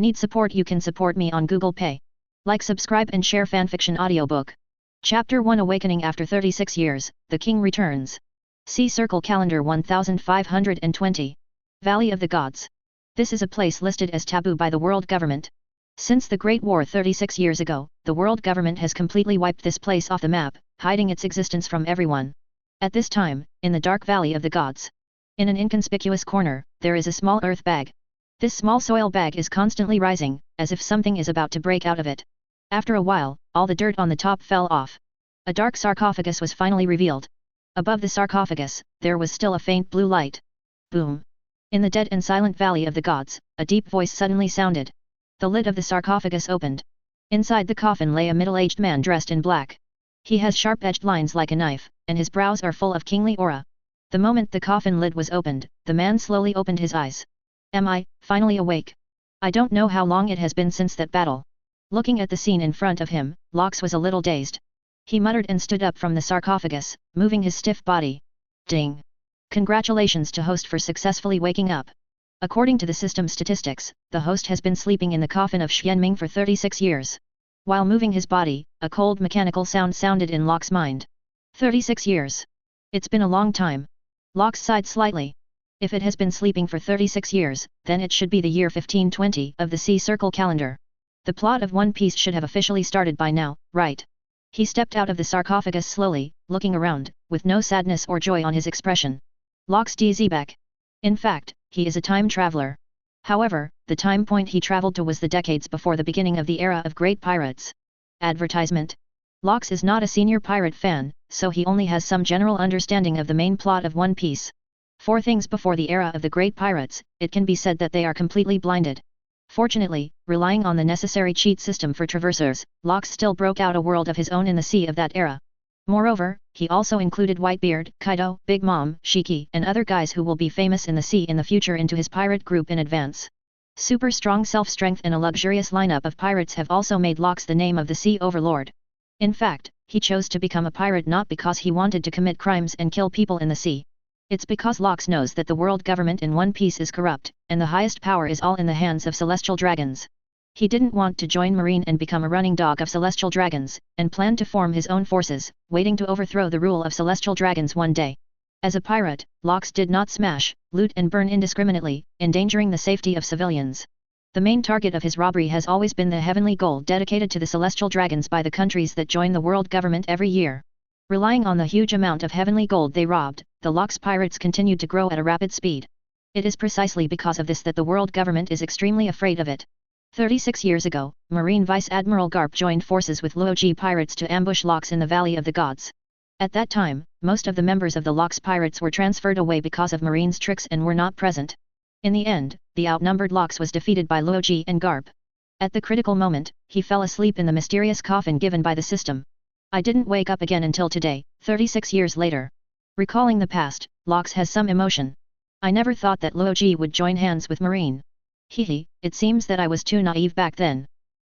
Need support? You can support me on Google Pay. Like, subscribe and share fanfiction audiobook. Chapter 1 Awakening After 36 Years, The King Returns. See Circle Calendar 1520. Valley of the Gods. This is a place listed as taboo by the world government. Since the Great War 36 years ago, the world government has completely wiped this place off the map, hiding its existence from everyone. At this time, in the dark Valley of the Gods, in an inconspicuous corner, there is a small earth bag. This small soil bag is constantly rising, as if something is about to break out of it. After a while, all the dirt on the top fell off. A dark sarcophagus was finally revealed. Above the sarcophagus, there was still a faint blue light. Boom! In the dead and silent Valley of the Gods, a deep voice suddenly sounded. The lid of the sarcophagus opened. Inside the coffin lay a middle-aged man dressed in black. He has sharp-edged lines like a knife, and his brows are full of kingly aura. The moment the coffin lid was opened, the man slowly opened his eyes. Am I finally awake? I don't know how long it has been since that battle. Looking at the scene in front of him, Lox was a little dazed. He muttered and stood up from the sarcophagus, moving his stiff body. Ding! Congratulations to host for successfully waking up. According to the system statistics, the host has been sleeping in the coffin of Xianming for 36 years. While moving his body, a cold mechanical sound sounded in Lox's mind. 36 years. It's been a long time. Lox sighed slightly. If it has been sleeping for 36 years, then it should be the year 1520 of the sea circle calendar. The plot of One Piece should have officially started by now, right? He stepped out of the sarcophagus slowly, looking around, with no sadness or joy on his expression. Lox DZ back. In fact, he is a time traveler. However, the time point he traveled to was the decades before the beginning of the era of great pirates. Advertisement. Lox is not a senior pirate fan, so he only has some general understanding of the main plot of One Piece. For things before the era of the great pirates, it can be said that they are completely blinded. Fortunately, relying on the necessary cheat system for traversers, Lox still broke out a world of his own in the sea of that era. Moreover, he also included Whitebeard, Kaido, Big Mom, Shiki, and other guys who will be famous in the sea in the future into his pirate group in advance. Super strong self-strength and a luxurious lineup of pirates have also made Lox the name of the sea overlord. In fact, he chose to become a pirate not because he wanted to commit crimes and kill people in the sea. It's because Lox knows that the world government in One Piece is corrupt, and the highest power is all in the hands of celestial dragons. He didn't want to join Marine and become a running dog of celestial dragons, and planned to form his own forces, waiting to overthrow the rule of celestial dragons one day. As a pirate, Lox did not smash, loot and burn indiscriminately, endangering the safety of civilians. The main target of his robbery has always been the heavenly gold dedicated to the celestial dragons by the countries that join the world government every year. Relying on the huge amount of heavenly gold they robbed, the Lox pirates continued to grow at a rapid speed. It is precisely because of this that the world government is extremely afraid of it. 36 years ago, Marine Vice Admiral Garp joined forces with Luoji pirates to ambush Lox in the Valley of the Gods. At that time, most of the members of the Lox pirates were transferred away because of Marine's tricks and were not present. In the end, the outnumbered Lox was defeated by Luoji and Garp. At the critical moment, he fell asleep in the mysterious coffin given by the system. I didn't wake up again until today, 36 years later. Recalling the past, Lox has some emotion. I never thought that Luoji would join hands with Marine. Hehe, it seems that I was too naive back then.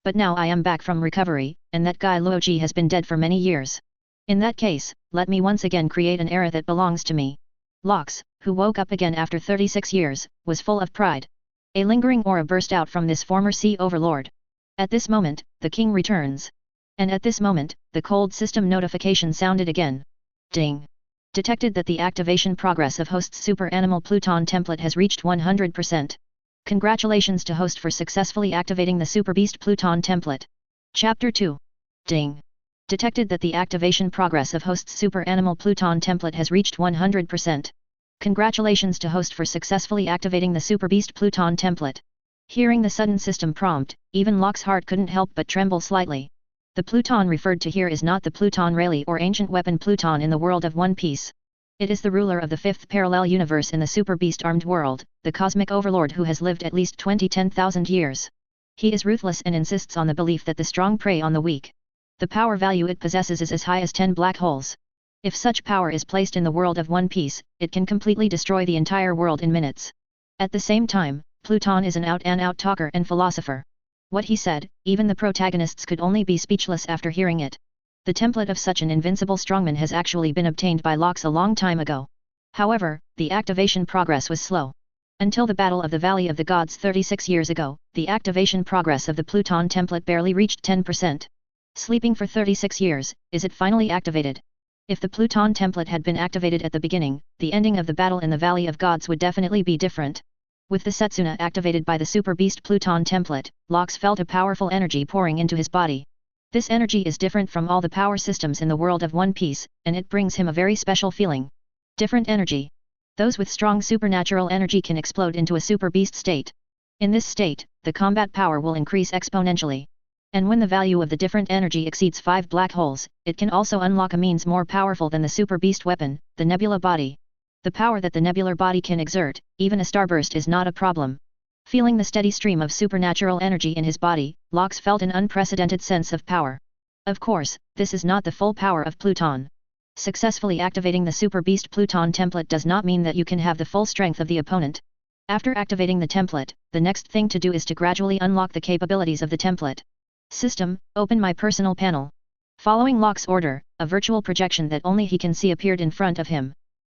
But now I am back from recovery, and that guy Luoji has been dead for many years. In that case, let me once again create an era that belongs to me. Lox, who woke up again after 36 years, was full of pride. A lingering aura burst out from this former sea overlord. At this moment, the king returns. And at this moment, the cold system notification sounded again. Ding! Detected that the activation progress of host's super animal Pluton template has reached 100%. Congratulations to host for successfully activating the Super Beast Pluton template. Chapter 2. Ding! Detected that the activation progress of host's Super Animal Pluton template has reached 100%. Congratulations to host for successfully activating the Super Beast Pluton template. Hearing the sudden system prompt, even Lox's heart couldn't help but tremble slightly. The Pluton referred to here is not the Pluton Rayleigh or ancient weapon Pluton in the world of One Piece. It is the ruler of the fifth parallel universe in the Super Beast armed world, the cosmic overlord who has lived at least 10,000 years. He is ruthless and insists on the belief that the strong prey on the weak. The power value it possesses is as high as 10 black holes. If such power is placed in the world of One Piece, it can completely destroy the entire world in minutes. At the same time, Pluton is an out-and-out talker and philosopher. What he said, even the protagonists could only be speechless after hearing it. The template of such an invincible strongman has actually been obtained by Lox a long time ago. However, the activation progress was slow. Until the Battle of the Valley of the Gods 36 years ago, the activation progress of the Pluton template barely reached 10%. Sleeping for 36 years, is it finally activated? If the Pluton template had been activated at the beginning, the ending of the battle in the Valley of Gods would definitely be different. With the Setsuna activated by the Super Beast Pluton template, Lox felt a powerful energy pouring into his body. This energy is different from all the power systems in the world of One Piece, and it brings him a very special feeling. Different energy. Those with strong supernatural energy can explode into a Super Beast state. In this state, the combat power will increase exponentially. And when the value of the different energy exceeds 5 black holes, it can also unlock a means more powerful than the Super Beast weapon, the Nebula Body. The power that the nebular body can exert, even a starburst is not a problem. Feeling the steady stream of supernatural energy in his body, Lox felt an unprecedented sense of power. Of course, this is not the full power of Pluton. Successfully activating the Super Beast Pluton template does not mean that you can have the full strength of the opponent. After activating the template, the next thing to do is to gradually unlock the capabilities of the template. System, open my personal panel. Following Lox's order, a virtual projection that only he can see appeared in front of him.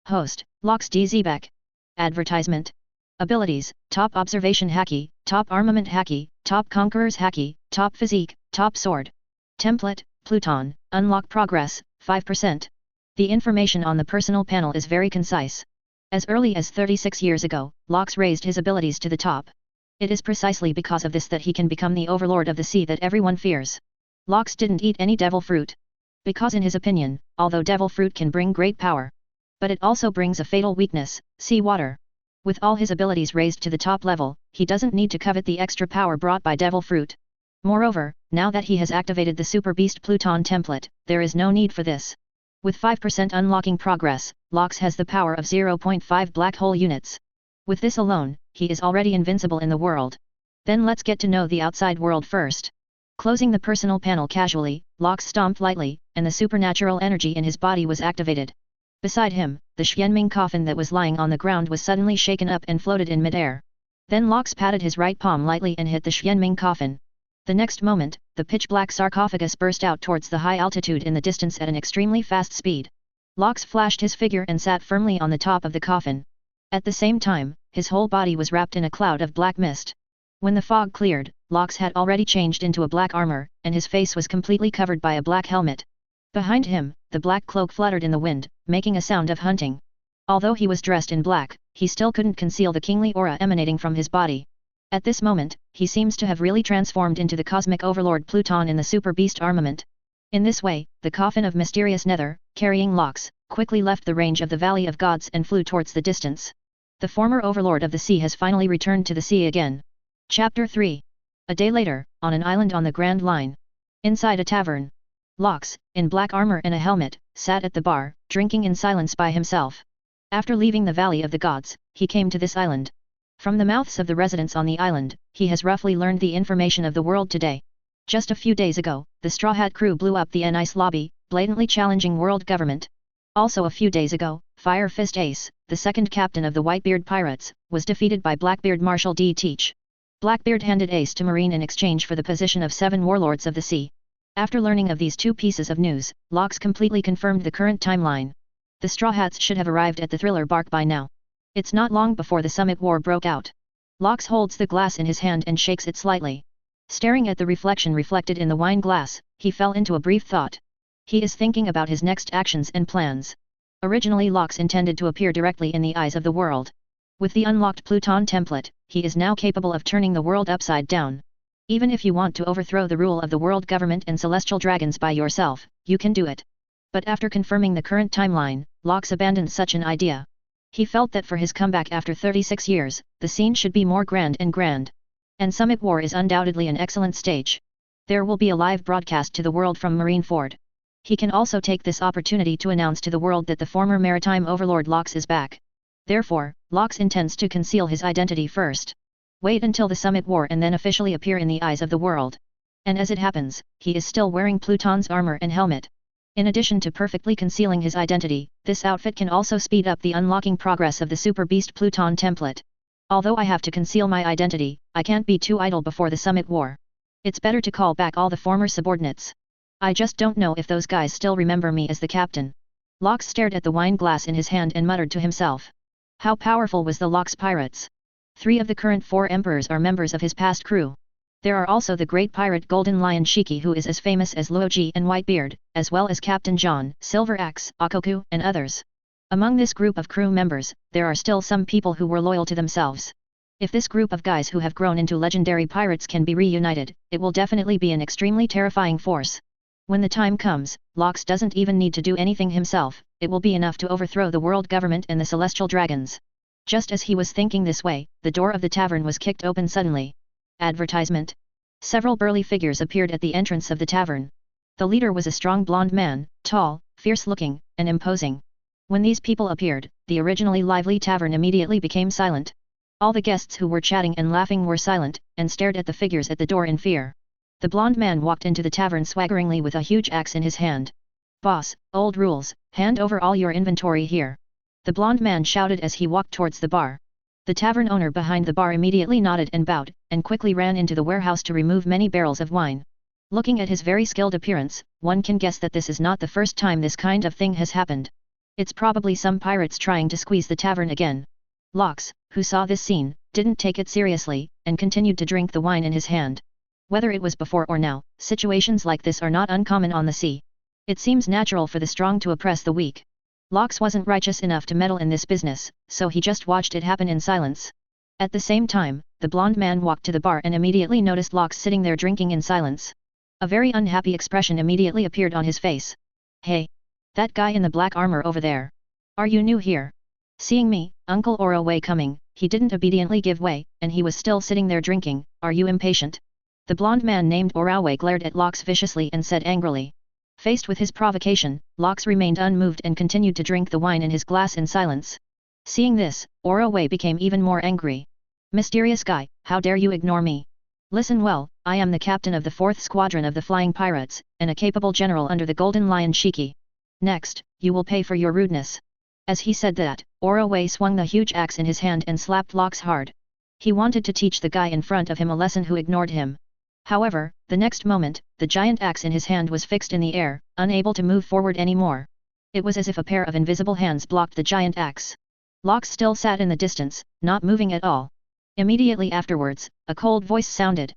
Host, Lox DZBek. Advertisement. Abilities, Top Observation Haki, Top Armament Haki, Top Conquerors Haki, Top Physique, Top Sword. Template, Pluton, Unlock Progress, 5%. The information on the personal panel is very concise. As early as 36 years ago, Lox raised his abilities to the top. It is precisely because of this that he can become the overlord of the sea that everyone fears. Lox didn't eat any devil fruit. Because in his opinion, although devil fruit can bring great power, but it also brings a fatal weakness, sea water. With all his abilities raised to the top level, he doesn't need to covet the extra power brought by devil fruit. Moreover, now that he has activated the Super Beast Pluton template, there is no need for this. With 5% unlocking progress, Lox has the power of 0.5 black hole units. With this alone, he is already invincible in the world. Then let's get to know the outside world first. Closing the personal panel casually, Lox stomped lightly, and the supernatural energy in his body was activated. Beside him, the Xianming coffin that was lying on the ground was suddenly shaken up and floated in midair. Then Lox patted his right palm lightly and hit the Xianming coffin. The next moment, the pitch-black sarcophagus burst out towards the high altitude in the distance at an extremely fast speed. Lox flashed his figure and sat firmly on the top of the coffin. At the same time, his whole body was wrapped in a cloud of black mist. When the fog cleared, Lox had already changed into a black armor, and his face was completely covered by a black helmet. Behind him, the black cloak fluttered in the wind, making a sound of hunting. Although he was dressed in black, he still couldn't conceal the kingly aura emanating from his body. At this moment, he seems to have really transformed into the cosmic overlord Pluton in the Super Beast armament. In this way, the coffin of mysterious nether, carrying Lox, quickly left the range of the Valley of Gods and flew towards the distance. The former overlord of the sea has finally returned to the sea again. Chapter 3. A day later, on an island on the Grand Line. Inside a tavern. Lox, in black armor and a helmet, sat at the bar, drinking in silence by himself. After leaving the Valley of the Gods, he came to this island. From the mouths of the residents on the island, he has roughly learned the information of the world today. Just a few days ago, the Straw Hat crew blew up the N-Ice lobby, blatantly challenging world government. Also a few days ago, Fire Fist Ace, the second captain of the Whitebeard Pirates, was defeated by Blackbeard Marshal D. Teach. Blackbeard handed Ace to Marine in exchange for the position of 7 warlords of the sea. After learning of these 2 pieces of news, Lox completely confirmed the current timeline. The Straw Hats should have arrived at the Thriller Bark by now. It's not long before the Summit War broke out. Lox holds the glass in his hand and shakes it slightly. Staring at the reflection reflected in the wine glass, he fell into a brief thought. He is thinking about his next actions and plans. Originally Lox intended to appear directly in the eyes of the world. With the unlocked Pluton template, he is now capable of turning the world upside down. Even if you want to overthrow the rule of the world government and celestial dragons by yourself, you can do it. But after confirming the current timeline, Lox abandoned such an idea. He felt that for his comeback after 36 years, the scene should be more grand. And Summit War is undoubtedly an excellent stage. There will be a live broadcast to the world from Marineford. He can also take this opportunity to announce to the world that the former maritime overlord Lox is back. Therefore, Lox intends to conceal his identity first. Wait until the Summit War and then officially appear in the eyes of the world. And as it happens, he is still wearing Pluton's armor and helmet. In addition to perfectly concealing his identity, this outfit can also speed up the unlocking progress of the Super Beast Pluton template. Although I have to conceal my identity, I can't be too idle before the Summit War. It's better to call back all the former subordinates. I just don't know if those guys still remember me as the captain. Lox stared at the wine glass in his hand and muttered to himself. How powerful was the Lox pirates? 3 of the current 4 emperors are members of his past crew. There are also the great pirate Golden Lion Shiki, who is as famous as Luoji and Whitebeard, as well as Captain John, Silver Axe, Akoku, and others. Among this group of crew members, there are still some people who were loyal to themselves. If this group of guys who have grown into legendary pirates can be reunited, it will definitely be an extremely terrifying force. When the time comes, Lox doesn't even need to do anything himself, it will be enough to overthrow the world government and the celestial dragons. Just as he was thinking this way, the door of the tavern was kicked open suddenly. Advertisement. Several burly figures appeared at the entrance of the tavern. The leader was a strong blonde man, tall, fierce-looking, and imposing. When these people appeared, the originally lively tavern immediately became silent. All the guests who were chatting and laughing were silent, and stared at the figures at the door in fear. The blonde man walked into the tavern swaggeringly with a huge axe in his hand. "Boss, old rules, hand over all your inventory here," the blonde man shouted as he walked towards the bar. The tavern owner behind the bar immediately nodded and bowed, and quickly ran into the warehouse to remove many barrels of wine. Looking at his very skilled appearance, one can guess that this is not the first time this kind of thing has happened. It's probably some pirates trying to squeeze the tavern again. Lox, who saw this scene, didn't take it seriously, and continued to drink the wine in his hand. Whether it was before or now, situations like this are not uncommon on the sea. It seems natural for the strong to oppress the weak. Lox wasn't righteous enough to meddle in this business, so he just watched it happen in silence. At the same time, the blonde man walked to the bar and immediately noticed Lox sitting there drinking in silence. A very unhappy expression immediately appeared on his face. "Hey! That guy in the black armor over there. Are you new here?" Seeing me, Uncle Oraway coming, he didn't obediently give way, and he was still sitting there drinking. "Are you impatient?" The blonde man named Oraway glared at Lox viciously and said angrily. Faced with his provocation, Lox remained unmoved and continued to drink the wine in his glass in silence. Seeing this, Oraway became even more angry. "Mysterious guy, how dare you ignore me? Listen well, I am the captain of the 4th Squadron of the Flying Pirates, and a capable general under the Golden Lion Shiki. Next, you will pay for your rudeness." As he said that, Oraway swung the huge axe in his hand and slapped Lox hard. He wanted to teach the guy in front of him a lesson who ignored him. However, the next moment, the giant axe in his hand was fixed in the air, unable to move forward anymore. It was as if a pair of invisible hands blocked the giant axe. Lox still sat in the distance, not moving at all. Immediately afterwards, a cold voice sounded.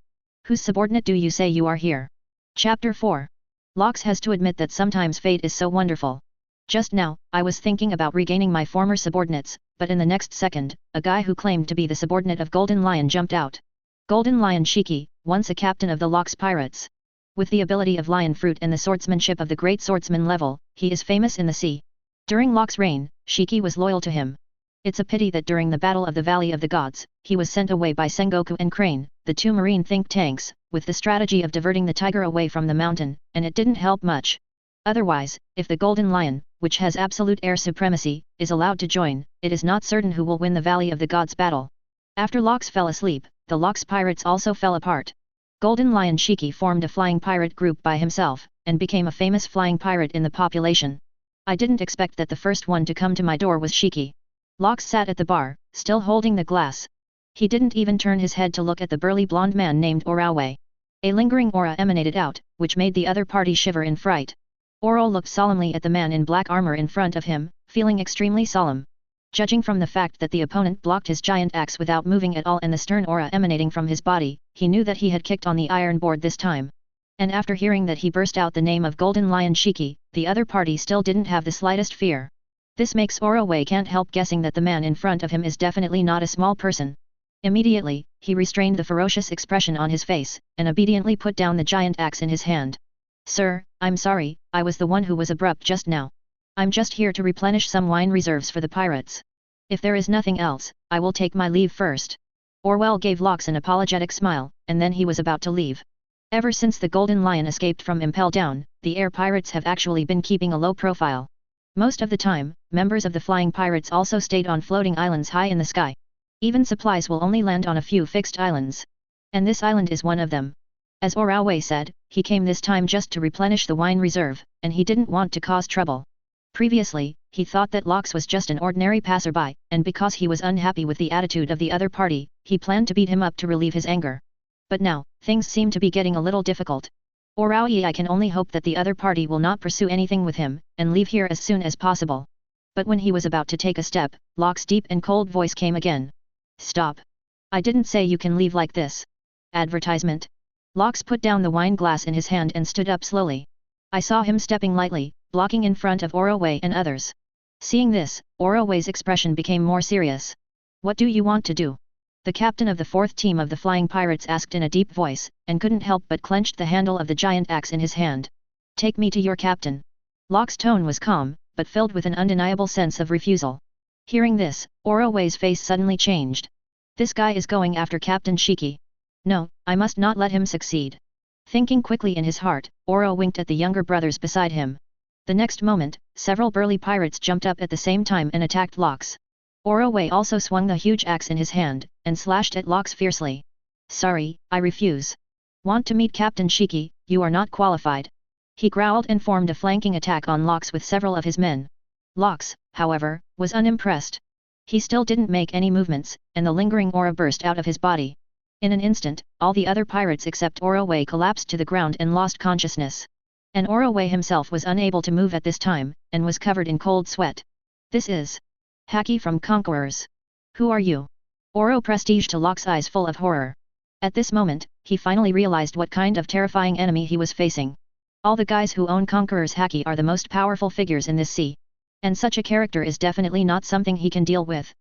"Whose subordinate do you say you are here?" Chapter 4. Lox has to admit that sometimes fate is so wonderful. Just now, I was thinking about regaining my former subordinates, but in the next second, a guy who claimed to be the subordinate of Golden Lion jumped out. Golden Lion Shiki, once a captain of the Lox Pirates. With the ability of lion fruit and the swordsmanship of the great swordsman level, he is famous in the sea. During Lox's reign, Shiki was loyal to him. It's a pity that during the Battle of the Valley of the Gods, he was sent away by Sengoku and Crane, the 2 marine think tanks, with the strategy of diverting the tiger away from the mountain, and it didn't help much. Otherwise, if the Golden Lion, which has absolute air supremacy, is allowed to join, it is not certain who will win the Valley of the Gods battle. After Lox fell asleep, the Lox pirates also fell apart. Golden Lion Shiki formed a flying pirate group by himself, and became a famous flying pirate in the population. I didn't expect that the first one to come to my door was Shiki. Lox sat at the bar, still holding the glass. He didn't even turn his head to look at the burly blonde man named Oraway. A lingering aura emanated out, which made the other party shiver in fright. Oro looked solemnly at the man in black armor in front of him, feeling extremely solemn. Judging from the fact that the opponent blocked his giant axe without moving at all and the stern aura emanating from his body, he knew that he had kicked on the iron board this time. And after hearing that he burst out the name of Golden Lion Shiki, the other party still didn't have the slightest fear. This makes Oraway can't help guessing that the man in front of him is definitely not a small person. Immediately, he restrained the ferocious expression on his face, and obediently put down the giant axe in his hand. "Sir, I'm sorry, I was the one who was abrupt just now. I'm just here to replenish some wine reserves for the pirates. If there is nothing else, I will take my leave first." Orwell gave Lox an apologetic smile, and then he was about to leave. Ever since the Golden Lion escaped from Impel Down, the air pirates have actually been keeping a low profile. Most of the time, members of the flying pirates also stayed on floating islands high in the sky. Even supplies will only land on a few fixed islands. And this island is one of them. As Oraway said, he came this time just to replenish the wine reserve, and he didn't want to cause trouble. Previously, he thought that Lox was just an ordinary passerby, and because he was unhappy with the attitude of the other party, he planned to beat him up to relieve his anger. But now, things seem to be getting a little difficult. I can only hope that the other party will not pursue anything with him, and leave here as soon as possible. But when he was about to take a step, Lox's deep and cold voice came again. "Stop. I didn't say you can leave like this. Advertisement. Locks put down the wine glass in his hand and stood up slowly. I saw him stepping lightly, blocking in front of Orowei and others. Seeing this, Orowei's expression became more serious. What do you want to do? The captain of the fourth team of the Flying Pirates asked in a deep voice, and couldn't help but clenched the handle of the giant axe in his hand. Take me to your captain. Locke's tone was calm, but filled with an undeniable sense of refusal. Hearing this, Orowei's face suddenly changed. This guy is going after Captain Shiki. No, I must not let him succeed. Thinking quickly in his heart, Oro winked at the younger brothers beside him. The next moment, several burly pirates jumped up at the same time and attacked Locks. Orowei also swung the huge axe in his hand, and slashed at Locks fiercely. Sorry, I refuse. Want to meet Captain Shiki, you are not qualified. He growled and formed a flanking attack on Locks with several of his men. Locks, however, was unimpressed. He still didn't make any movements, and the lingering aura burst out of his body. In an instant, all the other pirates except Orowei collapsed to the ground and lost consciousness. And Orowei himself was unable to move at this time, and was covered in cold sweat. This is Haki from Conquerors. Who are you? Oro prestige to Locke's eyes full of horror. At this moment, he finally realized what kind of terrifying enemy he was facing. All the guys who own Conquerors Haki are the most powerful figures in this sea. And such a character is definitely not something he can deal with.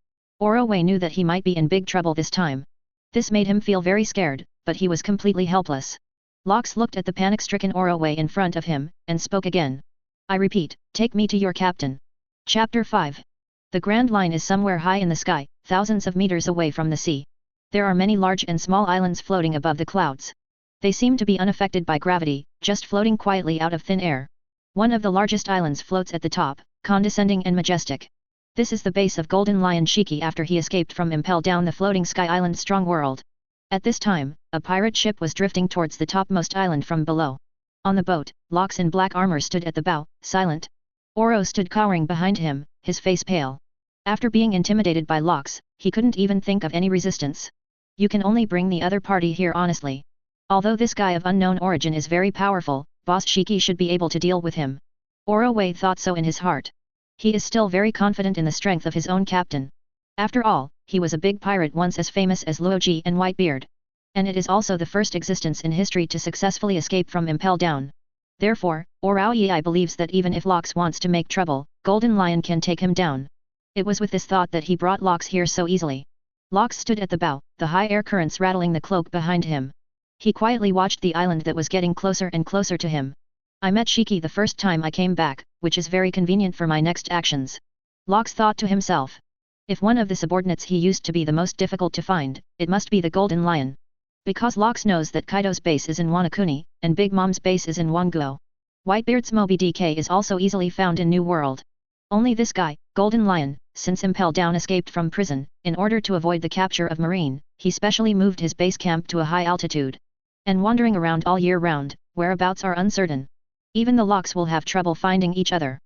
Orowei knew that he might be in big trouble this time. This made him feel very scared, but he was completely helpless. Locks looked at the panic-stricken Orowei in front of him, and spoke again. I repeat, take me to your captain. Chapter 5. The Grand Line is somewhere high in the sky, thousands of meters away from the sea. There are many large and small islands floating above the clouds. They seem to be unaffected by gravity, just floating quietly out of thin air. One of the largest islands floats at the top, condescending and majestic. This is the base of Golden Lion Shiki after he escaped from Impel down the floating sky island Strong World. At this time, a pirate ship was drifting towards the topmost island from below. On the boat, Locks in black armor stood at the bow, silent. Oro stood cowering behind him, his face pale. After being intimidated by Locks, he couldn't even think of any resistance. You can only bring the other party here honestly. Although this guy of unknown origin is very powerful, Boss Shiki should be able to deal with him. Orowei thought so in his heart. He is still very confident in the strength of his own captain. After all, he was a big pirate once as famous as Luoji and Whitebeard. And it is also the first existence in history to successfully escape from Impel Down. Therefore, Orowei believes that even if Locks wants to make trouble, Golden Lion can take him down. It was with this thought that he brought Locks here so easily. Locks stood at the bow, the high air currents rattling the cloak behind him. He quietly watched the island that was getting closer and closer to him. I met Shiki the first time I came back, which is very convenient for my next actions. Locks thought to himself. If one of the subordinates he used to be the most difficult to find, it must be the Golden Lion. Because Locks knows that Kaido's base is in Wanakuni, and Big Mom's base is in Wanguo. Whitebeard's Moby DK is also easily found in New World. Only this guy, Golden Lion, since Impel Down escaped from prison, in order to avoid the capture of Marine, he specially moved his base camp to a high altitude. And wandering around all year round, whereabouts are uncertain. Even the Locks will have trouble finding each other.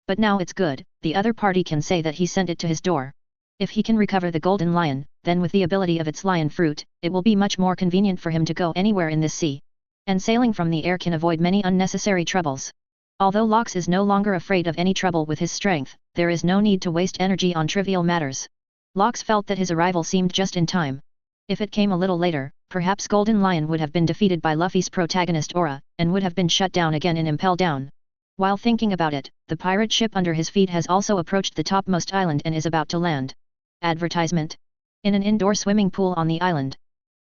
But now it's good, the other party can say that he sent it to his door. If he can recover the Golden Lion, then with the ability of its lion fruit, it will be much more convenient for him to go anywhere in this sea. And sailing from the air can avoid many unnecessary troubles. Although Locks is no longer afraid of any trouble with his strength, there is no need to waste energy on trivial matters. Locks felt that his arrival seemed just in time. If it came a little later, perhaps Golden Lion would have been defeated by Luffy's protagonist Aura, and would have been shut down again in Impel Down. While thinking about it, the pirate ship under his feet has also approached the topmost island and is about to land. Advertisement. In an indoor swimming pool on the island.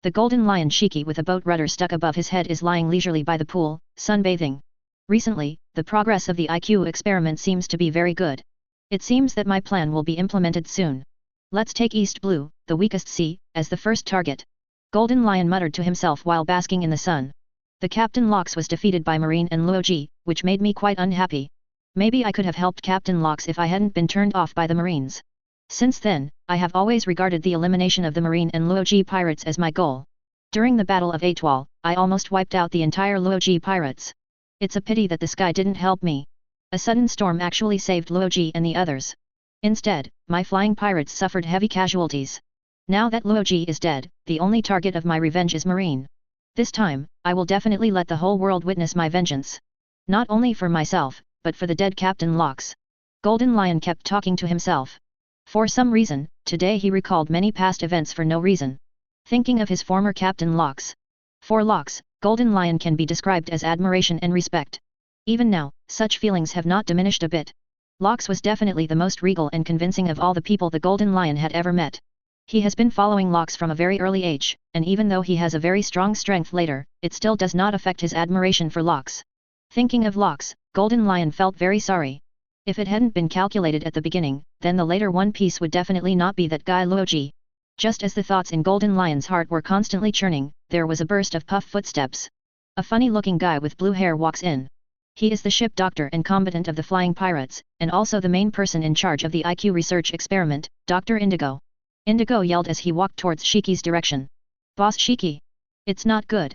The Golden Lion Shiki with a boat rudder stuck above his head is lying leisurely by the pool, sunbathing. Recently, the progress of the IQ experiment seems to be very good. It seems that my plan will be implemented soon. Let's take East Blue, the weakest sea, as the first target. Golden Lion muttered to himself while basking in the sun. The Captain Locks was defeated by Marine and Luoji, which made me quite unhappy. Maybe I could have helped Captain Locks if I hadn't been turned off by the Marines. Since then, I have always regarded the elimination of the Marine and Luoji pirates as my goal. During the Battle of Atoll, I almost wiped out the entire Luoji pirates. It's a pity that this guy didn't help me. A sudden storm actually saved Luoji and the others. Instead, my flying pirates suffered heavy casualties. Now that Luoji is dead, the only target of my revenge is Marine. This time, I will definitely let the whole world witness my vengeance. Not only for myself, but for the dead Captain Locks. Golden Lion kept talking to himself. For some reason, today he recalled many past events for no reason. thinking of his former captain Lox. For Lox, Golden Lion can be described as admiration and respect. Even now, such feelings have not diminished a bit. Lox was definitely the most regal and convincing of all the people the Golden Lion had ever met. He has been following Lox from a very early age, and even though he has a very strong strength later, it still does not affect his admiration for Lox. Thinking of Lox, Golden Lion felt very sorry. If it hadn't been calculated at the beginning, then the later One Piece would definitely not be that guy Luoji. Just as the thoughts in Golden Lion's heart were constantly churning, there was a burst of puff footsteps. A funny-looking guy with blue hair walks in. He is the ship doctor and combatant of the Flying Pirates, and also the main person in charge of the IQ research experiment, Dr. Indigo. Indigo yelled as he walked towards Shiki's direction. Boss Shiki! It's not good.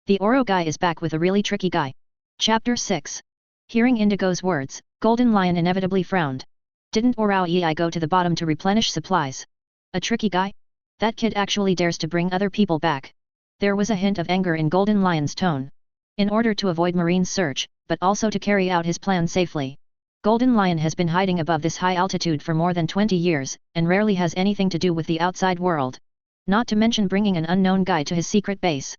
The Oro guy is back with a really tricky guy. Chapter 6. Hearing Indigo's words, Golden Lion inevitably frowned. Didn't Orao Ei go to the bottom to replenish supplies? A tricky guy? That kid actually dares to bring other people back. There was a hint of anger in Golden Lion's tone. In order to avoid Marine's search, but also to carry out his plan safely, Golden Lion has been hiding above this high altitude for more than 20 years, and rarely has anything to do with the outside world. Not to mention bringing an unknown guy to his secret base.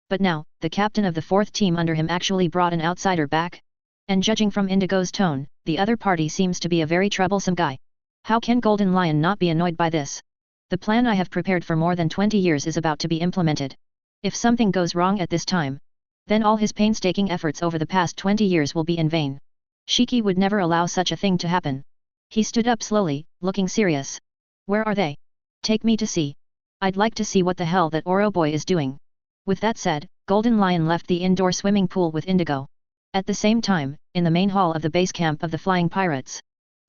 But now, the captain of the fourth team under him actually brought an outsider back? And judging from Indigo's tone, the other party seems to be a very troublesome guy. How can Golden Lion not be annoyed by this? The plan I have prepared for more than 20 years is about to be implemented. If something goes wrong at this time, then all his painstaking efforts over the past 20 years will be in vain. Shiki would never allow such a thing to happen. He stood up slowly, looking serious. Where are they? Take me to see. I'd like to see what the hell that Oro boy is doing. With that said, Golden Lion left the indoor swimming pool with Indigo. At the same time, in the main hall of the base camp of the Flying Pirates,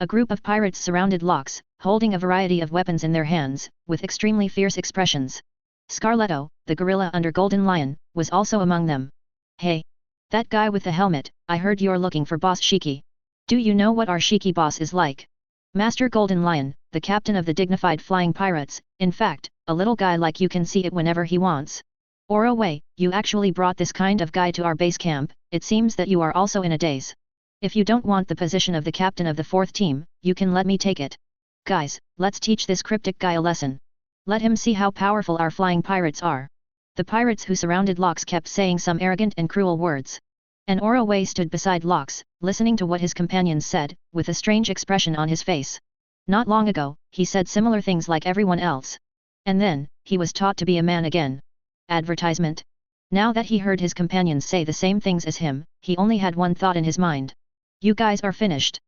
a group of pirates surrounded Lox, holding a variety of weapons in their hands, with extremely fierce expressions. Scarletto, the gorilla under Golden Lion, was also among them. Hey! That guy with the helmet, I heard you're looking for Boss Shiki. Do you know what our Shiki boss is like? Master Golden Lion, the captain of the dignified Flying Pirates, in fact, a little guy like you can see it whenever he wants. Oro Wei, you actually brought this kind of guy to our base camp, it seems that you are also in a daze. If you don't want the position of the captain of the fourth team, you can let me take it. Guys, let's teach this cryptic guy a lesson. Let him see how powerful our Flying Pirates are. The pirates who surrounded Lox kept saying some arrogant and cruel words. And Oro Wei stood beside Lox, listening to what his companions said, with a strange expression on his face. Not long ago, he said similar things like everyone else. And then, he was taught to be a man again. Advertisement. Now that he heard his companions say the same things as him, he only had one thought in his mind. You guys are finished.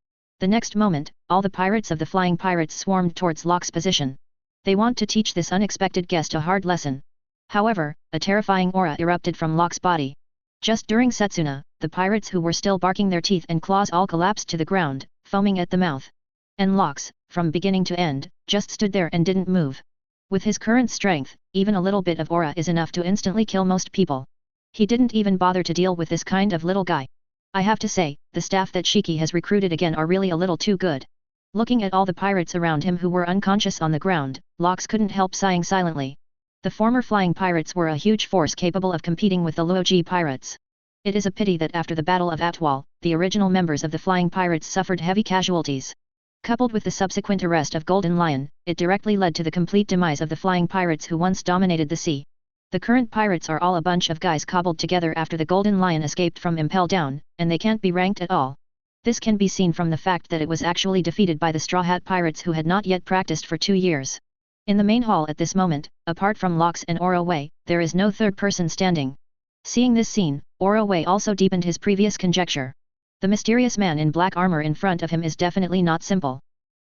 The next moment, all the pirates of the Flying Pirates swarmed towards Lox's position. They want to teach this unexpected guest a hard lesson. However, a terrifying aura erupted from Lox's body. Just during Setsuna, the pirates who were still barking their teeth and claws all collapsed to the ground, foaming at the mouth. And Lox, from beginning to end, just stood there and didn't move. With his current strength, even a little bit of aura is enough to instantly kill most people. He didn't even bother to deal with this kind of little guy. I have to say, the staff that Shiki has recruited again are really a little too good. Looking at all the pirates around him who were unconscious on the ground, Lox couldn't help sighing silently. The former Flying Pirates were a huge force capable of competing with the Luoji pirates. It is a pity that after the Battle of Atwal, the original members of the Flying Pirates suffered heavy casualties. Coupled with the subsequent arrest of Golden Lion, it directly led to the complete demise of the Flying Pirates who once dominated the sea. The current pirates are all a bunch of guys cobbled together after the Golden Lion escaped from Impel Down, and they can't be ranked at all. This can be seen from the fact that it was actually defeated by the Straw Hat Pirates who had not yet practiced for 2 years. In the main hall at this moment, apart from Lox and Oro Wei, there is no third person standing. Seeing this scene, Oro Wei also deepened his previous conjecture. The mysterious man in black armor in front of him is definitely not simple.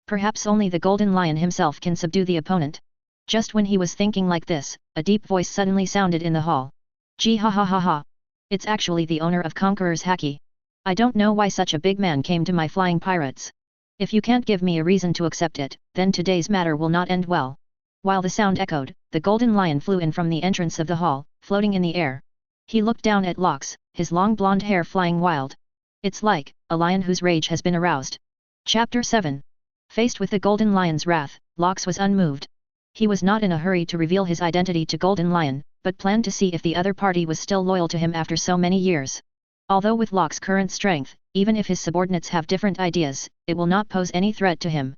Perhaps only the Golden Lion himself can subdue the opponent. Just when he was thinking like this, a deep voice suddenly sounded in the hall. Gee ha ha ha ha. It's actually the owner of Conqueror's Haki. I don't know why such a big man came to my Flying Pirates. If you can't give me a reason to accept it, then today's matter will not end well. While the sound echoed, the Golden Lion flew in from the entrance of the hall, floating in the air. He looked down at Lox, his long blonde hair flying wild. It's like a lion whose rage has been aroused. Chapter 7. Faced with the Golden Lion's wrath, Lox was unmoved. He was not in a hurry to reveal his identity to Golden Lion, but planned to see if the other party was still loyal to him after so many years. Although with Lox's current strength, even if his subordinates have different ideas, it will not pose any threat to him.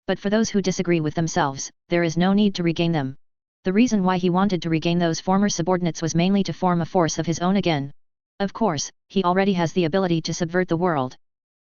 But for those who disagree with themselves, there is no need to regain them. The reason why he wanted to regain those former subordinates was mainly to form a force of his own again. Of course, he already has the ability to subvert the world.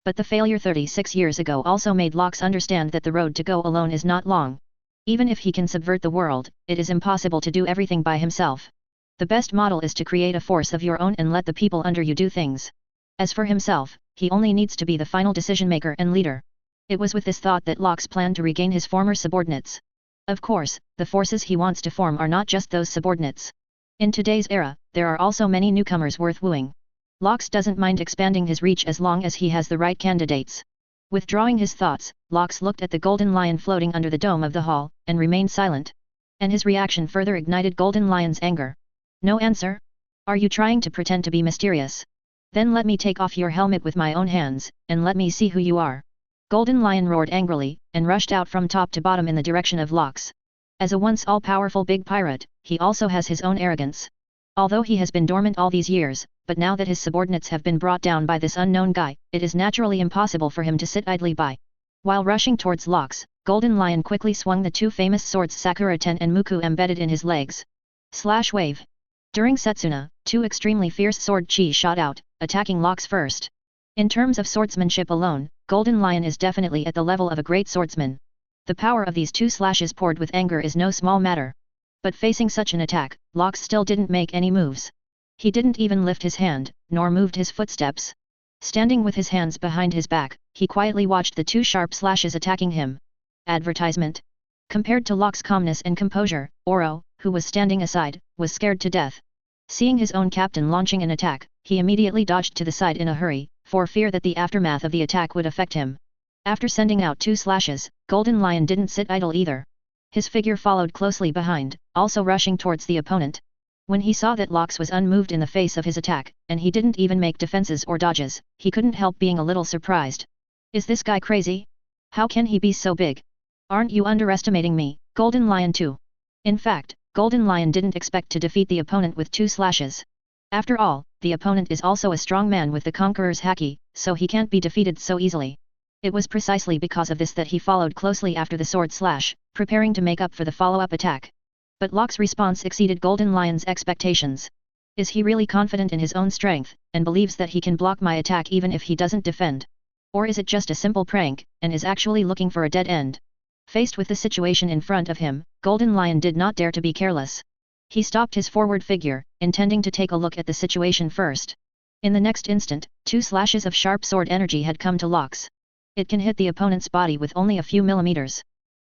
But the failure 36 years ago also made Lox understand that the road to go alone is not long. Even if he can subvert the world, it is impossible to do everything by himself. The best model is to create a force of your own and let the people under you do things. As for himself, he only needs to be the final decision-maker and leader. It was with this thought that Lox planned to regain his former subordinates. Of course, the forces he wants to form are not just those subordinates. In today's era, there are also many newcomers worth wooing. Lox doesn't mind expanding his reach as long as he has the right candidates. Withdrawing his thoughts, Lox looked at the golden lion floating under the dome of the hall, and remained silent. And his reaction further ignited Golden Lion's anger. No answer? Are you trying to pretend to be mysterious? Then let me take off your helmet with my own hands, and let me see who you are. Golden Lion roared angrily, and rushed out from top to bottom in the direction of Lox. As a once all-powerful big pirate, he also has his own arrogance. Although he has been dormant all these years, but now that his subordinates have been brought down by this unknown guy, it is naturally impossible for him to sit idly by. While rushing towards Lox, Golden Lion quickly swung the two famous swords Sakura Ten and Muku embedded in his legs. Slash wave. During Setsuna, two extremely fierce sword chi shot out, attacking Lox first. In terms of swordsmanship alone, Golden Lion is definitely at the level of a great swordsman. The power of these two slashes poured with anger is no small matter. But facing such an attack, Lox still didn't make any moves. He didn't even lift his hand, nor moved his footsteps. Standing with his hands behind his back, he quietly watched the two sharp slashes attacking him. Advertisement. Compared to Lox's calmness and composure, Oro, who was standing aside, was scared to death. Seeing his own captain launching an attack, he immediately dodged to the side in a hurry, for fear that the aftermath of the attack would affect him. After sending out two slashes, Golden Lion didn't sit idle either. His figure followed closely behind, also rushing towards the opponent. When he saw that Lox was unmoved in the face of his attack, and he didn't even make defenses or dodges, he couldn't help being a little surprised. Is this guy crazy? How can he be so big? Aren't you underestimating me, Golden Lion too? In fact, Golden Lion didn't expect to defeat the opponent with two slashes. After all, the opponent is also a strong man with the Conqueror's haki, so he can't be defeated so easily. It was precisely because of this that he followed closely after the sword slash, preparing to make up for the follow-up attack. But Lox's response exceeded Golden Lion's expectations. Is he really confident in his own strength, and believes that he can block my attack even if he doesn't defend? Or is it just a simple prank, and is actually looking for a dead end? Faced with the situation in front of him, Golden Lion did not dare to be careless. He stopped his forward figure, intending to take a look at the situation first. In the next instant, two slashes of sharp sword energy had come to Lox. It can hit the opponent's body with only a few millimeters.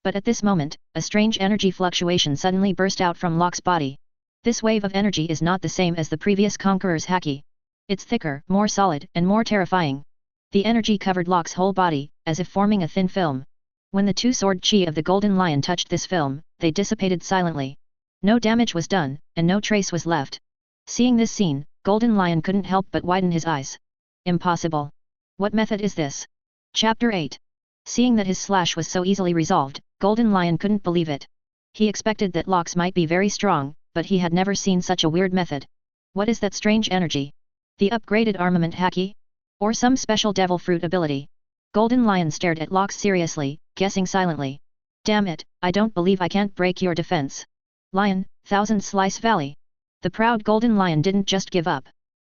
But at this moment, a strange energy fluctuation suddenly burst out from Lox's body. This wave of energy is not the same as the previous Conqueror's haki. It's thicker, more solid, and more terrifying. The energy covered Lox's whole body, as if forming a thin film. When the two sword chi of the Golden Lion touched this film, they dissipated silently. No damage was done, and no trace was left. Seeing this scene, Golden Lion couldn't help but widen his eyes. Impossible. What method is this? Chapter 8. Seeing that his slash was so easily resolved, Golden Lion couldn't believe it. He expected that Lox might be very strong, but he had never seen such a weird method. What is that strange energy? The upgraded armament haki? Or some special devil fruit ability? Golden Lion stared at Lox seriously, guessing silently. Damn it, I don't believe I can't break your defense. Lion, Thousand Slice Valley. The proud Golden Lion didn't just give up.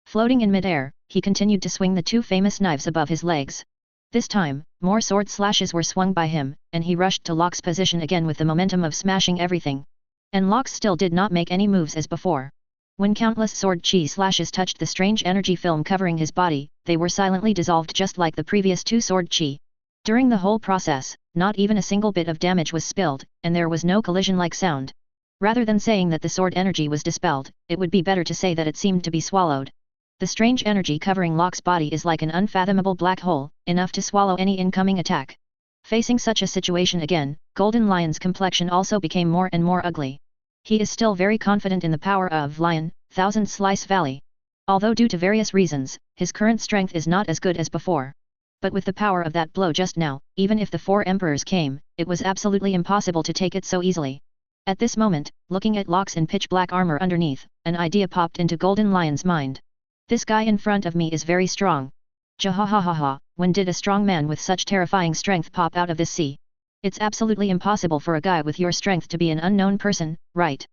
Floating in midair, he continued to swing the two famous knives above his legs. This time, more sword slashes were swung by him, and he rushed to Lox's position again with the momentum of smashing everything. And Lox still did not make any moves as before. When countless sword chi slashes touched the strange energy film covering his body, they were silently dissolved just like the previous two sword chi. During the whole process, not even a single bit of damage was spilled, and there was no collision-like sound. Rather than saying that the sword energy was dispelled, it would be better to say that it seemed to be swallowed. The strange energy covering Lox's body is like an unfathomable black hole, enough to swallow any incoming attack. Facing such a situation again, Golden Lion's complexion also became more and more ugly. He is still very confident in the power of Lion, Thousand Slice Valley. Although due to various reasons, his current strength is not as good as before. But with the power of that blow just now, even if the four emperors came, it was absolutely impossible to take it so easily. At this moment, looking at Lox in pitch-black armor underneath, an idea popped into Golden Lion's mind. This guy in front of me is very strong. Jahahaha, when did a strong man with such terrifying strength pop out of this sea? It's absolutely impossible for a guy with your strength to be an unknown person, right?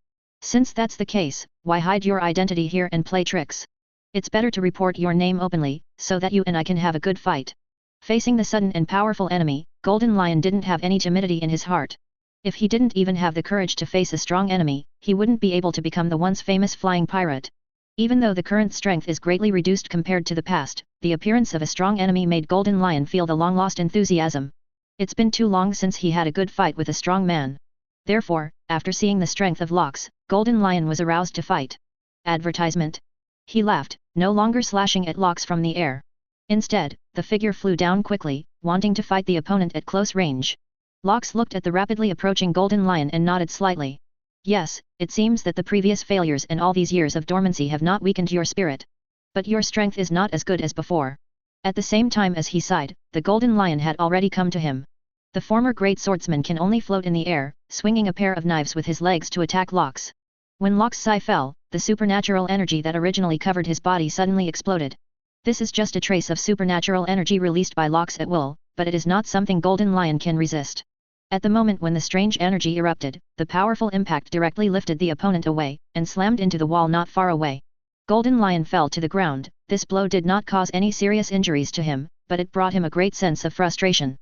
Since that's the case, why hide your identity here and play tricks? It's better to report your name openly, so that you and I can have a good fight. Facing the sudden and powerful enemy, Golden Lion didn't have any timidity in his heart. If he didn't even have the courage to face a strong enemy, he wouldn't be able to become the once famous flying pirate. Even though the current strength is greatly reduced compared to the past, the appearance of a strong enemy made Golden Lion feel the long-lost enthusiasm. It's been too long since he had a good fight with a strong man. Therefore, after seeing the strength of Locks, Golden Lion was aroused to fight. Advertisement. He laughed, no longer slashing at Locks from the air. Instead, the figure flew down quickly, wanting to fight the opponent at close range. Locks looked at the rapidly approaching Golden Lion and nodded slightly. Yes, it seems that the previous failures and all these years of dormancy have not weakened your spirit. But your strength is not as good as before. At the same time as he sighed, the Golden Lion had already come to him. The former great swordsman can only float in the air, swinging a pair of knives with his legs to attack Locks. When Locks' sigh fell, the supernatural energy that originally covered his body suddenly exploded. This is just a trace of supernatural energy released by Locks at will, but it is not something Golden Lion can resist. At the moment when the strange energy erupted, the powerful impact directly lifted the opponent away, and slammed into the wall not far away. Golden Lion fell to the ground. This blow did not cause any serious injuries to him, but it brought him a great sense of frustration.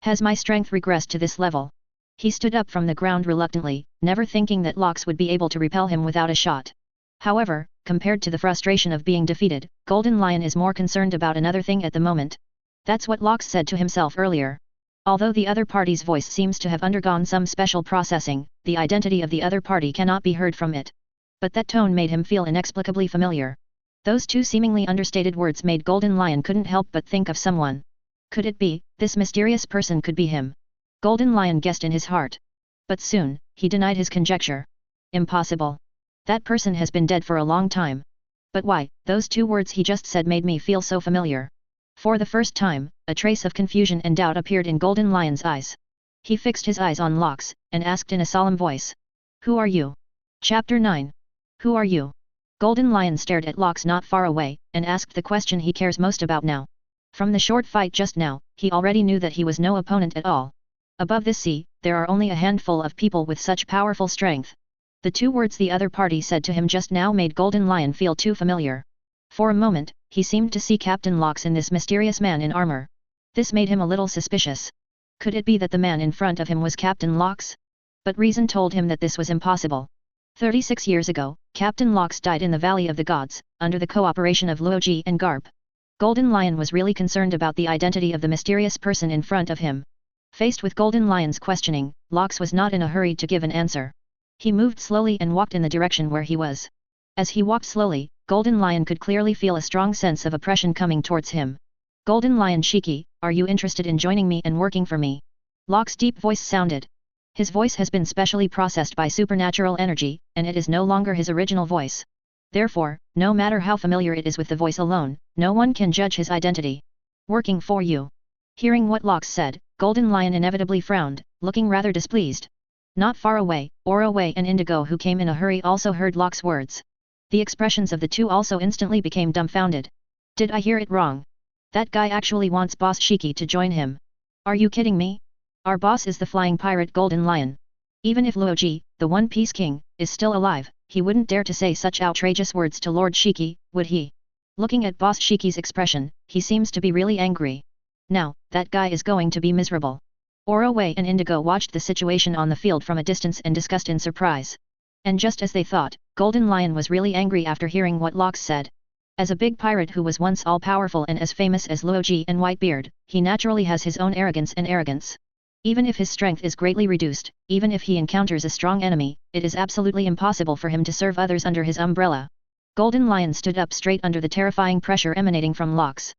Has my strength regressed to this level? He stood up from the ground reluctantly, never thinking that Locks would be able to repel him without a shot. However, compared to the frustration of being defeated, Golden Lion is more concerned about another thing at the moment. That's what Locks said to himself earlier. Although the other party's voice seems to have undergone some special processing, the identity of the other party cannot be heard from it. But that tone made him feel inexplicably familiar. Those two seemingly understated words made Golden Lion couldn't help but think of someone. Could it be, this mysterious person could be him? Golden Lion guessed in his heart. But soon, he denied his conjecture. Impossible. That person has been dead for a long time. But why, those two words he just said made me feel so familiar. For the first time, a trace of confusion and doubt appeared in Golden Lion's eyes. He fixed his eyes on Locks, and asked in a solemn voice. Who are you? Chapter 9. Who are you? Golden Lion stared at Locks not far away, and asked the question he cares most about now. From the short fight just now, he already knew that he was no opponent at all. Above this sea, there are only a handful of people with such powerful strength. The two words the other party said to him just now made Golden Lion feel too familiar. For a moment, he seemed to see Captain Locks in this mysterious man in armor. This made him a little suspicious. Could it be that the man in front of him was Captain Locks? But reason told him that this was impossible. 36 years ago, Captain Locks died in the Valley of the Gods, under the cooperation of Luoji and Garp. Golden Lion was really concerned about the identity of the mysterious person in front of him. Faced with Golden Lion's questioning, Locks was not in a hurry to give an answer. He moved slowly and walked in the direction where he was. As he walked slowly, Golden Lion could clearly feel a strong sense of oppression coming towards him. Golden Lion Shiki, are you interested in joining me and working for me? Locks' deep voice sounded. His voice has been specially processed by supernatural energy, and it is no longer his original voice. Therefore, no matter how familiar it is with the voice alone, no one can judge his identity. Working for you. Hearing what Locks said, Golden Lion inevitably frowned, looking rather displeased. Not far away, Oroway and Indigo, who came in a hurry, also heard Locks' words. The expressions of the two also instantly became dumbfounded. Did I hear it wrong? That guy actually wants Boss Shiki to join him. Are you kidding me? Our boss is the flying pirate Golden Lion. Even if Luoji, the One Piece King, is still alive, he wouldn't dare to say such outrageous words to Lord Shiki, would he? Looking at Boss Shiki's expression, he seems to be really angry. Now, that guy is going to be miserable. Oroway and Indigo watched the situation on the field from a distance and discussed in surprise. And just as they thought, Golden Lion was really angry after hearing what Locks said. As a big pirate who was once all-powerful and as famous as Luoji and Whitebeard, he naturally has his own arrogance. Even if his strength is greatly reduced, even if he encounters a strong enemy, it is absolutely impossible for him to serve others under his umbrella. Golden Lion stood up straight under the terrifying pressure emanating from Locks.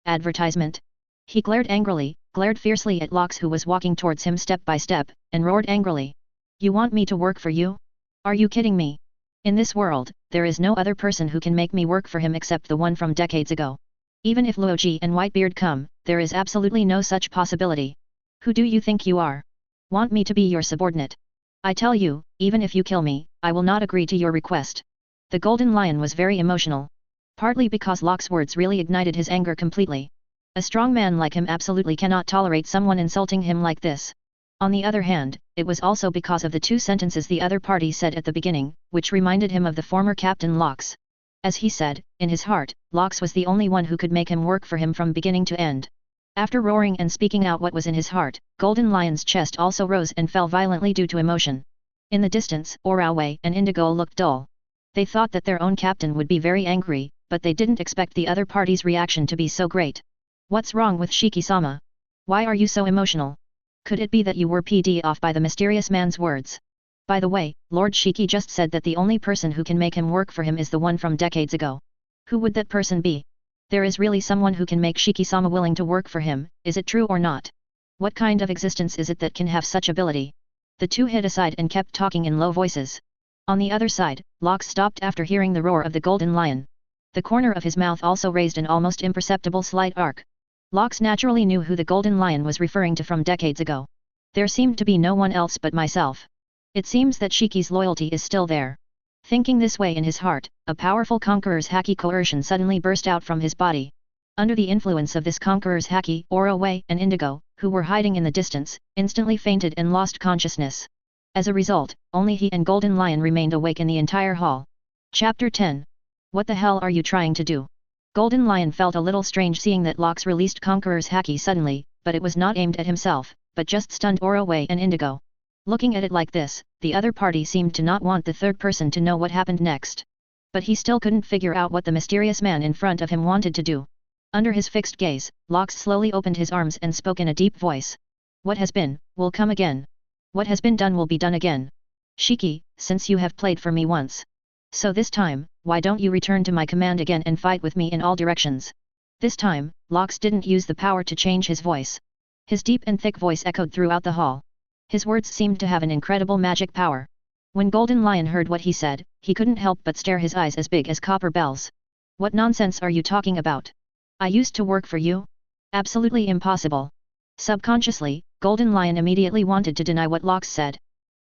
Advertisement. He glared angrily, glared fiercely at Locks, who was walking towards him step by step, and roared angrily. You want me to work for you? Are you kidding me? In this world, there is no other person who can make me work for him except the one from decades ago. Even if Luoji and Whitebeard come, there is absolutely no such possibility. Who do you think you are? Want me to be your subordinate? I tell you, even if you kill me, I will not agree to your request. The Golden Lion was very emotional. Partly because Locks' words really ignited his anger completely. A strong man like him absolutely cannot tolerate someone insulting him like this. On the other hand, it was also because of the two sentences the other party said at the beginning, which reminded him of the former Captain Lox. As he said, in his heart, Lox was the only one who could make him work for him from beginning to end. After roaring and speaking out what was in his heart, Golden Lion's chest also rose and fell violently due to emotion. In the distance, Orawe and Indigo looked dull. They thought that their own captain would be very angry, but they didn't expect the other party's reaction to be so great. What's wrong with Shiki-sama? Why are you so emotional? Could it be that you were pd off by the mysterious man's words? By the way, Lord Shiki just said that the only person who can make him work for him is the one from decades ago. Who would that person be? There is really someone who can make Shiki-sama willing to work for him, is it true or not? What kind of existence is it that can have such ability? The two hid aside and kept talking in low voices. On the other side, Lox stopped after hearing the roar of the Golden Lion. The corner of his mouth also raised an almost imperceptible slight arc. Lox naturally knew who the Golden Lion was referring to from decades ago. There seemed to be no one else but myself. It seems that Shiki's loyalty is still there. Thinking this way in his heart, a powerful conqueror's haki coercion suddenly burst out from his body. Under the influence of this conqueror's haki, Orawe and Indigo, who were hiding in the distance, instantly fainted and lost consciousness. As a result, only he and Golden Lion remained awake in the entire hall. Chapter 10. What the hell are you trying to do? Golden Lion felt a little strange seeing that Lox released Conqueror's haki suddenly, but it was not aimed at himself, but just stunned Orawe and Indigo. Looking at it like this, the other party seemed to not want the third person to know what happened next. But he still couldn't figure out what the mysterious man in front of him wanted to do. Under his fixed gaze, Lox slowly opened his arms and spoke in a deep voice. What has been, will come again. What has been done will be done again. Shiki, since you have played for me once. So this time, why don't you return to my command again and fight with me in all directions? This time, Lox didn't use the power to change his voice. His deep and thick voice echoed throughout the hall. His words seemed to have an incredible magic power. When Golden Lion heard what he said, he couldn't help but stare, his eyes as big as copper bells. What nonsense are you talking about? I used to work for you? Absolutely impossible. Subconsciously, Golden Lion immediately wanted to deny what Lox said.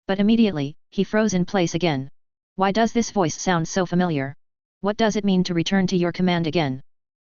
But immediately, he froze in place again. Why does this voice sound so familiar? What does it mean to return to your command again?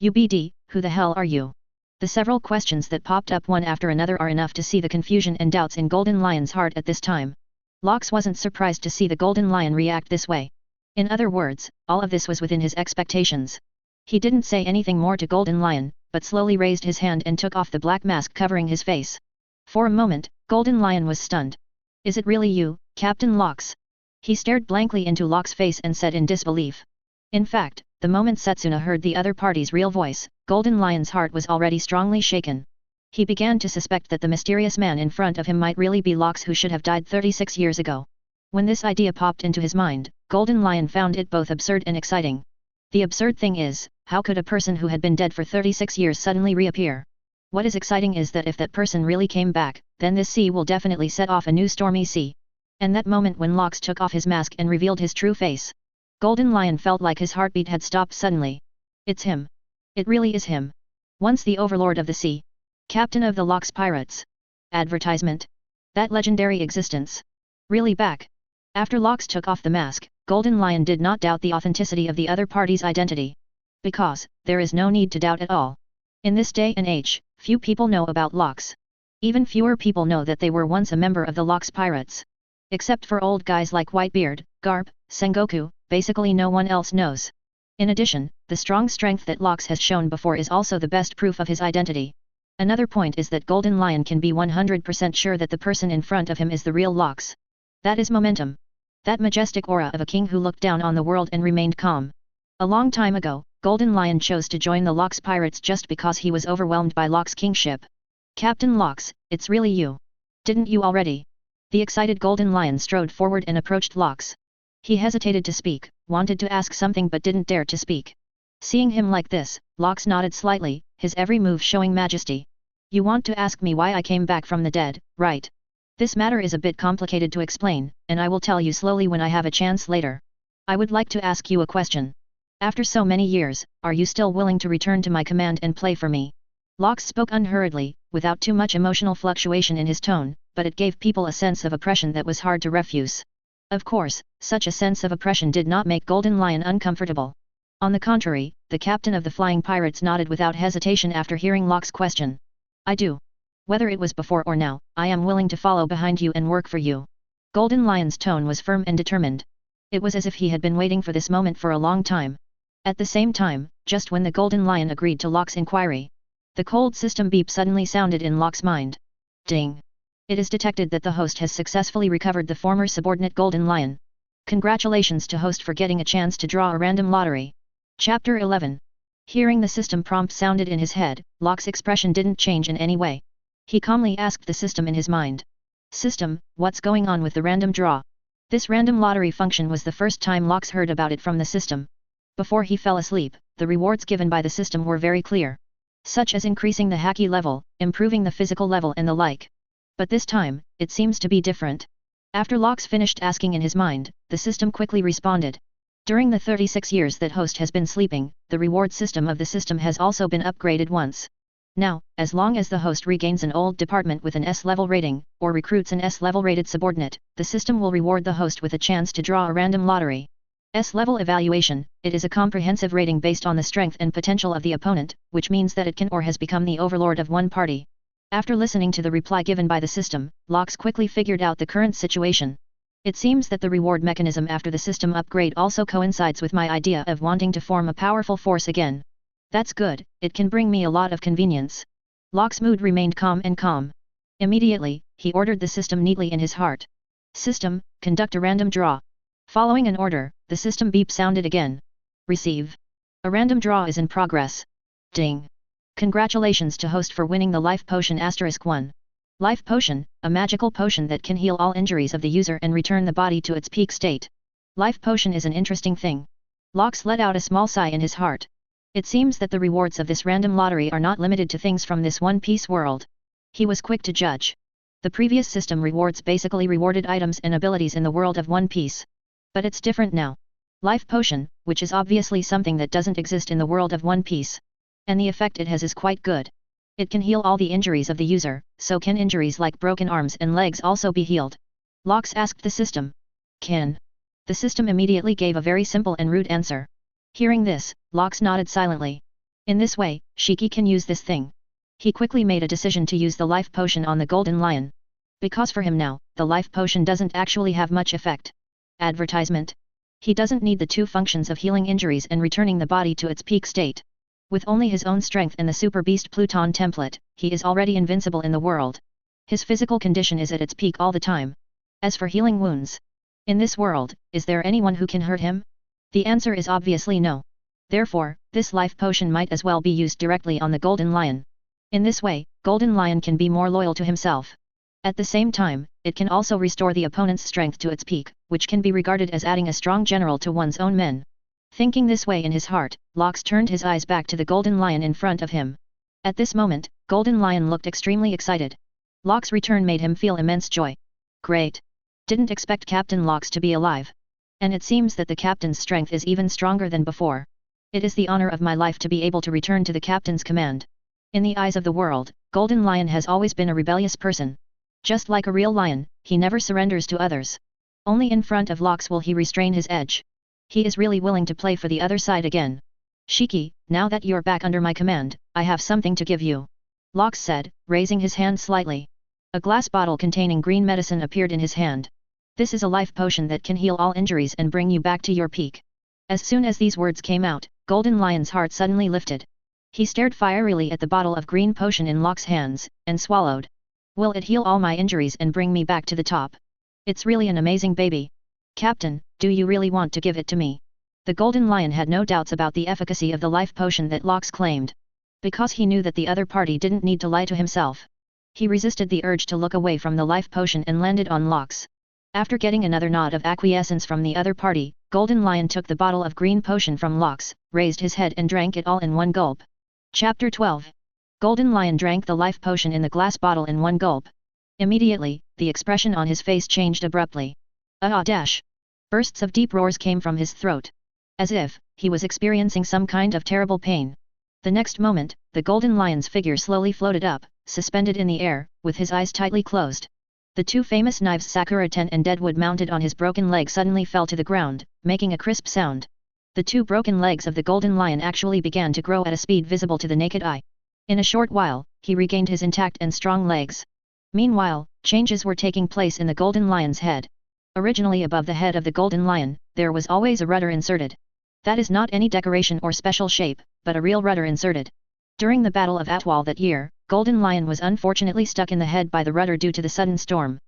UBD, who the hell are you? The several questions that popped up one after another are enough to see the confusion and doubts in Golden Lion's heart at this time. Lox wasn't surprised to see the Golden Lion react this way. In other words, all of this was within his expectations. He didn't say anything more to Golden Lion, but slowly raised his hand and took off the black mask covering his face. For a moment, Golden Lion was stunned. Is it really you, Captain Lox? He stared blankly into Lox's face and said in disbelief. In fact, the moment Setsuna heard the other party's real voice, Golden Lion's heart was already strongly shaken. He began to suspect that the mysterious man in front of him might really be Lox, who should have died 36 years ago. When this idea popped into his mind, Golden Lion found it both absurd and exciting. The absurd thing is, how could a person who had been dead for 36 years suddenly reappear? What is exciting is that if that person really came back, then this sea will definitely set off a new stormy sea. And that moment when Lox took off his mask and revealed his true face. Golden Lion felt like his heartbeat had stopped suddenly. It's him. It really is him. Once the overlord of the sea. Captain of the Lox Pirates. Advertisement. That legendary existence. Really back. After Lox took off the mask, Golden Lion did not doubt the authenticity of the other party's identity. Because, there is no need to doubt at all. In this day and age, few people know about Lox. Even fewer people know that they were once a member of the Lox Pirates. Except for old guys like Whitebeard, Garp, Sengoku, basically no one else knows. In addition, the strong strength that Lox has shown before is also the best proof of his identity. Another point is that Golden Lion can be 100% sure that the person in front of him is the real Lox. That is momentum. That majestic aura of a king who looked down on the world and remained calm. A long time ago, Golden Lion chose to join the Lox Pirates just because he was overwhelmed by Lox kingship. Captain Lox, it's really you. Didn't you already? The excited Golden Lion strode forward and approached Lox. He hesitated to speak, wanted to ask something but didn't dare to speak. Seeing him like this, Lox nodded slightly, his every move showing majesty. You want to ask me why I came back from the dead, right? This matter is a bit complicated to explain, and I will tell you slowly when I have a chance later. I would like to ask you a question. After so many years, are you still willing to return to my command and play for me? Lox spoke unhurriedly, without too much emotional fluctuation in his tone, but it gave people a sense of oppression that was hard to refuse. Of course, such a sense of oppression did not make Golden Lion uncomfortable. On the contrary, the captain of the Flying Pirates nodded without hesitation after hearing Lox's question. I do. Whether it was before or now, I am willing to follow behind you and work for you. Golden Lion's tone was firm and determined. It was as if he had been waiting for this moment for a long time. At the same time, just when the Golden Lion agreed to Locke's inquiry, the cold system beep suddenly sounded in Locke's mind. Ding! It is detected that the host has successfully recovered the former subordinate Golden Lion. Congratulations to host for getting a chance to draw a random lottery. Chapter 11. Hearing the system prompt sounded in his head, Locke's expression didn't change in any way. He calmly asked the system in his mind. System, what's going on with the random draw? This random lottery function was the first time Locke heard about it from the system. Before he fell asleep, the rewards given by the system were very clear, such as increasing the haki level, improving the physical level and the like. But this time, it seems to be different. After Locke finished asking in his mind, the system quickly responded. During the 36 years that host has been sleeping, the reward system of the system has also been upgraded once. Now, as long as the host regains an old department with an S-level rating, or recruits an S-level rated subordinate, the system will reward the host with a chance to draw a random lottery. S-level evaluation, it is a comprehensive rating based on the strength and potential of the opponent, which means that it can or has become the overlord of one party. After listening to the reply given by the system, Locke quickly figured out the current situation. It seems that the reward mechanism after the system upgrade also coincides with my idea of wanting to form a powerful force again. That's good, it can bring me a lot of convenience. Locke's mood remained calm and calm. Immediately, he ordered the system neatly in his heart. System, conduct a random draw. Following an order, the system beep sounded again. Receive. A random draw is in progress. Ding. Congratulations to host for winning the Life Potion *1. Life Potion, a magical potion that can heal all injuries of the user and return the body to its peak state. Life Potion is an interesting thing. Locke let out a small sigh in his heart. It seems that the rewards of this random lottery are not limited to things from this One Piece world. He was quick to judge. The previous system rewards basically rewarded items and abilities in the world of One Piece. But it's different now. Life Potion, which is obviously something that doesn't exist in the world of One Piece. And the effect it has is quite good. It can heal all the injuries of the user, so can injuries like broken arms and legs also be healed? Locke asked the system. Can. The system immediately gave a very simple and rude answer. Hearing this, Locke nodded silently. In this way, Shiki can use this thing. He quickly made a decision to use the Life Potion on the Golden Lion. Because for him now, the Life Potion doesn't actually have much effect. Advertisement. He doesn't need the two functions of healing injuries and returning the body to its peak state. With only his own strength and the Super Beast Pluton template, he is already invincible in the world. His physical condition is at its peak all the time. As for healing wounds, in this world, is there anyone who can hurt him? The answer is obviously no. Therefore, this Life Potion might as well be used directly on the Golden Lion. In this way, Golden Lion can be more loyal to himself. At the same time, it can also restore the opponent's strength to its peak, which can be regarded as adding a strong general to one's own men. Thinking this way in his heart, Locke turned his eyes back to the Golden Lion in front of him. At this moment, Golden Lion looked extremely excited. Locke's return made him feel immense joy. Great! Didn't expect Captain Locke to be alive. And it seems that the captain's strength is even stronger than before. It is the honor of my life to be able to return to the captain's command. In the eyes of the world, Golden Lion has always been a rebellious person. Just like a real lion, he never surrenders to others. Only in front of Locke will he restrain his edge. He is really willing to play for the other side again. Shiki, now that you're back under my command, I have something to give you. Locke said, raising his hand slightly. A glass bottle containing green medicine appeared in his hand. This is a life potion that can heal all injuries and bring you back to your peak. As soon as these words came out, Golden Lion's heart suddenly lifted. He stared fierily at the bottle of green potion in Locke's hands, and swallowed. Will it heal all my injuries and bring me back to the top? It's really an amazing baby. Captain, do you really want to give it to me? The Golden Lion had no doubts about the efficacy of the life potion that Locke claimed. Because he knew that the other party didn't need to lie to himself. He resisted the urge to look away from the life potion and landed on Locke's. After getting another nod of acquiescence from the other party, Golden Lion took the bottle of green potion from Locke's, raised his head and drank it all in one gulp. Chapter 12. Golden Lion drank the life potion in the glass bottle in one gulp. Immediately, the expression on his face changed abruptly. Dash! Bursts of deep roars came from his throat. As if he was experiencing some kind of terrible pain. The next moment, the Golden Lion's figure slowly floated up, suspended in the air, with his eyes tightly closed. The two famous knives Sakura-ten and Deadwood mounted on his broken leg suddenly fell to the ground, making a crisp sound. The two broken legs of the Golden Lion actually began to grow at a speed visible to the naked eye. In a short while, he regained his intact and strong legs. Meanwhile, changes were taking place in the golden lion's head. Originally above the head of the golden lion, there was always a rudder inserted. That is not any decoration or special shape, but a real rudder inserted. During the Battle of Atwal that year, Golden Lion was unfortunately stuck in the head by the rudder due to the sudden storm.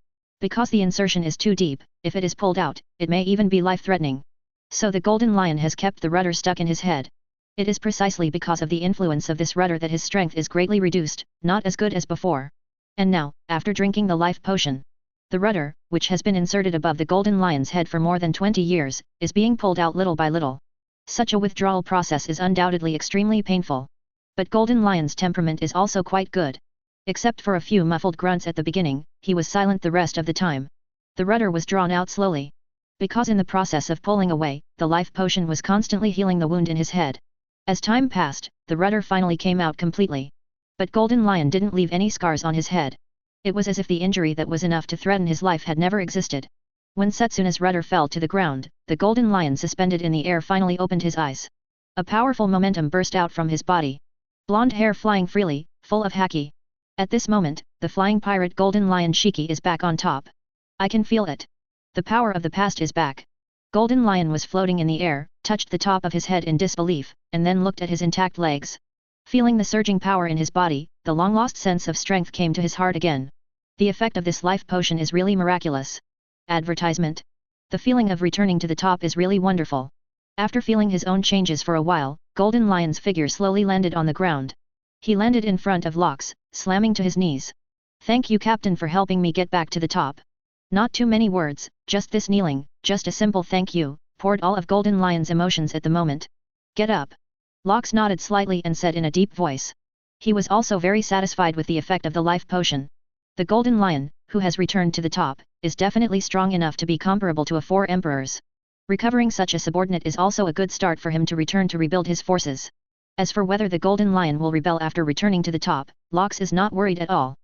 Because the insertion is too deep, if it is pulled out, it may even be life-threatening. So the Golden Lion has kept the rudder stuck in his head. It is precisely because of the influence of this rudder that his strength is greatly reduced, not as good as before. And now, after drinking the life potion, the rudder, which has been inserted above the Golden Lion's head for more than 20 years, is being pulled out little by little. Such a withdrawal process is undoubtedly extremely painful. But Golden Lion's temperament is also quite good. Except for a few muffled grunts at the beginning, he was silent the rest of the time. The rudder was drawn out slowly. Because in the process of pulling away, the life potion was constantly healing the wound in his head. As time passed, the rudder finally came out completely. But Golden Lion didn't leave any scars on his head. It was as if the injury that was enough to threaten his life had never existed. When Setsuna's rudder fell to the ground, the Golden Lion suspended in the air finally opened his eyes. A powerful momentum burst out from his body. Blonde hair flying freely, full of haki. At this moment, the flying pirate Golden Lion Shiki is back on top. I can feel it. The power of the past is back. Golden Lion was floating in the air, touched the top of his head in disbelief, and then looked at his intact legs. Feeling the surging power in his body, the long-lost sense of strength came to his heart again. The effect of this life potion is really miraculous. Advertisement. The feeling of returning to the top is really wonderful. After feeling his own changes for a while, Golden Lion's figure slowly landed on the ground. He landed in front of Locks, slamming to his knees. Thank you, Captain, for helping me get back to the top. Not too many words, just this kneeling, just a simple thank you, poured all of Golden Lion's emotions at the moment. Get up. Locks nodded slightly and said in a deep voice. He was also very satisfied with the effect of the life potion. The Golden Lion, who has returned to the top, is definitely strong enough to be comparable to 4 emperors. Recovering such a subordinate is also a good start for him to return to rebuild his forces. As for whether the Golden Lion will rebel after returning to the top, Locks is not worried at all.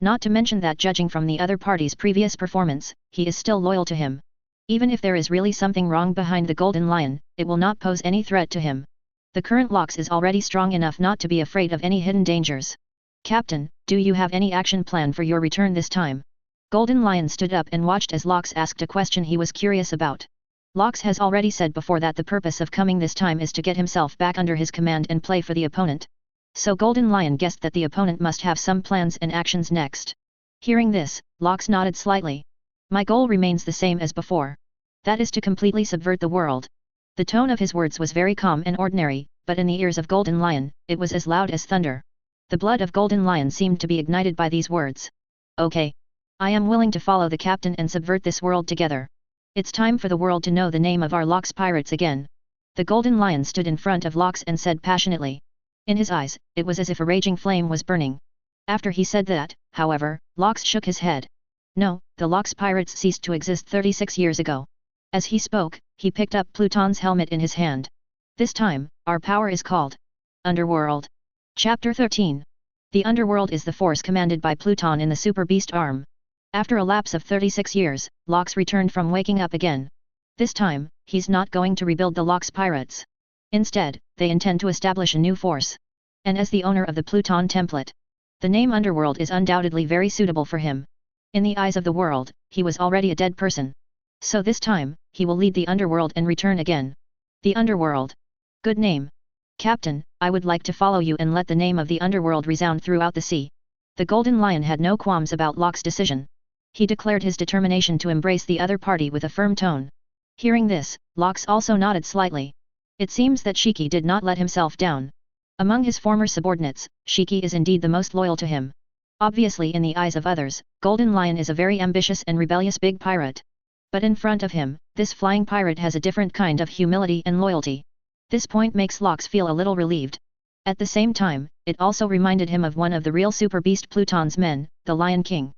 Not to mention that judging from the other party's previous performance, he is still loyal to him. Even if there is really something wrong behind the Golden Lion, it will not pose any threat to him. The current Locks is already strong enough not to be afraid of any hidden dangers. Captain, do you have any action plan for your return this time? Golden Lion stood up and watched as Locks asked a question he was curious about. Locks has already said before that the purpose of coming this time is to get himself back under his command and play for the opponent. So Golden Lion guessed that the opponent must have some plans and actions next. Hearing this, Locks nodded slightly. My goal remains the same as before. That is to completely subvert the world. The tone of his words was very calm and ordinary, but in the ears of Golden Lion, it was as loud as thunder. The blood of Golden Lion seemed to be ignited by these words. Okay. I am willing to follow the captain and subvert this world together. It's time for the world to know the name of our Locks pirates again. The Golden Lion stood in front of Locks and said passionately. In his eyes, it was as if a raging flame was burning. After he said that, however, Locks shook his head. No, the Locks pirates ceased to exist 36 years ago. As he spoke, he picked up Pluton's helmet in his hand. This time, our power is called Underworld. Chapter 13. The Underworld is the force commanded by Pluton in the Super Beast arm. After a lapse of 36 years, Locks returned from waking up again. This time, he's not going to rebuild the Locks pirates. Instead, they intend to establish a new force. And as the owner of the Pluton template, the name Underworld is undoubtedly very suitable for him. In the eyes of the world, he was already a dead person. So this time, he will lead the Underworld and return again. The Underworld. Good name. Captain, I would like to follow you and let the name of the Underworld resound throughout the sea. The Golden Lion had no qualms about Locks' decision. He declared his determination to embrace the other party with a firm tone. Hearing this, Locks also nodded slightly. It seems that Shiki did not let himself down. Among his former subordinates, Shiki is indeed the most loyal to him. Obviously, in the eyes of others, Golden Lion is a very ambitious and rebellious big pirate. But in front of him, this flying pirate has a different kind of humility and loyalty. This point makes Locks feel a little relieved. At the same time, it also reminded him of one of the real Super Beast Pluton's men, the Lion King.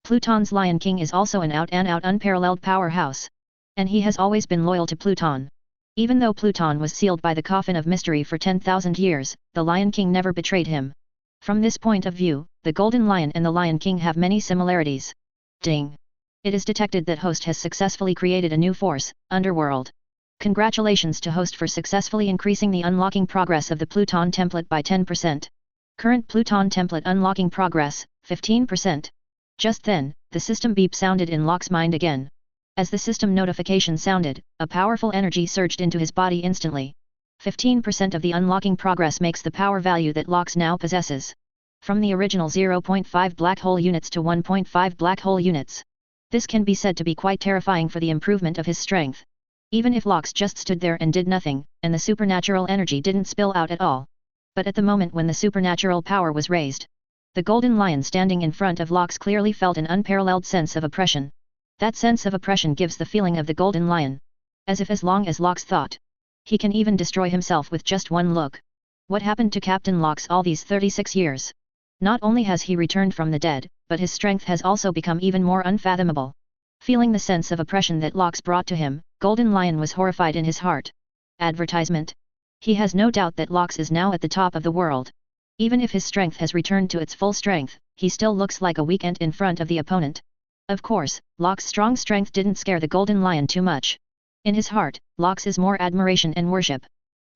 Pluton's Lion King is also an out-and-out unparalleled powerhouse. And he has always been loyal to Pluton. Even though Pluton was sealed by the coffin of mystery for 10,000 years, the Lion King never betrayed him. From this point of view, the Golden Lion and the Lion King have many similarities. Ding! It is detected that Host has successfully created a new force, Underworld. Congratulations to Host for successfully increasing the unlocking progress of the Pluton template by 10%. Current Pluton template unlocking progress, 15%. Just then, the system beep sounded in Locke's mind again. As the system notification sounded, a powerful energy surged into his body instantly. 15% of the unlocking progress makes the power value that Locke now possesses. From the original 0.5 black hole units to 1.5 black hole units. This can be said to be quite terrifying for the improvement of his strength. Even if Locke just stood there and did nothing, and the supernatural energy didn't spill out at all. But at the moment when the supernatural power was raised, the golden lion standing in front of Locke clearly felt an unparalleled sense of oppression. That sense of oppression gives the feeling of the golden lion. As if as long as Locke thought, he can even destroy himself with just one look. What happened to Captain Locke all these 36 years? Not only has he returned from the dead, but his strength has also become even more unfathomable. Feeling the sense of oppression that Locke brought to him, Golden Lion was horrified in his heart. Advertisement. He has no doubt that Locke is now at the top of the world. Even if his strength has returned to its full strength, he still looks like a weak ant in front of the opponent. Of course, Locke's strong strength didn't scare the Golden Lion too much. In his heart, Locke's is more admiration and worship.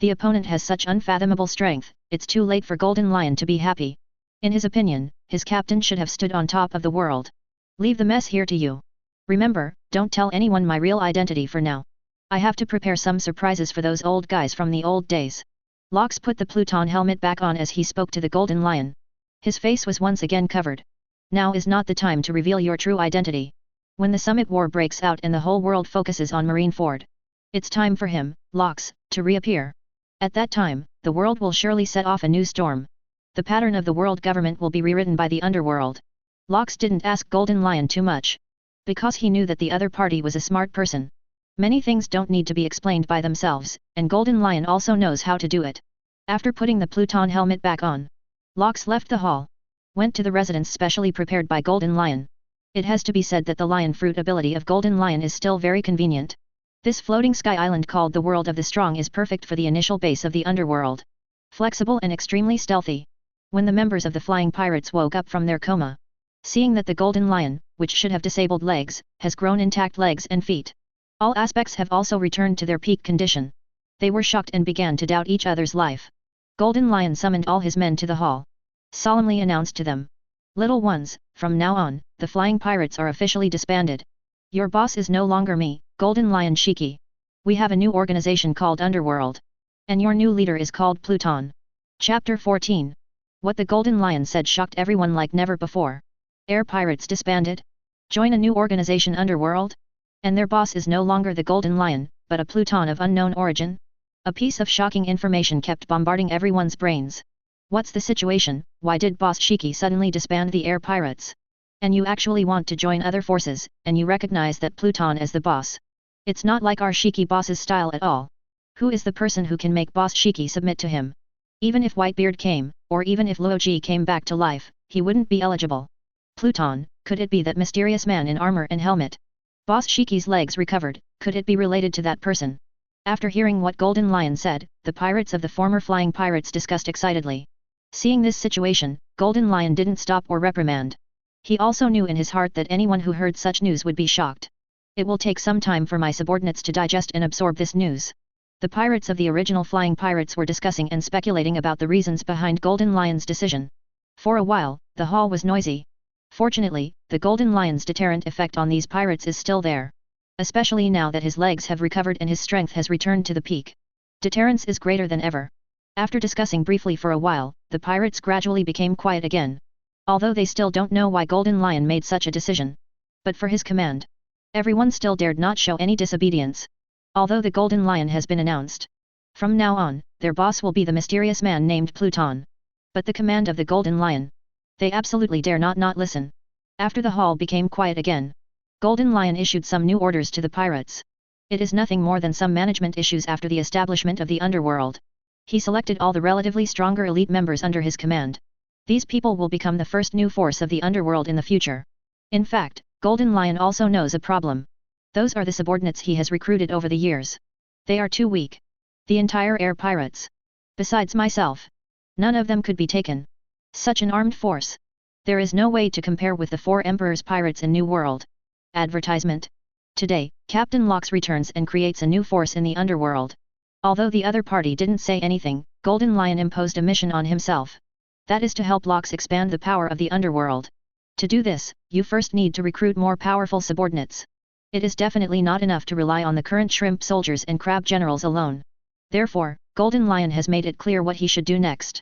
The opponent has such unfathomable strength, it's too late for Golden Lion to be happy. In his opinion, his captain should have stood on top of the world. Leave the mess here to you. Remember, don't tell anyone my real identity for now. I have to prepare some surprises for those old guys from the old days. Locke put the Pluton helmet back on as he spoke to the Golden Lion. His face was once again covered. Now is not the time to reveal your true identity. When the Summit War breaks out and the whole world focuses on Marineford, it's time for him, Locke, to reappear. At that time, the world will surely set off a new storm. The pattern of the world government will be rewritten by the underworld. Locke didn't ask Golden Lion too much. Because he knew that the other party was a smart person. Many things don't need to be explained by themselves, and Golden Lion also knows how to do it. After putting the Pluton helmet back on, Locke left the hall. Went to the residence specially prepared by Golden Lion. It has to be said that the lion fruit ability of Golden Lion is still very convenient. This floating sky island called the World of the Strong is perfect for the initial base of the underworld. Flexible and extremely stealthy. When the members of the Flying Pirates woke up from their coma, seeing that the Golden Lion, which should have disabled legs, has grown intact legs and feet. All aspects have also returned to their peak condition. They were shocked and began to doubt each other's life. Golden Lion summoned all his men to the hall. Solemnly announced to them. Little ones, from now on, the Flying Pirates are officially disbanded. Your boss is no longer me, Golden Lion Shiki. We have a new organization called Underworld. And your new leader is called Pluton. Chapter 14. What the Golden Lion said shocked everyone like never before. Air Pirates disbanded? Join a new organization Underworld? And their boss is no longer the Golden Lion, but a Pluton of unknown origin? A piece of shocking information kept bombarding everyone's brains. What's the situation? Why did Boss Shiki suddenly disband the Air Pirates? And you actually want to join other forces, and you recognize that Pluton as the boss. It's not like our Shiki boss's style at all. Who is the person who can make Boss Shiki submit to him? Even if Whitebeard came, or even if Luoji came back to life, he wouldn't be eligible. Pluton, could it be that mysterious man in armor and helmet? Boss Shiki's legs recovered, could it be related to that person? After hearing what Golden Lion said, the pirates of the former Flying Pirates discussed excitedly. Seeing this situation, Golden Lion didn't stop or reprimand. He also knew in his heart that anyone who heard such news would be shocked. It will take some time for my subordinates to digest and absorb this news. The pirates of the original Flying Pirates were discussing and speculating about the reasons behind Golden Lion's decision. For a while, the hall was noisy. Fortunately, the Golden Lion's deterrent effect on these pirates is still there. Especially now that his legs have recovered and his strength has returned to the peak. Deterrence is greater than ever. After discussing briefly for a while, the pirates gradually became quiet again. Although they still don't know why Golden Lion made such a decision. But for his command, everyone still dared not show any disobedience. Although the Golden Lion has been announced. From now on, their boss will be the mysterious man named Pluton. But the command of the Golden Lion, they absolutely dare not listen. After the hall became quiet again, Golden Lion issued some new orders to the pirates. It is nothing more than some management issues after the establishment of the underworld. He selected all the relatively stronger elite members under his command. These people will become the first new force of the underworld in the future. In fact, Golden Lion also knows a problem. Those are the subordinates he has recruited over the years. They are too weak. The entire Air Pirates. Besides myself, none of them could be taken. Such an armed force. There is no way to compare with the 4 Emperor's pirates in New World. Advertisement. Today, Captain Locke returns and creates a new force in the underworld. Although the other party didn't say anything, Golden Lion imposed a mission on himself. That is to help Locks expand the power of the underworld. To do this, you first need to recruit more powerful subordinates. It is definitely not enough to rely on the current shrimp soldiers and crab generals alone. Therefore, Golden Lion has made it clear what he should do next.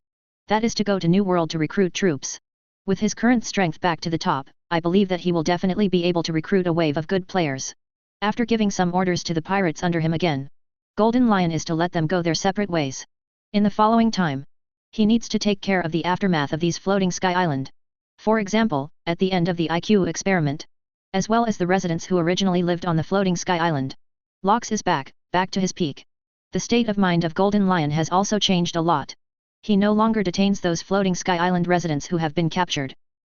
That is to go to New World to recruit troops. With his current strength back to the top, I believe that he will definitely be able to recruit a wave of good players. After giving some orders to the pirates under him again, Golden Lion is to let them go their separate ways. In the following time, he needs to take care of the aftermath of these floating sky island. For example, at the end of the IQ experiment, as well as the residents who originally lived on the floating sky island. Locks is back to his peak. The state of mind of Golden Lion has also changed a lot. He no longer detains those floating sky island residents who have been captured.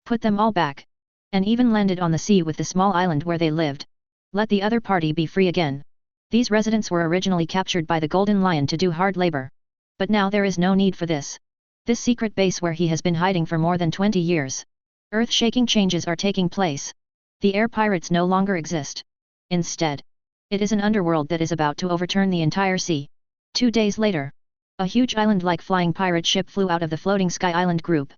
Put them all back. And even landed on the sea with the small island where they lived. Let the other party be free again. These residents were originally captured by the Golden Lion to do hard labor. But now there is no need for this. This secret base where he has been hiding for more than 20 years. Earth-shaking changes are taking place. The air pirates no longer exist. Instead, it is an underworld that is about to overturn the entire sea. 2 days later, a huge island-like flying pirate ship flew out of the floating sky island group.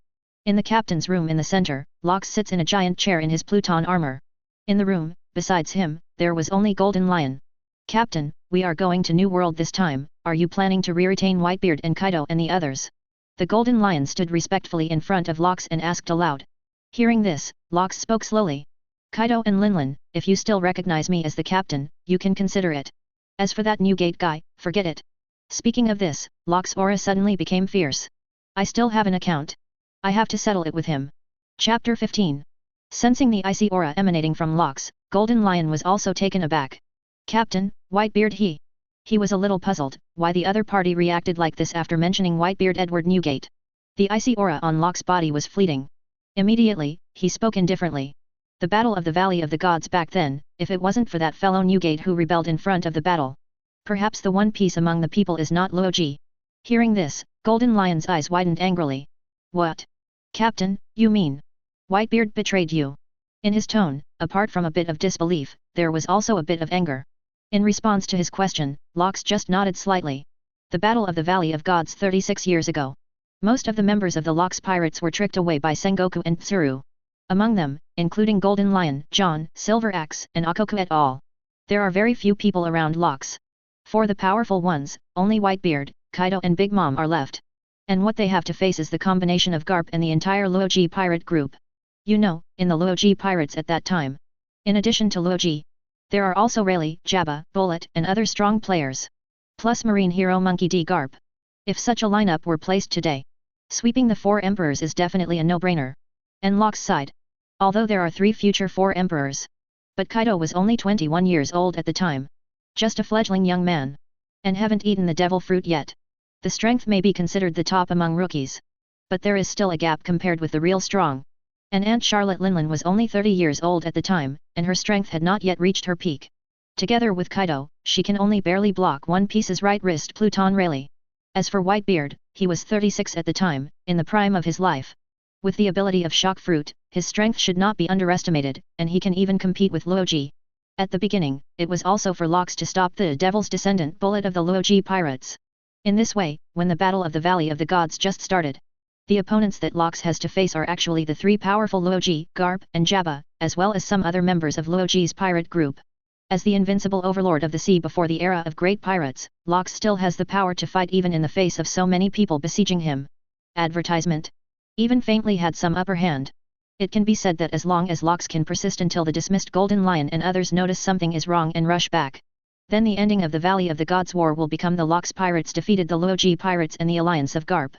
In the captain's room in the center, Locks sits in a giant chair in his Pluton armor. In the room, besides him, there was only Golden Lion. Captain, we are going to New World this time, are you planning to retain Whitebeard and Kaido and the others? The Golden Lion stood respectfully in front of Locks and asked aloud. Hearing this, Locks spoke slowly. Kaido and Linlin, if you still recognize me as the captain, you can consider it. As for that new gate guy, forget it. Speaking of this, Locks' aura suddenly became fierce. I still have an account. I have to settle it with him. Chapter 15. Sensing the icy aura emanating from Locks, Golden Lion was also taken aback. Captain, Whitebeard He was a little puzzled, why the other party reacted like this after mentioning Whitebeard Edward Newgate. The icy aura on Locks' body was fleeting. Immediately, he spoke indifferently. The battle of the Valley of the Gods back then, if it wasn't for that fellow Newgate who rebelled in front of the battle. Perhaps the one piece among the people is not Luoji. Hearing this, Golden Lion's eyes widened angrily. What? Captain, you mean? Whitebeard betrayed you? In his tone, apart from a bit of disbelief, there was also a bit of anger. In response to his question, Locks just nodded slightly. The Battle of the Valley of Gods 36 years ago. Most of the members of the Locks pirates were tricked away by Sengoku and Tsuru. Among them, including Golden Lion, John, Silver Axe, and Akoku et al. There are very few people around Locks. For the powerful ones, only Whitebeard, Kaido and Big Mom are left. And what they have to face is the combination of Garp and the entire Luoji pirate group. You know, in the Luoji pirates at that time. In addition to Luoji, there are also Rayleigh, Jabba, Bullet and other strong players. Plus marine hero Monkey D. Garp. If such a lineup were placed today, sweeping the 4 emperors is definitely a no-brainer. And Locks side. Although there are 3 future 4 emperors. But Kaido was only 21 years old at the time. Just a fledgling young man. And haven't eaten the devil fruit yet. The strength may be considered the top among rookies. But there is still a gap compared with the real strong. And Aunt Charlotte Linlin was only 30 years old at the time, and her strength had not yet reached her peak. Together with Kaido, she can only barely block One Piece's right wrist Pluton Rayleigh. As for Whitebeard, he was 36 at the time, in the prime of his life. With the ability of Shock Fruit, his strength should not be underestimated, and he can even compete with Luoji. At the beginning, it was also for Locks to stop the Devil's Descendant Bullet of the Luoji pirates. In this way, when the Battle of the Valley of the Gods just started, the opponents that Locks has to face are actually the 3 powerful Luoji, Garp, and Jabba, as well as some other members of Luoji's pirate group. As the invincible overlord of the sea before the era of great pirates, Locks still has the power to fight even in the face of so many people besieging him. Advertisement. Even faintly had some upper hand. It can be said that as long as Locks can persist until the dismissed Golden Lion and others notice something is wrong and rush back. Then the ending of the Valley of the Gods War will become the Locks pirates defeated the Luoji pirates and the alliance of Garp.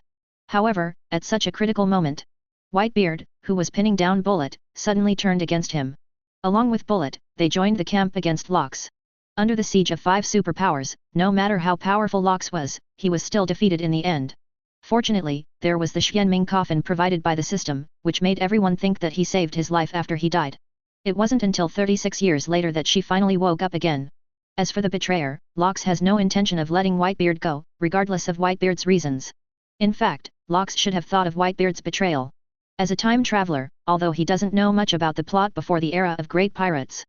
However, at such a critical moment, Whitebeard, who was pinning down Bullet, suddenly turned against him. Along with Bullet, they joined the camp against Locks. Under the siege of 5 superpowers, no matter how powerful Locks was, he was still defeated in the end. Fortunately, there was the Xianming coffin provided by the system, which made everyone think that he saved his life after he died. It wasn't until 36 years later that she finally woke up again. As for the betrayer, Locks has no intention of letting Whitebeard go, regardless of Whitebeard's reasons. In fact, Locks should have thought of Whitebeard's betrayal as a time traveler, although he doesn't know much about the plot before the era of great pirates.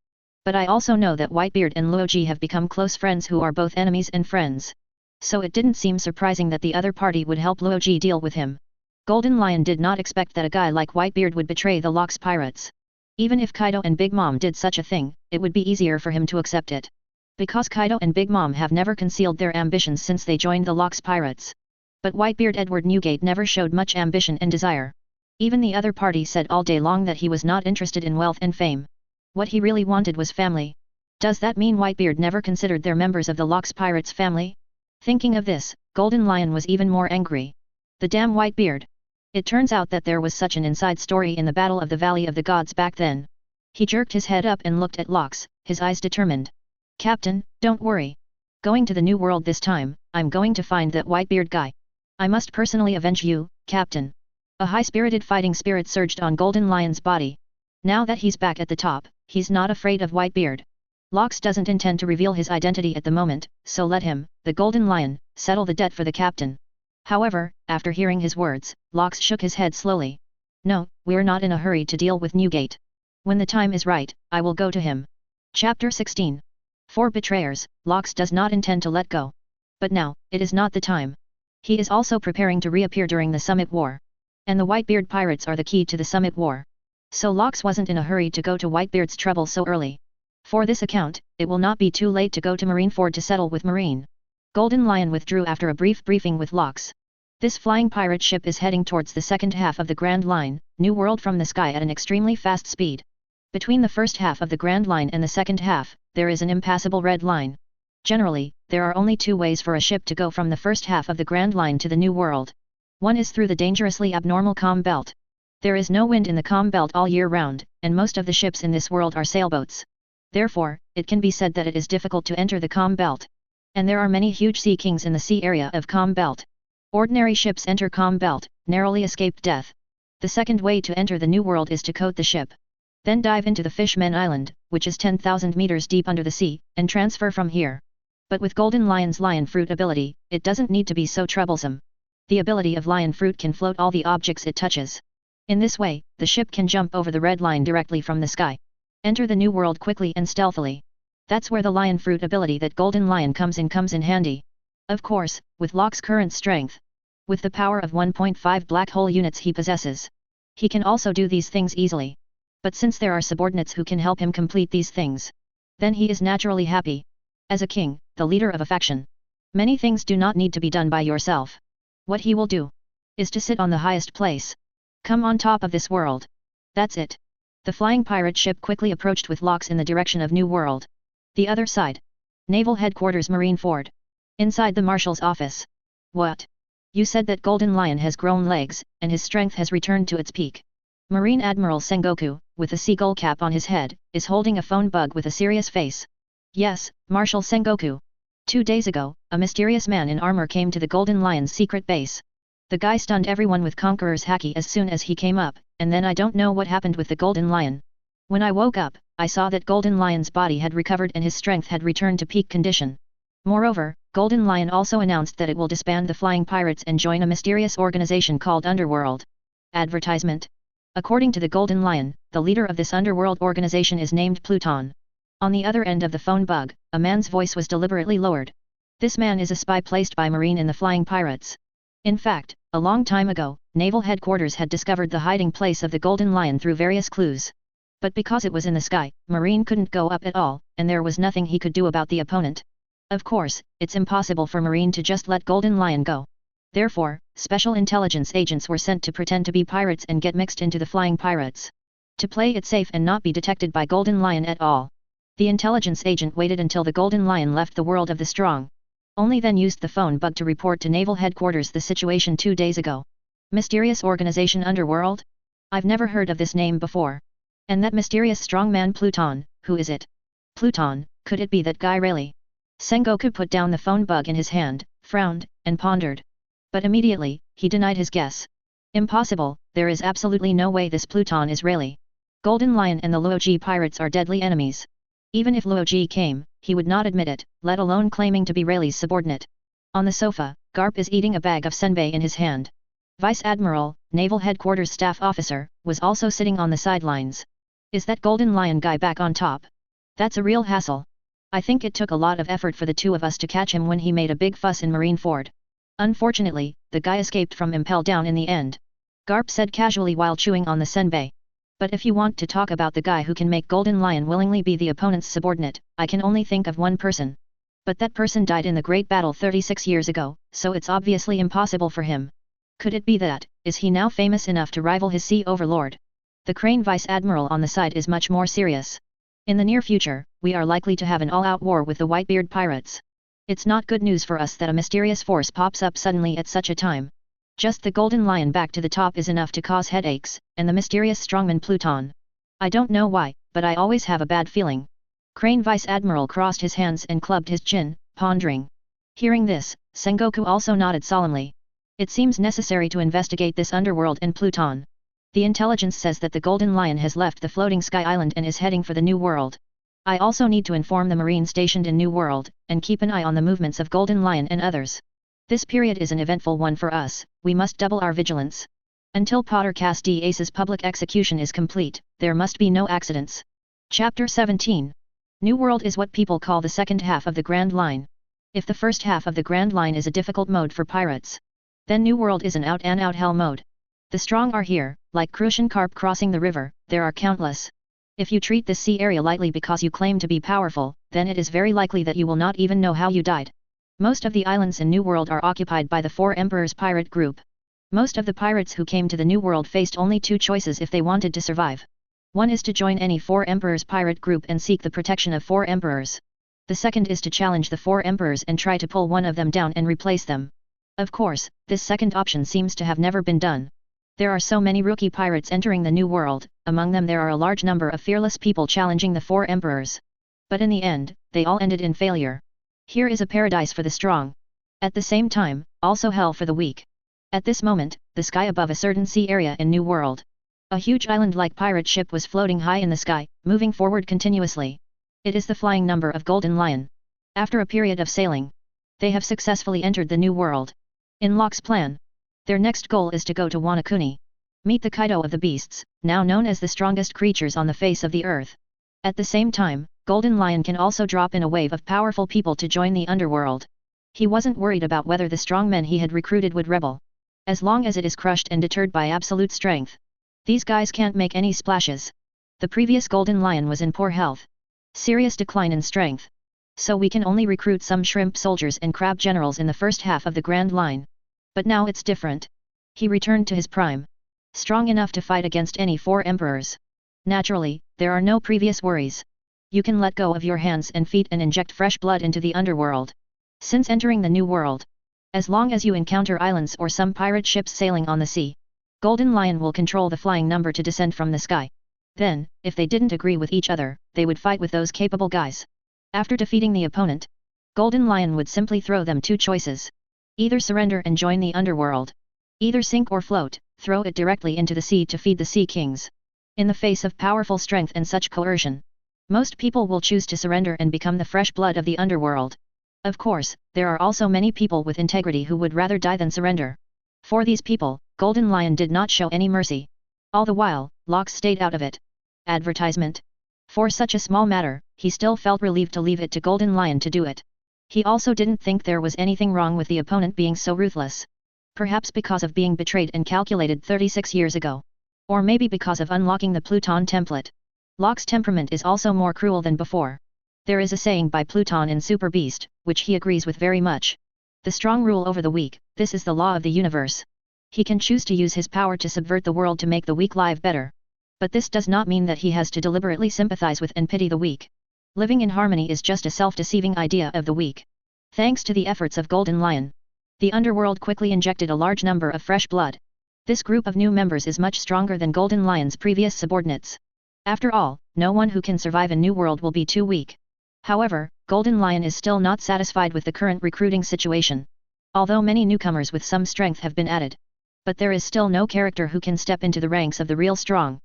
But I also know that Whitebeard and Luoji have become close friends who are both enemies and friends. So it didn't seem surprising that the other party would help Luoji deal with him. Golden Lion did not expect that a guy like Whitebeard would betray the Locks pirates. Even if Kaido and Big Mom did such a thing, it would be easier for him to accept it. Because Kaido and Big Mom have never concealed their ambitions since they joined the Locks pirates. But Whitebeard Edward Newgate never showed much ambition and desire. Even the other party said all day long that he was not interested in wealth and fame. What he really wanted was family. Does that mean Whitebeard never considered their members of the Locks pirates family? Thinking of this, Golden Lion was even more angry. The damn Whitebeard! It turns out that there was such an inside story in the Battle of the Valley of the Gods back then. He jerked his head up and looked at Locks, his eyes determined. Captain, don't worry. Going to the New World this time, I'm going to find that Whitebeard guy. I must personally avenge you, Captain. A high-spirited fighting spirit surged on Golden Lion's body. Now that he's back at the top, he's not afraid of Whitebeard. Locks doesn't intend to reveal his identity at the moment, so let him, the Golden Lion, settle the debt for the captain. However, after hearing his words, Locks shook his head slowly. No, we're not in a hurry to deal with Newgate. When the time is right, I will go to him. Chapter 16. 4 betrayers, Locks does not intend to let go. But now, it is not the time. He is also preparing to reappear during the Summit War. And the Whitebeard pirates are the key to the Summit War. So Locks wasn't in a hurry to go to Whitebeard's trouble so early. For this account, it will not be too late to go to Marineford to settle with Marine. Golden Lion withdrew after a brief briefing with Locks. This flying pirate ship is heading towards the second half of the Grand Line, New World from the sky at an extremely fast speed. Between the first half of the Grand Line and the second half, there is an impassable red line. Generally, there are only 2 ways for a ship to go from the first half of the Grand Line to the New World. One is through the dangerously abnormal calm belt. There is no wind in the calm belt all year round, and most of the ships in this world are sailboats. Therefore, it can be said that it is difficult to enter the calm belt. And there are many huge sea kings in the sea area of calm belt. Ordinary ships enter calm belt, narrowly escape death. The second way to enter the New World is to coat the ship. Then dive into the Fishmen Island, which is 10,000 meters deep under the sea, and transfer from here. But with Golden Lion's Lion Fruit ability, it doesn't need to be so troublesome. The ability of Lion Fruit can float all the objects it touches. In this way, the ship can jump over the red line directly from the sky. Enter the New World quickly and stealthily. That's where the Lion Fruit ability that Golden Lion comes in handy. Of course, with Locke's current strength. With the power of 1.5 black hole units he possesses. He can also do these things easily. But since there are subordinates who can help him complete these things, then he is naturally happy. As a king, the leader of a faction, many things do not need to be done by yourself. What he will do is to sit on the highest place. Come on top of this world. That's it. The flying pirate ship quickly approached with Locks in the direction of New World. The other side. Naval Headquarters Marineford. Inside the Marshal's office. What? You said that Golden Lion has grown legs, and his strength has returned to its peak. Marine Admiral Sengoku, with a seagull cap on his head, is holding a phone bug with a serious face. Yes, Marshal Sengoku. 2 days ago, a mysterious man in armor came to the Golden Lion's secret base. The guy stunned everyone with Conqueror's haki as soon as he came up, and then I don't know what happened with the Golden Lion. When I woke up, I saw that Golden Lion's body had recovered and his strength had returned to peak condition. Moreover, Golden Lion also announced that it will disband the Flying Pirates and join a mysterious organization called Underworld. Advertisement. According to the Golden Lion, the leader of this underworld organization is named Pluton. On the other end of the phone bug, a man's voice was deliberately lowered. This man is a spy placed by Marine in the Flying Pirates. In fact, a long time ago, Naval Headquarters had discovered the hiding place of the Golden Lion through various clues. But because it was in the sky, Marine couldn't go up at all, and there was nothing he could do about the opponent. Of course, it's impossible for Marine to just let Golden Lion go. Therefore, special intelligence agents were sent to pretend to be pirates and get mixed into the Flying Pirates. To play it safe and not be detected by Golden Lion at all. The intelligence agent waited until the Golden Lion left the world of the strong. Only then used the phone bug to report to Naval Headquarters the situation 2 days ago. Mysterious organization Underworld? I've never heard of this name before. And that mysterious strongman Pluton, who is it? Pluton, could it be that guy really? Sengoku put down the phone bug in his hand, frowned, and pondered. But immediately, he denied his guess. Impossible, there is absolutely no way this Pluton is really. Golden Lion and the Luoji pirates are deadly enemies. Even if Luoji came, he would not admit it, let alone claiming to be Rayleigh's subordinate. On the sofa, Garp is eating a bag of senbei in his hand. Vice Admiral, Naval Headquarters Staff Officer, was also sitting on the sidelines. Is that Golden Lion guy back on top? That's a real hassle. I think it took a lot of effort for the two of us to catch him when he made a big fuss in Marineford. Unfortunately, the guy escaped from Impel Down in the end. Garp said casually while chewing on the senbei. But if you want to talk about the guy who can make Golden Lion willingly be the opponent's subordinate, I can only think of one person. But that person died in the Great Battle 36 years ago, so it's obviously impossible for him. Could it be that, is he now famous enough to rival his sea overlord? The Crane Vice Admiral on the side is much more serious. In the near future, we are likely to have an all-out war with the Whitebeard pirates. It's not good news for us that a mysterious force pops up suddenly at such a time. Just the Golden Lion back to the top is enough to cause headaches, and the mysterious strongman Pluton. I don't know why, but I always have a bad feeling. Crane Vice Admiral crossed his hands and clubbed his chin, pondering. Hearing this, Sengoku also nodded solemnly. It seems necessary to investigate this underworld and Pluton. The intelligence says that the Golden Lion has left the floating sky island and is heading for the New World. I also need to inform the Marine stationed in New World, and keep an eye on the movements of Golden Lion and others. This period is an eventful one for us, we must double our vigilance. Until Pottercast Ace's public execution is complete, there must be no accidents. Chapter 17. New World is what people call the second half of the Grand Line. If the first half of the Grand Line is a difficult mode for pirates, then New World is an out-and-out hell mode. The strong are here, like crucian carp crossing the river, there are countless. If you treat this sea area lightly because you claim to be powerful, then it is very likely that you will not even know how you died. Most of the islands in New World are occupied by the Four Emperors pirate group. Most of the pirates who came to the New World faced only two choices if they wanted to survive. One is to join any Four Emperors pirate group and seek the protection of Four Emperors. The second is to challenge the Four Emperors and try to pull one of them down and replace them. Of course, this second option seems to have never been done. There are so many rookie pirates entering the New World, among them there are a large number of fearless people challenging the Four Emperors. But in the end, they all ended in failure. Here is a paradise for the strong. At the same time, also hell for the weak. At this moment, the sky above a certain sea area in New World. A huge island-like pirate ship was floating high in the sky, moving forward continuously. It is the flying number of Golden Lion. After a period of sailing, they have successfully entered the New World. In Locke's plan, their next goal is to go to Wanakuni. Meet the Kaido of the beasts, now known as the strongest creatures on the face of the earth. At the same time, Golden Lion can also drop in a wave of powerful people to join the underworld. He wasn't worried about whether the strong men he had recruited would rebel. As long as it is crushed and deterred by absolute strength. These guys can't make any splashes. The previous Golden Lion was in poor health. Serious decline in strength. So we can only recruit some shrimp soldiers and crab generals in the first half of the Grand Line. But now it's different. He returned to his prime. Strong enough to fight against any Four Emperors. Naturally, there are no previous worries. You can let go of your hands and feet and inject fresh blood into the underworld. Since entering the New World, as long as you encounter islands or some pirate ships sailing on the sea, Golden Lion will control the flying number to descend from the sky. Then, if they didn't agree with each other, they would fight with those capable guys. After defeating the opponent, Golden Lion would simply throw them two choices. Either surrender and join the underworld. Either sink or float, throw it directly into the sea to feed the Sea Kings. In the face of powerful strength and such coercion, most people will choose to surrender and become the fresh blood of the underworld. Of course, there are also many people with integrity who would rather die than surrender. For these people, Golden Lion did not show any mercy. All the while, Locke stayed out of it. Advertisement. For such a small matter, he still felt relieved to leave it to Golden Lion to do it. He also didn't think there was anything wrong with the opponent being so ruthless. Perhaps because of being betrayed and calculated 36 years ago. Or maybe because of unlocking the Pluton template. Locke's temperament is also more cruel than before. There is a saying by Pluton in Super Beast, which he agrees with very much. The strong rule over the weak, this is the law of the universe. He can choose to use his power to subvert the world to make the weak live better. But this does not mean that he has to deliberately sympathize with and pity the weak. Living in harmony is just a self-deceiving idea of the weak. Thanks to the efforts of Golden Lion, the underworld quickly injected a large number of fresh blood. This group of new members is much stronger than Golden Lion's previous subordinates. After all, no one who can survive in New World will be too weak. However, Golden Lion is still not satisfied with the current recruiting situation. Although many newcomers with some strength have been added. But there is still no character who can step into the ranks of the real strong.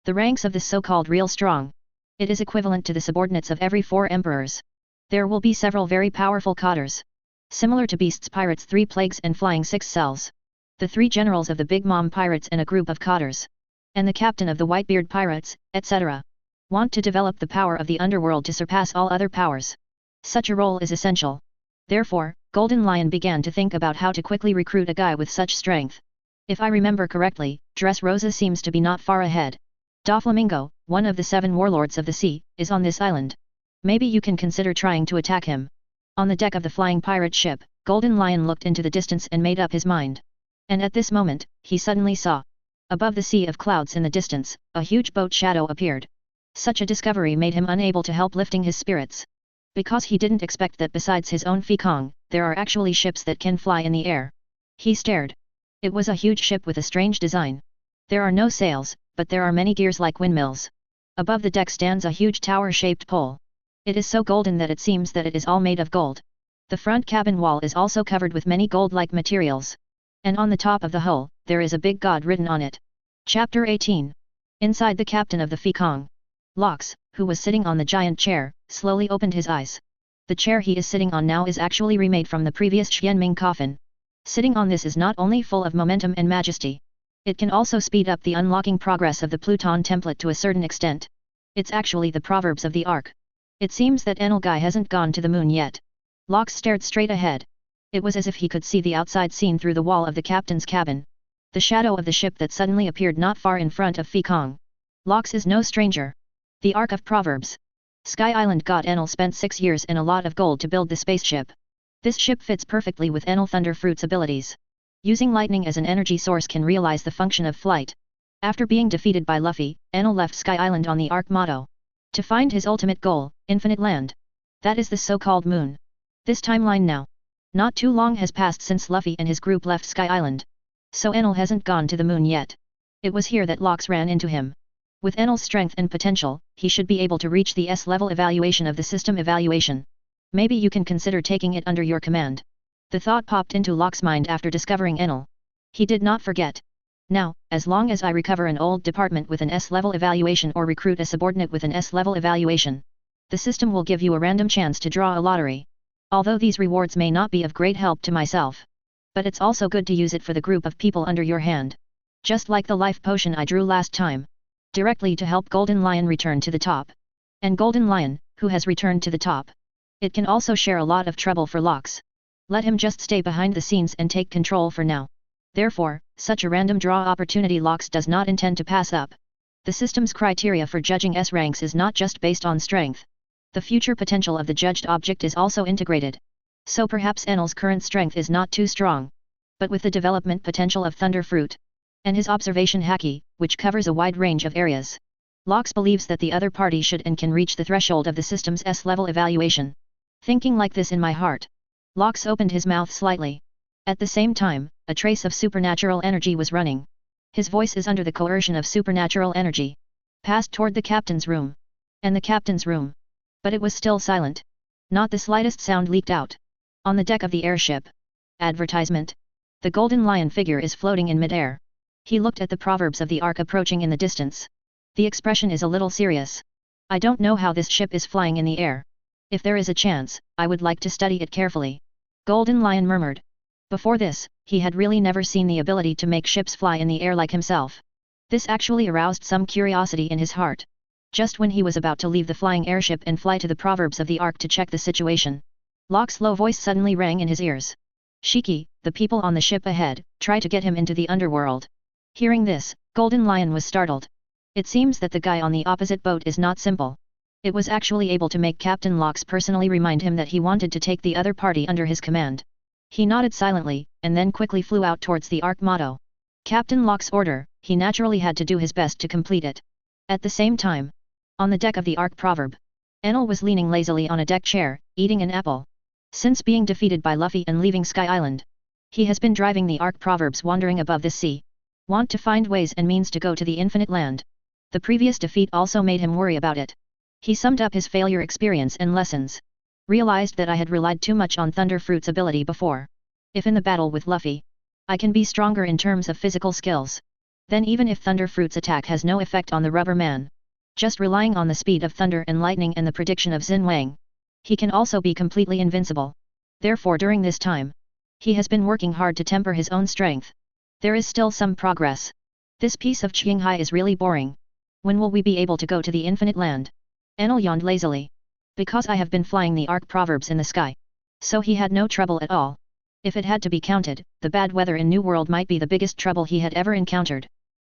The ranks of the so-called real strong. It is equivalent to the subordinates of every Four Emperors. There will be several very powerful cotters. Similar to Beast's Pirates' 3 Plagues and Flying 6 Cells. The 3 generals of the Big Mom Pirates and a group of cotters. And the captain of the Whitebeard Pirates, etc. Want to develop the power of the underworld to surpass all other powers. Such a role is essential. Therefore, Golden Lion began to think about how to quickly recruit a guy with such strength. If I remember correctly, Dressrosa seems to be not far ahead. Doflamingo, one of the 7 warlords of the sea, is on this island. Maybe you can consider trying to attack him. On the deck of the flying pirate ship, Golden Lion looked into the distance and made up his mind. And at this moment, he suddenly saw, above the sea of clouds in the distance, a huge boat shadow appeared. Such a discovery made him unable to help lifting his spirits. Because he didn't expect that besides his own Fekong, there are actually ships that can fly in the air. He stared. It was a huge ship with a strange design. There are no sails, but there are many gears like windmills. Above the deck stands a huge tower-shaped pole. It is so golden that it seems that it is all made of gold. The front cabin wall is also covered with many gold-like materials. And on the top of the hull, there is a big god written on it. Chapter 18. Inside the captain of the Fekong, Lox, who was sitting on the giant chair, slowly opened his eyes. The chair he is sitting on now is actually remade from the previous Xianming coffin. Sitting on this is not only full of momentum and majesty. It can also speed up the unlocking progress of the Pluton template to a certain extent. It's actually the proverbs of the ark. It seems that Enel Guy hasn't gone to the moon yet. Lox stared straight ahead. It was as if he could see the outside scene through the wall of the captain's cabin. The shadow of the ship that suddenly appeared not far in front of Fekong. Lox is no stranger. The Ark of Proverbs. Sky Island god Enel spent 6 years and a lot of gold to build the spaceship. This ship fits perfectly with Enel Thunderfruit's abilities. Using lightning as an energy source can realize the function of flight. After being defeated by Luffy, Enel left Sky Island on the Ark motto. To find his ultimate goal, Infinite Land. That is the so-called moon. This timeline now. Not too long has passed since Luffy and his group left Sky Island. So Enel hasn't gone to the moon yet. It was here that Lox ran into him. With Enel's strength and potential, he should be able to reach the S-level evaluation of the system evaluation. Maybe you can consider taking it under your command. The thought popped into Lox's mind after discovering Enel. He did not forget. Now, as long as I recover an old department with an S-level evaluation or recruit a subordinate with an S-level evaluation, the system will give you a random chance to draw a lottery. Although these rewards may not be of great help to myself, but it's also good to use it for the group of people under your hand. Just like the life potion I drew last time. Directly to help Golden Lion return to the top. And Golden Lion, who has returned to the top. It can also share a lot of trouble for Lox. Let him just stay behind the scenes and take control for now. Therefore, such a random draw opportunity Lox does not intend to pass up. The system's criteria for judging S ranks is not just based on strength. The future potential of the judged object is also integrated. So perhaps Enel's current strength is not too strong. But with the development potential of Thunderfruit, and his observation haki, which covers a wide range of areas, Lox believes that the other party should and can reach the threshold of the system's S-level evaluation. Thinking like this in my heart, Lox opened his mouth slightly. At the same time, a trace of supernatural energy was running. His voice is under the coercion of supernatural energy. Passed toward the captain's room. And the captain's room. But it was still silent. Not the slightest sound leaked out. On the deck of the airship. Advertisement. The Golden Lion figure is floating in midair. He looked at the proverbs of the ark approaching in the distance. The expression is a little serious. I don't know how this ship is flying in the air. If there is a chance, I would like to study it carefully. Golden Lion murmured. Before this, he had really never seen the ability to make ships fly in the air like himself. This actually aroused some curiosity in his heart. Just when he was about to leave the flying airship and fly to the proverbs of the ark to check the situation, Lox's low voice suddenly rang in his ears. Shiki, the people on the ship ahead, try to get him into the underworld. Hearing this, Golden Lion was startled. It seems that the guy on the opposite boat is not simple. It was actually able to make Captain Lox personally remind him that he wanted to take the other party under his command. He nodded silently, and then quickly flew out towards the ark motto. Captain Lox's order, he naturally had to do his best to complete it. At the same time, on the deck of the ark proverb, Enel was leaning lazily on a deck chair, eating an apple. Since being defeated by Luffy and leaving Sky Island, he has been driving the ark proverbs wandering above the sea. Want to find ways and means to go to the infinite land. The previous defeat also made him worry about it. He summed up his failure experience and lessons. Realized that I had relied too much on Thunderfruit's ability before. If in the battle with Luffy, I can be stronger in terms of physical skills, then even if Thunderfruit's attack has no effect on the rubber man, just relying on the speed of thunder and lightning and the prediction of Xin Wang, he can also be completely invincible. Therefore during this time, he has been working hard to temper his own strength. There is still some progress. This piece of Qinghai is really boring. When will we be able to go to the infinite land? Enel yawned lazily. Because I have been flying the ark proverbs in the sky. So he had no trouble at all. If it had to be counted, the bad weather in New World might be the biggest trouble he had ever encountered.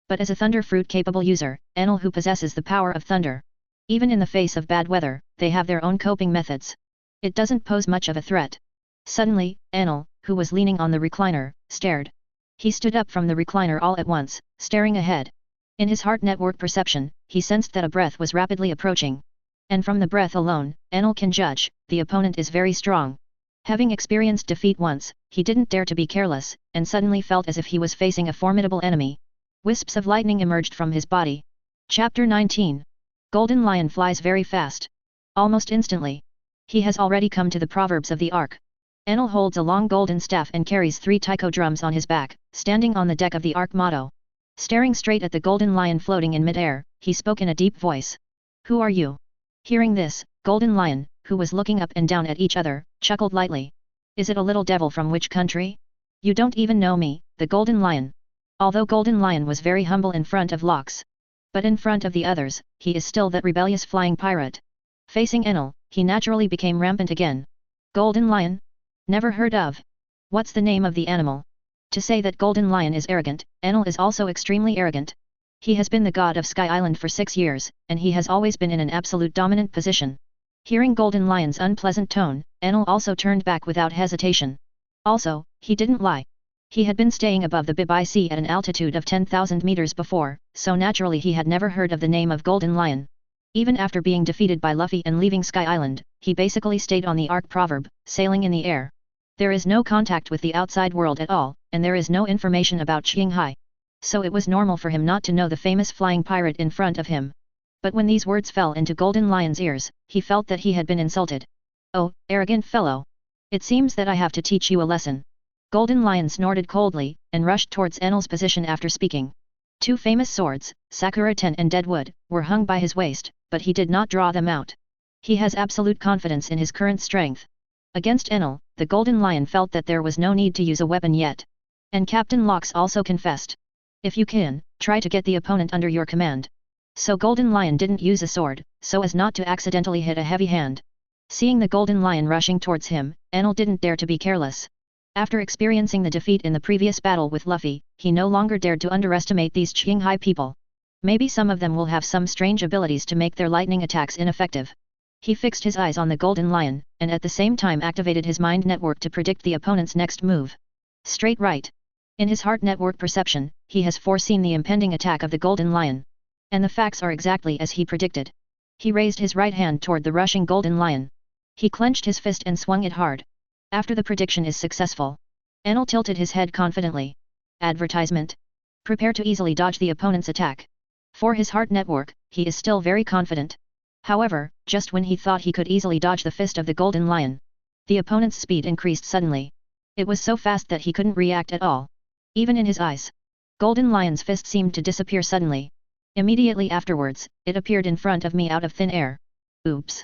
But as a thunder fruit capable user, Enel who possesses the power of thunder, even in the face of bad weather, they have their own coping methods. It doesn't pose much of a threat. Suddenly, Enel, who was leaning on the recliner, stared. He stood up from the recliner all at once, staring ahead. In his heart network perception, he sensed that a breath was rapidly approaching. And from the breath alone, Enel can judge, the opponent is very strong. Having experienced defeat once, he didn't dare to be careless, and suddenly felt as if he was facing a formidable enemy. Wisps of lightning emerged from his body. Chapter 19. Golden Lion flies very fast. Almost instantly. He has already come to the proverbs of the ark. Enel holds a long golden staff and carries 3 taiko drums on his back, standing on the deck of the ark motto. Staring straight at the golden lion floating in mid-air, he spoke in a deep voice. Who are you? Hearing this, Golden Lion, who was looking up and down at each other, chuckled lightly. Is it a little devil from which country? You don't even know me, the Golden Lion. Although Golden Lion was very humble in front of Lox, but in front of the others, he is still that rebellious flying pirate. Facing Enel, he naturally became rampant again. Golden Lion? Never heard of. What's the name of the animal? To say that Golden Lion is arrogant, Enel is also extremely arrogant. He has been the god of Sky Island for 6 years, and he has always been in an absolute dominant position. Hearing Golden Lion's unpleasant tone, Enel also turned back without hesitation. Also, he didn't lie. He had been staying above the Bibai Sea at an altitude of 10,000 meters before, so naturally he had never heard of the name of Golden Lion. Even after being defeated by Luffy and leaving Sky Island, he basically stayed on the ark proverb, sailing in the air. There is no contact with the outside world at all, and there is no information about Qinghai. So it was normal for him not to know the famous flying pirate in front of him. But when these words fell into Golden Lion's ears, he felt that he had been insulted. Oh, arrogant fellow! It seems that I have to teach you a lesson. Golden Lion snorted coldly, and rushed towards Enel's position after speaking. 2 famous swords, Sakura Ten and Deadwood, were hung by his waist, but he did not draw them out. He has absolute confidence in his current strength. Against Enel, the Golden Lion felt that there was no need to use a weapon yet. And Captain Lox also confessed. If you can, try to get the opponent under your command. So Golden Lion didn't use a sword, so as not to accidentally hit a heavy hand. Seeing the Golden Lion rushing towards him, Enel didn't dare to be careless. After experiencing the defeat in the previous battle with Luffy, he no longer dared to underestimate these Qinghai people. Maybe some of them will have some strange abilities to make their lightning attacks ineffective. He fixed his eyes on the Golden Lion, and at the same time activated his mind network to predict the opponent's next move. Straight right. In his heart network perception, he has foreseen the impending attack of the Golden Lion. And the facts are exactly as he predicted. He raised his right hand toward the rushing Golden Lion. He clenched his fist and swung it hard. After the prediction is successful, Enel tilted his head confidently. Advertisement. Prepare to easily dodge the opponent's attack. For his heart network, he is still very confident. However, just when he thought he could easily dodge the fist of the Golden Lion, the opponent's speed increased suddenly. It was so fast that he couldn't react at all. Even in his eyes, Golden Lion's fist seemed to disappear suddenly. Immediately afterwards, it appeared in front of me out of thin air. Oops.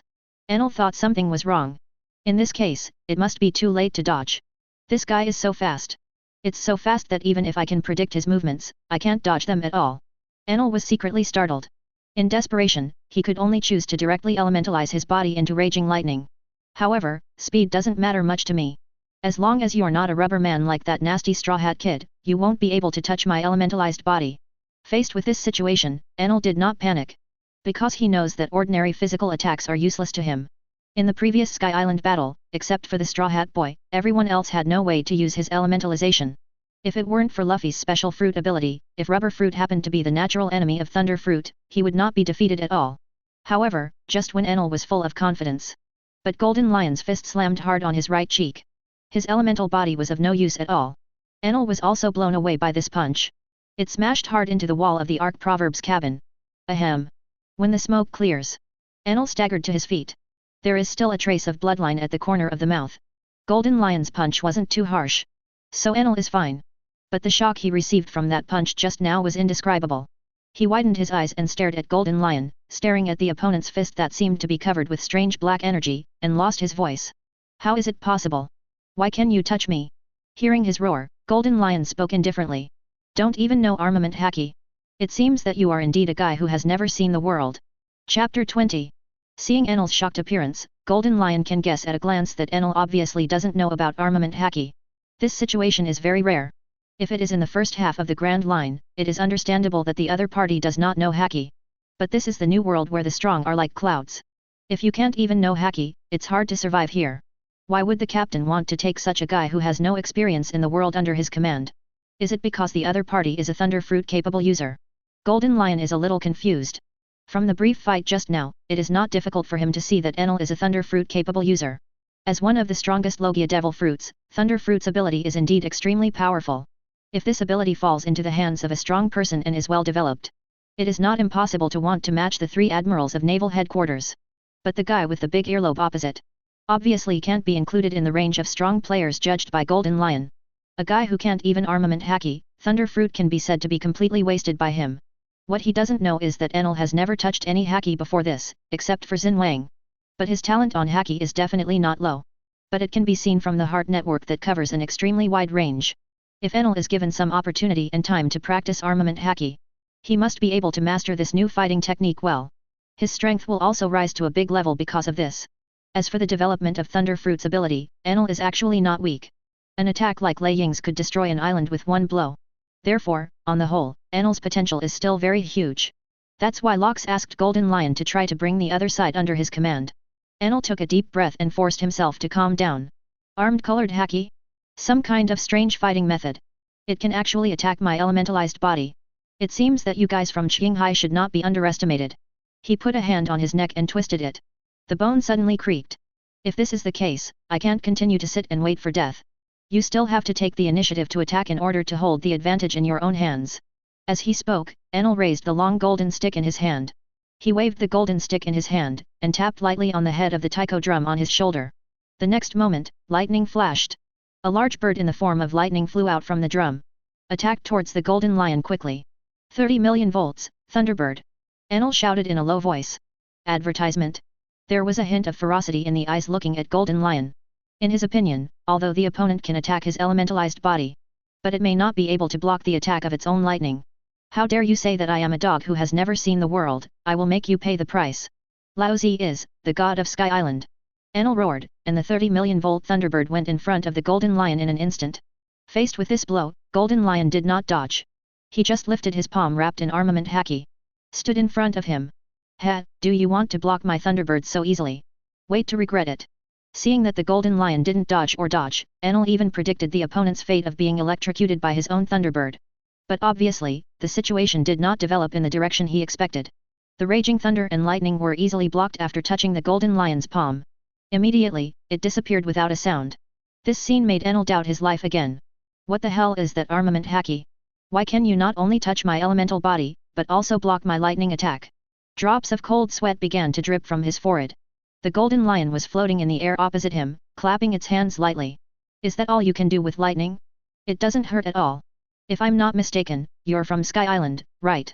Enel thought something was wrong. In this case, it must be too late to dodge. This guy is so fast. It's so fast that even if I can predict his movements, I can't dodge them at all. Enel was secretly startled. In desperation, he could only choose to directly elementalize his body into raging lightning. However, speed doesn't matter much to me. As long as you're not a rubber man like that nasty Straw Hat Kid, you won't be able to touch my elementalized body. Faced with this situation, Enel did not panic. Because he knows that ordinary physical attacks are useless to him. In the previous Sky Island battle, except for the Straw Hat Boy, everyone else had no way to use his elementalization. If it weren't for Luffy's special fruit ability, if rubber fruit happened to be the natural enemy of thunder fruit, he would not be defeated at all. However, just when Enel was full of confidence. But Golden Lion's fist slammed hard on his right cheek. His elemental body was of no use at all. Enel was also blown away by this punch. It smashed hard into the wall of the Ark Proverbs cabin. Ahem. When the smoke clears, Enel staggered to his feet. There is still a trace of bloodline at the corner of the mouth. Golden Lion's punch wasn't too harsh. So Enel is fine. But the shock he received from that punch just now was indescribable. He widened his eyes and stared at Golden Lion, staring at the opponent's fist that seemed to be covered with strange black energy, and lost his voice. How is it possible? Why can you touch me? Hearing his roar, Golden Lion spoke indifferently. Don't even know armament haki. It seems that you are indeed a guy who has never seen the world. Chapter 20. Seeing Enel's shocked appearance, Golden Lion can guess at a glance that Enel obviously doesn't know about armament haki. This situation is very rare. If it is in the first half of the Grand Line, it is understandable that the other party does not know Haki. But this is the new world where the strong are like clouds. If you can't even know Haki, it's hard to survive here. Why would the captain want to take such a guy who has no experience in the world under his command? Is it because the other party is a Thunder Fruit capable user? Golden Lion is a little confused. From the brief fight just now, it is not difficult for him to see that Enel is a Thunder Fruit capable user. As one of the strongest Logia Devil Fruits, Thunder Fruit's ability is indeed extremely powerful. If this ability falls into the hands of a strong person and is well developed, it is not impossible to want to match the 3 admirals of naval headquarters. But the guy with the big earlobe opposite obviously can't be included in the range of strong players judged by Golden Lion. A guy who can't even armament Haki, Thunder Fruit can be said to be completely wasted by him. What he doesn't know is that Enel has never touched any Haki before this, except for Xin Wang. But his talent on Haki is definitely not low. But it can be seen from the heart network that covers an extremely wide range. If Enel is given some opportunity and time to practice armament Haki, he must be able to master this new fighting technique well. His strength will also rise to a big level because of this. As for the development of Thunder Fruit's ability, Enel is actually not weak. An attack like Lei Ying's could destroy an island with one blow. Therefore, on the whole, Enel's potential is still very huge. That's why Lox asked Golden Lion to try to bring the other side under his command. Enel took a deep breath and forced himself to calm down. Armed colored Haki? Some kind of strange fighting method. It can actually attack my elementalized body. It seems that you guys from Qinghai should not be underestimated. He put a hand on his neck and twisted it. The bone suddenly creaked. If this is the case, I can't continue to sit and wait for death. You still have to take the initiative to attack in order to hold the advantage in your own hands. As he spoke, Enel raised the long golden stick in his hand. He waved the golden stick in his hand, and tapped lightly on the head of the taiko drum on his shoulder. The next moment, lightning flashed. A large bird in the form of lightning flew out from the drum. Attacked towards the Golden Lion quickly. 30 million volts, Thunderbird! Enel shouted in a low voice. Advertisement. There was a hint of ferocity in the eyes looking at Golden Lion. In his opinion, although the opponent can attack his elementalized body, but it may not be able to block the attack of its own lightning. How dare you say that I am a dog who has never seen the world? I will make you pay the price. Laozi is, the god of Sky Island. Enel roared, and the 30 million volt Thunderbird went in front of the Golden Lion in an instant. Faced with this blow, Golden Lion did not dodge. He just lifted his palm wrapped in armament Haki. Stood in front of him. Ha, do you want to block my Thunderbird so easily? Wait to regret it. Seeing that the Golden Lion didn't dodge, Enel even predicted the opponent's fate of being electrocuted by his own Thunderbird. But obviously, the situation did not develop in the direction he expected. The raging thunder and lightning were easily blocked after touching the Golden Lion's palm. Immediately, it disappeared without a sound. This scene made Enel doubt his life again. What the hell is that armament Haki? Why can you not only touch my elemental body, but also block my lightning attack? Drops of cold sweat began to drip from his forehead. The Golden Lion was floating in the air opposite him, clapping its hands lightly. Is that all you can do with lightning? It doesn't hurt at all. If I'm not mistaken, you're from Sky Island, right?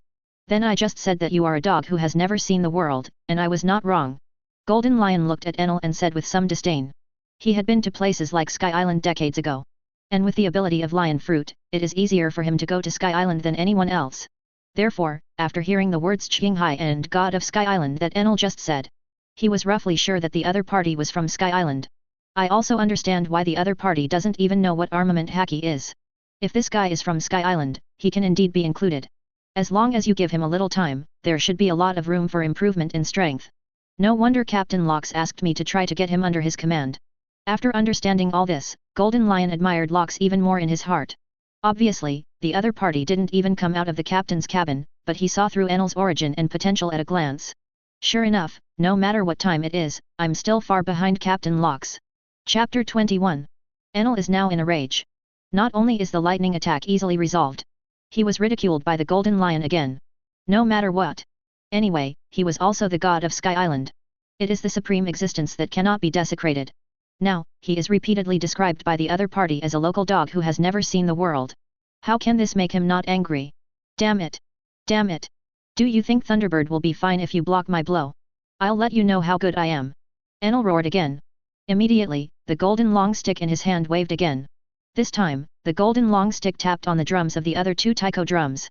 Then I just said that you are a dog who has never seen the world, and I was not wrong. Golden Lion looked at Enel and said with some disdain. He had been to places like Sky Island decades ago. And with the ability of Lion Fruit, it is easier for him to go to Sky Island than anyone else. Therefore, after hearing the words Qinghai and God of Sky Island that Enel just said, he was roughly sure that the other party was from Sky Island. I also understand why the other party doesn't even know what armament Haki is. If this guy is from Sky Island, he can indeed be included. As long as you give him a little time, there should be a lot of room for improvement in strength. No wonder Captain Lox asked me to try to get him under his command. After understanding all this, Golden Lion admired Lox even more in his heart. Obviously, the other party didn't even come out of the captain's cabin, but he saw through Enel's origin and potential at a glance. Sure enough, no matter what time it is, I'm still far behind Captain Lox. Chapter 21. Enel is now in a rage. Not only is the lightning attack easily resolved, he was ridiculed by the Golden Lion again. No matter what. Anyway, he was also the god of Sky Island. It is the supreme existence that cannot be desecrated. Now, he is repeatedly described by the other party as a local dog who has never seen the world. How can this make him not angry? Damn it! Damn it! Do you think Thunderbird will be fine if you block my blow? I'll let you know how good I am. Enel roared again. Immediately, the golden long stick in his hand waved again. This time, the golden long stick tapped on the drums of the other two taiko drums.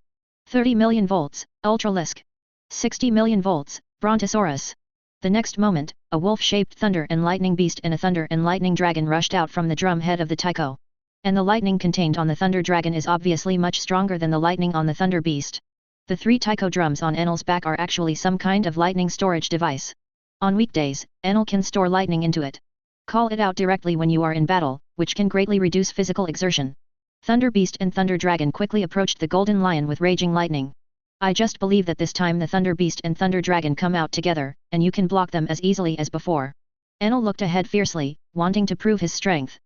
30 million volts, Ultralisk. 60 million volts, Brontosaurus. The next moment, a wolf-shaped thunder and lightning beast and a thunder and lightning dragon rushed out from the drum head of the taiko. And the lightning contained on the Thunder Dragon is obviously much stronger than the lightning on the Thunder Beast. The 3 taiko drums on Enel's back are actually some kind of lightning storage device. On weekdays, Enel can store lightning into it. Call it out directly when you are in battle, which can greatly reduce physical exertion. Thunder Beast and Thunder Dragon quickly approached the Golden Lion with raging lightning. I just believe that this time the Thunder Beast and Thunder Dragon come out together, and you can block them as easily as before. Enel looked ahead fiercely, wanting to prove his strength.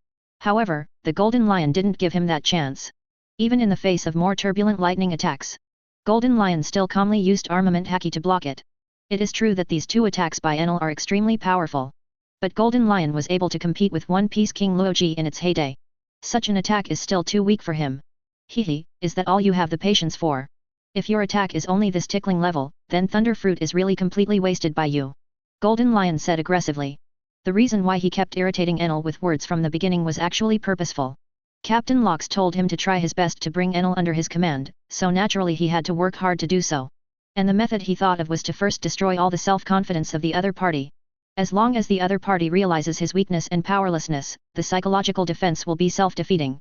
However, the Golden Lion didn't give him that chance. Even in the face of more turbulent lightning attacks, Golden Lion still calmly used armament haki to block it. It is true that these 2 attacks by Enel are extremely powerful. But Golden Lion was able to compete with One Piece King Luoji in its heyday. Such an attack is still too weak for him. Hehe, is that all you have the patience for? If your attack is only this tickling level, then Thunder Fruit is really completely wasted by you. Golden Lion said aggressively. The reason why he kept irritating Enel with words from the beginning was actually purposeful. Captain Locks told him to try his best to bring Enel under his command, so naturally he had to work hard to do so. And the method he thought of was to first destroy all the self-confidence of the other party. As long as the other party realizes his weakness and powerlessness, the psychological defense will be self-defeating.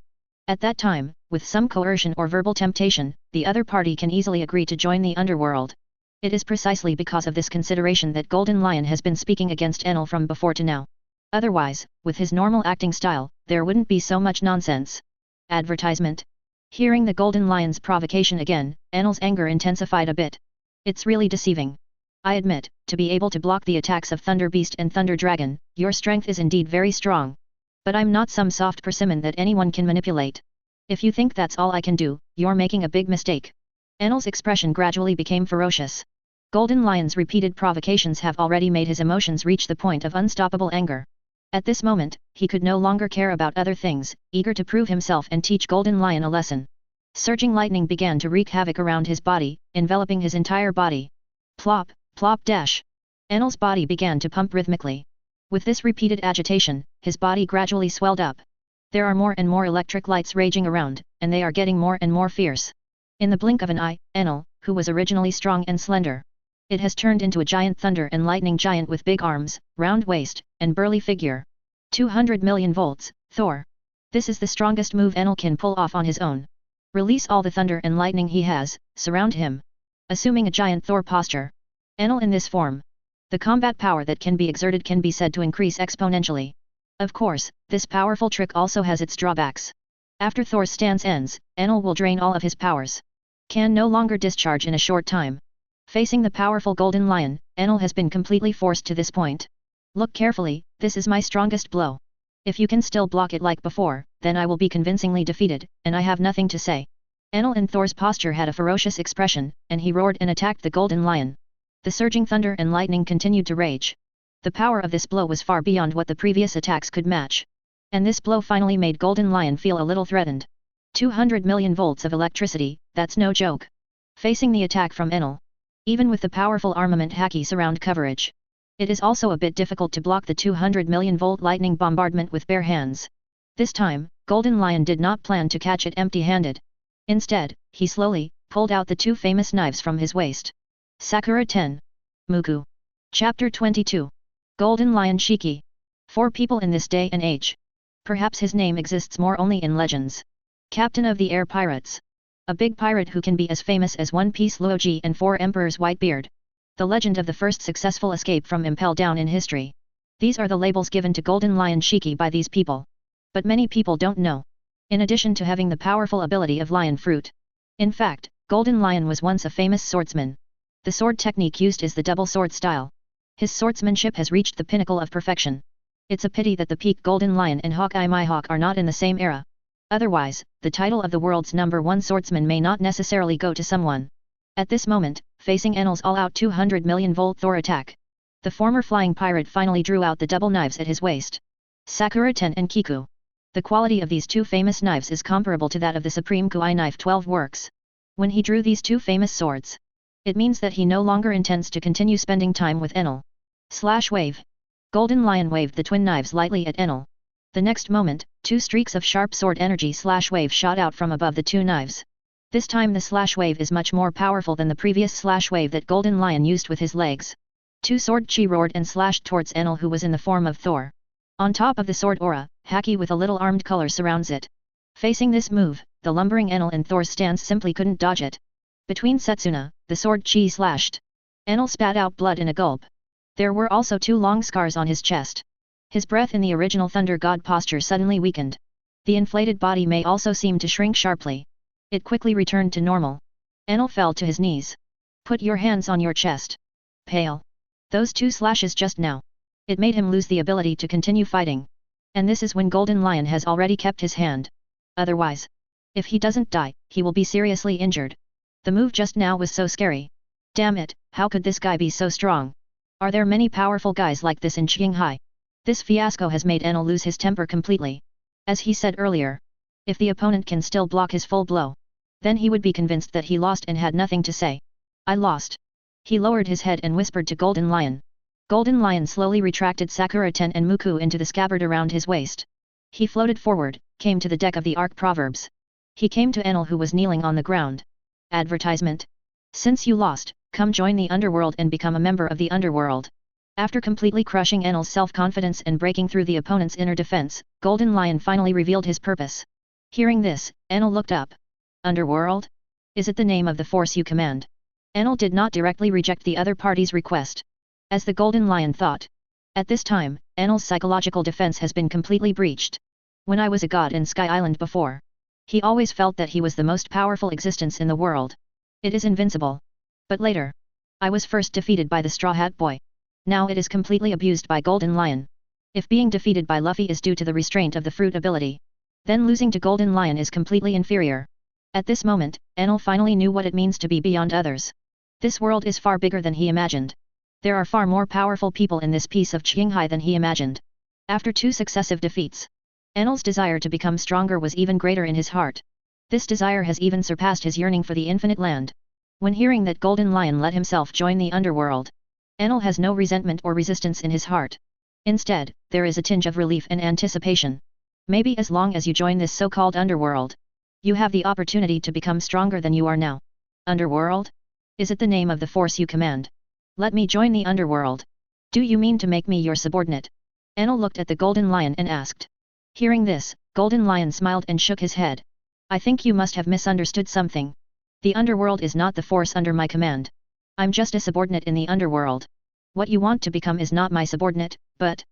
At that time, with some coercion or verbal temptation, the other party can easily agree to join the underworld. It is precisely because of this consideration that Golden Lion has been speaking against Enel from before to now. Otherwise, with his normal acting style, there wouldn't be so much nonsense. Advertisement. Hearing the Golden Lion's provocation again, Enel's anger intensified a bit. It's really deceiving. I admit, to be able to block the attacks of Thunder Beast and Thunder Dragon, your strength is indeed very strong. But I'm not some soft persimmon that anyone can manipulate. If you think that's all I can do, you're making a big mistake. Enel's expression gradually became ferocious. Golden Lion's repeated provocations have already made his emotions reach the point of unstoppable anger. At this moment, he could no longer care about other things, eager to prove himself and teach Golden Lion a lesson. Surging lightning began to wreak havoc around his body, enveloping his entire body. Plop, plop dash. Enel's body began to pump rhythmically. With this repeated agitation, his body gradually swelled up. There are more and more electric lights raging around, and they are getting more and more fierce. In the blink of an eye, Enel, who was originally strong and slender, it has turned into a giant thunder and lightning giant with big arms, round waist, and burly figure. 200 million volts, Thor. This is the strongest move Enel can pull off on his own. Release all the thunder and lightning he has, surround him. Assuming a giant Thor posture. Enel in this form. The combat power that can be exerted can be said to increase exponentially. Of course, this powerful trick also has its drawbacks. After Thor's stance ends, Enel will drain all of his powers. Can no longer discharge in a short time. Facing the powerful Golden Lion, Enel has been completely forced to this point. Look carefully, this is my strongest blow. If you can still block it like before, then I will be convincingly defeated, and I have nothing to say. Enel in Thor's posture had a ferocious expression, and he roared and attacked the Golden Lion. The surging thunder and lightning continued to rage. The power of this blow was far beyond what the previous attacks could match. And this blow finally made Golden Lion feel a little threatened. 200 million volts of electricity, that's no joke. Facing the attack from Enel, even with the powerful armament haki surround coverage, it is also a bit difficult to block the 200 million volt lightning bombardment with bare hands. This time, Golden Lion did not plan to catch it empty-handed. Instead, he slowly pulled out the 2 famous knives from his waist. Sakura 10. Muku. Chapter 22. Golden Lion Shiki. 4 people in this day and age. Perhaps his name exists more only in legends. Captain of the Air Pirates. A big pirate who can be as famous as One Piece Luoji and 4 Emperors Whitebeard. The legend of the first successful escape from Impel Down in history. These are the labels given to Golden Lion Shiki by these people. But many people don't know. In addition to having the powerful ability of Lion Fruit. In fact, Golden Lion was once a famous swordsman. The sword technique used is the double sword style. His swordsmanship has reached the pinnacle of perfection. It's a pity that the peak Golden Lion and Hawkeye Mihawk are not in the same era. Otherwise, the title of the world's #1 swordsman may not necessarily go to someone. At this moment, facing Enel's all-out 200 million volt Thor attack, the former flying pirate finally drew out the double knives at his waist. Sakura Ten and Kiku. The quality of these 2 famous knives is comparable to that of the Supreme Kuai Knife 12 works. When he drew these 2 famous swords, it means that he no longer intends to continue spending time with Enel. Slash wave. Golden Lion waved the twin knives lightly at Enel. The next moment, 2 streaks of sharp sword energy slash wave shot out from above the 2 knives. This time the slash wave is much more powerful than the previous slash wave that Golden Lion used with his legs. 2 sword chi roared and slashed towards Enel, who was in the form of Thor. On top of the sword aura, haki with a little armed color surrounds it. Facing this move, the lumbering Enel in Thor's stance simply couldn't dodge it. Between Setsuna, the sword chi slashed. Enel spat out blood in a gulp. There were also 2 long scars on his chest. His breath in the original Thunder God posture suddenly weakened. The inflated body may also seem to shrink sharply. It quickly returned to normal. Enel fell to his knees. Put your hands on your chest. Pale. Those 2 slashes just now. It made him lose the ability to continue fighting. And this is when Golden Lion has already kept his hand. Otherwise, if he doesn't die, he will be seriously injured. The move just now was so scary. Damn it, how could this guy be so strong? Are there many powerful guys like this in Qinghai? This fiasco has made Enel lose his temper completely. As he said earlier, if the opponent can still block his full blow, then he would be convinced that he lost and had nothing to say. I lost. He lowered his head and whispered to Golden Lion. Golden Lion slowly retracted Sakura Ten and Muku into the scabbard around his waist. He floated forward, came to the deck of the Arc Proverbs. He came to Enel who was kneeling on the ground. Advertisement. Since you lost, come join the underworld and become a member of the underworld. After completely crushing Enel's self-confidence and breaking through the opponent's inner defense, Golden Lion finally revealed his purpose. Hearing this, Enel looked up. Underworld? Is it the name of the force you command? Enel did not directly reject the other party's request. As the Golden Lion thought. At this time, Enel's psychological defense has been completely breached. When I was a god in Sky Island before, he always felt that he was the most powerful existence in the world. It is invincible. But later, I was first defeated by the Straw Hat Boy. Now it is completely abused by Golden Lion. If being defeated by Luffy is due to the restraint of the fruit ability, then losing to Golden Lion is completely inferior. At this moment, Enel finally knew what it means to be beyond others. This world is far bigger than he imagined. There are far more powerful people in this piece of Qinghai than he imagined. After 2 successive defeats, Enel's desire to become stronger was even greater in his heart. This desire has even surpassed his yearning for the infinite land. When hearing that Golden Lion let himself join the underworld, Enel has no resentment or resistance in his heart. Instead, there is a tinge of relief and anticipation. Maybe as long as you join this so-called underworld, you have the opportunity to become stronger than you are now. Underworld? Is it the name of the force you command? Let me join the underworld. Do you mean to make me your subordinate? Enel looked at the Golden Lion and asked. Hearing this, Golden Lion smiled and shook his head. I think you must have misunderstood something. The underworld is not the force under my command. I'm just a subordinate in the underworld. What you want to become is not my subordinate, but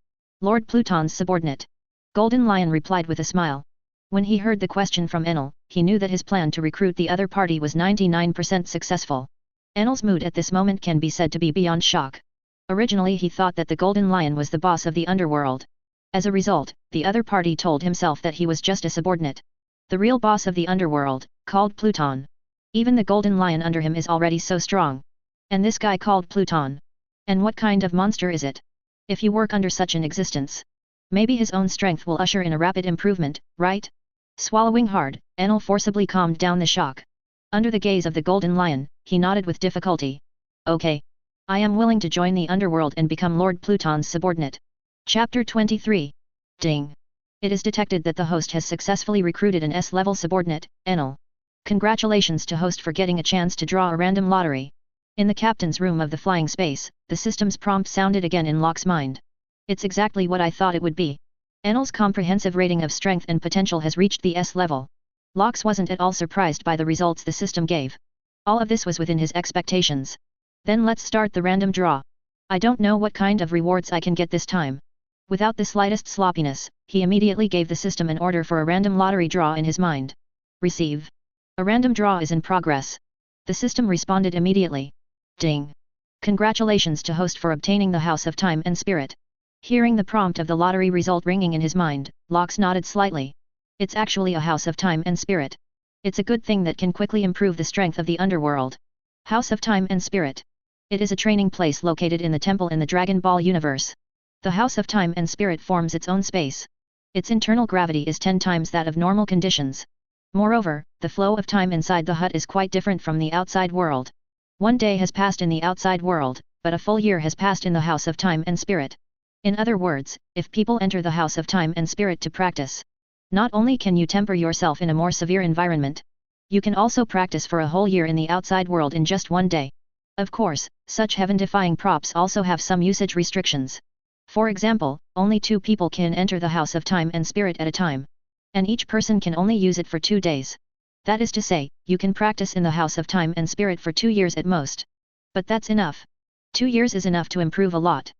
Lord Pluton's subordinate. Golden Lion replied with a smile. When he heard the question from Enel, he knew that his plan to recruit the other party was 99% successful. Enel's mood at this moment can be said to be beyond shock. Originally he thought that the Golden Lion was the boss of the underworld. As a result, the other party told himself that he was just a subordinate. The real boss of the underworld, called Pluton. Even the Golden Lion under him is already so strong. And this guy called Pluton. And what kind of monster is it? If you work under such an existence, maybe his own strength will usher in a rapid improvement, right? Swallowing hard, Enel forcibly calmed down the shock. Under the gaze of the Golden Lion, he nodded with difficulty. Okay. I am willing to join the underworld and become Lord Pluton's subordinate. Chapter 23. Ding. It is detected that the host has successfully recruited an S-level subordinate, Enel. Congratulations to host for getting a chance to draw a random lottery. In the captain's room of the flying space, the system's prompt sounded again in Locke's mind. It's exactly what I thought it would be. Enel's comprehensive rating of strength and potential has reached the S level. Locke wasn't at all surprised by the results the system gave. All of this was within his expectations. Then let's start the random draw. I don't know what kind of rewards I can get this time. Without the slightest sloppiness, he immediately gave the system an order for a random lottery draw in his mind. Receive. A random draw is in progress. The system responded immediately. Ding. Congratulations to host for obtaining the House of Time and Spirit. Hearing the prompt of the lottery result ringing in his mind, Locke nodded slightly. It's actually a House of Time and Spirit. It's a good thing that can quickly improve the strength of the underworld. House of Time and Spirit. It is a training place located in the temple in the Dragon Ball universe. The House of Time and Spirit forms its own space. Its internal gravity is 10 times that of normal conditions. Moreover, the flow of time inside the hut is quite different from the outside world. One day has passed in the outside world, but a full year has passed in the House of Time and Spirit. In other words, if people enter the House of Time and Spirit to practice, not only can you temper yourself in a more severe environment, you can also practice for a whole year in the outside world in just one day. Of course, such heaven-defying props also have some usage restrictions. For example, only 2 people can enter the House of Time and Spirit at a time. and each person can only use it for 2 days. That is to say, you can practice in the House of Time and Spirit for 2 years at most. But that's enough. 2 years is enough to improve a lot.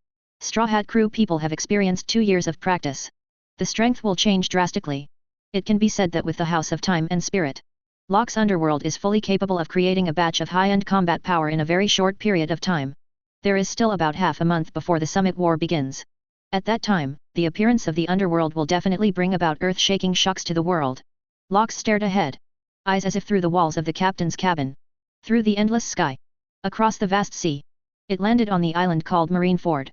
Straw Hat Crew people have experienced 2 years of practice. The strength will change drastically. It can be said that with the House of Time and Spirit, Locke's underworld is fully capable of creating a batch of high-end combat power in a very short period of time. There is still about half a month before the Summit War begins. At that time, the appearance of the underworld will definitely bring about earth-shaking shocks to the world. Locke stared ahead, eyes as if through the walls of the captain's cabin, through the endless sky, across the vast sea. It landed on the island called Marineford.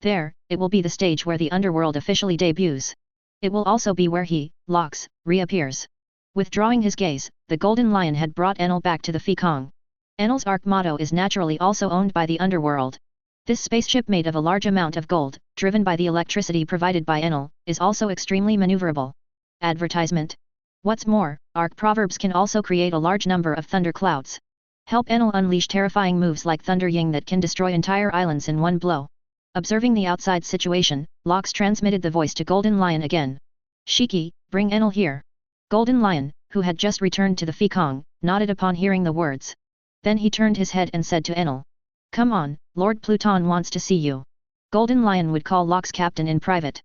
There, it will be the stage where the underworld officially debuts. It will also be where he, Locke, reappears. Withdrawing his gaze, the Golden Lion had brought Enel back to the Fekong. Enel's Ark motto is naturally also owned by the underworld. This spaceship made of a large amount of gold, driven by the electricity provided by Enel, is also extremely maneuverable. Advertisement. What's more, Ark proverbs can also create a large number of thunder clouds. Help Enel unleash terrifying moves like Thunder Ying that can destroy entire islands in one blow. Observing the outside situation, Locke transmitted the voice to Golden Lion again. Shiki, bring Enel here. Golden Lion, who had just returned to the Fekong, nodded upon hearing the words. Then he turned his head and said to Enel. Come on, Lord Pluton wants to see you. Golden Lion would call Locke's captain in private.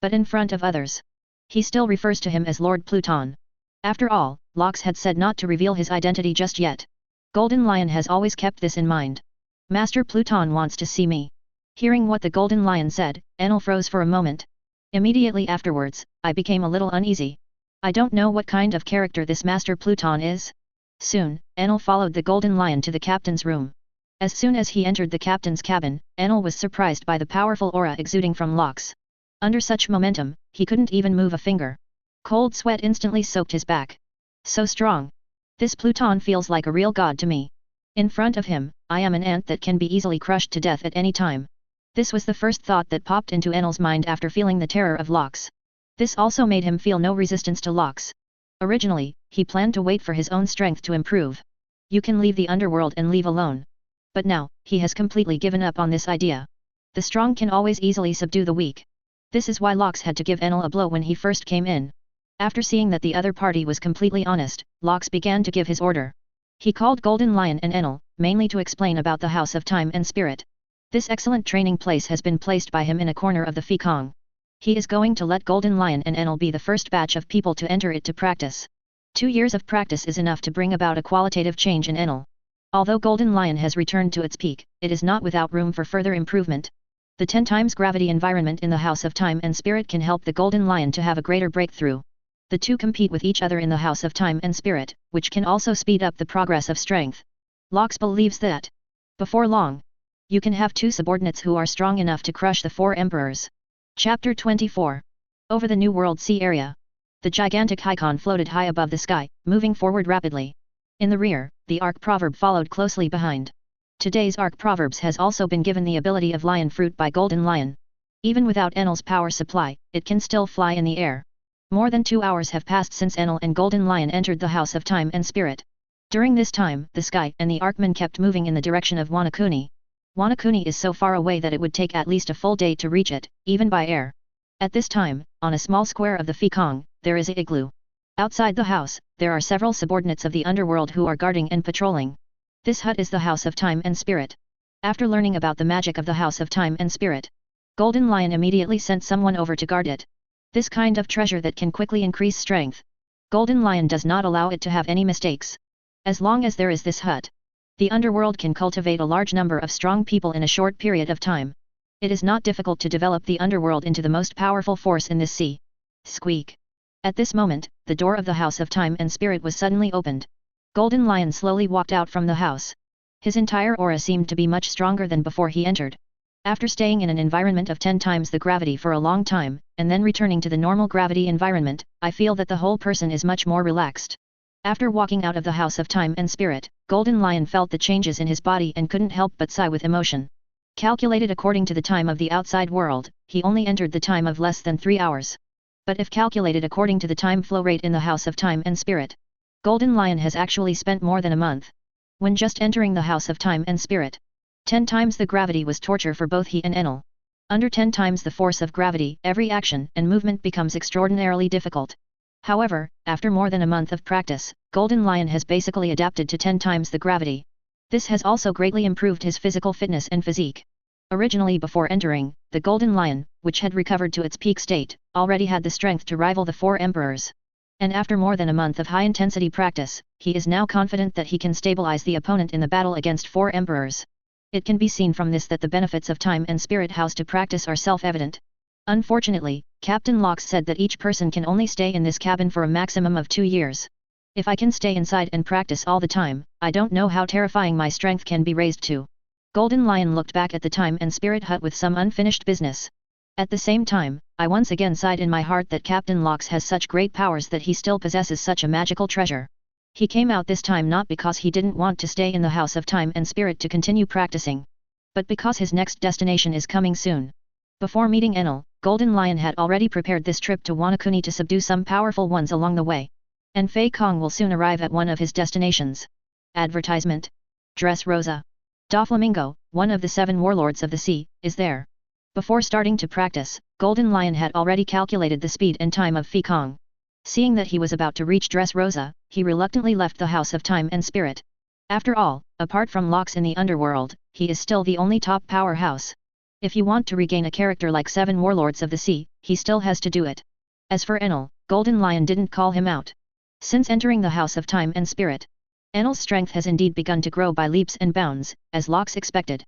But in front of others, he still refers to him as Lord Pluton. After all, Locke had said not to reveal his identity just yet. Golden Lion has always kept this in mind. Master Pluton wants to see me. Hearing what the Golden Lion said, Enel froze for a moment. Immediately afterwards, I became a little uneasy. I don't know what kind of character this Master Pluton is. Soon, Enel followed the Golden Lion to the captain's room. As soon as he entered the captain's cabin, Enel was surprised by the powerful aura exuding from Locke. Under such momentum, he couldn't even move a finger. Cold sweat instantly soaked his back. So strong. This Pluton feels like a real god to me. In front of him, I am an ant that can be easily crushed to death at any time. This was the first thought that popped into Enel's mind after feeling the terror of Locke. This also made him feel no resistance to Locke. Originally, he planned to wait for his own strength to improve. You can leave the underworld and leave alone. But now, he has completely given up on this idea. The strong can always easily subdue the weak. This is why Locke had to give Enel a blow when he first came in. After seeing that the other party was completely honest, Locke began to give his order. He called Golden Lion and Enel, mainly to explain about the House of Time and Spirit. This excellent training place has been placed by him in a corner of the Fekong. He is going to let Golden Lion and Enel be the first batch of people to enter it to practice. 2 years of practice is enough to bring about a qualitative change in Enel. Although Golden Lion has returned to its peak, it is not without room for further improvement. The 10 times gravity environment in the House of Time and Spirit can help the Golden Lion to have a greater breakthrough. The two compete with each other in the House of Time and Spirit, which can also speed up the progress of strength. Locke believes that, before long, you can have 2 subordinates who are strong enough to crush the 4 emperors. Chapter 24. Over the New World Sea area. The gigantic Hycon floated high above the sky, moving forward rapidly. In the rear, the Ark proverb followed closely behind. Today's Ark proverbs has also been given the ability of lion fruit by Golden Lion. Even without Enel's power supply, it can still fly in the air. More than 2 hours have passed since Enel and Golden Lion entered the House of Time and Spirit. During this time, the sky and the Arkman kept moving in the direction of Wanakuni. Wanakuni is so far away that it would take at least a full day to reach it, even by air. At this time, on a small square of the Fekong, there is an igloo. Outside the house, there are several subordinates of the underworld who are guarding and patrolling. This hut is the House of Time and Spirit. After learning about the magic of the House of Time and Spirit, Golden Lion immediately sent someone over to guard it. This kind of treasure that can quickly increase strength. Golden Lion does not allow it to have any mistakes. As long as there is this hut, the underworld can cultivate a large number of strong people in a short period of time. It is not difficult to develop the underworld into the most powerful force in this sea. Squeak. At this moment, the door of the House of Time and Spirit was suddenly opened. Golden Lion slowly walked out from the house. His entire aura seemed to be much stronger than before he entered. After staying in an environment of 10 times the gravity for a long time, and then returning to the normal gravity environment, I feel that the whole person is much more relaxed. After walking out of the House of Time and Spirit, Golden Lion felt the changes in his body and couldn't help but sigh with emotion. Calculated according to the time of the outside world, he only entered the time of less than 3 hours. But if calculated according to the time flow rate in the House of Time and Spirit, Golden Lion has actually spent more than a month. When just entering the House of Time and Spirit, 10 times the gravity was torture for both he and Enel. Under 10 times the force of gravity, every action and movement becomes extraordinarily difficult. However, after more than a month of practice, Golden Lion has basically adapted to 10 times the gravity. This has also greatly improved his physical fitness and physique. Originally before entering, the Golden Lion, which had recovered to its peak state, already had the strength to rival the 4 emperors. And after more than a month of high-intensity practice, he is now confident that he can stabilize the opponent in the battle against 4 emperors. It can be seen from this that the benefits of time and spirit house to practice are self-evident. Unfortunately, Captain Locks said that each person can only stay in this cabin for a maximum of 2 years. If I can stay inside and practice all the time, I don't know how terrifying my strength can be raised to. Golden Lion looked back at the time and spirit hut with some unfinished business. At the same time, I once again sighed in my heart that Captain Locks has such great powers that he still possesses such a magical treasure. He came out this time not because he didn't want to stay in the House of Time and Spirit to continue practicing, but because his next destination is coming soon. Before meeting Enel, Golden Lion had already prepared this trip to Wannakuni to subdue some powerful ones along the way. And Fei Kong will soon arrive at one of his destinations. Advertisement. Dressrosa. Doflamingo, one of the 7 warlords of the sea, is there. Before starting to practice, Golden Lion had already calculated the speed and time of Fei Kong. Seeing that he was about to reach Dressrosa, he reluctantly left the House of Time and Spirit. After all, apart from Locks in the underworld, he is still the only top powerhouse. If you want to regain a character like 7 warlords of the sea, he still has to do it. As for Enel, Golden Lion didn't call him out. Since entering the House of Time and Spirit, Enel's strength has indeed begun to grow by leaps and bounds, as Locks expected.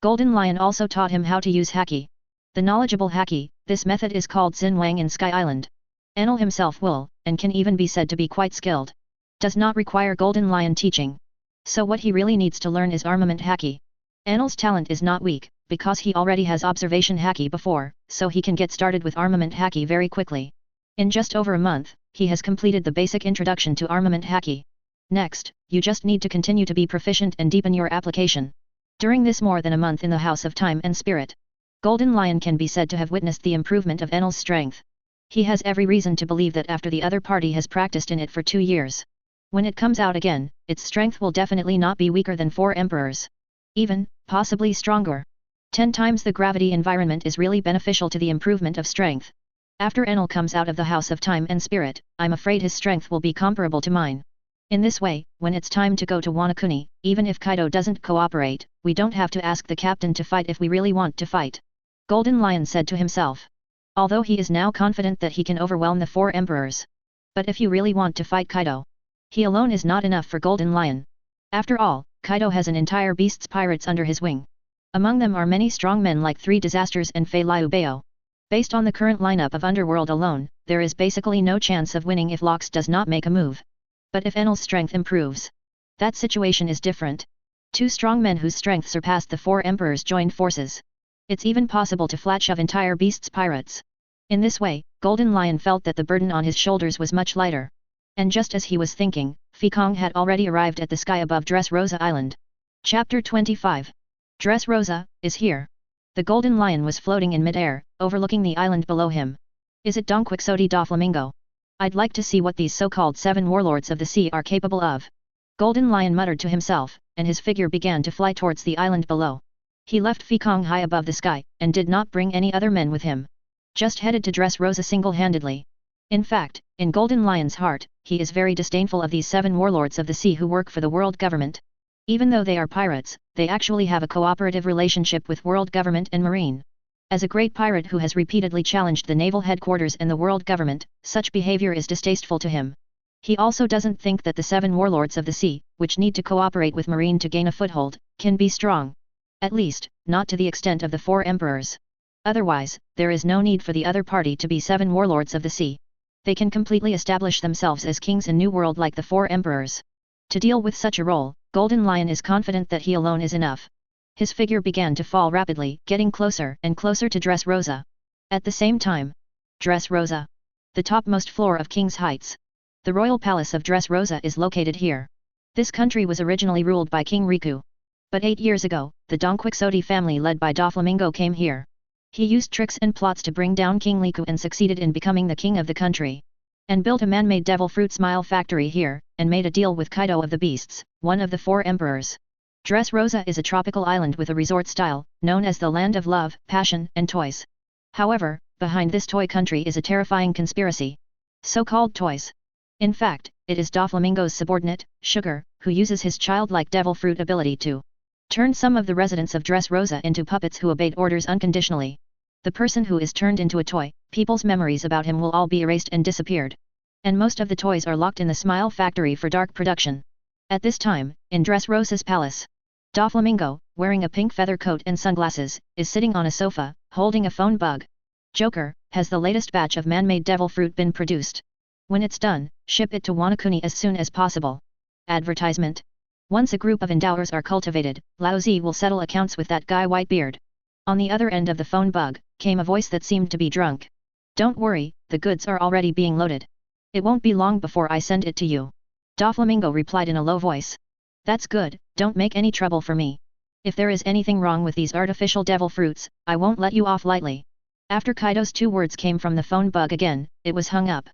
Golden Lion also taught him how to use Haki. The knowledgeable Haki, this method is called Xinwang in Sky Island. Enel himself will, and can even be said to be quite skilled. Does not require Golden Lion teaching. So what he really needs to learn is armament Haki. Enel's talent is not weak, because he already has observation Haki before, so he can get started with armament Haki very quickly. In just over a month, he has completed the basic introduction to armament Haki. Next, you just need to continue to be proficient and deepen your application. During this more than a month in the House of Time and Spirit, Golden Lion can be said to have witnessed the improvement of Enel's strength. He has every reason to believe that after the other party has practiced in it for 2 years, when it comes out again, its strength will definitely not be weaker than 4 emperors. Even, possibly stronger. 10 times the gravity environment is really beneficial to the improvement of strength. After Enel comes out of the House of Time and Spirit, I'm afraid his strength will be comparable to mine. In this way, when it's time to go to Wannakuni, even if Kaido doesn't cooperate, we don't have to ask the captain to fight if we really want to fight. Golden Lion said to himself. Although he is now confident that he can overwhelm the 4 emperors. But if you really want to fight Kaido, he alone is not enough for Golden Lion. After all, Kaido has an entire beast's pirates under his wing. Among them are many strong men like 3 Disasters and Fei Liu Bao. Based on the current lineup of Underworld alone, there is basically no chance of winning if Locks does not make a move. But if Enel's strength improves, that situation is different. 2 strong men whose strength surpassed the 4 emperors joined forces. It's even possible to flat shove entire beasts pirates. In this way, Golden Lion felt that the burden on his shoulders was much lighter. And just as he was thinking, Fei Kong had already arrived at the sky above Dressrosa Island. Chapter 25. Dressrosa is here. The Golden Lion was floating in mid-air, overlooking the island below him. Is it Don Quixote da Flamingo? I'd like to see what these so-called 7 warlords of the sea are capable of. Golden Lion muttered to himself, and his figure began to fly towards the island below. He left Fei Kong high above the sky, and did not bring any other men with him. Just headed to Dressrosa single-handedly. In fact, in Golden Lion's heart, he is very disdainful of these 7 warlords of the sea who work for the world government. Even though they are pirates, they actually have a cooperative relationship with world government and marine. As a great pirate who has repeatedly challenged the naval headquarters and the world government, such behavior is distasteful to him. He also doesn't think that the 7 warlords of the sea, which need to cooperate with marine to gain a foothold, can be strong. At least, not to the extent of the 4 emperors. Otherwise, there is no need for the other party to be 7 warlords of the sea. They can completely establish themselves as kings in New World like the 4 emperors. To deal with such a role, Golden Lion is confident that he alone is enough. His figure began to fall rapidly, getting closer and closer to Dressrosa. At the same time, Dressrosa, the topmost floor of King's Heights. The royal palace of Dressrosa is located here. This country was originally ruled by King Riku. But 8 years ago, the Don Quixote family led by Doflamingo came here. He used tricks and plots to bring down King Riku and succeeded in becoming the king of the country. And built a man-made devil fruit smile factory here, and made a deal with Kaido of the Beasts, one of the 4 emperors. Dressrosa is a tropical island with a resort style, known as the land of love, passion, and toys. However, behind this toy country is a terrifying conspiracy. So-called toys. In fact, it is Doflamingo's subordinate, Sugar, who uses his childlike devil fruit ability to turn some of the residents of Dressrosa into puppets who obeyed orders unconditionally. The person who is turned into a toy, people's memories about him will all be erased and disappeared. And most of the toys are locked in the Smile Factory for dark production. At this time, in Dressrosa's palace, Doflamingo, wearing a pink feather coat and sunglasses, is sitting on a sofa, holding a phone bug. Joker, has the latest batch of man-made devil fruit been produced? When it's done, ship it to Wanakuni as soon as possible. Advertisement. Once a group of endowers are cultivated, Lao Zi will settle accounts with that guy Whitebeard. On the other end of the phone bug, came a voice that seemed to be drunk. Don't worry, the goods are already being loaded. It won't be long before I send it to you. Doflamingo replied in a low voice. That's good, don't make any trouble for me. If there is anything wrong with these artificial devil fruits, I won't let you off lightly. After Kaido's 2 words came from the phone bug again, it was hung up.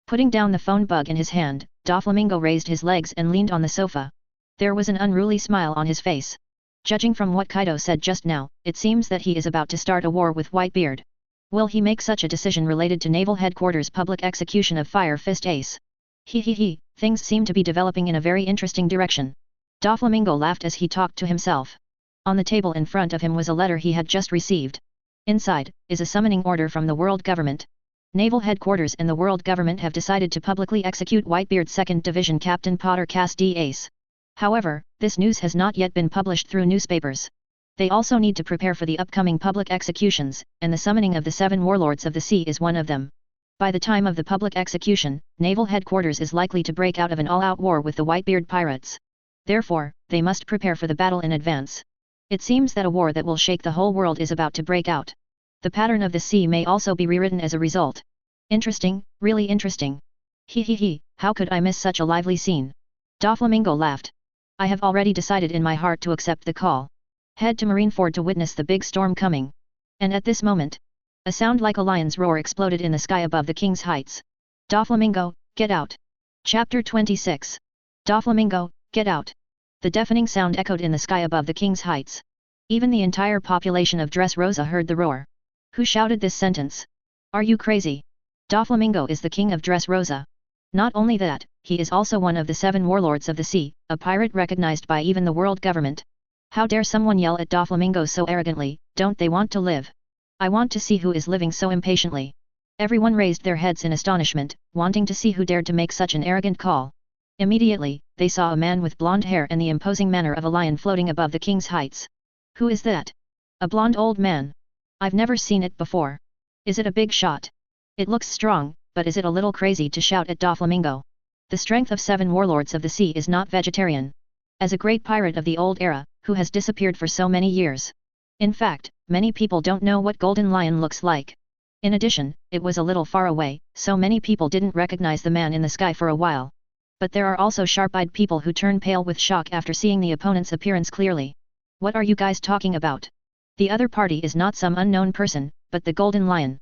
Putting down the phone bug in his hand, Doflamingo raised his legs and leaned on the sofa. There was an unruly smile on his face. Judging from what Kaido said just now, it seems that he is about to start a war with Whitebeard. Will he make such a decision related to Naval Headquarters' public execution of Fire Fist Ace? Things seem to be developing in a very interesting direction. Doflamingo laughed as he talked to himself. On the table in front of him was a letter he had just received. Inside, is a summoning order from the World Government. Naval Headquarters and the World Government have decided to publicly execute Whitebeard's 2nd Division Captain Potter Cass D. Ace. However, this news has not yet been published through newspapers. They also need to prepare for the upcoming public executions, and the summoning of the 7 warlords of the sea is one of them. By the time of the public execution, Naval Headquarters is likely to break out of an all-out war with the Whitebeard pirates. Therefore, they must prepare for the battle in advance. It seems that a war that will shake the whole world is about to break out. The pattern of the sea may also be rewritten as a result. Interesting, really interesting. How could I miss such a lively scene? Doflamingo laughed. I have already decided in my heart to accept the call. Head to Marineford to witness the big storm coming. And at this moment, a sound like a lion's roar exploded in the sky above the King's Heights. Doflamingo, get out. Chapter 26. Doflamingo, get out. The deafening sound echoed in the sky above the King's Heights. Even the entire population of Dressrosa heard the roar. Who shouted this sentence? Are you crazy? Doflamingo is the king of Dressrosa. Not only that, he is also one of the 7 warlords of the sea, a pirate recognized by even the world government. How dare someone yell at Doflamingo so arrogantly? Don't they want to live? I want to see who is living so impatiently. Everyone raised their heads in astonishment, wanting to see who dared to make such an arrogant call. Immediately, they saw a man with blonde hair and the imposing manner of a lion floating above the King's Heights. Who is that? A blonde old man. I've never seen it before. Is it a big shot? It looks strong, but is it a little crazy to shout at Doflamingo? The strength of 7 warlords of the sea is not vegetarian. As a great pirate of the old era, who has disappeared for so many years. In fact, many people don't know what Golden Lion looks like. In addition, it was a little far away, so many people didn't recognize the man in the sky for a while. But there are also sharp-eyed people who turn pale with shock after seeing the opponent's appearance clearly. What are you guys talking about? The other party is not some unknown person, but the Golden Lion.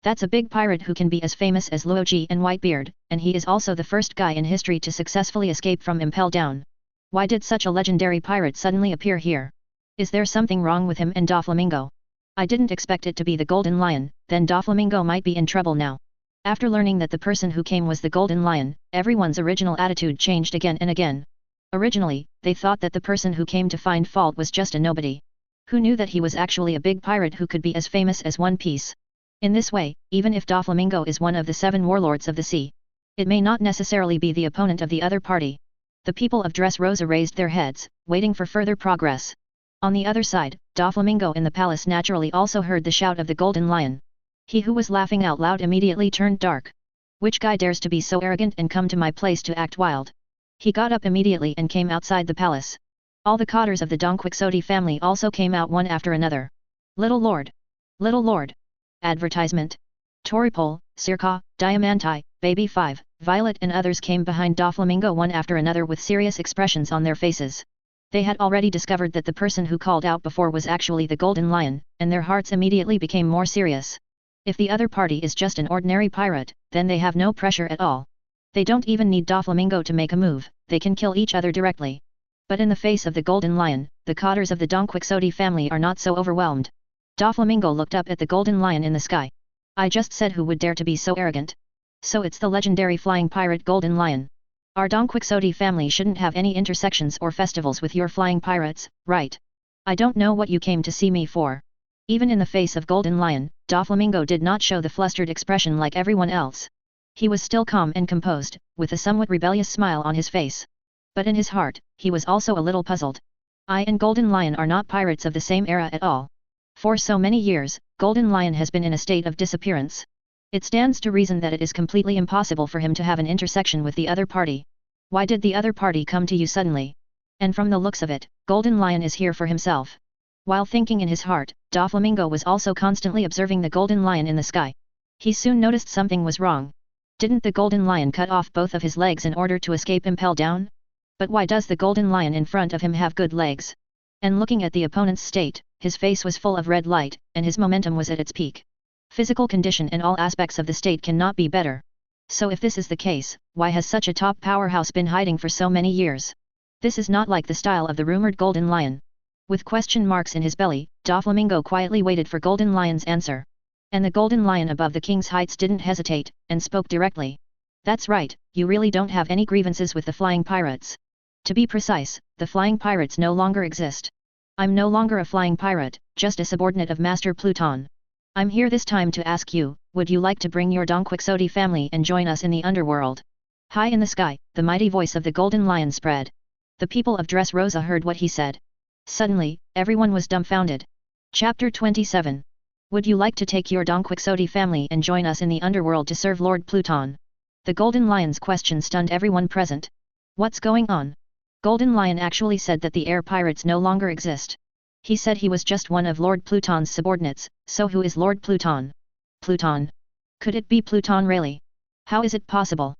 That's a big pirate who can be as famous as Luoji and Whitebeard, and he is also the first guy in history to successfully escape from Impel Down. Why did such a legendary pirate suddenly appear here? Is there something wrong with him and Doflamingo? I didn't expect it to be the Golden Lion, then Doflamingo might be in trouble now. After learning that the person who came was the Golden Lion, everyone's original attitude changed again and again. Originally, they thought that the person who came to find fault was just a nobody. Who knew that he was actually a big pirate who could be as famous as One Piece? In this way, even if Doflamingo is one of the 7 warlords of the sea, it may not necessarily be the opponent of the other party. The people of Dressrosa raised their heads, waiting for further progress. On the other side, Doflamingo in the palace naturally also heard the shout of the Golden Lion. He who was laughing out loud immediately turned dark. Which guy dares to be so arrogant and come to my place to act wild? He got up immediately and came outside the palace. All the cotters of the Don Quixote family also came out one after another. Little Lord! Little Lord! Advertisement. Toripole, Circa, Diamanti, Baby 5, Violet and others came behind Doflamingo one after another with serious expressions on their faces. They had already discovered that the person who called out before was actually the Golden Lion, and their hearts immediately became more serious. If the other party is just an ordinary pirate, then they have no pressure at all. They don't even need Doflamingo to make a move, they can kill each other directly. But in the face of the Golden Lion, the cotters of the Don Quixote family are not so overwhelmed. Doflamingo looked up at the Golden Lion in the sky. I just said who would dare to be so arrogant. So it's the legendary flying pirate Golden Lion. Our Don Quixote family shouldn't have any intersections or festivals with your flying pirates, right? I don't know what you came to see me for. Even in the face of Golden Lion, Doflamingo did not show the flustered expression like everyone else. He was still calm and composed, with a somewhat rebellious smile on his face. But in his heart, he was also a little puzzled. I and Golden Lion are not pirates of the same era at all. For so many years, Golden Lion has been in a state of disappearance. It stands to reason that it is completely impossible for him to have an intersection with the other party. Why did the other party come to you suddenly? And from the looks of it, Golden Lion is here for himself. While thinking in his heart, Doflamingo was also constantly observing the Golden Lion in the sky. He soon noticed something was wrong. Didn't the Golden Lion cut off both of his legs in order to escape impel down? But why does the Golden Lion in front of him have good legs? And looking at the opponent's state, his face was full of red light, and his momentum was at its peak. Physical condition in all aspects of the state cannot be better. So if this is the case, why has such a top powerhouse been hiding for so many years? This is not like the style of the rumored Golden Lion. With question marks in his belly, Doflamingo quietly waited for Golden Lion's answer. And the Golden Lion above the king's heights didn't hesitate, and spoke directly. That's right, you really don't have any grievances with the flying pirates. To be precise, the flying pirates no longer exist. I'm no longer a flying pirate, just a subordinate of Master Pluton. I'm here this time to ask you, would you like to bring your Don Quixote family and join us in the underworld? High in the sky, the mighty voice of the Golden Lion spread. The people of Dressrosa heard what he said. Suddenly, everyone was dumbfounded. Chapter 27. Would you like to take your Don Quixote family and join us in the underworld to serve Lord Pluton? The Golden Lion's question stunned everyone present. What's going on? Golden Lion actually said that the air pirates no longer exist. He said he was just one of Lord Pluton's subordinates, so who is Lord Pluton? Pluton? Could it be Pluton Rayleigh? How is it possible?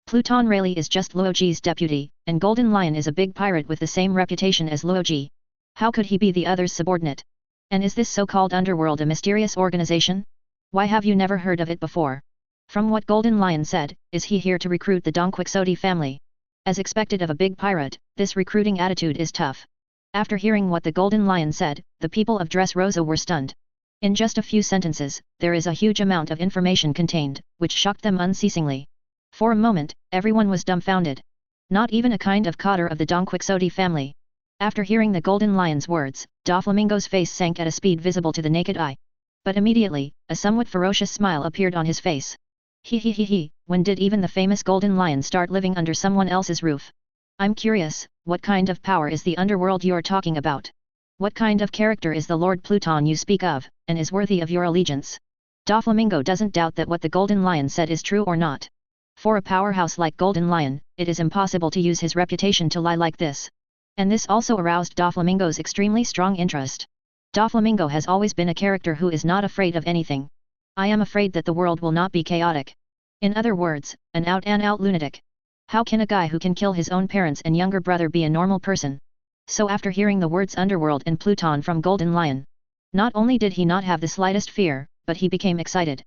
Pluton Rayleigh is just Luoji's deputy, and Golden Lion is a big pirate with the same reputation as Luoji. How could he be the other's subordinate? And is this so-called underworld a mysterious organization? Why have you never heard of it before? From what Golden Lion said, is he here to recruit the Don Quixote family? As expected of a big pirate, this recruiting attitude is tough. After hearing what the Golden Lion said, the people of Dressrosa were stunned. In just a few sentences, there is a huge amount of information contained, which shocked them unceasingly. For a moment, everyone was dumbfounded. Not even a kind of cotter of the Don Quixote family. After hearing the Golden Lion's words, Doflamingo's face sank at a speed visible to the naked eye. But immediately, a somewhat ferocious smile appeared on his face. He, when did even the famous Golden Lion start living under someone else's roof? I'm curious, what kind of power is the underworld you're talking about? What kind of character is the Lord Pluton you speak of, and is worthy of your allegiance? Doflamingo doesn't doubt that what the Golden Lion said is true or not. For a powerhouse like Golden Lion, it is impossible to use his reputation to lie like this. And this also aroused Doflamingo's extremely strong interest. Doflamingo has always been a character who is not afraid of anything. I am afraid that the world will not be chaotic. In other words, an out-and-out lunatic. How can a guy who can kill his own parents and younger brother be a normal person? So after hearing the words underworld and Pluton from Golden Lion, not only did he not have the slightest fear, but he became excited.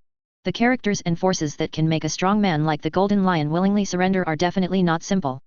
The characters and forces that can make a strong man like the Golden Lion willingly surrender are definitely not simple.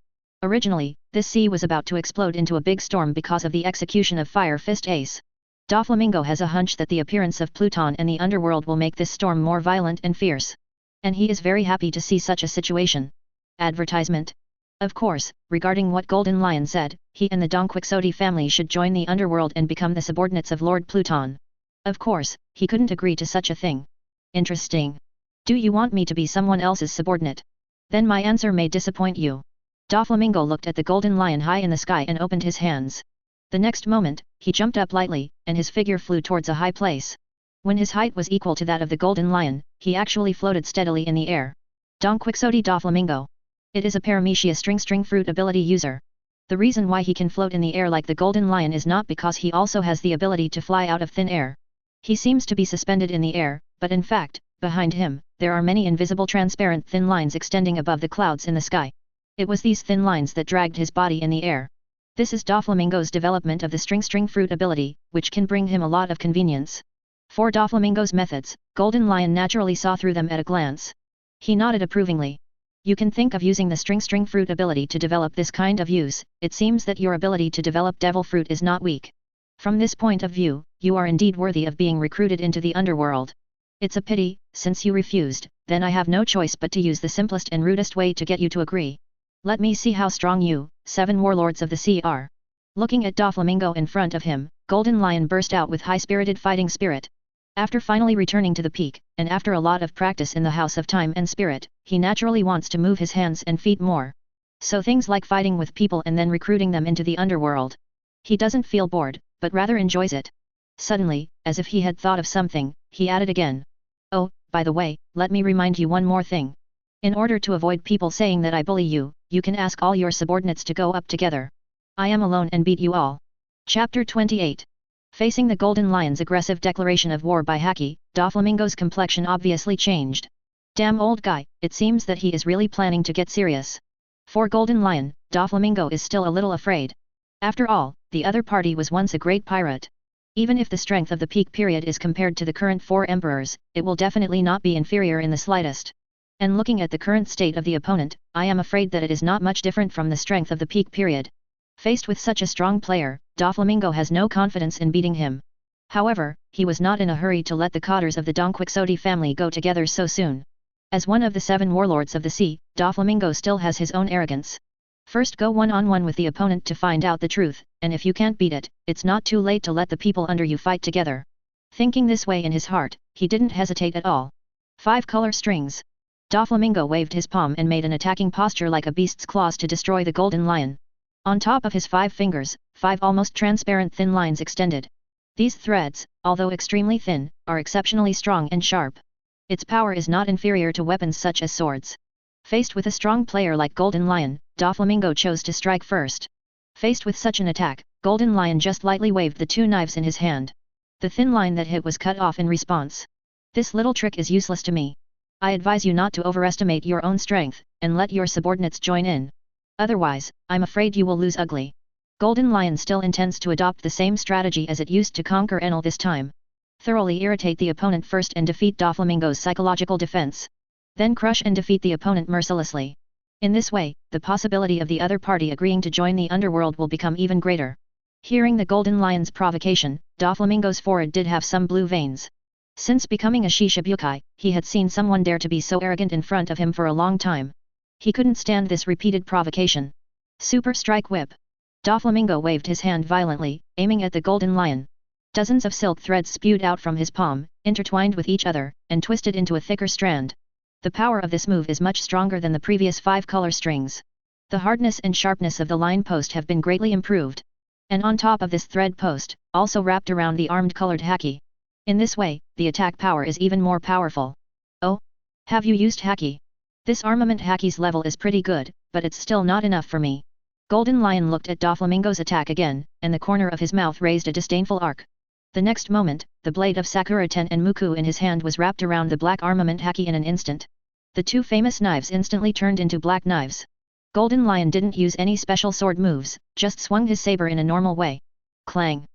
Originally, this sea was about to explode into a big storm because of the execution of Fire Fist Ace. Doflamingo has a hunch that the appearance of Pluton and the underworld will make this storm more violent and fierce. And he is very happy to see such a situation. Advertisement. Of course, regarding what Golden Lion said, he and the Don Quixote family should join the underworld and become the subordinates of Lord Pluton. Of course, he couldn't agree to such a thing. Interesting. Do you want me to be someone else's subordinate? Then my answer may disappoint you. Doflamingo looked at the Golden Lion high in the sky and opened his hands. The next moment, he jumped up lightly, and his figure flew towards a high place. When his height was equal to that of the Golden Lion, he actually floated steadily in the air. Don Quixote Doflamingo. It is a paramecia string fruit ability user. The reason why he can float in the air like the Golden Lion is not because he also has the ability to fly out of thin air. He seems to be suspended in the air, but in fact, behind him, there are many invisible transparent thin lines extending above the clouds in the sky. It was these thin lines that dragged his body in the air. This is Doflamingo's development of the string fruit ability, which can bring him a lot of convenience. For Doflamingo's methods, Golden Lion naturally saw through them at a glance. He nodded approvingly. You can think of using the string fruit ability to develop this kind of use. It seems that your ability to develop devil fruit is not weak. From this point of view, you are indeed worthy of being recruited into the underworld. It's a pity, since you refused, then I have no choice but to use the simplest and rudest way to get you to agree. Let me see how strong you, 7 warlords of the sea are. Looking at Doflamingo in front of him, Golden Lion burst out with high-spirited fighting spirit. After finally returning to the peak, and after a lot of practice in the House of Time and Spirit, he naturally wants to move his hands and feet more. So things like fighting with people and then recruiting them into the underworld. He doesn't feel bored, but rather enjoys it. Suddenly, as if he had thought of something, he added again. Oh, by the way, let me remind you one more thing. In order to avoid people saying that I bully you, you can ask all your subordinates to go up together. I am alone and beat you all. Chapter 28. Facing the Golden Lion's aggressive declaration of war by Haki, Doflamingo's complexion obviously changed. Damn old guy, it seems that he is really planning to get serious. For Golden Lion, Doflamingo is still a little afraid. After all, the other party was once a great pirate. Even if the strength of the peak period is compared to the current 4 emperors, it will definitely not be inferior in the slightest. And looking at the current state of the opponent, I am afraid that it is not much different from the strength of the peak period. Faced with such a strong player, Doflamingo has no confidence in beating him. However, he was not in a hurry to let the cotters of the Donquixote family go together so soon. As one of the 7 warlords of the sea, Doflamingo still has his own arrogance. First go one-on-one with the opponent to find out the truth, and if you can't beat it, it's not too late to let the people under you fight together. Thinking this way in his heart, he didn't hesitate at all. 5 color strings. Doflamingo waved his palm and made an attacking posture like a beast's claws to destroy the Golden Lion. On top of his 5 fingers, 5 almost transparent thin lines extended. These threads, although extremely thin, are exceptionally strong and sharp. Its power is not inferior to weapons such as swords. Faced with a strong player like Golden Lion, Doflamingo chose to strike first. Faced with such an attack, Golden Lion just lightly waved the 2 knives in his hand. The thin line that hit was cut off in response. This little trick is useless to me. I advise you not to overestimate your own strength, and let your subordinates join in. Otherwise, I'm afraid you will lose ugly. Golden Lion still intends to adopt the same strategy as it used to conquer Enel this time. Thoroughly irritate the opponent first and defeat Doflamingo's psychological defense. Then crush and defeat the opponent mercilessly. In this way, the possibility of the other party agreeing to join the underworld will become even greater. Hearing the Golden Lion's provocation, Doflamingo's forehead did have some blue veins. Since becoming a Shishibukai, he had seen someone dare to be so arrogant in front of him for a long time. He couldn't stand this repeated provocation. Super Strike Whip. Doflamingo waved his hand violently, aiming at the Golden Lion. Dozens of silk threads spewed out from his palm, intertwined with each other, and twisted into a thicker strand. The power of this move is much stronger than the previous 5 color strings. The hardness and sharpness of the line post have been greatly improved. And on top of this thread post, also wrapped around the armed colored haki. In this way, the attack power is even more powerful. Oh? Have you used haki? This armament haki's level is pretty good, but it's still not enough for me. Golden Lion looked at Doflamingo's attack again, and the corner of his mouth raised a disdainful arc. The next moment, the blade of Sakura Ten and Muku in his hand was wrapped around the black armament haki in an instant. The 2 famous knives instantly turned into black knives. Golden Lion didn't use any special sword moves, just swung his saber in a normal way. Clang!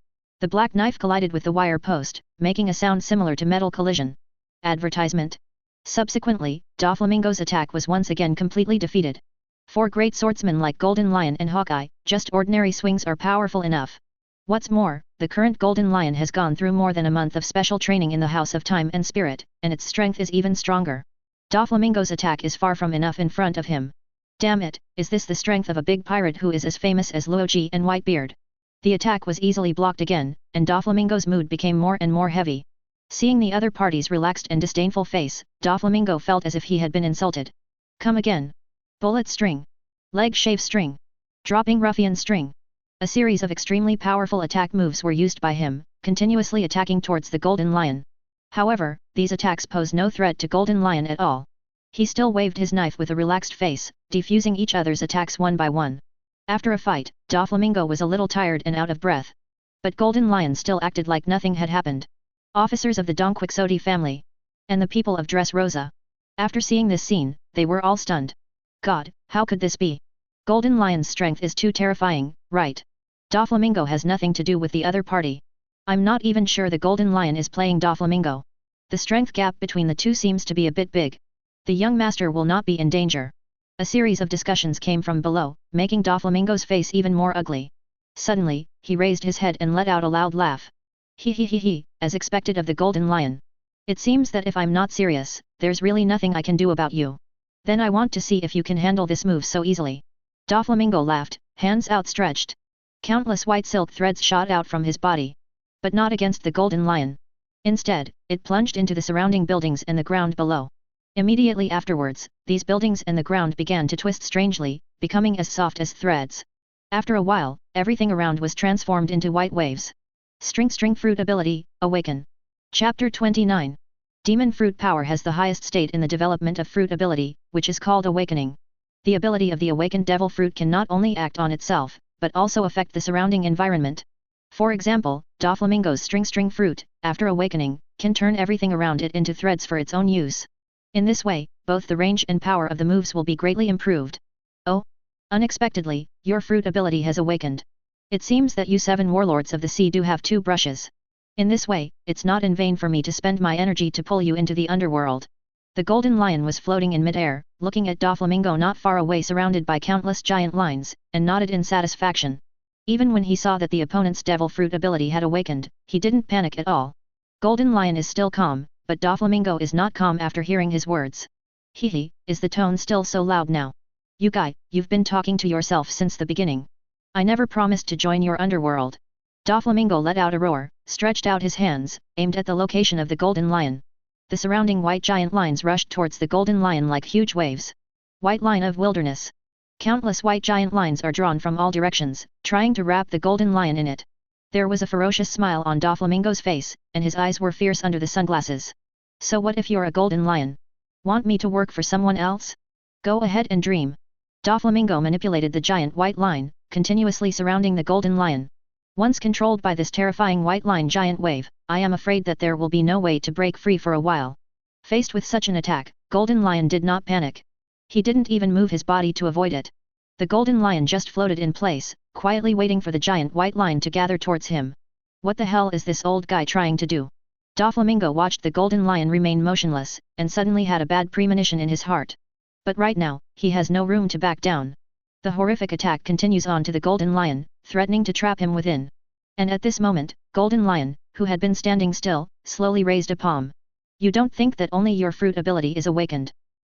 The black knife collided with the wire post, making a sound similar to metal collision. Advertisement. Subsequently, Doflamingo's attack was once again completely defeated. For great swordsmen like Golden Lion and Hawkeye, just ordinary swings are powerful enough. What's more, the current Golden Lion has gone through more than a month of special training in the House of Time and Spirit, and its strength is even stronger. Doflamingo's attack is far from enough in front of him. Damn it, is this the strength of a big pirate who is as famous as Luoji and Whitebeard? The attack was easily blocked again, and Doflamingo's mood became more and more heavy. Seeing the other party's relaxed and disdainful face, Doflamingo felt as if he had been insulted. Come again. Bullet string. Leg shave string. Dropping ruffian string. A series of extremely powerful attack moves were used by him, continuously attacking towards the Golden Lion. However, these attacks pose no threat to Golden Lion at all. He still waved his knife with a relaxed face, defusing each other's attacks one by one. After a fight, Doflamingo was a little tired and out of breath. But Golden Lion still acted like nothing had happened. Officers of the Donquixote family. And the people of Dressrosa. After seeing this scene, they were all stunned. God, how could this be? Golden Lion's strength is too terrifying, right? Doflamingo has nothing to do with the other party. I'm not even sure the Golden Lion is playing Doflamingo. The strength gap between the two seems to be a bit big. The young master will not be in danger. A series of discussions came from below, making Doflamingo's face even more ugly. Suddenly, he raised his head and let out a loud laugh. He, as expected of the Golden Lion. It seems that if I'm not serious, there's really nothing I can do about you. Then I want to see if you can handle this move so easily. Doflamingo laughed, hands outstretched. Countless white silk threads shot out from his body. But not against the golden lion. Instead, it plunged into the surrounding buildings and the ground below. Immediately afterwards, these buildings and the ground began to twist strangely, becoming as soft as threads. After a while, everything around was transformed into white waves. String Fruit Ability, Awaken. Chapter 29. Demon Fruit Power has the highest state in the development of fruit ability, which is called Awakening. The ability of the awakened devil fruit can not only act on itself, but also affect the surrounding environment. For example, Doflamingo's string fruit, after awakening, can turn everything around it into threads for its own use. In this way, both the range and power of the moves will be greatly improved. Oh! Unexpectedly, your fruit ability has awakened. It seems that you 7 warlords of the sea do have 2 brushes. In this way, it's not in vain for me to spend my energy to pull you into the underworld. The golden lion was floating in midair, looking at Doflamingo not far away surrounded by countless giant lines, and nodded in satisfaction. Even when he saw that the opponent's devil fruit ability had awakened, he didn't panic at all. Golden lion is still calm, but Doflamingo is not calm after hearing his words. Hehe, is the tone still so loud now? You guy, you've been talking to yourself since the beginning. I never promised to join your underworld. Doflamingo let out a roar, stretched out his hands, aimed at the location of the golden lion. The surrounding white giant lines rushed towards the golden lion like huge waves. White line of wilderness. Countless white giant lines are drawn from all directions, trying to wrap the golden lion in it. There was a ferocious smile on Doflamingo's face, and his eyes were fierce under the sunglasses. So what if you're a golden lion? Want me to work for someone else? Go ahead and dream. Doflamingo manipulated the giant white line, continuously surrounding the golden lion. Once controlled by this terrifying white line giant wave, I am afraid that there will be no way to break free for a while. Faced with such an attack, Golden Lion did not panic. He didn't even move his body to avoid it. The golden lion just floated in place, quietly waiting for the giant white line to gather towards him. What the hell is this old guy trying to do? Doflamingo watched the golden lion remain motionless, and suddenly had a bad premonition in his heart. But right now, he has no room to back down. The horrific attack continues on to the golden lion, threatening to trap him within. And at this moment, Golden Lion, who had been standing still, slowly raised a palm. You don't think that only your fruit ability is awakened?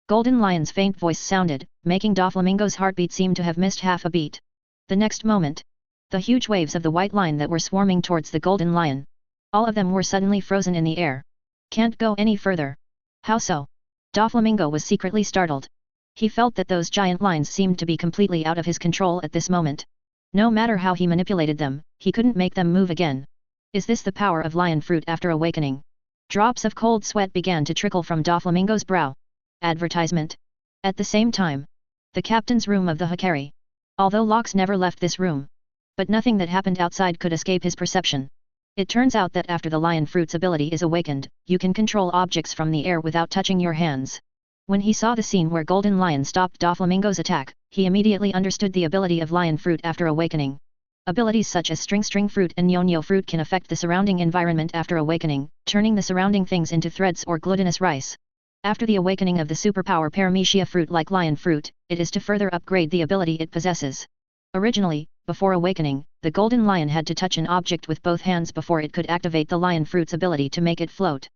Golden Lion's faint voice sounded, making Doflamingo's heartbeat seem to have missed half a beat. The next moment, the huge waves of the white line that were swarming towards the Golden Lion. All of them were suddenly frozen in the air. Can't go any further. How so? Doflamingo was secretly startled. He felt that those giant lines seemed to be completely out of his control at this moment. No matter how he manipulated them, he couldn't make them move again. Is this the power of lion fruit after awakening? Drops of cold sweat began to trickle from Doflamingo's brow. Advertisement. At the same time, the captain's room of the Hikari. Although Lox never left this room. But nothing that happened outside could escape his perception. It turns out that after the lion fruit's ability is awakened, you can control objects from the air without touching your hands. When he saw the scene where Golden Lion stopped Doflamingo's attack, he immediately understood the ability of lion fruit after awakening. Abilities such as string fruit and yo-yo fruit can affect the surrounding environment after awakening, turning the surrounding things into threads or glutinous rice. After the awakening of the superpower paramecia fruit like lion fruit, it is to further upgrade the ability it possesses. Originally, before awakening, the golden lion had to touch an object with both hands before it could activate the lion fruit's ability to make it float.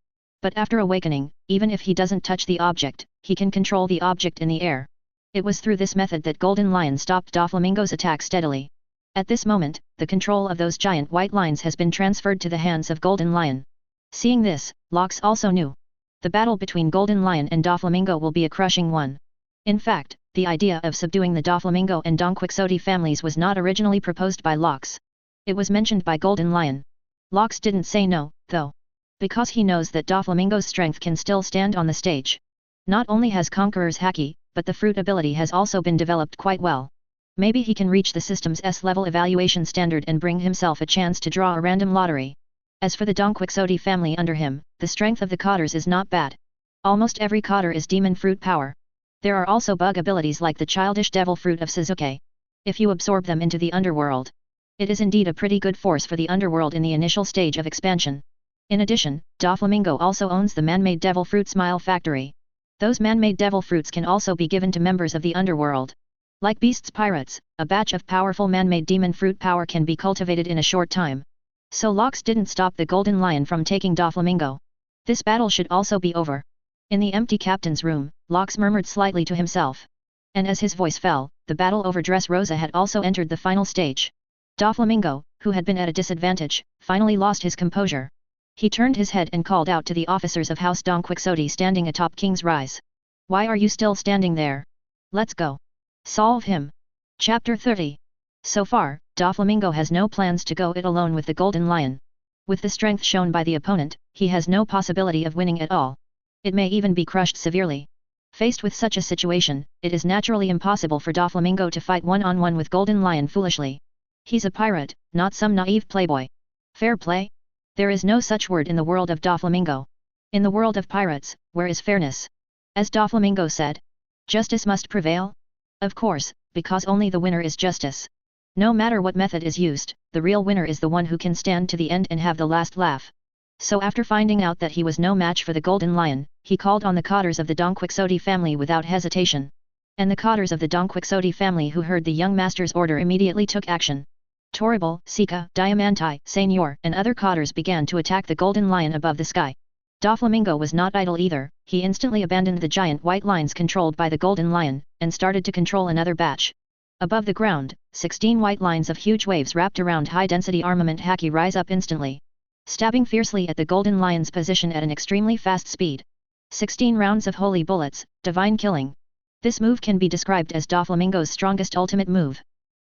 But after awakening, even if he doesn't touch the object, he can control the object in the air. It was through this method that Golden Lion stopped Doflamingo's attack steadily. At this moment, the control of those giant white lines has been transferred to the hands of Golden Lion. Seeing this, Lox also knew. The battle between Golden Lion and Doflamingo will be a crushing one. In fact, the idea of subduing the Doflamingo and Don Quixote families was not originally proposed by Lox. It was mentioned by Golden Lion. Lox didn't say no, though. Because he knows that Doflamingo's strength can still stand on the stage. Not only has Conqueror's Haki, but the fruit ability has also been developed quite well. Maybe he can reach the system's S-level evaluation standard and bring himself a chance to draw a random lottery. As for the Don Quixote family under him, the strength of the cotters is not bad. Almost every cotter is demon fruit power. There are also bug abilities like the childish devil fruit of Suzuki. If you absorb them into the underworld, it is indeed a pretty good force for the underworld in the initial stage of expansion. In addition, Doflamingo also owns the man-made devil fruit Smile Factory. Those man-made devil fruits can also be given to members of the underworld. Like Beast's Pirates, a batch of powerful man-made demon fruit power can be cultivated in a short time. So Lox didn't stop the Golden Lion from taking Doflamingo. This battle should also be over. In the empty captain's room, Lox murmured slightly to himself. And as his voice fell, the battle over Dressrosa had also entered the final stage. Doflamingo, who had been at a disadvantage, finally lost his composure. He turned his head and called out to the officers of House Don Quixote standing atop King's Rise. Why are you still standing there? Let's go. Solve him. Chapter 30. So far, Doflamingo has no plans to go it alone with the Golden Lion. With the strength shown by the opponent, he has no possibility of winning at all. It may even be crushed severely. Faced with such a situation, it is naturally impossible for Doflamingo to fight one-on-one with Golden Lion foolishly. He's a pirate, not some naive playboy. Fair play? There is no such word in the world of Doflamingo. In the world of pirates, where is fairness? As Doflamingo said, justice must prevail? Of course, because only the winner is justice. No matter what method is used, the real winner is the one who can stand to the end and have the last laugh. So after finding out that he was no match for the Golden Lion, he called on the cotters of the Don Quixote family without hesitation. And the cotters of the Don Quixote family who heard the young master's order immediately took action. Toribel, Sika, Diamante, Señor, and other cotters began to attack the Golden Lion above the sky. Doflamingo was not idle either, he instantly abandoned the giant white lines controlled by the Golden Lion, and started to control another batch. Above the ground, 16 white lines of huge waves wrapped around high-density armament haki rise up instantly, stabbing fiercely at the Golden Lion's position at an extremely fast speed. 16 rounds of holy bullets, divine killing. This move can be described as Doflamingo's strongest ultimate move.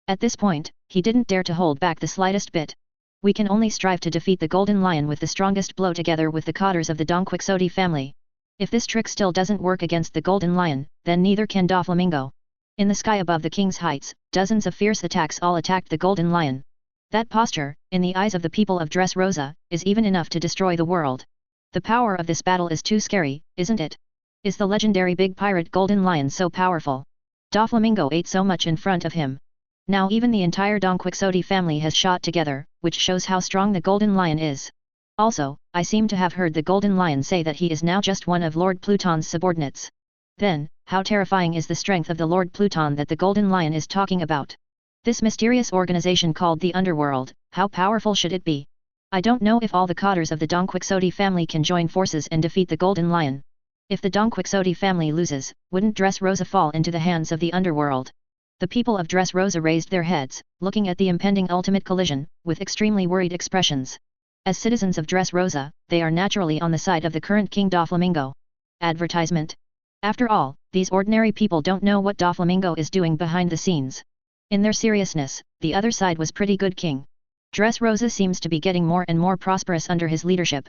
At this point, he didn't dare to hold back the slightest bit. We can only strive to defeat the Golden Lion with the strongest blow together with the cotters of the Don Quixote family. If this trick still doesn't work against the Golden Lion, then neither can Doflamingo. In the sky above the king's heights, dozens of fierce attacks all attacked the Golden Lion. That posture, in the eyes of the people of Dressrosa, is even enough to destroy the world. The power of this battle is too scary, isn't it? Is the legendary big pirate Golden Lion so powerful? Doflamingo ate so much in front of him. Now even the entire Don Quixote family has shot together, which shows how strong the Golden Lion is. Also, I seem to have heard the Golden Lion say that he is now just one of Lord Pluton's subordinates. Then, how terrifying is the strength of the Lord Pluton that the Golden Lion is talking about? This mysterious organization called the Underworld, how powerful should it be? I don't know if all the cotters of the Don Quixote family can join forces and defeat the Golden Lion. If the Don Quixote family loses, wouldn't Dressrosa fall into the hands of the Underworld? The people of Dressrosa raised their heads, looking at the impending ultimate collision, with extremely worried expressions. As citizens of Dressrosa, they are naturally on the side of the current King Doflamingo. Advertisement. After all, these ordinary people don't know what Doflamingo is doing behind the scenes. In their seriousness, the other side was pretty good king. Dressrosa seems to be getting more and more prosperous under his leadership.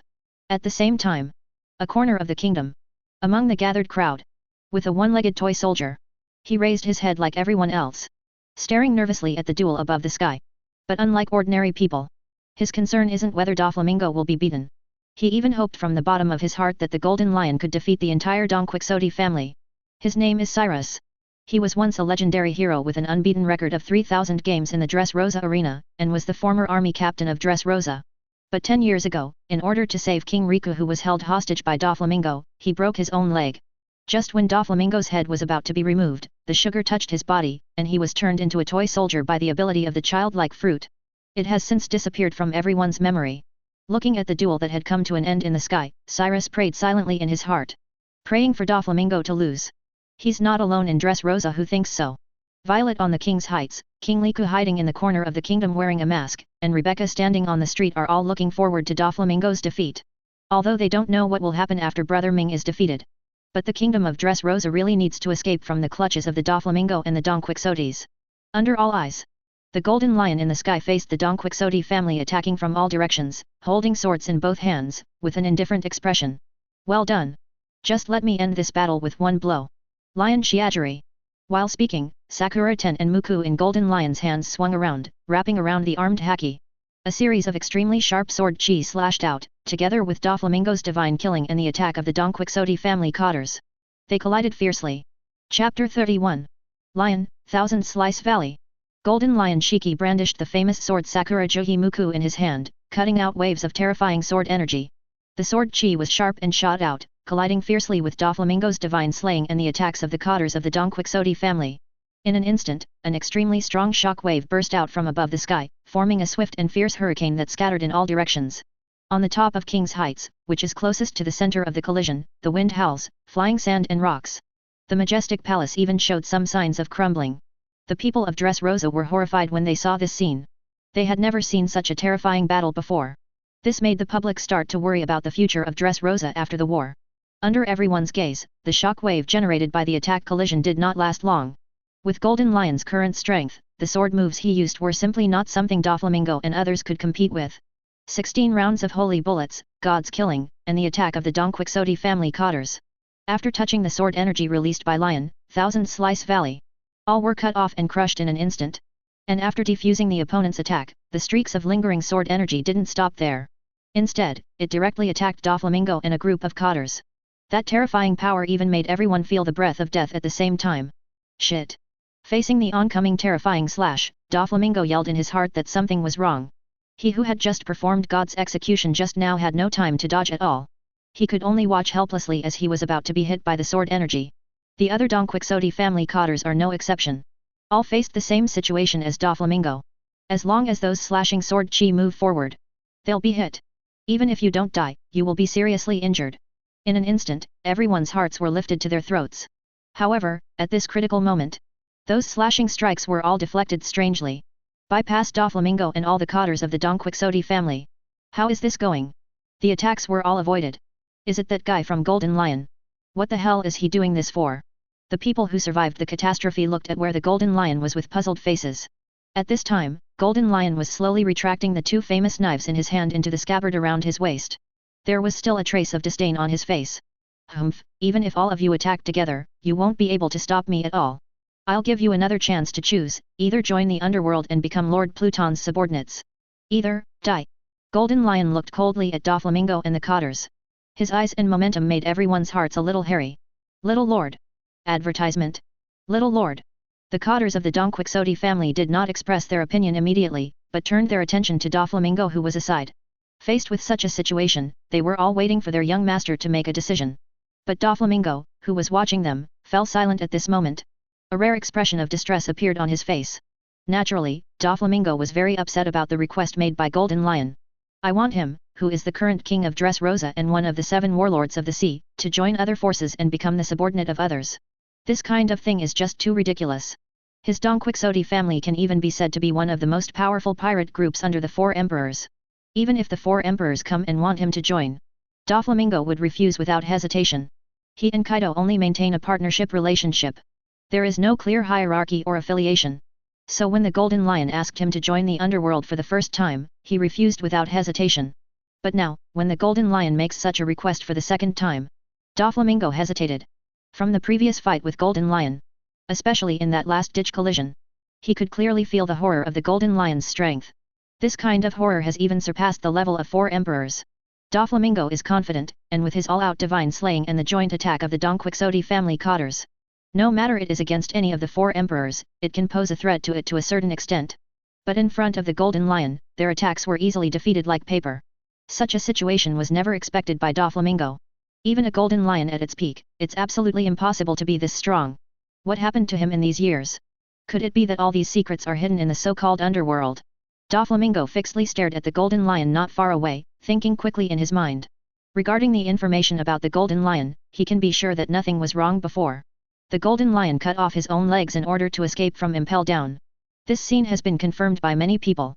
At the same time, a corner of the kingdom. Among the gathered crowd. With a one-legged toy soldier. He raised his head like everyone else, staring nervously at the duel above the sky. But unlike ordinary people, his concern isn't whether Doflamingo will be beaten. He even hoped from the bottom of his heart that the Golden Lion could defeat the entire Don Quixote family. His name is Cyrus. He was once a legendary hero with an unbeaten record of 3,000 games in the Dressrosa arena, and was the former army captain of Dressrosa. But 10 years ago, in order to save King Riku who was held hostage by Doflamingo, he broke his own leg. Just when Doflamingo's head was about to be removed, the sugar touched his body, and he was turned into a toy soldier by the ability of the childlike fruit. It has since disappeared from everyone's memory. Looking at the duel that had come to an end in the sky, Cyrus prayed silently in his heart. Praying for Doflamingo to lose. He's not alone in Dressrosa who thinks so. Violet on the king's heights, King Liku hiding in the corner of the kingdom wearing a mask, and Rebecca standing on the street are all looking forward to Doflamingo's defeat. Although they don't know what will happen after Brother Ming is defeated. But the kingdom of Dressrosa really needs to escape from the clutches of the Doflamingo and the Don Quixotes. Under all eyes. The Golden Lion in the sky faced the Don Quixote family attacking from all directions, holding swords in both hands, with an indifferent expression. Well done. Just let me end this battle with one blow. Lion Shiagiri. While speaking, Sakura Ten and Muku in Golden Lion's hands swung around, wrapping around the armed haki. A series of extremely sharp sword chi slashed out, together with Doflamingo's divine killing and the attack of the Don Quixote family cotters. They collided fiercely. Chapter 31. Lion, Thousand Slice Valley. Golden Lion Shiki brandished the famous sword Sakura Johi Muku in his hand, cutting out waves of terrifying sword energy. The sword chi was sharp and shot out, colliding fiercely with Doflamingo's divine slaying and the attacks of the cotters of the Don Quixote family. In an instant, an extremely strong shock wave burst out from above the sky, forming a swift and fierce hurricane that scattered in all directions. On the top of King's Heights, which is closest to the center of the collision, the wind howls, flying sand and rocks. The majestic palace even showed some signs of crumbling. The people of Dressrosa were horrified when they saw this scene. They had never seen such a terrifying battle before. This made the public start to worry about the future of Dressrosa after the war. Under everyone's gaze, the shock wave generated by the attack collision did not last long. With Golden Lion's current strength, the sword moves he used were simply not something Doflamingo and others could compete with. 16 rounds of holy bullets, God's killing, and the attack of the Don Quixote family cotters. After touching the sword energy released by Lion, Thousand Slice Valley. All were cut off and crushed in an instant. And after defusing the opponent's attack, the streaks of lingering sword energy didn't stop there. Instead, it directly attacked Doflamingo and a group of cotters. That terrifying power even made everyone feel the breath of death at the same time. Shit! Facing the oncoming terrifying slash, Doflamingo yelled in his heart that something was wrong. He who had just performed God's execution just now had no time to dodge at all. He could only watch helplessly as he was about to be hit by the sword energy. The other Don Quixote family cotters are no exception. All faced the same situation as Doflamingo. As long as those slashing sword chi move forward, they'll be hit. Even if you don't die, you will be seriously injured. In an instant, everyone's hearts were lifted to their throats. However, at this critical moment, those slashing strikes were all deflected strangely. Bypassed Doflamingo and all the cotters of the Don Quixote family. How is this going? The attacks were all avoided. Is it that guy from Golden Lion? What the hell is he doing this for? The people who survived the catastrophe looked at where the Golden Lion was with puzzled faces. At this time, Golden Lion was slowly retracting the two famous knives in his hand into the scabbard around his waist. There was still a trace of disdain on his face. Humph, even if all of you attack together, you won't be able to stop me at all. I'll give you another chance to choose, either join the underworld and become Lord Pluton's subordinates. Either, die. Golden Lion looked coldly at Doflamingo and the cotters. His eyes and momentum made everyone's hearts a little hairy. Little Lord. Advertisement. Little Lord. The cotters of the Don Quixote family did not express their opinion immediately, but turned their attention to Doflamingo, who was aside. Faced with such a situation, they were all waiting for their young master to make a decision. But Doflamingo, who was watching them, fell silent at this moment. A rare expression of distress appeared on his face. Naturally, Doflamingo was very upset about the request made by Golden Lion. I want him, who is the current king of Dressrosa and one of the 7 warlords of the sea, to join other forces and become the subordinate of others. This kind of thing is just too ridiculous. His Don Quixote family can even be said to be one of the most powerful pirate groups under the 4 emperors. Even if the 4 emperors come and want him to join, Doflamingo would refuse without hesitation. He and Kaido only maintain a partnership relationship. There is no clear hierarchy or affiliation. So when the Golden Lion asked him to join the underworld for the first time, he refused without hesitation. But now, when the Golden Lion makes such a request for the second time, Doflamingo hesitated. From the previous fight with Golden Lion, especially in that last-ditch collision, he could clearly feel the horror of the Golden Lion's strength. This kind of horror has even surpassed the level of 4 emperors. Doflamingo is confident, and with his all-out divine slaying and the joint attack of the Don Quixote family cotters, no matter it is against any of the 4 emperors, it can pose a threat to it to a certain extent. But in front of the Golden Lion, their attacks were easily defeated like paper. Such a situation was never expected by Doflamingo. Even a Golden Lion at its peak, it's absolutely impossible to be this strong. What happened to him in these years? Could it be that all these secrets are hidden in the so-called underworld? Doflamingo fixedly stared at the Golden Lion not far away, thinking quickly in his mind. Regarding the information about the Golden Lion, he can be sure that nothing was wrong before. The Golden Lion cut off his own legs in order to escape from impel down. This scene has been confirmed by many people.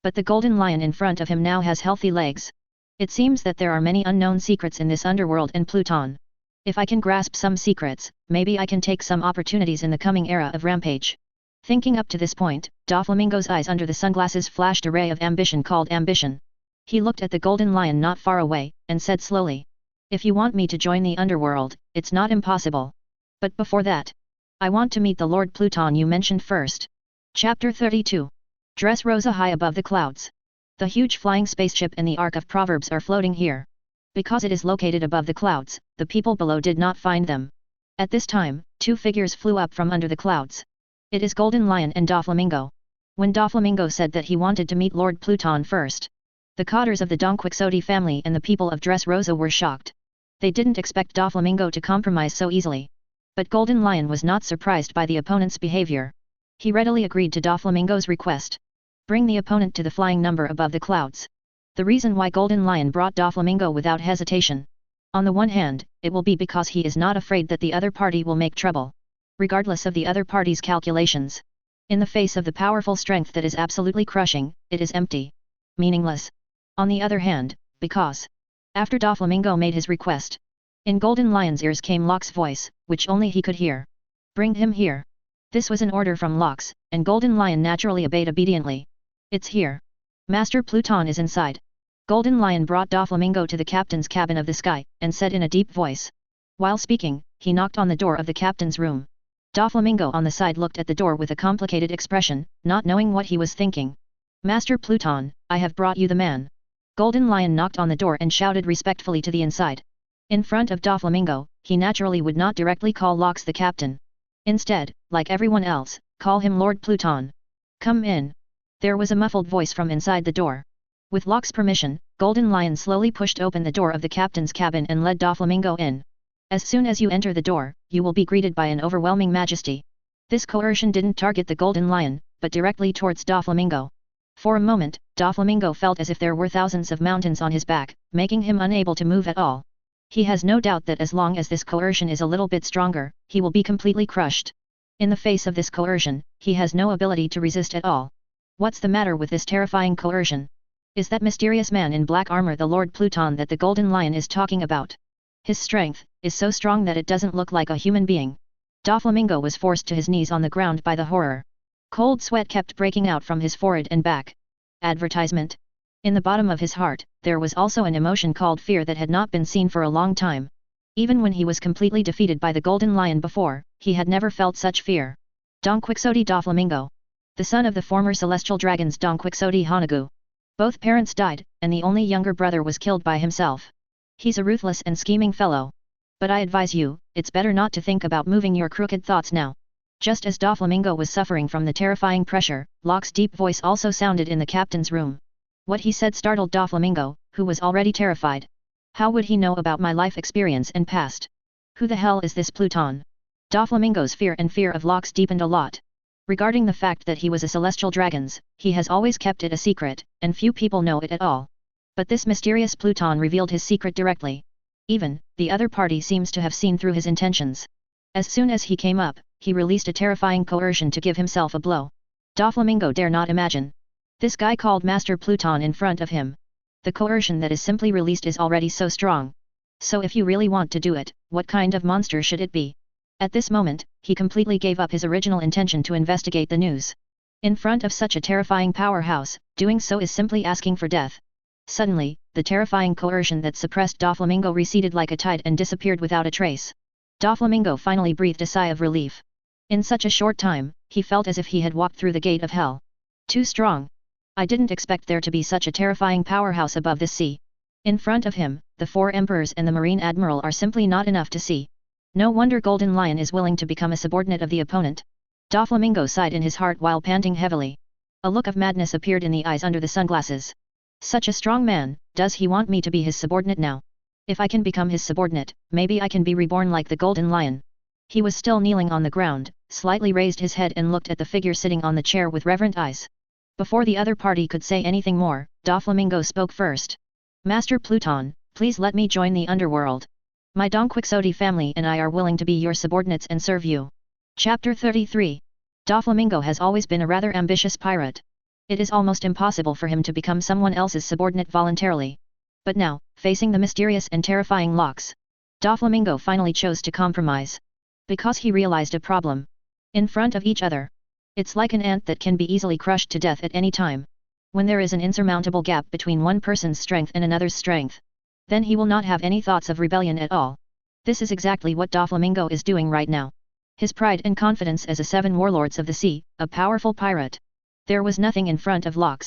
But the Golden Lion in front of him now has healthy legs. It seems that there are many unknown secrets in this underworld and Pluton. If I can grasp some secrets, maybe I can take some opportunities in the coming era of Rampage. Thinking up to this point, Doflamingo's eyes under the sunglasses flashed a ray of ambition called ambition. He looked at the Golden Lion not far away, and said slowly, "If you want me to join the underworld, it's not impossible. But before that, I want to meet the Lord Pluton you mentioned first." Chapter 32. Dressrosa high above the clouds. The huge flying spaceship and the Ark of Proverbs are floating here. Because it is located above the clouds, the people below did not find them. At this time, 2 figures flew up from under the clouds. It is Golden Lion and Doflamingo. When Doflamingo said that he wanted to meet Lord Pluton first, the cotters of the Don Quixote family and the people of Dressrosa were shocked. They didn't expect Doflamingo to compromise so easily. But Golden Lion was not surprised by the opponent's behavior. He readily agreed to Doflamingo's request. Bring the opponent to the flying number above the clouds. The reason why Golden Lion brought Doflamingo without hesitation. On the one hand, it will be because he is not afraid that the other party will make trouble. Regardless of the other party's calculations. In the face of the powerful strength that is absolutely crushing, it is empty. Meaningless. On the other hand, because. After Doflamingo made his request. In Golden Lion's ears came Locke's voice, which only he could hear. Bring him here. This was an order from Locke's, and Golden Lion naturally obeyed obediently. It's here. Master Pluton is inside. Golden Lion brought Doflamingo to the captain's cabin of the sky, and said in a deep voice. While speaking, he knocked on the door of the captain's room. Doflamingo on the side looked at the door with a complicated expression, not knowing what he was thinking. Master Pluton, I have brought you the man. Golden Lion knocked on the door and shouted respectfully to the inside. In front of Doflamingo, he naturally would not directly call Locke the captain. Instead, like everyone else, call him Lord Pluton. Come in. There was a muffled voice from inside the door. With Locke's permission, Golden Lion slowly pushed open the door of the captain's cabin and led Doflamingo in. As soon as you enter the door, you will be greeted by an overwhelming majesty. This coercion didn't target the Golden Lion, but directly towards Doflamingo. For a moment, Doflamingo felt as if there were thousands of mountains on his back, making him unable to move at all. He has no doubt that as long as this coercion is a little bit stronger, he will be completely crushed. In the face of this coercion, he has no ability to resist at all. What's the matter with this terrifying coercion? Is that mysterious man in black armor the Lord Pluton that the Golden Lion is talking about? His strength is so strong that it doesn't look like a human being. Doflamingo was forced to his knees on the ground by the horror. Cold sweat kept breaking out from his forehead and back. Advertisement. In the bottom of his heart, there was also an emotion called fear that had not been seen for a long time. Even when he was completely defeated by the Golden Lion before, he had never felt such fear. Don Quixote Doflamingo. The son of the former celestial dragons Don Quixote Hanagu. Both parents died, and the only younger brother was killed by himself. He's a ruthless and scheming fellow. But I advise you, it's better not to think about moving your crooked thoughts now. Just as Doflamingo was suffering from the terrifying pressure, Locke's deep voice also sounded in the captain's room. What he said startled Doflamingo, who was already terrified. How would he know about my life experience and past? Who the hell is this Pluton? Doflamingo's fear of Locke's deepened a lot. Regarding the fact that he was a celestial dragon, he has always kept it a secret, and few people know it at all. But this mysterious Pluton revealed his secret directly. Even, the other party seems to have seen through his intentions. As soon as he came up, he released a terrifying coercion to give himself a blow. Doflamingo dare not imagine. This guy called Master Pluton in front of him. The coercion that is simply released is already so strong. So if you really want to do it, what kind of monster should it be? At this moment, he completely gave up his original intention to investigate the news. In front of such a terrifying powerhouse, doing so is simply asking for death. Suddenly, the terrifying coercion that suppressed Doflamingo receded like a tide and disappeared without a trace. Doflamingo finally breathed a sigh of relief. In such a short time, he felt as if he had walked through the gate of hell. Too strong. I didn't expect there to be such a terrifying powerhouse above this sea. In front of him, the 4 emperors and the Marine Admiral are simply not enough to see. No wonder Golden Lion is willing to become a subordinate of the opponent. Doflamingo sighed in his heart while panting heavily. A look of madness appeared in the eyes under the sunglasses. Such a strong man, does he want me to be his subordinate now? If I can become his subordinate, maybe I can be reborn like the Golden Lion. He was still kneeling on the ground, slightly raised his head and looked at the figure sitting on the chair with reverent eyes. Before the other party could say anything more, Doflamingo spoke first. Master Pluton, please let me join the underworld. My Don Quixote family and I are willing to be your subordinates and serve you. Chapter 33. Doflamingo has always been a rather ambitious pirate. It is almost impossible for him to become someone else's subordinate voluntarily. But now, facing the mysterious and terrifying Locke, Doflamingo finally chose to compromise. Because he realized a problem. In front of each other. It's like an ant that can be easily crushed to death at any time. When there is an insurmountable gap between one person's strength and another's strength, then he will not have any thoughts of rebellion at all. This is exactly what Doflamingo is doing right now. His pride and confidence as a 7 warlords of the sea, a powerful pirate. There was nothing in front of Locke.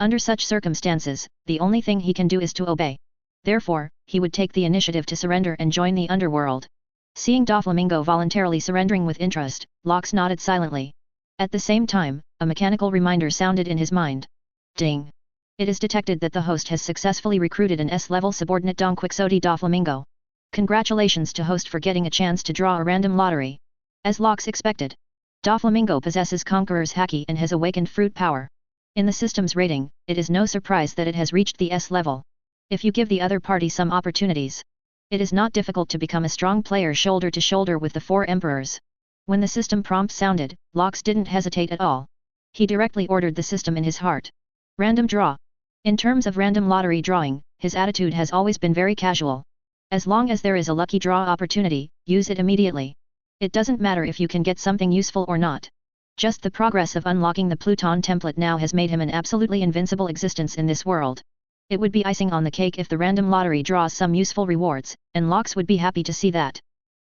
Under such circumstances, the only thing he can do is to obey. Therefore, he would take the initiative to surrender and join the underworld. Seeing Doflamingo voluntarily surrendering with interest, Locke nodded silently. At the same time, a mechanical reminder sounded in his mind. Ding! It is detected that the host has successfully recruited an S-level subordinate Don Quixote Doflamingo. Congratulations to host for getting a chance to draw a random lottery. As Locke expected, Doflamingo possesses Conqueror's Haki and has awakened fruit power. In the system's rating, it is no surprise that it has reached the S level. If you give the other party some opportunities, it is not difficult to become a strong player shoulder to shoulder with the four emperors. When the system prompt sounded, Lox didn't hesitate at all. He directly ordered the system in his heart. Random draw. In terms of random lottery drawing, his attitude has always been very casual. As long as there is a lucky draw opportunity, use it immediately. It doesn't matter if you can get something useful or not. Just the progress of unlocking the Pluton template now has made him an absolutely invincible existence in this world. It would be icing on the cake if the random lottery draws some useful rewards, and Lox would be happy to see that.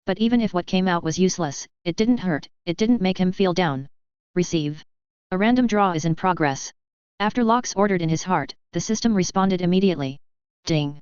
But even if what came out was useless, it didn't hurt, it didn't make him feel down. Receive. A random draw is in progress. After Lox ordered in his heart, the system responded immediately. Ding!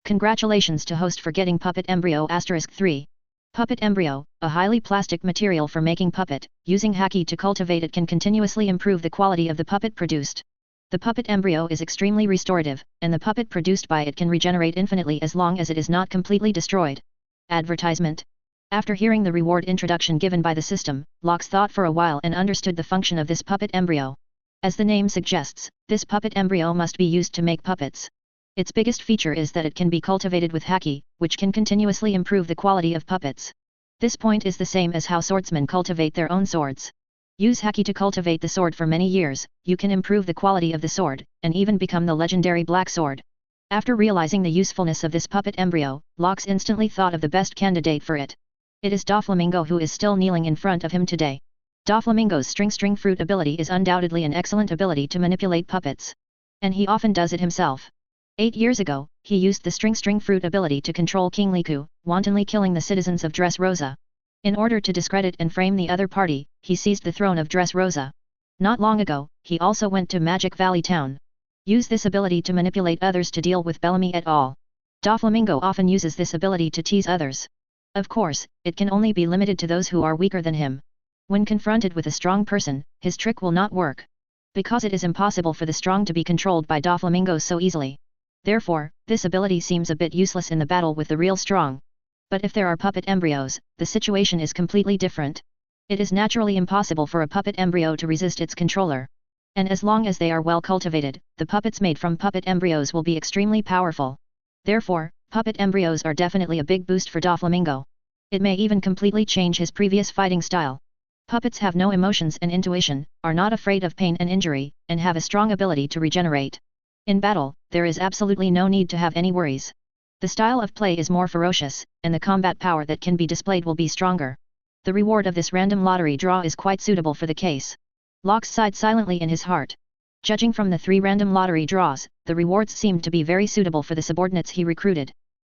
Congratulations to host for getting Puppet Embryo *3. Puppet Embryo, a highly plastic material for making puppet, using Haki to cultivate it can continuously improve the quality of the puppet produced. The puppet embryo is extremely restorative, and the puppet produced by it can regenerate infinitely as long as it is not completely destroyed. Advertisement. After hearing the reward introduction given by the system, Lox thought for a while and understood the function of this puppet embryo. As the name suggests, this puppet embryo must be used to make puppets. Its biggest feature is that it can be cultivated with Haki, which can continuously improve the quality of puppets. This point is the same as how swordsmen cultivate their own swords. Use Haki to cultivate the sword for many years, you can improve the quality of the sword, and even become the legendary Black Sword. After realizing the usefulness of this puppet embryo, Lox instantly thought of the best candidate for it. It is Doflamingo, who is still kneeling in front of him today. Doflamingo's string fruit ability is undoubtedly an excellent ability to manipulate puppets. And he often does it himself. 8 years ago, he used the string fruit ability to control King Liku, wantonly killing the citizens of Dressrosa. In order to discredit and frame the other party, he seized the throne of Dressrosa. Not long ago, he also went to Magic Valley Town. Use this ability to manipulate others to deal with Bellamy et al. Doflamingo often uses this ability to tease others. Of course, it can only be limited to those who are weaker than him. When confronted with a strong person, his trick will not work. Because it is impossible for the strong to be controlled by Doflamingo so easily. Therefore, this ability seems a bit useless in the battle with the real strong. But if there are puppet embryos, the situation is completely different. It is naturally impossible for a puppet embryo to resist its controller. And as long as they are well cultivated, the puppets made from puppet embryos will be extremely powerful. Therefore, puppet embryos are definitely a big boost for Doflamingo. It may even completely change his previous fighting style. Puppets have no emotions and intuition, are not afraid of pain and injury, and have a strong ability to regenerate. In battle, there is absolutely no need to have any worries. The style of play is more ferocious, and the combat power that can be displayed will be stronger. The reward of this random lottery draw is quite suitable for the case. Lox sighed silently in his heart. Judging from the 3 random lottery draws, the rewards seemed to be very suitable for the subordinates he recruited.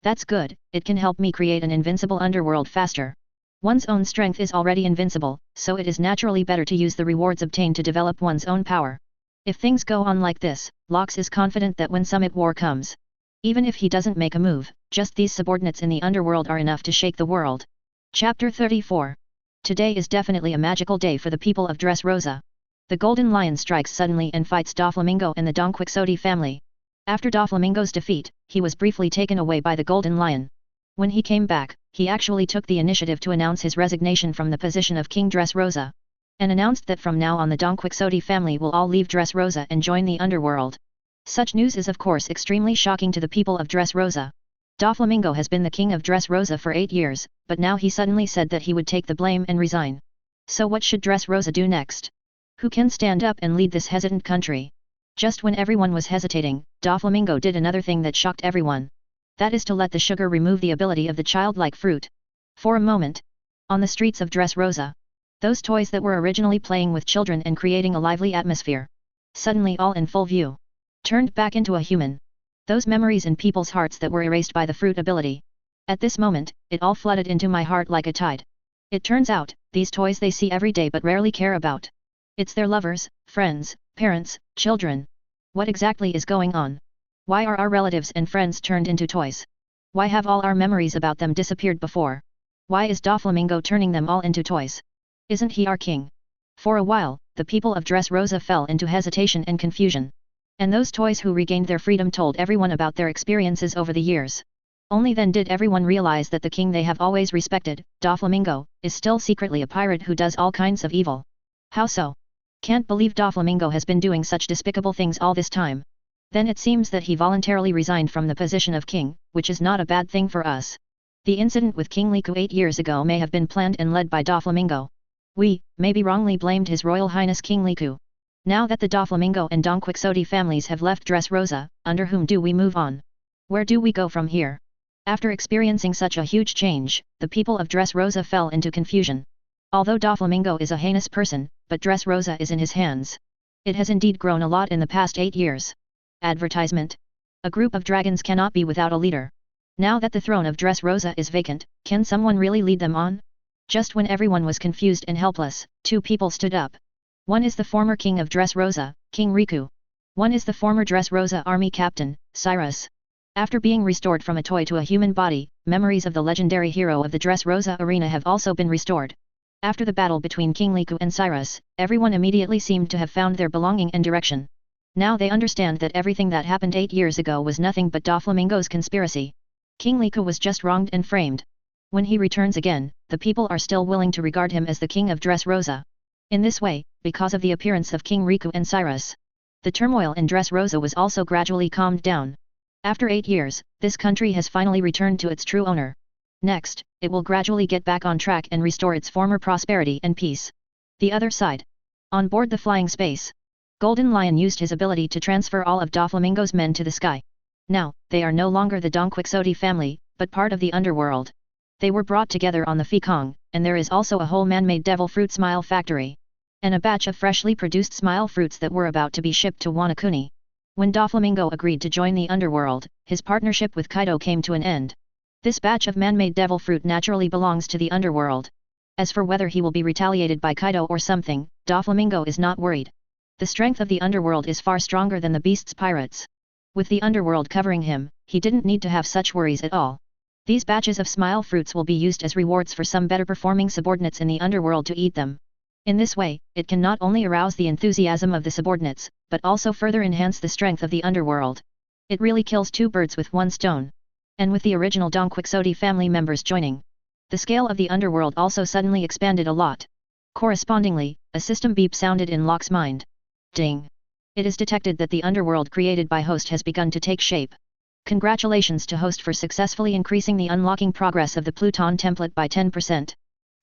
That's good, it can help me create an invincible underworld faster. One's own strength is already invincible, so it is naturally better to use the rewards obtained to develop one's own power. If things go on like this, Lox is confident that when Summit War comes, even if he doesn't make a move, just these subordinates in the underworld are enough to shake the world. Chapter 34. Today is definitely a magical day for the people of Dressrosa. The Golden Lion strikes suddenly and fights Doflamingo and the Don Quixote family. After Doflamingo's defeat, he was briefly taken away by the Golden Lion. When he came back, he actually took the initiative to announce his resignation from the position of King Dressrosa. And announced that from now on the Don Quixote family will all leave Dressrosa and join the underworld. Such news is of course extremely shocking to the people of Dressrosa. Doflamingo has been the king of Dressrosa for 8 years, but now he suddenly said that he would take the blame and resign. So what should Dressrosa do next? Who can stand up and lead this hesitant country? Just when everyone was hesitating, Doflamingo did another thing that shocked everyone. That is to let the sugar remove the ability of the childlike fruit. For a moment, on the streets of Dressrosa, those toys that were originally playing with children and creating a lively atmosphere, suddenly all in full view, turned back into a human. Those memories in people's hearts that were erased by the fruit ability. At this moment, it all flooded into my heart like a tide. It turns out, these toys they see every day but rarely care about. It's their lovers, friends, parents, children. What exactly is going on? Why are our relatives and friends turned into toys? Why have all our memories about them disappeared before? Why is Doflamingo turning them all into toys? Isn't he our king? For a while, the people of Dressrosa fell into hesitation and confusion. And those toys who regained their freedom told everyone about their experiences over the years. Only then did everyone realize that the king they have always respected, Doflamingo, is still secretly a pirate who does all kinds of evil. How so? Can't believe Doflamingo has been doing such despicable things all this time. Then it seems that he voluntarily resigned from the position of king, which is not a bad thing for us. The incident with King Liku 8 years ago may have been planned and led by Doflamingo. We, maybe wrongly blamed His Royal Highness King Liku. Now that the Doflamingo and Don Quixote families have left Dressrosa, under whom do we move on? Where do we go from here? After experiencing such a huge change, the people of Dressrosa fell into confusion. Although Doflamingo is a heinous person, but Dressrosa is in his hands. It has indeed grown a lot in the past 8 years. Advertisement. A group of dragons cannot be without a leader. Now that the throne of Dressrosa is vacant, can someone really lead them on? Just when everyone was confused and helpless, 2 people stood up. One is the former king of Dressrosa, King Riku. One is the former Dressrosa army captain, Cyrus. After being restored from a toy to a human body, memories of the legendary hero of the Dressrosa arena have also been restored. After the battle between King Liku and Cyrus, everyone immediately seemed to have found their belonging and direction. Now they understand that everything that happened 8 years ago was nothing but Doflamingo's conspiracy. King Liku was just wronged and framed. When he returns again, the people are still willing to regard him as the king of Dressrosa. In this way, because of the appearance of King Riku and Cyrus, the turmoil in Dressrosa was also gradually calmed down. After 8 years, this country has finally returned to its true owner. Next, it will gradually get back on track and restore its former prosperity and peace. The other side. On board the flying space, Golden Lion used his ability to transfer all of Doflamingo's men to the sky. Now, they are no longer the Don Quixote family, but part of the underworld. They were brought together on the Fekong, and there is also a whole man-made devil fruit smile factory. And a batch of freshly produced smile fruits that were about to be shipped to Wanakuni. When Doflamingo agreed to join the underworld, his partnership with Kaido came to an end. This batch of man-made devil fruit naturally belongs to the underworld. As for whether he will be retaliated by Kaido or something, Doflamingo is not worried. The strength of the underworld is far stronger than the beast's pirates. With the underworld covering him, he didn't need to have such worries at all. These batches of smile fruits will be used as rewards for some better performing subordinates in the underworld to eat them. In this way, it can not only arouse the enthusiasm of the subordinates, but also further enhance the strength of the underworld. It really kills 2 birds with 1 stone. And with the original Don Quixote family members joining, the scale of the underworld also suddenly expanded a lot. Correspondingly, a system beep sounded in Locke's mind. Ding! It is detected that the underworld created by Host has begun to take shape. Congratulations to Host for successfully increasing the unlocking progress of the Pluton template by 10%.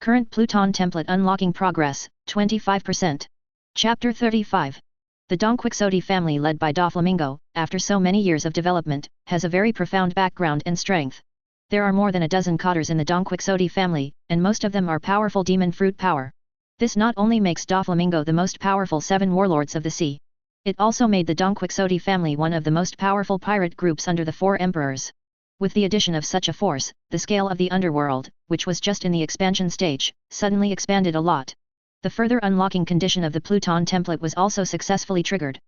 Current Pluton template unlocking progress, 25%. Chapter 35. The Don Quixote family led by Doflamingo, after so many years of development, has a very profound background and strength. There are more than a dozen cotters in the Don Quixote family, and most of them are powerful demon fruit power. This not only makes Doflamingo the most powerful 7 warlords of the sea. It also made the Don Quixote family one of the most powerful pirate groups under the 4 emperors. With the addition of such a force, the scale of the underworld, which was just in the expansion stage, suddenly expanded a lot. The further unlocking condition of the Pluton template was also successfully triggered.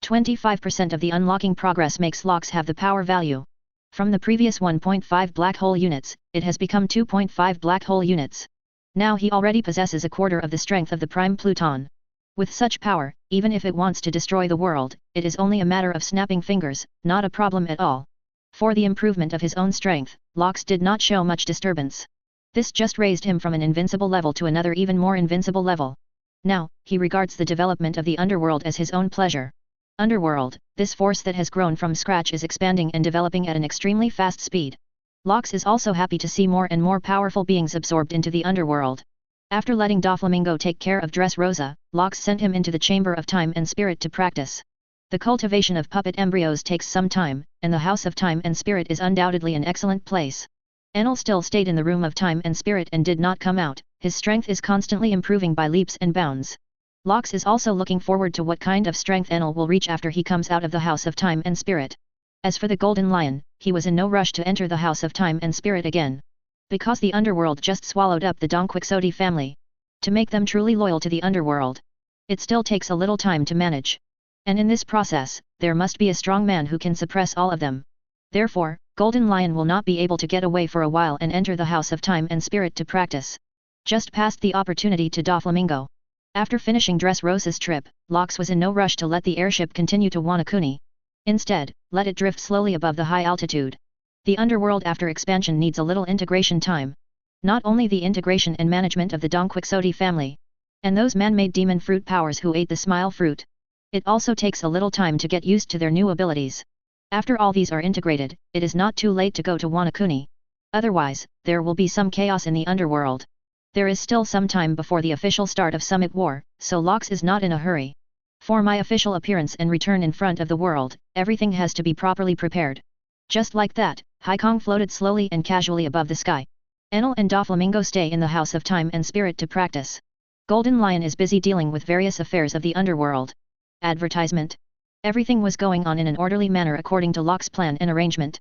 25% of the unlocking progress makes Locks have the power value. From the previous 1.5 black hole units, it has become 2.5 black hole units. Now he already possesses a quarter of the strength of the prime Pluton. With such power, even if it wants to destroy the world, it is only a matter of snapping fingers, not a problem at all. For the improvement of his own strength, Locks did not show much disturbance. This just raised him from an invincible level to another even more invincible level. Now, he regards the development of the underworld as his own pleasure. Underworld, this force that has grown from scratch is expanding and developing at an extremely fast speed. Locks is also happy to see more and more powerful beings absorbed into the underworld. After letting Doflamingo take care of Dressrosa, Locks sent him into the Chamber of Time and Spirit to practice. The cultivation of puppet embryos takes some time, and the House of Time and Spirit is undoubtedly an excellent place. Enel still stayed in the Room of Time and Spirit and did not come out. His strength is constantly improving by leaps and bounds. Locks is also looking forward to what kind of strength Enel will reach after he comes out of the House of Time and Spirit. As for the Golden Lion, he was in no rush to enter the House of Time and Spirit again. Because the underworld just swallowed up the Don Quixote family. To make them truly loyal to the underworld, it still takes a little time to manage. And in this process, there must be a strong man who can suppress all of them. Therefore, Golden Lion will not be able to get away for a while and enter the House of Time and Spirit to practice. Just passed the opportunity to Doflamingo. After finishing Dressrosa's trip, Locks was in no rush to let the airship continue to Wanakuni. Instead, let it drift slowly above the high altitude. The underworld after expansion needs a little integration time. Not only the integration and management of the Don Quixote family, And those man-made demon fruit powers who ate the smile fruit. It also takes a little time to get used to their new abilities. After all these are integrated, it is not too late to go to Wanakuni. Otherwise, there will be some chaos in the underworld. There is still some time before the official start of Summit War, so Lox is not in a hurry. For my official appearance and return in front of the world, everything has to be properly prepared. Just like that, Haikong floated slowly and casually above the sky. Enel and Doflamingo stay in the House of Time and Spirit to practice. Golden Lion is busy dealing with various affairs of the underworld. Advertisement. Everything was going on in an orderly manner according to Locke's plan and arrangement.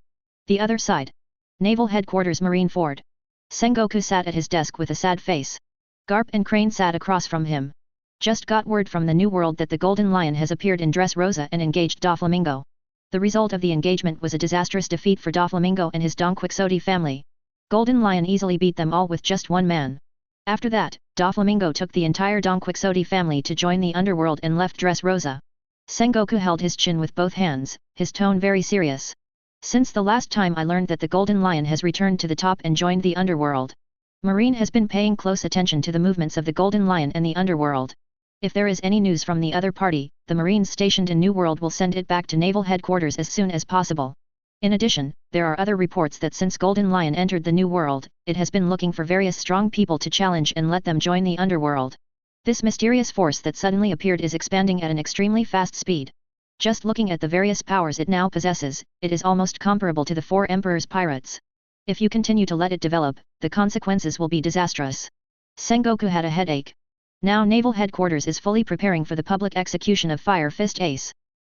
The other side. Naval Headquarters Marine Ford. Sengoku sat at his desk with a sad face. Garp and Crane sat across from him. Just got word from the New World that the Golden Lion has appeared in Dressrosa and engaged Doflamingo. The result of the engagement was a disastrous defeat for Doflamingo and his Don Quixote family. Golden Lion easily beat them all with just one man. After that, Doflamingo took the entire Don Quixote family to join the underworld and left Dressrosa. Sengoku held his chin with both hands, his tone very serious. Since the last time I learned that the Golden Lion has returned to the top and joined the underworld. Marine has been paying close attention to the movements of the Golden Lion and the underworld. If there is any news from the other party, the Marines stationed in New World will send it back to Naval Headquarters as soon as possible. In addition, there are other reports that since Golden Lion entered the New World, it has been looking for various strong people to challenge and let them join the underworld. This mysterious force that suddenly appeared is expanding at an extremely fast speed. Just looking at the various powers it now possesses, it is almost comparable to the Four Emperors Pirates. If you continue to let it develop, the consequences will be disastrous. Sengoku had a headache. Now Naval Headquarters is fully preparing for the public execution of Fire Fist Ace.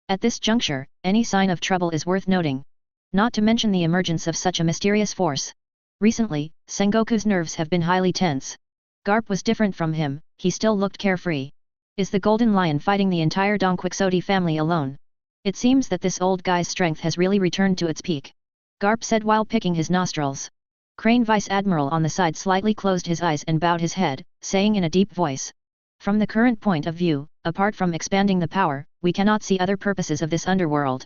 At this juncture, any sign of trouble is worth noting. Not to mention the emergence of such a mysterious force. Recently, Sengoku's nerves have been highly tense. Garp was different from him, he still looked carefree. Is the Golden Lion fighting the entire Don Quixote family alone? It seems that this old guy's strength has really returned to its peak. Garp said while picking his nostrils. Crane Vice Admiral on the side slightly closed his eyes and bowed his head, saying in a deep voice. From the current point of view, apart from expanding the power, we cannot see other purposes of this underworld.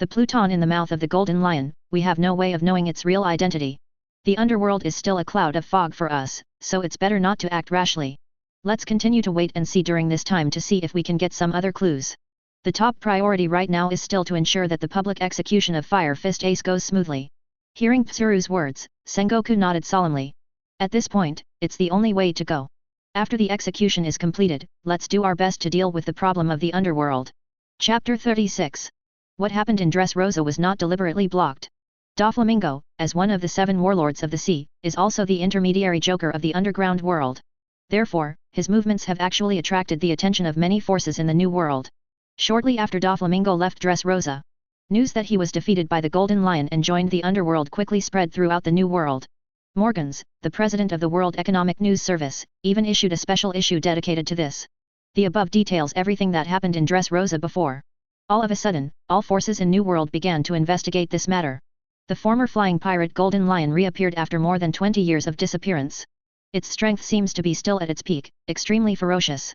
The Pluton in the mouth of the Golden Lion, we have no way of knowing its real identity. The underworld is still a cloud of fog for us, so it's better not to act rashly. Let's continue to wait and see during this time to see if we can get some other clues. The top priority right now is still to ensure that the public execution of Fire Fist Ace goes smoothly. Hearing Tsuru's words, Sengoku nodded solemnly. At this point, it's the only way to go. After the execution is completed, let's do our best to deal with the problem of the underworld. Chapter 36. What happened in Dressrosa was not deliberately blocked. Doflamingo, as one of the 7 warlords of the sea, is also the intermediary joker of the underground world. Therefore, his movements have actually attracted the attention of many forces in the New World. Shortly after Doflamingo left Dressrosa, news that he was defeated by the Golden Lion and joined the underworld quickly spread throughout the New World. Morgans, the president of the World Economic News Service, even issued a special issue dedicated to this. The above details everything that happened in Dressrosa before. All of a sudden, all forces in New World began to investigate this matter. The former flying pirate Golden Lion reappeared after more than 20 years of disappearance. Its strength seems to be still at its peak, extremely ferocious.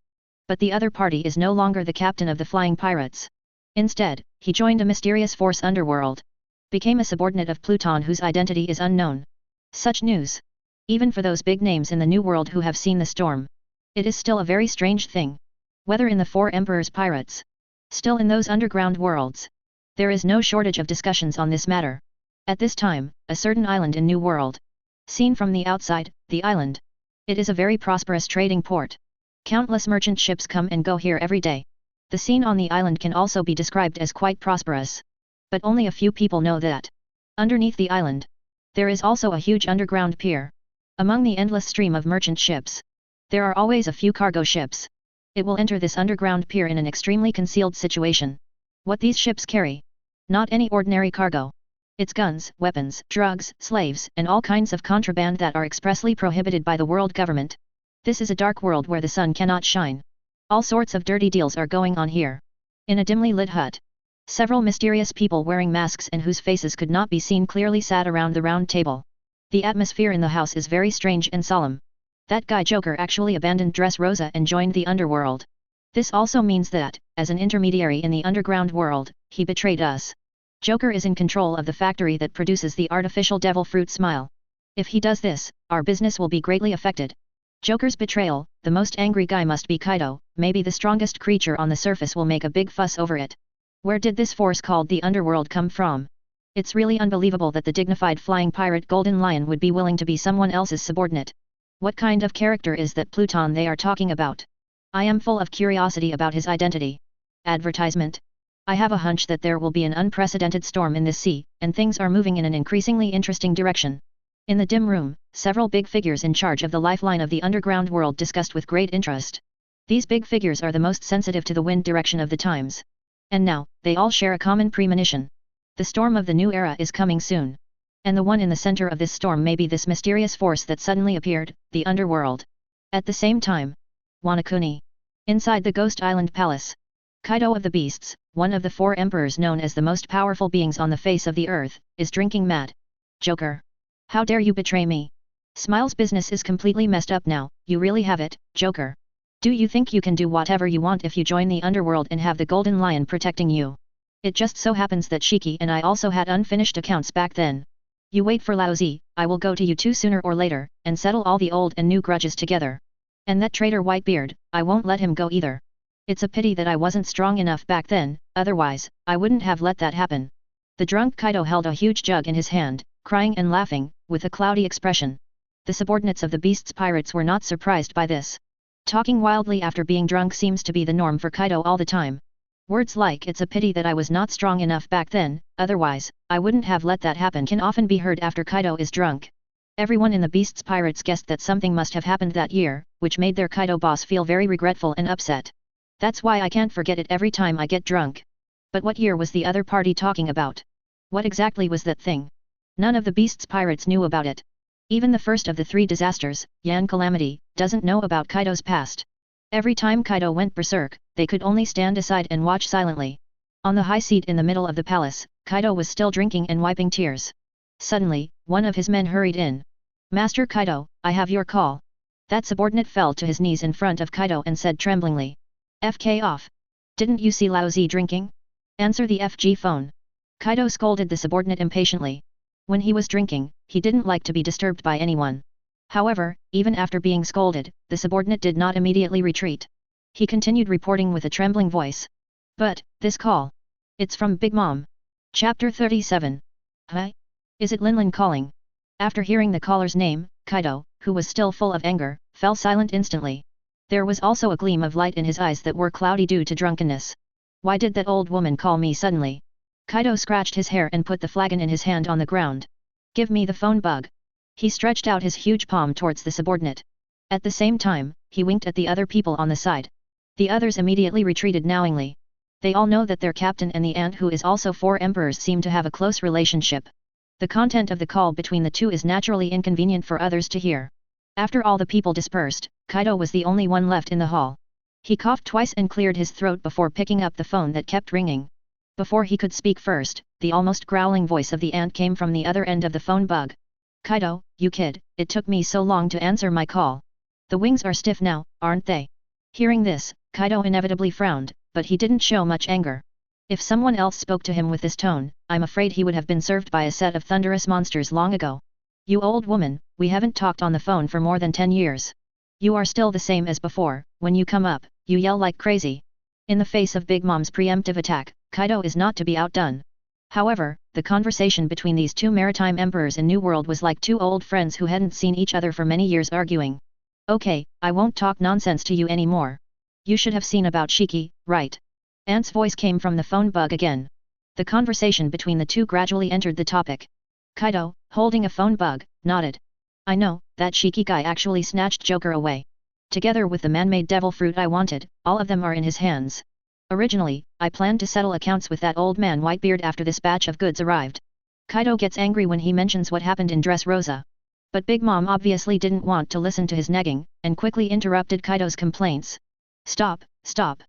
But the other party is no longer the captain of the flying pirates. Instead, he joined a mysterious force underworld. Became a subordinate of Pluton whose identity is unknown. Such news. Even for those big names in the New World who have seen the storm. It is still a very strange thing. Whether in the Four Emperors Pirates. Still in those underground worlds. There is no shortage of discussions on this matter. At this time, a certain island in New World. Seen from the outside, the island. It is a very prosperous trading port. Countless merchant ships come and go here every day. The scene on the island can also be described as quite prosperous. But only a few people know that. Underneath the island. There is also a huge underground pier. Among the endless stream of merchant ships. There are always a few cargo ships. It will enter this underground pier in an extremely concealed situation. What these ships carry? Not any ordinary cargo. It's guns, weapons, drugs, slaves, and all kinds of contraband that are expressly prohibited by the world government. This is a dark world where the sun cannot shine. All sorts of dirty deals are going on here. In a dimly lit hut. Several mysterious people wearing masks and whose faces could not be seen clearly sat around the round table. The atmosphere in the house is very strange and solemn. That guy Joker actually abandoned Dressrosa and joined the underworld. This also means that, as an intermediary in the underground world, he betrayed us. Joker is in control of the factory that produces the artificial devil fruit smile. If he does this, our business will be greatly affected. Joker's betrayal, the most angry guy must be Kaido, maybe the strongest creature on the surface will make a big fuss over it. Where did this force called the Underworld come from? It's really unbelievable that the dignified flying pirate Golden Lion would be willing to be someone else's subordinate. What kind of character is that Pluton they are talking about? I am full of curiosity about his identity. Advertisement. I have a hunch that there will be an unprecedented storm in this sea, and things are moving in an increasingly interesting direction. In the dim room, several big figures in charge of the lifeline of the underground world discussed with great interest. These big figures are the most sensitive to the wind direction of the times. And now, they all share a common premonition. The storm of the new era is coming soon. And the one in the center of this storm may be this mysterious force that suddenly appeared, the underworld. At the same time, Wanakuni. Inside the Ghost Island Palace. Kaido of the Beasts, one of the 4 emperors known as the most powerful beings on the face of the earth, is drinking mad. Joker. How dare you betray me? Smile's business is completely messed up now, you really have it, Joker. Do you think you can do whatever you want if you join the underworld and have the Golden Lion protecting you? It just so happens that Shiki and I also had unfinished accounts back then. You wait for Laozi, I will go to you too sooner or later, and settle all the old and new grudges together. And that traitor Whitebeard, I won't let him go either. It's a pity that I wasn't strong enough back then, otherwise, I wouldn't have let that happen. The drunk Kaido held a huge jug in his hand, crying and laughing, with a cloudy expression. The subordinates of the Beast's pirates were not surprised by this. Talking wildly after being drunk seems to be the norm for Kaido all the time. Words like "it's a pity that I was not strong enough back then, otherwise, I wouldn't have let that happen" can often be heard after Kaido is drunk. Everyone in the Beast's pirates guessed that something must have happened that year, which made their Kaido boss feel very regretful and upset. That's why I can't forget it every time I get drunk. But what year was the other party talking about? What exactly was that thing? None of the Beast's pirates knew about it. Even the first of the 3 disasters, Yan Calamity, doesn't know about Kaido's past. Every time Kaido went berserk, they could only stand aside and watch silently. On the high seat in the middle of the palace, Kaido was still drinking and wiping tears. Suddenly, one of his men hurried in. "Master Kaido, I have your call." That subordinate fell to his knees in front of Kaido and said tremblingly. "FK off. Didn't you see Laozi drinking? Answer the FG phone." Kaido scolded the subordinate impatiently. When he was drinking, he didn't like to be disturbed by anyone. However, even after being scolded, the subordinate did not immediately retreat. He continued reporting with a trembling voice. "But, this call. It's from Big Mom." Chapter 37. Huh? Is it Linlin calling? After hearing the caller's name, Kaido, who was still full of anger, fell silent instantly. There was also a gleam of light in his eyes that were cloudy due to drunkenness. Why did that old woman call me suddenly? Kaido scratched his hair and put the flagon in his hand on the ground. "Give me the phone bug." He stretched out his huge palm towards the subordinate. At the same time, he winked at the other people on the side. The others immediately retreated knowingly. They all know that their captain and the ant who is also 4 emperors seem to have a close relationship. The content of the call between the two is naturally inconvenient for others to hear. After all the people dispersed, Kaido was the only one left in the hall. He coughed twice and cleared his throat before picking up the phone that kept ringing. Before he could speak first, the almost growling voice of the ant came from the other end of the phone bug. "Kaido, you kid, it took me so long to answer my call. The wings are stiff now, aren't they?" Hearing this, Kaido inevitably frowned, but he didn't show much anger. If someone else spoke to him with this tone, I'm afraid he would have been served by a set of thunderous monsters long ago. "You old woman, we haven't talked on the phone for more than 10 years. You are still the same as before, when you come up, you yell like crazy." In the face of Big Mom's preemptive attack, Kaido is not to be outdone. However, the conversation between these 2 maritime emperors in New World was like 2 old friends who hadn't seen each other for many years arguing. "Okay, I won't talk nonsense to you anymore. You should have seen about Shiki, right?" Ant's voice came from the phone bug again. The conversation between the two gradually entered the topic. Kaido, holding a phone bug, nodded. "I know, that Shiki guy actually snatched Joker away. Together with the man-made devil fruit I wanted, all of them are in his hands. Originally, I planned to settle accounts with that old man Whitebeard after this batch of goods arrived." Kaido gets angry when he mentions what happened in Dressrosa. But Big Mom obviously didn't want to listen to his negging, and quickly interrupted Kaido's complaints. "Stop, stop.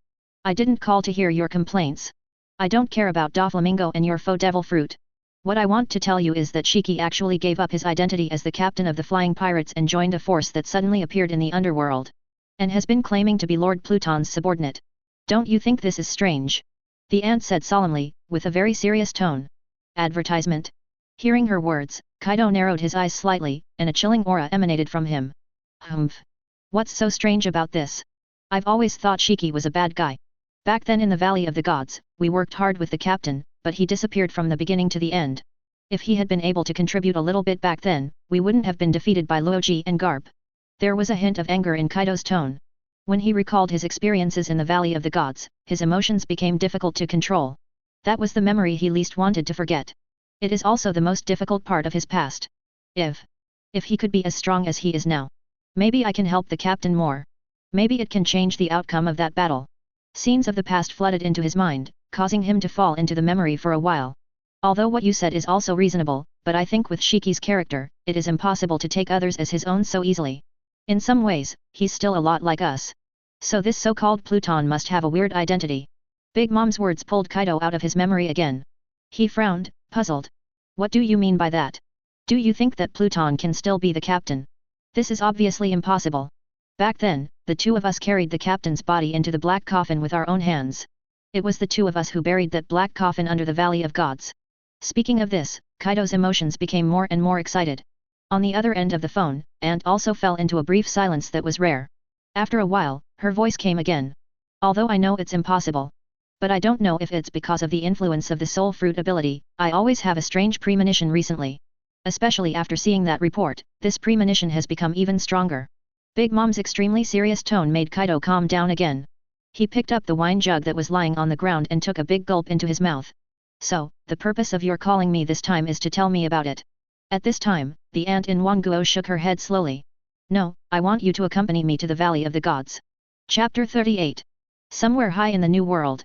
I didn't call to hear your complaints. I don't care about Doflamingo and your faux devil fruit. What I want to tell you is that Shiki actually gave up his identity as the captain of the flying pirates and joined a force that suddenly appeared in the underworld. And has been claiming to be Lord Pluton's subordinate. Don't you think this is strange?" The ant said solemnly, with a very serious tone. "Advertisement?" Hearing her words, Kaido narrowed his eyes slightly, and a chilling aura emanated from him. "Humph. What's so strange about this? I've always thought Shiki was a bad guy. Back then in the Valley of the Gods, we worked hard with the captain, but he disappeared from the beginning to the end. If he had been able to contribute a little bit back then, we wouldn't have been defeated by Luoji and Garp. There was a hint of anger in Kaido's tone. When he recalled his experiences in the Valley of the Gods, his emotions became difficult to control. That was the memory he least wanted to forget. It is also the most difficult part of his past. If he could be as strong as he is now. Maybe I can help the captain more. Maybe it can change the outcome of that battle. Scenes of the past flooded into his mind, causing him to fall into the memory for a while. Although what you said is also reasonable, but I think with Shiki's character, it is impossible to take others as his own so easily. In some ways, he's still a lot like us. So this so-called Pluton must have a weird identity. Big Mom's words pulled Kaido out of his memory again. He frowned, puzzled. What do you mean by that? Do you think that Pluton can still be the captain? This is obviously impossible. Back then, the two of us carried the captain's body into the black coffin with our own hands. It was the two of us who buried that black coffin under the Valley of Gods. Speaking of this, Kaido's emotions became more and more excited. On the other end of the phone, Ant also fell into a brief silence that was rare. After a while, her voice came again. Although I know it's impossible. But I don't know if it's because of the influence of the soul fruit ability, I always have a strange premonition recently. Especially after seeing that report, this premonition has become even stronger. Big Mom's extremely serious tone made Kaido calm down again. He picked up the wine jug that was lying on the ground and took a big gulp into his mouth. So, the purpose of your calling me this time is to tell me about it. At this time, the ant in Wangguo shook her head slowly. No, I want you to accompany me to the Valley of the Gods. Chapter 38. Somewhere high in the New World.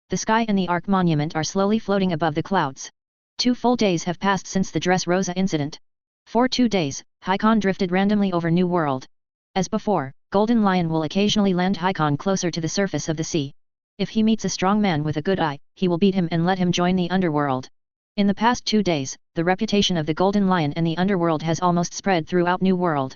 The sky and the Ark Monument are slowly floating above the clouds. 2 full days have passed since the Dressrosa incident. For 2 days, Haikon drifted randomly over New World. As before, Golden Lion will occasionally land Haikon closer to the surface of the sea. If he meets a strong man with a good eye, he will beat him and let him join the underworld. In the past 2 days, the reputation of the Golden Lion and the underworld has almost spread throughout New World.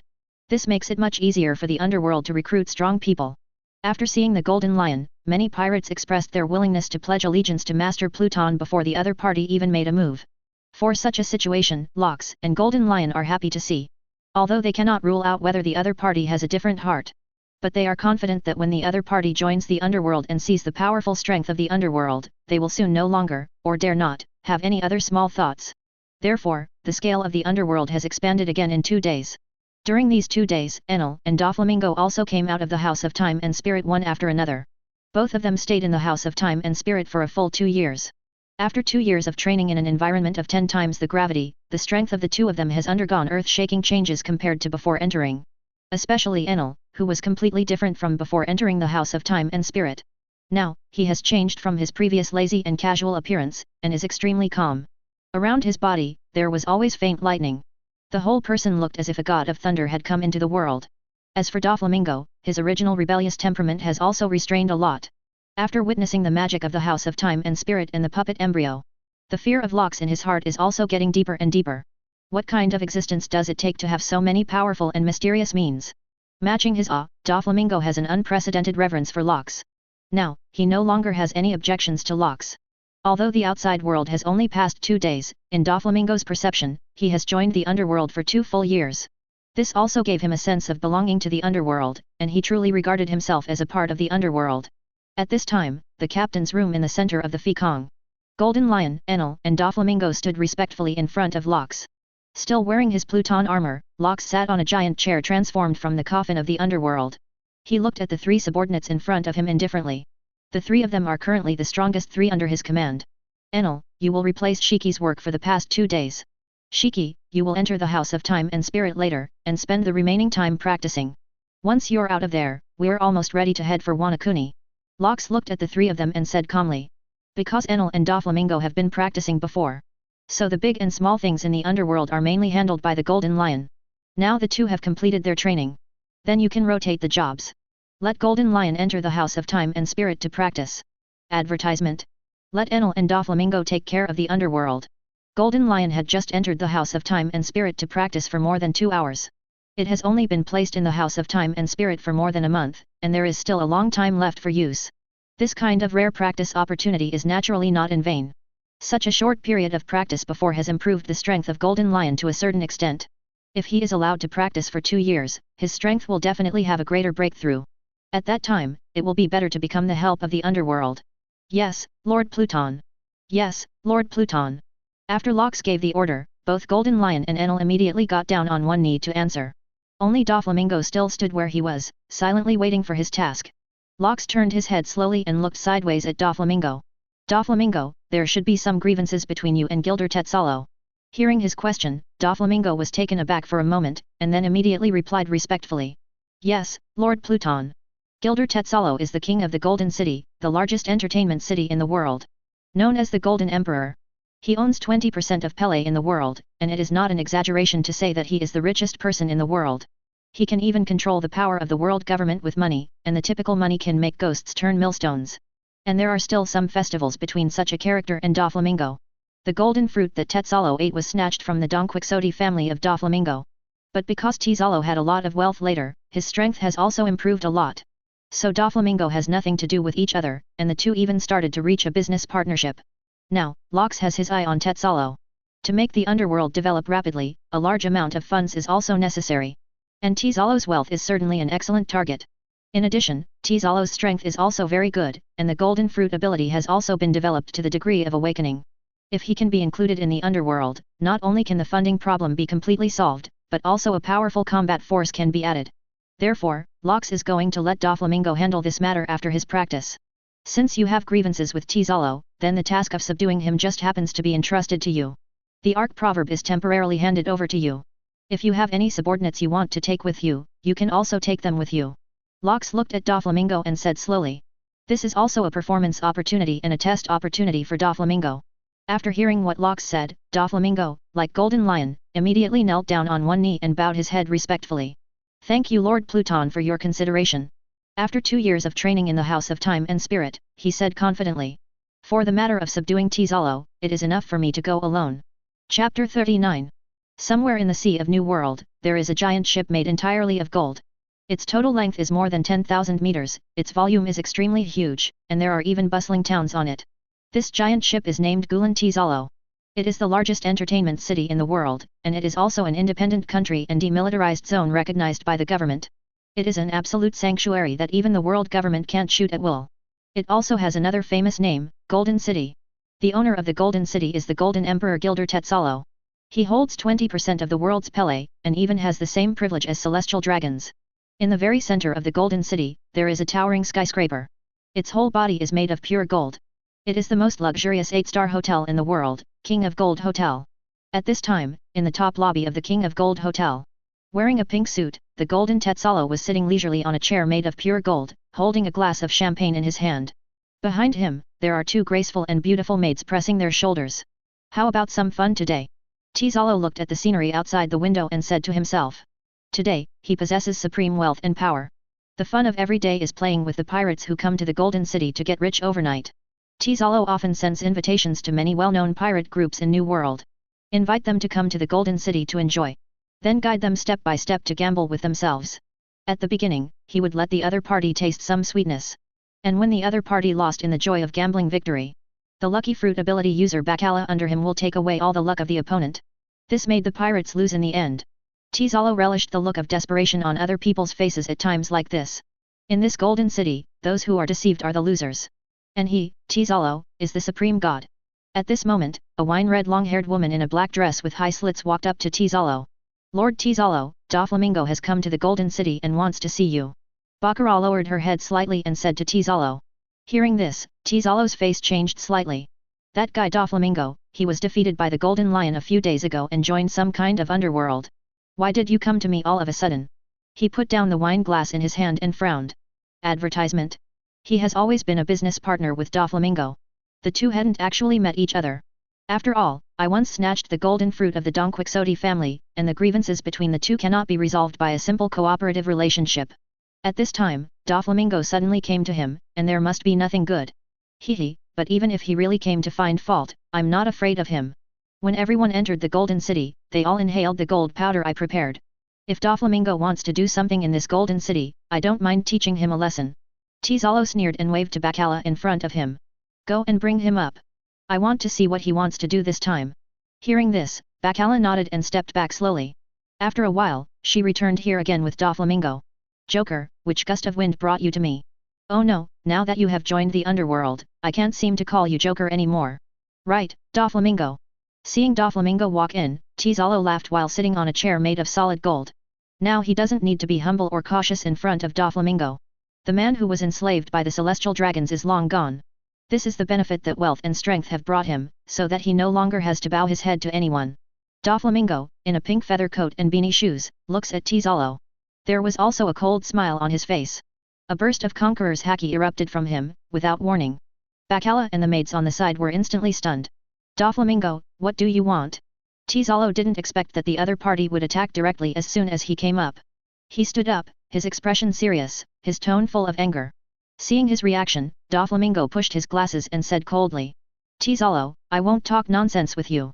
This makes it much easier for the underworld to recruit strong people. After seeing the Golden Lion, many pirates expressed their willingness to pledge allegiance to Master Pluton before the other party even made a move. For such a situation, Locks and Golden Lion are happy to see. Although they cannot rule out whether the other party has a different heart. But they are confident that when the other party joins the underworld and sees the powerful strength of the underworld, they will soon no longer, or dare not, have any other small thoughts. Therefore, the scale of the underworld has expanded again in 2 days. During these 2 days, Enel and Doflamingo also came out of the House of Time and Spirit one after another. Both of them stayed in the House of Time and Spirit for a full 2 years. After 2 years of training in an environment of 10 times the gravity, the strength of the two of them has undergone earth-shaking changes compared to before entering. Especially Enel, who was completely different from before entering the House of Time and Spirit. Now, he has changed from his previous lazy and casual appearance, and is extremely calm. Around his body, there was always faint lightning. The whole person looked as if a god of thunder had come into the world. As for Doflamingo, his original rebellious temperament has also restrained a lot. After witnessing the magic of the House of Time and Spirit and the puppet embryo, the fear of Locks in his heart is also getting deeper and deeper. What kind of existence does it take to have so many powerful and mysterious means? Matching his awe, Doflamingo has an unprecedented reverence for Locks. Now, he no longer has any objections to Locks. Although the outside world has only passed 2 days, in Doflamingo's perception, he has joined the underworld for 2 full years. This also gave him a sense of belonging to the underworld, and he truly regarded himself as a part of the underworld. At this time, the captain's room in the center of the Fekong. Golden Lion, Enel, and Doflamingo stood respectfully in front of Locks. Still wearing his Pluton armor, Locks sat on a giant chair transformed from the coffin of the underworld. He looked at the 3 subordinates in front of him indifferently. The 3 of them are currently the strongest 3 under his command. Enel, you will replace Shiki's work for the past 2 days. Shiki, you will enter the House of Time and Spirit later, and spend the remaining time practicing. Once you're out of there, we're almost ready to head for Wanakuni. Locks looked at the 3 of them and said calmly. Because Enel and Doflamingo have been practicing before. So the big and small things in the underworld are mainly handled by the Golden Lion. Now the 2 have completed their training. Then you can rotate the jobs. Let Golden Lion enter the House of Time and Spirit to practice. Advertisement. Let Enel and Doflamingo take care of the underworld. Golden Lion had just entered the House of Time and Spirit to practice for more than 2 hours. It has only been placed in the House of Time and Spirit for more than a month, and there is still a long time left for use. This kind of rare practice opportunity is naturally not in vain. Such a short period of practice before has improved the strength of Golden Lion to a certain extent. If he is allowed to practice for 2 years, his strength will definitely have a greater breakthrough. At that time, it will be better to become the help of the underworld. Yes, Lord Pluton. Yes, Lord Pluton. After Lox gave the order, both Golden Lion and Enel immediately got down on one knee to answer. Only Doflamingo still stood where he was, silently waiting for his task. Lox turned his head slowly and looked sideways at Doflamingo. Doflamingo, there should be some grievances between you and Gilder Tetzalo. Hearing his question, Doflamingo was taken aback for a moment, and then immediately replied respectfully. Yes, Lord Pluton. Gilder Tetzalo is the king of the Golden City, the largest entertainment city in the world. Known as the Golden Emperor. He owns 20% of Pele in the world, and it is not an exaggeration to say that he is the richest person in the world. He can even control the power of the world government with money, and the typical money can make ghosts turn millstones. And there are still some festivals between such a character and Doflamingo. The golden fruit that Tetzalo ate was snatched from the Don Quixote family of Doflamingo. But because Tetzalo had a lot of wealth later, his strength has also improved a lot. So Doflamingo has nothing to do with each other, and the two even started to reach a business partnership. Now, Lox has his eye on Tetzalo. To make the underworld develop rapidly, a large amount of funds is also necessary. And Tetzalo's wealth is certainly an excellent target. In addition, Tetzalo's strength is also very good, and the golden fruit ability has also been developed to the degree of awakening. If he can be included in the underworld, not only can the funding problem be completely solved, but also a powerful combat force can be added. Therefore, Lox is going to let Doflamingo handle this matter after his practice. Since you have grievances with Tetzalo, then the task of subduing him just happens to be entrusted to you. The arc proverb is temporarily handed over to you. If you have any subordinates you want to take with you, you can also take them with you. Lox looked at Doflamingo and said slowly. This is also a performance opportunity and a test opportunity for Doflamingo. After hearing what Lox said, Doflamingo, like Golden Lion, immediately knelt down on one knee and bowed his head respectfully. Thank you Lord Pluton for your consideration. After 2 years of training in the House of Time and Spirit, he said confidently. For the matter of subduing Tetzalo, it is enough for me to go alone. Chapter 39. Somewhere in the Sea of New World, there is a giant ship made entirely of gold. Its total length is more than 10,000 meters, its volume is extremely huge, and there are even bustling towns on it. This giant ship is named Gulen Tetzalo. It is the largest entertainment city in the world, and it is also an independent country and demilitarized zone recognized by the government. It is an absolute sanctuary that even the world government can't shoot at will. It also has another famous name, Golden City. The owner of the Golden City is the Golden Emperor Gilder Tetzalo. He holds 20% of the world's Pele, and even has the same privilege as celestial dragons. In the very center of the Golden City, there is a towering skyscraper. Its whole body is made of pure gold. It is the most luxurious 8-star hotel in the world, King of Gold Hotel. At this time, in the top lobby of the King of Gold Hotel, wearing a pink suit, the Golden Tetzalo was sitting leisurely on a chair made of pure gold, holding a glass of champagne in his hand. Behind him, there are 2 graceful and beautiful maids pressing their shoulders. How about some fun today? Tetzalo looked at the scenery outside the window and said to himself. Today, he possesses supreme wealth and power. The fun of every day is playing with the pirates who come to the Golden City to get rich overnight. Tetzalo often sends invitations to many well-known pirate groups in New World. Invite them to come to the Golden City to enjoy. Then guide them step by step to gamble with themselves. At the beginning, he would let the other party taste some sweetness. And when the other party lost in the joy of gambling victory, the lucky fruit ability user Bacala under him will take away all the luck of the opponent. This made the pirates lose in the end. Tetzalo relished the look of desperation on other people's faces at times like this. In this Golden City, those who are deceived are the losers. And he, Tetzalo, is the supreme god. At this moment, a wine-red long-haired woman in a black dress with high slits walked up to Tetzalo. Lord Tetzalo, Doflamingo has come to the Golden City and wants to see you. Baccara lowered her head slightly and said to Tetzalo. Hearing this, Tetzalo's face changed slightly. That guy Doflamingo, he was defeated by the Golden Lion a few days ago and joined some kind of underworld. Why did you come to me all of a sudden? He put down the wine glass in his hand and frowned. Advertisement. He has always been a business partner with Doflamingo. The two hadn't actually met each other. After all, I once snatched the golden fruit of the Don Quixote family, and the grievances between the two cannot be resolved by a simple cooperative relationship. At this time, Doflamingo suddenly came to him, and there must be nothing good. Hehe, but even if he really came to find fault, I'm not afraid of him. When everyone entered the Golden City, they all inhaled the gold powder I prepared. If Doflamingo wants to do something in this Golden City, I don't mind teaching him a lesson. Tetzalo sneered and waved to Bacala in front of him. Go and bring him up. I want to see what he wants to do this time. Hearing this, Bacala nodded and stepped back slowly. After a while, she returned here again with Doflamingo. Joker, which gust of wind brought you to me? Oh no, now that you have joined the underworld, I can't seem to call you Joker anymore. Right, Doflamingo. Seeing Doflamingo walk in, Tizalo laughed while sitting on a chair made of solid gold. Now he doesn't need to be humble or cautious in front of Doflamingo. The man who was enslaved by the celestial dragons is long gone. This is the benefit that wealth and strength have brought him, so that he no longer has to bow his head to anyone. Doflamingo, in a pink feather coat and beanie shoes, looks at Tizalo. There was also a cold smile on his face. A burst of Conqueror's haki erupted from him, without warning. Bacala and the maids on the side were instantly stunned. Doflamingo, what do you want? Tizalo didn't expect that the other party would attack directly as soon as he came up. He stood up, his expression serious, his tone full of anger. Seeing his reaction, Doflamingo pushed his glasses and said coldly. Tizalo, I won't talk nonsense with you.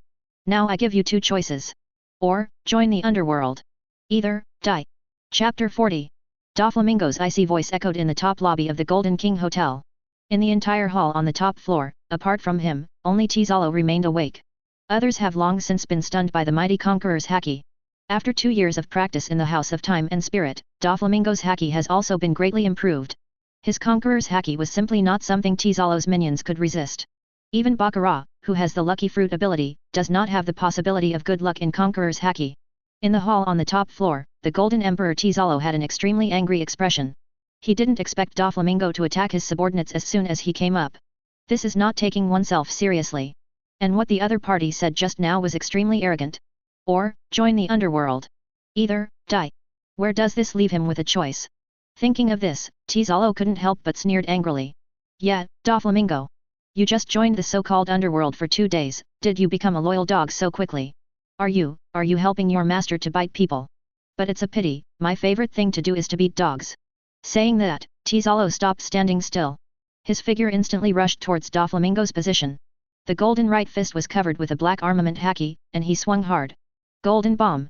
Now I give you two choices. Or, join the underworld. Either, die. Chapter 40. Doflamingo's icy voice echoed in the top lobby of the Golden King Hotel. In the entire hall on the top floor, apart from him, only Tizalo remained awake. Others have long since been stunned by the mighty Conqueror's haki. After 2 years of practice in the House of Time and Spirit, Doflamingo's haki has also been greatly improved. His Conqueror's haki was simply not something Tizalo's minions could resist. Even Baccarat, who has the Lucky Fruit ability, does not have the possibility of good luck in Conqueror's haki. In the hall on the top floor, the Golden Emperor Tizalo had an extremely angry expression. He didn't expect Doflamingo to attack his subordinates as soon as he came up. This is not taking oneself seriously. And what the other party said just now was extremely arrogant. Or, join the underworld. Either, die. Where does this leave him with a choice? Thinking of this, Tizalo couldn't help but sneered angrily. Yeah, Doflamingo. You just joined the so-called underworld for 2 days, did you become a loyal dog so quickly? Are you helping your master to bite people? But it's a pity, my favorite thing to do is to beat dogs. Saying that, Tizalo stopped standing still. His figure instantly rushed towards Doflamingo's position. The golden right fist was covered with a black armament haki, and he swung hard. Golden bomb.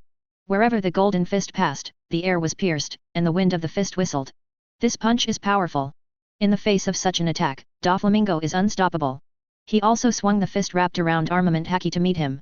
Wherever the golden fist passed, the air was pierced, and the wind of the fist whistled. This punch is powerful. In the face of such an attack, Doflamingo is unstoppable. He also swung the fist wrapped around armament haki to meet him.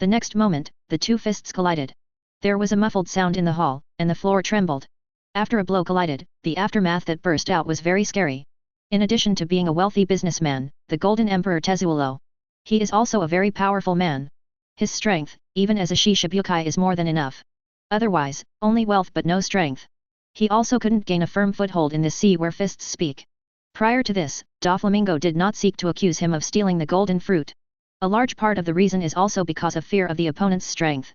The next moment, the two fists collided. There was a muffled sound in the hall, and the floor trembled. After a blow collided, the aftermath that burst out was very scary. In addition to being a wealthy businessman, the Golden Emperor Tezuolo. He is also a very powerful man. His strength, even as a Shishibukai, is more than enough. Otherwise, only wealth but no strength. He also couldn't gain a firm foothold in this sea where fists speak. Prior to this, Doflamingo did not seek to accuse him of stealing the golden fruit. A large part of the reason is also because of fear of the opponent's strength.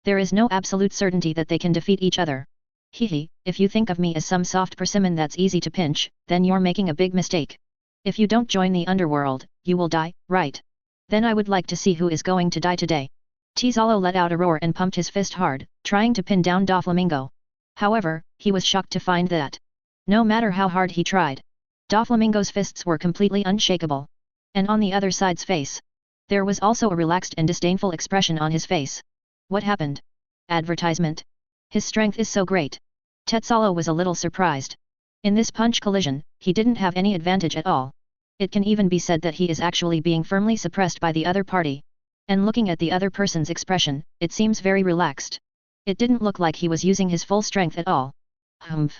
There is no absolute certainty that they can defeat each other. Hehe, if you think of me as some soft persimmon that's easy to pinch, then you're making a big mistake. If you don't join the underworld, you will die, right? Then I would like to see who is going to die today. Tizalo let out a roar and pumped his fist hard, trying to pin down Doflamingo. However, he was shocked to find that, no matter how hard he tried, Doflamingo's fists were completely unshakable. And on the other side's face, there was also a relaxed and disdainful expression on his face. What happened? Advertisement? His strength is so great. Tetzalo was a little surprised. In this punch collision, he didn't have any advantage at all. It can even be said that he is actually being firmly suppressed by the other party. And looking at the other person's expression, it seems very relaxed. It didn't look like he was using his full strength at all. Humph.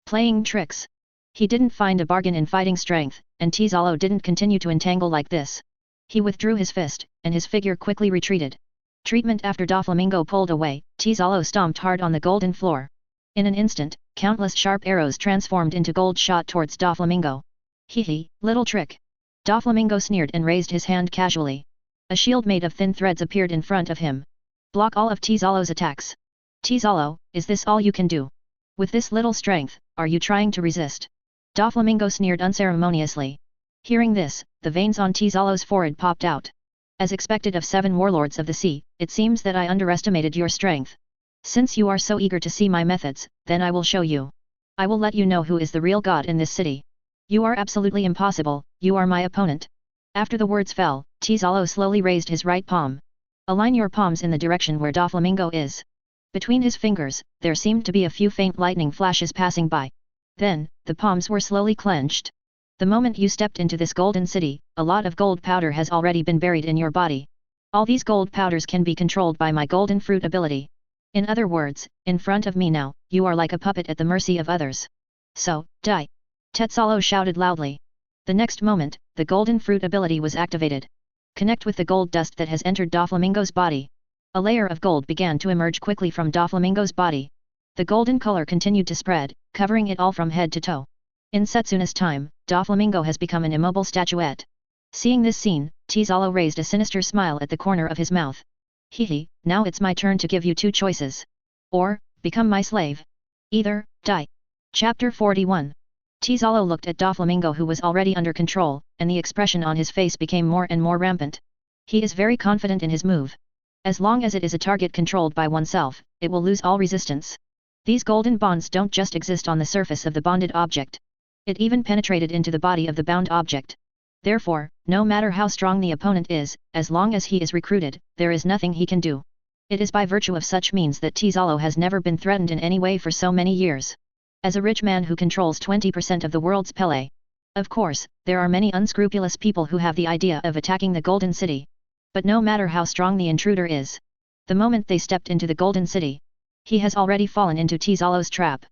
Playing tricks. He didn't find a bargain in fighting strength, and Tizalo didn't continue to entangle like this. He withdrew his fist, and his figure quickly retreated. Treatment after Doflamingo pulled away, Tizalo stomped hard on the golden floor. In an instant, countless sharp arrows transformed into gold shot towards Doflamingo. Hehe, little trick. Doflamingo sneered and raised his hand casually. A shield made of thin threads appeared in front of him. Block all of Tizalo's attacks. Tizalo, is this all you can do? With this little strength, are you trying to resist? Doflamingo sneered unceremoniously. Hearing this, the veins on Tizalo's forehead popped out. As expected of 7 warlords of the sea, it seems that I underestimated your strength. Since you are so eager to see my methods, then I will show you. I will let you know who is the real god in this city. You are absolutely impossible, you are my opponent. After the words fell, Tizalo slowly raised his right palm. Align your palms in the direction where Doflamingo is. Between his fingers, there seemed to be a few faint lightning flashes passing by. Then, the palms were slowly clenched. The moment you stepped into this golden city, a lot of gold powder has already been buried in your body. All these gold powders can be controlled by my golden fruit ability. In other words, in front of me now, you are like a puppet at the mercy of others. So, die! Tetzalo shouted loudly. The next moment, the golden fruit ability was activated. Connect with the gold dust that has entered Doflamingo's body. A layer of gold began to emerge quickly from Doflamingo's body. The golden color continued to spread, covering it all from head to toe. In Setsuna's time, Doflamingo has become an immobile statuette. Seeing this scene, Tetzalo raised a sinister smile at the corner of his mouth. Hehe, now it's my turn to give you two choices. Or, become my slave. Either, die. Chapter 41. Tetzalo looked at Doflamingo, who was already under control, and the expression on his face became more and more rampant. He is very confident in his move. As long as it is a target controlled by oneself, it will lose all resistance. These golden bonds don't just exist on the surface of the bonded object. It even penetrated into the body of the bound object. Therefore, no matter how strong the opponent is, as long as he is recruited, there is nothing he can do. It is by virtue of such means that Tetzalo has never been threatened in any way for so many years. As a rich man who controls 20% of the world's Pele. Of course, there are many unscrupulous people who have the idea of attacking the Golden City. But no matter how strong the intruder is, the moment they stepped into the Golden City, he has already fallen into Tetzalo's trap.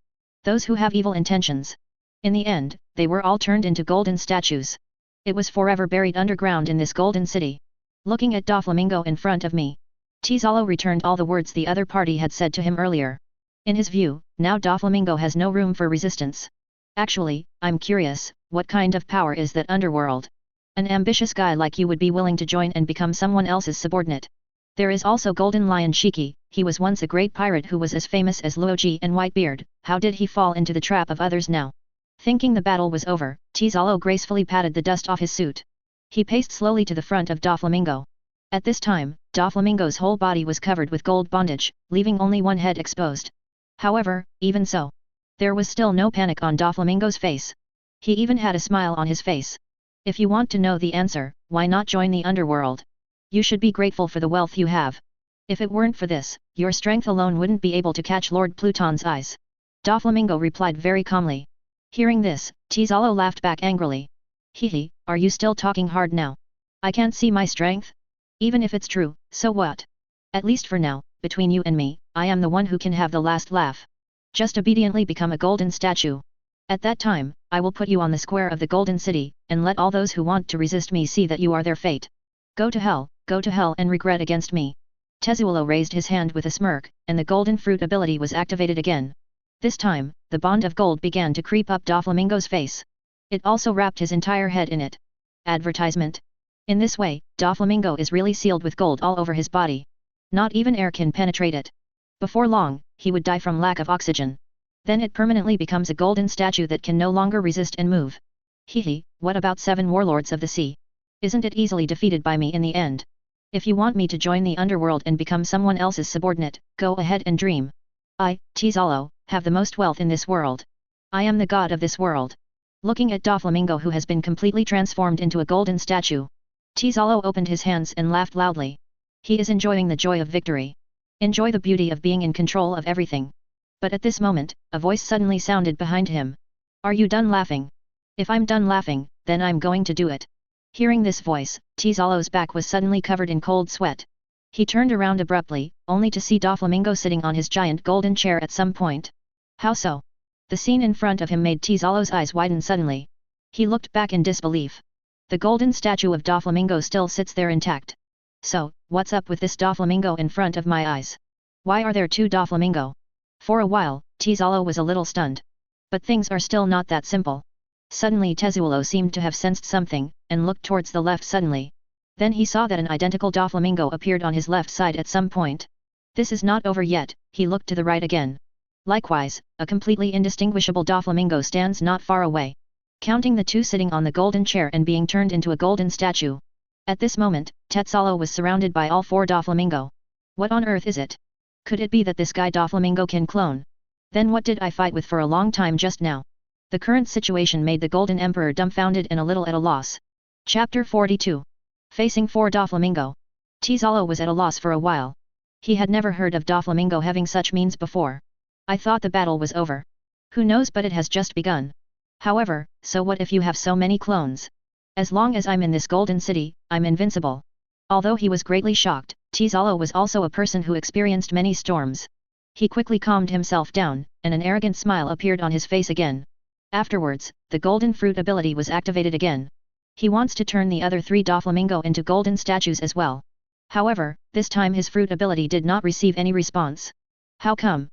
Those who have evil intentions. In the end, they were all turned into golden statues. It was forever buried underground in this Golden City. Looking at Doflamingo in front of me, Tetzalo returned all the words the other party had said to him earlier. In his view, now Doflamingo has no room for resistance. Actually, I'm curious, what kind of power is that underworld? An ambitious guy like you would be willing to join and become someone else's subordinate. There is also Golden Lion Shiki, he was once a great pirate who was as famous as Luoji and Whitebeard, how did he fall into the trap of others now? Thinking the battle was over, Tetzalo gracefully patted the dust off his suit. He paced slowly to the front of Doflamingo. At this time, Doflamingo's whole body was covered with gold bondage, leaving only one head exposed. However, even so, there was still no panic on Doflamingo's face. He even had a smile on his face. If you want to know the answer, why not join the underworld? You should be grateful for the wealth you have. If it weren't for this, your strength alone wouldn't be able to catch Lord Pluton's eyes. Doflamingo replied very calmly. Hearing this, Tetzalo laughed back angrily. Hehe, are you still talking hard now? I can't see my strength? Even if it's true, so what? At least for now, between you and me, I am the one who can have the last laugh. Just obediently become a golden statue. At that time, I will put you on the square of the Golden City, and let all those who want to resist me see that you are their fate. Go to hell and regret against me. Tetzalo raised his hand with a smirk, and the golden fruit ability was activated again. This time, the bond of gold began to creep up Doflamingo's face. It also wrapped his entire head in it. Advertisement. In this way, Doflamingo is really sealed with gold all over his body. Not even air can penetrate it. Before long, he would die from lack of oxygen. Then it permanently becomes a golden statue that can no longer resist and move. Hehe, what about 7 warlords of the sea? Isn't it easily defeated by me in the end? If you want me to join the underworld and become someone else's subordinate, go ahead and dream. I, Tetzalo, have the most wealth in this world. I am the god of this world. Looking at Doflamingo, who has been completely transformed into a golden statue, Tetzalo opened his hands and laughed loudly. He is enjoying the joy of victory. Enjoy the beauty of being in control of everything. But at this moment, a voice suddenly sounded behind him. Are you done laughing? If I'm done laughing, then I'm going to do it. Hearing this voice, Tetzalo's back was suddenly covered in cold sweat. He turned around abruptly, only to see Doflamingo sitting on his giant golden chair at some point. How so? The scene in front of him made Tetzalo's eyes widen suddenly. He looked back in disbelief. The golden statue of Doflamingo still sits there intact. So, what's up with this Doflamingo in front of my eyes? Why are there 2 Doflamingo? For a while, Tetzalo was a little stunned. But things are still not that simple. Suddenly Tetzalo seemed to have sensed something, and looked towards the left suddenly. Then he saw that an identical Doflamingo appeared on his left side at some point. This is not over yet, he looked to the right again. Likewise, a completely indistinguishable Doflamingo stands not far away. Counting the 2 sitting on the golden chair and being turned into a golden statue. At this moment, Tetzalo was surrounded by all 4 Doflamingo. What on earth is it? Could it be that this guy Doflamingo can clone? Then what did I fight with for a long time just now? The current situation made the Golden Emperor dumbfounded and a little at a loss. Chapter 42. Facing 4 Doflamingo. Tetzalo was at a loss for a while. He had never heard of Doflamingo having such means before. I thought the battle was over. Who knows, but it has just begun. However, so what if you have so many clones? As long as I'm in this Golden City, I'm invincible. Although he was greatly shocked, Tetzalo was also a person who experienced many storms. He quickly calmed himself down, and an arrogant smile appeared on his face again. Afterwards, the golden fruit ability was activated again. He wants to turn the other 3 Doflamingo into golden statues as well. However, this time his fruit ability did not receive any response. How come?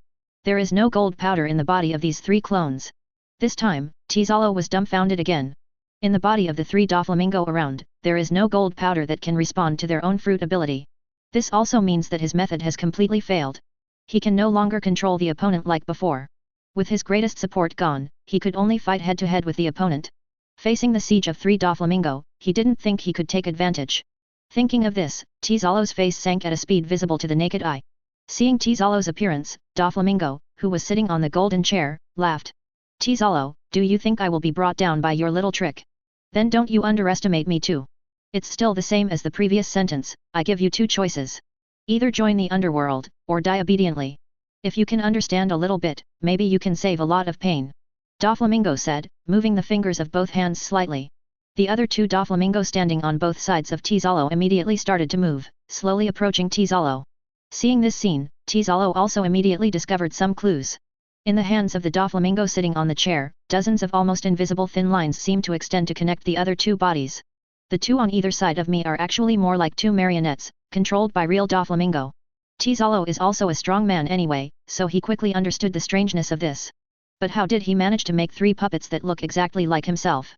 There is no gold powder in the body of these 3 clones. This time, Tizalo was dumbfounded again. In the body of the 3 Doflamingo around, there is no gold powder that can respond to their own fruit ability. This also means that his method has completely failed. He can no longer control the opponent like before. With his greatest support gone, he could only fight head-to-head with the opponent. Facing the siege of 3 Doflamingo, he didn't think he could take advantage. Thinking of this, Tizalo's face sank at a speed visible to the naked eye. Seeing Tizalo's appearance, Doflamingo, who was sitting on the golden chair, laughed. Tizalo, do you think I will be brought down by your little trick? Then don't you underestimate me too. It's still the same as the previous sentence, I give you 2 choices. Either join the underworld, or die obediently. If you can understand a little bit, maybe you can save a lot of pain. Doflamingo said, moving the fingers of both hands slightly. The other 2 Doflamingo standing on both sides of Tizalo immediately started to move, slowly approaching Tizalo. Seeing this scene, Tizalo also immediately discovered some clues. In the hands of the Doflamingo sitting on the chair, dozens of almost invisible thin lines seem to extend to connect the other 2 bodies. The 2 on either side of me are actually more like 2 marionettes, controlled by real Doflamingo. Tizalo is also a strong man anyway, so he quickly understood the strangeness of this. But how did he manage to make 3 puppets that look exactly like himself?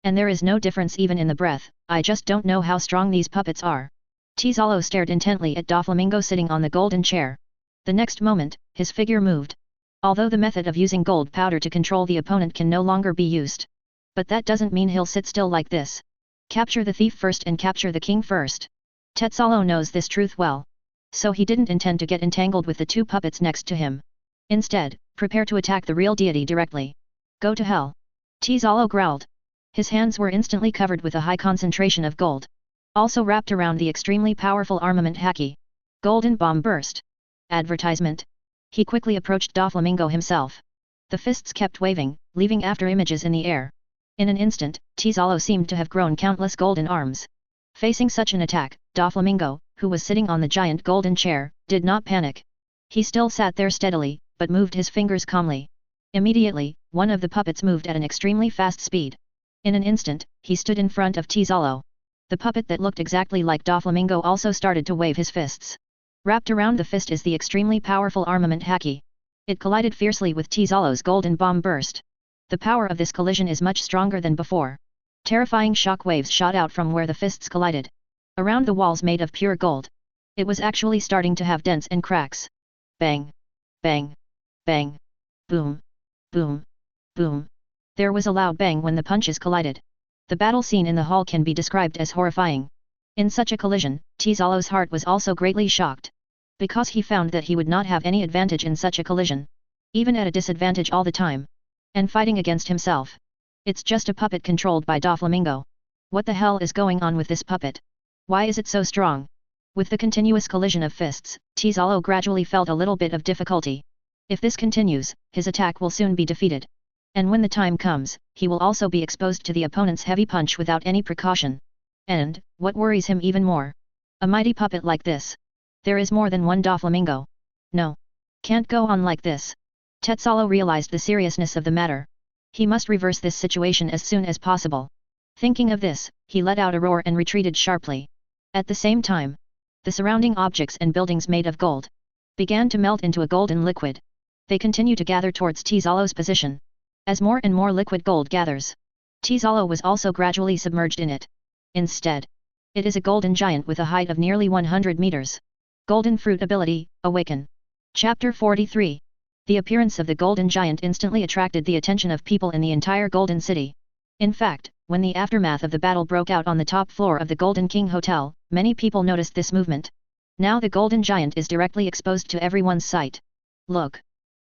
And there is no difference even in the breath, I just don't know how strong these puppets are. Tizalo stared intently at Doflamingo sitting on the golden chair. The next moment, his figure moved. Although the method of using gold powder to control the opponent can no longer be used. But that doesn't mean he'll sit still like this. Capture the thief first and capture the king first. Tizalo knows this truth well. So he didn't intend to get entangled with the 2 puppets next to him. Instead, prepare to attack the real deity directly. Go to hell. Tizalo growled. His hands were instantly covered with a high concentration of gold. Also wrapped around the extremely powerful armament Haki. Golden bomb burst. Advertisement. He quickly approached Doflamingo himself. The fists kept waving, leaving after images in the air. In an instant, Tizalo seemed to have grown countless golden arms. Facing such an attack, Doflamingo, who was sitting on the giant golden chair, did not panic. He still sat there steadily, but moved his fingers calmly. Immediately, one of the puppets moved at an extremely fast speed. In an instant, he stood in front of Tizalo. The puppet that looked exactly like Doflamingo also started to wave his fists. Wrapped around the fist is the extremely powerful armament Haki. It collided fiercely with Tizalo's golden bomb burst. The power of this collision is much stronger than before. Terrifying shock waves shot out from where the fists collided. Around the walls made of pure gold. It was actually starting to have dents and cracks. Bang! Bang! Bang! Boom! Boom! Boom! There was a loud bang when the punches collided. The battle scene in the hall can be described as horrifying. In such a collision, Tizalo's heart was also greatly shocked. Because he found that he would not have any advantage in such a collision. Even at a disadvantage all the time. And fighting against himself. It's just a puppet controlled by Doflamingo. What the hell is going on with this puppet? Why is it so strong? With the continuous collision of fists, Tizalo gradually felt a little bit of difficulty. If this continues, his attack will soon be defeated. And when the time comes, he will also be exposed to the opponent's heavy punch without any precaution. And, what worries him even more? A mighty puppet like this. There is more than one Doflamingo. No. Can't go on like this. Tizalo realized the seriousness of the matter. He must reverse this situation as soon as possible. Thinking of this, he let out a roar and retreated sharply. At the same time, the surrounding objects and buildings made of gold began to melt into a golden liquid. They continue to gather towards Tizalo's position. As more and more liquid gold gathers, Tizalo was also gradually submerged in it. Instead, it is a golden giant with a height of nearly 100 meters. Golden Fruit Ability, Awaken. Chapter 43. The appearance of the golden giant instantly attracted the attention of people in the entire Golden City. In fact, when the aftermath of the battle broke out on the top floor of the Golden King Hotel, many people noticed this movement. Now the golden giant is directly exposed to everyone's sight. Look.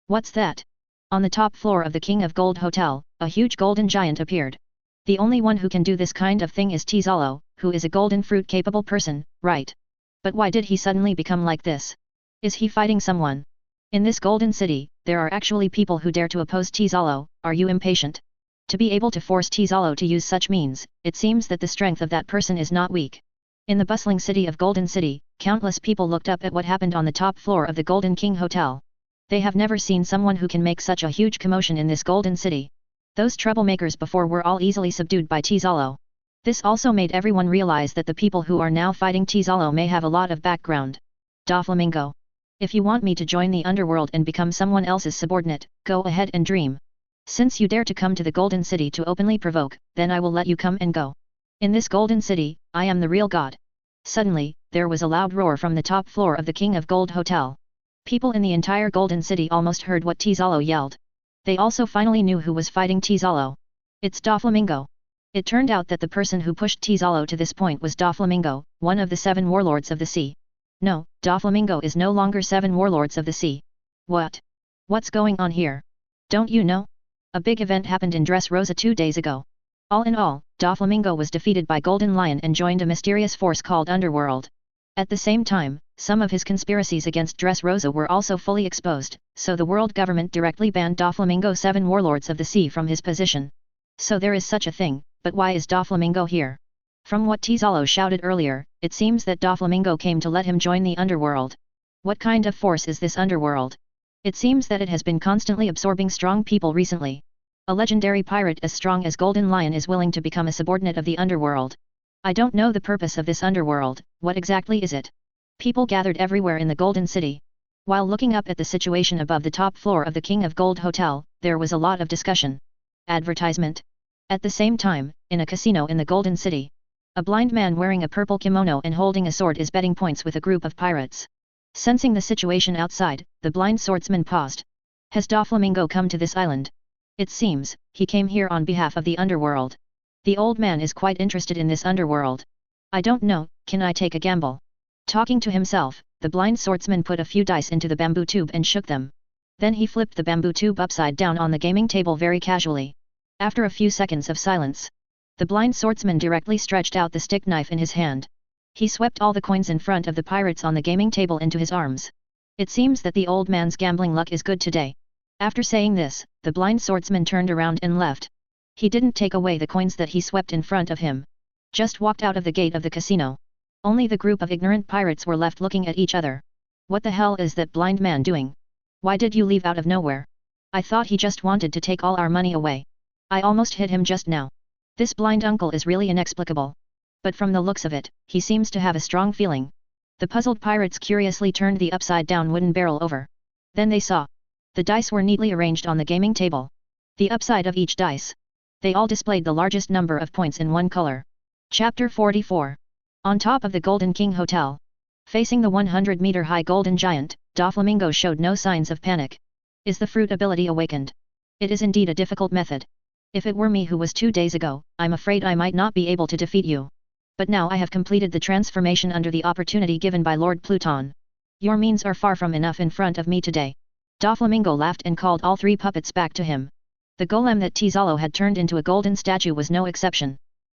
What's that? On the top floor of the King of Gold Hotel, a huge golden giant appeared. The only one who can do this kind of thing is Tizalo, who is a golden fruit capable person, right? But why did he suddenly become like this? Is he fighting someone? In this Golden City, there are actually people who dare to oppose Tizalo. Are you impatient? To be able to force Tizalo to use such means, it seems that the strength of that person is not weak. In the bustling city of Golden City, countless people looked up at what happened on the top floor of the Golden King Hotel. They have never seen someone who can make such a huge commotion in this golden city. Those troublemakers before were all easily subdued by Tizalo. This also made everyone realize that the people who are now fighting Tizalo may have a lot of background. Doflamingo. If you want me to join the underworld and become someone else's subordinate, go ahead and dream. Since you dare to come to the Golden City to openly provoke, then I will let you come and go. In this Golden City, I am the real god. Suddenly, there was a loud roar from the top floor of the King of Gold Hotel. People in the entire Golden City almost heard what Tizalo yelled. They also finally knew who was fighting Tizalo. It's Doflamingo. It turned out that the person who pushed Tizalo to this point was Doflamingo, one of the 7 warlords of the sea. No, Doflamingo is no longer 7 warlords of the sea. What? What's going on here? Don't you know? A big event happened in Dressrosa 2 days ago. All in all, Doflamingo was defeated by Golden Lion and joined a mysterious force called Underworld. At the same time, some of his conspiracies against Dressrosa were also fully exposed, so the world government directly banned Doflamingo 7 warlords of the sea from his position. So there is such a thing, but why is Doflamingo here? From what Tizalo shouted earlier, it seems that Doflamingo came to let him join the underworld. What kind of force is this underworld? It seems that it has been constantly absorbing strong people recently. A legendary pirate as strong as Golden Lion is willing to become a subordinate of the underworld. I don't know the purpose of this underworld, what exactly is it? People gathered everywhere in the Golden City. While looking up at the situation above the top floor of the King of Gold Hotel, there was a lot of discussion. Advertisement. At the same time, in a casino in the Golden City, a blind man wearing a purple kimono and holding a sword is betting points with a group of pirates. Sensing the situation outside, the blind swordsman paused. Has Doflamingo come to this island? It seems, he came here on behalf of the underworld. The old man is quite interested in this underworld. I don't know, can I take a gamble? Talking to himself, the blind swordsman put a few dice into the bamboo tube and shook them. Then he flipped the bamboo tube upside down on the gaming table very casually. After a few seconds of silence, the blind swordsman directly stretched out the stick knife in his hand. He swept all the coins in front of the pirates on the gaming table into his arms. It seems that the old man's gambling luck is good today. After saying this, the blind swordsman turned around and left. He didn't take away the coins that he swept in front of him. Just walked out of the gate of the casino. Only the group of ignorant pirates were left looking at each other. What the hell is that blind man doing? Why did you leave out of nowhere? I thought he just wanted to take all our money away. I almost hit him just now. This blind uncle is really inexplicable. But from the looks of it, he seems to have a strong feeling. The puzzled pirates curiously turned the upside-down wooden barrel over. Then they saw. The dice were neatly arranged on the gaming table. The upside of each dice. They all displayed the largest number of points in one color. Chapter 44. On top of the Golden King Hotel. Facing the 100-meter-high golden giant, Doflamingo showed no signs of panic. Is the fruit ability awakened? It is indeed a difficult method. If it were me who was 2 days ago, I'm afraid I might not be able to defeat you. But now I have completed the transformation under the opportunity given by Lord Pluton. Your means are far from enough in front of me today. Doflamingo laughed and called all 3 puppets back to him. The golem that Tizalo had turned into a golden statue was no exception.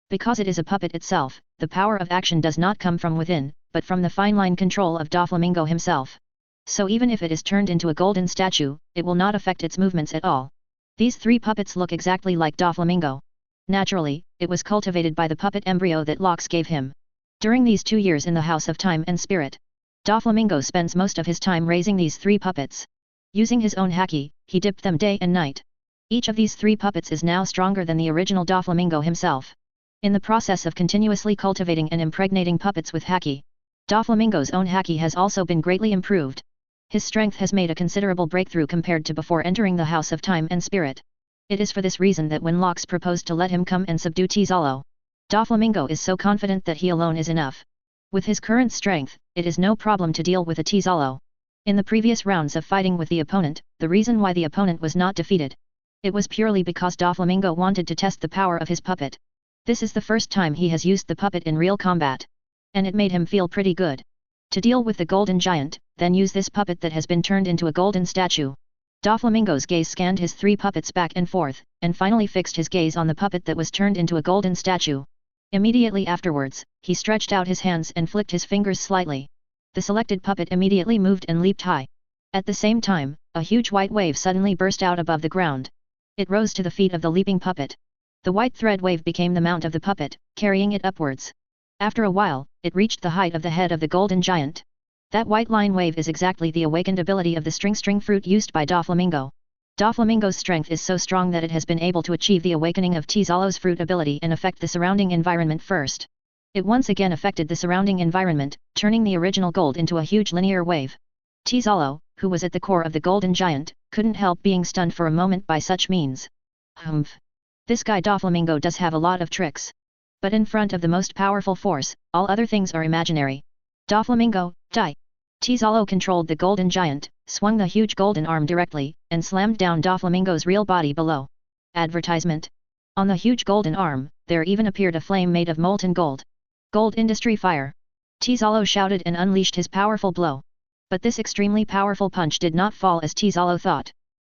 Because it is a puppet itself, the power of action does not come from within, but from the fine-line control of Doflamingo himself. So even if it is turned into a golden statue, it will not affect its movements at all. These 3 puppets look exactly like Doflamingo. Naturally, it was cultivated by the puppet embryo that Lox gave him. During these 2 years in the House of Time and Spirit, Doflamingo spends most of his time raising these 3 puppets. Using his own haki, he dipped them day and night. Each of these 3 puppets is now stronger than the original Doflamingo himself. In the process of continuously cultivating and impregnating puppets with haki, Doflamingo's own haki has also been greatly improved. His strength has made a considerable breakthrough compared to before entering the House of Time and Spirit. It is for this reason that when Lox proposed to let him come and subdue Tizalo, Doflamingo is so confident that he alone is enough. With his current strength, it is no problem to deal with a Tizalo. In the previous rounds of fighting with the opponent, the reason why the opponent was not defeated. It was purely because Doflamingo wanted to test the power of his puppet. This is the first time he has used the puppet in real combat. And it made him feel pretty good. To deal with the golden giant, then use this puppet that has been turned into a golden statue. Doflamingo's gaze scanned his 3 puppets back and forth, and finally fixed his gaze on the puppet that was turned into a golden statue. Immediately afterwards, he stretched out his hands and flicked his fingers slightly. The selected puppet immediately moved and leaped high. At the same time, a huge white wave suddenly burst out above the ground. It rose to the feet of the leaping puppet. The white thread wave became the mount of the puppet, carrying it upwards. After a while, it reached the height of the head of the golden giant. That white line wave is exactly the awakened ability of the string fruit used by Doflamingo. Doflamingo's strength is so strong that it has been able to achieve the awakening of Tizalo's fruit ability and affect the surrounding environment first. It once again affected the surrounding environment, turning the original gold into a huge linear wave. Tizalo, who was at the core of the golden giant, couldn't help being stunned for a moment by such means. Humph. This guy Doflamingo does have a lot of tricks. But in front of the most powerful force, all other things are imaginary. Doflamingo, die! Tizalo controlled the golden giant, swung the huge golden arm directly, and slammed down Doflamingo's real body below. Advertisement. On the huge golden arm, there even appeared a flame made of molten gold. Gold industry fire. Tizalo shouted and unleashed his powerful blow. But this extremely powerful punch did not fall as Tizalo thought.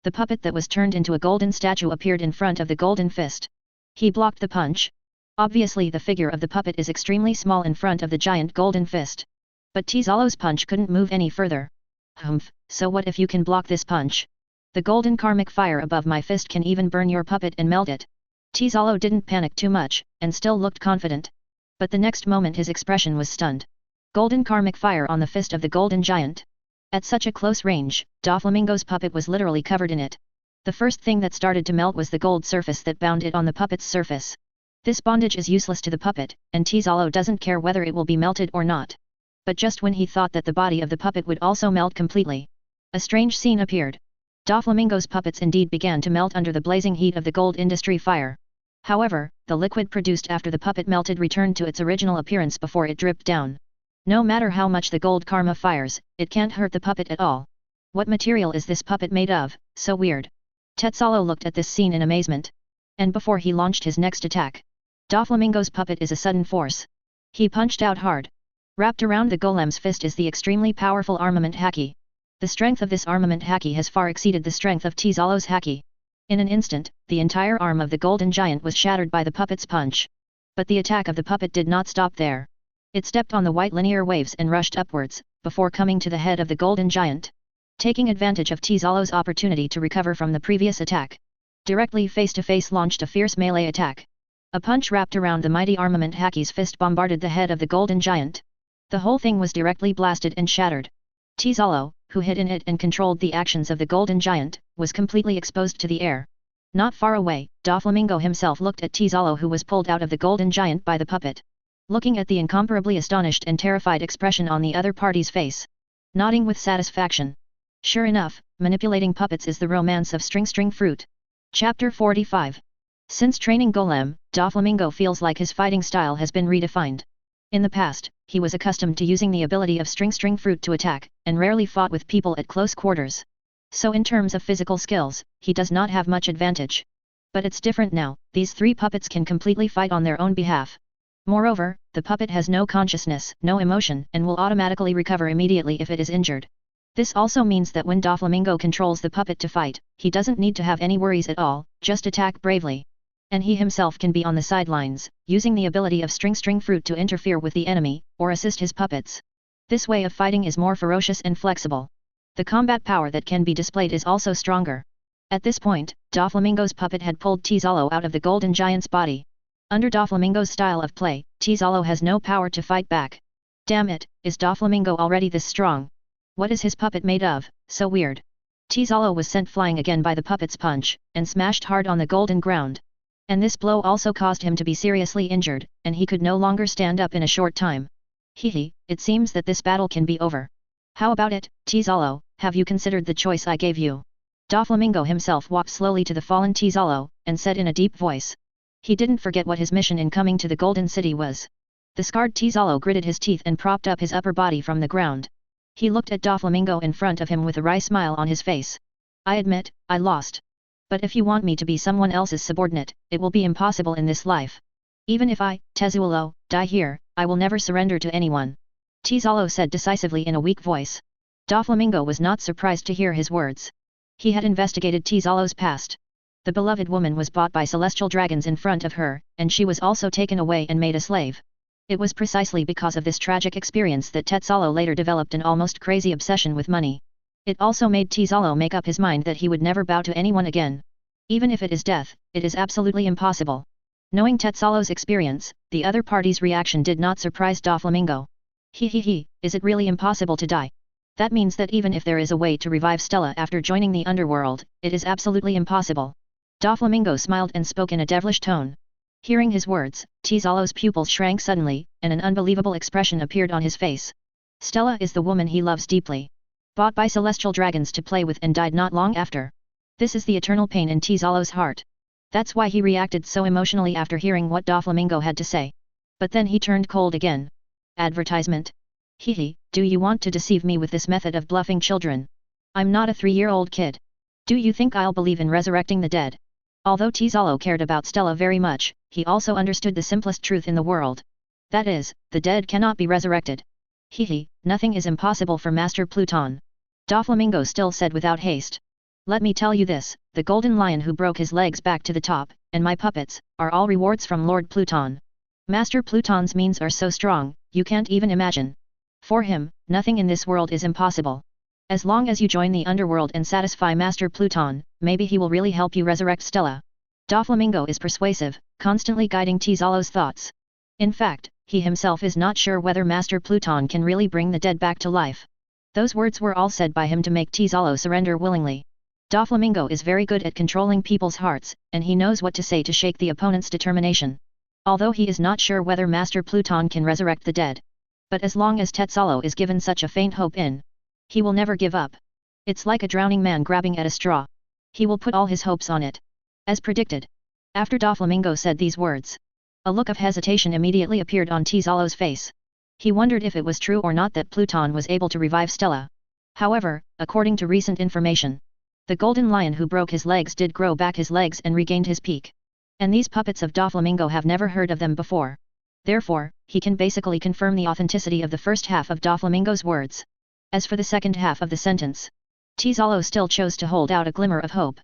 The puppet that was turned into a golden statue appeared in front of the golden fist. He blocked the punch. Obviously the figure of the puppet is extremely small in front of the giant golden fist. But Tizalo's punch couldn't move any further. Humph, so what if you can block this punch? The golden karmic fire above my fist can even burn your puppet and melt it. Tizalo didn't panic too much, and still looked confident. But the next moment his expression was stunned. Golden karmic fire on the fist of the golden giant. At such a close range, Doflamingo's puppet was literally covered in it. The first thing that started to melt was the gold surface that bound it on the puppet's surface. This bondage is useless to the puppet, and Tizalo doesn't care whether it will be melted or not. But just when he thought that the body of the puppet would also melt completely, a strange scene appeared. Doflamingo's puppets indeed began to melt under the blazing heat of the gold industry fire. However, the liquid produced after the puppet melted returned to its original appearance before it dripped down. No matter how much the gold karma fires, it can't hurt the puppet at all. What material is this puppet made of? So weird. Tizalo looked at this scene in amazement. And before he launched his next attack, Doflamingo's puppet is a sudden force. He punched out hard. Wrapped around the golem's fist is the extremely powerful armament haki. The strength of this armament haki has far exceeded the strength of Tizalo's haki. In an instant, the entire arm of the golden giant was shattered by the puppet's punch. But the attack of the puppet did not stop there. It stepped on the white linear waves and rushed upwards, before coming to the head of the golden giant. Taking advantage of Tizalo's opportunity to recover from the previous attack, directly face-to-face launched a fierce melee attack. A punch wrapped around the mighty armament haki's fist bombarded the head of the golden giant. The whole thing was directly blasted and shattered. Tizalo, who hid in it and controlled the actions of the golden giant, was completely exposed to the air. Not far away, Doflamingo himself looked at Tizalo, who was pulled out of the golden giant by the puppet. Looking at the incomparably astonished and terrified expression on the other party's face. Nodding with satisfaction. Sure enough, manipulating puppets is the romance of string fruit. Chapter 45. Since training Golem, Doflamingo feels like his fighting style has been redefined. In the past, he was accustomed to using the ability of string fruit to attack, and rarely fought with people at close quarters. So in terms of physical skills, he does not have much advantage. But it's different now, these three puppets can completely fight on their own behalf. Moreover, the puppet has no consciousness, no emotion, and will automatically recover immediately if it is injured. This also means that when Doflamingo controls the puppet to fight, he doesn't need to have any worries at all, just attack bravely. And he himself can be on the sidelines, using the ability of string fruit to interfere with the enemy, or assist his puppets. This way of fighting is more ferocious and flexible. The combat power that can be displayed is also stronger. At this point, Doflamingo's puppet had pulled Tizalo out of the golden giant's body. Under Doflamingo's style of play, Tizalo has no power to fight back. Damn it, is Doflamingo already this strong? What is his puppet made of? So weird. Tizalo was sent flying again by the puppet's punch, and smashed hard on the golden ground. And this blow also caused him to be seriously injured, and he could no longer stand up in a short time. Hehe, it seems that this battle can be over. How about it, Tizalo, have you considered the choice I gave you? Doflamingo himself walked slowly to the fallen Tizalo, and said in a deep voice. He didn't forget what his mission in coming to the Golden City was. The scarred Tizalo gritted his teeth and propped up his upper body from the ground. He looked at Doflamingo in front of him with a wry smile on his face. I admit, I lost. But if you want me to be someone else's subordinate, it will be impossible in this life. Even if I, Tezuelo, die here, I will never surrender to anyone. Tizalo said decisively in a weak voice. Doflamingo was not surprised to hear his words. He had investigated Tizalo's past. The beloved woman was bought by celestial dragons in front of her, and she was also taken away and made a slave. It was precisely because of this tragic experience that Tizalo later developed an almost crazy obsession with money. It also made Tizalo make up his mind that he would never bow to anyone again. Even if it is death, it is absolutely impossible. Knowing Tizalo's experience, the other party's reaction did not surprise Doflamingo. Is it really impossible to die? That means that even if there is a way to revive Stella after joining the underworld, it is absolutely impossible. Doflamingo smiled and spoke in a devilish tone. Hearing his words, Tizalo's pupils shrank suddenly, and an unbelievable expression appeared on his face. Stella is the woman he loves deeply. Bought by celestial dragons to play with and died not long after. This is the eternal pain in Tizalo's heart. That's why he reacted so emotionally after hearing what Doflamingo had to say. But then he turned cold again. Advertisement? Do you want to deceive me with this method of bluffing children? I'm not a 3-year-old kid. Do you think I'll believe in resurrecting the dead? Although Tizalo cared about Stella very much, he also understood the simplest truth in the world. That is, the dead cannot be resurrected. Nothing is impossible for Master Pluton. Doflamingo still said without haste. Let me tell you this, the golden lion who broke his legs back to the top, and my puppets, are all rewards from Lord Pluton. Master Pluton's means are so strong, you can't even imagine. For him, nothing in this world is impossible. As long as you join the underworld and satisfy Master Pluton, maybe he will really help you resurrect Stella. Doflamingo is persuasive, constantly guiding Tizalo's thoughts. In fact, he himself is not sure whether Master Pluton can really bring the dead back to life. Those words were all said by him to make Tizalo surrender willingly. Doflamingo is very good at controlling people's hearts, and he knows what to say to shake the opponent's determination. Although he is not sure whether Master Pluton can resurrect the dead. But as long as Tizalo is given such a faint hope in, he will never give up. It's like a drowning man grabbing at a straw. He will put all his hopes on it. As predicted. After Doflamingo said these words, a look of hesitation immediately appeared on Tizalo's face. He wondered if it was true or not that Pluton was able to revive Stella. However, according to recent information, the golden lion who broke his legs did grow back his legs and regained his peak. And these puppets of Doflamingo have never heard of them before. Therefore, he can basically confirm the authenticity of the first half of Doflamingo's words. As for the second half of the sentence, Tizalo still chose to hold out a glimmer of hope.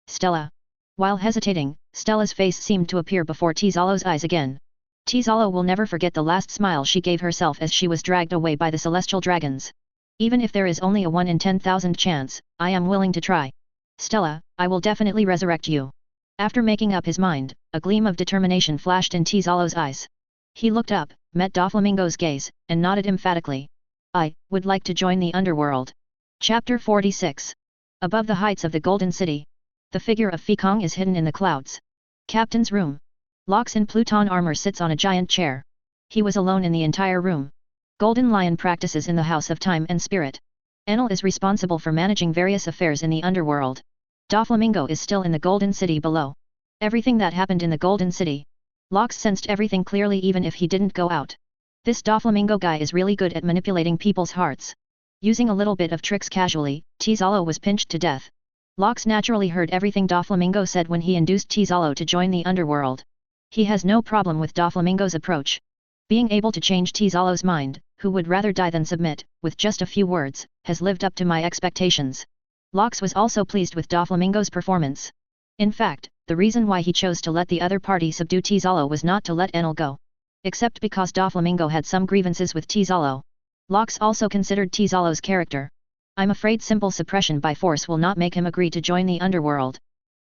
Stella. While hesitating, Stella's face seemed to appear before Tizalo's eyes again. Tizalo will never forget the last smile she gave herself as she was dragged away by the celestial dragons. Even if there is only a 1 in 10,000 chance, I am willing to try. Stella, I will definitely resurrect you. After making up his mind, a gleam of determination flashed in Tizalo's eyes. He looked up, met Doflamingo's gaze, and nodded emphatically. I would like to join the underworld. Chapter 46. Above the heights of the Golden City. The figure of Fekong is hidden in the clouds. Captain's room. Lox in Pluton armor sits on a giant chair. He was alone in the entire room. Golden Lion practices in the House of Time and Spirit. Enel is responsible for managing various affairs in the underworld. Doflamingo is still in the Golden City below. Everything that happened in the Golden City. Lox sensed everything clearly even if he didn't go out. This Doflamingo guy is really good at manipulating people's hearts. Using a little bit of tricks casually, Tizalo was pinched to death. Lox naturally heard everything Doflamingo said when he induced Tizalo to join the underworld. He has no problem with Doflamingo's approach. Being able to change Tizalo's mind, who would rather die than submit, with just a few words, has lived up to my expectations. Lox was also pleased with Doflamingo's performance. In fact, the reason why he chose to let the other party subdue Tizalo was not to let Enel go. Except because Doflamingo had some grievances with Tizalo. Lox also considered Tizalo's character. I'm afraid simple suppression by force will not make him agree to join the underworld.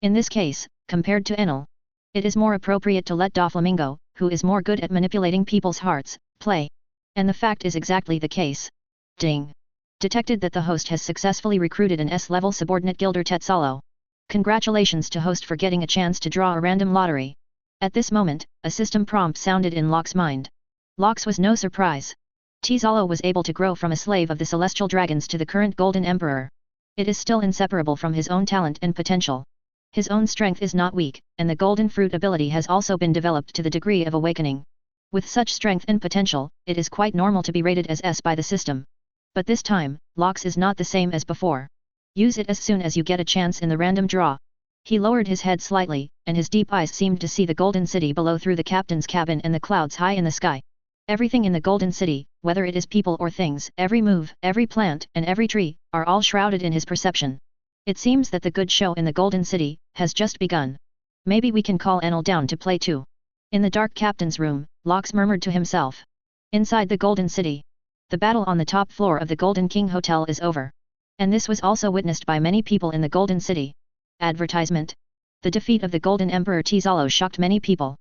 In this case, compared to Enel, it is more appropriate to let Doflamingo, who is more good at manipulating people's hearts, play. And the fact is exactly the case. Ding. Detected that the host has successfully recruited an S-level subordinate Gilder Tizalo. Congratulations to host for getting a chance to draw a random lottery. At this moment, a system prompt sounded in Lox's mind. Lox was no surprise. Tizalo was able to grow from a slave of the celestial dragons to the current Golden Emperor. It is still inseparable from his own talent and potential. His own strength is not weak, and the Golden Fruit ability has also been developed to the degree of awakening. With such strength and potential, it is quite normal to be rated as S by the system. But this time, Lox is not the same as before. Use it as soon as you get a chance in the random draw. He lowered his head slightly, and his deep eyes seemed to see the Golden City below through the captain's cabin and the clouds high in the sky. Everything in the Golden City, whether it is people or things, every move, every plant, and every tree, are all shrouded in his perception. It seems that the good show in the Golden City has just begun. Maybe we can call Enel down to play too. In the dark captain's room, Lox murmured to himself. Inside the Golden City. The battle on the top floor of the Golden King Hotel is over. And this was also witnessed by many people in the Golden City. Advertisement. The defeat of the Golden Emperor Tizalo shocked many people.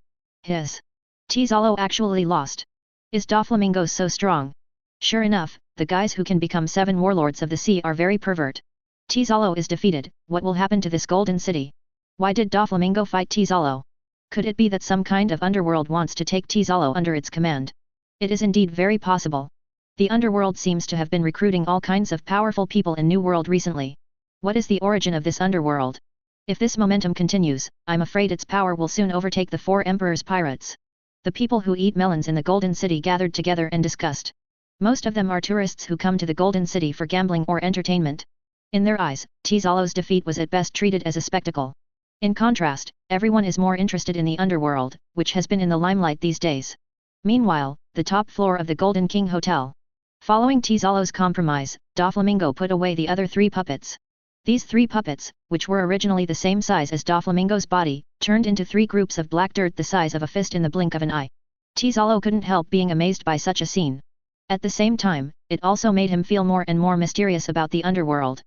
Tizalo actually lost. Is Doflamingo so strong? Sure enough, the guys who can become 7 warlords of the sea are very pervert. Tizalo is defeated, what will happen to this golden city? Why did Doflamingo fight Tizalo? Could it be that some kind of underworld wants to take Tizalo under its command? It is indeed very possible. The underworld seems to have been recruiting all kinds of powerful people in New World recently. What is the origin of this underworld? If this momentum continues, I'm afraid its power will soon overtake the 4 Emperor's pirates. The people who eat melons in the Golden City gathered together and discussed. Most of them are tourists who come to the Golden City for gambling or entertainment. In their eyes, Tizalo's defeat was at best treated as a spectacle. In contrast, everyone is more interested in the underworld, which has been in the limelight these days. Meanwhile, the top floor of the Golden King Hotel. Following Tizalo's compromise, Doflamingo put away the other 3 puppets. These 3 puppets, which were originally the same size as Doflamingo's body, turned into 3 groups of black dirt the size of a fist in the blink of an eye. Tizalo couldn't help being amazed by such a scene. At the same time, it also made him feel more and more mysterious about the underworld.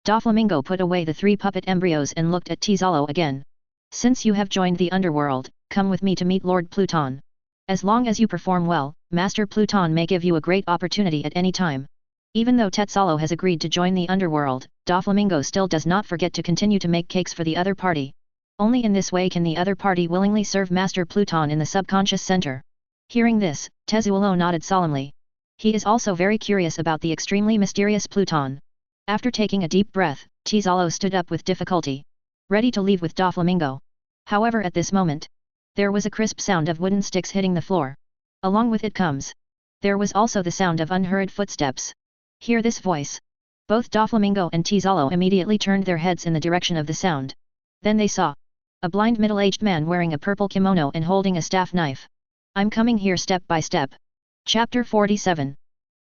Doflamingo put away the 3 puppet embryos and looked at Tizalo again. Since you have joined the underworld, come with me to meet Lord Pluton. As long as you perform well, Master Pluton may give you a great opportunity at any time. Even though Tetzalo has agreed to join the underworld, Doflamingo still does not forget to continue to make cakes for the other party. Only in this way can the other party willingly serve Master Pluton in the subconscious center. Hearing this, Tezuelo nodded solemnly. He is also very curious about the extremely mysterious Pluton. After taking a deep breath, Tizalo stood up with difficulty, ready to leave with Doflamingo. However, at this moment, there was a crisp sound of wooden sticks hitting the floor. Along with it comes. There was also the sound of unhurried footsteps. Hear this voice. Both Doflamingo and Tizalo immediately turned their heads in the direction of the sound. Then they saw a blind middle-aged man wearing a purple kimono and holding a staff knife. I'm coming here step by step. Chapter 47.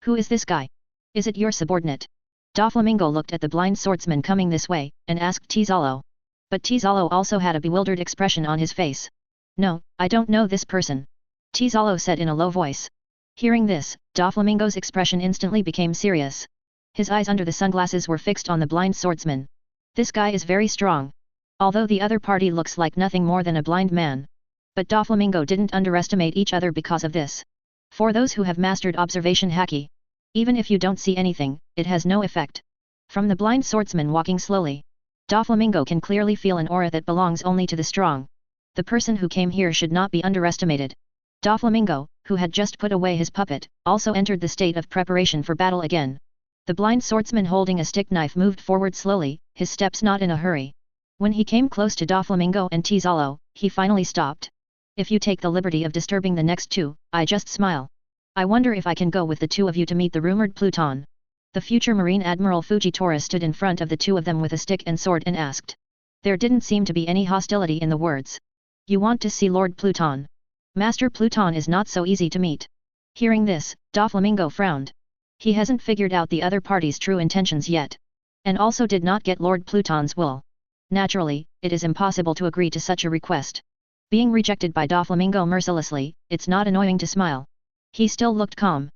Who is this guy? Is it your subordinate? Doflamingo looked at the blind swordsman coming this way, and asked Tizalo. But Tizalo also had a bewildered expression on his face. No, I don't know this person. Tizalo said in a low voice. Hearing this, Doflamingo's expression instantly became serious. His eyes under the sunglasses were fixed on the blind swordsman. This guy is very strong. Although the other party looks like nothing more than a blind man. But Doflamingo didn't underestimate each other because of this. For those who have mastered observation haki, even if you don't see anything, it has no effect. From the blind swordsman walking slowly, Doflamingo can clearly feel an aura that belongs only to the strong. The person who came here should not be underestimated. Doflamingo, who had just put away his puppet, also entered the state of preparation for battle again. The blind swordsman holding a stick knife moved forward slowly, his steps not in a hurry. When he came close to Doflamingo and Tizalo, he finally stopped. If you take the liberty of disturbing the next 2, I just smile. I wonder if I can go with the 2 of you to meet the rumored Pluton. The future Marine Admiral Fujitora stood in front of the 2 of them with a stick and sword and asked. There didn't seem to be any hostility in the words. You want to see Lord Pluton? Master Pluton is not so easy to meet. Hearing this, Doflamingo frowned. He hasn't figured out the other party's true intentions yet. And also did not get Lord Pluton's will. Naturally, it is impossible to agree to such a request. Being rejected by Doflamingo mercilessly, it's not annoying to smile. He still looked calm.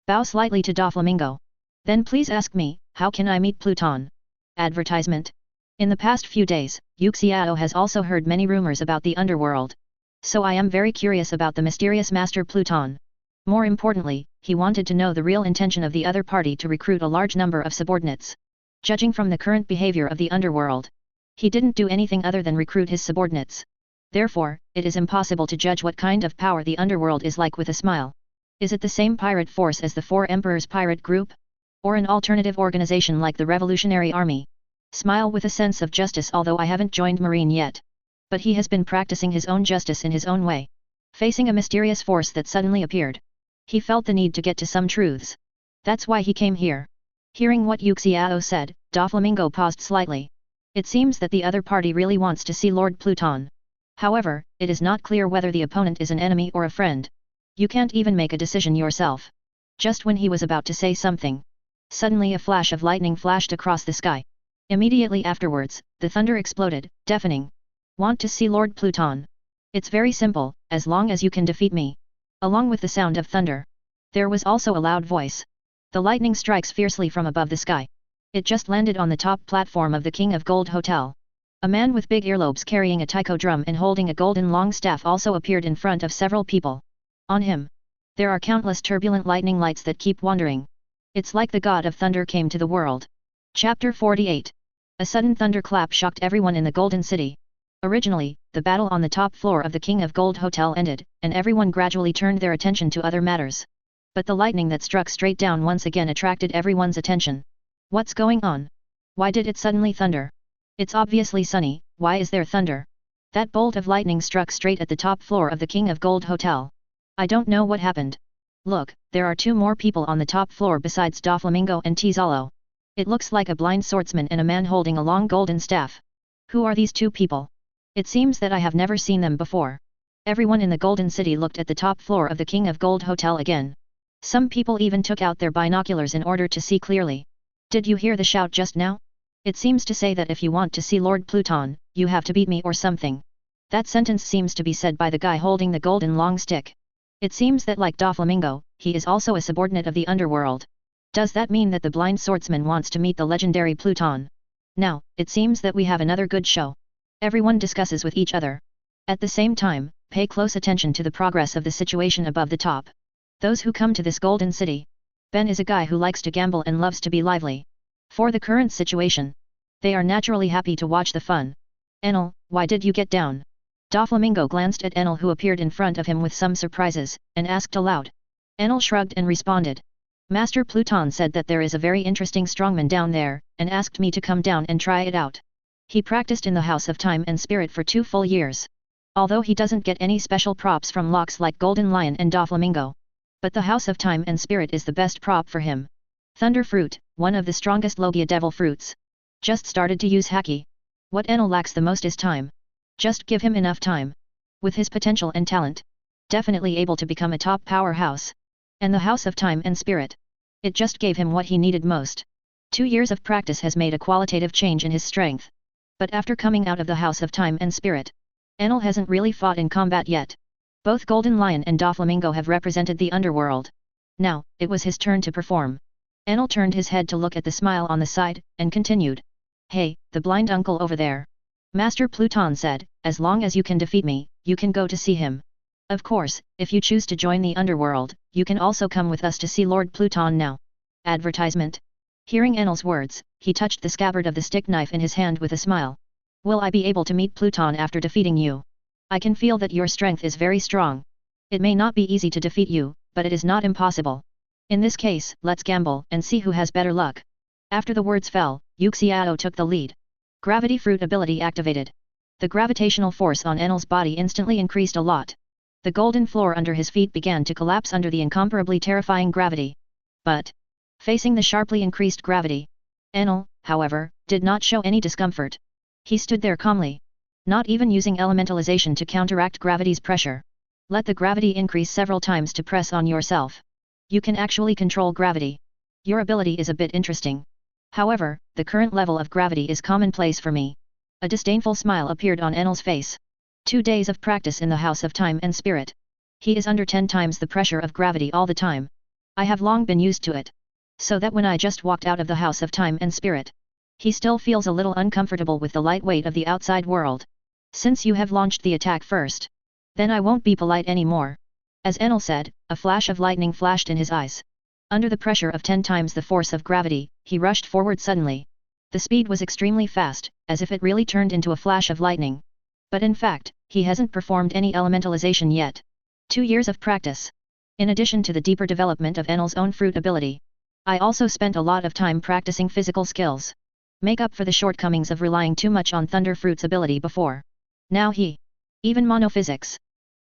Bow slightly to Doflamingo. Then please ask me, how can I meet Pluton? Advertisement. In the past few days, Uxiao has also heard many rumors about the underworld. So I am very curious about the mysterious Master Pluton. More importantly, he wanted to know the real intention of the other party to recruit a large number of subordinates. Judging from the current behavior of the underworld, he didn't do anything other than recruit his subordinates. Therefore, it is impossible to judge what kind of power the underworld is like with a smile. Is it the same pirate force as the 4 Emperors pirate group? Or an alternative organization like the Revolutionary Army? Smile with a sense of justice. Although I haven't joined Marine yet. But he has been practicing his own justice in his own way. Facing a mysterious force that suddenly appeared. He felt the need to get to some truths. That's why he came here. Hearing what Uxiao said, Doflamingo paused slightly. It seems that the other party really wants to see Lord Pluton. However, it is not clear whether the opponent is an enemy or a friend. You can't even make a decision yourself. Just when he was about to say something, suddenly a flash of lightning flashed across the sky. Immediately afterwards, the thunder exploded, deafening. Want to see Lord Pluton? It's very simple, as long as you can defeat me. Along with the sound of thunder, there was also a loud voice. The lightning strikes fiercely from above the sky. It just landed on the top platform of the King of Gold Hotel. A man with big earlobes carrying a taiko drum and holding a golden long staff also appeared in front of several people. On him, There are countless turbulent lightning lights that keep wandering. It's like the god of thunder came to the world. Chapter 48. A sudden thunderclap shocked everyone in the Golden City. Originally, the battle on the top floor of the King of Gold Hotel ended, and everyone gradually turned their attention to other matters. But the lightning that struck straight down once again attracted everyone's attention. What's going on? Why did it suddenly thunder? It's obviously sunny, why is there thunder? That bolt of lightning struck straight at the top floor of the King of Gold Hotel. I don't know what happened. Look, there are two more people on the top floor besides Doflamingo and Tizalo. It looks like a blind swordsman and a man holding a long golden staff. Who are these two people? It seems that I have never seen them before. Everyone in the Golden City looked at the top floor of the King of Gold Hotel again. Some people even took out their binoculars in order to see clearly. Did you hear the shout just now? It seems to say that if you want to see Lord Pluton, you have to beat me or something. That sentence seems to be said by the guy holding the golden long stick. It seems that like Doflamingo, he is also a subordinate of the underworld. Does that mean that the blind swordsman wants to meet the legendary Pluton? Now, it seems that we have another good show. Everyone discusses with each other. At the same time, pay close attention to the progress of the situation above the top. Those who come to this Golden City. Ben is a guy who likes to gamble and loves to be lively. For the current situation, they are naturally happy to watch the fun. Enel, why did you get down? Doflamingo glanced at Enel, who appeared in front of him with some surprises, and asked aloud. Enel shrugged and responded. Master Pluton said that there is a very interesting strongman down there, and asked me to come down and try it out. He practiced in the House of Time and Spirit for 2 full years. Although he doesn't get any special props from locks like Golden Lion and Doflamingo. But the House of Time and Spirit is the best prop for him. Thunder Fruit, one of the strongest Logia Devil fruits. Just started to use Haki. What Enel lacks the most is time. Just give him enough time. With his potential and talent. Definitely able to become a top powerhouse. And the House of Time and Spirit. It just gave him what he needed most. 2 years of practice has made a qualitative change in his strength. But after coming out of the House of Time and Spirit, Enel hasn't really fought in combat yet. Both Golden Lion and Doflamingo have represented the underworld. Now, it was his turn to perform. Enel turned his head to look at the smile on the side, and continued. Hey, the blind uncle over there. Master Pluton said, as long as you can defeat me, you can go to see him. Of course, if you choose to join the underworld, you can also come with us to see Lord Pluton now. Advertisement. Hearing Enel's words, he touched the scabbard of the stick knife in his hand with a smile. Will I be able to meet Pluton after defeating you? I can feel that your strength is very strong. It may not be easy to defeat you, but it is not impossible. In this case, let's gamble and see who has better luck. After the words fell, Uxiao took the lead. Gravity Fruit ability activated. The gravitational force on Enel's body instantly increased a lot. The golden floor under his feet began to collapse under the incomparably terrifying gravity. But, facing the sharply increased gravity, Enel, however, did not show any discomfort. He stood there calmly. Not even using elementalization to counteract gravity's pressure. Let the gravity increase several times to press on yourself. You can actually control gravity. Your ability is a bit interesting. However, the current level of gravity is commonplace for me. A disdainful smile appeared on Enel's face. 2 days of practice in the House of Time and Spirit. He is under 10 times the pressure of gravity all the time. I have long been used to it. So that when I just walked out of the House of Time and Spirit, he still feels a little uncomfortable with the light weight of the outside world. Since you have launched the attack first, then I won't be polite anymore. As Enel said, a flash of lightning flashed in his eyes. Under the pressure of 10 times the force of gravity, he rushed forward suddenly. The speed was extremely fast, as if it really turned into a flash of lightning. But in fact, he hasn't performed any elementalization yet. 2 years of practice. In addition to the deeper development of Enel's own fruit ability, I also spent a lot of time practicing physical skills. Make up for the shortcomings of relying too much on Thunder Fruit's ability before. Now even monophysics.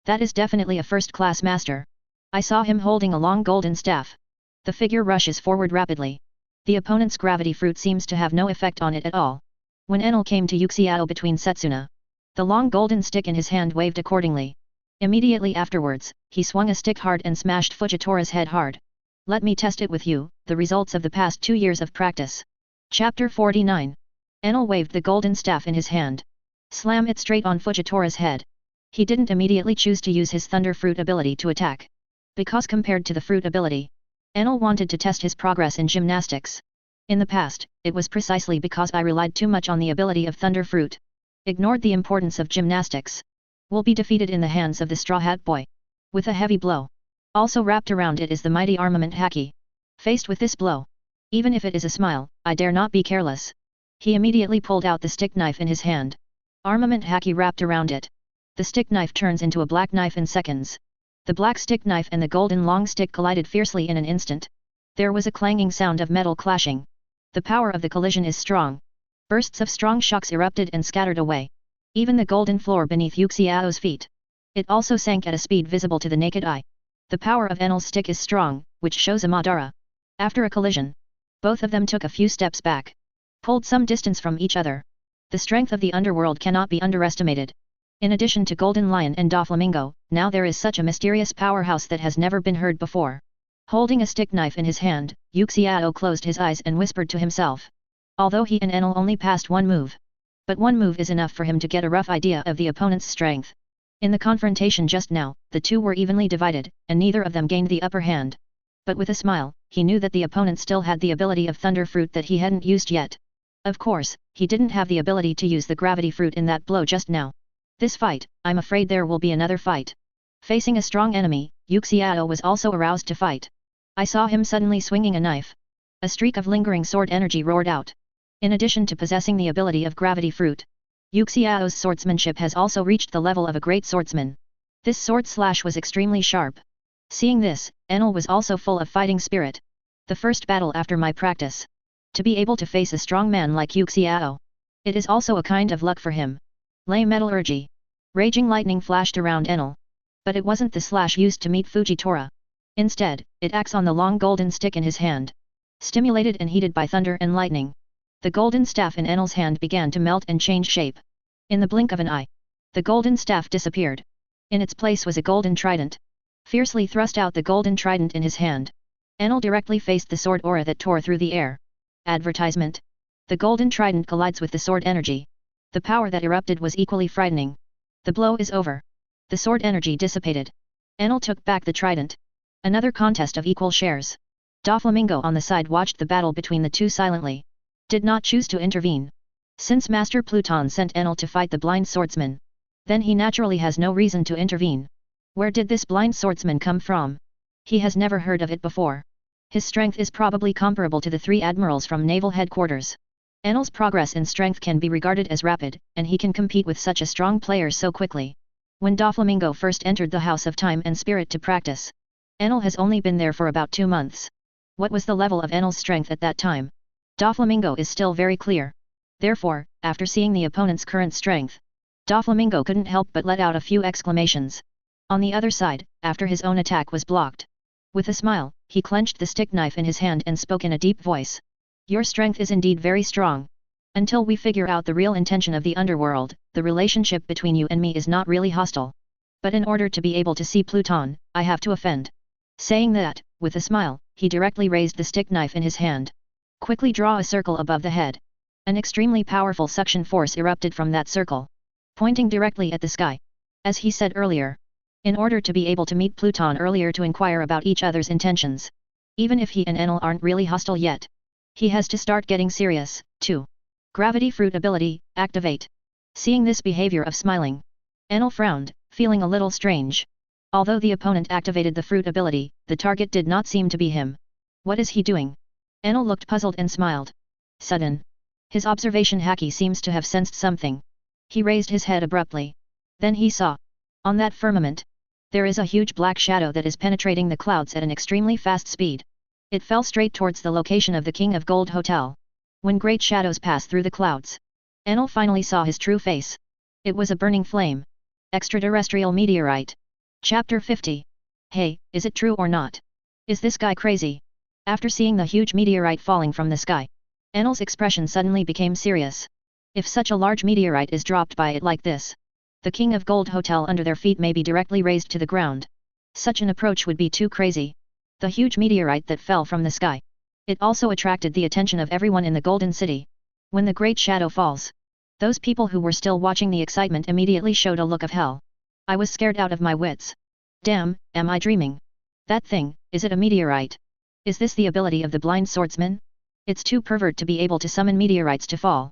That is definitely a first-class master. I saw him holding a long golden staff. The figure rushes forward rapidly. The opponent's gravity fruit seems to have no effect on it at all. When Enel came to Uxiao between Setsuna, the long golden stick in his hand waved accordingly. Immediately afterwards, he swung a stick hard and smashed Fujitora's head hard. Let me test it with you, the results of the past 2 years of practice. Chapter 49. Enel waved the golden staff in his hand. Slam it straight on Fujitora's head. He didn't immediately choose to use his Thunder Fruit ability to attack. Because compared to the fruit ability, Enel wanted to test his progress in gymnastics. In the past, it was precisely because I relied too much on the ability of Thunder Fruit. Ignored the importance of gymnastics. Will be defeated in the hands of the Straw Hat Boy. With a heavy blow. Also wrapped around it is the mighty armament haki. Faced with this blow, even if it is a smile, I dare not be careless. He immediately pulled out the stick knife in his hand. Armament haki wrapped around it. The stick knife turns into a black knife in seconds. The black stick knife and the golden long stick collided fiercely in an instant. There was a clanging sound of metal clashing. The power of the collision is strong. Bursts of strong shocks erupted and scattered away. Even the golden floor beneath Yuxiao's feet. It also sank at a speed visible to the naked eye. The power of Enel's stick is strong, which shows a Madara. After a collision, both of them took a few steps back. Pulled some distance from each other. The strength of the underworld cannot be underestimated. In addition to Golden Lion and Doflamingo, now there is such a mysterious powerhouse that has never been heard before. Holding a stick knife in his hand, Yuxiao closed his eyes and whispered to himself. Although he and Enel only passed one move. But one move is enough for him to get a rough idea of the opponent's strength. In the confrontation just now, the two were evenly divided, and neither of them gained the upper hand. But with a smile, he knew that the opponent still had the ability of Thunder Fruit that he hadn't used yet. Of course, he didn't have the ability to use the Gravity Fruit in that blow just now. This fight, I'm afraid there will be another fight. Facing a strong enemy, Yuxiao was also aroused to fight. I saw him suddenly swinging a knife. A streak of lingering sword energy roared out. In addition to possessing the ability of Gravity Fruit, Yuxiao's swordsmanship has also reached the level of a great swordsman. This sword slash was extremely sharp. Seeing this, Enel was also full of fighting spirit. The first battle after my practice. To be able to face a strong man like Yuxiao. It is also a kind of luck for him. Lay metallurgy. Raging lightning flashed around Enel. But it wasn't the slash used to meet Fujitora. Instead, it acts on the long golden stick in his hand. Stimulated and heated by thunder and lightning. The golden staff in Enel's hand began to melt and change shape. In the blink of an eye, the golden staff disappeared. In its place was a golden trident. Fiercely thrust out the golden trident in his hand. Enel directly faced the sword aura that tore through the air. Advertisement. The golden trident collides with the sword energy. The power that erupted was equally frightening. The blow is over. The sword energy dissipated. Enel took back the trident. Another contest of equal shares. Doflamingo on the side watched the battle between the two silently. Did not choose to intervene. Since Master Pluton sent Enel to fight the blind swordsman, then he naturally has no reason to intervene. Where did this blind swordsman come from? He has never heard of it before. His strength is probably comparable to the three admirals from naval headquarters. Enel's progress in strength can be regarded as rapid, and he can compete with such a strong player so quickly. When Doflamingo first entered the House of Time and Spirit to practice, Enel has only been there for about 2 months. What was the level of Enel's strength at that time? Doflamingo is still very clear. Therefore, after seeing the opponent's current strength, Doflamingo couldn't help but let out a few exclamations. On the other side, after his own attack was blocked. With a smile, he clenched the stick knife in his hand and spoke in a deep voice. Your strength is indeed very strong. Until we figure out the real intention of the underworld, the relationship between you and me is not really hostile. But in order to be able to see Pluton, I have to offend. Saying that, with a smile, he directly raised the stick knife in his hand. Quickly draw a circle above the head. An extremely powerful suction force erupted from that circle, pointing directly at the sky. As he said earlier, in order to be able to meet Pluton earlier to inquire about each other's intentions, even if he and Enel aren't really hostile yet, he has to start getting serious, too. Gravity Fruit ability, activate. Seeing this behavior of smiling, Enel frowned, feeling a little strange. Although the opponent activated the fruit ability, the target did not seem to be him. What is he doing? Enel looked puzzled and smiled. Sudden. His observation haki seems to have sensed something. He raised his head abruptly. Then he saw. On that firmament, there is a huge black shadow that is penetrating the clouds at an extremely fast speed. It fell straight towards the location of the King of Gold Hotel. When great shadows passed through the clouds, Enel finally saw his true face. It was a burning flame. Extraterrestrial meteorite. Chapter 50. Hey, is it true or not? Is this guy crazy? After seeing the huge meteorite falling from the sky, Enel's expression suddenly became serious. If such a large meteorite is dropped by it like this, the King of Gold Hotel under their feet may be directly razed to the ground. Such an approach would be too crazy. The huge meteorite that fell from the sky. It also attracted the attention of everyone in the Golden City. When the great shadow falls, those people who were still watching the excitement immediately showed a look of hell. I was scared out of my wits. Damn, am I dreaming? That thing, is it a meteorite? Is this the ability of the blind swordsman? It's too pervert to be able to summon meteorites to fall.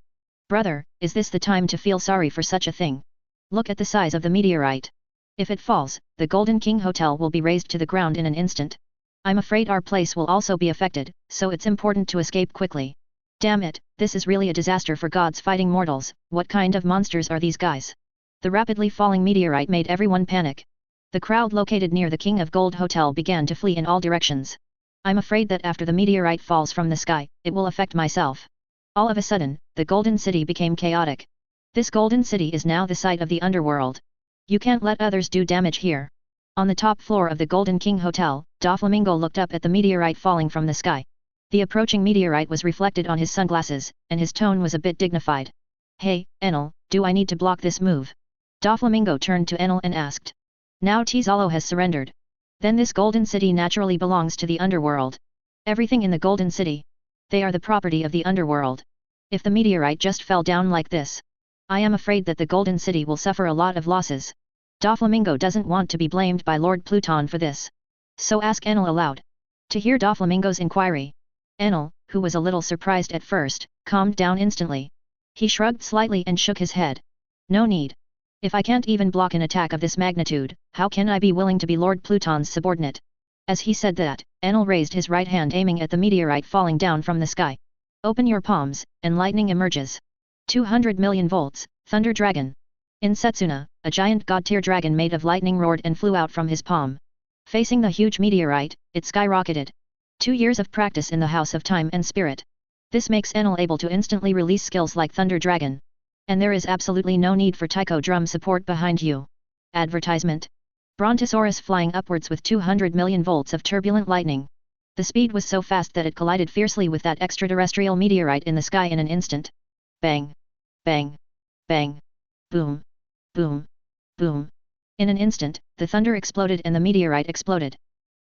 Brother, is this the time to feel sorry for such a thing? Look at the size of the meteorite. If it falls, the Golden King Hotel will be razed to the ground in an instant. I'm afraid our place will also be affected, so it's important to escape quickly. Damn it, this is really a disaster for gods fighting mortals. What kind of monsters are these guys? The rapidly falling meteorite made everyone panic. The crowd located near the King of Gold Hotel began to flee in all directions. I'm afraid that after the meteorite falls from the sky, it will affect myself. All of a sudden, the Golden City became chaotic. This Golden City is now the site of the underworld. You can't let others do damage here. On the top floor of the Golden King Hotel, Doflamingo looked up at the meteorite falling from the sky. The approaching meteorite was reflected on his sunglasses, and his tone was a bit dignified. Hey, Enel, do I need to block this move? Doflamingo turned to Enel and asked. Now Tizalo has surrendered. Then this Golden City naturally belongs to the underworld. Everything in the Golden City. They are the property of the underworld. If the meteorite just fell down like this, I am afraid that the Golden City will suffer a lot of losses. Doflamingo doesn't want to be blamed by Lord Pluton for this. So ask Enel aloud. To hear Doflamingo's inquiry, Enel, who was a little surprised at first, calmed down instantly. He shrugged slightly and shook his head. No need. If I can't even block an attack of this magnitude, how can I be willing to be Lord Pluton's subordinate? As he said that, Enel raised his right hand aiming at the meteorite falling down from the sky. Open your palms, and lightning emerges. 200 million volts, Thunder Dragon. In Setsuna, a giant god-tier dragon made of lightning roared and flew out from his palm. Facing the huge meteorite, it skyrocketed. 2 years of practice in the House of Time and Spirit. This makes Enel able to instantly release skills like Thunder Dragon. And there is absolutely no need for Tycho drum support behind you. Advertisement. Brontosaurus flying upwards with 200 million volts of turbulent lightning. The speed was so fast that it collided fiercely with that extraterrestrial meteorite in the sky in an instant. Bang! Bang! Bang! Boom! Boom! Boom! In an instant, the thunder exploded and the meteorite exploded.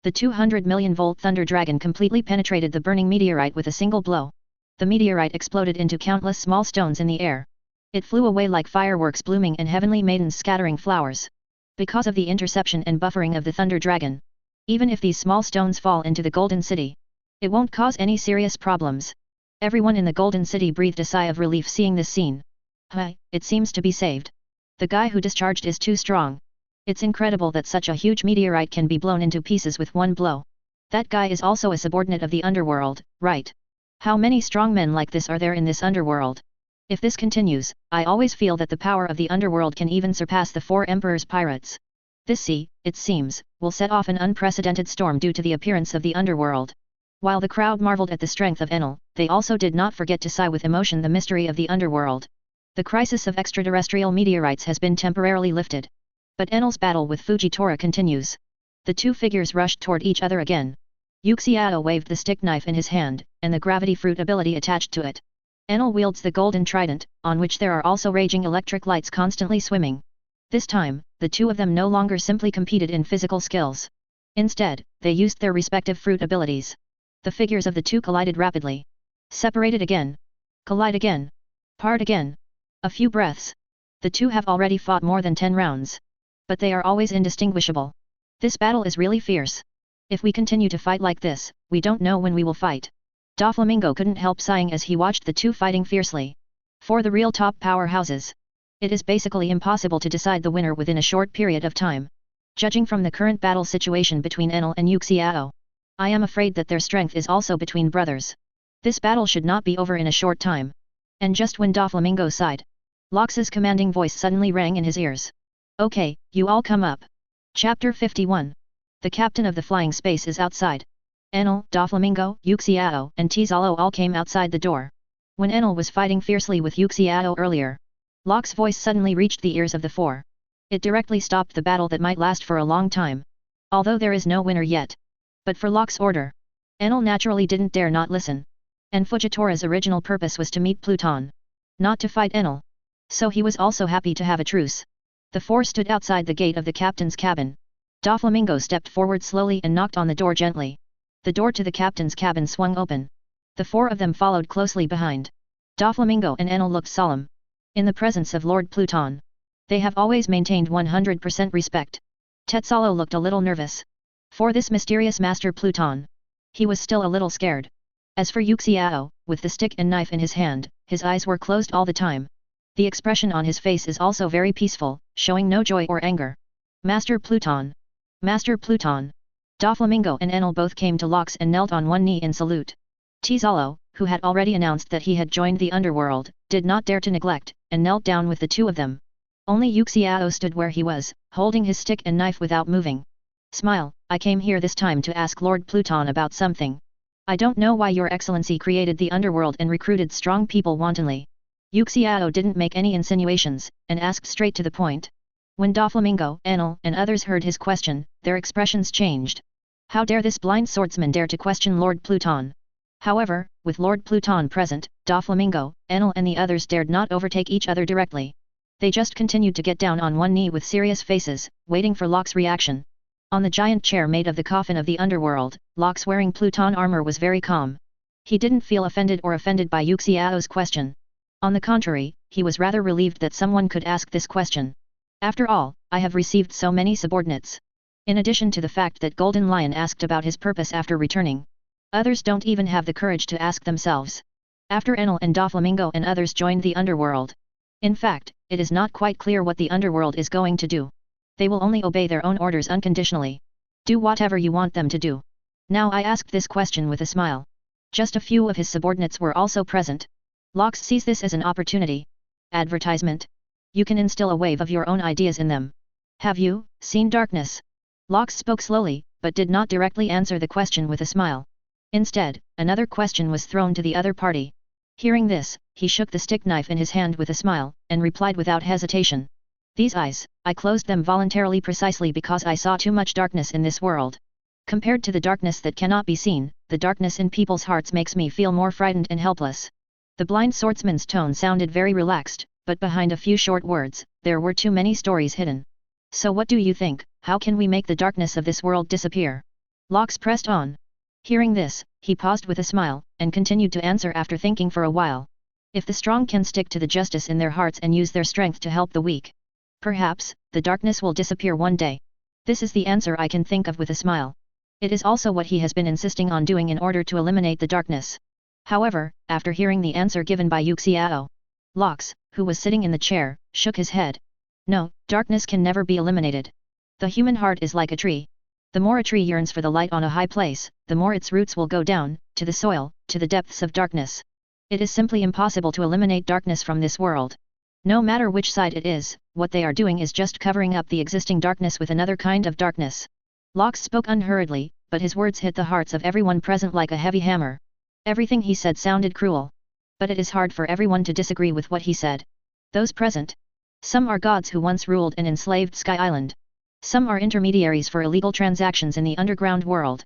The 200 million volt Thunder Dragon completely penetrated the burning meteorite with a single blow. The meteorite exploded into countless small stones in the air. It flew away like fireworks blooming and heavenly maidens scattering flowers. Because of the interception and buffering of the Thunder Dragon, even if these small stones fall into the Golden City, it won't cause any serious problems. Everyone in the Golden City breathed a sigh of relief seeing this scene. Hi, it seems to be saved. The guy who discharged is too strong. It's incredible that such a huge meteorite can be blown into pieces with one blow. That guy is also a subordinate of the underworld, right? How many strong men like this are there in this underworld? If this continues, I always feel that the power of the underworld can even surpass the 4 Emperor's pirates. This sea, it seems, will set off an unprecedented storm due to the appearance of the underworld. While the crowd marveled at the strength of Enel, they also did not forget to sigh with emotion the mystery of the underworld. The crisis of extraterrestrial meteorites has been temporarily lifted. But Enel's battle with Fujitora continues. The two figures rushed toward each other again. Uxiao waved the stick knife in his hand, and the gravity fruit ability attached to it. Enel wields the golden trident, on which there are also raging electric lights constantly swimming. This time, the two of them no longer simply competed in physical skills. Instead, they used their respective fruit abilities. The figures of the two collided rapidly. Separated again. Collide again. Part again. A few breaths. The two have already fought more than 10 rounds. But they are always indistinguishable. This battle is really fierce. If we continue to fight like this, we don't know when we will fight. Doflamingo couldn't help sighing as he watched the two fighting fiercely. For the real top powerhouses, it is basically impossible to decide the winner within a short period of time. Judging from the current battle situation between Enel and Uxiao, I am afraid that their strength is also between brothers. This battle should not be over in a short time. And just when Doflamingo sighed, Lox's commanding voice suddenly rang in his ears. Okay, you all come up. Chapter 51. The captain of the flying space is outside. Enel, Doflamingo, Uxiao, and Tizalo all came outside the door. When Enel was fighting fiercely with Uxiao earlier, Lox's voice suddenly reached the ears of the four. It directly stopped the battle that might last for a long time. Although there is no winner yet. But for Lox's order, Enel naturally didn't dare not listen. And Fujitora's original purpose was to meet Pluton. Not to fight Enel. So he was also happy to have a truce. The four stood outside the gate of the captain's cabin. Doflamingo stepped forward slowly and knocked on the door gently. The door to the captain's cabin swung open. The four of them followed closely behind. Doflamingo and Enel looked solemn. In the presence of Lord Pluton, they have always maintained 100% respect. Tetzalo looked a little nervous. For this mysterious Master Pluton, he was still a little scared. As for Uxiao, with the stick and knife in his hand, his eyes were closed all the time. The expression on his face is also very peaceful, showing no joy or anger. Master Pluton, Master Pluton. Doflamingo and Enel both came to Lox and knelt on one knee in salute. Tizalo, who had already announced that he had joined the underworld, did not dare to neglect, and knelt down with the two of them. Only Uxiao stood where he was, holding his stick and knife without moving. Smile, I came here this time to ask Lord Pluton about something. I don't know why your excellency created the underworld and recruited strong people wantonly. Uxiao didn't make any insinuations, and asked straight to the point. When Doflamingo, Enel, and others heard his question, their expressions changed. How dare this blind swordsman dare to question Lord Pluton? However, with Lord Pluton present, Doflamingo, Enel and the others dared not overtake each other directly. They just continued to get down on one knee with serious faces, waiting for Lox's reaction. On the giant chair made of the coffin of the underworld, Lox wearing Pluton armor was very calm. He didn't feel offended by Uxiao's question. On the contrary, he was rather relieved that someone could ask this question. After all, I have received so many subordinates. In addition to the fact that Golden Lion asked about his purpose after returning. Others don't even have the courage to ask themselves. After Enel and Doflamingo and others joined the underworld. In fact, it is not quite clear what the underworld is going to do. They will only obey their own orders unconditionally. Do whatever you want them to do. Now I asked this question with a smile. Just a few of his subordinates were also present. Lox sees this as an opportunity. Advertisement. You can instill a wave of your own ideas in them. Have you seen darkness? Lox spoke slowly, but did not directly answer the question with a smile. Instead, another question was thrown to the other party. Hearing this, he shook the stick knife in his hand with a smile, and replied without hesitation. These eyes, I closed them voluntarily precisely because I saw too much darkness in this world. Compared to the darkness that cannot be seen, the darkness in people's hearts makes me feel more frightened and helpless. The blind swordsman's tone sounded very relaxed, but behind a few short words, there were too many stories hidden. So what do you think, how can we make the darkness of this world disappear? Lox pressed on. Hearing this, he paused with a smile, and continued to answer after thinking for a while. If the strong can stick to the justice in their hearts and use their strength to help the weak, perhaps, the darkness will disappear one day. This is the answer I can think of with a smile. It is also what he has been insisting on doing in order to eliminate the darkness. However, after hearing the answer given by Uxiao, Lox, who was sitting in the chair, shook his head. No, darkness can never be eliminated. The human heart is like a tree. The more a tree yearns for the light on a high place, the more its roots will go down, to the soil, to the depths of darkness. It is simply impossible to eliminate darkness from this world. No matter which side it is, what they are doing is just covering up the existing darkness with another kind of darkness. Lox spoke unhurriedly, but his words hit the hearts of everyone present like a heavy hammer. Everything he said sounded cruel. But it is hard for everyone to disagree with what he said. Those present. Some are gods who once ruled and enslaved Sky Island. Some are intermediaries for illegal transactions in the underground world.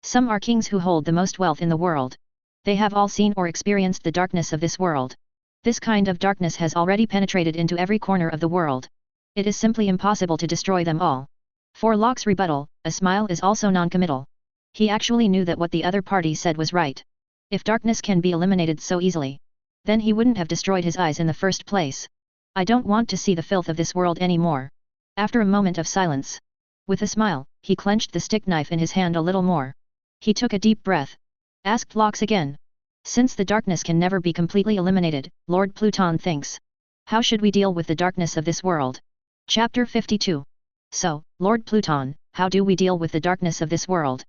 Some are kings who hold the most wealth in the world. They have all seen or experienced the darkness of this world. This kind of darkness has already penetrated into every corner of the world. It is simply impossible to destroy them all. For Lox's rebuttal, a smile is also non-committal. He actually knew that what the other party said was right. If darkness can be eliminated so easily, then he wouldn't have destroyed his eyes in the first place. I don't want to see the filth of this world anymore. After a moment of silence, with a smile, he clenched the stick knife in his hand a little more. He took a deep breath. Asked Lox again. Since the darkness can never be completely eliminated, Lord Pluton thinks. How should we deal with the darkness of this world? Chapter 52. So, Lord Pluton, how do we deal with the darkness of this world?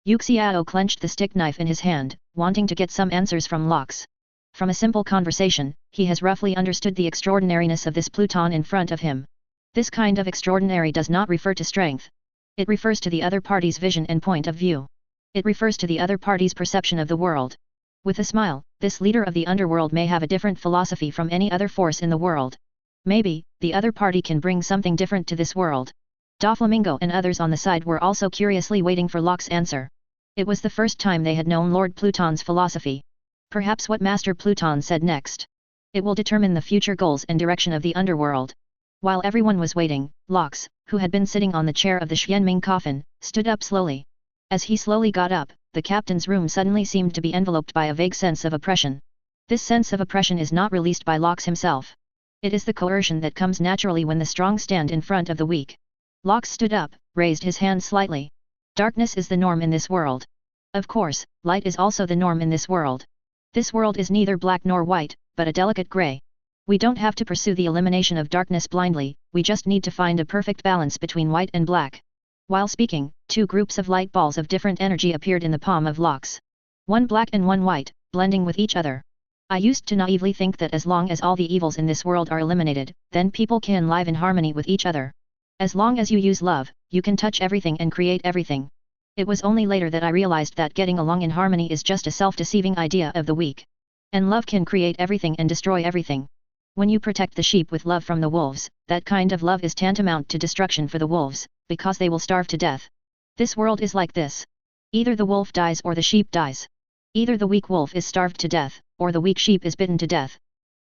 Uxiao clenched the stick knife in his hand, wanting to get some answers from Lox. From a simple conversation, he has roughly understood the extraordinariness of this Pluton in front of him. This kind of extraordinary does not refer to strength. It refers to the other party's vision and point of view. It refers to the other party's perception of the world. With a smile, this leader of the underworld may have a different philosophy from any other force in the world. Maybe, the other party can bring something different to this world. Doflamingo and others on the side were also curiously waiting for Lox's answer. It was the first time they had known Lord Pluton's philosophy. Perhaps what Master Pluton said next. It will determine the future goals and direction of the underworld. While everyone was waiting, Lox, who had been sitting on the chair of the Xianming coffin, stood up slowly. As he slowly got up, the captain's room suddenly seemed to be enveloped by a vague sense of oppression. This sense of oppression is not released by Lox himself. It is the coercion that comes naturally when the strong stand in front of the weak. Lox stood up, raised his hand slightly. Darkness is the norm in this world. Of course, light is also the norm in this world. This world is neither black nor white, but a delicate gray. We don't have to pursue the elimination of darkness blindly, we just need to find a perfect balance between white and black. While speaking, two groups of light balls of different energy appeared in the palm of Locks. One black and one white, blending with each other. I used to naively think that as long as all the evils in this world are eliminated, then people can live in harmony with each other. As long as you use love, you can touch everything and create everything. It was only later that I realized that getting along in harmony is just a self-deceiving idea of the weak. And love can create everything and destroy everything. When you protect the sheep with love from the wolves, that kind of love is tantamount to destruction for the wolves, because they will starve to death. This world is like this. Either the wolf dies or the sheep dies. Either the weak wolf is starved to death, or the weak sheep is bitten to death.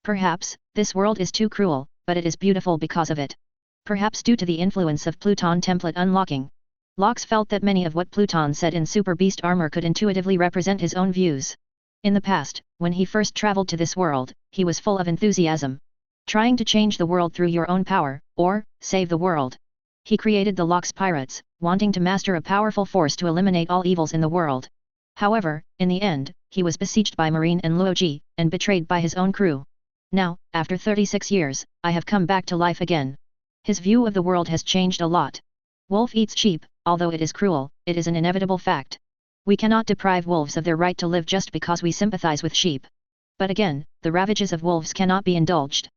Perhaps, this world is too cruel, but it is beautiful because of it. Perhaps due to the influence of Pluton template unlocking. Locks felt that many of what Pluton said in Super Beast armor could intuitively represent his own views. In the past, when he first traveled to this world, he was full of enthusiasm. Trying to change the world through your own power, or, save the world. He created the Locks Pirates, wanting to master a powerful force to eliminate all evils in the world. However, in the end, he was besieged by Marine and Luoji, and betrayed by his own crew. Now, after 36 years, I have come back to life again. His view of the world has changed a lot. Wolf eats sheep, although it is cruel, it is an inevitable fact. We cannot deprive wolves of their right to live just because we sympathize with sheep. But again, the ravages of wolves cannot be indulged.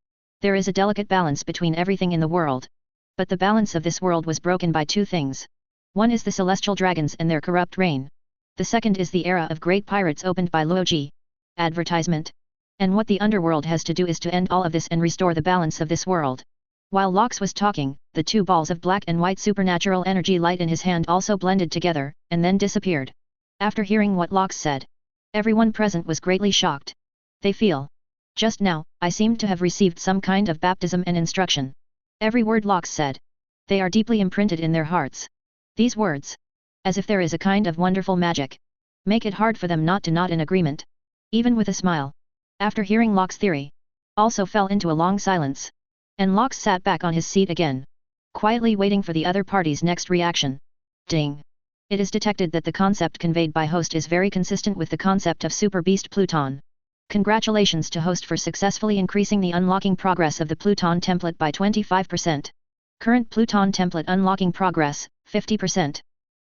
There is a delicate balance between everything in the world. But the balance of this world was broken by two things. One is the celestial dragons and their corrupt reign. The second is the era of great pirates opened by Luoji. Advertisement. And what the underworld has to do is to end all of this and restore the balance of this world. While Locks was talking, the two balls of black and white supernatural energy light in his hand also blended together, and then disappeared. After hearing what Locks said, everyone present was greatly shocked. They feel. Just now, I seemed to have received some kind of baptism and instruction. Every word Locks said. They are deeply imprinted in their hearts. These words. As if there is a kind of wonderful magic. Make it hard for them not to nod in agreement. Even with a smile. After hearing Locks' theory. Also fell into a long silence. And Locks sat back on his seat again. Quietly waiting for the other party's next reaction. Ding. It is detected that the concept conveyed by host is very consistent with the concept of Super Beast Pluton. Congratulations to host for successfully increasing the unlocking progress of the Pluton template by 25%. Current Pluton template unlocking progress, 50%.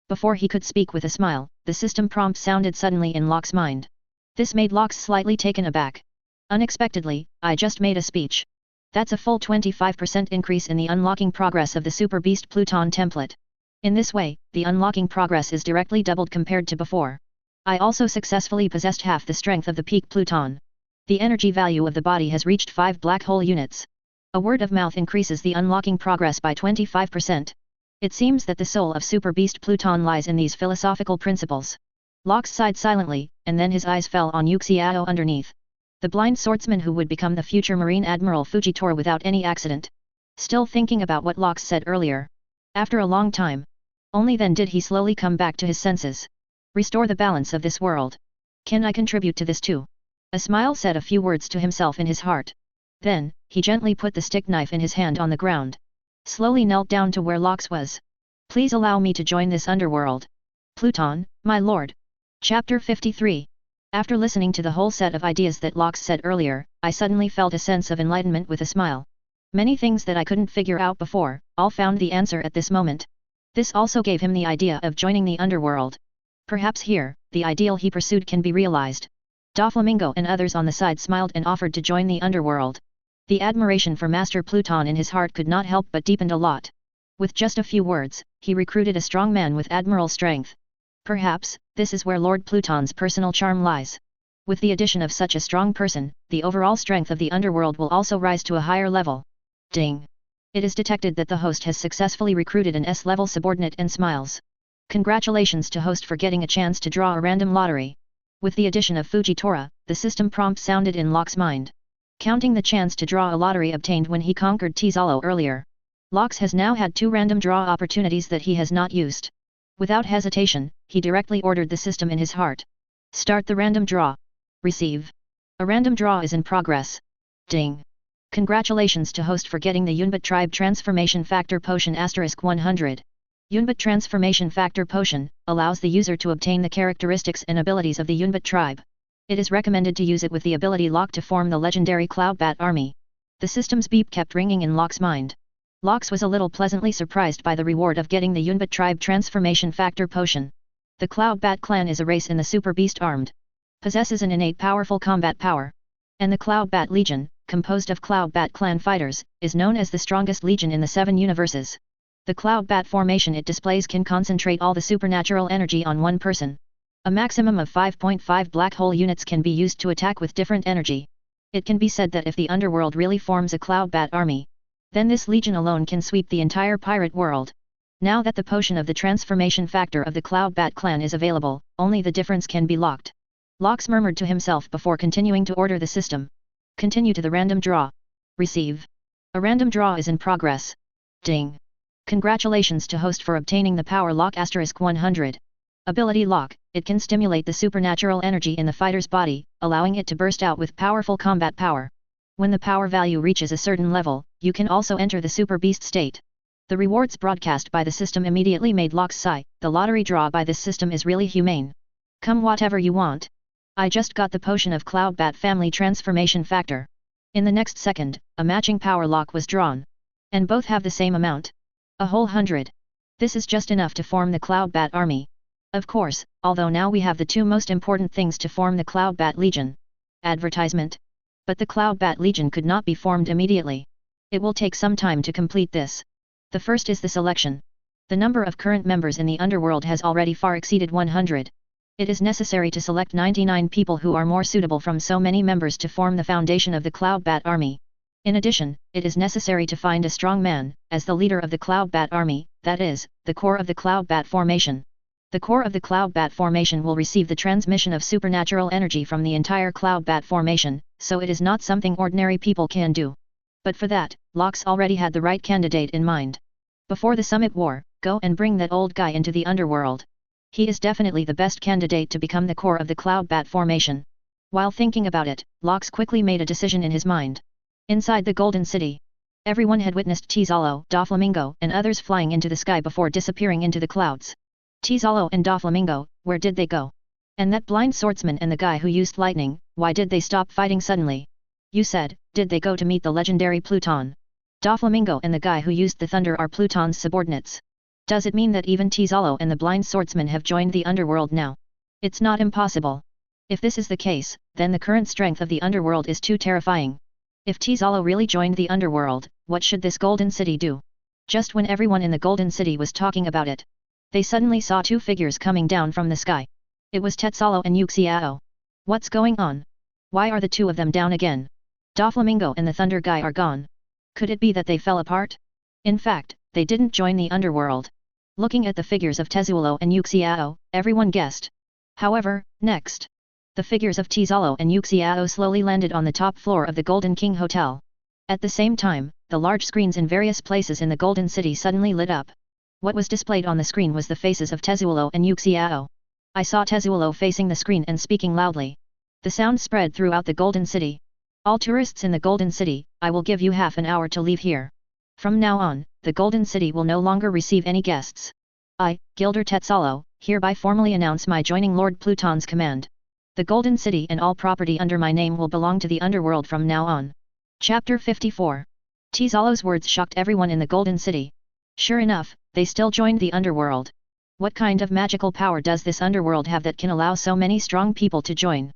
Before he could speak with a smile, the system prompt sounded suddenly in Locks' mind. This made Locks slightly taken aback. Unexpectedly, I just made a speech. That's a full 25% increase in the unlocking progress of the Super Beast Pluton template. In this way, the unlocking progress is directly doubled compared to before. I also successfully possessed half the strength of the peak Pluton. The energy value of the body has reached 5 black hole units. A word of mouth increases the unlocking progress by 25%. It seems that the soul of Super Beast Pluton lies in these philosophical principles. Locks sighed silently, and then his eyes fell on Yuxiao underneath. The blind swordsman who would become the future Marine Admiral Fujitora without any accident. Still thinking about what Locks said earlier. After a long time. Only then did he slowly come back to his senses. Restore the balance of this world. Can I contribute to this too? A smile said a few words to himself in his heart. Then, he gently put the stick knife in his hand on the ground. Slowly knelt down to where Locks was. Please allow me to join this underworld. Pluton, my lord. Chapter 53. After listening to the whole set of ideas that Locks said earlier, I suddenly felt a sense of enlightenment with a smile. Many things that I couldn't figure out before, all found the answer at this moment. This also gave him the idea of joining the underworld. Perhaps here, the ideal he pursued can be realized. Doflamingo and others on the side smiled and offered to join the underworld. The admiration for Master Pluton in his heart could not help but deepened a lot. With just a few words, he recruited a strong man with admiral strength. Perhaps, this is where Lord Pluton's personal charm lies. With the addition of such a strong person, the overall strength of the underworld will also rise to a higher level. Ding. It is detected that the host has successfully recruited an S-level subordinate and smiles. Congratulations to host for getting a chance to draw a random lottery. With the addition of Fujitora, the system prompt sounded in Locks' mind. Counting the chance to draw a lottery obtained when he conquered Tizalo earlier. Locks has now had 2 random draw opportunities that he has not used. Without hesitation, he directly ordered the system in his heart. Start the random draw. Receive. A random draw is in progress. Ding. Congratulations to host for getting the Yunbat Tribe Transformation Factor Potion *100. Yunbat Transformation Factor Potion allows the user to obtain the characteristics and abilities of the Yunbat tribe. It is recommended to use it with the ability Lock to form the legendary Cloud Bat Army. The system's beep kept ringing in Lock's mind. Lox was a little pleasantly surprised by the reward of getting the Yunbat tribe transformation factor potion. The Cloud Bat clan is a race in the Super Beast armed. Possesses an innate powerful combat power. And the Cloud Bat Legion, composed of Cloud Bat clan fighters, is known as the strongest legion in the 7 universes. The Cloud Bat formation it displays can concentrate all the supernatural energy on one person. A maximum of 5.5 black hole units can be used to attack with different energy. It can be said that if the underworld really forms a Cloud Bat army, then this legion alone can sweep the entire pirate world. Now that the potion of the transformation factor of the Cloud Bat clan is available, only the difference can be locked. Lox murmured to himself before continuing to order the system. Continue to the random draw. Receive. A random draw is in progress. Ding. Congratulations to host for obtaining the power lock *100. Ability lock, it can stimulate the supernatural energy in the fighter's body, allowing it to burst out with powerful combat power. When the power value reaches a certain level, you can also enter the Super Beast state. The rewards broadcast by the system immediately made Lox sigh. The lottery draw by this system is really humane. Come whatever you want. I just got the potion of Cloud Bat family transformation factor. In the next second, a matching power lock was drawn. And both have the same amount. A whole 100. This is just enough to form the Cloud Bat army. Of course, although now we have the 2 most important things to form the Cloud Bat Legion. Advertisement. But the Cloud Bat Legion could not be formed immediately. It will take some time to complete this. The first is the selection. The number of current members in the underworld has already far exceeded 100. It is necessary to select 99 people who are more suitable from so many members to form the foundation of the Cloud Bat army. In addition, it is necessary to find a strong man, as the leader of the Cloud Bat army, that is, the core of the Cloud Bat formation. The core of the Cloud Bat formation will receive the transmission of supernatural energy from the entire Cloud Bat formation, so it is not something ordinary people can do. But for that, Lox already had the right candidate in mind. Before the Summit War, go and bring that old guy into the underworld. He is definitely the best candidate to become the core of the Cloud Bat formation. While thinking about it, Lox quickly made a decision in his mind. Inside the Golden City, everyone had witnessed Tizalo, Doflamingo, and others flying into the sky before disappearing into the clouds. Tizalo and Doflamingo, where did they go? And that blind swordsman and the guy who used lightning, why did they stop fighting suddenly? You said, did they go to meet the legendary Pluton? Doflamingo and the guy who used the thunder are Pluton's subordinates. Does it mean that even Tizalo and the blind swordsman have joined the underworld now? It's not impossible. If this is the case, then the current strength of the underworld is too terrifying. If Tizalo really joined the underworld, what should this Golden City do? Just when everyone in the Golden City was talking about it, they suddenly saw 2 figures coming down from the sky. It was Tetsalo and Uxiao. What's going on? Why are the 2 of them down again? Doflamingo and the Thunder guy are gone. Could it be that they fell apart? In fact, they didn't join the underworld. Looking at the figures of Tezuelo and Uxiao, everyone guessed. However, next, the figures of Tizalo and Uxiao slowly landed on the top floor of the Golden King Hotel. At the same time, the large screens in various places in the Golden City suddenly lit up. What was displayed on the screen was the faces of Tezuelo and Uxiao. I saw Tezuelo facing the screen and speaking loudly. The sound spread throughout the Golden City. All tourists in the Golden City, I will give you half an hour to leave here. From now on, the Golden City will no longer receive any guests. I, Gilder Tetsalo, hereby formally announce my joining Lord Pluton's command. The Golden City and all property under my name will belong to the underworld from now on. Chapter 54. Tizalo's words shocked everyone in the Golden City. Sure enough, they still joined the underworld. What kind of magical power does this underworld have that can allow so many strong people to join?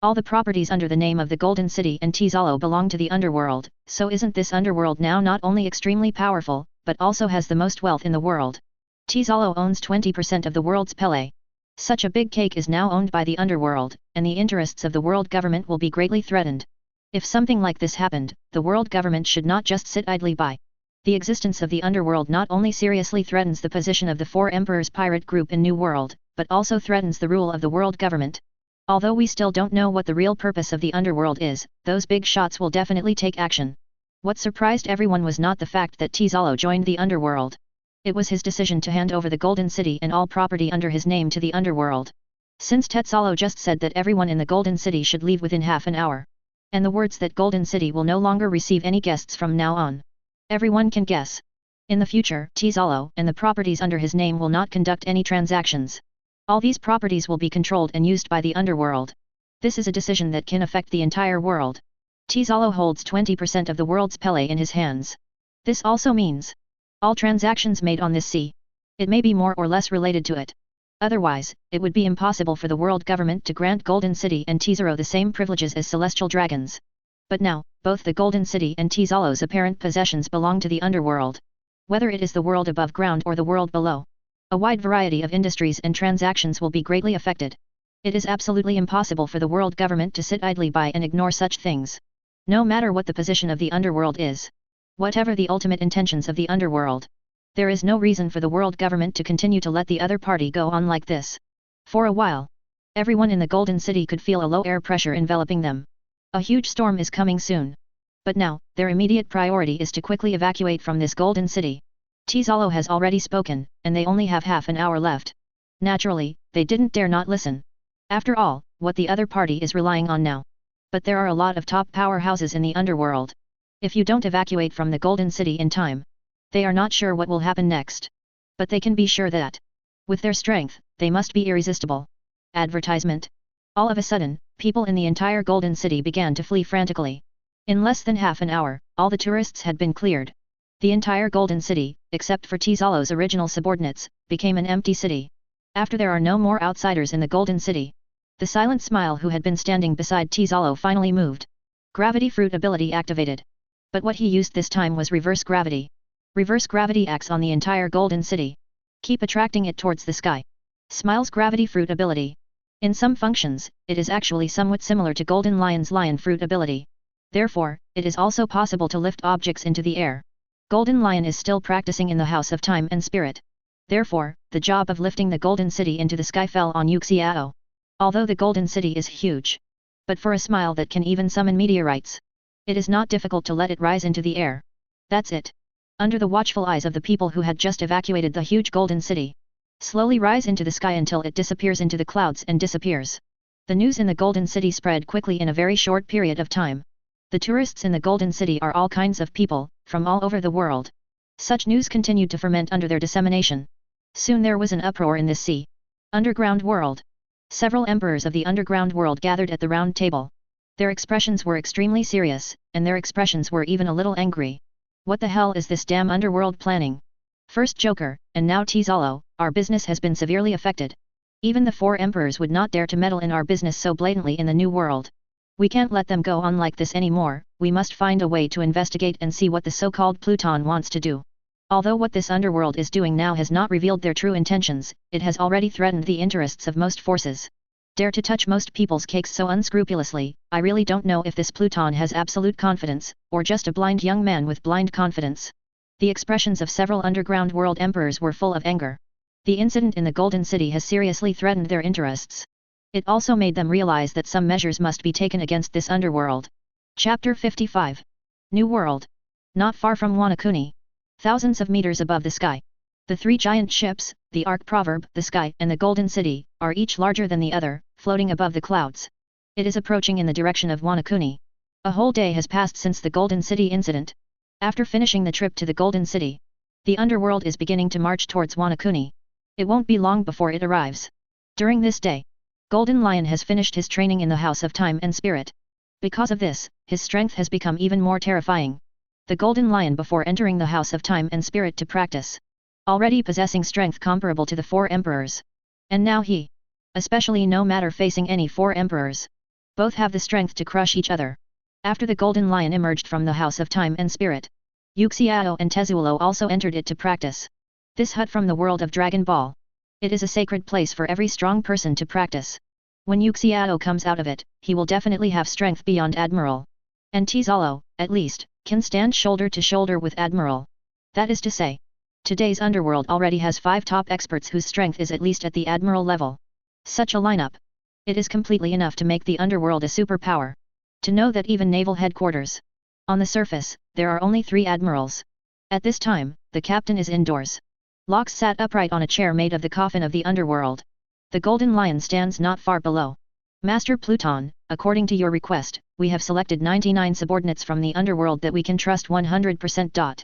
All the properties under the name of the Golden City and Tizalo belong to the underworld, so isn't this underworld now not only extremely powerful, but also has the most wealth in the world? Tizalo owns 20% of the world's Pele. Such a big cake is now owned by the underworld, and the interests of the world government will be greatly threatened. If something like this happened, the world government should not just sit idly by. The existence of the underworld not only seriously threatens the position of the 4 Emperors pirate group in New World, but also threatens the rule of the world government. Although we still don't know what the real purpose of the underworld is, those big shots will definitely take action. What surprised everyone was not the fact that Tizalo joined the underworld. It was his decision to hand over the Golden City and all property under his name to the underworld. Since Tetsalo just said that everyone in the Golden City should leave within half an hour. And the words that Golden City will no longer receive any guests from now on. Everyone can guess. In the future, Tizalo and the properties under his name will not conduct any transactions. All these properties will be controlled and used by the underworld. This is a decision that can affect the entire world. Tizalo holds 20% of the world's Pele in his hands. This also means all transactions made on this sea. It may be more or less related to it. Otherwise, it would be impossible for the world government to grant Golden City and Tizaro the same privileges as celestial dragons. But now, both the Golden City and Tizalo's apparent possessions belong to the underworld. Whether it is the world above ground or the world below, a wide variety of industries and transactions will be greatly affected. It is absolutely impossible for the world government to sit idly by and ignore such things. No matter what the position of the underworld is, whatever the ultimate intentions of the underworld, there is no reason for the world government to continue to let the other party go on like this. For a while, everyone in the Golden City could feel a low air pressure enveloping them. A huge storm is coming soon. But now, their immediate priority is to quickly evacuate from this Golden City. Tizalo has already spoken, and they only have half an hour left. Naturally, they didn't dare not listen. After all, what the other party is relying on now. But there are a lot of top powerhouses in the underworld. If you don't evacuate from the Golden City in time, they are not sure what will happen next. But they can be sure that, with their strength, they must be irresistible. Advertisement. All of a sudden, people in the entire Golden City began to flee frantically. In less than half an hour, all the tourists had been cleared. The entire Golden City, except for Tizalo's original subordinates, became an empty city. After there are no more outsiders in the Golden City. The silent Smile who had been standing beside Tizalo finally moved. Gravity fruit ability activated. But what he used this time was reverse gravity. Reverse gravity acts on the entire Golden City. Keep attracting it towards the sky. Smile's gravity fruit ability. In some functions, it is actually somewhat similar to Golden Lion's lion fruit ability. Therefore, it is also possible to lift objects into the air. Golden Lion is still practicing in the House of Time and Spirit. Therefore, the job of lifting the Golden City into the sky fell on Uxe. Although the Golden City is huge, but for a Smile that can even summon meteorites, it is not difficult to let it rise into the air. That's it. Under the watchful eyes of the people who had just evacuated the huge Golden City, slowly rise into the sky until it disappears into the clouds and disappears. The news in the Golden City spread quickly in a very short period of time. The tourists in the Golden City are all kinds of people, from all over the world. Such news continued to ferment under their dissemination. Soon there was an uproar in this sea. Underground world. Several emperors of the underground world gathered at the round table. Their expressions were extremely serious, and their expressions were even a little angry. What the hell is this damn underworld planning? First Joker, and now Tizalo, our business has been severely affected. Even the 4 emperors would not dare to meddle in our business so blatantly in the new world. We can't let them go on like this anymore, we must find a way to investigate and see what the so-called Pluton wants to do. Although what this underworld is doing now has not revealed their true intentions, it has already threatened the interests of most forces. Dare to touch most people's cakes so unscrupulously, I really don't know if this Pluton has absolute confidence, or just a blind young man with blind confidence. The expressions of several underground world emperors were full of anger. The incident in the Golden City has seriously threatened their interests. It also made them realize that some measures must be taken against this underworld. Chapter 55. New World. Not far from Wanakuni. Thousands of meters above the sky. The 3 giant ships, the Ark Proverb, the Sky, and the Golden City, are each larger than the other, floating above the clouds. It is approaching in the direction of Wanakuni. A whole day has passed since the Golden City incident. After finishing the trip to the Golden City, the underworld is beginning to march towards Wanakuni. It won't be long before it arrives. During this day, Golden Lion has finished his training in the House of Time and Spirit. Because of this, his strength has become even more terrifying. The Golden Lion before entering the House of Time and Spirit to practice, already possessing strength comparable to the 4 emperors. And now he, especially no matter facing any 4 emperors, both have the strength to crush each other. After the Golden Lion emerged from the House of Time and Spirit, Uxiao and Tezulo also entered it to practice. This hut from the world of Dragon Ball. It is a sacred place for every strong person to practice. When Uxiao comes out of it, he will definitely have strength beyond Admiral. And Tizalo, at least, can stand shoulder to shoulder with Admiral. That is to say, today's underworld already has 5 top experts whose strength is at least at the Admiral level. Such a lineup. It is completely enough to make the underworld a superpower. To know that even naval headquarters. On the surface, there are only 3 admirals. At this time, the captain is indoors. Locke sat upright on a chair made of the coffin of the underworld. The Golden Lion stands not far below. Master Pluton, according to your request, we have selected 99 subordinates from the underworld that we can trust 100%.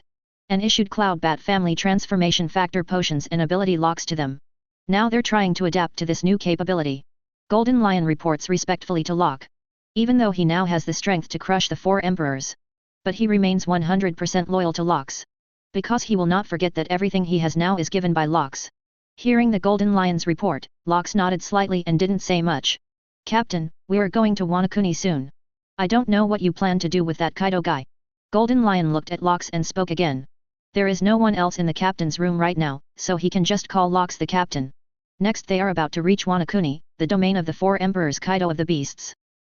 And issued Cloudbat family transformation factor potions and ability locks to them. Now they're trying to adapt to this new capability. Golden Lion reports respectfully to Locke. Even though he now has the strength to crush the 4 emperors. But he remains 100% loyal to Locke's because he will not forget that everything he has now is given by Lox. Hearing the Golden Lion's report, Lox nodded slightly and didn't say much. Captain, we're going to Wanakuni soon. I don't know what you plan to do with that Kaido guy. Golden Lion looked at Lox and spoke again. There is no one else in the captain's room right now, so he can just call Lox the captain. Next they are about to reach Wanakuni, the domain of the 4 emperors Kaido of the beasts.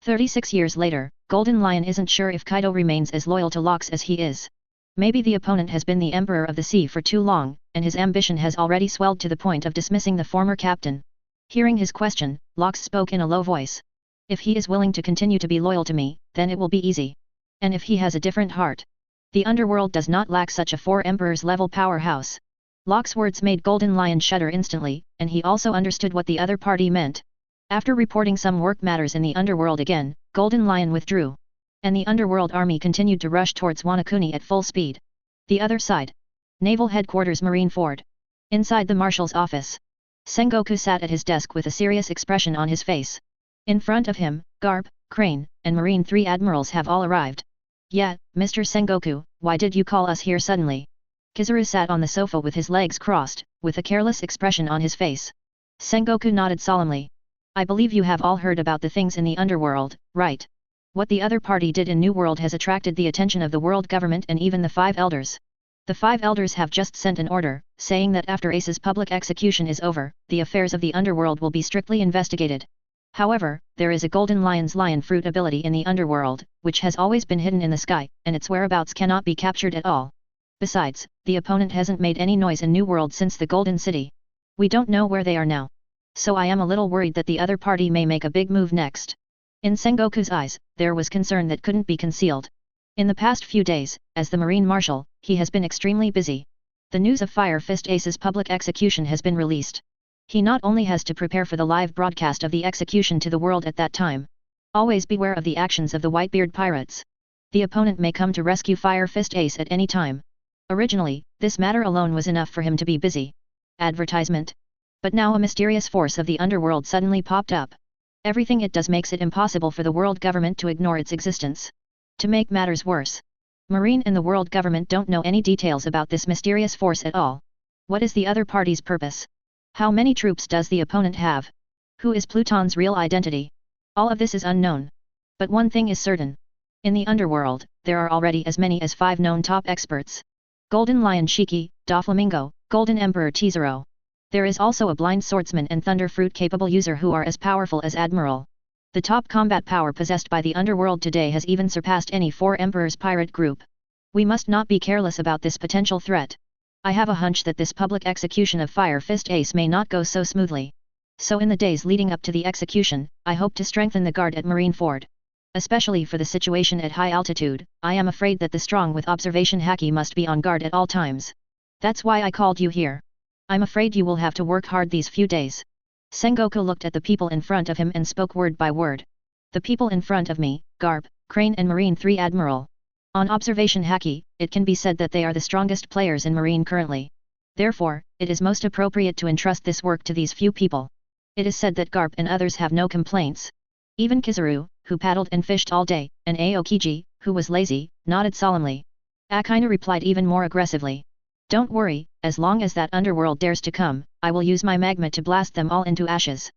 36 years later, Golden Lion isn't sure if Kaido remains as loyal to Lox as he is. Maybe the opponent has been the emperor of the sea for too long, and his ambition has already swelled to the point of dismissing the former captain. Hearing his question, Lox spoke in a low voice. If he is willing to continue to be loyal to me, then it will be easy. And if he has a different heart. The underworld does not lack such a 4 emperors level powerhouse. Lox's words made Golden Lion shudder instantly, and he also understood what the other party meant. After reporting some work matters in the underworld again, Golden Lion withdrew. And the underworld army continued to rush towards Wanakuni at full speed. The other side. Naval Headquarters Marine Ford. Inside the marshal's office. Sengoku sat at his desk with a serious expression on his face. In front of him, Garp, Crane, and Marine 3 admirals have all arrived. Yeah, Mr. Sengoku, why did you call us here suddenly? Kizaru sat on the sofa with his legs crossed, with a careless expression on his face. Sengoku nodded solemnly. I believe you have all heard about the things in the underworld, right? What the other party did in New World has attracted the attention of the world government and even the 5 elders. The 5 elders have just sent an order, saying that after Ace's public execution is over, the affairs of the underworld will be strictly investigated. However, there is a Golden Lion's lion fruit ability in the underworld, which has always been hidden in the sky, and its whereabouts cannot be captured at all. Besides, the opponent hasn't made any noise in New World since the Golden City. We don't know where they are now. So I am a little worried that the other party may make a big move next. In Sengoku's eyes, there was concern that couldn't be concealed. In the past few days, as the Marine Marshal, he has been extremely busy. The news of Fire Fist Ace's public execution has been released. He not only has to prepare for the live broadcast of the execution to the world at that time. Always beware of the actions of the Whitebeard pirates. The opponent may come to rescue Fire Fist Ace at any time. Originally, this matter alone was enough for him to be busy. Advertisement. But now a mysterious force of the underworld suddenly popped up. Everything it does makes it impossible for the world government to ignore its existence. To make matters worse, Marine and the world government don't know any details about this mysterious force at all. What is the other party's purpose? How many troops does the opponent have? Who is Pluton's real identity? All of this is unknown. But one thing is certain. In the underworld, there are already as many as 5 known top experts. Golden Lion Shiki, Doflamingo, Golden Emperor Tizero. There is also a blind swordsman and thunder fruit capable user who are as powerful as Admiral. The top combat power possessed by the underworld today has even surpassed any 4 emperors pirate group. We must not be careless about this potential threat. I have a hunch that this public execution of Fire Fist Ace may not go so smoothly. So in the days leading up to the execution, I hope to strengthen the guard at Marine Ford. Especially for the situation at high altitude, I am afraid that the strong with observation Haki must be on guard at all times. That's why I called you here. I'm afraid you will have to work hard these few days. Sengoku looked at the people in front of him and spoke word by word. The people in front of me, Garp, Crane and Marine 3 Admiral. On observation Haki, it can be said that they are the strongest players in Marine currently. Therefore, it is most appropriate to entrust this work to these few people. It is said that Garp and others have no complaints. Even Kizaru, who paddled and fished all day, and Aokiji, who was lazy, nodded solemnly. Akina replied even more aggressively. Don't worry, as long as that underworld dares to come, I will use my magma to blast them all into ashes.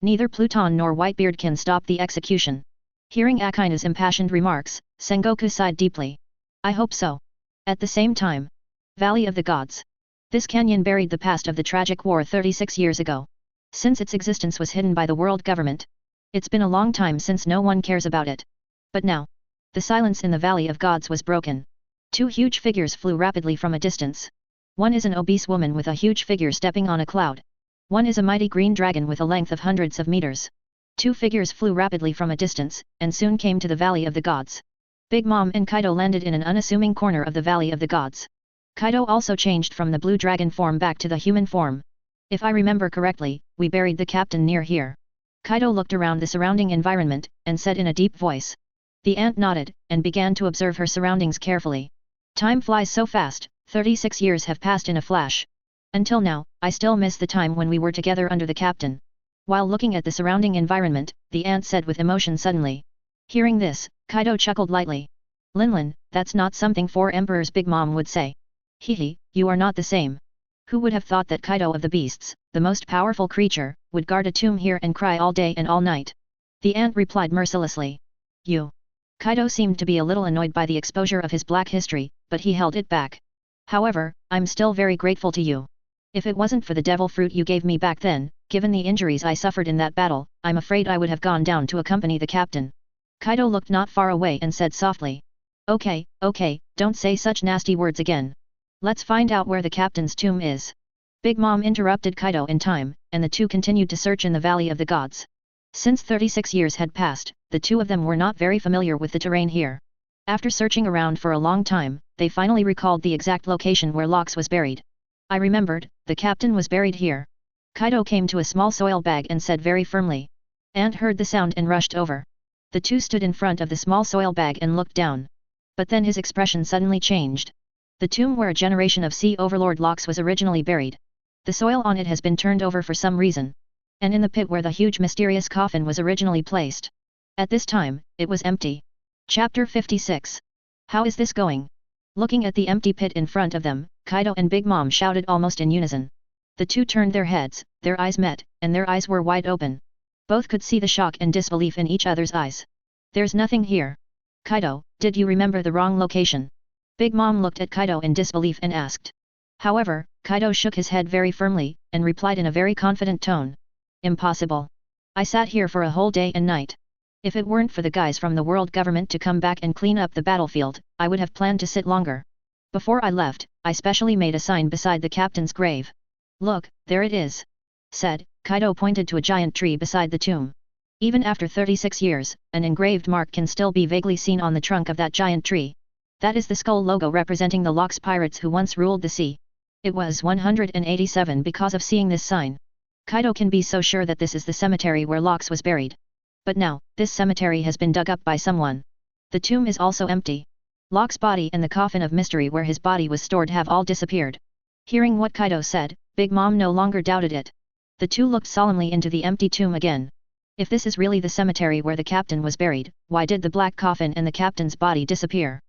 Neither Pluton nor Whitebeard can stop the execution. Hearing Akina's impassioned remarks, Sengoku sighed deeply. I hope so. At the same time. Valley of the Gods. This canyon buried the past of the tragic war 36 years ago. Since its existence was hidden by the world government. It's been a long time since no one cares about it. But now. The silence in the Valley of Gods was broken. 2 huge figures flew rapidly from a distance. One is an obese woman with a huge figure stepping on a cloud. One is a mighty green dragon with a length of hundreds of meters. 2 figures flew rapidly from a distance, and soon came to the Valley of the Gods. Big Mom and Kaido landed in an unassuming corner of the Valley of the Gods. Kaido also changed from the blue dragon form back to the human form. If I remember correctly, we buried the captain near here. Kaido looked around the surrounding environment, and said in a deep voice. The ant nodded, and began to observe her surroundings carefully. Time flies so fast, 36 years have passed in a flash. Until now, I still miss the time when we were together under the captain. While looking at the surrounding environment, the ant said with emotion suddenly. Hearing this, Kaido chuckled lightly. Linlin, that's not something 4 emperors Big Mom would say. Hehe, you are not the same. Who would have thought that Kaido of the beasts, the most powerful creature, would guard a tomb here and cry all day and all night? The ant replied mercilessly. You. Kaido seemed to be a little annoyed by the exposure of his black history, but he held it back. However, I'm still very grateful to you. If it wasn't for the devil fruit you gave me back then, given the injuries I suffered in that battle, I'm afraid I would have gone down to accompany the captain. Kaido looked not far away and said softly. Okay, don't say such nasty words again. Let's find out where the captain's tomb is. Big Mom interrupted Kaido in time, and the two continued to search in the Valley of the Gods. Since 36 years had passed, the two of them were not very familiar with the terrain here. After searching around for a long time, they finally recalled the exact location where Lox was buried. I remembered, the captain was buried here. Kaido came to a small soil bag and said very firmly. Ant heard the sound and rushed over. The two stood in front of the small soil bag and looked down. But then his expression suddenly changed. The tomb where a generation of Sea Overlord Lox was originally buried. The soil on it has been turned over for some reason. And in the pit where the huge mysterious coffin was originally placed. At this time, it was empty. Chapter 56. How is this going? Looking at the empty pit in front of them, Kaido and Big Mom shouted almost in unison. The two turned their heads, their eyes met, and their eyes were wide open. Both could see the shock and disbelief in each other's eyes. There's nothing here. Kaido, did you remember the wrong location? Big Mom looked at Kaido in disbelief and asked. However, Kaido shook his head very firmly, and replied in a very confident tone. Impossible. I sat here for a whole day and night. If it weren't for the guys from the world government to come back and clean up the battlefield, I would have planned to sit longer. Before I left, I specially made a sign beside the captain's grave. Look, there it is. Said, Kaido pointed to a giant tree beside the tomb. Even after 36 years, an engraved mark can still be vaguely seen on the trunk of that giant tree. That is the skull logo representing the Lox pirates who once ruled the sea. It was 187 because of seeing this sign. Kaido can be so sure that this is the cemetery where Lox was buried. But now, this cemetery has been dug up by someone. The tomb is also empty. Lox's body and the coffin of mystery where his body was stored have all disappeared. Hearing what Kaido said, Big Mom no longer doubted it. The two looked solemnly into the empty tomb again. If this is really the cemetery where the captain was buried, why did the black coffin and the captain's body disappear?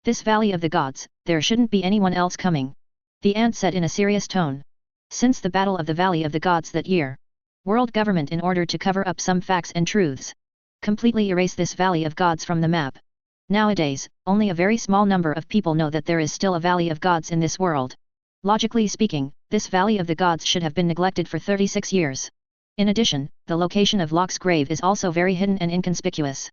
This Valley of the Gods, there shouldn't be anyone else coming. The ant said in a serious tone. Since the Battle of the Valley of the Gods that year, world government in order to cover up some facts and truths, completely erase this Valley of Gods from the map. Nowadays, only a very small number of people know that there is still a Valley of Gods in this world. Logically speaking, this Valley of the Gods should have been neglected for 36 years. In addition, the location of Lox's grave is also very hidden and inconspicuous.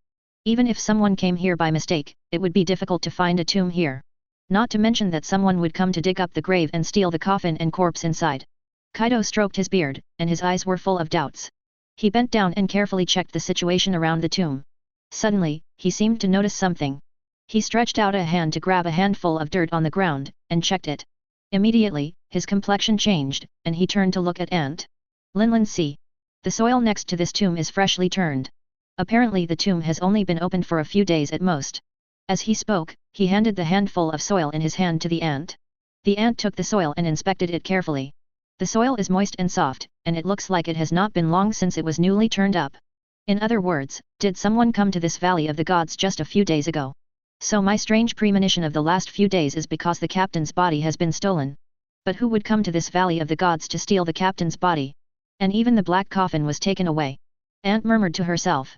Even if someone came here by mistake, it would be difficult to find a tomb here. Not to mention that someone would come to dig up the grave and steal the coffin and corpse inside. Kaido stroked his beard, and his eyes were full of doubts. He bent down and carefully checked the situation around the tomb. Suddenly, he seemed to notice something. He stretched out a hand to grab a handful of dirt on the ground, and checked it. Immediately, his complexion changed, and he turned to look at Ant. Linlin see. The soil next to this tomb is freshly turned. Apparently the tomb has only been opened for a few days at most. As he spoke, he handed the handful of soil in his hand to the ant. The ant took the soil and inspected it carefully. The soil is moist and soft, and it looks like it has not been long since it was newly turned up. In other words, did someone come to this Valley of the Gods just a few days ago? So my strange premonition of the last few days is because the captain's body has been stolen. But who would come to this Valley of the Gods to steal the captain's body? And even the black coffin was taken away. Ant murmured to herself.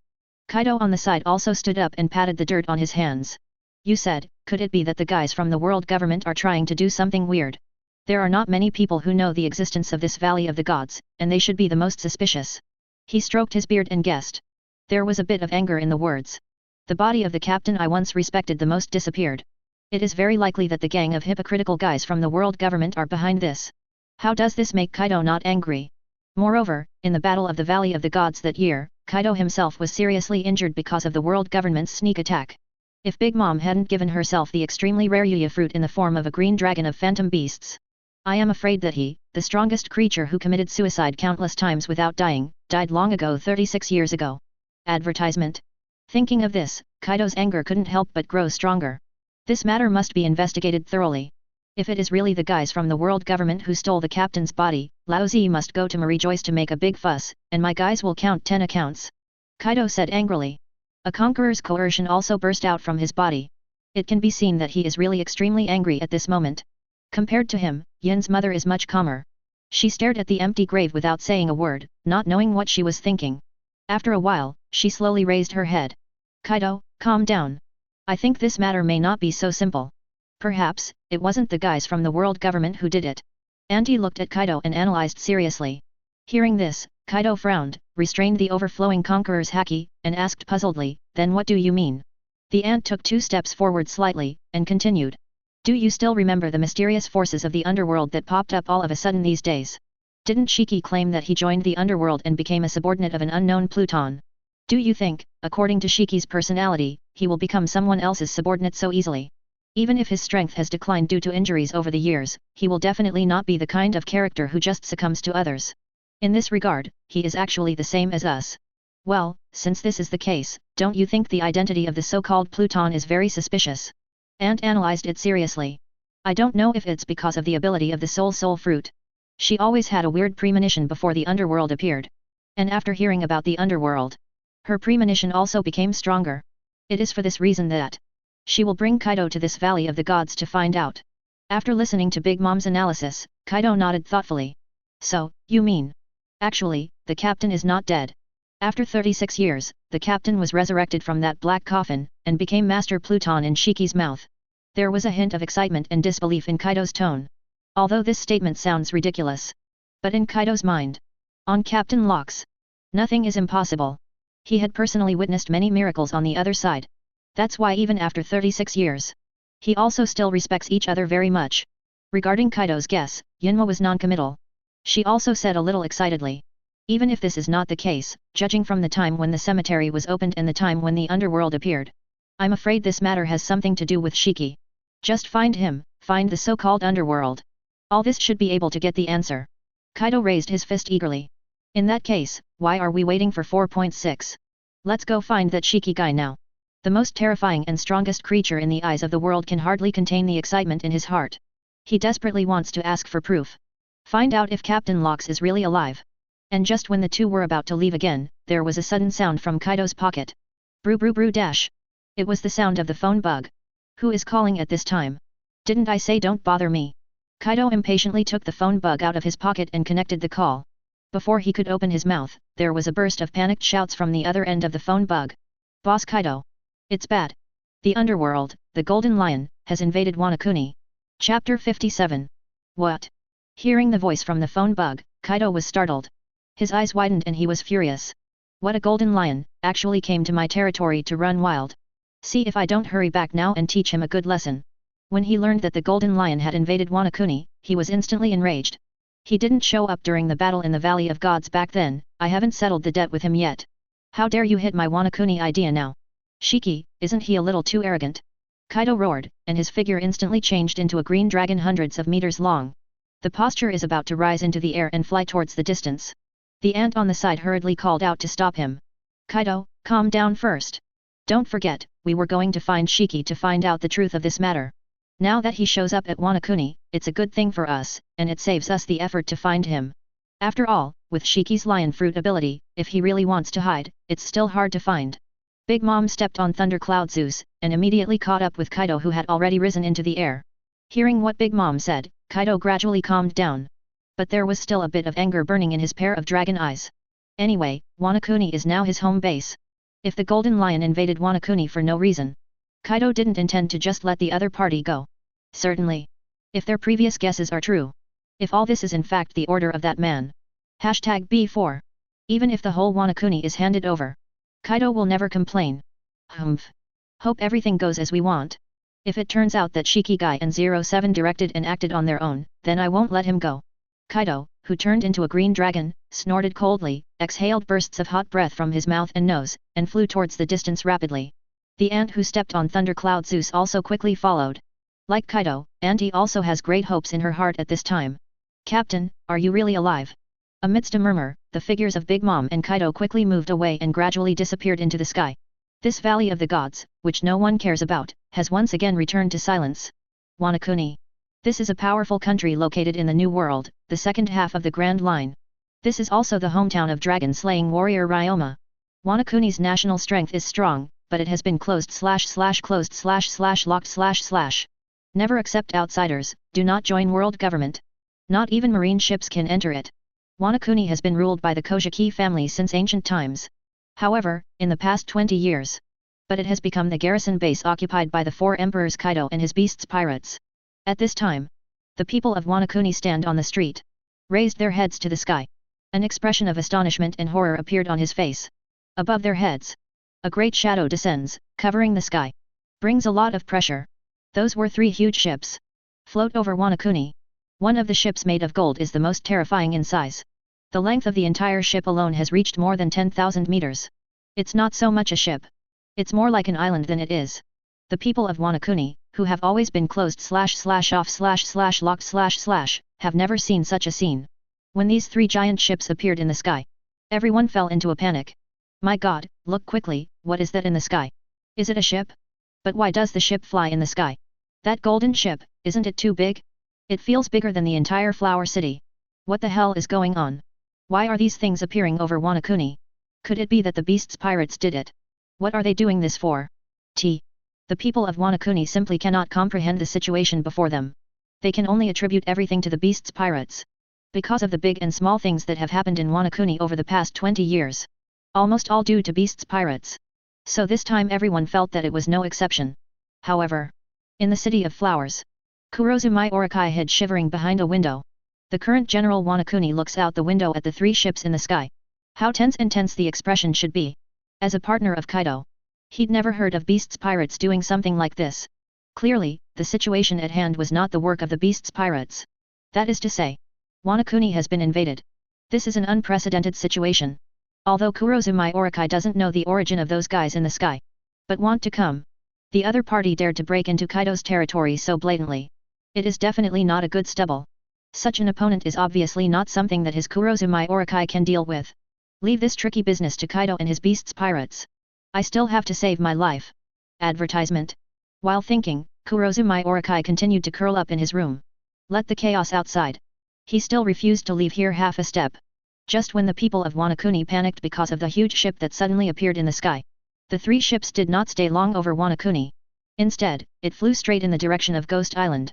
Kaido on the side also stood up and patted the dirt on his hands. You said, could it be that the guys from the world government are trying to do something weird? There are not many people who know the existence of this Valley of the Gods, and they should be the most suspicious. He stroked his beard and guessed. There was a bit of anger in the words. The body of the captain I once respected the most disappeared. It is very likely that the gang of hypocritical guys from the world government are behind this. How does this make Kaido not angry? Moreover, in the Battle of the Valley of the Gods that year, Kaido himself was seriously injured because of the world government's sneak attack. If Big Mom hadn't given herself the extremely rare usse fruit in the form of a green dragon of phantom beasts, I am afraid that he, the strongest creature who committed suicide countless times without dying, died long ago 36 years ago. Advertisement. Thinking of this, Kaido's anger couldn't help but grow stronger. This matter must be investigated thoroughly. If it is really the guys from the world government who stole the captain's body, Lao Zi must go to Marie-Joyce to make a big fuss, and my guys will count 10 accounts. Kaido said angrily. A conqueror's coercion also burst out from his body. It can be seen that he is really extremely angry at this moment. Compared to him, Yin's mother is much calmer. She stared at the empty grave without saying a word, not knowing what she was thinking. After a while, she slowly raised her head. Kaido, calm down. I think this matter may not be so simple. Perhaps, it wasn't the guys from the world government who did it. Auntie looked at Kaido and analyzed seriously. Hearing this, Kaido frowned, restrained the overflowing conqueror's haki, and asked puzzledly, then what do you mean? The ant took 2 steps forward slightly, and continued. Do you still remember the mysterious forces of the underworld that popped up all of a sudden these days? Didn't Shiki claim that he joined the underworld and became a subordinate of an unknown Pluton? Do you think, according to Shiki's personality, he will become someone else's subordinate so easily? Even if his strength has declined due to injuries over the years, he will definitely not be the kind of character who just succumbs to others. In this regard, he is actually the same as us. Well, since this is the case, don't you think the identity of the so-called Pluton is very suspicious? Ant analyzed it seriously. I don't know if it's because of the ability of the soul fruit. She always had a weird premonition before the underworld appeared. And after hearing about the underworld, her premonition also became stronger. It is for this reason that she will bring Kaido to this valley of the gods to find out. After listening to Big Mom's analysis, Kaido nodded thoughtfully. So, you mean? Actually, the captain is not dead. After 36 years, the captain was resurrected from that black coffin, and became Master Pluton in Shiki's mouth. There was a hint of excitement and disbelief in Kaido's tone. Although this statement sounds ridiculous. But in Kaido's mind, on Captain Locke's, nothing is impossible. He had personally witnessed many miracles on the other side. That's why even after 36 years, he also still respects each other very much. Regarding Kaido's guess, Yinma was non-committal. She also said a little excitedly. Even if this is not the case, judging from the time when the cemetery was opened and the time when the underworld appeared, I'm afraid this matter has something to do with Shiki. Just find him, find the so-called underworld. All this should be able to get the answer. Kaido raised his fist eagerly. In that case, why are we waiting for 4.6? Let's go find that Shiki guy now. The most terrifying and strongest creature in the eyes of the world can hardly contain the excitement in his heart. He desperately wants to ask for proof. Find out if Captain Locke is really alive. And just when the two were about to leave again, there was a sudden sound from Kaido's pocket. Brew brew brew dash. It was the sound of the phone bug. Who is calling at this time? Didn't I say don't bother me? Kaido impatiently took the phone bug out of his pocket and connected the call. Before he could open his mouth, there was a burst of panicked shouts from the other end of the phone bug. Boss Kaido. It's bad. The underworld, the Golden Lion, has invaded Wanakuni. Chapter 57. What? Hearing the voice from the phone bug, Kaido was startled. His eyes widened and he was furious. What a Golden Lion, actually came to my territory to run wild. See if I don't hurry back now and teach him a good lesson. When he learned that the Golden Lion had invaded Wanakuni, he was instantly enraged. He didn't show up during the battle in the Valley of Gods back then, I haven't settled the debt with him yet. How dare you hit my Wanakuni idea now? Shiki, isn't he a little too arrogant? Kaido roared, and his figure instantly changed into a green dragon hundreds of meters long. The posture is about to rise into the air and fly towards the distance. The ant on the side hurriedly called out to stop him. Kaido, calm down first. Don't forget, we were going to find Shiki to find out the truth of this matter. Now that he shows up at Wanakuni, it's a good thing for us, and it saves us the effort to find him. After all, with Shiki's lion fruit ability, if he really wants to hide, it's still hard to find. Big Mom stepped on Thundercloud Zeus, and immediately caught up with Kaido who had already risen into the air. Hearing what Big Mom said, Kaido gradually calmed down. But there was still a bit of anger burning in his pair of dragon eyes. Anyway, Wanakuni is now his home base. If the Golden Lion invaded Wanakuni for no reason, Kaido didn't intend to just let the other party go. Certainly. If their previous guesses are true. If all this is in fact the order of that man. #B4. Even if the whole Wanakuni is handed over, Kaido will never complain. Humph. Hope everything goes as we want. If it turns out that Shiki Guy and 07 directed and acted on their own, then I won't let him go. Kaido, who turned into a green dragon, snorted coldly, exhaled bursts of hot breath from his mouth and nose, and flew towards the distance rapidly. The ant who stepped on Thundercloud Zeus also quickly followed. Like Kaido, Auntie also has great hopes in her heart at this time. Captain, are you really alive? Amidst a murmur, the figures of Big Mom and Kaido quickly moved away and gradually disappeared into the sky. This Valley of the Gods, which no one cares about, has once again returned to silence. Wanakuni. This is a powerful country located in the New World, the second half of the Grand Line. This is also the hometown of dragon-slaying warrior Ryoma. Wanakuni's national strength is strong, but it has been closed/locked/. Never accept outsiders, do not join world government. Not even marine ships can enter it. Wano Kuni has been ruled by the Kojiki family since ancient times. However, in the past 20 years. But it has become the garrison base occupied by the four emperors Kaido and his beasts pirates. At this time, the people of Wano Kuni stand on the street, raised their heads to the sky. An expression of astonishment and horror appeared on his face. Above their heads, a great shadow descends, covering the sky. Brings a lot of pressure. Those were three huge ships. Float over Wano Kuni. One of the ships made of gold is the most terrifying in size. The length of the entire ship alone has reached more than 10,000 meters. It's not so much a ship. It's more like an island than it is. The people of Wano Kuni, who have always been closed/off/locked/, have never seen such a scene. When these three giant ships appeared in the sky, everyone fell into a panic. My God, look quickly, what is that in the sky? Is it a ship? But why does the ship fly in the sky? That golden ship, isn't it too big? It feels bigger than the entire Flower City. What the hell is going on? Why are these things appearing over Wano Kuni? Could it be that the beasts pirates did it? What are they doing this for? The people of Wano Kuni simply cannot comprehend the situation before them. They can only attribute everything to the beasts pirates. Because of the big and small things that have happened in Wano Kuni over the past 20 years. Almost all due to beasts pirates. So this time everyone felt that it was no exception. However, in the City of Flowers, Kurozumai Orakai hid shivering behind a window. The current General Wano Kuni looks out the window at the three ships in the sky. How tense the expression should be. As a partner of Kaido, he'd never heard of beasts pirates doing something like this. Clearly, the situation at hand was not the work of the beasts pirates. That is to say, Wano Kuni has been invaded. This is an unprecedented situation. Although Kurozumai Orakai doesn't know the origin of those guys in the sky, but want to come. The other party dared to break into Kaido's territory so blatantly. It is definitely not a good stubble. Such an opponent is obviously not something that his Kurozumai Orakai can deal with. Leave this tricky business to Kaido and his beasts pirates. I still have to save my life. Advertisement. While thinking, Kurozumai Orakai continued to curl up in his room. Let the chaos outside. He still refused to leave here half a step. Just when the people of Wano Kuni panicked because of the huge ship that suddenly appeared in the sky. The three ships did not stay long over Wano Kuni. Instead, it flew straight in the direction of Ghost Island.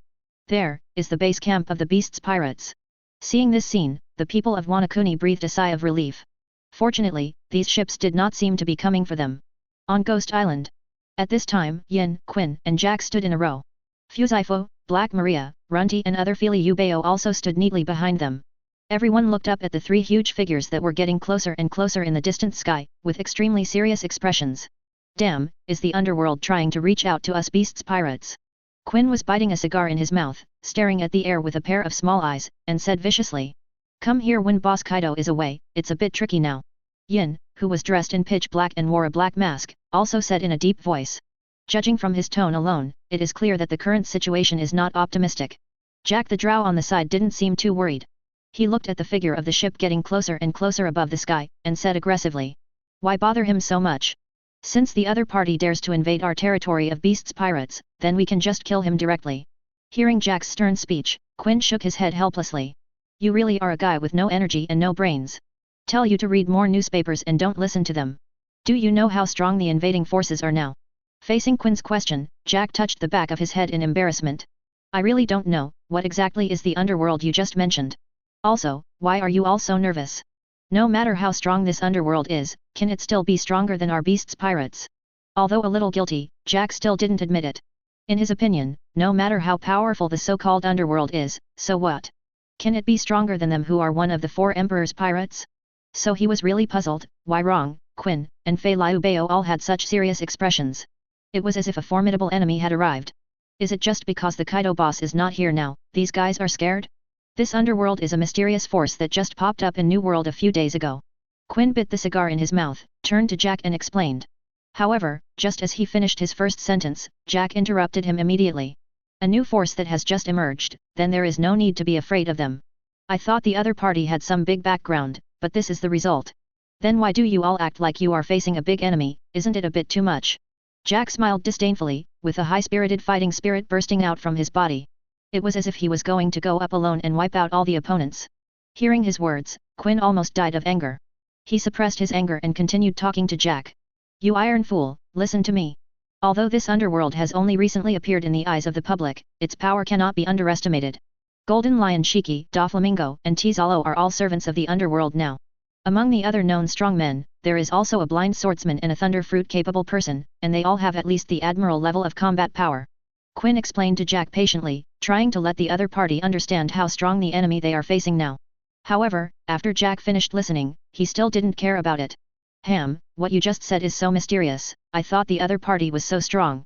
There, is the base camp of the beasts pirates. Seeing this scene, the people of Wano Kuni breathed a sigh of relief. Fortunately, these ships did not seem to be coming for them. On Ghost Island. At this time, Yin, Quinn, and Jack stood in a row. Fuzifo, Black Maria, Runty and other Fili Ubeo also stood neatly behind them. Everyone looked up at the three huge figures that were getting closer and closer in the distant sky, with extremely serious expressions. Damn, is the underworld trying to reach out to us beasts pirates? Quinn was biting a cigar in his mouth, staring at the air with a pair of small eyes, and said viciously. Come here when Boss Kaido is away, it's a bit tricky now. Yin, who was dressed in pitch black and wore a black mask, also said in a deep voice. Judging from his tone alone, it is clear that the current situation is not optimistic. Jack the Drow on the side didn't seem too worried. He looked at the figure of the ship getting closer and closer above the sky, and said aggressively. Why bother him so much? Since the other party dares to invade our territory of beasts pirates, then we can just kill him directly. Hearing Jack's stern speech, Quinn shook his head helplessly. You really are a guy with no energy and no brains. Tell you to read more newspapers and don't listen to them. Do you know how strong the invading forces are now? Facing Quinn's question, Jack touched the back of his head in embarrassment. I really don't know, what exactly is the underworld you just mentioned? Also, why are you all so nervous? No matter how strong this underworld is, can it still be stronger than our beasts pirates? Although a little guilty, Jack still didn't admit it. In his opinion, no matter how powerful the so-called underworld is, so what? Can it be stronger than them who are one of the four emperors' pirates? So he was really puzzled, why Wrong, Quinn, and Fei Liubeo all had such serious expressions. It was as if a formidable enemy had arrived. Is it just because the Kaido boss is not here now, these guys are scared? This underworld is a mysterious force that just popped up in New World a few days ago. Quinn bit the cigar in his mouth, turned to Jack and explained. However, just as he finished his first sentence, Jack interrupted him immediately. A new force that has just emerged, then there is no need to be afraid of them. I thought the other party had some big background, but this is the result. Then why do you all act like you are facing a big enemy, isn't it a bit too much? Jack smiled disdainfully, with a high-spirited fighting spirit bursting out from his body. It was as if he was going to go up alone and wipe out all the opponents. Hearing his words, Quinn almost died of anger. He suppressed his anger and continued talking to Jack. You iron fool, listen to me. Although this underworld has only recently appeared in the eyes of the public, its power cannot be underestimated. Golden Lion Shiki, Doflamingo, and Tizalo are all servants of the underworld now. Among the other known strongmen, there is also a blind swordsman and a thunder fruit-capable person, and they all have at least the admiral level of combat power. Quinn explained to Jack patiently, trying to let the other party understand how strong the enemy they are facing now. However, after Jack finished listening, he still didn't care about it. What you just said is so mysterious. I thought the other party was so strong.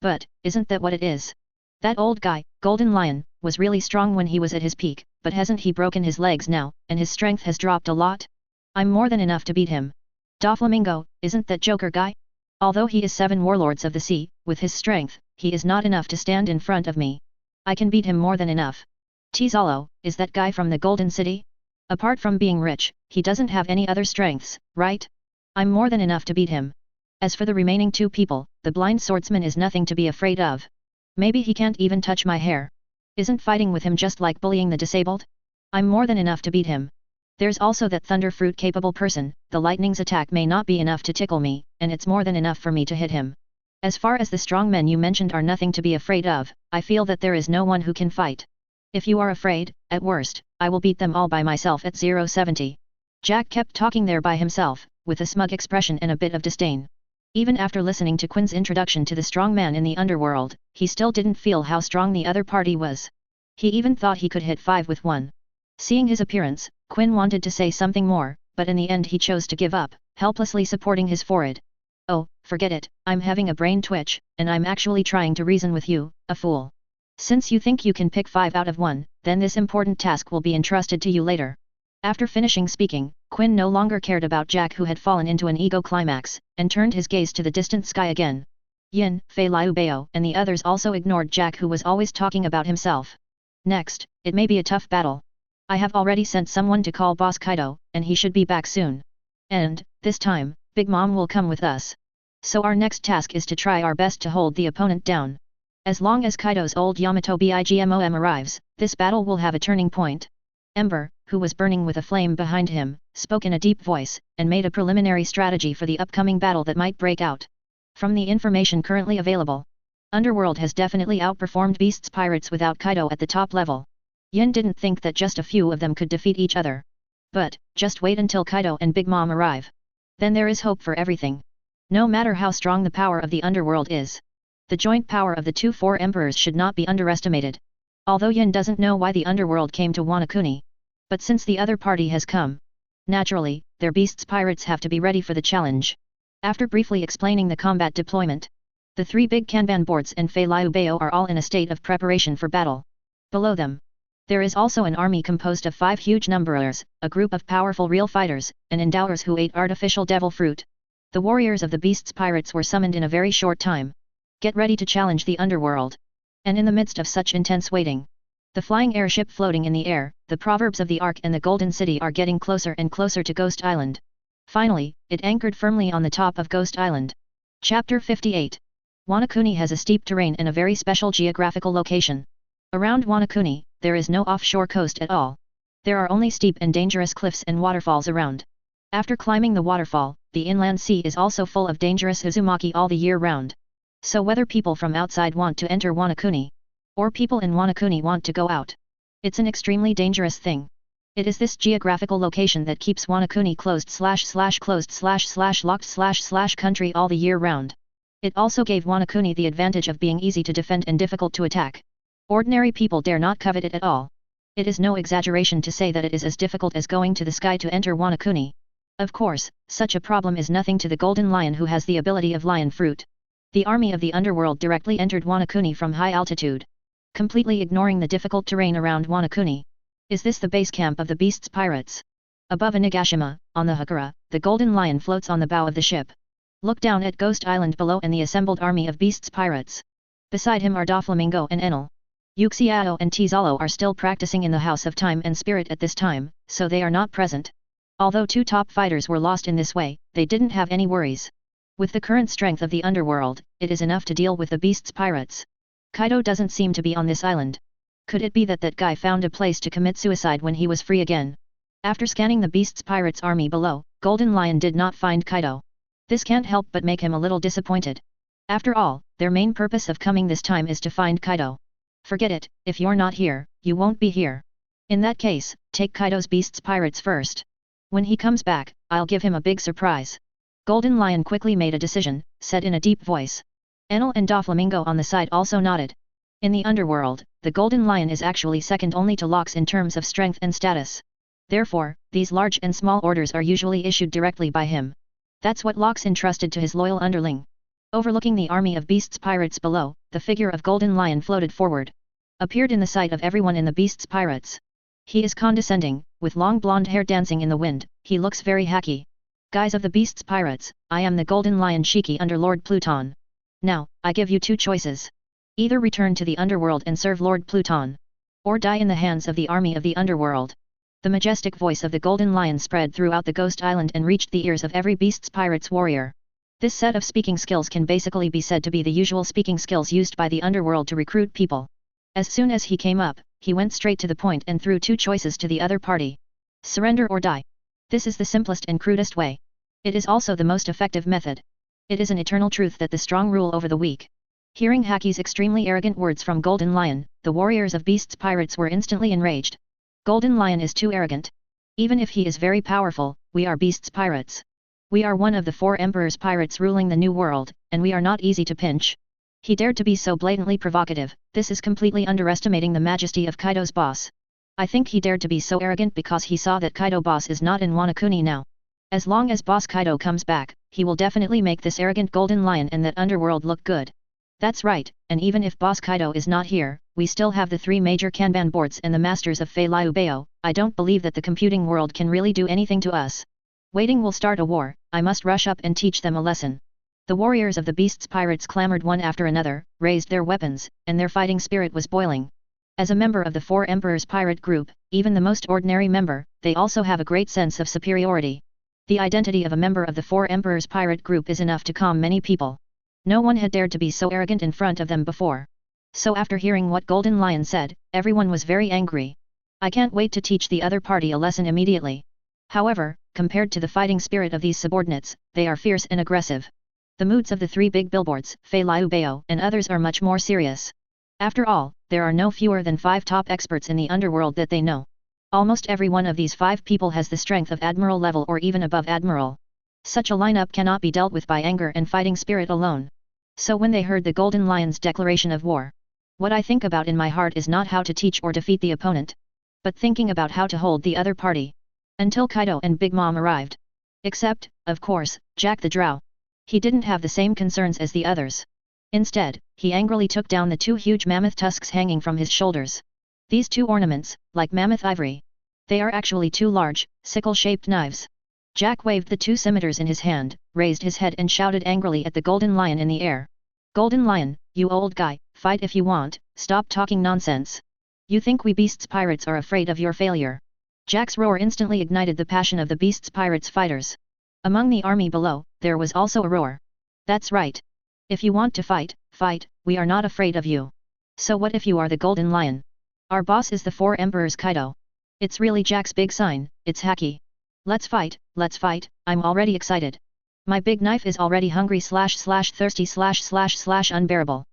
But, isn't that what it is? That old guy, Golden Lion, was really strong when he was at his peak, but hasn't he broken his legs now, and his strength has dropped a lot? I'm more than enough to beat him. Doflamingo, isn't that Joker guy? Although he is 7 warlords of the sea, with his strength, he is not enough to stand in front of me. I can beat him more than enough. Tizalo, is that guy from the Golden City? Apart from being rich, he doesn't have any other strengths, right? I'm more than enough to beat him. As for the remaining 2 people, the blind swordsman is nothing to be afraid of. Maybe he can't even touch my hair. Isn't fighting with him just like bullying the disabled? I'm more than enough to beat him. There's also that thunder fruit capable person. The lightning's attack may not be enough to tickle me, and it's more than enough for me to hit him. As far as the strong men you mentioned are nothing to be afraid of, I feel that there is no one who can fight. If you are afraid, at worst, I will beat them all by myself at 070. Jack kept talking there by himself, with a smug expression and a bit of disdain. Even after listening to Quinn's introduction to the strong man in the underworld, he still didn't feel how strong the other party was. He even thought he could hit 5 with 1. Seeing his appearance, Quinn wanted to say something more, but in the end he chose to give up, helplessly supporting his forehead. Oh, forget it, I'm having a brain twitch, and I'm actually trying to reason with you, a fool. Since you think you can pick 5 out of 1, then this important task will be entrusted to you later. After finishing speaking, Quinn no longer cared about Jack, who had fallen into an ego climax, and turned his gaze to the distant sky again. Yin, Fei Liu and the others also ignored Jack, who was always talking about himself. Next, it may be a tough battle. I have already sent someone to call Boss Kaido, and he should be back soon. And, this time, Big Mom will come with us. So our next task is to try our best to hold the opponent down. As long as Kaido's old Yamato Bigmom arrives, this battle will have a turning point. Ember, who was burning with a flame behind him, spoke in a deep voice, and made a preliminary strategy for the upcoming battle that might break out. From the information currently available, Underworld has definitely outperformed Beast's pirates without Kaido at the top level. Yin didn't think that just a few of them could defeat each other. But, just wait until Kaido and Big Mom arrive. Then there is hope for everything. No matter how strong the power of the underworld is, the joint power of the 2 four emperors should not be underestimated. Although Yin doesn't know why the underworld came to Wanakuni. But since the other party has come, naturally, their Beast's pirates have to be ready for the challenge. After briefly explaining the combat deployment, the 3 big Kanban boards and Fei Liu are all in a state of preparation for battle. Below them, there is also an army composed of 5 huge numberers, a group of powerful real fighters, and endowers who ate artificial devil fruit. The warriors of the Beast's pirates were summoned in a very short time. Get ready to challenge the underworld. And in the midst of such intense waiting, the flying airship floating in the air, the proverbs of the Ark and the Golden City are getting closer and closer to Ghost Island. Finally, it anchored firmly on the top of Ghost Island. Chapter 58. Wanakuni has a steep terrain and a very special geographical location. Around Wanakuni, there is no offshore coast at all. There are only steep and dangerous cliffs and waterfalls around. After climbing the waterfall, the inland sea is also full of dangerous uzumaki all the year round. So whether people from outside want to enter Wanakuni, or people in Wanakuni want to go out, it's an extremely dangerous thing. It is this geographical location that keeps Wanakuni closed/locked/country all the year round. It also gave Wanakuni the advantage of being easy to defend and difficult to attack. Ordinary people dare not covet it at all. It is no exaggeration to say that it is as difficult as going to the sky to enter Wanakuni. Of course, such a problem is nothing to the Golden Lion, who has the ability of lion fruit. The army of the underworld directly entered Wanakuni from high altitude, completely ignoring the difficult terrain around Wanakuni. Is this the base camp of the Beast's pirates? Above Inagashima, on the Hakura, the Golden Lion floats on the bow of the ship. Look down at Ghost Island below and the assembled army of Beast's pirates. Beside him are Doflamingo and Enel. Uxiao and Tizalo are still practicing in the House of Time and Spirit at this time, so they are not present. Although 2 top fighters were lost in this way, they didn't have any worries. With the current strength of the underworld, it is enough to deal with the Beast's pirates. Kaido doesn't seem to be on this island. Could it be that that guy found a place to commit suicide when he was free again? After scanning the Beast's pirates army below, Golden Lion did not find Kaido. This can't help but make him a little disappointed. After all, their main purpose of coming this time is to find Kaido. Forget it, if you're not here, you won't be here. In that case, take Kaido's beasts pirates first. When he comes back, I'll give him a big surprise. Golden Lion quickly made a decision, said in a deep voice. Enel and Doflamingo on the side also nodded. In the underworld, the Golden Lion is actually second only to Locks in terms of strength and status. Therefore, these large and small orders are usually issued directly by him. That's what Locks entrusted to his loyal underling. Overlooking the army of beasts pirates below, the figure of Golden Lion floated forward. Appeared in the sight of everyone in the beasts pirates. He is condescending, with long blonde hair dancing in the wind, he looks very hacky. Guys of the beasts pirates, I am the Golden Lion Shiki under Lord Pluton. Now, I give you two choices. Either return to the underworld and serve Lord Pluton. Or die in the hands of the army of the underworld. The majestic voice of the Golden Lion spread throughout the Ghost Island and reached the ears of every beasts pirates warrior. This set of speaking skills can basically be said to be the usual speaking skills used by the underworld to recruit people. As soon as he came up, he went straight to the point and threw two choices to the other party. Surrender or die. This is the simplest and crudest way. It is also the most effective method. It is an eternal truth that the strong rule over the weak. Hearing Haki's extremely arrogant words from Golden Lion, the warriors of beasts pirates were instantly enraged. Golden Lion is too arrogant. Even if he is very powerful, we are beasts pirates. We are one of the 4 emperors pirates ruling the new world, and we are not easy to pinch. He dared to be so blatantly provocative. This is completely underestimating the majesty of Kaido's boss. I think he dared to be so arrogant because he saw that Kaido boss is not in Wanakuni now. As long as boss Kaido comes back, he will definitely make this arrogant Golden Lion and that underworld look good. That's right, and even if boss Kaido is not here, we still have the 3 major Kanban boards and the masters of Fei Liu. I don't believe that the computing world can really do anything to us. Waiting will start a war, I must rush up and teach them a lesson. The warriors of the beasts pirates clamored one after another, raised their weapons, and their fighting spirit was boiling. As a member of the 4 emperors pirate group, even the most ordinary member, they also have a great sense of superiority. The identity of a member of the 4 emperors pirate group is enough to calm many people. No one had dared to be so arrogant in front of them before. So after hearing what Golden Lion said, everyone was very angry. I can't wait to teach the other party a lesson immediately. However, compared to the fighting spirit of these subordinates, they are fierce and aggressive. The moods of the 3 big billboards, Fei Liu and others are much more serious. After all, there are no fewer than 5 top experts in the underworld that they know. Almost every one of these 5 people has the strength of admiral level or even above admiral. Such a lineup cannot be dealt with by anger and fighting spirit alone. So when they heard the Golden Lion's declaration of war, what I think about in my heart is not how to teach or defeat the opponent, but thinking about how to hold the other party. Until Kaido and Big Mom arrived. Except, of course, Jack the Drow. He didn't have the same concerns as the others. Instead, he angrily took down the 2 huge mammoth tusks hanging from his shoulders. These 2 ornaments, like mammoth ivory. They are actually 2 large, sickle-shaped knives. Jack waved the 2 scimitars in his hand, raised his head and shouted angrily at the Golden Lion in the air. Golden Lion, you old guy, fight if you want, stop talking nonsense. You think we beasts pirates are afraid of your failure? Jack's roar instantly ignited the passion of the beasts pirates fighters. Among the army below, there was also a roar. That's right. If you want to fight, fight, we are not afraid of you. So what if you are the Golden Lion? Our boss is the 4 emperors Kaido. It's really Jack's big sign, it's Haki. Let's fight, I'm already excited. My big knife is already hungry / thirsty / unbearable.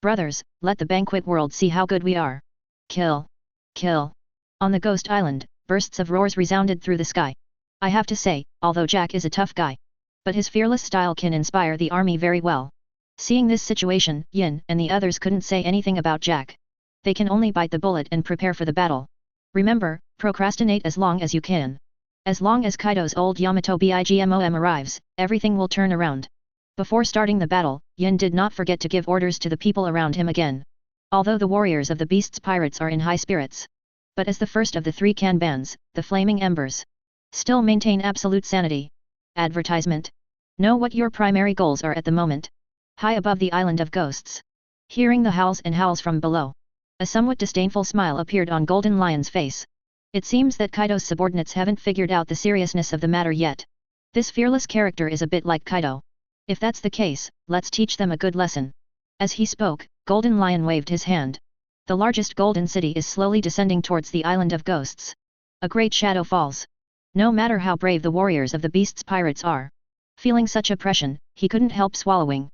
Brothers, let the banquet world see how good we are. Kill. Kill. On the Ghost Island, bursts of roars resounded through the sky. I have to say, although Jack is a tough guy, but his fearless style can inspire the army very well. Seeing this situation, Yin and the others couldn't say anything about Jack. They can only bite the bullet and prepare for the battle. Remember, procrastinate as long as you can. As long as Kaido's old Yamato Bigmom arrives, everything will turn around. Before starting the battle, Yin did not forget to give orders to the people around him again. Although the warriors of the beasts pirates are in high spirits, but as the first of the 3 Kanbans, the Flaming Embers, still maintain absolute sanity. Advertisement. Know what your primary goals are at the moment. High above the island of ghosts. Hearing the howls and howls from below, a somewhat disdainful smile appeared on Golden Lion's face. It seems that Kaido's subordinates haven't figured out the seriousness of the matter yet. This fearless character is a bit like Kaido. If that's the case, let's teach them a good lesson. As he spoke, Golden Lion waved his hand. The largest golden city is slowly descending towards the island of ghosts. A great shadow falls. No matter how brave the warriors of the beasts pirates are, feeling such oppression, he couldn't help swallowing.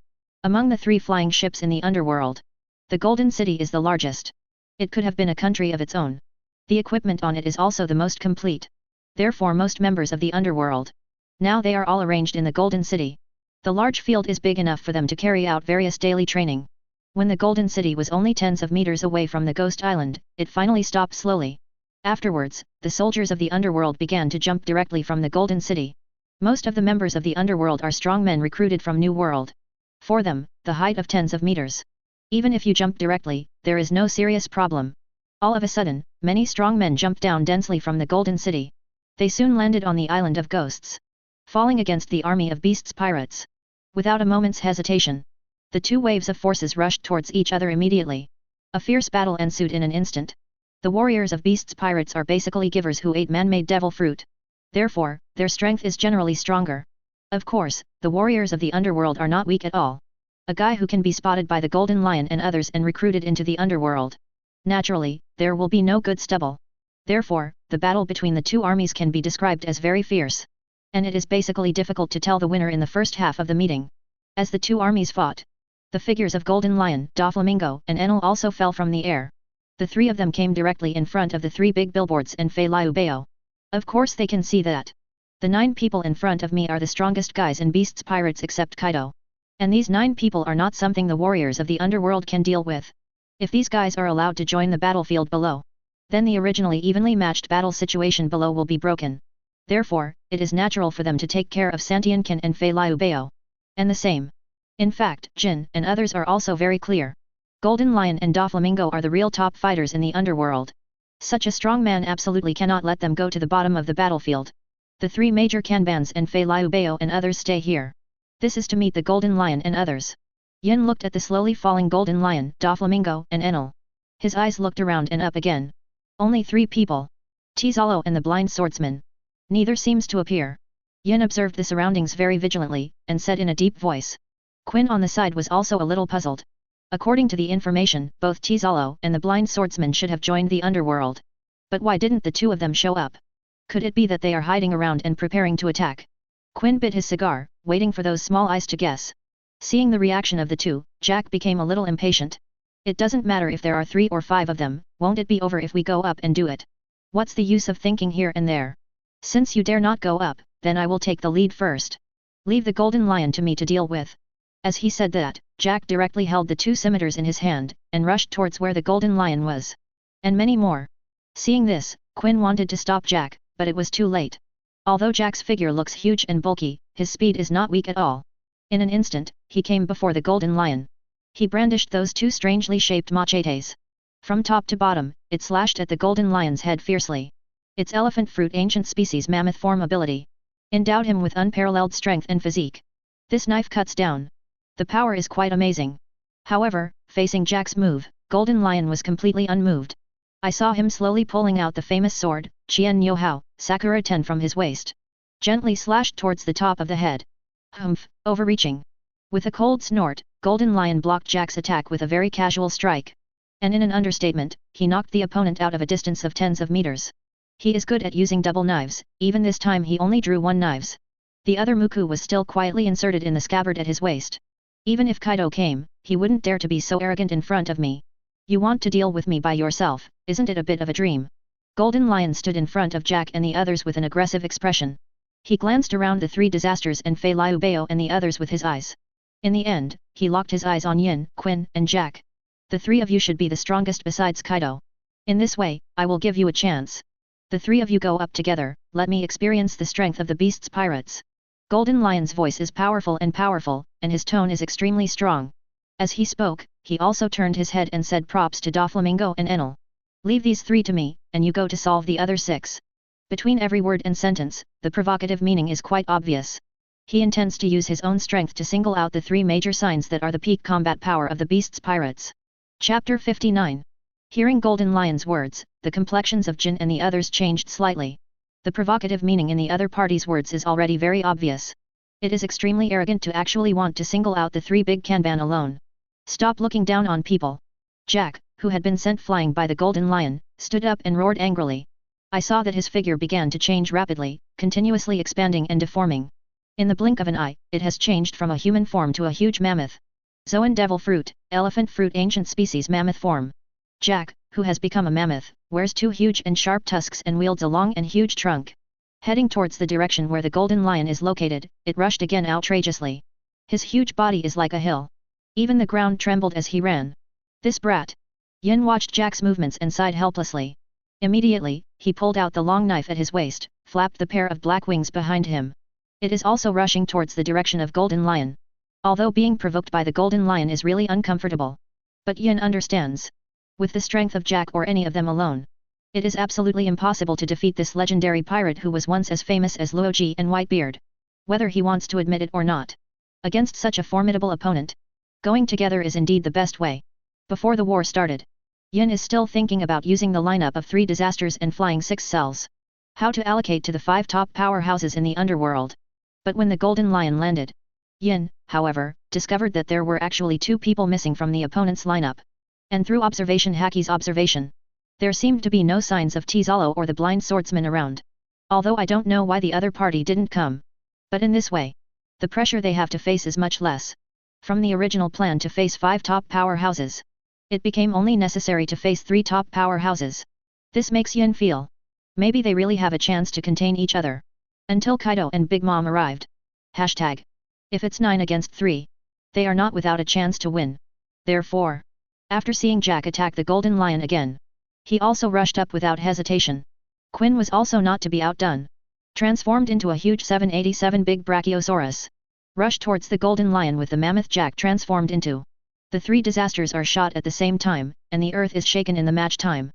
Among the 3 flying ships in the underworld, the Golden City is the largest. It could have been a country of its own. The equipment on it is also the most complete. Therefore most members of the underworld. Now they are all arranged in the Golden City. The large field is big enough for them to carry out various daily training. When the Golden City was only tens of meters away from the Ghost Island, it finally stopped slowly. Afterwards, the soldiers of the underworld began to jump directly from the Golden City. Most of the members of the underworld are strong men recruited from New World. For them, the height of tens of meters. Even if you jump directly, there is no serious problem. All of a sudden, many strong men jumped down densely from the Golden City. They soon landed on the island of ghosts, falling against the army of beasts pirates. Without a moment's hesitation, the 2 waves of forces rushed towards each other immediately. A fierce battle ensued in an instant. The warriors of beasts pirates are basically givers who ate man-made devil fruit. Therefore, their strength is generally stronger. Of course, the warriors of the underworld are not weak at all. A guy who can be spotted by the Golden Lion and others and recruited into the underworld. Naturally, there will be no good stubble. Therefore, the battle between the 2 armies can be described as very fierce. And it is basically difficult to tell the winner in the first half of the meeting. As the 2 armies fought, the figures of Golden Lion, Doflamingo, and Enel also fell from the air. The 3 of them came directly in front of the 3 big billboards and Fei Liu Bao. Of course they can see that. The 9 people in front of me are the strongest guys in beasts pirates except Kaido. And these 9 people are not something the warriors of the underworld can deal with. If these guys are allowed to join the battlefield below, then the originally evenly matched battle situation below will be broken. Therefore, it is natural for them to take care of Santianken and Fei Liu Bao. And the same. In fact, Jin and others are also very clear. Golden Lion and Doflamingo are the real top fighters in the underworld. Such a strong man absolutely cannot let them go to the bottom of the battlefield. The 3 major Kanbans and Fei Liu Bao and others stay here. This is to meet the Golden Lion and others. Yin looked at the slowly falling Golden Lion, Doflamingo, and Enel. His eyes looked around and up again. Only 3 people. Tizalo and the blind swordsman. Neither seems to appear. Yin observed the surroundings very vigilantly, and said in a deep voice. Quinn on the side was also a little puzzled. According to the information, both Tizalo and the blind swordsman should have joined the underworld. But why didn't the 2 of them show up? Could it be that they are hiding around and preparing to attack? Quinn bit his cigar, waiting for those small eyes to guess. Seeing the reaction of the 2, Jack became a little impatient. It doesn't matter if there are 3 or 5 of them, won't it be over if we go up and do it? What's the use of thinking here and there? Since you dare not go up, then I will take the lead first. Leave the Golden Lion to me to deal with. As he said that, Jack directly held the 2 scimitars in his hand, and rushed towards where the Golden Lion was. And many more. Seeing this, Quinn wanted to stop Jack, but it was too late. Although Jack's figure looks huge and bulky, his speed is not weak at all. In an instant, he came before the Golden Lion. He brandished those 2 strangely shaped machetes. From top to bottom, it slashed at the Golden Lion's head fiercely. Its elephant fruit ancient species mammoth form ability endowed him with unparalleled strength and physique. This knife cuts down. The power is quite amazing. However, facing Jack's move, Golden Lion was completely unmoved. I saw him slowly pulling out the famous sword, Qian Yohao, Sakura Ten from his waist. Gently slashed towards the top of the head. Humph, overreaching. With a cold snort, Golden Lion blocked Jack's attack with a very casual strike. And in an understatement, he knocked the opponent out of a distance of tens of meters. He is good at using double knives, even this time he only drew 1 knives. The other Muku was still quietly inserted in the scabbard at his waist. Even if Kaido came, he wouldn't dare to be so arrogant in front of me. You want to deal with me by yourself, isn't it a bit of a dream? Golden Lion stood in front of Jack and the others with an aggressive expression. He glanced around the 3 disasters and Fei Liu Bao and the others with his eyes. In the end, he locked his eyes on Yin, Quinn, and Jack. The 3 of you should be the strongest besides Kaido. In this way, I will give you a chance. The 3 of you go up together, let me experience the strength of the beasts pirates. Golden Lion's voice is powerful, and his tone is extremely strong. As he spoke, he also turned his head and said props to Doflamingo and Enel. Leave these 3 to me, and you go to solve the other 6. Between every word and sentence, the provocative meaning is quite obvious. He intends to use his own strength to single out the 3 major signs that are the peak combat power of the beasts pirates. Chapter 59. Hearing Golden Lion's words, the complexions of Jin and the others changed slightly. The provocative meaning in the other party's words is already very obvious. It is extremely arrogant to actually want to single out the 3 big Kanban alone. Stop looking down on people. Jack, who had been sent flying by the Golden Lion, stood up and roared angrily. I saw that his figure began to change rapidly, continuously expanding and deforming. In the blink of an eye, it has changed from a human form to a huge mammoth. Zoan devil fruit, elephant fruit ancient species mammoth form. Jack, who has become a mammoth, wears 2 huge and sharp tusks and wields a long and huge trunk. Heading towards the direction where the golden lion is located, it rushed again outrageously. His huge body is like a hill. Even the ground trembled as he ran. This brat! Yin watched Jack's movements and sighed helplessly. Immediately, he pulled out the long knife at his waist, flapped the pair of black wings behind him. It is also rushing towards the direction of golden lion. Although being provoked by the golden lion is really uncomfortable. But Yin understands. With the strength of Jack or any of them alone, it is absolutely impossible to defeat this legendary pirate who was once as famous as Luoji and Whitebeard. Whether he wants to admit it or not. Against such a formidable opponent, going together is indeed the best way. Before the war started, Yin is still thinking about using the lineup of 3 disasters and flying 6 cells. How to allocate to the 5 top powerhouses in the underworld. But when the golden lion landed, Yin, however, discovered that there were actually 2 people missing from the opponent's lineup. And through Haki's observation, there seemed to be no signs of Tizalo or the blind swordsman around. Although I don't know why the other party didn't come. But in this way, the pressure they have to face is much less. From the original plan to face 5 top powerhouses, it became only necessary to face 3 top powerhouses. This makes Yin feel. Maybe they really have a chance to contain each other. Until Kaido and Big Mom arrived. Hashtag. If it's 9 against 3, they are not without a chance to win. Therefore, after seeing Jack attack the golden lion again, he also rushed up without hesitation. Quinn was also not to be outdone. Transformed into a huge 787 big Brachiosaurus. Rushed towards the golden lion with the mammoth Jack transformed into. The 3 disasters are shot at the same time, and the earth is shaken in the match time.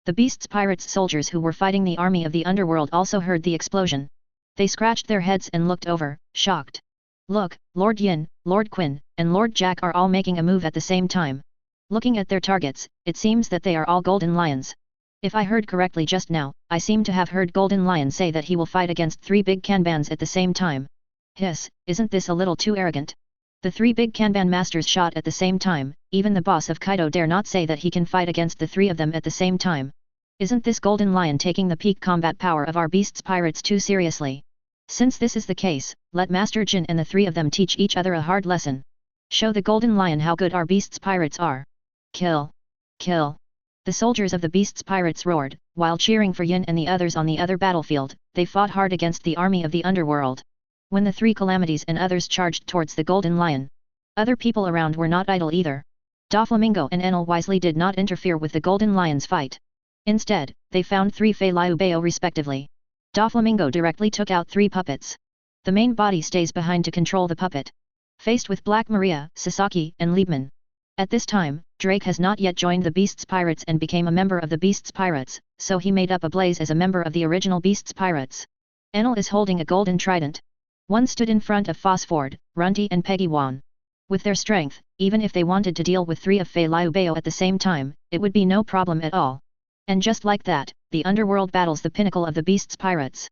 The beast's pirates soldiers who were fighting the army of the underworld also heard the explosion. They scratched their heads and looked over, shocked. Look, Lord Yin, Lord Quinn, and Lord Jack are all making a move at the same time. Looking at their targets, it seems that they are all golden lions. If I heard correctly just now, I seem to have heard Golden Lion say that he will fight against 3 big Kanbans at the same time. Hiss, isn't this a little too arrogant? The 3 big Kanban masters shot at the same time, even the boss of Kaido dare not say that he can fight against the 3 of them at the same time. Isn't this Golden Lion taking the peak combat power of our beast's pirates too seriously? Since this is the case, let Master Jin and the 3 of them teach each other a hard lesson. Show the Golden Lion how good our beast's pirates are. Kill! Kill! The soldiers of the beast's pirates roared, while cheering for Yin and the others on the other battlefield. They fought hard against the army of the underworld. When the 3 calamities and others charged towards the Golden Lion, other people around were not idle either. Doflamingo and Enel wisely did not interfere with the Golden Lion's fight. Instead, they found 3 Fei Liu Bao respectively. Doflamingo directly took out 3 puppets. The main body stays behind to control the puppet. Faced with Black Maria, Sasaki, and Liebman. At this time, Drake has not yet joined the Beast's Pirates and became a member of the Beast's Pirates, so he made up a blaze as a member of the original Beast's Pirates. Enel is holding a golden trident. One stood in front of Phosphord, Runty and Peggy Wan. With their strength, even if they wanted to deal with 3 of Fei Liu Bao at the same time, it would be no problem at all. And just like that, the underworld battles the pinnacle of the Beast's Pirates.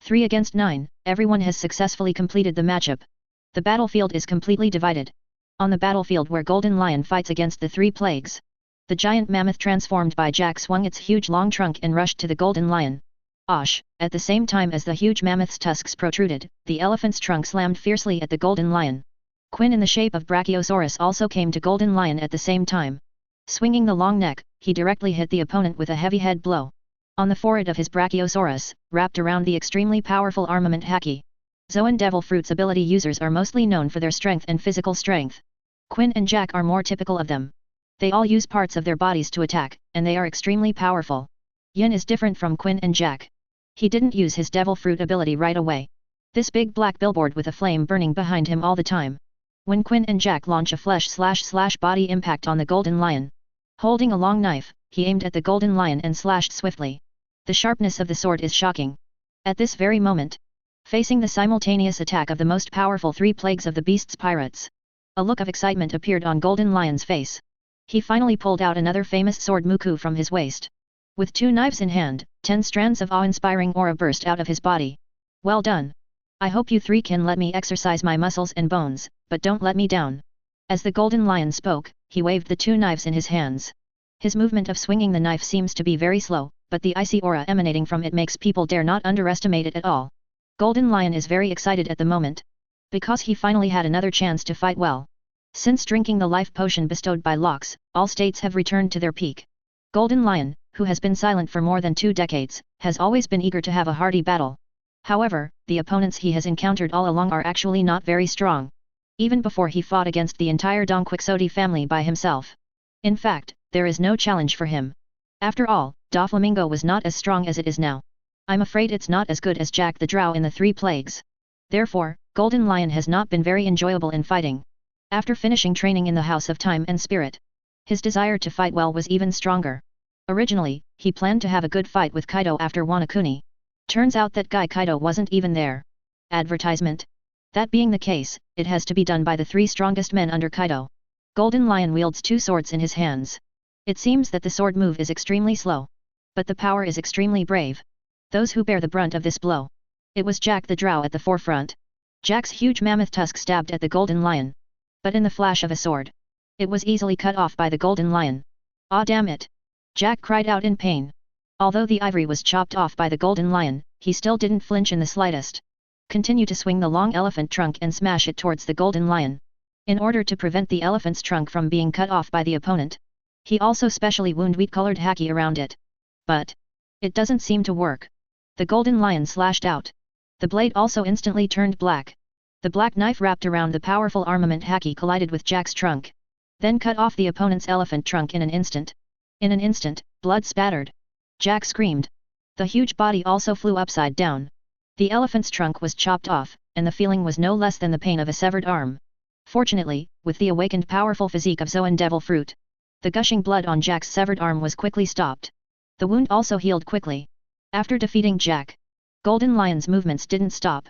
3 against 9, everyone has successfully completed the matchup. The battlefield is completely divided. On the battlefield where Golden Lion fights against the 3 plagues, the giant mammoth transformed by Jack swung its huge long trunk and rushed to the Golden Lion. Osh! At the same time as the huge mammoth's tusks protruded, the elephant's trunk slammed fiercely at the Golden Lion. Quinn in the shape of Brachiosaurus also came to Golden Lion at the same time. Swinging the long neck, he directly hit the opponent with a heavy head blow. On the forehead of his Brachiosaurus, wrapped around the extremely powerful armament Haki. Zoan Devil Fruit's ability users are mostly known for their strength and physical strength. Quinn and Jack are more typical of them. They all use parts of their bodies to attack, and they are extremely powerful. Yin is different from Quinn and Jack. He didn't use his Devil Fruit ability right away. This big black billboard with a flame burning behind him all the time. When Quinn and Jack launch a flesh/body impact on the Golden Lion. Holding a long knife, he aimed at the Golden Lion and slashed swiftly. The sharpness of the sword is shocking. At this very moment, facing the simultaneous attack of the most powerful 3 plagues of the Beast's Pirates, a look of excitement appeared on Golden Lion's face. He finally pulled out another famous sword Muku from his waist. With 2 knives in hand, 10 strands of awe-inspiring aura burst out of his body. Well done! I hope you 3 can let me exercise my muscles and bones, but don't let me down. As the Golden Lion spoke, he waved the 2 knives in his hands. His movement of swinging the knife seems to be very slow, but the icy aura emanating from it makes people dare not underestimate it at all. Golden Lion is very excited at the moment. Because he finally had another chance to fight well. Since drinking the life potion bestowed by Lox, all states have returned to their peak. Golden Lion, who has been silent for more than 2 decades, has always been eager to have a hearty battle. However, the opponents he has encountered all along are actually not very strong. Even before he fought against the entire Don Quixote family by himself. In fact, there is no challenge for him. After all, Doflamingo was not as strong as it is now. I'm afraid it's not as good as Jack the Drow in the 3 Plagues. Therefore, Golden Lion has not been very enjoyable in fighting. After finishing training in the House of Time and Spirit, his desire to fight well was even stronger. Originally, he planned to have a good fight with Kaido after Wanakuni. Turns out that guy Kaido wasn't even there. Advertisement? That being the case, it has to be done by the 3 strongest men under Kaido. Golden Lion wields 2 swords in his hands. It seems that the sword move is extremely slow. But the power is extremely brave. Those who bear the brunt of this blow. It was Jack the Drow at the forefront. Jack's huge mammoth tusk stabbed at the Golden Lion. But in the flash of a sword, it was easily cut off by the Golden Lion. Ah, damn it! Jack cried out in pain. Although the ivory was chopped off by the Golden Lion, he still didn't flinch in the slightest. Continue to swing the long elephant trunk and smash it towards the Golden Lion. In order to prevent the elephant's trunk from being cut off by the opponent, he also specially wound wheat-colored haki around it. But it doesn't seem to work. The Golden Lion slashed out. The blade also instantly turned black. The black knife wrapped around the powerful armament haki collided with Jack's trunk. Then cut off the opponent's elephant trunk in an instant. In an instant, blood spattered. Jack screamed. The huge body also flew upside down. The elephant's trunk was chopped off, and the feeling was no less than the pain of a severed arm. Fortunately, with the awakened powerful physique of Zoan Devil Fruit, the gushing blood on Jack's severed arm was quickly stopped. The wound also healed quickly. After defeating Jack, Golden Lion's movements didn't stop.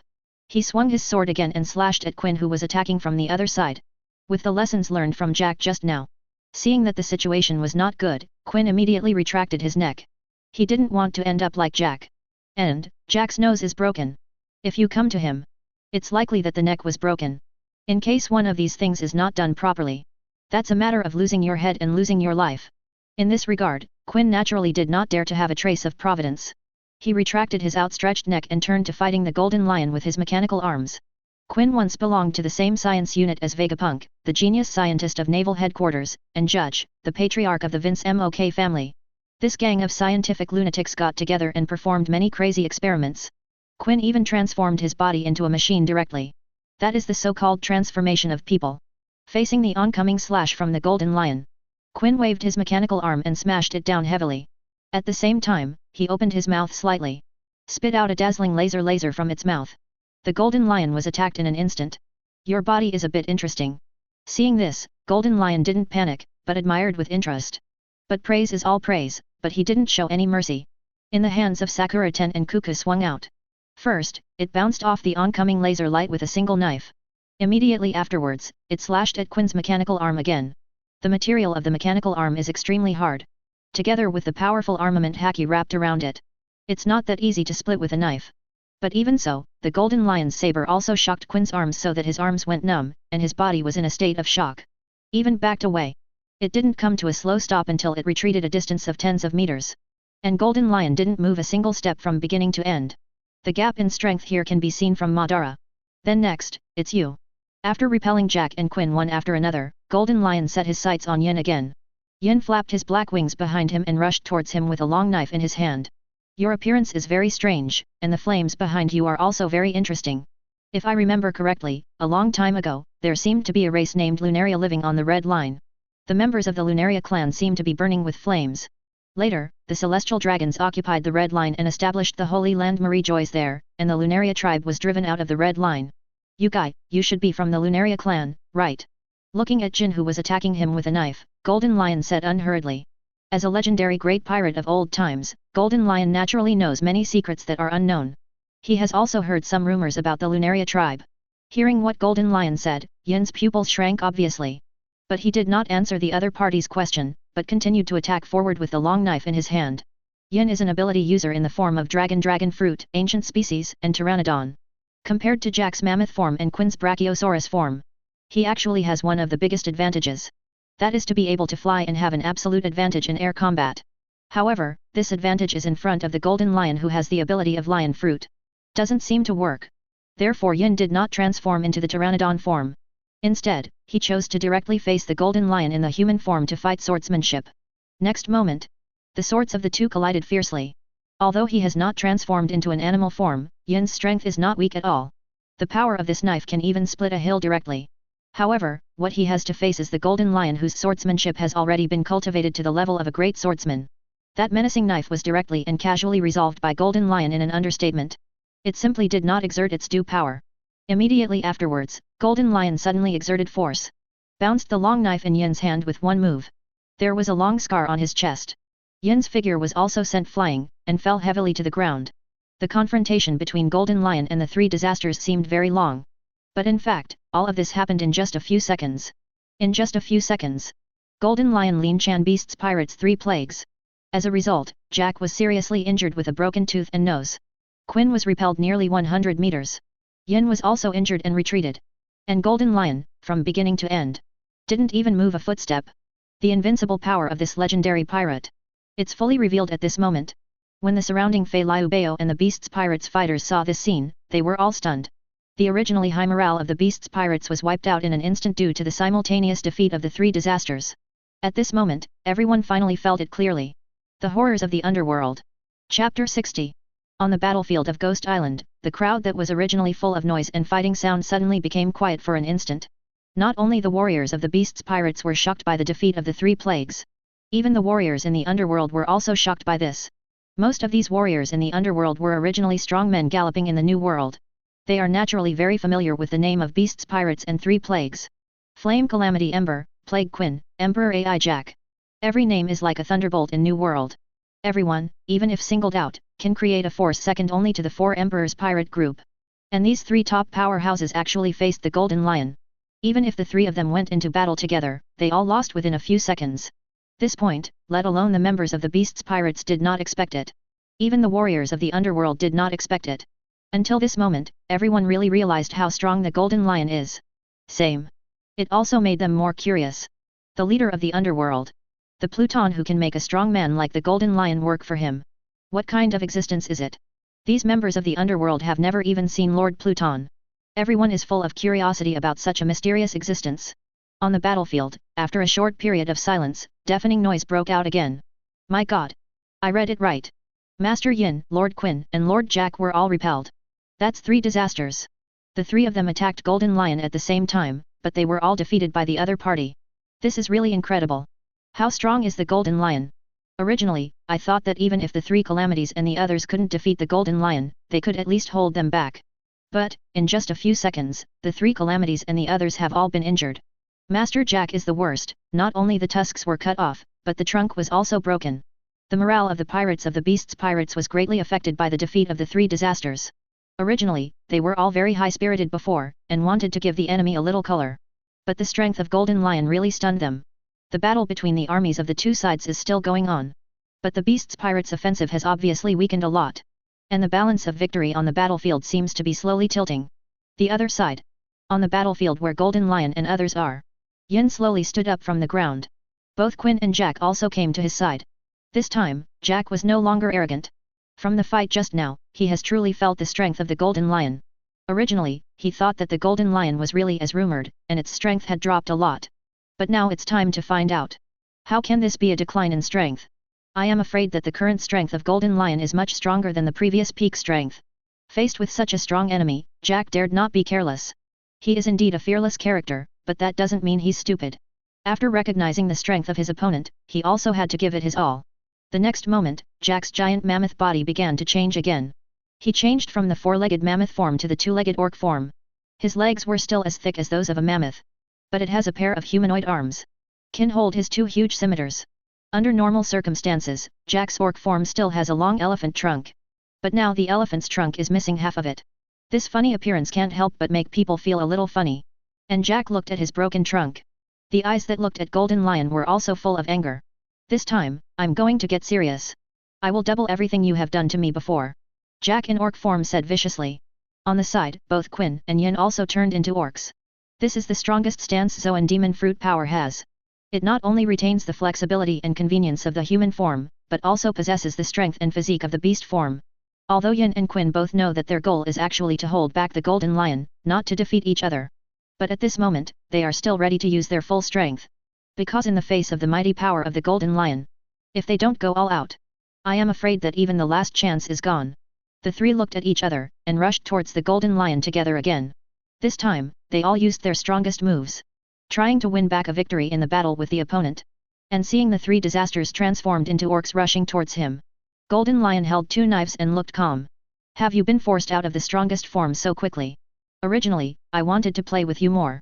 He swung his sword again and slashed at Quinn, who was attacking from the other side. With the lessons learned from Jack just now, seeing that the situation was not good, Quinn immediately retracted his neck. He didn't want to end up like Jack. And Jack's nose is broken. If you come to him, it's likely that the neck was broken. In case one of these things is not done properly, that's a matter of losing your head and losing your life. In this regard, Quinn naturally did not dare to have a trace of providence. He retracted his outstretched neck and turned to fighting the Golden Lion with his mechanical arms. Quinn once belonged to the same science unit as Vegapunk, the genius scientist of Naval Headquarters, and Judge, the patriarch of the Vince MOK family. This gang of scientific lunatics got together and performed many crazy experiments. Quinn even transformed his body into a machine directly. That is the so-called transformation of people. Facing the oncoming slash from the Golden Lion, Quinn waved his mechanical arm and smashed it down heavily. At the same time, he opened his mouth slightly. Spit out a dazzling laser from its mouth. The Golden Lion was attacked in an instant. Your body is a bit interesting. Seeing this, Golden Lion didn't panic, but admired with interest. But praise is all praise, but he didn't show any mercy. In the hands of Sakura Ten and Kuku swung out. First, it bounced off the oncoming laser light with a single knife. Immediately afterwards, it slashed at Quinn's mechanical arm again. The material of the mechanical arm is extremely hard. Together with the powerful armament haki wrapped around it, it's not that easy to split with a knife. But even so, the Golden Lion's saber also shocked Quinn's arms so that his arms went numb, and his body was in a state of shock. Even backed away. It didn't come to a slow stop until it retreated a distance of tens of meters. And Golden Lion didn't move a single step from beginning to end. The gap in strength here can be seen from Madara. Then next, it's you. After repelling Jack and Quinn one after another, Golden Lion set his sights on Yin again. Yin flapped his black wings behind him and rushed towards him with a long knife in his hand. Your appearance is very strange, and the flames behind you are also very interesting. If I remember correctly, a long time ago, there seemed to be a race named Lunaria living on the Red Line. The members of the Lunaria clan seemed to be burning with flames. Later, the Celestial Dragons occupied the Red Line and established the Holy Land Marie Joys there, and the Lunaria tribe was driven out of the Red Line. You guy, you should be from the Lunaria clan, right? Looking at Jin, who was attacking him with a knife, Golden Lion said unhurriedly. As a legendary great pirate of old times, Golden Lion naturally knows many secrets that are unknown. He has also heard some rumors about the Lunaria tribe. Hearing what Golden Lion said, Yin's pupils shrank obviously. But he did not answer the other party's question, but continued to attack forward with the long knife in his hand. Yin is an ability user in the form of dragon fruit, ancient species, and pteranodon. Compared to Jack's mammoth form and Quinn's brachiosaurus form, he actually has one of the biggest advantages. That is to be able to fly and have an absolute advantage in air combat. However, this advantage is in front of the Golden Lion, who has the ability of lion fruit. Doesn't seem to work. Therefore Yin did not transform into the pteranodon form. Instead, he chose to directly face the golden lion in the human form to fight swordsmanship. Next moment, the swords of the two collided fiercely. Although he has not transformed into an animal form, Yin's strength is not weak at all. The power of this knife can even split a hill directly. However, what he has to face is the golden lion whose swordsmanship has already been cultivated to the level of a great swordsman. That menacing knife was directly and casually resolved by golden lion in an understatement. It simply did not exert its due power. Immediately afterwards, golden lion suddenly exerted force. Bounced the long knife in Yin's hand with one move. There was a long scar on his chest. Yin's figure was also sent flying, and fell heavily to the ground. The confrontation between Golden Lion and the three disasters seemed very long. But in fact, all of this happened in just a few seconds. In just a few seconds, Golden Lion Lin Chan Beast's Pirates 3 Plagues. As a result, Jack was seriously injured with a broken tooth and nose. Quinn was repelled nearly 100 meters. Yin was also injured and retreated. And Golden Lion, from beginning to end, didn't even move a footstep. The invincible power of this legendary pirate. It's fully revealed at this moment. When the surrounding Fei Liu Bao and the Beast's Pirates fighters saw this scene, they were all stunned. The originally high morale of the Beast's Pirates was wiped out in an instant due to the simultaneous defeat of the three disasters. At this moment, everyone finally felt it clearly. The horrors of the underworld. Chapter 60. On the battlefield of Ghost Island, the crowd that was originally full of noise and fighting sound suddenly became quiet for an instant. Not only the warriors of the Beast's Pirates were shocked by the defeat of the three plagues. Even the warriors in the underworld were also shocked by this. Most of these warriors in the underworld were originally strong men galloping in the new world. They are naturally very familiar with the name of Beast's Pirates and three plagues. Flame Calamity Ember, Plague Quinn, Emperor AI Jack. Every name is like a thunderbolt in New World. Everyone, even if singled out, can create a force second only to the four Emperors pirate group. And these three top powerhouses actually faced the Golden Lion. Even if the three of them went into battle together, they all lost within a few seconds. This point, let alone the members of the Beast's Pirates did not expect it. Even the warriors of the underworld did not expect it. Until this moment, everyone really realized how strong the Golden Lion is. Same. It also made them more curious. The leader of the underworld. The Pluton who can make a strong man like the Golden Lion work for him. What kind of existence is it? These members of the underworld have never even seen Lord Pluton. Everyone is full of curiosity about such a mysterious existence. On the battlefield, after a short period of silence, deafening noise broke out again. My God! I read it right. Master Yin, Lord Quinn, and Lord Jack were all repelled. That's three disasters. The three of them attacked Golden Lion at the same time, but they were all defeated by the other party. This is really incredible. How strong is the Golden Lion? Originally, I thought that even if the three calamities and the others couldn't defeat the Golden Lion, they could at least hold them back. But, in just a few seconds, the three calamities and the others have all been injured. Master Jack is the worst. Not only the tusks were cut off, but the trunk was also broken. The morale of the pirates of the Beast's Pirates was greatly affected by the defeat of the three disasters. Originally, they were all very high-spirited before, and wanted to give the enemy a little color. But the strength of Golden Lion really stunned them. The battle between the armies of the two sides is still going on. But the Beast's Pirates' offensive has obviously weakened a lot. And the balance of victory on the battlefield seems to be slowly tilting. The other side. On the battlefield where Golden Lion and others are. Yin slowly stood up from the ground. Both Quinn and Jack also came to his side. This time, Jack was no longer arrogant. From the fight just now, he has truly felt the strength of the Golden Lion. Originally, he thought that the Golden Lion was really as rumored, and its strength had dropped a lot. But now it's time to find out. How can this be a decline in strength? I am afraid that the current strength of Golden Lion is much stronger than the previous peak strength. Faced with such a strong enemy, Jack dared not be careless. He is indeed a fearless character, but that doesn't mean he's stupid. After recognizing the strength of his opponent, he also had to give it his all. The next moment, Jack's giant mammoth body began to change again. He changed from the four-legged mammoth form to the two-legged orc form. His legs were still as thick as those of a mammoth. But it has a pair of humanoid arms. Can hold his two huge scimitars. Under normal circumstances, Jack's orc form still has a long elephant trunk. But now the elephant's trunk is missing half of it. This funny appearance can't help but make people feel a little funny. And Jack looked at his broken trunk. The eyes that looked at Golden Lion were also full of anger. This time, I'm going to get serious. I will double everything you have done to me before. Jack in orc form said viciously. On the side, both Quinn and Yin also turned into orcs. This is the strongest stance Zoan Demon Fruit power has. It not only retains the flexibility and convenience of the human form, but also possesses the strength and physique of the beast form. Although Yin and Quinn both know that their goal is actually to hold back the Golden Lion, not to defeat each other. But at this moment, they are still ready to use their full strength. Because in the face of the mighty power of the Golden Lion, if they don't go all out, I am afraid that even the last chance is gone. The three looked at each other, and rushed towards the Golden Lion together again. This time, they all used their strongest moves, trying to win back a victory in the battle with the opponent. And seeing the three disasters transformed into orcs rushing towards him, Golden Lion held two knives and looked calm. Have you been forced out of the strongest form so quickly? Originally, I wanted to play with you more.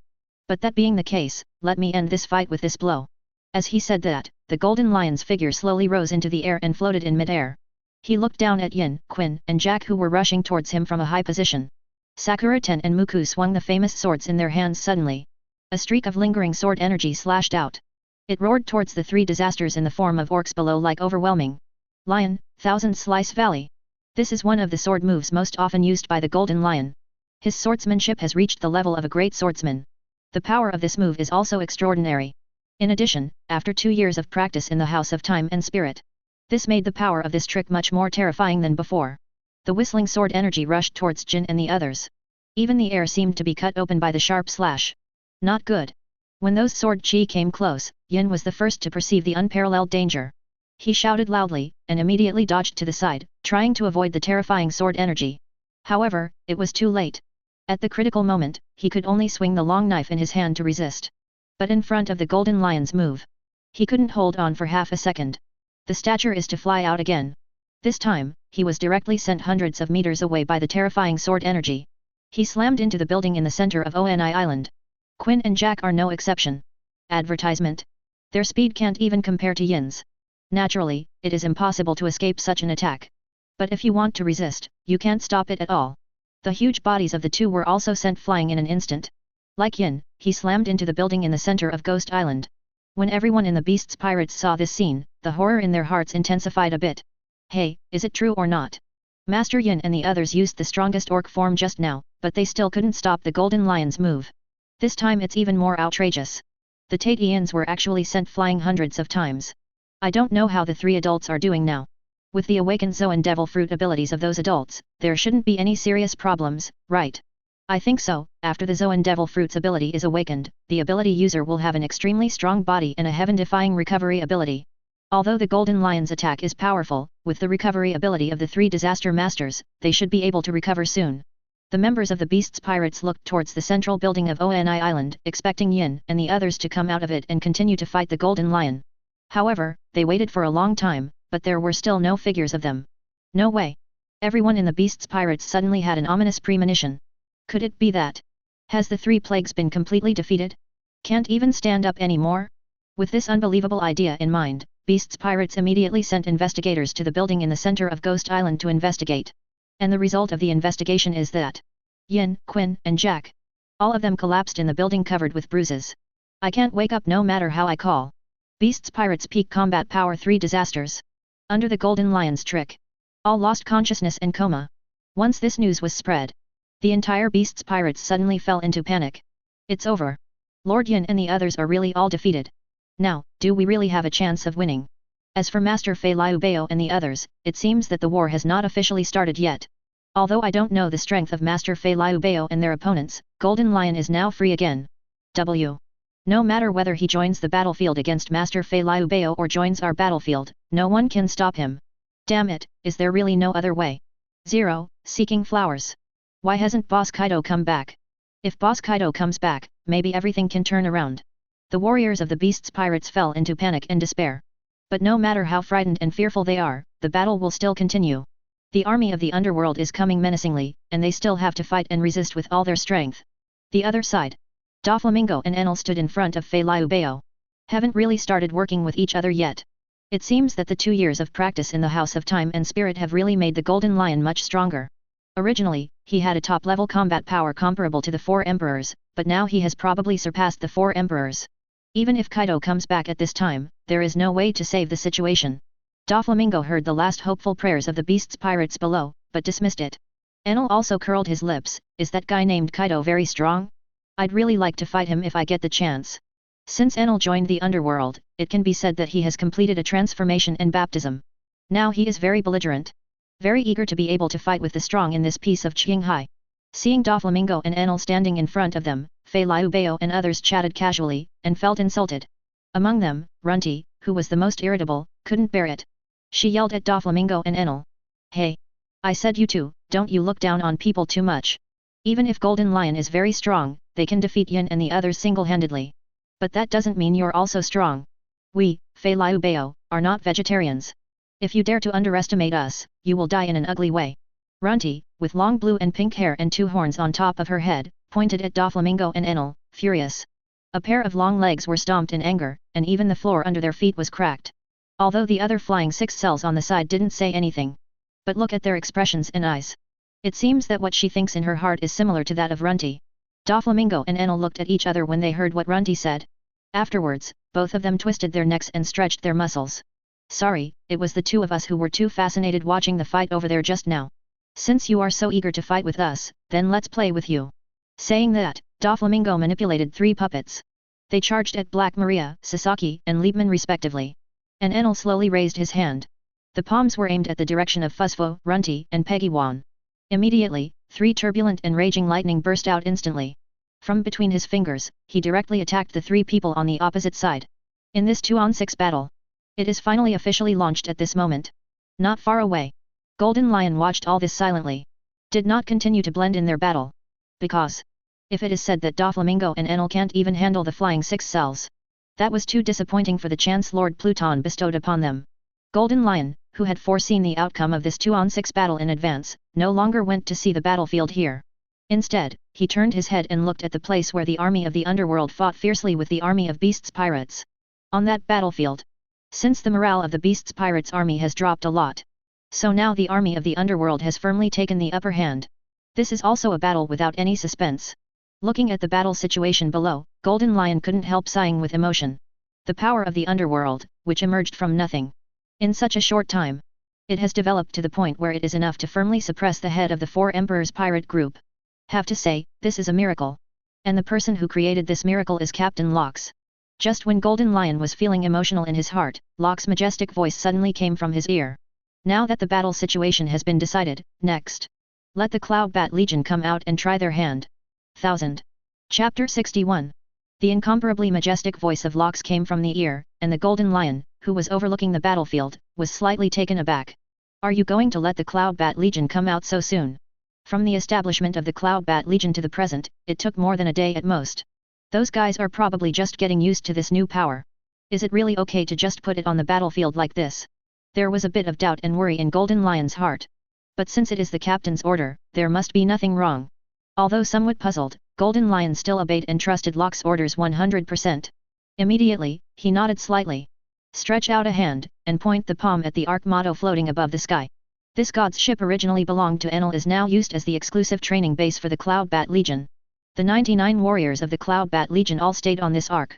But that being the case, let me end this fight with this blow. As he said that, the Golden Lion's figure slowly rose into the air and floated in mid-air. He looked down at Yin, Quinn, and Jack who were rushing towards him from a high position. Sakura-ten and Muku swung the famous swords in their hands suddenly. A streak of lingering sword energy slashed out. It roared towards the three disasters in the form of orcs below like overwhelming Lion, Thousand Slice Valley. This is one of the sword moves most often used by the Golden Lion. His swordsmanship has reached the level of a great swordsman. The power of this move is also extraordinary. In addition, after 2 years of practice in the House of Time and Spirit, this made the power of this trick much more terrifying than before. The whistling sword energy rushed towards Jin and the others. Even the air seemed to be cut open by the sharp slash. Not good. When those sword chi came close, Yin was the first to perceive the unparalleled danger. He shouted loudly, and immediately dodged to the side, trying to avoid the terrifying sword energy. However, it was too late. At the critical moment, he could only swing the long knife in his hand to resist. But in front of the Golden Lion's move, he couldn't hold on for half a second. The stature is to fly out again. This time, he was directly sent hundreds of meters away by the terrifying sword energy. He slammed into the building in the center of Oni Island. Quinn and Jack are no exception. Advertisement. Their speed can't even compare to Yin's. Naturally, it is impossible to escape such an attack. But if you want to resist, you can't stop it at all. The huge bodies of the two were also sent flying in an instant. Like Yin, he slammed into the building in the center of Ghost Island. When everyone in the Beast's Pirates saw this scene, the horror in their hearts intensified a bit. Hey, is it true or not? Master Yin and the others used the strongest orc form just now, but they still couldn't stop the Golden Lion's move. This time it's even more outrageous. The Taitians were actually sent flying hundreds of times. I don't know how the three adults are doing now. With the awakened Zoan Devil Fruit abilities of those adults, there shouldn't be any serious problems, right? I think so. After the Zoan Devil Fruit's ability is awakened, the ability user will have an extremely strong body and a heaven-defying recovery ability. Although the Golden Lion's attack is powerful, with the recovery ability of the three Disaster Masters, they should be able to recover soon. The members of the Beast's Pirates looked towards the central building of Oni Island, expecting Yin and the others to come out of it and continue to fight the Golden Lion. However, they waited for a long time, but there were still no figures of them. No way. Everyone in the Beast's Pirates suddenly had an ominous premonition. Could it be that? Has the three plagues been completely defeated? Can't even stand up anymore? With this unbelievable idea in mind, Beast's Pirates immediately sent investigators to the building in the center of Ghost Island to investigate. And the result of the investigation is that Yin, Quinn, and Jack, all of them collapsed in the building covered with bruises. I can't wake up no matter how I call. Beast's Pirates peak combat power 3 disasters. Under the Golden Lion's trick. All lost consciousness and coma. Once this news was spread, the entire Beast's Pirates suddenly fell into panic. It's over. Lord Yin and the others are really all defeated. Now, do we really have a chance of winning? As for Master Fei Liu and the others, it seems that the war has not officially started yet. Although I don't know the strength of Master Fei Liu and their opponents, Golden Lion is now free again. No matter whether he joins the battlefield against Master Fei Liu or joins our battlefield, no one can stop him. Damn it, is there really no other way? 0. Seeking flowers. Why hasn't Boss Kaido come back? If Boss Kaido comes back, maybe everything can turn around. The warriors of the Beast's Pirates fell into panic and despair. But no matter how frightened and fearful they are, the battle will still continue. The army of the underworld is coming menacingly, and they still have to fight and resist with all their strength. The other side. Doflamingo and Enel stood in front of Fei Liu. Haven't really started working with each other yet. It seems that the 2 years of practice in the House of Time and Spirit have really made the Golden Lion much stronger. Originally, he had a top-level combat power comparable to the 4 Emperors, but now he has probably surpassed the 4 Emperors. Even if Kaido comes back at this time, there is no way to save the situation. Doflamingo heard the last hopeful prayers of the Beast's Pirates below, but dismissed it. Enel also curled his lips. Is that guy named Kaido very strong? I'd really like to fight him if I get the chance. Since Enel joined the underworld, it can be said that he has completed a transformation and baptism. Now he is very belligerent. Very eager to be able to fight with the strong in this piece of Qinghai. Seeing Doflamingo and Enel standing in front of them, Fei Liu and others chatted casually, and felt insulted. Among them, Runty, who was the most irritable, couldn't bear it. She yelled at Doflamingo and Enel. Hey! I said you two, don't you look down on people too much. Even if Golden Lion is very strong, they can defeat Yin and the others single-handedly. But that doesn't mean you're also strong. We, Fei Liu, are not vegetarians. If you dare to underestimate us, you will die in an ugly way. Runty, with long blue and pink hair and two horns on top of her head, pointed at Doflamingo and Enel, furious. A pair of long legs were stomped in anger, and even the floor under their feet was cracked. Although the other flying 6 cells on the side didn't say anything. But look at their expressions and eyes. It seems that what she thinks in her heart is similar to that of Runty. Doflamingo and Enel looked at each other when they heard what Runty said. Afterwards, both of them twisted their necks and stretched their muscles. Sorry, it was the two of us who were too fascinated watching the fight over there just now. Since you are so eager to fight with us, then let's play with you. Saying that, Doflamingo manipulated 3 puppets. They charged at Black Maria, Sasaki, and Liebman respectively. And Enel slowly raised his hand. The palms were aimed at the direction of Fusfo, Runty, and Peggy Wan. Immediately, 3 turbulent and raging lightning burst out instantly. From between his fingers, he directly attacked the 3 people on the opposite side. In this 2-on-6 battle, it is finally officially launched at this moment. Not far away. Golden Lion watched all this silently. Did not continue to blend in their battle. Because, if it is said that Doflamingo and Enel can't even handle the flying 6 cells, that was too disappointing for the chance Lord Pluton bestowed upon them. Golden Lion, who had foreseen the outcome of this 2-on-6 battle in advance, no longer went to see the battlefield here. Instead, he turned his head and looked at the place where the army of the underworld fought fiercely with the army of Beasts Pirates. On that battlefield. Since the morale of the Beasts Pirates army has dropped a lot. So now the army of the underworld has firmly taken the upper hand. This is also a battle without any suspense. Looking at the battle situation below, Golden Lion couldn't help sighing with emotion. The power of the underworld, which emerged from nothing. In such a short time. It has developed to the point where it is enough to firmly suppress the head of the 4 Emperors pirate group. Have to say, this is a miracle. And the person who created this miracle is Captain Locks. Just when Golden Lion was feeling emotional in his heart, Locke's majestic voice suddenly came from his ear. Now that the battle situation has been decided, next. Let the Cloud Bat Legion come out and try their hand. 1000. Chapter 61. The incomparably majestic voice of Locks came from the ear, and the Golden Lion, who was overlooking the battlefield, was slightly taken aback. Are you going to let the Cloud Bat Legion come out so soon? From the establishment of the Cloud Bat Legion to the present, it took more than a day at most. Those guys are probably just getting used to this new power. Is it really okay to just put it on the battlefield like this? There was a bit of doubt and worry in Golden Lion's heart. But since it is the captain's order, there must be nothing wrong. Although somewhat puzzled, Golden Lion still obeyed and trusted Locke's orders 100%. Immediately, he nodded slightly. Stretch out a hand, and point the palm at the Ark motto floating above the sky. This god's ship originally belonged to Enel is now used as the exclusive training base for the Cloud Bat Legion. The 99 warriors of the Cloud Bat Legion all stayed on this Ark.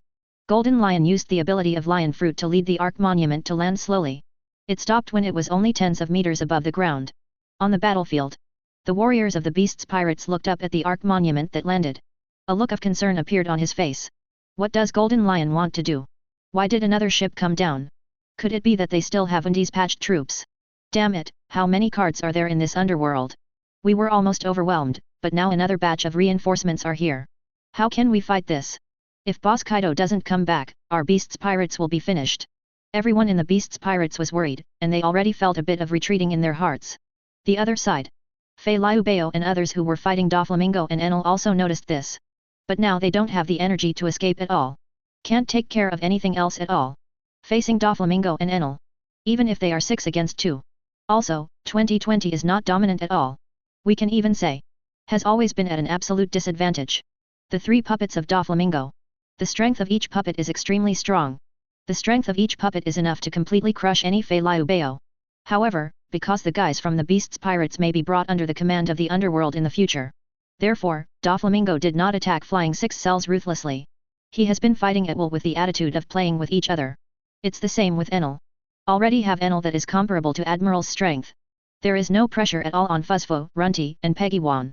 Golden Lion used the ability of Lion Fruit to lead the Ark monument to land slowly. It stopped when it was only tens of meters above the ground. On the battlefield, the warriors of the Beasts Pirates looked up at the Ark monument that landed. A look of concern appeared on his face. What does Golden Lion want to do? Why did another ship come down? Could it be that they still have undispatched troops? Damn it, how many cards are there in this underworld? We were almost overwhelmed, but now another batch of reinforcements are here. How can we fight this? If Boss Kaido doesn't come back, our Beasts Pirates will be finished. Everyone in the Beasts Pirates was worried, and they already felt a bit of retreating in their hearts. The other side. Fei Liu and others who were fighting Doflamingo and Enel also noticed this. But now they don't have the energy to escape at all. Can't take care of anything else at all. Facing Doflamingo and Enel. Even if they are 6 against 2. Also, 2020 is not dominant at all. We can even say. Has always been at an absolute disadvantage. The 3 puppets of Doflamingo. The strength of each puppet is extremely strong. The strength of each puppet is enough to completely crush any Fei Liu. However, because the guys from the Beasts Pirates may be brought under the command of the underworld in the future. Therefore, Doflamingo did not attack Flying 6 cells ruthlessly. He has been fighting at will with the attitude of playing with each other. It's the same with Enel. Already have Enel that is comparable to Admiral's strength. There is no pressure at all on Fusfo, Runty, and Peggy Wan.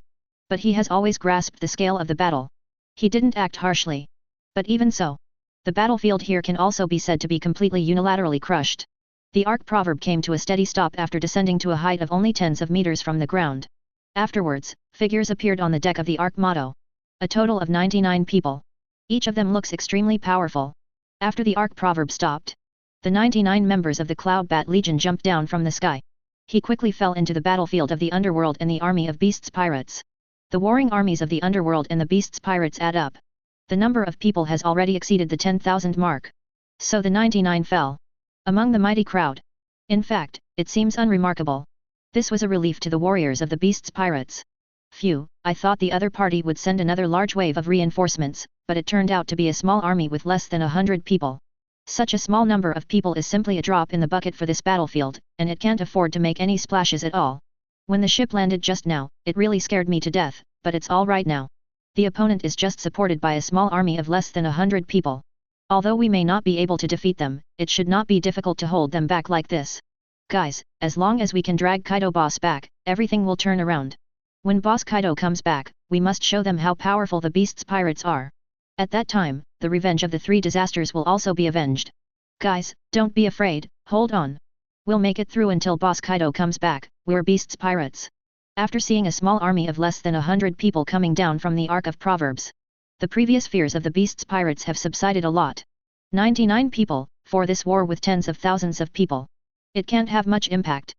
But he has always grasped the scale of the battle. He didn't act harshly. But even so, the battlefield here can also be said to be completely unilaterally crushed. The Ark proverb came to a steady stop after descending to a height of only tens of meters from the ground. Afterwards, figures appeared on the deck of the Ark motto. A total of 99 people. Each of them looks extremely powerful. After the Ark proverb stopped, the 99 members of the Cloud Bat Legion jumped down from the sky. He quickly fell into the battlefield of the underworld and the army of beasts pirates. The warring armies of the underworld and the beasts pirates add up. The number of people has already exceeded the 10,000 mark. So the 99 fell among the mighty crowd. In fact, it seems unremarkable. This was a relief to the warriors of the beasts pirates. Phew, I thought the other party would send another large wave of reinforcements, but it turned out to be a small army with less than 100 people. Such a small number of people is simply a drop in the bucket for this battlefield, and it can't afford to make any splashes at all. When the ship landed just now, it really scared me to death, but it's all right now. The opponent is just supported by a small army of less than 100 people. Although we may not be able to defeat them, it should not be difficult to hold them back like this. Guys, as long as we can drag Kaido boss back, everything will turn around. When boss Kaido comes back, we must show them how powerful the beasts pirates are. At that time, the revenge of the 3 disasters will also be avenged. Guys, don't be afraid, hold on. We'll make it through until boss Kaido comes back, we're beasts pirates. After seeing a small army of less than 100 people coming down from the Ark of Proverbs, the previous fears of the beasts pirates have subsided a lot. 99 people, for this war with tens of thousands of people. It can't have much impact.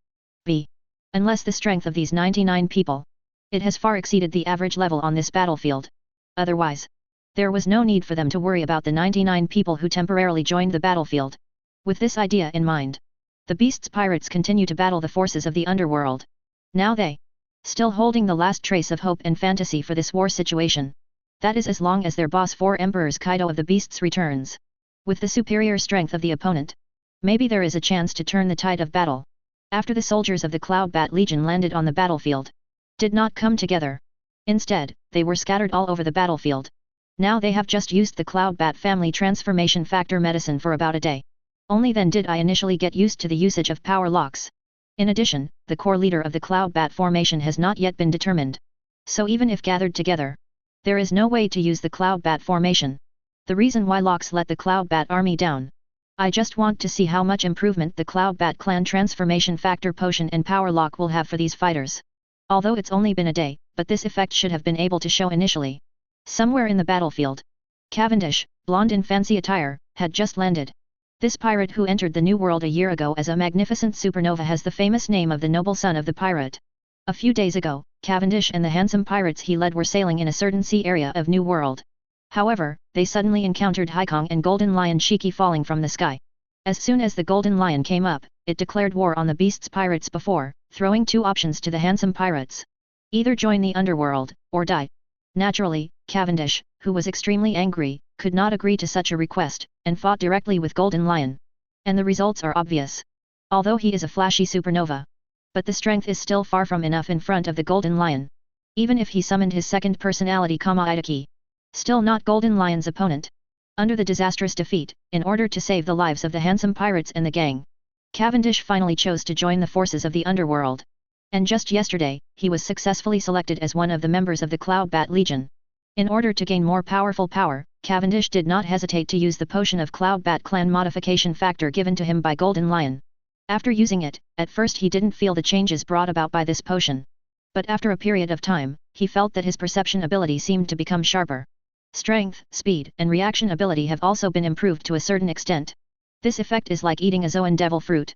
Unless the strength of these 99 people. It has far exceeded the average level on this battlefield. Otherwise, there was no need for them to worry about the 99 people who temporarily joined the battlefield. With this idea in mind, the beasts pirates continue to battle the forces of the underworld. Now they, still holding the last trace of hope and fantasy for this war situation. That is as long as their boss 4 Emperors Kaido of the Beasts returns. With the superior strength of the opponent, maybe there is a chance to turn the tide of battle. After the soldiers of the Cloud Bat Legion landed on the battlefield, did not come together. Instead, they were scattered all over the battlefield. Now they have just used the Cloud Bat family transformation factor medicine for about a day. Only then did I initially get used to the usage of power locks. In addition, the core leader of the Cloud Bat formation has not yet been determined. So even if gathered together, there is no way to use the Cloud Bat formation. The reason why locks let the Cloud Bat army down. I just want to see how much improvement the Cloud Bat clan transformation factor potion and power lock will have for these fighters. Although it's only been a day, but this effect should have been able to show initially. Somewhere in the battlefield, Cavendish, blonde in fancy attire, had just landed. This pirate who entered the New World a year ago as a magnificent supernova has the famous name of the noble son of the pirate. A few days ago, Cavendish and the handsome pirates he led were sailing in a certain sea area of New World. However, they suddenly encountered Haikong and Golden Lion Shiki falling from the sky. As soon as the Golden Lion came up, it declared war on the beasts pirates before, throwing 2 options to the handsome pirates. Either join the underworld, or die. Naturally, Cavendish, who was extremely angry, could not agree to such a request, and fought directly with Golden Lion. And the results are obvious. Although he is a flashy supernova, but the strength is still far from enough in front of the Golden Lion. Even if he summoned his second personality Itaki, still not Golden Lion's opponent. Under the disastrous defeat, in order to save the lives of the handsome pirates and the gang, Cavendish finally chose to join the forces of the underworld. And just yesterday, he was successfully selected as one of the members of the Cloud Bat Legion. In order to gain more powerful power, Cavendish did not hesitate to use the potion of Cloud Bat clan modification factor given to him by Golden Lion. After using it, at first he didn't feel the changes brought about by this potion. But after a period of time, he felt that his perception ability seemed to become sharper. Strength, speed, and reaction ability have also been improved to a certain extent. This effect is like eating a Zoan devil fruit.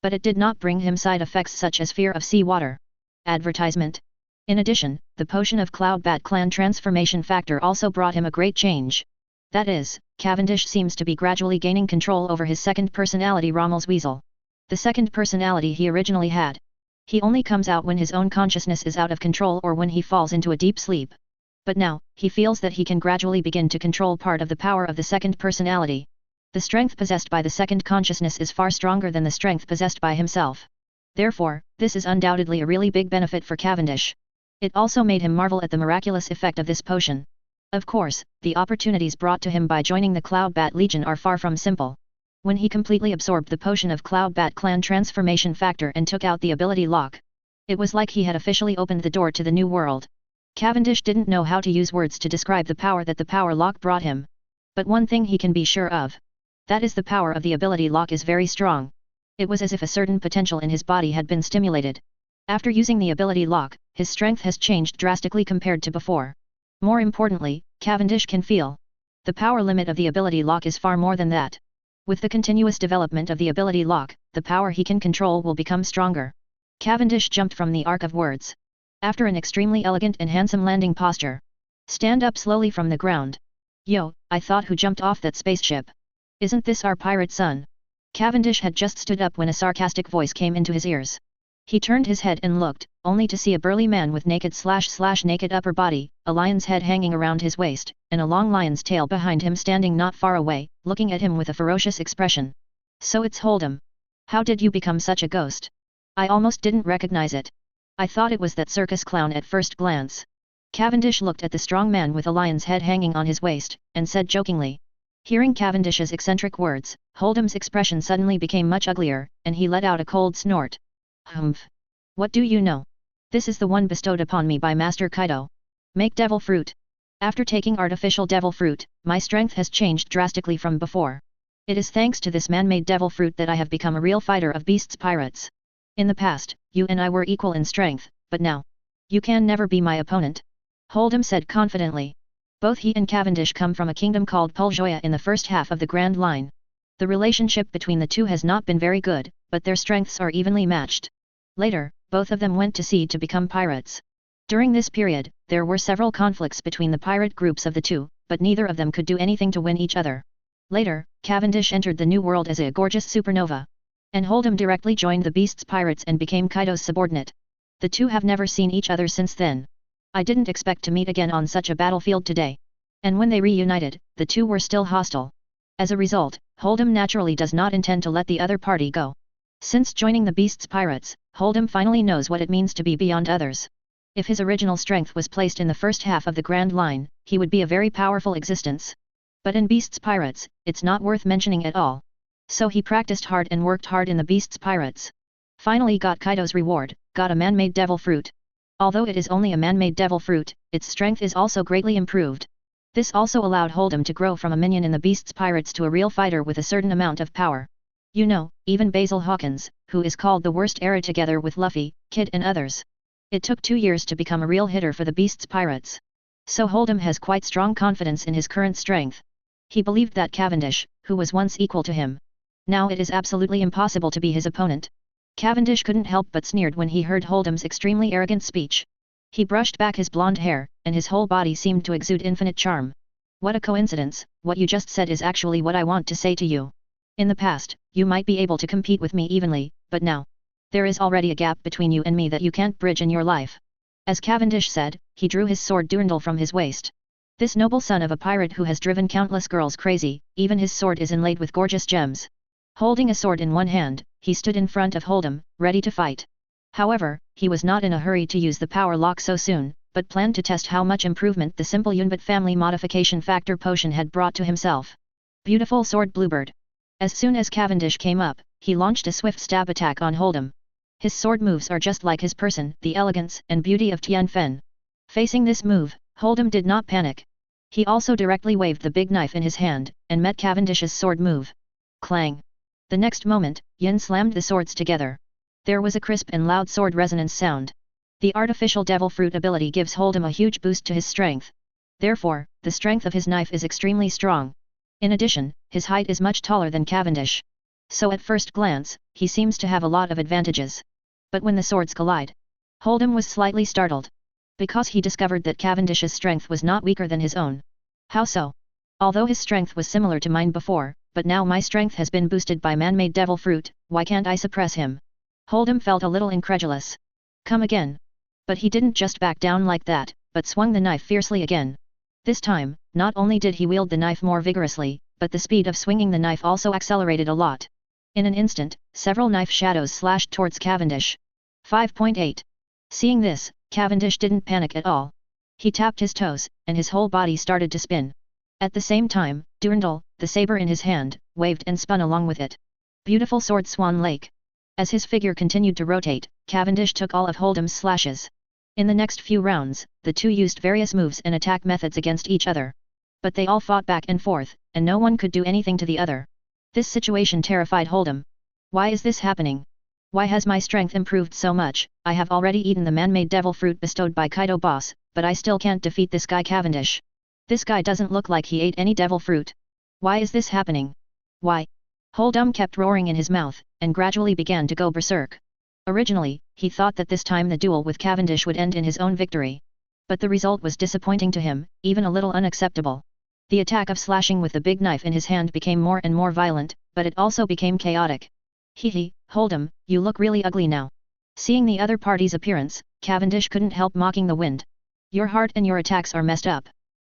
But it did not bring him side effects such as fear of sea water. Advertisement. In addition, the potion of Cloud Bat clan transformation factor also brought him a great change. That is, Cavendish seems to be gradually gaining control over his second personality Rommel's Weasel. The second personality he originally had. He only comes out when his own consciousness is out of control or when he falls into a deep sleep. But now, he feels that he can gradually begin to control part of the power of the second personality. The strength possessed by the second consciousness is far stronger than the strength possessed by himself. Therefore, this is undoubtedly a really big benefit for Cavendish. It also made him marvel at the miraculous effect of this potion. Of course, the opportunities brought to him by joining the Cloud Bat Legion are far from simple. When he completely absorbed the potion of Cloud Bat clan transformation factor and took out the ability lock, it was like he had officially opened the door to the new world. Cavendish didn't know how to use words to describe the power that the power lock brought him. But one thing he can be sure of. That is the power of the ability lock is very strong. It was as if a certain potential in his body had been stimulated. After using the ability lock, his strength has changed drastically compared to before. More importantly, Cavendish can feel the power limit of the ability lock is far more than that. With the continuous development of the ability lock, the power he can control will become stronger. Cavendish jumped from the arc of words. After an extremely elegant and handsome landing posture, stand up slowly from the ground. Yo, I thought who jumped off that spaceship? Isn't this our pirate son? Cavendish had just stood up when a sarcastic voice came into his ears. He turned his head and looked, only to see a burly man with naked upper body, a lion's head hanging around his waist, and a long lion's tail behind him standing not far away, looking at him with a ferocious expression. So it's Hold'em. How did you become such a ghost? I almost didn't recognize it. I thought it was that circus clown at first glance. Cavendish looked at the strong man with a lion's head hanging on his waist, and said jokingly. Hearing Cavendish's eccentric words, Hold'em's expression suddenly became much uglier, and he let out a cold snort. Humph! What do you know? This is the one bestowed upon me by Master Kaido. Make devil fruit. After taking artificial devil fruit, my strength has changed drastically from before. It is thanks to this man-made devil fruit that I have become a real fighter of beasts pirates. In the past, you and I were equal in strength, but now, you can never be my opponent. Hold'em said confidently. Both he and Cavendish come from a kingdom called Puljoya in the first half of the Grand Line. The relationship between the two has not been very good, but their strengths are evenly matched. Later, both of them went to sea to become pirates. During this period, there were several conflicts between the pirate groups of the two, but neither of them could do anything to win each other. Later, Cavendish entered the New World as a gorgeous supernova. And Hold'em directly joined the Beasts Pirates and became Kaido's subordinate. The two have never seen each other since then. I didn't expect to meet again on such a battlefield today. And when they reunited, the two were still hostile. As a result, Hold'em naturally does not intend to let the other party go. Since joining the Beasts Pirates, Hold'em finally knows what it means to be beyond others. If his original strength was placed in the first half of the Grand Line, he would be a very powerful existence. But in Beasts Pirates, it's not worth mentioning at all. So he practiced hard and worked hard in the Beasts Pirates. Finally got Kaido's reward, got a man-made devil fruit. Although it is only a man-made devil fruit, its strength is also greatly improved. This also allowed Hold'em to grow from a minion in the Beasts Pirates to a real fighter with a certain amount of power. You know, even Basil Hawkins, who is called the worst era together with Luffy, Kid and others. It took 2 years to become a real hitter for the Beasts Pirates. So Hold'em has quite strong confidence in his current strength. He believed that Cavendish, who was once equal to him, now it is absolutely impossible to be his opponent. Cavendish couldn't help but sneered when he heard Hold'em's extremely arrogant speech. He brushed back his blonde hair, and his whole body seemed to exude infinite charm. What a coincidence, what you just said is actually what I want to say to you. In the past, you might be able to compete with me evenly, but now, there is already a gap between you and me that you can't bridge in your life. As Cavendish said, he drew his sword Durandal from his waist. This noble son of a pirate who has driven countless girls crazy, even his sword is inlaid with gorgeous gems. Holding a sword in one hand, he stood in front of Hold'em, ready to fight. However, he was not in a hurry to use the power lock so soon, but planned to test how much improvement the simple Yunbit family modification factor potion had brought to himself. Beautiful sword Bluebird. As soon as Cavendish came up, he launched a swift stab attack on Hold'em. His sword moves are just like his person, the elegance and beauty of Tian Fen. Facing this move, Hold'em did not panic. He also directly waved the big knife in his hand, and met Cavendish's sword move. Clang! The next moment, Yin slammed the swords together. There was a crisp and loud sword resonance sound. The artificial devil fruit ability gives Hold'em a huge boost to his strength. Therefore, the strength of his knife is extremely strong. In addition, his height is much taller than Cavendish. So at first glance, he seems to have a lot of advantages. But when the swords collide, Hold'em was slightly startled. Because he discovered that Cavendish's strength was not weaker than his own. How so? Although his strength was similar to mine before, but now my strength has been boosted by man-made devil fruit, why can't I suppress him? Hold'em felt a little incredulous. Come again. But he didn't just back down like that, but swung the knife fiercely again. This time, not only did he wield the knife more vigorously, but the speed of swinging the knife also accelerated a lot. In an instant, several knife shadows slashed towards Cavendish. 5.8. Seeing this, Cavendish didn't panic at all. He tapped his toes, and his whole body started to spin. At the same time, Durandal, the saber in his hand, waved and spun along with it. Beautiful sword Swan Lake. As his figure continued to rotate, Cavendish took all of Hold'em's slashes. In the next few rounds, the two used various moves and attack methods against each other. But they all fought back and forth, and no one could do anything to the other. This situation terrified Hold'em. Why is this happening? Why has my strength improved so much? I have already eaten the man-made devil fruit bestowed by Kaido boss, but I still can't defeat this guy Cavendish. This guy doesn't look like he ate any devil fruit. Why is this happening? Why? Hold'em kept roaring in his mouth, and gradually began to go berserk. Originally, he thought that this time the duel with Cavendish would end in his own victory. But the result was disappointing to him, even a little unacceptable. The attack of slashing with the big knife in his hand became more and more violent, but it also became chaotic. Hehe, Hold'em, you look really ugly now. Seeing the other party's appearance, Cavendish couldn't help mocking the wind. Your heart and your attacks are messed up.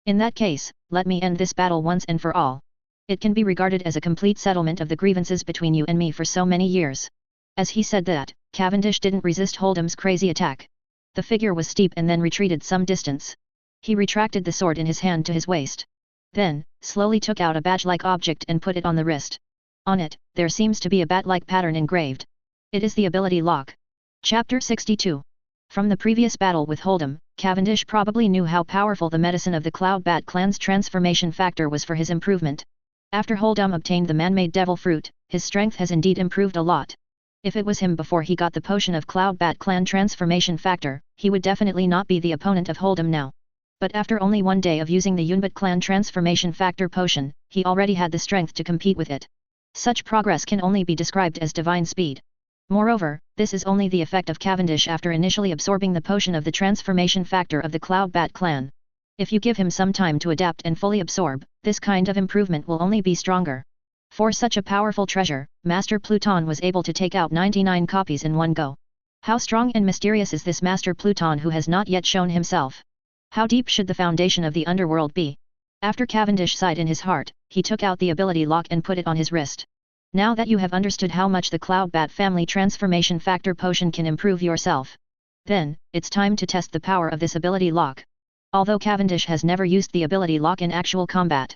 In that case, let me end this battle once and for all. It can be regarded as a complete settlement of the grievances between you and me for so many years. As he said that, Cavendish didn't resist Hold'em's crazy attack. The figure was steep and then retreated some distance. He retracted the sword in his hand to his waist. Then, slowly took out a badge-like object and put it on the wrist. On it, there seems to be a bat-like pattern engraved. It is the ability lock. Chapter 62. From the previous battle with Hold'em, Cavendish probably knew how powerful the medicine of the Cloud Bat clan's transformation factor was for his improvement. After Hold'em obtained the man-made devil fruit, his strength has indeed improved a lot. If it was him before he got the potion of Cloud Bat clan transformation factor, he would definitely not be the opponent of Hold'em now. But after only one day of using the Yunbat clan transformation factor potion, he already had the strength to compete with it. Such progress can only be described as divine speed. Moreover, this is only the effect of Cavendish after initially absorbing the potion of the transformation factor of the Cloud Bat clan. If you give him some time to adapt and fully absorb, this kind of improvement will only be stronger. For such a powerful treasure, Master Pluton was able to take out 99 copies in one go. How strong and mysterious is this Master Pluton who has not yet shown himself? How deep should the foundation of the underworld be? After Cavendish sighed in his heart, he took out the ability lock and put it on his wrist. Now that you have understood how much the Cloud Bat family transformation factor potion can improve yourself, then, it's time to test the power of this ability lock. Although Cavendish has never used the ability lock in actual combat,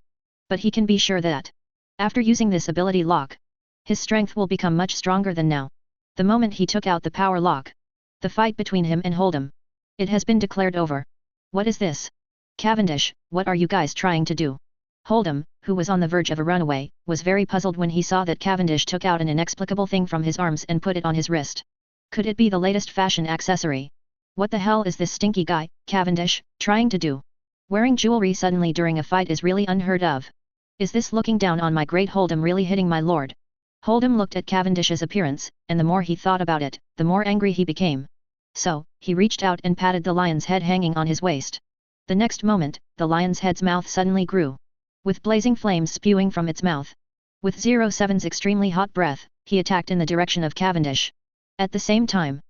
but he can be sure that, after using this ability lock, his strength will become much stronger than now. The moment he took out the power lock, the fight between him and Hold'em, it has been declared over. What is this? Cavendish, what are you guys trying to do? Hold'em, who was on the verge of a runaway, was very puzzled when he saw that Cavendish took out an inexplicable thing from his arms and put it on his wrist. Could it be the latest fashion accessory? What the hell is this stinky guy, Cavendish, trying to do? Wearing jewelry suddenly during a fight is really unheard of. Is this looking down on my great Hold'em really hitting my lord? Hold'em looked at Cavendish's appearance, and the more he thought about it, the more angry he became. So, he reached out and patted the lion's head hanging on his waist. The next moment, the lion's head's mouth suddenly grew, with blazing flames spewing from its mouth. With 07's extremely hot breath, he attacked in the direction of Cavendish. At the same time,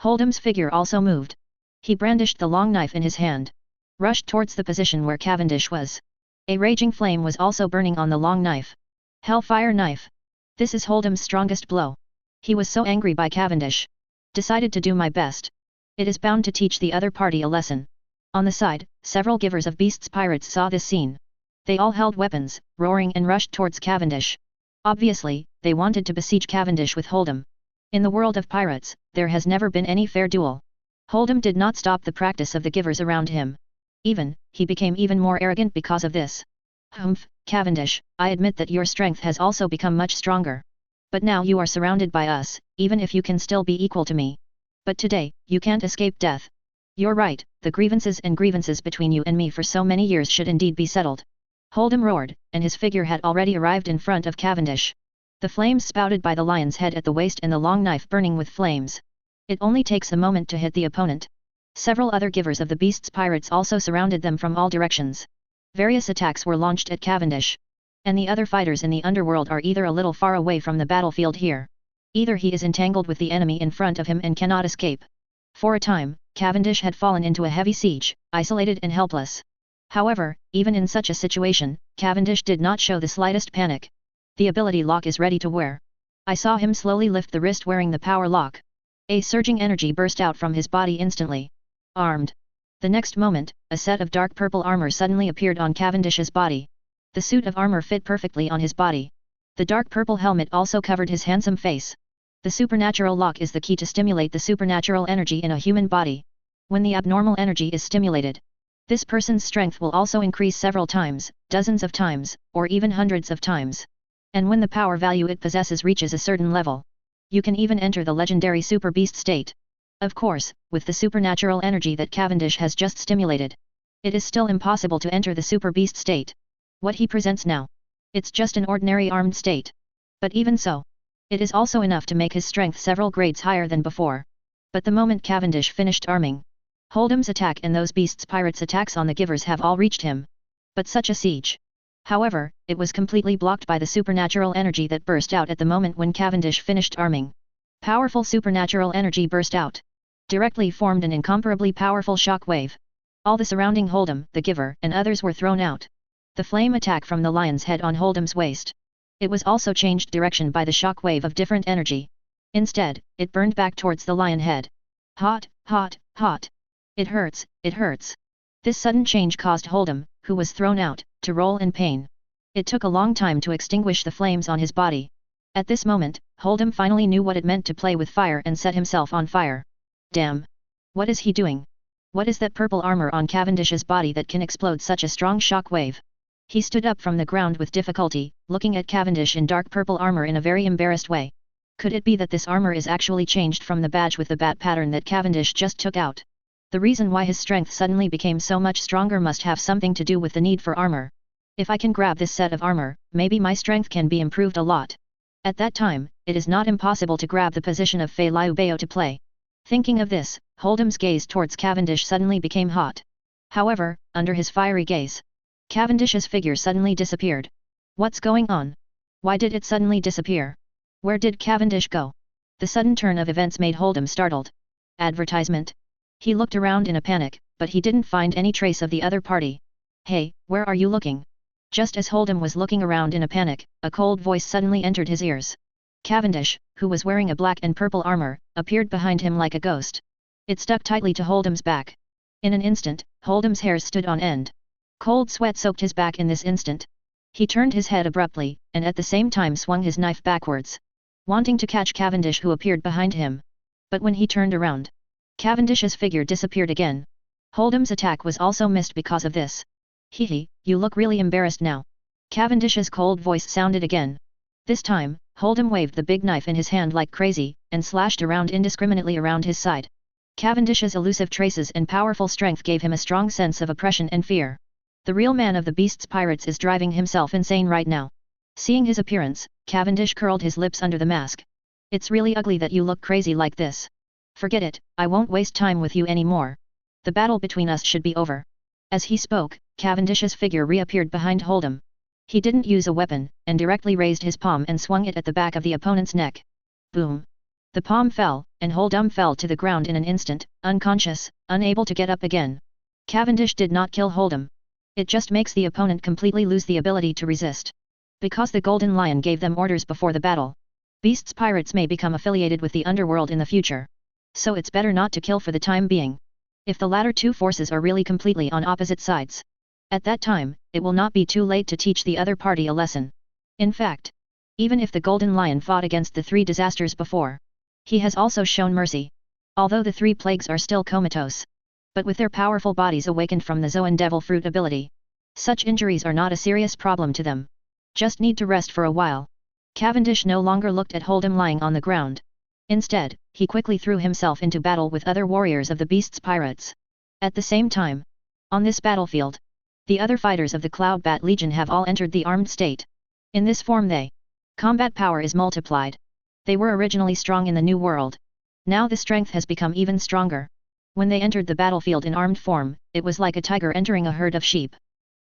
Hold'em's figure also moved. He brandished the long knife in his hand, rushed towards the position where Cavendish was. A raging flame was also burning on the long knife. Hellfire knife. This is Hold'em's strongest blow. He was so angry by Cavendish. Decided to do my best. It is bound to teach the other party a lesson. On the side, several givers of beasts pirates saw this scene. They all held weapons, roaring and rushed towards Cavendish. Obviously, they wanted to besiege Cavendish with Hold'em. In the world of pirates, there has never been any fair duel. Hold'em did not stop the practice of the givers around him. He became even more arrogant because of this. Humph, Cavendish, I admit that your strength has also become much stronger. But now you are surrounded by us, even if you can still be equal to me. But today, you can't escape death. You're right, the grievances between you and me for so many years should indeed be settled. Hold'em roared, and his figure had already arrived in front of Cavendish. The flames spouted by the lion's head at the waist and the long knife burning with flames. It only takes a moment to hit the opponent. Several other givers of the beasts pirates also surrounded them from all directions. Various attacks were launched at Cavendish. And the other fighters in the underworld are either a little far away from the battlefield here. Either he is entangled with the enemy in front of him and cannot escape. For a time, Cavendish had fallen into a heavy siege, isolated and helpless. However, even in such a situation, Cavendish did not show the slightest panic. The ability lock is ready to wear. I saw him slowly lift the wrist wearing the power lock. A surging energy burst out from his body instantly. Armed. The next moment, a set of dark purple armor suddenly appeared on Cavendish's body. The suit of armor fit perfectly on his body. The dark purple helmet also covered his handsome face. The supernatural lock is the key to stimulate the supernatural energy in a human body. When the abnormal energy is stimulated, this person's strength will also increase several times, dozens of times, or even hundreds of times. And when the power value it possesses reaches a certain level, You can even enter the legendary super beast state. Of course, with the supernatural energy that Cavendish has just stimulated. It is still impossible to enter the super beast state. What he presents now. It's just an ordinary armed state. But even so, it is also enough to make his strength several grades higher than before. But the moment Cavendish finished arming, Hold'em's attack and those beasts' pirates' attacks on the givers have all reached him. But such a siege. However, it was completely blocked by the supernatural energy that burst out at the moment when Cavendish finished arming. Powerful supernatural energy burst out. Directly formed an incomparably powerful shock wave. All the surrounding Hold'em, the giver, and others were thrown out. The flame attack from the lion's head on Hold'em's waist. It was also changed direction by the shock wave of different energy. Instead, it burned back towards the lion head. Hot, hot, hot. It hurts, it hurts. This sudden change caused Hold'em, who was thrown out, to roll in pain. It took a long time to extinguish the flames on his body. At this moment, Hold'em finally knew what it meant to play with fire and set himself on fire. Damn! What is he doing? What is that purple armor on Cavendish's body that can explode such a strong shock wave? He stood up from the ground with difficulty, looking at Cavendish in dark purple armor in a very embarrassed way. Could it be that this armor is actually changed from the badge with the bat pattern that Cavendish just took out? The reason why his strength suddenly became so much stronger must have something to do with the need for armor. If I can grab this set of armor, maybe my strength can be improved a lot. At that time, it is not impossible to grab the position of Fei Liu Bao to play. Thinking of this, Hold'em's gaze towards Cavendish suddenly became hot. However, under his fiery gaze, Cavendish's figure suddenly disappeared. What's going on? Why did it suddenly disappear? Where did Cavendish go? The sudden turn of events made Hold'em startled. Advertisement? He looked around in a panic, but he didn't find any trace of the other party. Hey, where are you looking? Just as Hold'em was looking around in a panic, a cold voice suddenly entered his ears. Cavendish, who was wearing a black and purple armor, appeared behind him like a ghost. It stuck tightly to Hold'em's back. In an instant, Hold'em's hairs stood on end. Cold sweat soaked his back in this instant. He turned his head abruptly, and at the same time swung his knife backwards, wanting to catch Cavendish who appeared behind him. But when he turned around, Cavendish's figure disappeared again. Hold'em's attack was also missed because of this. Hee, you look really embarrassed now. Cavendish's cold voice sounded again. This time, Hold'em waved the big knife in his hand like crazy, and slashed around indiscriminately around his side. Cavendish's elusive traces and powerful strength gave him a strong sense of oppression and fear. The real man of the beast's pirates is driving himself insane right now. Seeing his appearance, Cavendish curled his lips under the mask. It's really ugly that you look crazy like this. Forget it, I won't waste time with you anymore. The battle between us should be over. As he spoke, Cavendish's figure reappeared behind Hold'em. He didn't use a weapon, and directly raised his palm and swung it at the back of the opponent's neck. Boom! The palm fell, and Hold'em fell to the ground in an instant, unconscious, unable to get up again. Cavendish did not kill Hold'em. It just makes the opponent completely lose the ability to resist. Because the Golden Lion gave them orders before the battle. Beasts pirates may become affiliated with the underworld in the future. So it's better not to kill for the time being. If the latter two forces are really completely on opposite sides. At that time, it will not be too late to teach the other party a lesson. In fact, even if the Golden Lion fought against the three disasters before, he has also shown mercy. Although the three plagues are still comatose. But with their powerful bodies awakened from the Zoan Devil Fruit ability, such injuries are not a serious problem to them. Just need to rest for a while. Cavendish no longer looked at Hold'em lying on the ground. Instead, he quickly threw himself into battle with other warriors of the beast's pirates. At the same time, on this battlefield, the other fighters of the Cloud Bat Legion have all entered the armed state. In this form combat power is multiplied. They were originally strong in the New World. Now the strength has become even stronger. When they entered the battlefield in armed form, it was like a tiger entering a herd of sheep.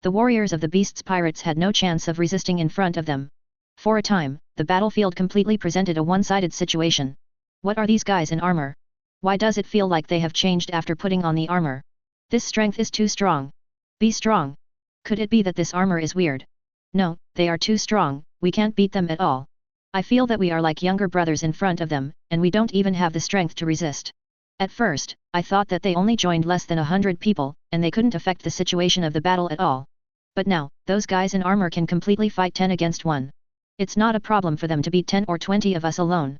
The warriors of the beast's pirates had no chance of resisting in front of them. For a time, the battlefield completely presented a one-sided situation. What are these guys in armor? Why does it feel like they have changed after putting on the armor? This strength is too strong. Be strong. Could it be that this armor is weird? No, they are too strong, we can't beat them at all. I feel that we are like younger brothers in front of them, and we don't even have the strength to resist. At first, I thought that they only joined less than 100 people, and they couldn't affect the situation of the battle at all. But now, those guys in armor can completely fight 10 against 1. It's not a problem for them to beat 10 or 20 of us alone.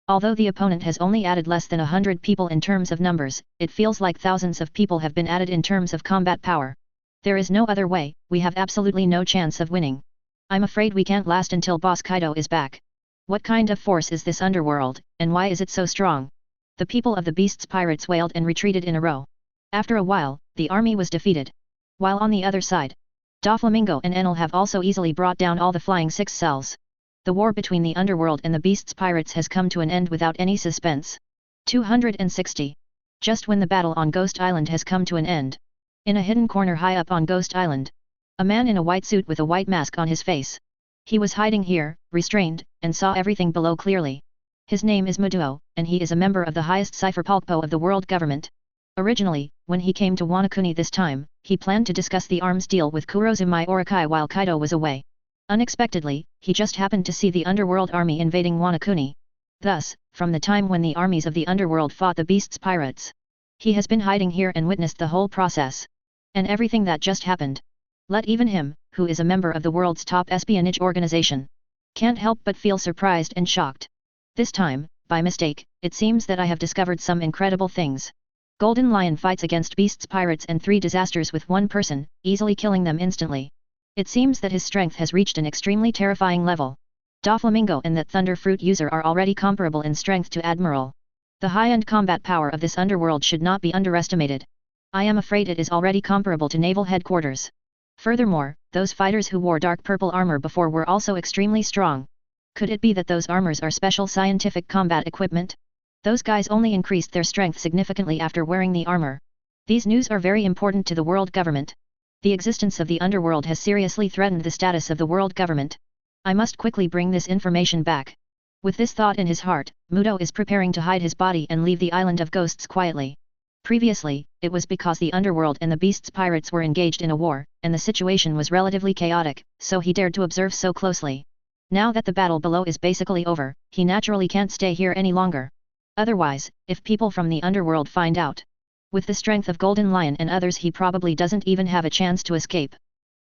Although the opponent has only added less than 100 people in terms of numbers, it feels like thousands of people have been added in terms of combat power. There is no other way, we have absolutely no chance of winning. I'm afraid we can't last until Boss Kaido is back. What kind of force is this underworld, and why is it so strong? The people of the beasts pirates wailed and retreated in a row. After a while, the army was defeated. While on the other side, Doflamingo and Enel have also easily brought down all the flying six cells. The war between the underworld and the beasts pirates has come to an end without any suspense. 260. Just when the battle on Ghost Island has come to an end. In a hidden corner high up on Ghost Island, a man in a white suit with a white mask on his face. He was hiding here, restrained, and saw everything below clearly. His name is Muduo, and he is a member of the highest cypherpulpo of the world government. Originally, when he came to Wanakuni this time, he planned to discuss the arms deal with Kurozumai Orakai while Kaido was away. Unexpectedly, he just happened to see the underworld army invading Wanakuni. Thus, from the time when the armies of the underworld fought the beasts pirates, he has been hiding here and witnessed the whole process. And everything that just happened. Let even him, who is a member of the world's top espionage organization, can't help but feel surprised and shocked. This time, by mistake, it seems that I have discovered some incredible things. Golden Lion fights against beasts pirates and 3 disasters with one person, easily killing them instantly. It seems that his strength has reached an extremely terrifying level. Doflamingo and that Thunder Fruit user are already comparable in strength to Admiral. The high-end combat power of this underworld should not be underestimated. I am afraid it is already comparable to naval headquarters. Furthermore, those fighters who wore dark purple armor before were also extremely strong. Could it be that those armors are special scientific combat equipment? Those guys only increased their strength significantly after wearing the armor. These news are very important to the world government. The existence of the underworld has seriously threatened the status of the world government. I must quickly bring this information back. With this thought in his heart, Mudo is preparing to hide his body and leave the island of ghosts quietly. Previously, it was because the underworld and the beasts pirates were engaged in a war, and the situation was relatively chaotic, so he dared to observe so closely. Now that the battle below is basically over, he naturally can't stay here any longer. Otherwise, if people from the underworld find out, with the strength of Golden Lion and others, he probably doesn't even have a chance to escape.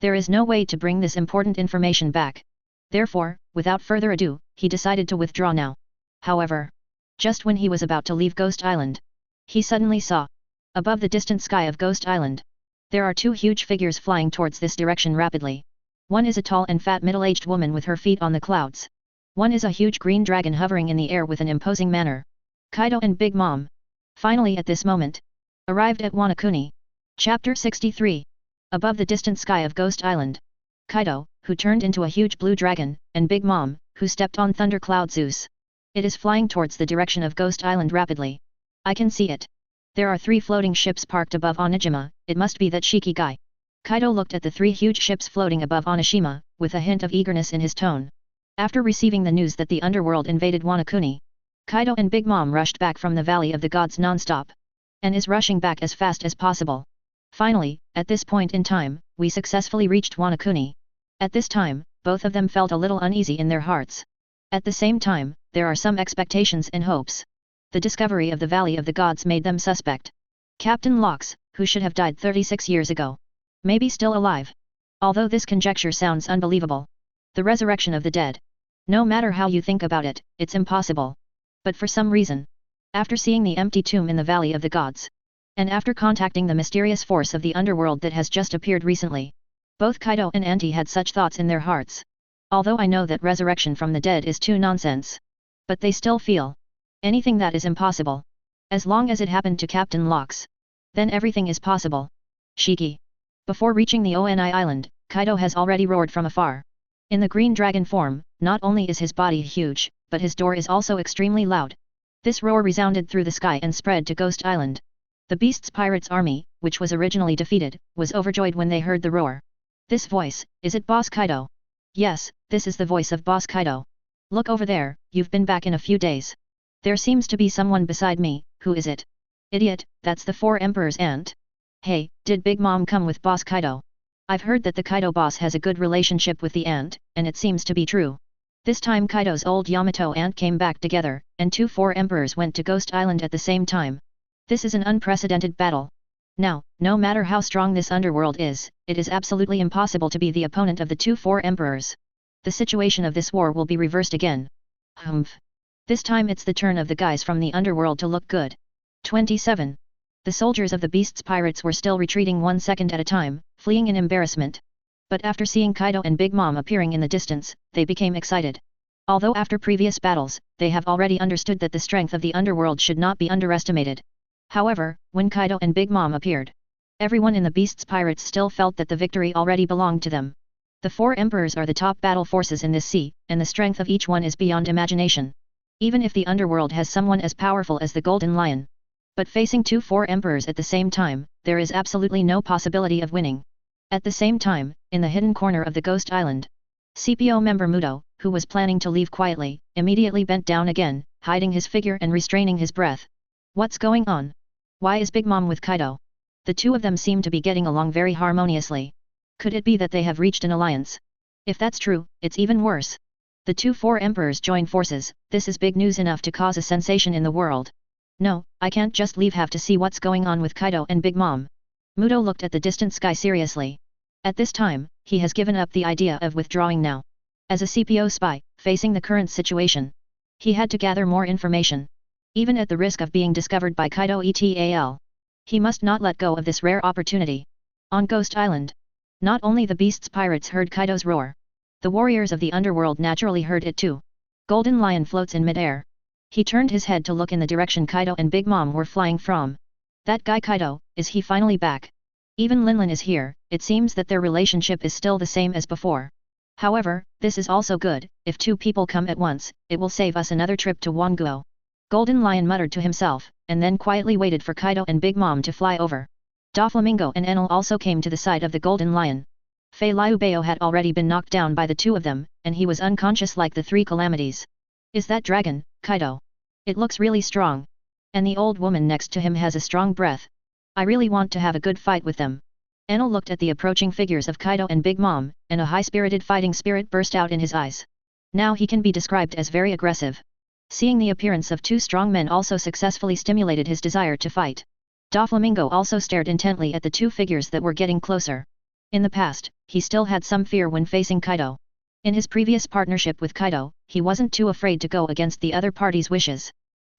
There is no way to bring this important information back. Therefore, without further ado, he decided to withdraw now. However, just when he was about to leave Ghost Island, he suddenly saw, above the distant sky of Ghost Island, there are 2 huge figures flying towards this direction rapidly. One is a tall and fat middle-aged woman with her feet on the clouds. One is a huge green dragon hovering in the air with an imposing manner. Kaido and Big Mom, finally at this moment, arrived at Wanakuni. Chapter 63. Above the distant sky of Ghost Island, Kaido, who turned into a huge blue dragon, and Big Mom, who stepped on Thundercloud Zeus. It is flying towards the direction of Ghost Island rapidly. I can see it. There are 3 floating ships parked above Onijima, it must be that Shiki guy. Kaido looked at the 3 huge ships floating above Onishima, with a hint of eagerness in his tone. After receiving the news that the underworld invaded Wanakuni, Kaido and Big Mom rushed back from the Valley of the Gods non-stop, and is rushing back as fast as possible. Finally, at this point in time, we successfully reached Wanakuni. At this time, both of them felt a little uneasy in their hearts. At the same time, there are some expectations and hopes. The discovery of the Valley of the Gods made them suspect. Captain Locks, who should have died 36 years ago, may be still alive. Although this conjecture sounds unbelievable. The resurrection of the dead. No matter how you think about it, it's impossible. But for some reason, after seeing the empty tomb in the Valley of the Gods, and after contacting the mysterious force of the underworld that has just appeared recently, both Kaido and Auntie had such thoughts in their hearts. Although I know that resurrection from the dead is too nonsense, but they still feel anything that is impossible. As long as it happened to Captain Locks, then everything is possible. Shiki. Before reaching the Oni island, Kaido has already roared from afar. In the green dragon form, not only is his body huge, but his door is also extremely loud. This roar resounded through the sky and spread to Ghost Island. The Beasts Pirates army, which was originally defeated, was overjoyed when they heard the roar. This voice, is it Boss Kaido? Yes, this is the voice of Boss Kaido. Look over there, you've been back in a few days. There seems to be someone beside me, who is it? Idiot, that's the 4 Emperors' aunt. Hey, did Big Mom come with Boss Kaido? I've heard that the Kaido boss has a good relationship with the aunt, and it seems to be true. This time Kaido's old Yamato aunt came back together, and 2 4 Emperors went to Ghost Island at the same time. This is an unprecedented battle. Now, no matter how strong this underworld is, it is absolutely impossible to be the opponent of the 2 4 Emperors. The situation of this war will be reversed again. Humph. This time it's the turn of the guys from the underworld to look good. 27. The soldiers of the Beasts Pirates were still retreating 1 second at a time, fleeing in embarrassment. But after seeing Kaido and Big Mom appearing in the distance, they became excited. Although after previous battles, they have already understood that the strength of the underworld should not be underestimated. However, when Kaido and Big Mom appeared, everyone in the Beast's Pirates still felt that the victory already belonged to them. The four emperors are the top battle forces in this sea, and the strength of each one is beyond imagination. Even if the underworld has someone as powerful as the Golden Lion. But facing four emperors at the same time, there is absolutely no possibility of winning. At the same time, in the hidden corner of the Ghost Island, CPO member Muto, who was planning to leave quietly, immediately bent down again, hiding his figure and restraining his breath. What's going on? Why is Big Mom with Kaido? The two of them seem to be getting along very harmoniously. Could it be that they have reached an alliance? If that's true, it's even worse. The four emperors join forces. This is big news enough to cause a sensation in the world. No, I can't just leave, have to see what's going on with Kaido and Big Mom. Muto looked at the distant sky seriously. At this time, he has given up the idea of withdrawing now. As a CPO spy, facing the current situation, he had to gather more information. Even at the risk of being discovered by Kaido et.al. He must not let go of this rare opportunity. On Ghost Island, not only the Beast's Pirates heard Kaido's roar. The warriors of the underworld naturally heard it too. Golden Lion floats in midair. He turned his head to look in the direction Kaido and Big Mom were flying from. That guy Kaido, is he finally back? Even Linlin is here. It seems that their relationship is still the same as before. However, this is also good. If two people come at once, it will save us another trip to Wonguo. Golden Lion muttered to himself, and then quietly waited for Kaido and Big Mom to fly over. Doflamingo and Enel also came to the side of the Golden Lion. Fei Liubeo had already been knocked down by the two of them, and he was unconscious like the three calamities. Is that dragon, Kaido? It looks really strong. And the old woman next to him has a strong breath. I really want to have a good fight with them. Enel looked at the approaching figures of Kaido and Big Mom, and a high-spirited fighting spirit burst out in his eyes. Now he can be described as very aggressive. Seeing the appearance of two strong men also successfully stimulated his desire to fight. Doflamingo also stared intently at the two figures that were getting closer. In the past, he still had some fear when facing Kaido. In his previous partnership with Kaido, he wasn't too afraid to go against the other party's wishes.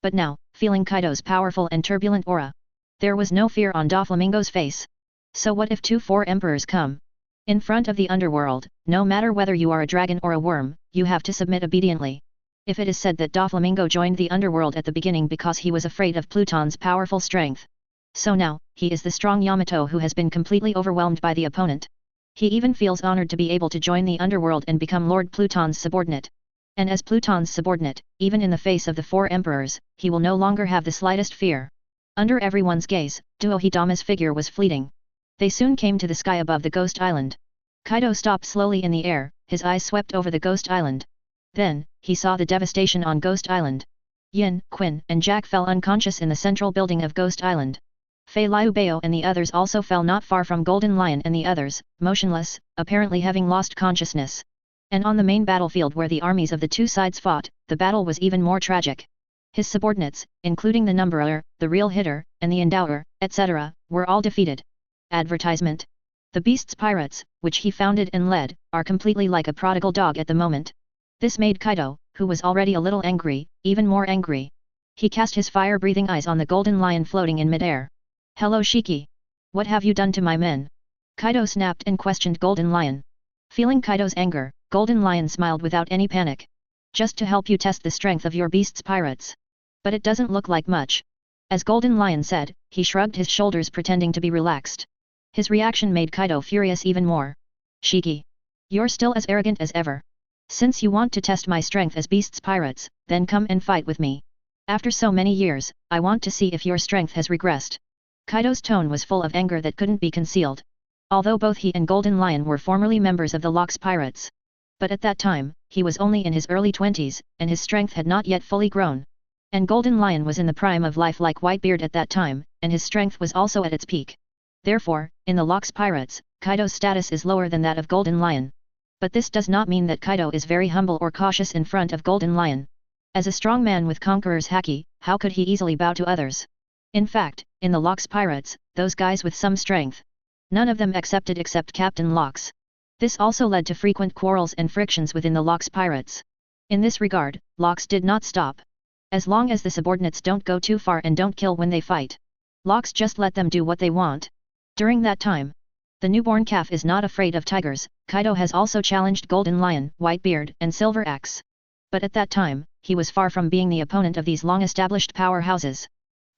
But now, feeling Kaido's powerful and turbulent aura, there was no fear on Doflamingo's face. So what if four emperors come? In front of the underworld, no matter whether you are a dragon or a worm, you have to submit obediently. If it is said that Doflamingo joined the underworld at the beginning because he was afraid of Pluton's powerful strength. So now, he is the strong Yamato who has been completely overwhelmed by the opponent. He even feels honored to be able to join the underworld and become Lord Pluton's subordinate. And as Pluton's subordinate, even in the face of the four emperors, he will no longer have the slightest fear. Under everyone's gaze, Duo Hidama's figure was fleeting. They soon came to the sky above the Ghost Island. Kaido stopped slowly in the air, his eyes swept over the Ghost Island. Then, he saw the devastation on Ghost Island. Yin, Quinn, and Jack fell unconscious in the central building of Ghost Island. Fei Liubeo and the others also fell not far from Golden Lion and the others, motionless, apparently having lost consciousness. And on the main battlefield where the armies of the two sides fought, the battle was even more tragic. His subordinates, including the Numberer, the Real Hitter, and the Endower, etc., were all defeated. Advertisement. The Beast's Pirates, which he founded and led, are completely like a prodigal dog at the moment. This made Kaido, who was already a little angry, even more angry. He cast his fire-breathing eyes on the Golden Lion floating in midair. Hello Shiki. What have you done to my men? Kaido snapped and questioned Golden Lion. Feeling Kaido's anger, Golden Lion smiled without any panic. Just to help you test the strength of your Beast's Pirates. But it doesn't look like much. As Golden Lion said, he shrugged his shoulders pretending to be relaxed. His reaction made Kaido furious even more. Shiki. You're still as arrogant as ever. Since you want to test my strength as Beast's Pirates, then come and fight with me. After so many years, I want to see if your strength has regressed. Kaido's tone was full of anger that couldn't be concealed. Although both he and Golden Lion were formerly members of the Lox Pirates. But at that time, he was only in his early 20s, and his strength had not yet fully grown. And Golden Lion was in the prime of life like Whitebeard at that time, and his strength was also at its peak. Therefore, in the Lox Pirates, Kaido's status is lower than that of Golden Lion. But this does not mean that Kaido is very humble or cautious in front of Golden Lion. As a strong man with Conqueror's haki, how could he easily bow to others? In fact, in the Lox Pirates, those guys with some strength, none of them accepted except Captain Lox. This also led to frequent quarrels and frictions within the Lox Pirates. In this regard, Lox did not stop. As long as the subordinates don't go too far and don't kill when they fight, Lox just let them do what they want. During that time, the newborn calf is not afraid of tigers. Kaido has also challenged Golden Lion, Whitebeard, and Silver Axe. But at that time, he was far from being the opponent of these long-established powerhouses.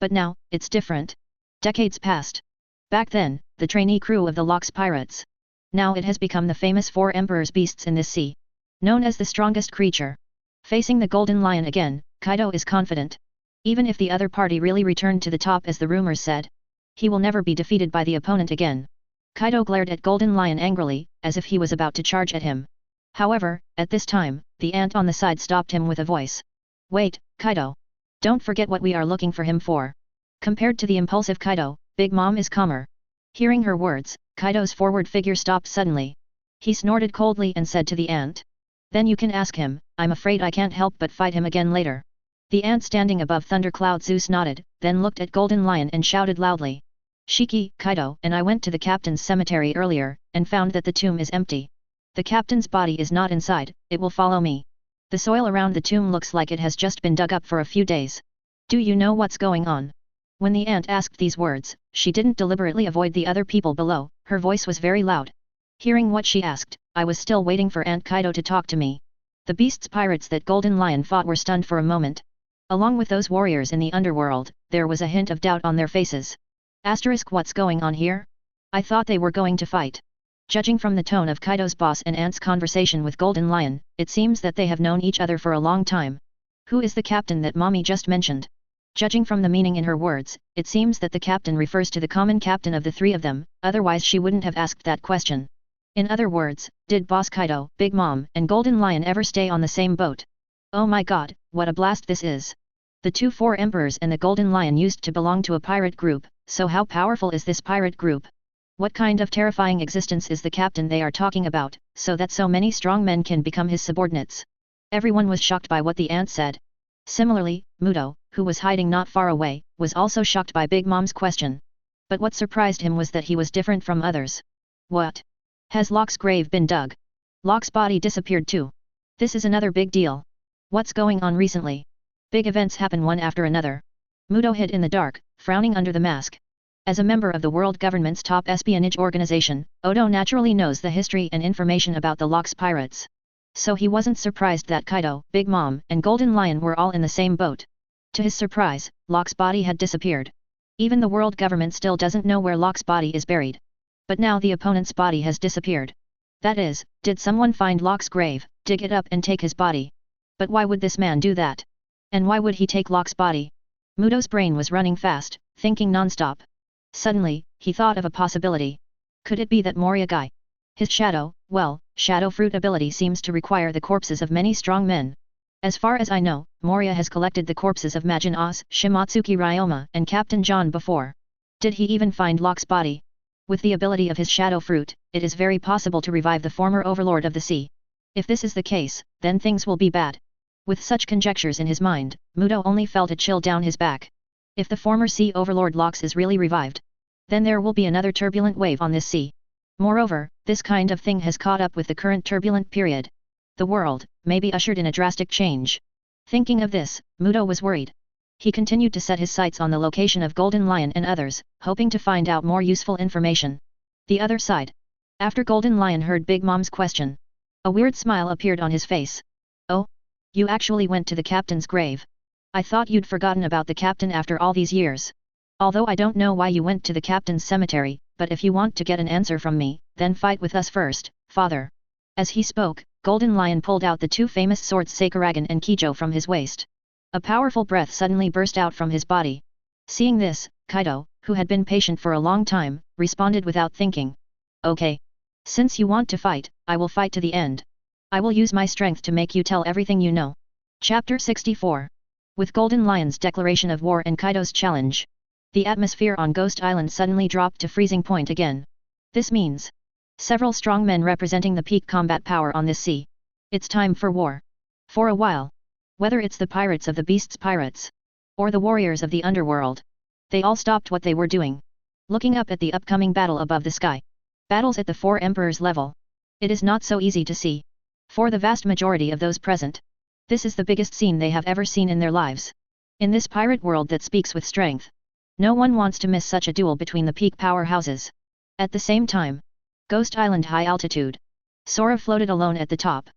But now, it's different. Decades passed. Back then, the trainee crew of the Lox pirates. Now it has become the famous four emperor's beasts in this sea. Known as the strongest creature. Facing the Golden Lion again, Kaido is confident. Even if the other party really returned to the top as the rumors said, he will never be defeated by the opponent again. Kaido glared at Golden Lion angrily, as if he was about to charge at him. However, at this time, the ant on the side stopped him with a voice. Wait, Kaido. Don't forget what we are looking for him for. Compared to the impulsive Kaido, Big Mom is calmer. Hearing her words, Kaido's forward figure stopped suddenly. He snorted coldly and said to the ant. Then you can ask him, I'm afraid I can't help but fight him again later. The ant standing above Thundercloud Zeus nodded, then looked at Golden Lion and shouted loudly. Shiki, Kaido and I went to the captain's cemetery earlier, and found that the tomb is empty. The captain's body is not inside, it will follow me. The soil around the tomb looks like it has just been dug up for a few days. Do you know what's going on? When the ant asked these words, she didn't deliberately avoid the other people below, her voice was very loud. Hearing what she asked, I was still waiting for Ant Kaido to talk to me. The beasts pirates that Golden Lion fought were stunned for a moment. Along with those warriors in the underworld, there was a hint of doubt on their faces. What's going on here? I thought they were going to fight. Judging from the tone of Kaido's boss and Ant's conversation with Golden Lion, it seems that they have known each other for a long time. Who is the captain that Mommy just mentioned? Judging from the meaning in her words, it seems that the captain refers to the common captain of the three of them, otherwise she wouldn't have asked that question. In other words, did Boss Kaido, Big Mom, and Golden Lion ever stay on the same boat? Oh my god, what a blast this is! The four emperors and the Golden Lion used to belong to a pirate group, so how powerful is this pirate group? What kind of terrifying existence is the captain they are talking about, so that so many strong men can become his subordinates? Everyone was shocked by what the ant said. Similarly, Muto, who was hiding not far away, was also shocked by Big Mom's question. But what surprised him was that he was different from others. What? Has Locke's grave been dug? Locke's body disappeared too. This is another big deal. What's going on recently? Big events happen one after another. Muto hid in the dark, frowning under the mask. As a member of the world government's top espionage organization, Odo naturally knows the history and information about the Lox pirates. So he wasn't surprised that Kaido, Big Mom, and Golden Lion were all in the same boat. To his surprise, Locke's body had disappeared. Even the world government still doesn't know where Locke's body is buried. But now the opponent's body has disappeared. That is, did someone find Locke's grave, dig it up and take his body? But why would this man do that? And why would he take Locke's body? Muto's brain was running fast, thinking non-stop. Suddenly, he thought of a possibility. Could it be that Moria guy? His shadow fruit ability seems to require the corpses of many strong men. As far as I know, Moria has collected the corpses of Majin Oz, Shimatsuki Ryoma and Captain John before. Did he even find Locke's body? With the ability of his shadow fruit, it is very possible to revive the former overlord of the sea. If this is the case, then things will be bad. With such conjectures in his mind, Muto only felt a chill down his back. If the former sea overlord Locke is really revived, then there will be another turbulent wave on this sea. Moreover, this kind of thing has caught up with the current turbulent period. The world may be ushered in a drastic change. Thinking of this, Muto was worried. He continued to set his sights on the location of Golden Lion and others, hoping to find out more useful information. The other side. After Golden Lion heard Big Mom's question, a weird smile appeared on his face. Oh? You actually went to the captain's grave. I thought you'd forgotten about the captain after all these years. Although I don't know why you went to the captain's cemetery, but if you want to get an answer from me, then fight with us first, father. As he spoke, Golden Lion pulled out the two famous swords Sakuragan and Kijo from his waist. A powerful breath suddenly burst out from his body. Seeing this, Kaido, who had been patient for a long time, responded without thinking. Okay. Since you want to fight, I will fight to the end. I will use my strength to make you tell everything you know. Chapter 64. With Golden Lion's declaration of war and Kaido's challenge, the atmosphere on Ghost Island suddenly dropped to freezing point again. This means several strong men representing the peak combat power on this sea. It's time for war. For a while. Whether it's the pirates of the Beasts Pirates, or the warriors of the underworld, they all stopped what they were doing, looking up at the upcoming battle above the sky. Battles at the Four Emperors level. It is not so easy to see. For the vast majority of those present, this is the biggest scene they have ever seen in their lives. In this pirate world that speaks with strength, no one wants to miss such a duel between the peak powerhouses. At the same time, Ghost Island high altitude. Sora floated alone at the top.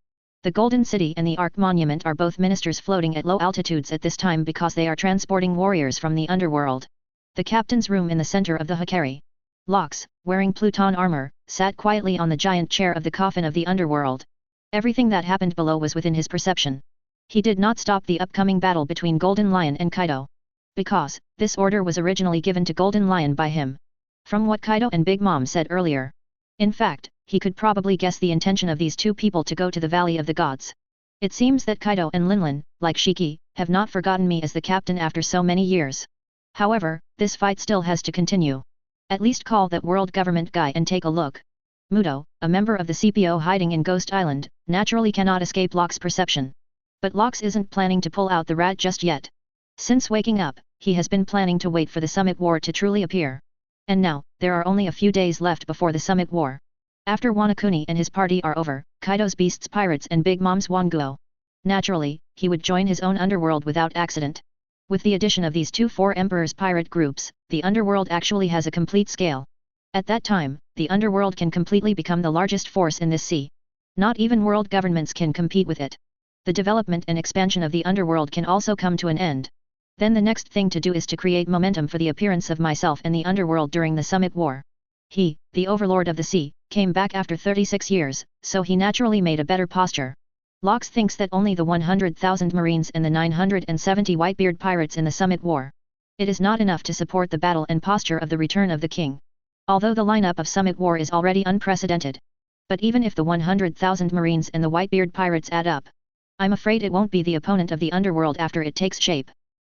The Golden City and the Ark Monument are both ministers floating at low altitudes at this time because they are transporting warriors from the underworld. The captain's room in the center of the Hikari. Lox, wearing Pluton armor, sat quietly on the giant chair of the coffin of the underworld. Everything that happened below was within his perception. He did not stop the upcoming battle between Golden Lion and Kaido. Because, this order was originally given to Golden Lion by him. From what Kaido and Big Mom said earlier. In fact, he could probably guess the intention of these two people to go to the Valley of the Gods. It seems that Kaido and Linlin, like Shiki, have not forgotten me as the captain after so many years. However, this fight still has to continue. At least call that world government guy and take a look. Muto, a member of the CPO hiding in Ghost Island, naturally cannot escape Locke's perception. But Locke isn't planning to pull out the rat just yet. Since waking up, he has been planning to wait for the Summit War to truly appear. And now, there are only a few days left before the Summit War. After Wanakuni and his party are over, Kaido's Beasts Pirates and Big Mom's Wanguo. Naturally, he would join his own underworld without accident. With the addition of these two Four Emperors pirate groups, the underworld actually has a complete scale. At that time, the underworld can completely become the largest force in this sea. Not even world governments can compete with it. The development and expansion of the underworld can also come to an end. Then the next thing to do is to create momentum for the appearance of myself in the underworld during the Summit War. He, the overlord of the sea, came back after 36 years, so he naturally made a better posture. Lox thinks that only the 100,000 Marines and the 970 Whitebeard pirates in the Summit War. It is not enough to support the battle and posture of the return of the king. Although the lineup of Summit War is already unprecedented. But even if the 100,000 Marines and the Whitebeard pirates add up, I'm afraid it won't be the opponent of the underworld after it takes shape.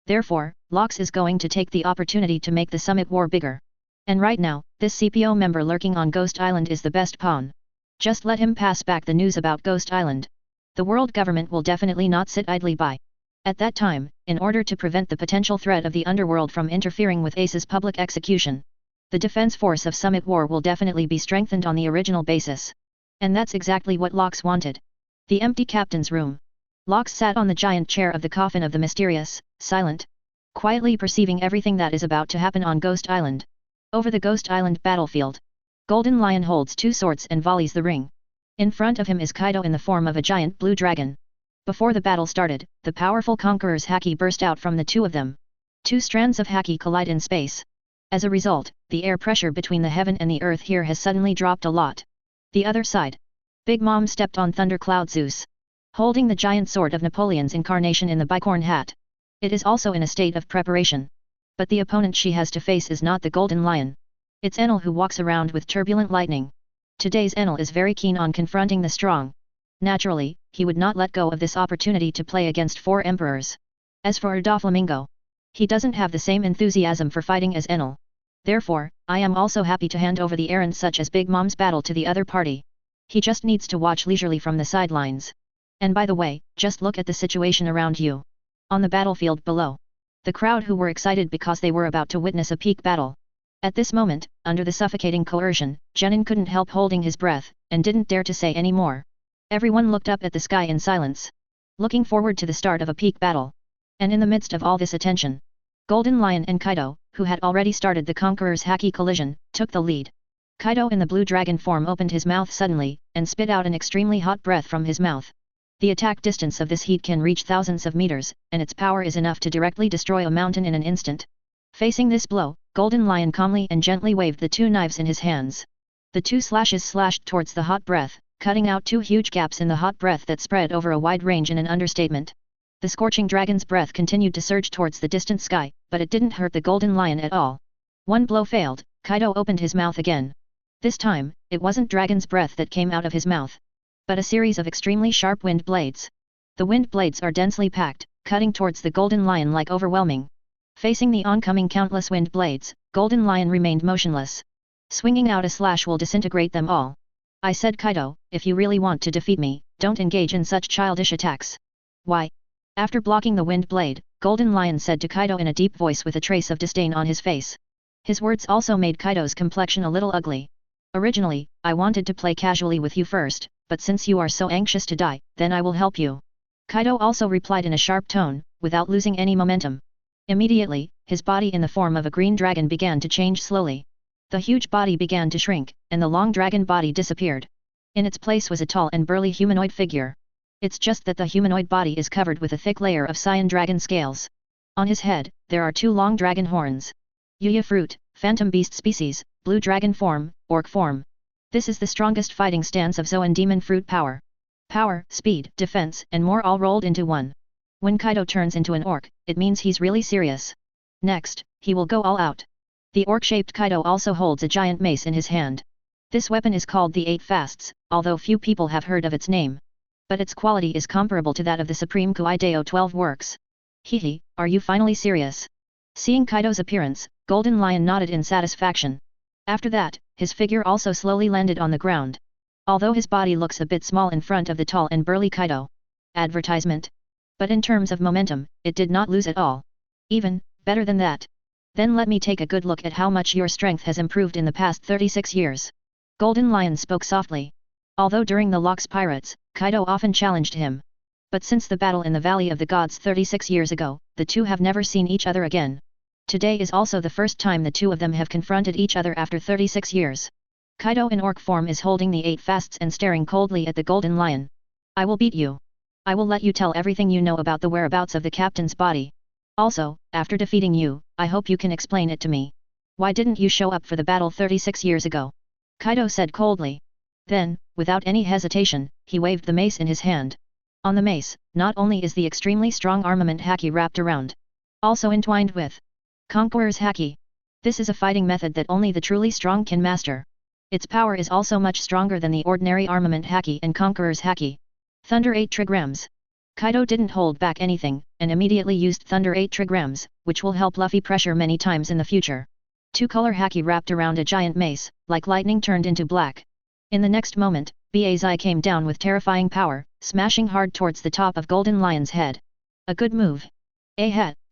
Therefore, Lox is going to take the opportunity to make the Summit War bigger. And right now, this CPO member lurking on Ghost Island is the best pawn. Just let him pass back the news about Ghost Island. The world government will definitely not sit idly by. At that time, in order to prevent the potential threat of the underworld from interfering with Ace's public execution, the defense force of Summit War will definitely be strengthened on the original basis. And that's exactly what Lox wanted. The empty captain's room. Lox sat on the giant chair of the coffin of the mysterious, silent, quietly perceiving everything that is about to happen on Ghost Island. Over the Ghost Island battlefield, Golden Lion holds two swords and volleys the ring. In front of him is Kaido in the form of a giant blue dragon. Before the battle started, the powerful conqueror's haki burst out from the two of them. Two strands of haki collide in space. As a result, the air pressure between the heaven and the earth here has suddenly dropped a lot. The other side. Big Mom stepped on Thundercloud Zeus, holding the giant sword of Napoleon's incarnation in the bicorn hat. It is also in a state of preparation. But the opponent she has to face is not the Golden Lion. It's Enel who walks around with turbulent lightning. Today's Enel is very keen on confronting the strong. Naturally, he would not let go of this opportunity to play against four emperors. As for Doflamingo, he doesn't have the same enthusiasm for fighting as Enel. Therefore, I am also happy to hand over the errands such as Big Mom's battle to the other party. He just needs to watch leisurely from the sidelines. And by the way, just look at the situation around you. On the battlefield below. The crowd who were excited because they were about to witness a peak battle. At this moment, under the suffocating coercion, Genin couldn't help holding his breath, and didn't dare to say any more. Everyone looked up at the sky in silence, looking forward to the start of a peak battle. And in the midst of all this attention, Golden Lion and Kaido, who had already started the Conqueror's haki collision, took the lead. Kaido in the blue dragon form opened his mouth suddenly, and spit out an extremely hot breath from his mouth. The attack distance of this heat can reach thousands of meters, and its power is enough to directly destroy a mountain in an instant. Facing this blow, Golden Lion calmly and gently waved the two knives in his hands. The two slashes slashed towards the hot breath, cutting out two huge gaps in the hot breath that spread over a wide range in an understatement. The scorching dragon's breath continued to surge towards the distant sky, but it didn't hurt the Golden Lion at all. One blow failed, Kaido opened his mouth again. This time, it wasn't dragon's breath that came out of his mouth, but a series of extremely sharp wind blades. The wind blades are densely packed, cutting towards the Golden Lion like overwhelming. Facing the oncoming countless wind blades, Golden Lion remained motionless. Swinging out a slash will disintegrate them all. I said, Kaido, if you really want to defeat me, don't engage in such childish attacks. Why? After blocking the wind blade, Golden Lion said to Kaido in a deep voice with a trace of disdain on his face. His words also made Kaido's complexion a little ugly. Originally, I wanted to play casually with you first, but since you are so anxious to die, then I will help you. Kaido also replied in a sharp tone, without losing any momentum. Immediately, his body in the form of a green dragon began to change slowly. The huge body began to shrink, and the long dragon body disappeared. In its place was a tall and burly humanoid figure. It's just that the humanoid body is covered with a thick layer of cyan dragon scales. On his head, there are 2 long dragon horns. Usse fruit, phantom beast species, blue dragon form, orc form. This is the strongest fighting stance of Zoan demon fruit power. Power, speed, defense, and more all rolled into one. When Kaido turns into an orc, it means he's really serious. Next, he will go all out. The orc-shaped Kaido also holds a giant mace in his hand. This weapon is called the 8 Fasts, although few people have heard of its name. But its quality is comparable to that of the Supreme Kuai-Deo 12 works. Hehe, are you finally serious? Seeing Kaido's appearance, Golden Lion nodded in satisfaction. After that, his figure also slowly landed on the ground. Although his body looks a bit small in front of the tall and burly Kaido. Advertisement. But in terms of momentum, it did not lose at all. Even, better than that. Then let me take a good look at how much your strength has improved in the past 36 years. Golden Lion spoke softly. Although during the Lox Pirates, Kaido often challenged him. But since the battle in the Valley of the Gods 36 years ago, the two have never seen each other again. Today is also the first time the two of them have confronted each other after 36 years. Kaido in orc form is holding the 8 Fasts and staring coldly at the Golden Lion. I will beat you. I will let you tell everything you know about the whereabouts of the captain's body. Also, after defeating you, I hope you can explain it to me. Why didn't you show up for the battle 36 years ago? Kaido said coldly. Then, without any hesitation, he waved the mace in his hand. On the mace, not only is the extremely strong armament haki wrapped around, also entwined with Conqueror's haki. This is a fighting method that only the truly strong can master. Its power is also much stronger than the ordinary armament haki and Conqueror's haki. Thunder 8 trigrams. Kaido didn't hold back anything, and immediately used Thunder 8 trigrams, which will help Luffy pressure many times in the future. 2-color haki wrapped around a giant mace, like lightning turned into black. In the next moment, Bazai came down with terrifying power, smashing hard towards the top of Golden Lion's head. A good move.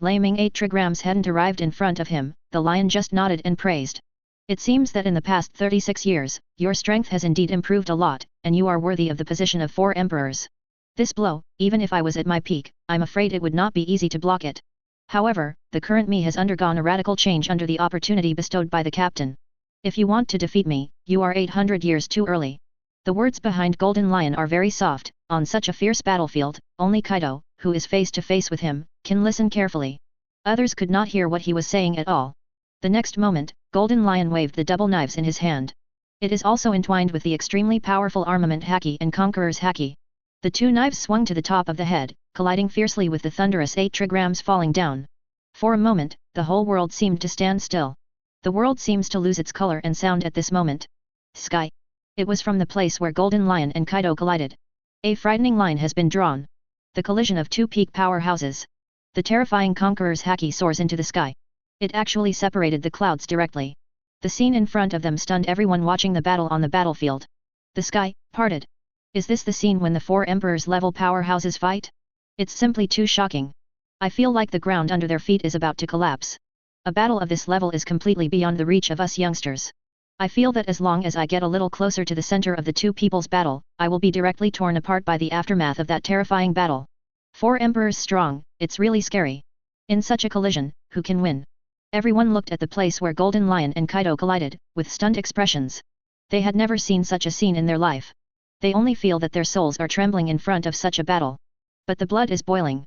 Laming 8 trigrams hadn't arrived in front of him, the lion just nodded and praised. It seems that in the past 36 years, your strength has indeed improved a lot, and you are worthy of the position of 4 emperors. This blow, even if I was at my peak, I'm afraid it would not be easy to block it. However, the current me has undergone a radical change under the opportunity bestowed by the captain. If you want to defeat me, you are 800 years too early. The words behind Golden Lion are very soft. On such a fierce battlefield, only Kaido, who is face to face with him, can listen carefully. Others could not hear what he was saying at all. The next moment, Golden Lion waved the double knives in his hand. It is also entwined with the extremely powerful armament haki and Conqueror's haki. The 2 knives swung to the top of the head, colliding fiercely with the thunderous 8 trigrams falling down. For a moment, the whole world seemed to stand still. The world seems to lose its color and sound at this moment. Sky. It was from the place where Golden Lion and Kaido collided. A frightening line has been drawn. The collision of 2 peak powerhouses. The terrifying Conqueror's haki soars into the sky. It actually separated the clouds directly. The scene in front of them stunned everyone watching the battle on the battlefield. The sky parted. Is this the scene when the 4 emperors level powerhouses fight? It's simply too shocking. I feel like the ground under their feet is about to collapse. A battle of this level is completely beyond the reach of us youngsters. I feel that as long as I get a little closer to the center of the 2 people's battle, I will be directly torn apart by the aftermath of that terrifying battle. 4 emperors strong, it's really scary. In such a collision, who can win? Everyone looked at the place where Golden Lion and Kaido collided, with stunned expressions. They had never seen such a scene in their life. They only feel that their souls are trembling in front of such a battle. But the blood is boiling.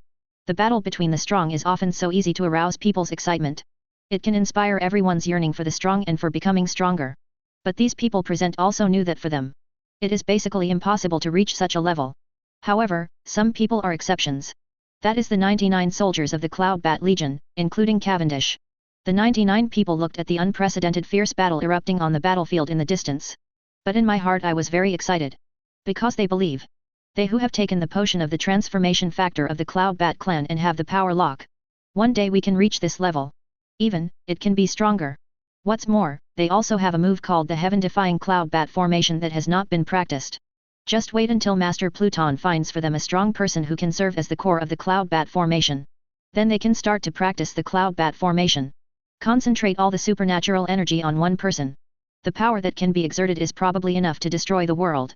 The battle between the strong is often so easy to arouse people's excitement. It can inspire everyone's yearning for the strong and for becoming stronger. But these people present also knew that for them, it is basically impossible to reach such a level. However, some people are exceptions. That is the 99 soldiers of the Cloud Bat Legion, including Cavendish. The 99 people looked at the unprecedented fierce battle erupting on the battlefield in the distance. But in my heart I was very excited. Because they believe. They who have taken the potion of the transformation factor of the Cloud Bat clan and have the power lock. One day we can reach this level. Even, it can be stronger. What's more, they also have a move called the heaven-defying Cloud Bat formation that has not been practiced. Just wait until Master Pluton finds for them a strong person who can serve as the core of the Cloud Bat formation. Then they can start to practice the Cloud Bat formation. Concentrate all the supernatural energy on one person. The power that can be exerted is probably enough to destroy the world.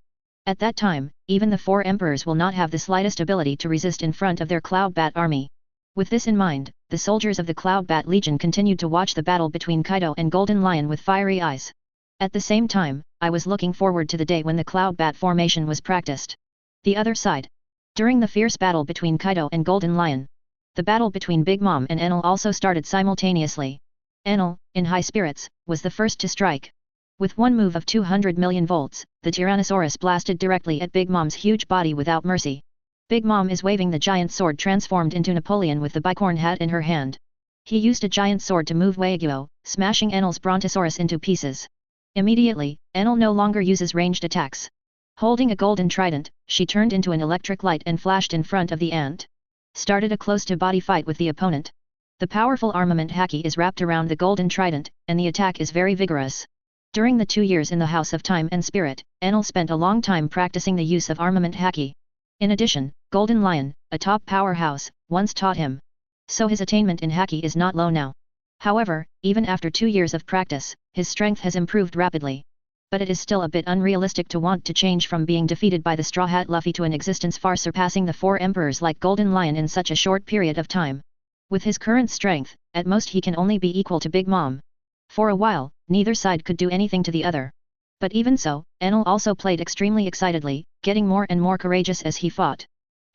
At that time, even the 4 emperors will not have the slightest ability to resist in front of their Cloud Bat army. With this in mind, the soldiers of the Cloud Bat Legion continued to watch the battle between Kaido and Golden Lion with fiery eyes. At the same time, I was looking forward to the day when the Cloud Bat formation was practiced. The other side. During the fierce battle between Kaido and Golden Lion, the battle between Big Mom and Enel also started simultaneously. Enel, in high spirits, was the first to strike. With one move of 200 million volts, the Tyrannosaurus blasted directly at Big Mom's huge body without mercy. Big Mom is waving the giant sword transformed into Napoleon with the bicorn hat in her hand. He used a giant sword to move Wagyu, smashing Enel's Brontosaurus into pieces. Immediately, Enel no longer uses ranged attacks. Holding a golden trident, she turned into an electric light and flashed in front of the ant. Started a close-to-body fight with the opponent. The powerful armament haki is wrapped around the golden trident, and the attack is very vigorous. During the 2 years in the House of Time and Spirit, Enel spent a long time practicing the use of armament haki. In addition, Golden Lion, a top powerhouse, once taught him. So his attainment in haki is not low now. However, even after 2 years of practice, his strength has improved rapidly. But it is still a bit unrealistic to want to change from being defeated by the Straw Hat Luffy to an existence far surpassing the 4 emperors like Golden Lion in such a short period of time. With his current strength, at most he can only be equal to Big Mom. For a while, neither side could do anything to the other. But even so, Enel also played extremely excitedly, getting more and more courageous as he fought.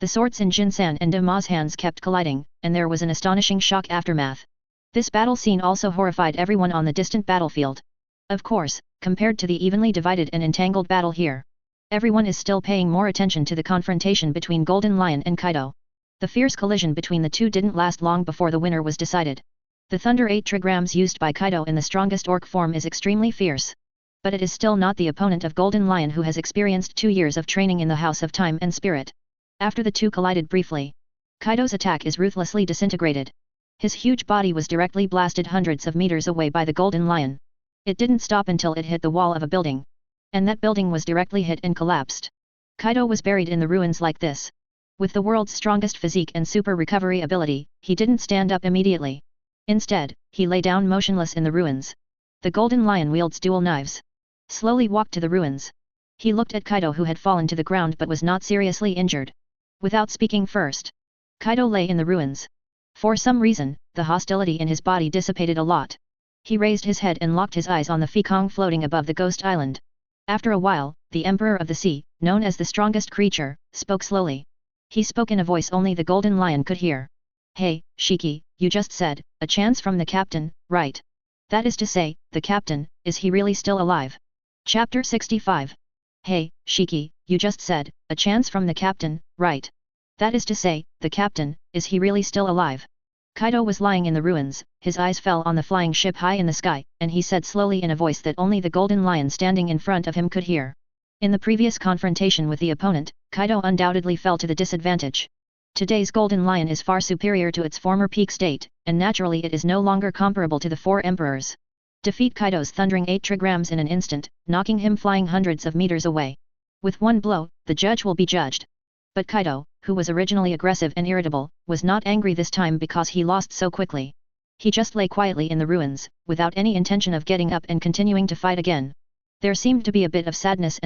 The swords in Jinsan and Dama's hands kept colliding, and there was an astonishing shock aftermath. This battle scene also horrified everyone on the distant battlefield. Of course, compared to the evenly divided and entangled battle here, everyone is still paying more attention to the confrontation between Golden Lion and Kaido. The fierce collision between the two didn't last long before the winner was decided. The Thunder 8 trigrams used by Kaido in the strongest orc form is extremely fierce. But it is still not the opponent of Golden Lion who has experienced 2 years of training in the House of Time and Spirit. After the two collided briefly, Kaido's attack is ruthlessly disintegrated. His huge body was directly blasted hundreds of meters away by the Golden Lion. It didn't stop until it hit the wall of a building. And that building was directly hit and collapsed. Kaido was buried in the ruins like this. With the world's strongest physique and super recovery ability, he didn't stand up immediately. Instead, he lay down motionless in the ruins. The Golden Lion wields dual knives. Slowly walked to the ruins. He looked at Kaido who had fallen to the ground but was not seriously injured. Without speaking first, Kaido lay in the ruins. For some reason, the hostility in his body dissipated a lot. He raised his head and locked his eyes on the Fekong floating above the ghost island. After a while, the Emperor of the Sea, known as the strongest creature, spoke slowly. He spoke in a voice only the Golden Lion could hear. "Hey, Shiki, you just said, a chance from the captain, right? That is to say, the captain, is he really still alive?" Chapter 65. "Hey, Shiki, you just said, a chance from the captain, right? That is to say, the captain, is he really still alive?" Kaido was lying in the ruins, his eyes fell on the flying ship high in the sky, and he said slowly in a voice that only the Golden Lion standing in front of him could hear. In the previous confrontation with the opponent, Kaido undoubtedly fell to the disadvantage. Today's Golden Lion is far superior to its former peak state, and naturally it is no longer comparable to the 4 emperors. Defeat Kaido's thundering 8 trigrams in an instant, knocking him flying hundreds of meters away. With one blow, the judge will be judged. But Kaido, who was originally aggressive and irritable, was not angry this time because he lost so quickly. He just lay quietly in the ruins, without any intention of getting up and continuing to fight again. There seemed to be a bit of sadness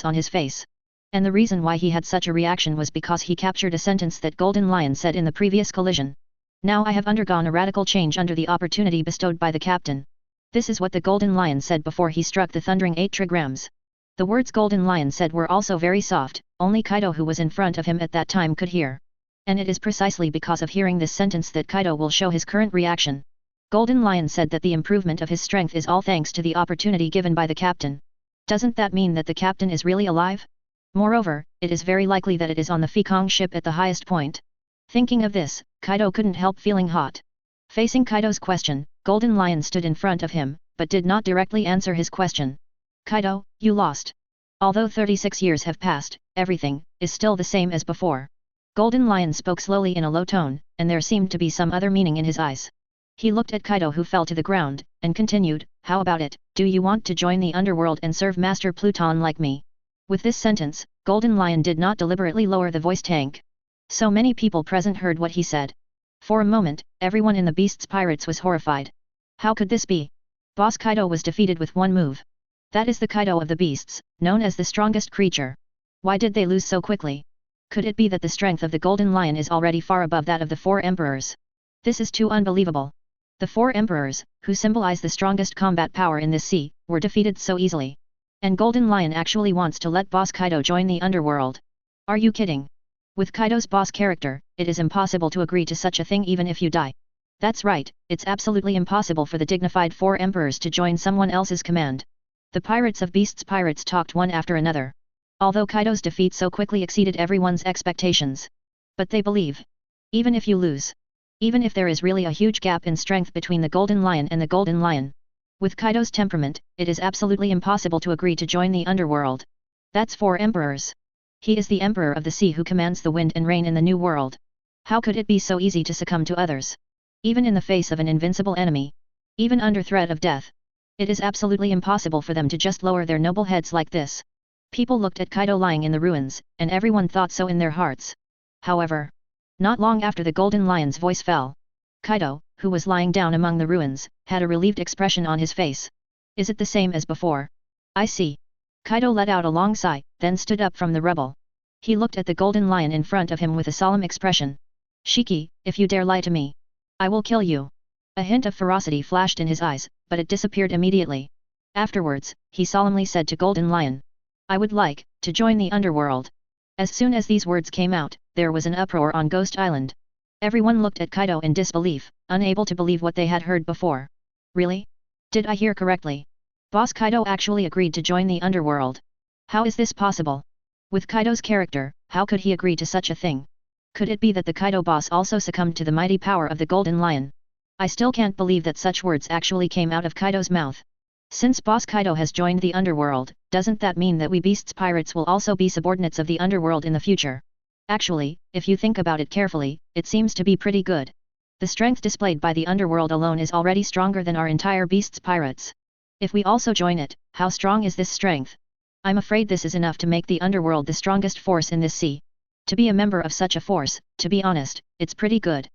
on his face. And the reason why he had such a reaction was because he captured a sentence that Golden Lion said in the previous collision. "Now I have undergone a radical change under the opportunity bestowed by the captain." This is what the Golden Lion said before he struck the thundering 8 trigrams. The words Golden Lion said were also very soft, only Kaido who was in front of him at that time could hear. And it is precisely because of hearing this sentence that Kaido will show his current reaction. Golden Lion said that the improvement of his strength is all thanks to the opportunity given by the captain. Doesn't that mean that the captain is really alive? Moreover, it is very likely that it is on the Fekong ship at the highest point. Thinking of this, Kaido couldn't help feeling hot. Facing Kaido's question, Golden Lion stood in front of him, but did not directly answer his question. "Kaido, you lost. Although 36 years have passed, everything is still the same as before." Golden Lion spoke slowly in a low tone, and there seemed to be some other meaning in his eyes. He looked at Kaido who fell to the ground, and continued, "How about it, do you want to join the underworld and serve Master Pluton like me?" With this sentence, Golden Lion did not deliberately lower the voice tank. So many people present heard what he said. For a moment, everyone in the Beast's Pirates was horrified. How could this be? Boss Kaido was defeated with one move. That is the Kaido of the Beasts, known as the strongest creature. Why did they lose so quickly? Could it be that the strength of the Golden Lion is already far above that of the 4 emperors? This is too unbelievable. The 4 emperors, who symbolize the strongest combat power in this sea, were defeated so easily. And Golden Lion actually wants to let Boss Kaido join the underworld. Are you kidding? With Kaido's boss character, it is impossible to agree to such a thing even if you die. That's right, it's absolutely impossible for the dignified 4 emperors to join someone else's command. The pirates of Beasts pirates talked one after another. Although Kaido's defeat so quickly exceeded everyone's expectations. But they believe. Even if you lose. Even if there is really a huge gap in strength between the Golden Lion and the Golden Lion. With Kaido's temperament, it is absolutely impossible to agree to join the underworld. That's 4 emperors. He is the emperor of the sea who commands the wind and rain in the new world. How could it be so easy to succumb to others? Even in the face of an invincible enemy. Even under threat of death. It is absolutely impossible for them to just lower their noble heads like this. People looked at Kaido lying in the ruins, and everyone thought so in their hearts. However, not long after the Golden Lion's voice fell, Kaido, who was lying down among the ruins, had a relieved expression on his face. Is it the same as before? I see. Kaido let out a long sigh, then stood up from the rubble. He looked at the Golden Lion in front of him with a solemn expression. Shiki, if you dare lie to me, I will kill you. A hint of ferocity flashed in his eyes, but it disappeared immediately. Afterwards, he solemnly said to Golden Lion, I would like to join the underworld. As soon as these words came out, there was an uproar on Ghost Island. Everyone looked at Kaido in disbelief, unable to believe what they had heard before. Really? Did I hear correctly? Boss Kaido actually agreed to join the underworld. How is this possible? With Kaido's character, how could he agree to such a thing? Could it be that the Kaido boss also succumbed to the mighty power of the Golden Lion? I still can't believe that such words actually came out of Kaido's mouth. Since Boss Kaido has joined the underworld, doesn't that mean that we Beasts pirates will also be subordinates of the underworld in the future? Actually, if you think about it carefully, it seems to be pretty good. The strength displayed by the underworld alone is already stronger than our entire Beasts pirates. If we also join it, how strong is this strength? I'm afraid this is enough to make the underworld the strongest force in this sea. To be a member of such a force, to be honest, it's pretty good.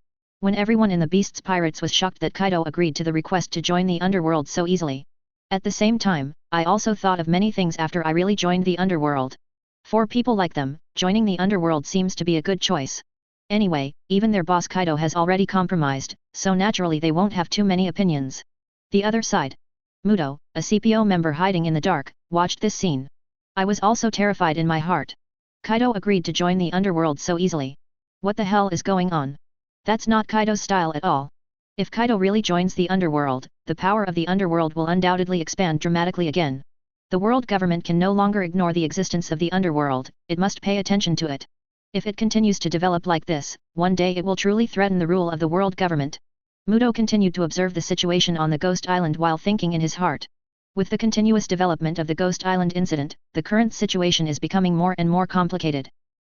When everyone in the Beasts pirates was shocked that Kaido agreed to the request to join the underworld so easily. At the same time, I also thought of many things after I really joined the underworld. For people like them, joining the underworld seems to be a good choice. Anyway, even their boss Kaido has already compromised, so naturally they won't have too many opinions. The other side. Muto, a CPO member hiding in the dark, watched this scene. I was also terrified in my heart. Kaido agreed to join the underworld so easily. What the hell is going on? That's not Kaido's style at all. If Kaido really joins the underworld, the power of the underworld will undoubtedly expand dramatically again. The world government can no longer ignore the existence of the underworld, it must pay attention to it. If it continues to develop like this, one day it will truly threaten the rule of the world government. Muto continued to observe the situation on the Ghost Island while thinking in his heart. With the continuous development of the Ghost Island incident, the current situation is becoming more and more complicated.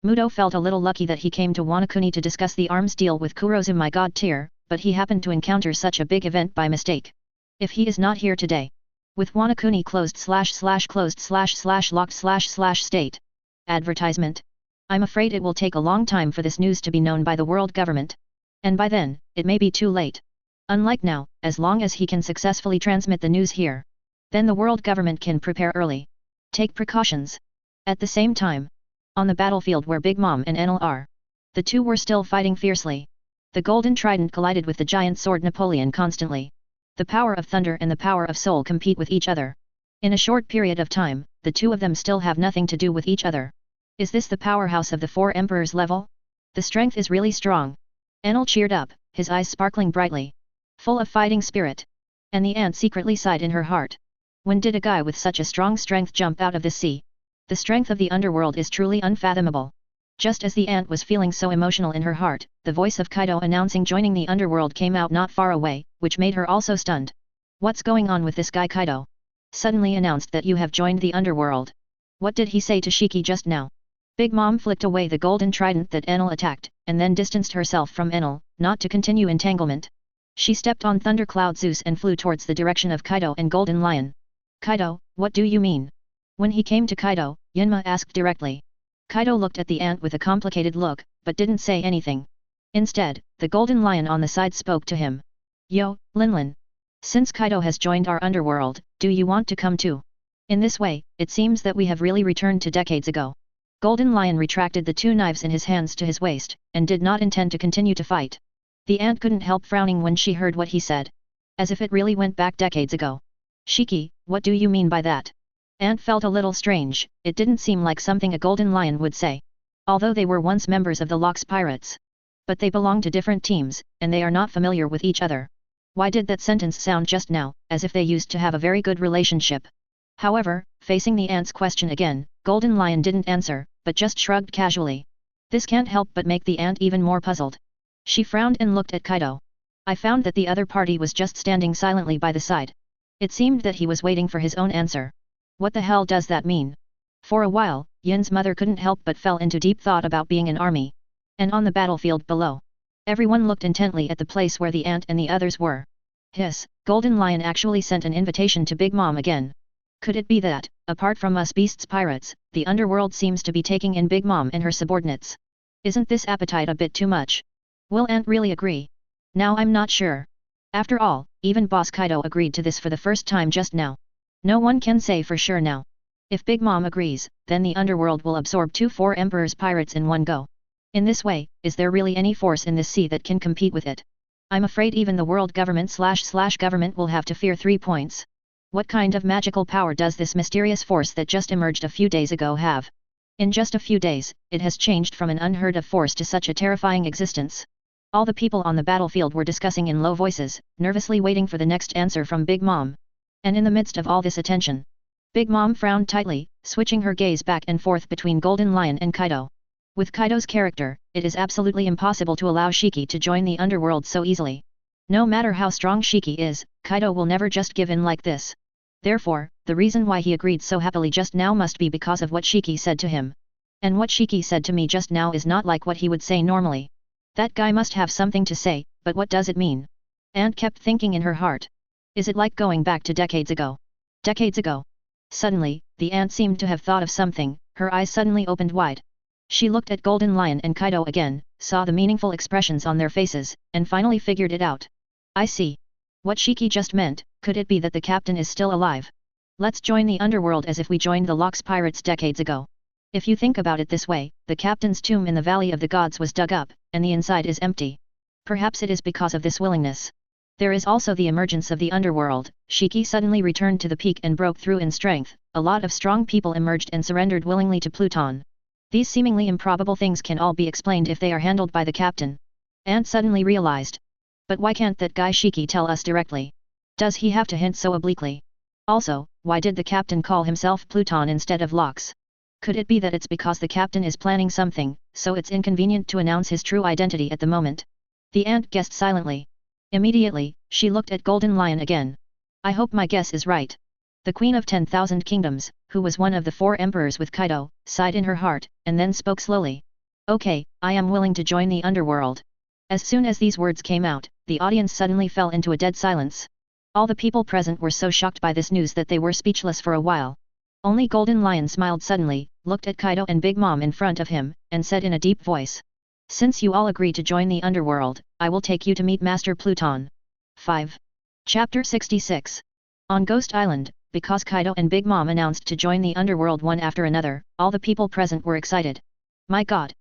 Muto felt a little lucky that he came to Wanakuni to discuss the arms deal with Kurozumi God tier, but he happened to encounter such a big event by mistake. If he is not here today. With Wanakuni closed //closed //locked //state. Advertisement. I'm afraid it will take a long time for this news to be known by the world government. And by then, it may be too late. Unlike now, as long as he can successfully transmit the news here. Then the world government can prepare early. Take precautions. At the same time. On the battlefield where Big Mom and Enel are. The two were still fighting fiercely. The golden trident collided with the giant sword Napoleon constantly. The power of thunder and the power of soul compete with each other. In a short period of time, the two of them still have nothing to do with each other. Is this the powerhouse of the 4 emperors level? The strength is really strong. Enel cheered up, his eyes sparkling brightly. Full of fighting spirit. And the ant secretly sighed in her heart. When did a guy with such a strong strength jump out of the sea? The strength of the underworld is truly unfathomable. Just as the ant was feeling so emotional in her heart, the voice of Kaido announcing joining the underworld came out not far away, which made her also stunned. What's going on with this guy Kaido? Suddenly announced that you have joined the underworld. What did he say to Shiki just now? Big Mom flicked away the golden trident that Enel attacked, and then distanced herself from Enel, not to continue entanglement. She stepped on Thundercloud Zeus and flew towards the direction of Kaido and Golden Lion. Kaido, what do you mean? When he came to Kaido, Yunma asked directly. Kaido looked at the ant with a complicated look, but didn't say anything. Instead, the Golden Lion on the side spoke to him. Yo, Linlin. Since Kaido has joined our underworld, do you want to come too? In this way, it seems that we have really returned to decades ago. Golden Lion retracted the 2 knives in his hands to his waist, and did not intend to continue to fight. The ant couldn't help frowning when she heard what he said. As if it really went back decades ago. Shiki, what do you mean by that? Ant felt a little strange, it didn't seem like something a Golden Lion would say. although they were once members of the Lox Pirates. But they belong to different teams, and they are not familiar with each other. Why did that sentence sound just now, as if they used to have a very good relationship? However, facing the ant's question again, Golden Lion didn't answer, but just shrugged casually. This can't help but make the ant even more puzzled. She frowned and looked at Kaido. I found that the other party was just standing silently by the side. It seemed that he was waiting for his own answer. What the hell does that mean? For a while, Yin's mother couldn't help but fell into deep thought about being an army. And on the battlefield below, everyone looked intently at the place where the ant and the others were. Hiss, Golden Lion actually sent an invitation to Big Mom again. Could it be that, apart from us beasts pirates, the underworld seems to be taking in Big Mom and her subordinates? Isn't this appetite a bit too much? Will Ant really agree? Now I'm not sure. After all, even Boss Kaido agreed to this for the first time just now. No one can say for sure now. If Big Mom agrees, then the underworld will absorb 4 Emperor's pirates in one go. In this way, is there really any force in this sea that can compete with it? I'm afraid even the world government / government will have to fear 3 points. What kind of magical power does this mysterious force that just emerged a few days ago have? In just a few days, it has changed from an unheard of force to such a terrifying existence. All the people on the battlefield were discussing in low voices, nervously waiting for the next answer from Big Mom. And in the midst of all this attention, Big Mom frowned tightly, switching her gaze back and forth between Golden Lion and Kaido. With Kaido's character, it is absolutely impossible to allow Shiki to join the underworld so easily. No matter how strong Shiki is, Kaido will never just give in like this. Therefore, the reason why he agreed so happily just now must be because of what Shiki said to him. And what Shiki said to me just now is not like what he would say normally. That guy must have something to say, but what does it mean? Ant kept thinking in her heart. Is it like going back to decades ago? Decades ago? Suddenly, the ant seemed to have thought of something, her eyes suddenly opened wide. She looked at Golden Lion and Kaido again, saw the meaningful expressions on their faces, and finally figured it out. I see. What Shiki just meant, could it be that the captain is still alive? Let's join the underworld as if we joined the Lox Pirates decades ago. If you think about it this way, the captain's tomb in the Valley of the Gods was dug up, and the inside is empty. Perhaps it is because of this willingness. There is also the emergence of the underworld. Shiki suddenly returned to the peak and broke through in strength. A lot of strong people emerged and surrendered willingly to Pluton. These seemingly improbable things can all be explained if they are handled by the captain. Ant suddenly realized. But why can't that guy Shiki tell us directly? Does he have to hint so obliquely? Also, why did the captain call himself Pluton instead of Lox? Could it be that it's because the captain is planning something, so it's inconvenient to announce his true identity at the moment? The ant guessed silently. Immediately, she looked at Golden Lion again. I hope my guess is right. The Queen of 10,000 Kingdoms, who was one of the 4 emperors with Kaido, sighed in her heart, and then spoke slowly. Okay, I am willing to join the underworld. As soon as these words came out, the audience suddenly fell into a dead silence. All the people present were so shocked by this news that they were speechless for a while. Only Golden Lion smiled suddenly, looked at Kaido and Big Mom in front of him, and said in a deep voice. Since you all agree to join the underworld, I will take you to meet Master Pluton. 5. Chapter 66. On Ghost Island, because Kaido and Big Mom announced to join the underworld one after another, all the people present were excited. My god!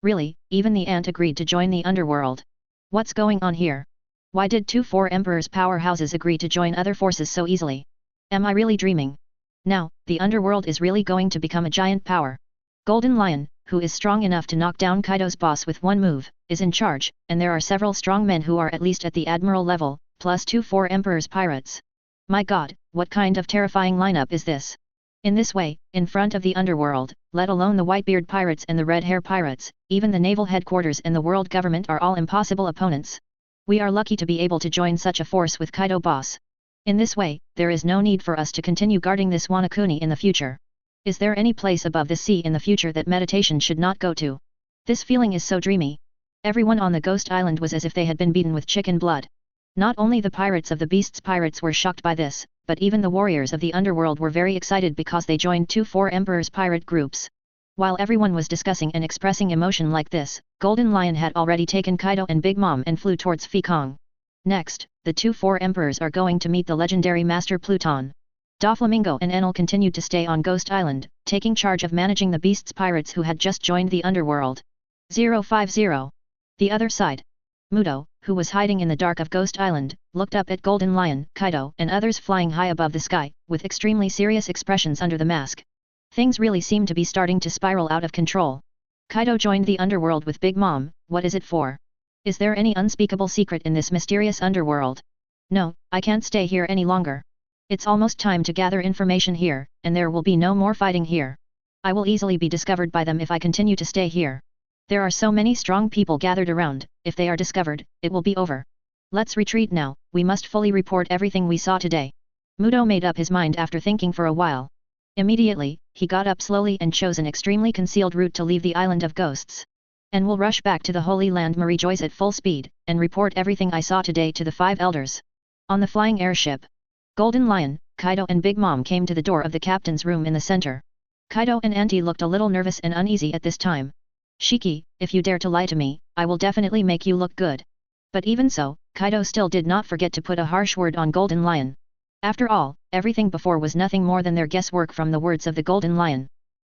Really, even the ant agreed to join the underworld. What's going on here? Why did 4 emperors' powerhouses agree to join other forces so easily? Am I really dreaming? Now, the underworld is really going to become a giant power. Golden Lion, who is strong enough to knock down Kaido's boss with one move, is in charge, and there are several strong men who are at least at the admiral level, plus 4 emperors' pirates. My god, what kind of terrifying lineup is this? In this way, in front of the underworld, let alone the Whitebeard pirates and the Red Hair pirates, even the naval headquarters and the world government are all impossible opponents. We are lucky to be able to join such a force with Kaido boss. In this way, there is no need for us to continue guarding this Wanakuni in the future. Is there any place above the sea in the future that meditation should not go to? This feeling is so dreamy. Everyone on the Ghost Island was as if they had been beaten with chicken blood. Not only the pirates of the Beasts pirates were shocked by this, but even the warriors of the underworld were very excited because they joined 4 emperors' pirate groups. While everyone was discussing and expressing emotion like this, Golden Lion had already taken Kaido and Big Mom and flew towards Fekong. Next, the 4 emperors are going to meet the legendary Master Pluton. Doflamingo and Enel continued to stay on Ghost Island, taking charge of managing the Beasts pirates who had just joined the underworld. 050. The other side. Mudo, who was hiding in the dark of Ghost Island, looked up at Golden Lion, Kaido and others flying high above the sky, with extremely serious expressions under the mask. Things really seem to be starting to spiral out of control. Kaido joined the underworld with Big Mom. What is it for? Is there any unspeakable secret in this mysterious underworld? No, I can't stay here any longer. It's almost time to gather information here, and there will be no more fighting here. I will easily be discovered by them if I continue to stay here. There are so many strong people gathered around, if they are discovered, it will be over. Let's retreat now, we must fully report everything we saw today. Mudo made up his mind after thinking for a while. Immediately, he got up slowly and chose an extremely concealed route to leave the island of ghosts. And will rush back to the Holy Land Marijois at full speed, and report everything I saw today to the 5 elders. On the flying airship, Golden Lion, Kaido and Big Mom came to the door of the captain's room in the center. Kaido and Auntie looked a little nervous and uneasy at this time. Shiki, if you dare to lie to me, I will definitely make you look good. But even so, Kaido still did not forget to put a harsh word on Golden Lion. After all, everything before was nothing more than their guesswork from the words of the Golden Lion.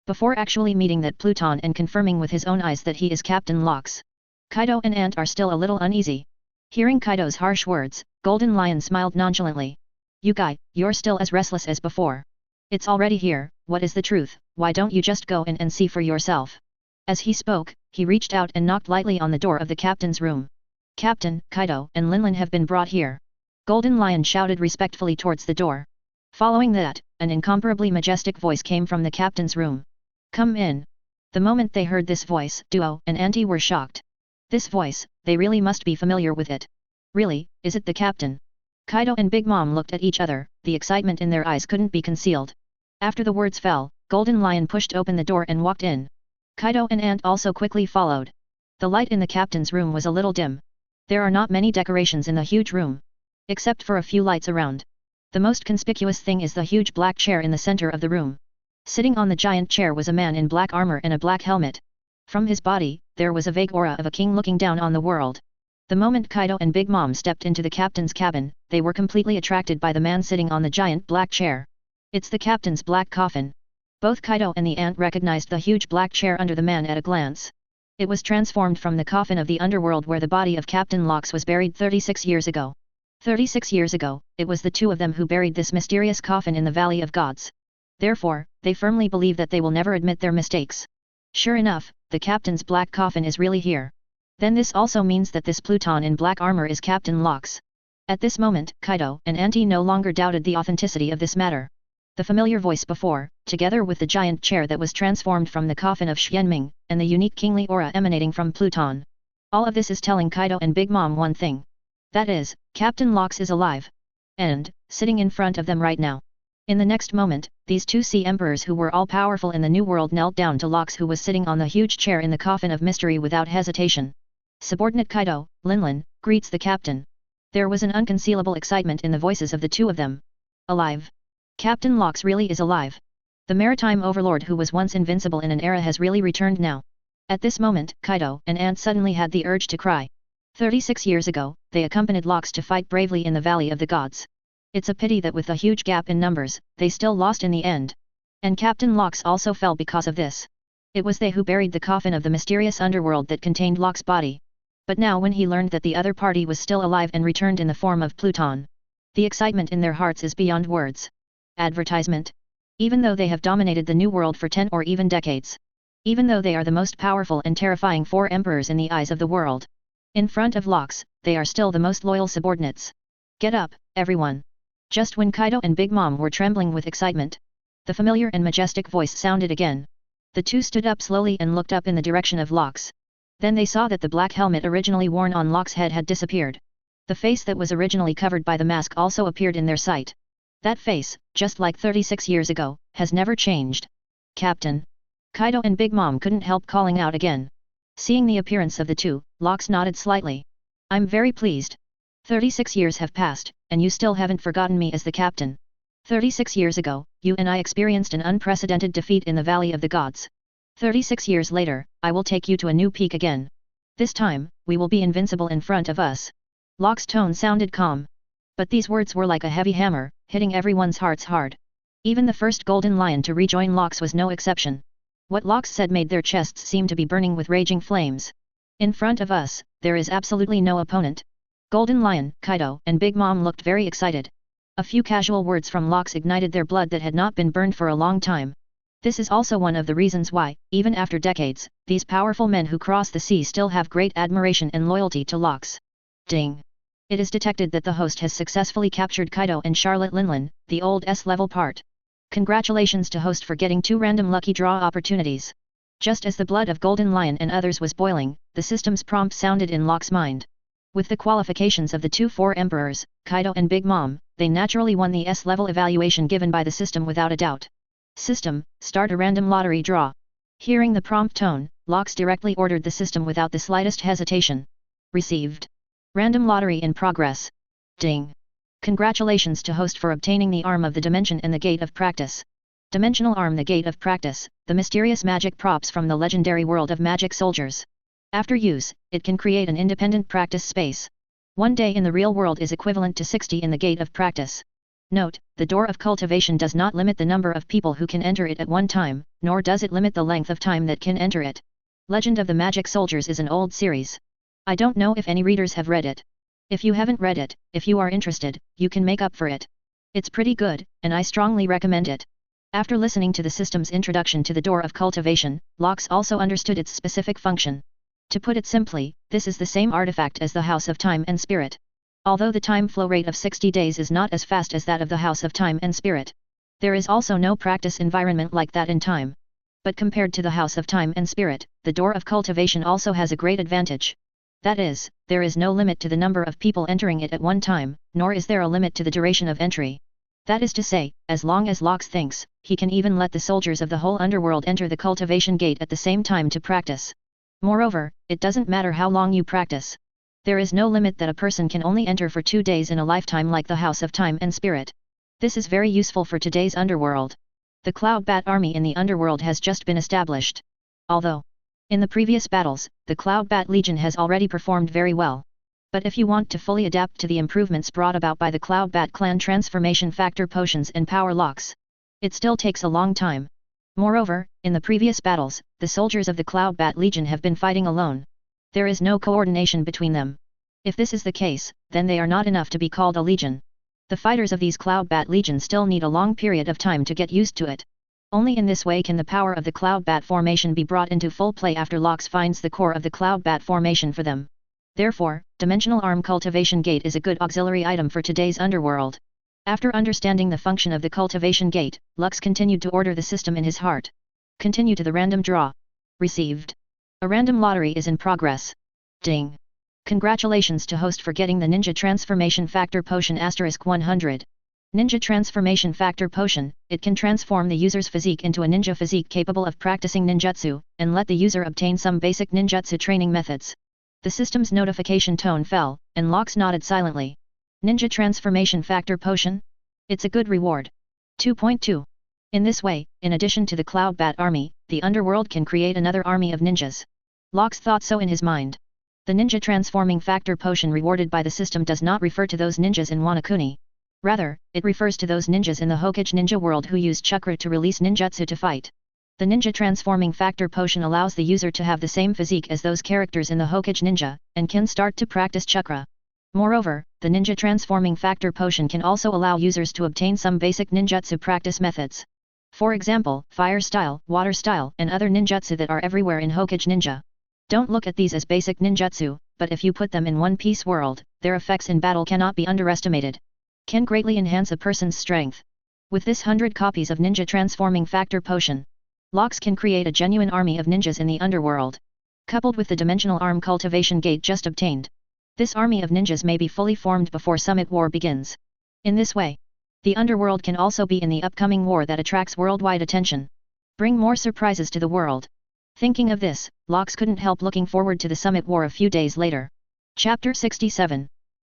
Before actually meeting that Pluton and confirming with his own eyes that he is Captain Lox, Kaido and Ant are still a little uneasy. Hearing Kaido's harsh words, Golden Lion smiled nonchalantly. You guy, you're still as restless as before. It's already here, what is the truth, why don't you just go in and see for yourself? As he spoke, he reached out and knocked lightly on the door of the captain's room. Captain, Kaido and Linlin have been brought here. Golden Lion shouted respectfully towards the door. Following that, an incomparably majestic voice came from the captain's room. Come in. The moment they heard this voice, Duo and Auntie were shocked. This voice, they really must be familiar with it. Really, is it the captain? Kaido and Big Mom looked at each other, the excitement in their eyes couldn't be concealed. After the words fell, Golden Lion pushed open the door and walked in. Kaido and Ant also quickly followed. The light in the captain's room was a little dim. There are not many decorations in the huge room. Except for a few lights around. The most conspicuous thing is the huge black chair in the center of the room. Sitting on the giant chair was a man in black armor and a black helmet. From his body, there was a vague aura of a king looking down on the world. The moment Kaido and Big Mom stepped into the captain's cabin, they were completely attracted by the man sitting on the giant black chair. It's the captain's black coffin. Both Kaido and the ant recognized the huge black chair under the man at a glance. It was transformed from the coffin of the underworld where the body of Captain Lox was buried 36 years ago. 36 years ago, it was the two of them who buried this mysterious coffin in the Valley of Gods. Therefore, they firmly believe that they will never admit their mistakes. Sure enough, the captain's black coffin is really here. Then this also means that this Pluton in black armor is Captain Lox. At this moment, Kaido and Auntie no longer doubted the authenticity of this matter. The familiar voice before, together with the giant chair that was transformed from the coffin of Xianming, and the unique kingly aura emanating from Pluton. All of this is telling Kaido and Big Mom one thing. That is, Captain Lox is alive. And, sitting in front of them right now. In the next moment, these two sea emperors who were all powerful in the new world knelt down to Lox who was sitting on the huge chair in the coffin of mystery without hesitation. Subordinate Kaido, Linlin, greets the captain. There was an unconcealable excitement in the voices of the two of them. Alive. Captain Lox really is alive. The maritime overlord who was once invincible in an era has really returned now. At this moment, Kaido and Ant suddenly had the urge to cry. 36 years ago, they accompanied Lox to fight bravely in the Valley of the Gods. It's a pity that with a huge gap in numbers, they still lost in the end. And Captain Lox also fell because of this. It was they who buried the coffin of the mysterious underworld that contained Lox's body. But now when he learned that the other party was still alive and returned in the form of Pluton, the excitement in their hearts is beyond words. Advertisement. Even though they have dominated the new world for 10 or even decades. Even though they are the most powerful and terrifying 4 emperors in the eyes of the world. In front of Lox, they are still the most loyal subordinates. Get up, everyone. Just when Kaido and Big Mom were trembling with excitement, the familiar and majestic voice sounded again. The two stood up slowly and looked up in the direction of Lox. Then they saw that the black helmet originally worn on Lox's head had disappeared. The face that was originally covered by the mask also appeared in their sight. That face, just like 36 years ago, has never changed. Captain. Kaido and Big Mom couldn't help calling out again. Seeing the appearance of the two, Lox nodded slightly. I'm very pleased. 36 years have passed, and you still haven't forgotten me as the captain. 36 years ago, you and I experienced an unprecedented defeat in the Valley of the Gods. 36 years later, I will take you to a new peak again. This time, we will be invincible in front of us. Lox's tone sounded calm. But these words were like a heavy hammer, hitting everyone's hearts hard. Even the first Golden Lion to rejoin Lox was no exception. What Lox said made their chests seem to be burning with raging flames. In front of us, there is absolutely no opponent. Golden Lion, Kaido, and Big Mom looked very excited. A few casual words from Lox ignited their blood that had not been burned for a long time. This is also one of the reasons why, even after decades, these powerful men who cross the sea still have great admiration and loyalty to Locks. Ding! It is detected that the host has successfully captured Kaido and Charlotte Linlin, the old S-level part. Congratulations to host for getting 2 random lucky draw opportunities. Just as the blood of Golden Lion and others was boiling, the system's prompt sounded in Locke's mind. With the qualifications of the 2 Four Emperors, Kaido and Big Mom, they naturally won the S-level evaluation given by the system without a doubt. System, start a random lottery draw. Hearing the prompt tone, Locks directly ordered the system without the slightest hesitation. Received. Random lottery in progress. Ding! Congratulations to host for obtaining the Arm of the Dimension and the Gate of Practice. Dimensional Arm, the Gate of Practice, the mysterious magic props from the legendary world of magic soldiers. After use, it can create an independent practice space. 1 day in the real world is equivalent to 60 in the Gate of Practice. Note, the door of cultivation does not limit the number of people who can enter it at one time, nor does it limit the length of time that can enter it. Legend of the Magic Soldiers is an old series. I don't know if any readers have read it. If you haven't read it, if you are interested, you can make up for it. It's pretty good, and I strongly recommend it. After listening to the system's introduction to the door of cultivation, Locks also understood its specific function. To put it simply, this is the same artifact as the House of Time and Spirit. Although the time flow rate of 60 days is not as fast as that of the House of Time and Spirit, there is also no practice environment like that in time. But compared to the House of Time and Spirit, the door of cultivation also has a great advantage. That is, there is no limit to the number of people entering it at one time, nor is there a limit to the duration of entry. That is to say, as long as Locks thinks, he can even let the soldiers of the whole underworld enter the cultivation gate at the same time to practice. Moreover, it doesn't matter how long you practice. There is no limit that a person can only enter for 2 days in a lifetime like the House of Time and Spirit. This is very useful for today's underworld. The Cloud Bat Army in the underworld has just been established. Although, in the previous battles, the Cloud Bat Legion has already performed very well. But if you want to fully adapt to the improvements brought about by the Cloud Bat clan transformation factor potions and power locks, it still takes a long time. Moreover, in the previous battles, the soldiers of the Cloud Bat Legion have been fighting alone. There is no coordination between them. If this is the case, then they are not enough to be called a legion. The fighters of these Cloud Bat Legion still need a long period of time to get used to it. Only in this way can the power of the Cloud Bat formation be brought into full play after Locks finds the core of the Cloud Bat formation for them. Therefore, Dimensional Arm Cultivation Gate is a good auxiliary item for today's underworld. After understanding the function of the Cultivation Gate, Lux continued to order the system in his heart. Continue to the random draw. Received. A random lottery is in progress. Ding! Congratulations to host for getting the Ninja Transformation Factor Potion *100. Ninja Transformation Factor Potion, it can transform the user's physique into a ninja physique capable of practicing ninjutsu, and let the user obtain some basic ninjutsu training methods. The system's notification tone fell, and Locks nodded silently. Ninja Transformation Factor Potion? It's a good reward. 2.2. In this way, in addition to the Cloud Bat Army, the underworld can create another army of ninjas. Locks thought so in his mind. The Ninja Transforming Factor Potion rewarded by the system does not refer to those ninjas in Wanakuni. Rather, it refers to those ninjas in the Hokage ninja world who use chakra to release ninjutsu to fight. The Ninja Transforming Factor Potion allows the user to have the same physique as those characters in the Hokage ninja, and can start to practice chakra. Moreover, the Ninja Transforming Factor Potion can also allow users to obtain some basic ninjutsu practice methods. For example, fire style, water style, and other ninjutsu that are everywhere in Hokage ninja. Don't look at these as basic ninjutsu, but if you put them in One Piece world, their effects in battle cannot be underestimated. Can greatly enhance a person's strength. With this 100 copies of Ninja Transforming Factor Potion, Locks can create a genuine army of ninjas in the underworld. Coupled with the Dimensional Arm Cultivation Gate just obtained, this army of ninjas may be fully formed before Summit War begins. In this way, the underworld can also be in the upcoming war that attracts worldwide attention. Bring more surprises to the world. Thinking of this, Locks couldn't help looking forward to the Summit War a few days later. Chapter 67.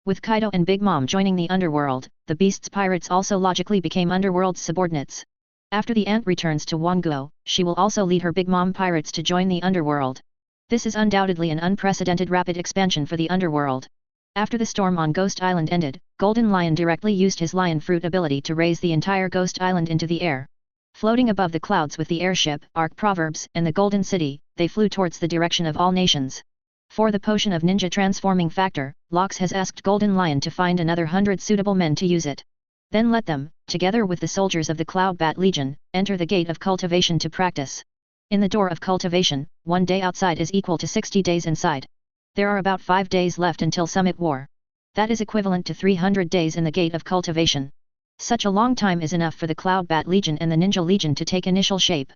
With Kaido and Big Mom joining the underworld, the Beast's pirates also logically became underworld's subordinates. After the Ant returns to Wonguo, she will also lead her Big Mom pirates to join the underworld. This is undoubtedly an unprecedented rapid expansion for the underworld. After the storm on Ghost Island ended, Golden Lion directly used his Lion Fruit ability to raise the entire Ghost Island into the air. Floating above the clouds with the airship, Arc Proverbs, and the Golden City, they flew towards the direction of all nations. For the potion of Ninja Transforming Factor, Locks has asked Golden Lion to find another 100 suitable men to use it. Then let them, together with the soldiers of the Cloud Bat Legion, enter the gate of cultivation to practice. In the door of cultivation, 1 day outside is equal to 60 days inside. There are about 5 days left until Summit War. That is equivalent to 300 days in the gate of cultivation. Such a long time is enough for the Cloud Bat Legion and the Ninja Legion to take initial shape.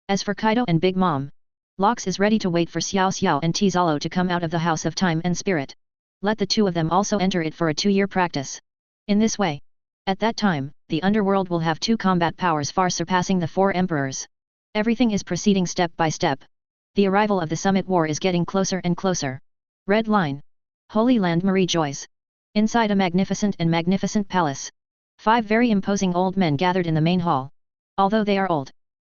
As for Kaido and Big Mom, Lox is ready to wait for Xiao Xiao and Tizalo to come out of the House of Time and Spirit. Let the two of them also enter it for a 2-year practice. In this way, at that time, the underworld will have 2 combat powers far surpassing the 4 emperors. Everything is proceeding step by step. The arrival of the Summit War is getting closer and closer. Red Line. Holy Land Marie Joyce. Inside a magnificent palace. 5 very imposing old men gathered in the main hall. Although they are old,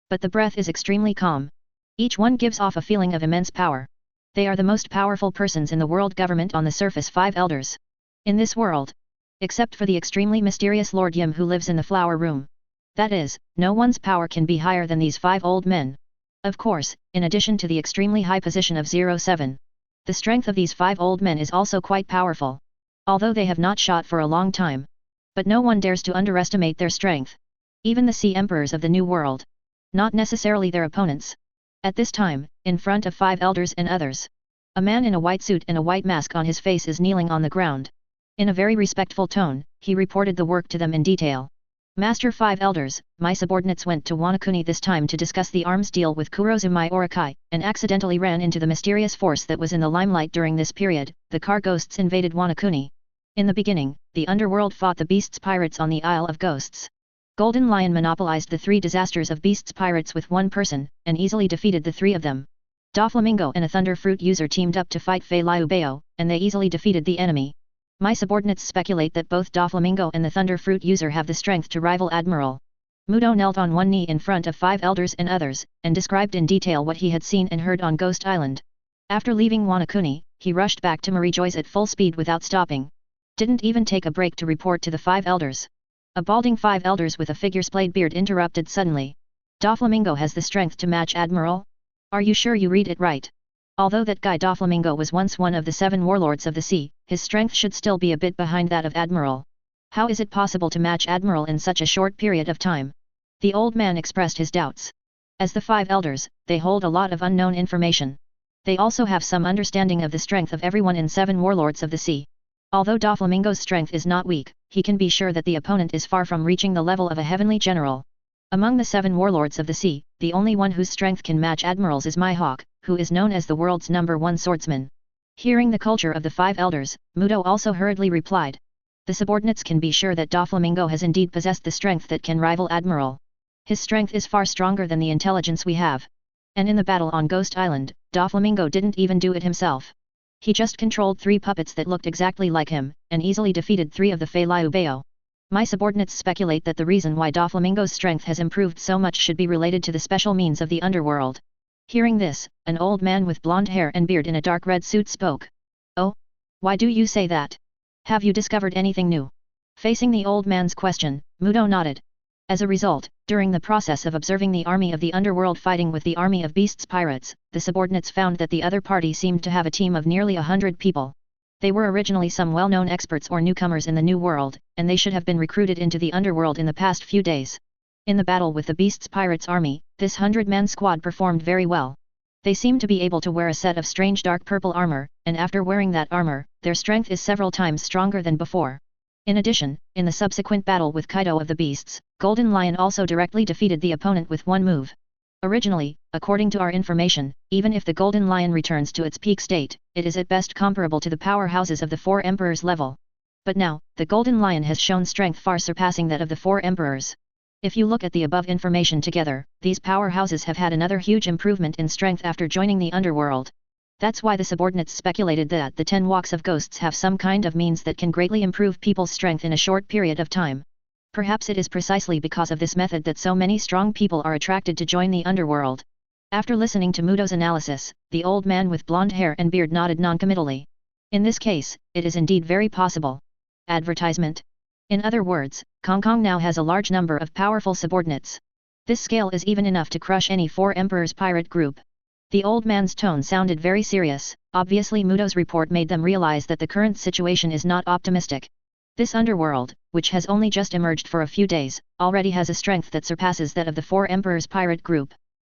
but the breath is extremely calm. Each one gives off a feeling of immense power. They are the most powerful persons in the world government on the surface 5 elders. In this world. Except for the extremely mysterious Lord Yim who lives in the flower room. That is, no one's power can be higher than these 5 old men. Of course, in addition to the extremely high position of 07. The strength of these 5 old men is also quite powerful. Although they have not shot for a long time. But no one dares to underestimate their strength. Even the Sea Emperors of the New World. Not necessarily their opponents. At this time, in front of 5 elders and others. A man in a white suit and a white mask on his face is kneeling on the ground. In a very respectful tone, he reported the work to them in detail. Master 5 elders, my subordinates went to Wanakuni this time to discuss the arms deal with Kurozumai Orakai, and accidentally ran into the mysterious force that was in the limelight during this period. The Car Ghosts invaded Wanakuni. In the beginning, the underworld fought the Beasts Pirates on the Isle of Ghosts. Golden Lion monopolized the 3 disasters of Beasts Pirates with 1 person, and easily defeated the 3 of them. Doflamingo and a Thunder Fruit user teamed up to fight Fei Liubeo, and they easily defeated the enemy. My subordinates speculate that both Doflamingo and the Thunder Fruit user have the strength to rival Admiral. Mudo knelt on one knee in front of 5 elders and others, and described in detail what he had seen and heard on Ghost Island. After leaving Wanakuni, he rushed back to Marie Joyce at full speed without stopping. Didn't even take a break to report to the 5 elders. A balding 5 elders with a figure-splayed beard interrupted suddenly. Doflamingo has the strength to match Admiral? Are you sure you read it right? Although that guy Doflamingo was once one of the 7 warlords of the sea, his strength should still be a bit behind that of Admiral. How is it possible to match Admiral in such a short period of time? The old man expressed his doubts. As the 5 elders, they hold a lot of unknown information. They also have some understanding of the strength of everyone in 7 warlords of the sea. Although Doflamingo's strength is not weak, he can be sure that the opponent is far from reaching the level of a heavenly general. Among the 7 warlords of the sea, the only one whose strength can match Admiral's is Mihawk, who is known as the world's #1 swordsman. Hearing the culture of the 5 elders, Mudo also hurriedly replied. The subordinates can be sure that Doflamingo has indeed possessed the strength that can rival Admiral. His strength is far stronger than the intelligence we have. And in the battle on Ghost Island, Doflamingo didn't even do it himself. He just controlled 3 puppets that looked exactly like him, and easily defeated 3 of the Fei Liubeo. My subordinates speculate that the reason why Doflamingo's strength has improved so much should be related to the special means of the underworld. Hearing this, an old man with blonde hair and beard in a dark red suit spoke. Oh? Why do you say that? Have you discovered anything new? Facing the old man's question, Mudo nodded. As a result, during the process of observing the army of the underworld fighting with the army of Beasts Pirates, the subordinates found that the other party seemed to have a team of nearly 100 people. They were originally some well-known experts or newcomers in the New World, and they should have been recruited into the underworld in the past few days. In the battle with the Beasts Pirates army, this 100-man squad performed very well. They seem to be able to wear a set of strange dark purple armor, and after wearing that armor, their strength is several times stronger than before. In addition, in the subsequent battle with Kaido of the Beasts, Golden Lion also directly defeated the opponent with 1 move. Originally, according to our information, even if the Golden Lion returns to its peak state, it is at best comparable to the powerhouses of the 4 emperors level. But now, the Golden Lion has shown strength far surpassing that of the 4 emperors. If you look at the above information together, these powerhouses have had another huge improvement in strength after joining the underworld. That's why the subordinates speculated that the 10 walks of ghosts have some kind of means that can greatly improve people's strength in a short period of time. Perhaps it is precisely because of this method that so many strong people are attracted to join the underworld. After listening to Mudo's analysis, the old man with blonde hair and beard nodded noncommittally. In this case, it is indeed very possible. Advertisement. In other words, Kong Kong now has a large number of powerful subordinates. This scale is even enough to crush any 4 emperors pirate group. The old man's tone sounded very serious. Obviously Mudo's report made them realize that the current situation is not optimistic. This underworld, which has only just emerged for a few days, already has a strength that surpasses that of the Four Emperors pirate group.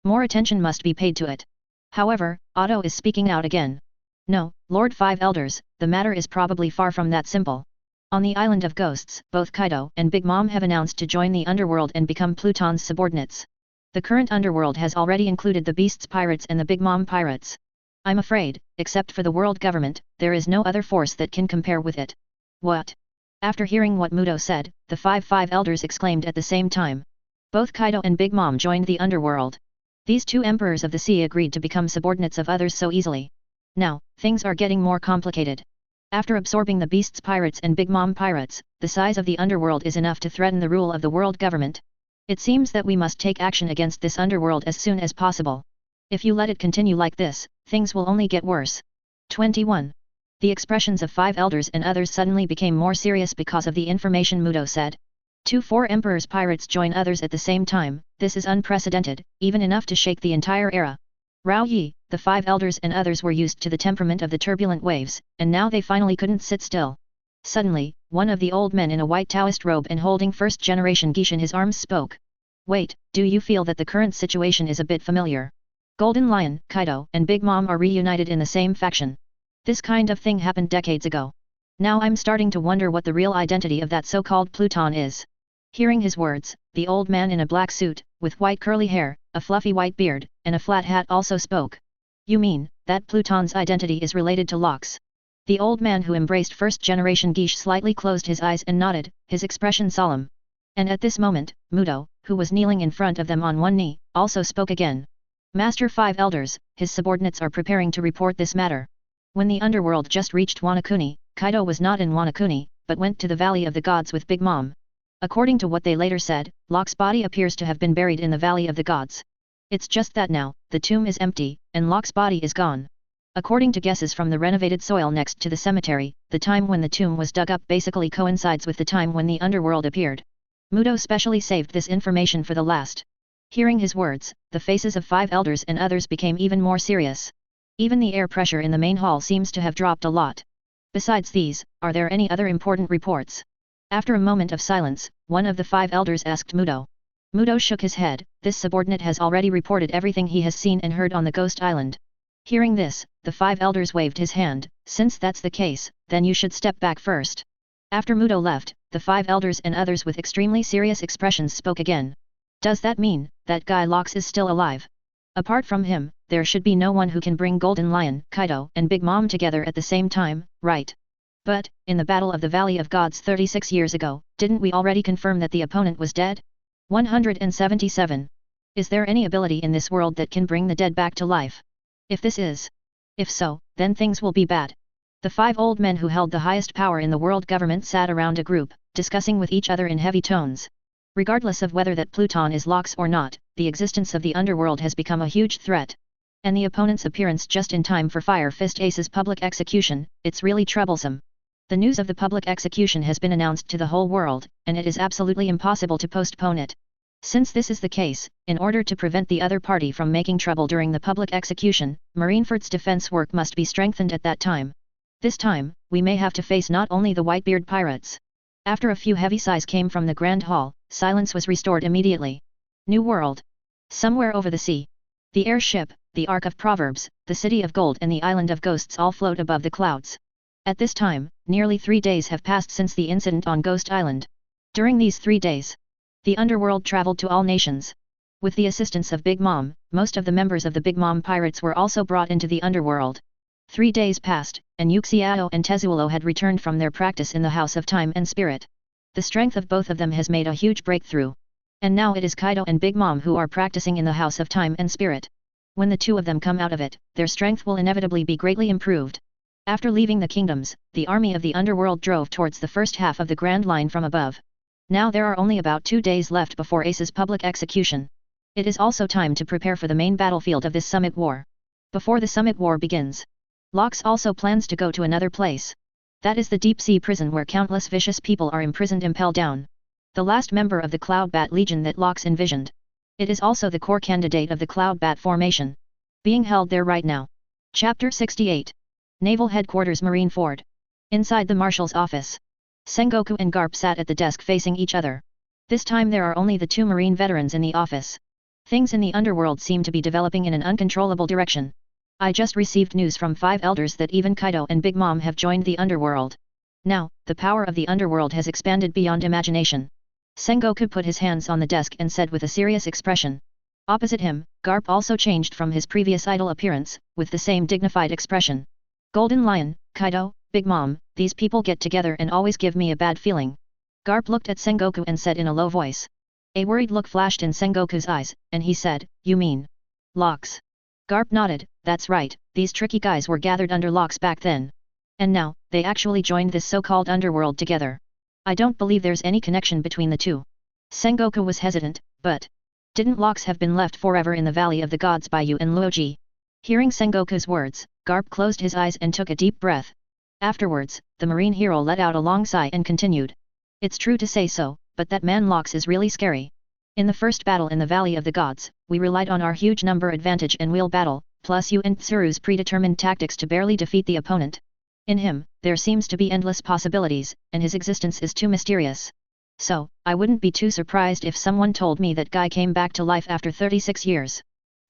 More attention must be paid to it. However, Otto is speaking out again. No, Lord Five Elders, the matter is probably far from that simple. On the Island of Ghosts, both Kaido and Big Mom have announced to join the underworld and become Pluton's subordinates. The current underworld has already included the Beasts Pirates and the Big Mom Pirates. I'm afraid, except for the world government, there is no other force that can compare with it. What? After hearing what Muto said, the Five Elders exclaimed at the same time. Both Kaido and Big Mom joined the underworld. These two emperors of the sea agreed to become subordinates of others so easily. Now, things are getting more complicated. After absorbing the Beasts Pirates and Big Mom Pirates, the size of the underworld is enough to threaten the rule of the world government. It seems that we must take action against this underworld as soon as possible. If you let it continue like this, things will only get worse. 21. The expressions of Five Elders and others suddenly became more serious because of the information Muto said. Two Four Emperors pirates join others at the same time, this is unprecedented, even enough to shake the entire era. Rao Yi, the Five Elders and others were used to the temperament of the turbulent waves, and now they finally couldn't sit still. Suddenly, one of the old men in a white Taoist robe and holding first-generation geisha in his arms spoke. Wait, do you feel that the current situation is a bit familiar? Golden Lion, Kaido, and Big Mom are reunited in the same faction. This kind of thing happened decades ago. Now I'm starting to wonder what the real identity of that so-called Pluton is. Hearing his words, the old man in a black suit, with white curly hair, a fluffy white beard, and a flat hat also spoke. You mean, that Pluton's identity is related to Locke's? The old man who embraced first-generation geisha slightly closed his eyes and nodded, his expression solemn. And at this moment, Muto, who was kneeling in front of them on one knee, also spoke again. Master Five Elders, his subordinates are preparing to report this matter. When the underworld just reached Wanakuni, Kaido was not in Wanakuni, but went to the Valley of the Gods with Big Mom. According to what they later said, Locke's body appears to have been buried in the Valley of the Gods. It's just that now, the tomb is empty, and Locke's body is gone. According to guesses from the renovated soil next to the cemetery, the time when the tomb was dug up basically coincides with the time when the underworld appeared. Muto specially saved this information for the last. Hearing his words, the faces of Five Elders and others became even more serious. Even the air pressure in the main hall seems to have dropped a lot. Besides these, are there any other important reports? After a moment of silence, one of the Five Elders asked Muto. Muto shook his head, this subordinate has already reported everything he has seen and heard on the Ghost Island. Hearing this, the Five Elders waved his hand, since that's the case, then you should step back first. After Muto left, the Five Elders and others with extremely serious expressions spoke again. Does that mean, that guy Locke is still alive? Apart from him, there should be no one who can bring Golden Lion, Kaido, and Big Mom together at the same time, right? But, in the Battle of the Valley of Gods 36 years ago, didn't we already confirm that the opponent was dead? 177. Is there any ability in this world that can bring the dead back to life? If so, then things will be bad. The five old men who held the highest power in the world government sat around a group, discussing with each other in heavy tones. Regardless of whether that Pluton is Locke's or not, the existence of the underworld has become a huge threat. And the opponent's appearance just in time for Fire Fist Ace's public execution, it's really troublesome. The news of the public execution has been announced to the whole world, and it is absolutely impossible to postpone it. Since this is the case, in order to prevent the other party from making trouble during the public execution, Marineford's defense work must be strengthened at that time. This time, we may have to face not only the Whitebeard pirates. After a few heavy sighs came from the Grand Hall, silence was restored immediately. New World. Somewhere over the sea. The airship, the Ark of Proverbs, the City of Gold and the Island of Ghosts all float above the clouds. At this time, nearly 3 days have passed since the incident on Ghost Island. During these 3 days, the underworld traveled to all nations. With the assistance of Big Mom, most of the members of the Big Mom pirates were also brought into the underworld. 3 days passed, and Uxiao and Tezuolo had returned from their practice in the House of Time and Spirit. The strength of both of them has made a huge breakthrough. And now it is Kaido and Big Mom who are practicing in the House of Time and Spirit. When the two of them come out of it, their strength will inevitably be greatly improved. After leaving the kingdoms, the army of the underworld drove towards the first half of the Grand Line from above. Now there are only about 2 days left before Ace's public execution. It is also time to prepare for the main battlefield of this summit war. Before the summit war begins, Locke also plans to go to another place. That is the deep sea prison where countless vicious people are imprisoned impelled down. The last member of the Cloudbat Legion that Locke envisioned. It is also the core candidate of the Cloudbat formation. Being held there right now. Chapter 68. Naval Headquarters Marineford. Inside the Marshal's office. Sengoku and Garp sat at the desk facing each other. This time there are only the two marine veterans in the office. Things in the underworld seem to be developing in an uncontrollable direction. I just received news from 5 elders that even Kaido and Big Mom have joined the underworld. Now, the power of the underworld has expanded beyond imagination. Sengoku put his hands on the desk and said with a serious expression. Opposite him, Garp also changed from his previous idle appearance, with the same dignified expression. Golden Lion, Kaido, Big Mom, these people get together and always give me a bad feeling. Garp looked at Sengoku and said in a low voice. A worried look flashed in Sengoku's eyes, and he said, "You mean locks?" Garp nodded, "That's right, these tricky guys were gathered under locks back then. And now, they actually joined this so-called underworld together. I don't believe there's any connection between the two." Sengoku was hesitant, but didn't locks have been left forever in the Valley of the Gods by Yu and Luoji? Hearing Sengoku's words, Garp closed his eyes and took a deep breath. Afterwards, the marine hero let out a long sigh and continued. "It's true to say so, but that man Locks is really scary. In the first battle in the Valley of the Gods, we relied on our huge number advantage and wheel battle, plus Yu and Tsuru's predetermined tactics to barely defeat the opponent. In him, there seems to be endless possibilities, and his existence is too mysterious. So, I wouldn't be too surprised if someone told me that guy came back to life after 36 years.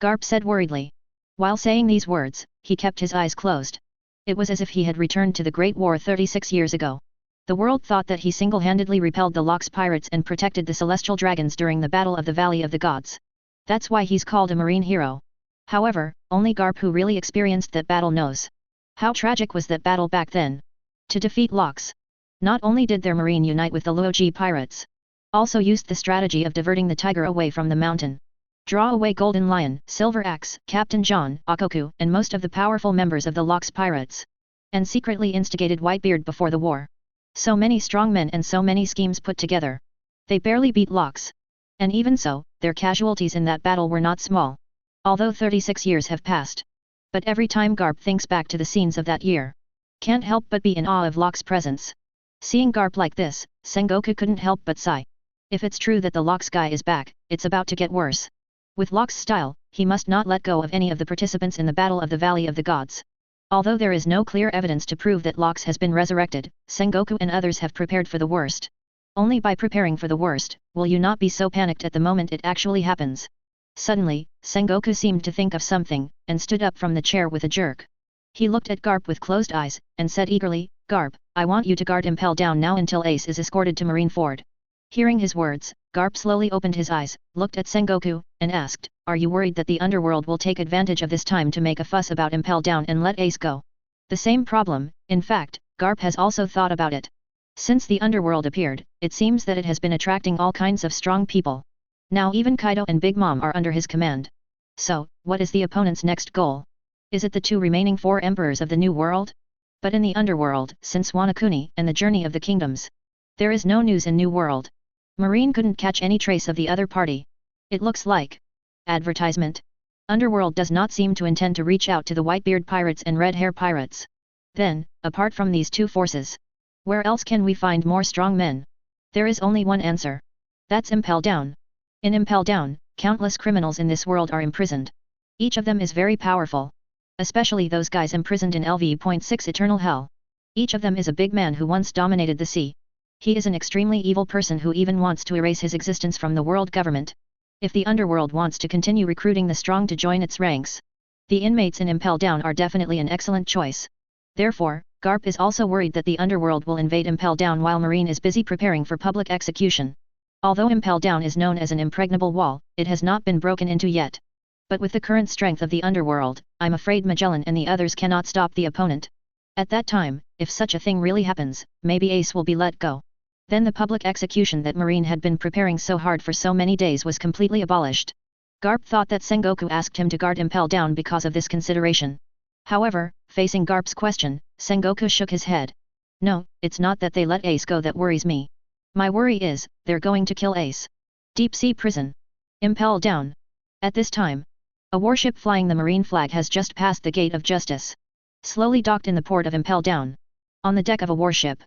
Garp said worriedly. While saying these words, he kept his eyes closed. It was as if he had returned to the Great War 36 years ago. The world thought that he single-handedly repelled the Locks pirates and protected the celestial dragons during the Battle of the Valley of the Gods. That's why he's called a marine hero. However, only Garp who really experienced that battle knows. How tragic was that battle back then? To defeat Locks, not only did their marine unite with the Luoji pirates, also used the strategy of diverting the tiger away from the mountain. Draw away Golden Lion, Silver Axe, Captain John, Akoku, and most of the powerful members of the Locks pirates. And secretly instigated Whitebeard before the war. So many strong men and so many schemes put together. They barely beat Locks. And even so, their casualties in that battle were not small. Although 36 years have passed. But every time Garp thinks back to the scenes of that year, can't help but be in awe of Locks' presence. Seeing Garp like this, Sengoku couldn't help but sigh. If it's true that the Locks guy is back, it's about to get worse. With Locks' style, he must not let go of any of the participants in the Battle of the Valley of the Gods. Although there is no clear evidence to prove that Locks has been resurrected, Sengoku and others have prepared for the worst. Only by preparing for the worst, will you not be so panicked at the moment it actually happens. Suddenly, Sengoku seemed to think of something, and stood up from the chair with a jerk. He looked at Garp with closed eyes, and said eagerly, "Garp, I want you to guard Impel Down now until Ace is escorted to Marineford." Hearing his words, Garp slowly opened his eyes, looked at Sengoku, and asked, "Are you worried that the underworld will take advantage of this time to make a fuss about Impel Down and let Ace go?" The same problem, in fact, Garp has also thought about it. Since the underworld appeared, it seems that it has been attracting all kinds of strong people. Now even Kaido and Big Mom are under his command. So, what is the opponent's next goal? Is it the 2 remaining 4 emperors of the New World? But in the underworld, since Wanakuni and the Journey of the Kingdoms, there is no news in New World. Marine couldn't catch any trace of the other party. It looks like advertisement. Underworld does not seem to intend to reach out to the Whitebeard pirates and Red Hair pirates. Then, apart from these 2 forces, where else can we find more strong men? There is only one answer. That's Impel Down. In Impel Down, countless criminals in this world are imprisoned. Each of them is very powerful. Especially those guys imprisoned in LV.6 Eternal Hell. Each of them is a big man who once dominated the sea. He is an extremely evil person who even wants to erase his existence from the world government. If the underworld wants to continue recruiting the strong to join its ranks, the inmates in Impel Down are definitely an excellent choice. Therefore, Garp is also worried that the underworld will invade Impel Down while Marine is busy preparing for public execution. Although Impel Down is known as an impregnable wall, it has not been broken into yet. But with the current strength of the underworld, I'm afraid Magellan and the others cannot stop the opponent. At that time, if such a thing really happens, maybe Ace will be let go. Then the public execution that Marine had been preparing so hard for so many days was completely abolished. Garp thought that Sengoku asked him to guard Impel Down because of this consideration. However, facing Garp's question, Sengoku shook his head. "No, it's not that they let Ace go that worries me. My worry is, they're going to kill Ace. Deep Sea Prison. Impel Down." At this time, a warship flying the marine flag has just passed the Gate of Justice. Slowly docked in the port of Impel Down. On the deck of a warship,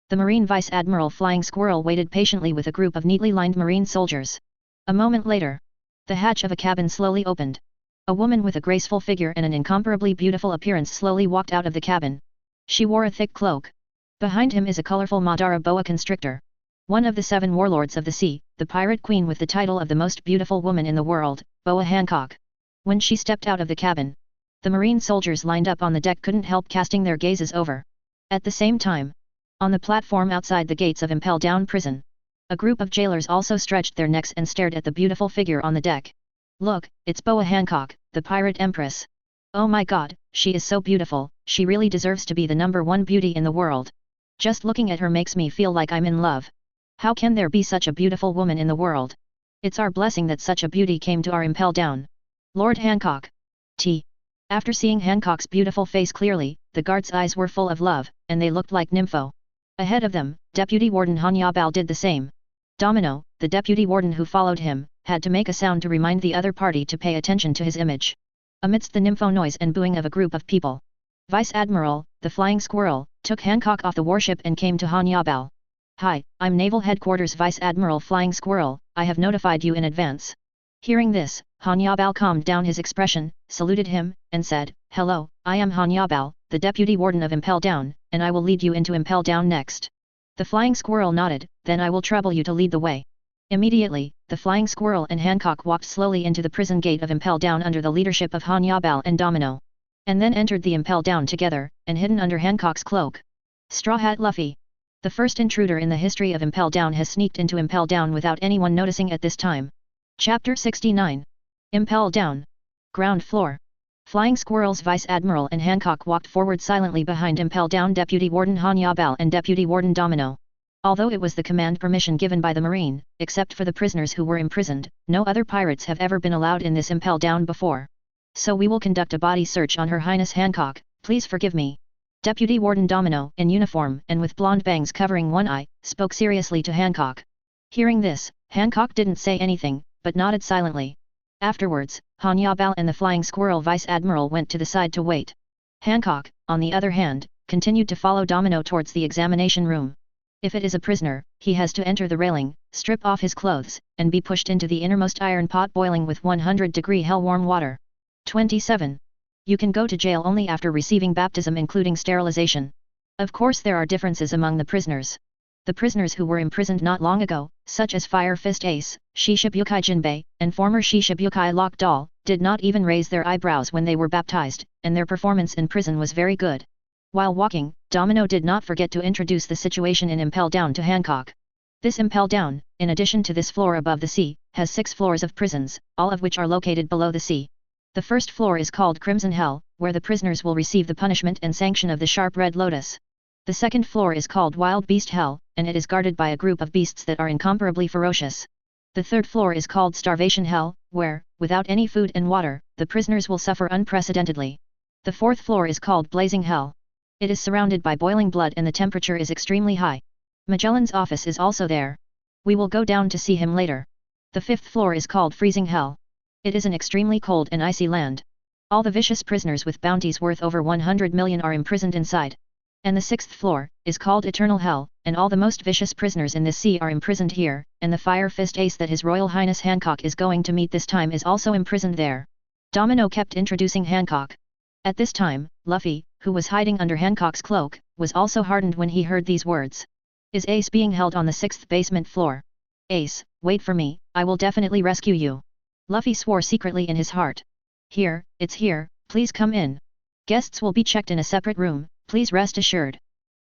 the Marine Vice Admiral Flying Squirrel waited patiently with a group of neatly lined marine soldiers. A moment later, the hatch of a cabin slowly opened. A woman with a graceful figure and an incomparably beautiful appearance slowly walked out of the cabin. She wore a thick cloak. Behind him is a colorful Madara boa constrictor. One of the 7 warlords of the sea, the pirate queen with the title of the most beautiful woman in the world, Boa Hancock. When she stepped out of the cabin, the marine soldiers lined up on the deck couldn't help casting their gazes over. At the same time, on the platform outside the gates of Impel Down prison, a group of jailers also stretched their necks and stared at the beautiful figure on the deck. Look, it's Boa Hancock, the pirate empress. Oh my god, she is so beautiful, she really deserves to be the #1 beauty in the world. Just looking at her makes me feel like I'm in love. How can there be such a beautiful woman in the world? It's our blessing that such a beauty came to our Impel Down. Lord Hancock. After seeing Hancock's beautiful face clearly, the guards' eyes were full of love, and they looked like nympho. Ahead of them, Deputy Warden Han Yabao did the same. Domino, the deputy warden who followed him, had to make a sound to remind the other party to pay attention to his image. Amidst the nympho noise and booing of a group of people, Vice Admiral, the Flying Squirrel, took Hancock off the warship and came to Han Yabao. Hi, I'm Naval Headquarters Vice Admiral Flying Squirrel, I have notified you in advance. Hearing this, Han Yabao calmed down his expression, saluted him, and said, Hello, I am Han Yabao, the Deputy Warden of Impel Down, and I will lead you into Impel Down next. The Flying Squirrel nodded, then I will trouble you to lead the way. Immediately, the Flying Squirrel and Hancock walked slowly into the prison gate of Impel Down under the leadership of Han Yabao and Domino. And then entered the Impel Down together, and hidden under Hancock's cloak. Straw Hat Luffy. The first intruder in the history of Impel Down has sneaked into Impel Down without anyone noticing at this time. Chapter 69. Impel Down. Ground floor. Flying Squirrel's Vice Admiral and Hancock walked forward silently behind Impel Down Deputy Warden Han Yabao and Deputy Warden Domino. Although it was the command permission given by the Marine, except for the prisoners who were imprisoned, no other pirates have ever been allowed in this Impel Down before. So we will conduct a body search on Her Highness Hancock, please forgive me. Deputy Warden Domino, in uniform and with blonde bangs covering one eye, spoke seriously to Hancock. Hearing this, Hancock didn't say anything, but nodded silently. Afterwards, Han Yabao and the Flying Squirrel Vice Admiral went to the side to wait. Hancock, on the other hand, continued to follow Domino towards the examination room. If it is a prisoner, he has to enter the railing, strip off his clothes, and be pushed into the innermost iron pot boiling with 100-degree hell-warm water. 27. You can go to jail only after receiving baptism including sterilization. Of course there are differences among the prisoners. The prisoners who were imprisoned not long ago, such as Fire Fist Ace, Shishibukai Jinbei, and former Shishibukai Lock Doll, did not even raise their eyebrows when they were baptized, and their performance in prison was very good. While walking, Domino did not forget to introduce the situation in Impel Down to Hancock. This Impel Down, in addition to this floor above the sea, has 6 floors of prisons, all of which are located below the sea. The first floor is called Crimson Hell, where the prisoners will receive the punishment and sanction of the Sharp Red Lotus. The second floor is called Wild Beast Hell, and it is guarded by a group of beasts that are incomparably ferocious. The third floor is called Starvation Hell, where, without any food and water, the prisoners will suffer unprecedentedly. The fourth floor is called Blazing Hell. It is surrounded by boiling blood and the temperature is extremely high. Magellan's office is also there. We will go down to see him later. The fifth floor is called Freezing Hell. It is an extremely cold and icy land. All the vicious prisoners with bounties worth over 100 million are imprisoned inside. And the sixth floor is called Eternal Hell, and all the most vicious prisoners in this sea are imprisoned here, and the Fire Fist Ace that His Royal Highness Hancock is going to meet this time is also imprisoned there. Domino kept introducing Hancock. At this time, Luffy, who was hiding under Hancock's cloak, was also hardened when he heard these words. Is Ace being held on the 6th basement floor? Ace, wait for me, I will definitely rescue you. Luffy swore secretly in his heart. Here, it's here, please come in. Guests will be checked in a separate room, please rest assured.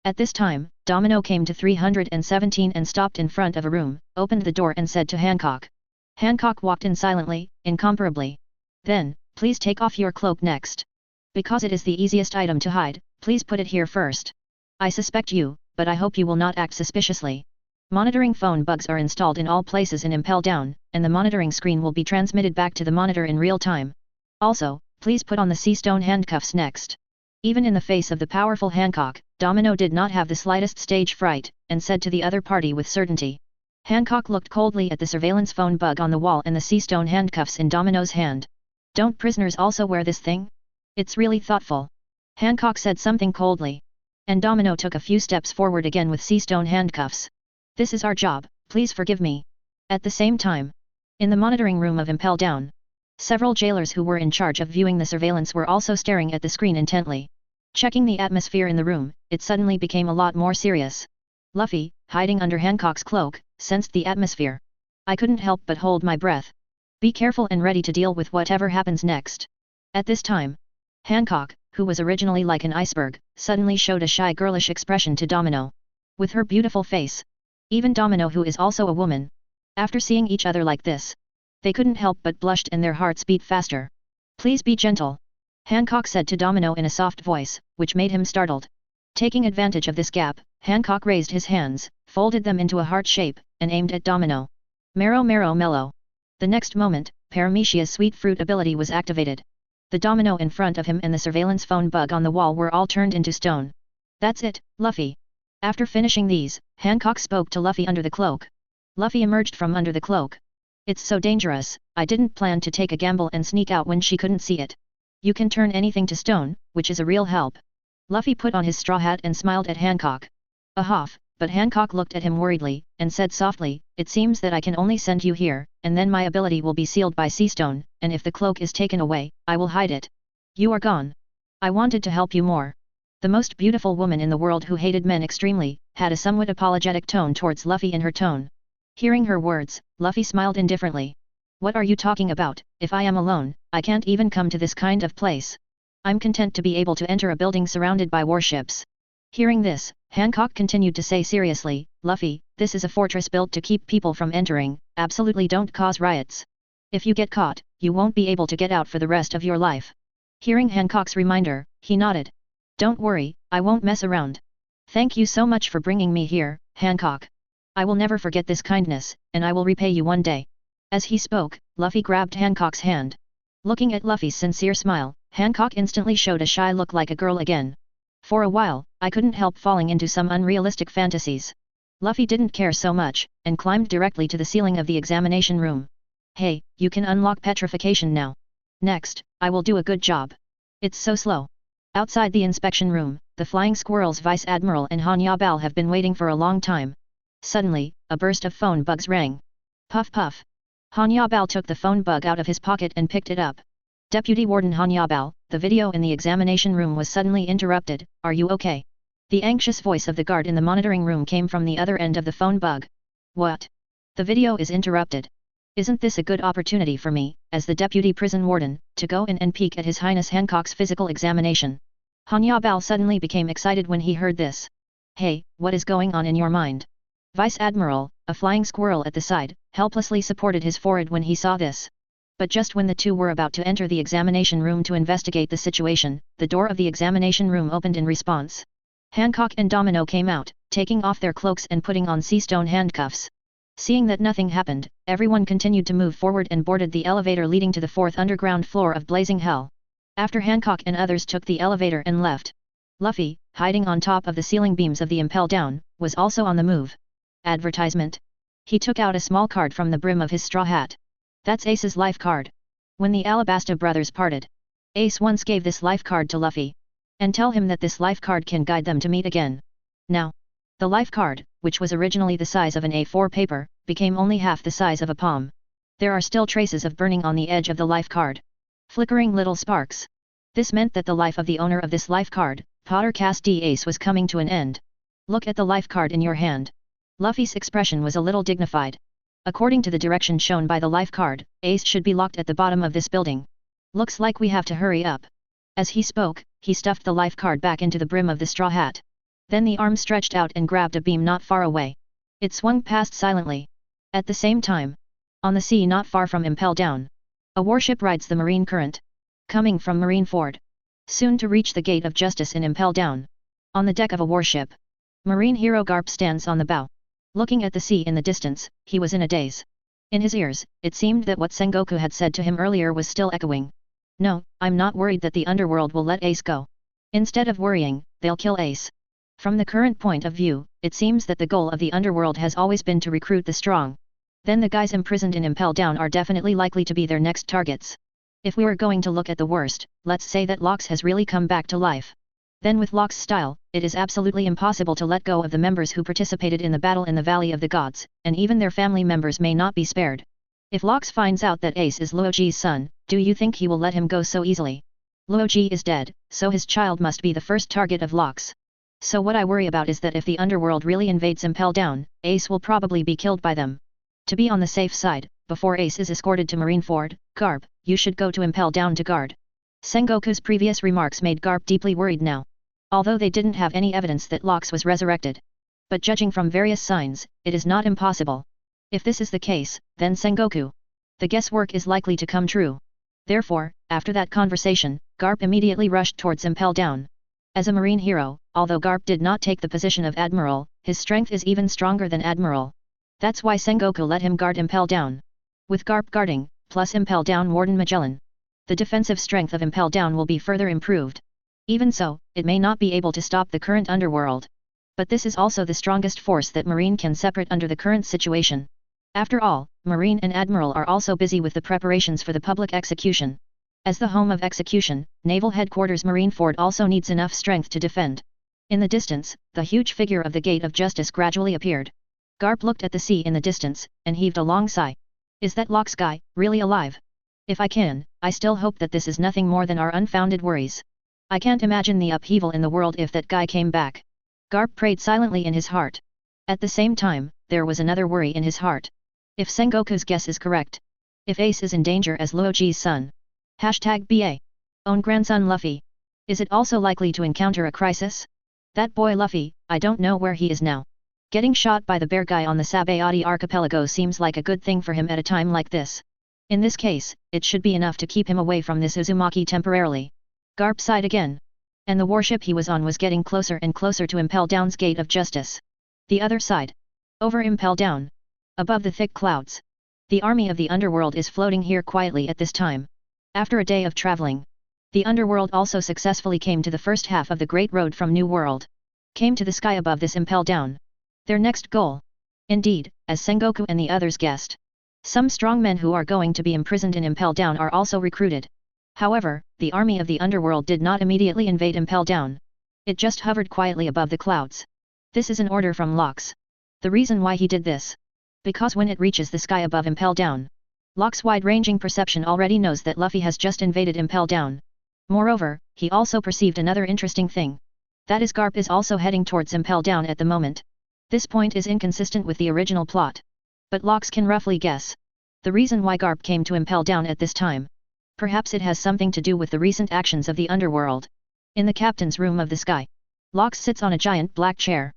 At this time, Domino came to 317 and stopped in front of a room, opened the door and said to Hancock. Hancock walked in silently, incomparably. Then, please take off your cloak next. Because it is the easiest item to hide, please put it here first. I suspect you, but I hope you will not act suspiciously. Monitoring phone bugs are installed in all places in Impel Down, and the monitoring screen will be transmitted back to the monitor in real time. Also, please put on the sea stone handcuffs next. Even in the face of the powerful Hancock, Domino did not have the slightest stage fright, and said to the other party with certainty. Hancock looked coldly at the surveillance phone bug on the wall and the sea stone handcuffs in Domino's hand. Don't prisoners also wear this thing? It's really thoughtful. Hancock said something coldly. And Domino took a few steps forward again with sea stone handcuffs. This is our job, please forgive me. At the same time, in the monitoring room of Impel Down, several jailers who were in charge of viewing the surveillance were also staring at the screen intently. Checking the atmosphere in the room, it suddenly became a lot more serious. Luffy, hiding under Hancock's cloak, sensed the atmosphere. I couldn't help but hold my breath. Be careful and ready to deal with whatever happens next. At this time, Hancock, who was originally like an iceberg, suddenly showed a shy girlish expression to Domino. With her beautiful face. Even Domino, who is also a woman. After seeing each other like this, they couldn't help but blushed and their hearts beat faster. Please be gentle, Hancock said to Domino in a soft voice, which made him startled. Taking advantage of this gap, Hancock raised his hands, folded them into a heart shape, and aimed at Domino. Marrow marrow mellow. The next moment, Paramecia's sweet fruit ability was activated. The domino in front of him and the surveillance phone bug on the wall were all turned into stone. That's it, Luffy. After finishing these, Hancock spoke to Luffy under the cloak. Luffy emerged from under the cloak. It's so dangerous, I didn't plan to take a gamble and sneak out when she couldn't see it. You can turn anything to stone, which is a real help. Luffy put on his straw hat and smiled at Hancock. Huff, but Hancock looked at him worriedly, and said softly, it seems that I can only send you here, and then my ability will be sealed by sea stone, and if the cloak is taken away, I will hide it. You are gone. I wanted to help you more. The most beautiful woman in the world who hated men extremely, had a somewhat apologetic tone towards Luffy in her tone. Hearing her words, Luffy smiled indifferently. What are you talking about? If I am alone, I can't even come to this kind of place. I'm content to be able to enter a building surrounded by warships. Hearing this, Hancock continued to say seriously, Luffy, this is a fortress built to keep people from entering, absolutely don't cause riots. If you get caught, you won't be able to get out for the rest of your life. Hearing Hancock's reminder, he nodded. Don't worry, I won't mess around. Thank you so much for bringing me here, Hancock. I will never forget this kindness, and I will repay you one day. As he spoke, Luffy grabbed Hancock's hand. Looking at Luffy's sincere smile, Hancock instantly showed a shy look like a girl again. For a while, I couldn't help falling into some unrealistic fantasies. Luffy didn't care so much, and climbed directly to the ceiling of the examination room. Hey, you can unlock petrification now. Next, I will do a good job. It's so slow. Outside the inspection room, the Flying Squirrel's Vice Admiral and Han Yabao have been waiting for a long time. Suddenly, a burst of phone bugs rang. Puff puff. Han Yabao took the phone bug out of his pocket and picked it up. Deputy Warden Han Yabao, the video in the examination room was suddenly interrupted. Are you okay? The anxious voice of the guard in the monitoring room came from the other end of the phone bug. What? The video is interrupted. Isn't this a good opportunity for me, as the deputy prison warden, to go in and peek at His Highness Hancock's physical examination? Han Yabao suddenly became excited when he heard this. Hey, what is going on in your mind? Vice Admiral, a flying squirrel at the side, helplessly supported his forehead when he saw this. But just when the two were about to enter the examination room to investigate the situation, the door of the examination room opened in response. Hancock and Domino came out, taking off their cloaks and putting on sea stone handcuffs. Seeing that nothing happened, everyone continued to move forward and boarded the elevator leading to the 4th underground floor of Blazing Hell. After Hancock and others took the elevator and left, Luffy, hiding on top of the ceiling beams of the Impel Down, was also on the move. Advertisement. He took out a small card from the brim of his straw hat. That's Ace's life card. When the Alabasta brothers parted, Ace once gave this life card to Luffy. And tell him that this life card can guide them to meet again. Now, the life card, which was originally the size of an A4 paper, became only half the size of a palm. There are still traces of burning on the edge of the life card. Flickering little sparks. This meant that the life of the owner of this life card, Potter Cast D Ace, was coming to an end. Look at the life card in your hand. Luffy's expression was a little dignified. According to the direction shown by the life card, Ace should be locked at the bottom of this building. Looks like we have to hurry up. As he spoke, he stuffed the life card back into the brim of the straw hat. Then the arm stretched out and grabbed a beam not far away. It swung past silently. At the same time, on the sea not far from Impel Down, a warship rides the marine current. Coming from Marineford. Soon to reach the Gate of Justice in Impel Down. On the deck of a warship, Marine hero Garp stands on the bow. Looking at the sea in the distance, he was in a daze. In his ears, it seemed that what Sengoku had said to him earlier was still echoing. No, I'm not worried that the underworld will let Ace go. Instead of worrying, they'll kill Ace. From the current point of view, it seems that the goal of the underworld has always been to recruit the strong. Then the guys imprisoned in Impel Down are definitely likely to be their next targets. If we were going to look at the worst, let's say that Locks has really come back to life. Then with Locke's style, it is absolutely impossible to let go of the members who participated in the battle in the Valley of the Gods, and even their family members may not be spared. If Locks finds out that Ace is Luoji's son, do you think he will let him go so easily? Luoji is dead, so his child must be the first target of Locks. So what I worry about is that if the underworld really invades Impel Down, Ace will probably be killed by them. To be on the safe side, before Ace is escorted to Marineford, Garp, you should go to Impel Down to guard. Sengoku's previous remarks made Garp deeply worried now. Although they didn't have any evidence that Lox was resurrected. But judging from various signs, it is not impossible. If this is the case, then Sengoku. The guesswork is likely to come true. Therefore, after that conversation, Garp immediately rushed towards Impel Down. As a marine hero, although Garp did not take the position of Admiral, his strength is even stronger than Admiral. That's why Sengoku let him guard Impel Down. With Garp guarding, plus Impel Down Warden Magellan, the defensive strength of Impel Down will be further improved. Even so, it may not be able to stop the current underworld. But this is also the strongest force that Marine can separate under the current situation. After all, Marine and Admiral are also busy with the preparations for the public execution. As the home of execution, Naval Headquarters Marineford also needs enough strength to defend. In the distance, the huge figure of the Gate of Justice gradually appeared. Garp looked at the sea in the distance, and heaved a long sigh. Is that Lox guy really alive? If I can, I still hope that this is nothing more than our unfounded worries. I can't imagine the upheaval in the world if that guy came back. Garp prayed silently in his heart. At the same time, there was another worry in his heart. If Sengoku's guess is correct. If Ace is in danger as Luoji's son. #BA. Own grandson Luffy. Is it also likely to encounter a crisis? That boy Luffy, I don't know where he is now. Getting shot by the bear guy on the Sabayati archipelago seems like a good thing for him at a time like this. In this case, it should be enough to keep him away from this Uzumaki temporarily. Garp sighed again. And the warship he was on was getting closer and closer to Impel Down's Gate of Justice. The other side. Over Impel Down. Above the thick clouds. The army of the underworld is floating here quietly at this time. After a day of traveling. The underworld also successfully came to the first half of the Great Road from New World. Came to the sky above this Impel Down. Their next goal. Indeed, as Sengoku and the others guessed. Some strong men who are going to be imprisoned in Impel Down are also recruited. However, the army of the underworld did not immediately invade Impel Down. It just hovered quietly above the clouds. This is an order from Lox. The reason why he did this. Because when it reaches the sky above Impel Down, Lox's wide-ranging perception already knows that Luffy has just invaded Impel Down. Moreover, he also perceived another interesting thing. That is Garp is also heading towards Impel Down at the moment. This point is inconsistent with the original plot. But Lox can roughly guess the reason why Garp came to Impel Down at this time. Perhaps it has something to do with the recent actions of the underworld. In the captain's room of the sky, Lox sits on a giant black chair,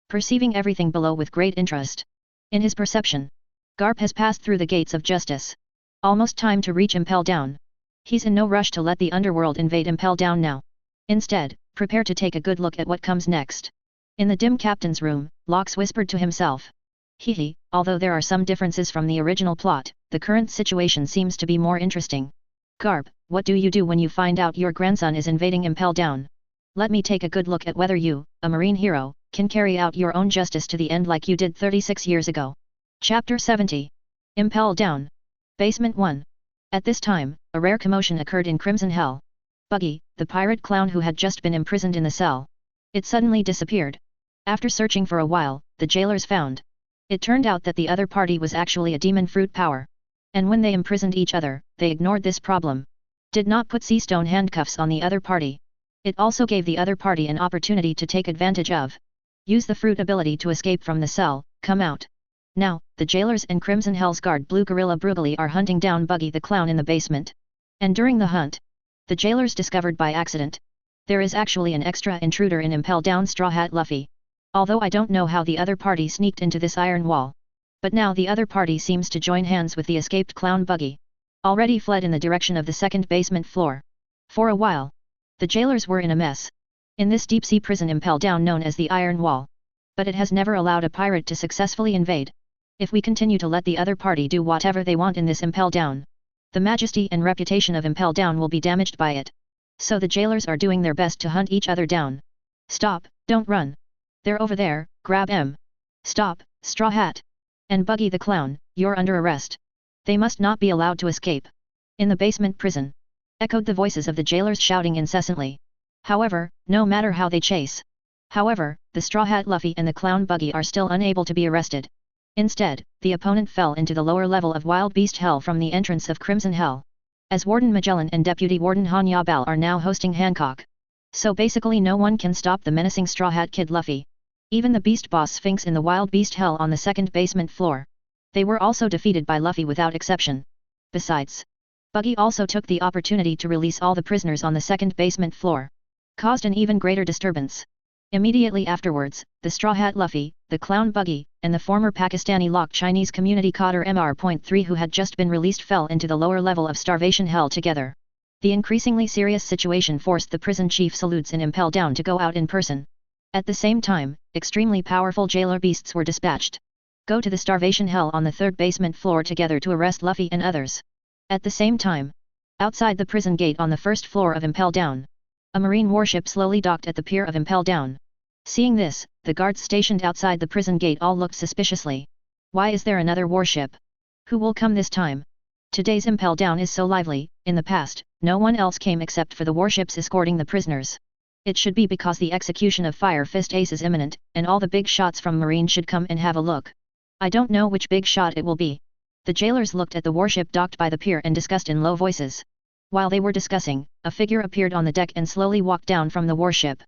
perceiving everything below with great interest. In his perception, Garp has passed through the gates of justice. Almost time to reach Impel Down. He's in no rush to let the underworld invade Impel Down now. Instead, prepare to take a good look at what comes next. In the dim captain's room, Lox whispered to himself. Hehe, although there are some differences from the original plot, the current situation seems to be more interesting. Garp, what do you do when you find out your grandson is invading Impel Down? Let me take a good look at whether you, a marine hero, can carry out your own justice to the end like you did 36 years ago. Chapter 70. Impel Down. Basement 1. At this time, a rare commotion occurred in Crimson Hell. Buggy, the pirate clown who had just been imprisoned in the cell. It suddenly disappeared. After searching for a while, the jailers found. It turned out that the other party was actually a demon fruit power. And when they imprisoned each other, they ignored this problem. Did not put sea stone handcuffs on the other party. It also gave the other party an opportunity to take advantage of. Use the fruit ability to escape from the cell, come out. Now, the jailers and Crimson Hell's guard Blue Gorilla Brugally are hunting down Buggy the clown in the basement. And during the hunt, the jailers discovered by accident. There is actually an extra intruder in Impel Down Straw Hat Luffy. Although I don't know how the other party sneaked into this iron wall. But now the other party seems to join hands with the escaped clown Buggy. Already fled in the direction of the second basement floor. For a while, the jailers were in a mess. In this deep-sea prison Impel Down known as the Iron Wall. But it has never allowed a pirate to successfully invade. If we continue to let the other party do whatever they want in this Impel Down, the majesty and reputation of Impel Down will be damaged by it. So the jailers are doing their best to hunt each other down. Stop, don't run. They're over there, grab 'em. Stop, Straw Hat. And Buggy the clown, you're under arrest. They must not be allowed to escape. In the basement prison, echoed the voices of the jailers shouting incessantly. However, no matter how they chase. However, the Straw Hat Luffy and the clown Buggy are still unable to be arrested. Instead, the opponent fell into the lower level of Wild Beast Hell from the entrance of Crimson Hell. As Warden Magellan and Deputy Warden Han Yabal are now hosting Hancock. So basically no one can stop the menacing Straw Hat Kid Luffy. Even the beast boss Sphinx in the wild beast hell on the second basement floor. They were also defeated by Luffy without exception. Besides, Buggy also took the opportunity to release all the prisoners on the second basement floor. Caused an even greater disturbance. Immediately afterwards, the Straw Hat Luffy, the Clown Buggy, and the former Pakistani locked Chinese community Cotter Mr.3 who had just been released fell into the lower level of starvation hell together. The increasingly serious situation forced the prison chief Salutes in Impel Down to go out in person. At the same time, extremely powerful jailer beasts were dispatched. Go to the starvation hell on the third basement floor together to arrest Luffy and others. At the same time, outside the prison gate on the first floor of Impel Down, a marine warship slowly docked at the pier of Impel Down. Seeing this, the guards stationed outside the prison gate all looked suspiciously. Why is there another warship? Who will come this time? Today's Impel Down is so lively. In the past, no one else came except for the warships escorting the prisoners. It should be because the execution of Fire Fist Ace is imminent, and all the big shots from Marine should come and have a look. I don't know which big shot it will be. The jailers looked at the warship docked by the pier and discussed in low voices. While they were discussing, a figure appeared on the deck and slowly walked down from the warship.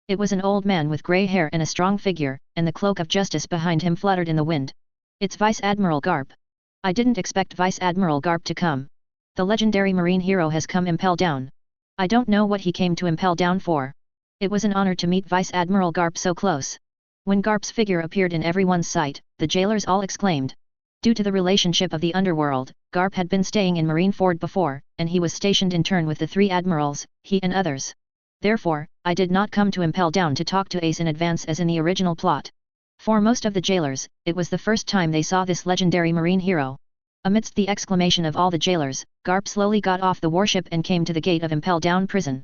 It was an old man with grey hair and a strong figure, and the cloak of justice behind him fluttered in the wind. It's Vice Admiral Garp. I didn't expect Vice Admiral Garp to come. The legendary marine hero has come Impel Down. I don't know what he came to Impel Down for. It was an honor to meet Vice Admiral Garp so close. When Garp's figure appeared in everyone's sight, the jailers all exclaimed. Due to the relationship of the underworld, Garp had been staying in Marineford before, and he was stationed in turn with the three admirals, he and others. Therefore, I did not come to Impel Down to talk to Ace in advance as in the original plot. For most of the jailers, it was the first time they saw this legendary marine hero. Amidst the exclamation of all the jailers, Garp slowly got off the warship and came to the gate of Impel Down prison.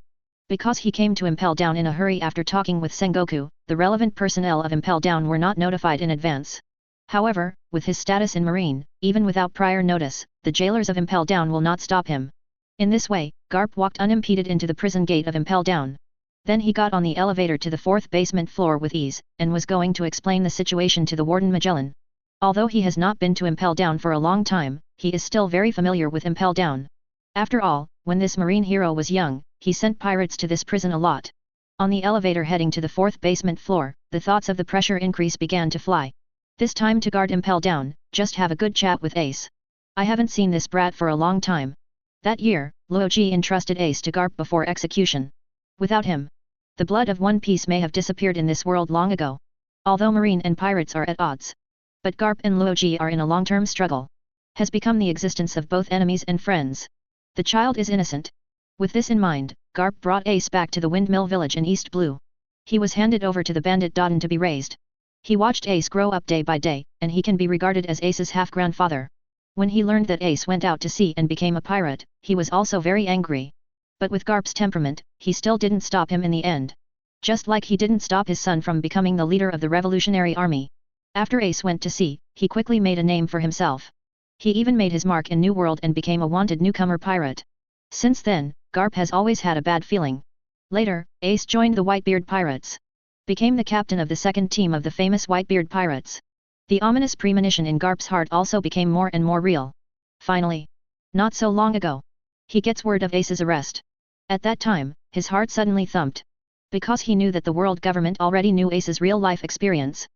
Because he came to Impel Down in a hurry after talking with Sengoku, the relevant personnel of Impel Down were not notified in advance. However, with his status in Marine, even without prior notice, the jailers of Impel Down will not stop him. In this way, Garp walked unimpeded into the prison gate of Impel Down. Then he got on the elevator to the fourth basement floor with ease, and was going to explain the situation to the Warden Magellan. Although he has not been to Impel Down for a long time, he is still very familiar with Impel Down. After all, when this marine hero was young, he sent pirates to this prison a lot. On the elevator heading to the fourth basement floor, the thoughts of the pressure increase began to fly. This time to guard Impel Down, just have a good chat with Ace. I haven't seen this brat for a long time. That year, Luoji entrusted Ace to Garp before execution. Without him, the blood of One Piece may have disappeared in this world long ago. Although Marine and pirates are at odds. But Garp and Luoji are in a long-term struggle. Has become the existence of both enemies and friends. The child is innocent. With this in mind, Garp brought Ace back to the Windmill Village in East Blue. He was handed over to the bandit Dodon to be raised. He watched Ace grow up day by day, and he can be regarded as Ace's half-grandfather. When he learned that Ace went out to sea and became a pirate, he was also very angry. But with Garp's temperament, he still didn't stop him in the end. Just like he didn't stop his son from becoming the leader of the Revolutionary Army. After Ace went to sea, he quickly made a name for himself. He even made his mark in New World and became a wanted newcomer pirate. Since then, Garp has always had a bad feeling. Later, Ace joined the Whitebeard Pirates. Became the captain of the second team of the famous Whitebeard Pirates. The ominous premonition in Garp's heart also became more and more real. Finally, not so long ago, he gets word of Ace's arrest. At that time, his heart suddenly thumped. Because he knew that the world government already knew Ace's real-life experience.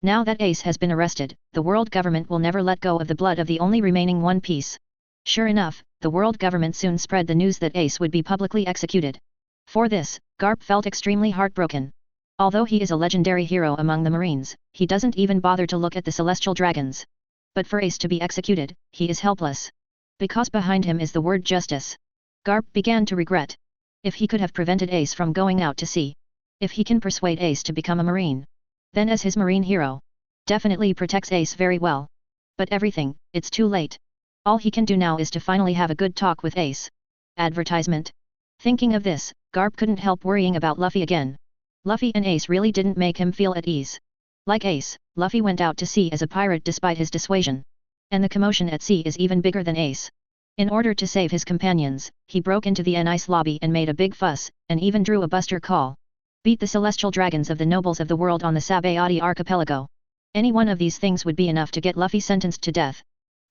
Now that Ace has been arrested, the world government will never let go of the blood of the only remaining One Piece. Sure enough, the world government soon spread the news that Ace would be publicly executed. For this, Garp felt extremely heartbroken. Although he is a legendary hero among the Marines, he doesn't even bother to look at the celestial dragons. But for Ace to be executed, he is helpless. Because behind him is the word justice. Garp began to regret. If he could have prevented Ace from going out to sea. If he can persuade Ace to become a Marine. Then as his marine hero. Definitely protects Ace very well. But everything, it's too late. All he can do now is to finally have a good talk with Ace. Advertisement. Thinking of this, Garp couldn't help worrying about Luffy again. Luffy and Ace really didn't make him feel at ease. Like Ace, Luffy went out to sea as a pirate despite his dissuasion. And the commotion at sea is even bigger than Ace. In order to save his companions, he broke into the N-Ice lobby and made a big fuss, and even drew a buster call. Beat the celestial dragons of the nobles of the world on the Sabayati archipelago. Any one of these things would be enough to get Luffy sentenced to death.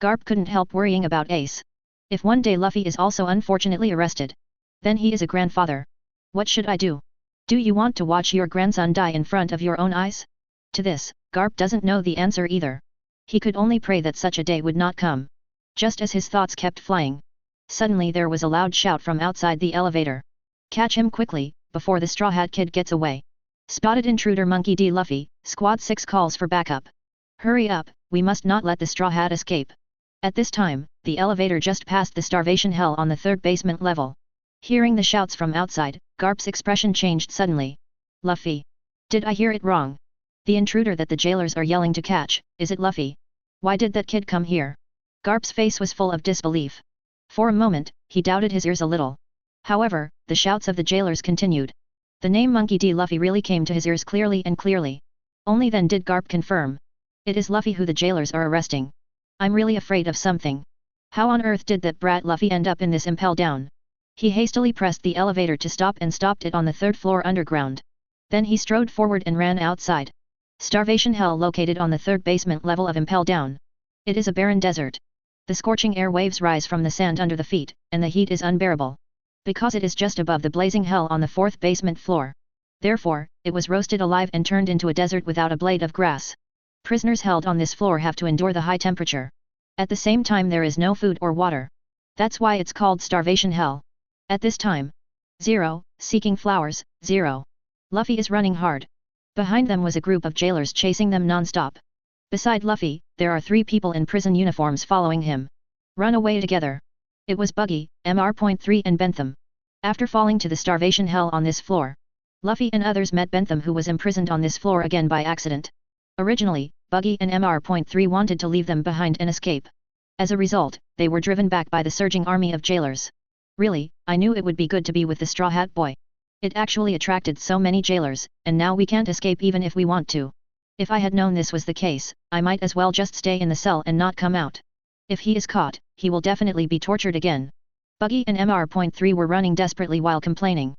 Garp couldn't help worrying about Ace. If one day Luffy is also unfortunately arrested. Then he is a grandfather. What should I do? Do you want to watch your grandson die in front of your own eyes? To this, Garp doesn't know the answer either. He could only pray that such a day would not come. Just as his thoughts kept flying, suddenly there was a loud shout from outside the elevator. Catch him quickly, before the Straw Hat Kid gets away. Spotted intruder Monkey D. Luffy, Squad 6 calls for backup. Hurry up, we must not let the Straw Hat escape. At this time, the elevator just passed the starvation hell on the 3rd basement level. Hearing the shouts from outside, Garp's expression changed suddenly. Luffy. Did I hear it wrong? The intruder that the jailers are yelling to catch, is it Luffy? Why did that kid come here? Garp's face was full of disbelief. For a moment, he doubted his ears a little. However, the shouts of the jailers continued. The name Monkey D. Luffy really came to his ears clearly and clearly. Only then did Garp confirm. It is Luffy who the jailers are arresting. I'm really afraid of something. How on earth did that brat Luffy end up in this impel down? He hastily pressed the elevator to stop and stopped it on the 3rd floor underground. Then he strode forward and ran outside. Starvation hell located on the 3rd basement level of impel down. It is a barren desert. The scorching air waves rise from the sand under the feet, and the heat is unbearable. Because it is just above the blazing hell on the 4th basement floor. Therefore, it was roasted alive and turned into a desert without a blade of grass. Prisoners held on this floor have to endure the high temperature. At the same time there is no food or water. That's why it's called starvation hell. At this time, Zero, seeking flowers, Zero. Luffy is running hard. Behind them was a group of jailers chasing them non-stop. Beside Luffy, there are 3 people in prison uniforms following him. Run away together. It was Buggy, Mr.3 and Bentham. After falling to the starvation hell on this floor, Luffy and others met Bentham who was imprisoned on this floor again by accident. Originally, Buggy and Mr.3 wanted to leave them behind and escape. As a result, they were driven back by the surging army of jailers. Really, I knew it would be good to be with the Straw Hat Boy. It actually attracted so many jailers, and now we can't escape even if we want to. If I had known this was the case, I might as well just stay in the cell and not come out. If he is caught, he will definitely be tortured again. Buggy and Mr.3 were running desperately while complaining.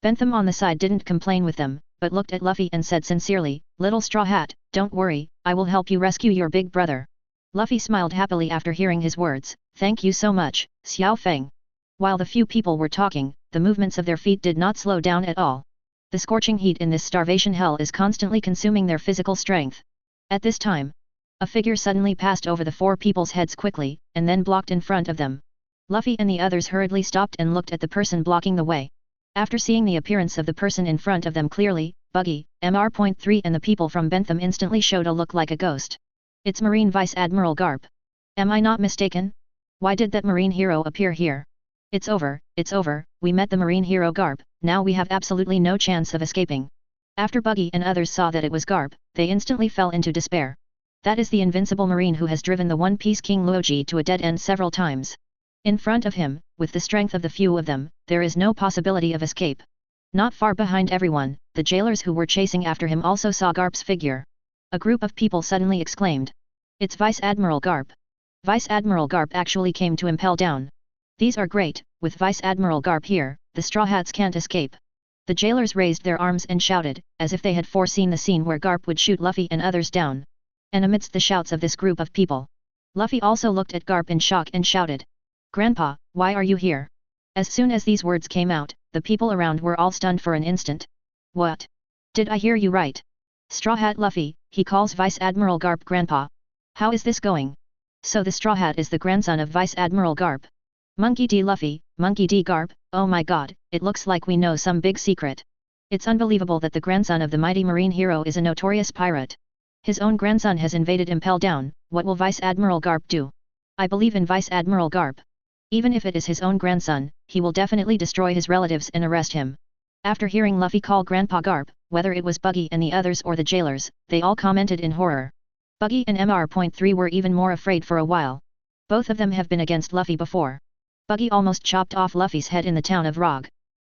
Bentham on the side didn't complain with them, but looked at Luffy and said sincerely, "Little Straw Hat, don't worry, I will help you rescue your big brother." Luffy smiled happily after hearing his words, "Thank you so much, Xiao Feng." While the few people were talking, the movements of their feet did not slow down at all. The scorching heat in this starvation hell is constantly consuming their physical strength. At this time, a figure suddenly passed over the 4 people's heads quickly, and then blocked in front of them. Luffy and the others hurriedly stopped and looked at the person blocking the way. After seeing the appearance of the person in front of them clearly, Buggy, Mr.3 and the people from Bentham instantly showed a look like a ghost. It's Marine Vice Admiral Garp. Am I not mistaken? Why did that marine hero appear here? It's over, we met the marine hero Garp, now we have absolutely no chance of escaping. After Buggy and others saw that it was Garp, they instantly fell into despair. That is the invincible marine who has driven the One Piece King Luoji to a dead end several times. In front of him, with the strength of the few of them, there is no possibility of escape. Not far behind everyone, the jailers who were chasing after him also saw Garp's figure. A group of people suddenly exclaimed, "It's Vice Admiral Garp. Vice Admiral Garp actually came to impel down. These are great, with Vice Admiral Garp here, the Straw Hats can't escape." The jailers raised their arms and shouted, as if they had foreseen the scene where Garp would shoot Luffy and others down. And amidst the shouts of this group of people, Luffy also looked at Garp in shock and shouted, "Grandpa, why are you here?" As soon as these words came out, the people around were all stunned for an instant. "What? Did I hear you right? Straw Hat Luffy, he calls Vice Admiral Garp Grandpa. How is this going? So the Straw Hat is the grandson of Vice Admiral Garp. Monkey D. Luffy, Monkey D. Garp, oh my god, it looks like we know some big secret. It's unbelievable that the grandson of the mighty marine hero is a notorious pirate. His own grandson has invaded Impel Down, what will Vice Admiral Garp do? I believe in Vice Admiral Garp. Even if it is his own grandson, he will definitely destroy his relatives and arrest him." After hearing Luffy call Grandpa Garp, whether it was Buggy and the others or the jailers, they all commented in horror. Buggy and Mr.3 were even more afraid for a while. Both of them have been against Luffy before. Buggy almost chopped off Luffy's head in the town of Rog.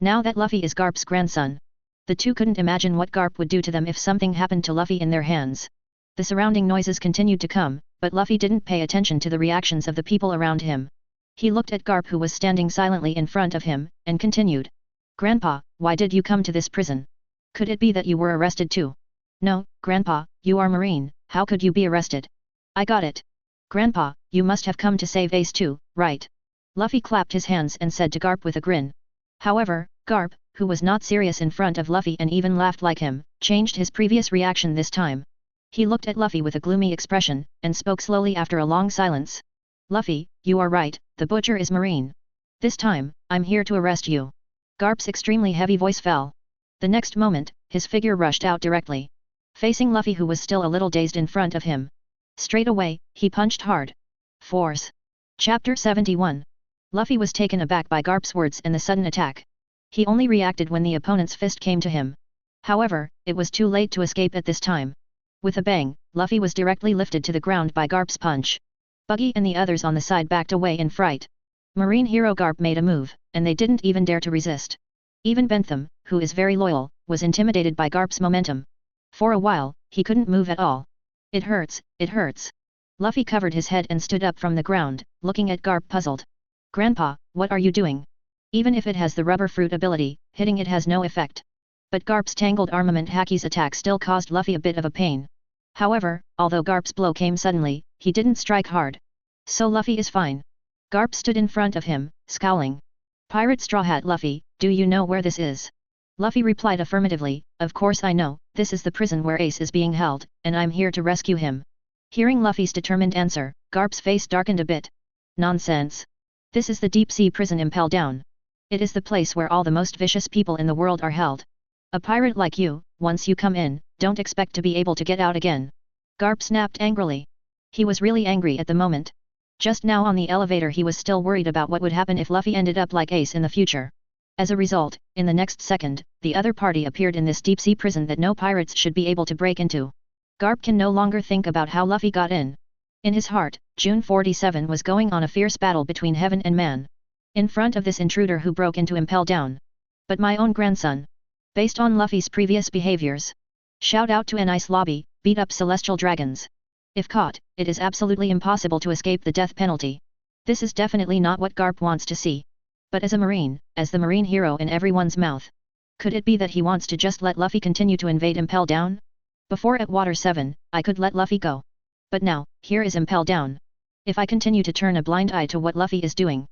Now that Luffy is Garp's grandson, the two couldn't imagine what Garp would do to them if something happened to Luffy in their hands. The surrounding noises continued to come, but Luffy didn't pay attention to the reactions of the people around him. He looked at Garp who was standing silently in front of him, and continued. "Grandpa, why did you come to this prison? Could it be that you were arrested too?" "No, Grandpa, you are Marine, how could you be arrested?" "I got it. Grandpa, you must have come to save Ace too, right?" Luffy clapped his hands and said to Garp with a grin. However, Garp, who was not serious in front of Luffy and even laughed like him, changed his previous reaction this time. He looked at Luffy with a gloomy expression, and spoke slowly after a long silence. Luffy, you are right, the butcher is Marine. This time, I'm here to arrest you. Garp's extremely heavy voice fell. The next moment, his figure rushed out directly, facing Luffy, who was still a little dazed in front of him. Straight away, he punched hard. Force. Chapter 71. Luffy was taken aback by Garp's words and the sudden attack. He only reacted when the opponent's fist came to him. However, it was too late to escape at this time. With a bang, Luffy was directly lifted to the ground by Garp's punch. Buggy and the others on the side backed away in fright. Marine hero Garp made a move, and they didn't even dare to resist. Even Bentham, who is very loyal, was intimidated by Garp's momentum. For a while, he couldn't move at all. It hurts, it hurts. Luffy covered his head and stood up from the ground, looking at Garp puzzled. Grandpa, what are you doing? Even if it has the rubber fruit ability, hitting it has no effect. But Garp's tangled armament Haki's attack still caused Luffy a bit of a pain. However, although Garp's blow came suddenly, he didn't strike hard. So Luffy is fine. Garp stood in front of him, scowling. Pirate Straw Hat Luffy, do you know where this is? Luffy replied affirmatively, of course I know, this is the prison where Ace is being held, and I'm here to rescue him. Hearing Luffy's determined answer, Garp's face darkened a bit. Nonsense. This is the deep sea prison Impel Down. It is the place where all the most vicious people in the world are held. A pirate like you, once you come in, don't expect to be able to get out again. Garp snapped angrily. He was really angry at the moment. Just now on the elevator he was still worried about what would happen if Luffy ended up like Ace in the future. As a result, in the next second, the other party appeared in this deep-sea prison that no pirates should be able to break into. Garp can no longer think about how Luffy got in. In his heart, June 47 was going on a fierce battle between heaven and man. In front of this intruder who broke into Impel Down. But my own grandson. Based on Luffy's previous behaviors. Shout out to an ice lobby, beat up celestial dragons. If caught, it is absolutely impossible to escape the death penalty. This is definitely not what Garp wants to see. But as a marine, as the marine hero in everyone's mouth. Could it be that he wants to just let Luffy continue to invade Impel Down? Before at Water 7, I could let Luffy go. But now, here is Impel Down. If I continue to turn a blind eye to what Luffy is doing,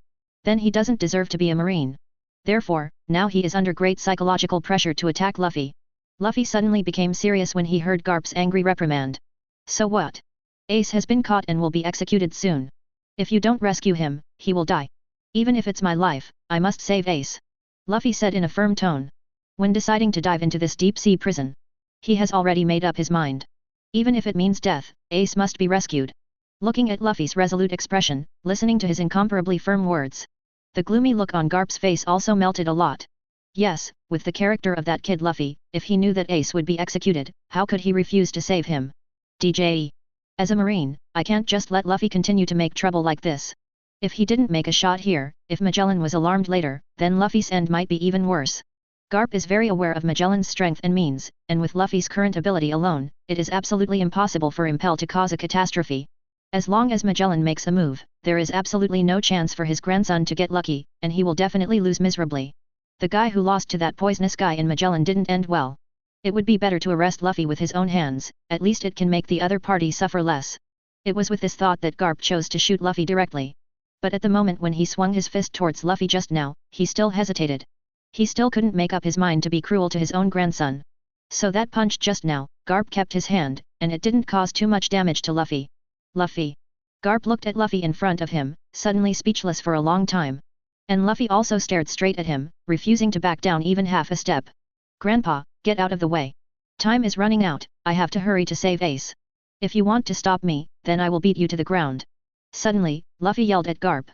then he doesn't deserve to be a marine. Therefore, now he is under great psychological pressure to attack Luffy. Luffy suddenly became serious when he heard Garp's angry reprimand. So what? Ace has been caught and will be executed soon. If you don't rescue him, he will die. Even if it's my life, I must save Ace. Luffy said in a firm tone. When deciding to dive into this deep-sea prison, he has already made up his mind. Even if it means death, Ace must be rescued. Looking at Luffy's resolute expression, listening to his incomparably firm words. The gloomy look on Garp's face also melted a lot. Yes, with the character of that kid Luffy, if he knew that Ace would be executed, how could he refuse to save him? DJ. As a marine, I can't just let Luffy continue to make trouble like this. If he didn't make a shot here, if Magellan was alarmed later, then Luffy's end might be even worse. Garp is very aware of Magellan's strength and means, and with Luffy's current ability alone, it is absolutely impossible for Impel to cause a catastrophe. As long as Magellan makes a move, there is absolutely no chance for his grandson to get lucky, and he will definitely lose miserably. The guy who lost to that poisonous guy in Magellan didn't end well. It would be better to arrest Luffy with his own hands, at least it can make the other party suffer less. It was with this thought that Garp chose to shoot Luffy directly. But at the moment when he swung his fist towards Luffy just now, he still hesitated. He still couldn't make up his mind to be cruel to his own grandson. So that punch just now, Garp kept his hand, and it didn't cause too much damage to Luffy. Luffy. Garp looked at Luffy in front of him, suddenly speechless for a long time. And Luffy also stared straight at him, refusing to back down even half a step. Grandpa, get out of the way. Time is running out, I have to hurry to save Ace. If you want to stop me, then I will beat you to the ground. Suddenly, Luffy yelled at Garp.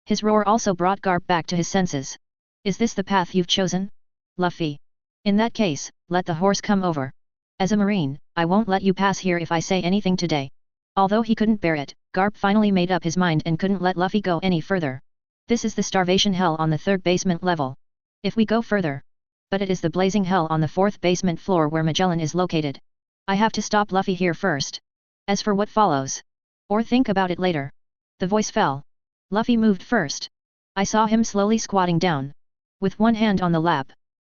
His roar also brought Garp back to his senses. Is this the path you've chosen? Luffy. In that case, let the horse come over. As a marine, I won't let you pass here if I say anything today. Although he couldn't bear it, Garp finally made up his mind and couldn't let Luffy go any further. This is the starvation hell on the 3rd basement level. If we go further. But it is the blazing hell on the 4th basement floor where Magellan is located. I have to stop Luffy here first. As for what follows. Or think about it later. The voice fell. Luffy moved first. I saw him slowly squatting down. With one hand on the lap.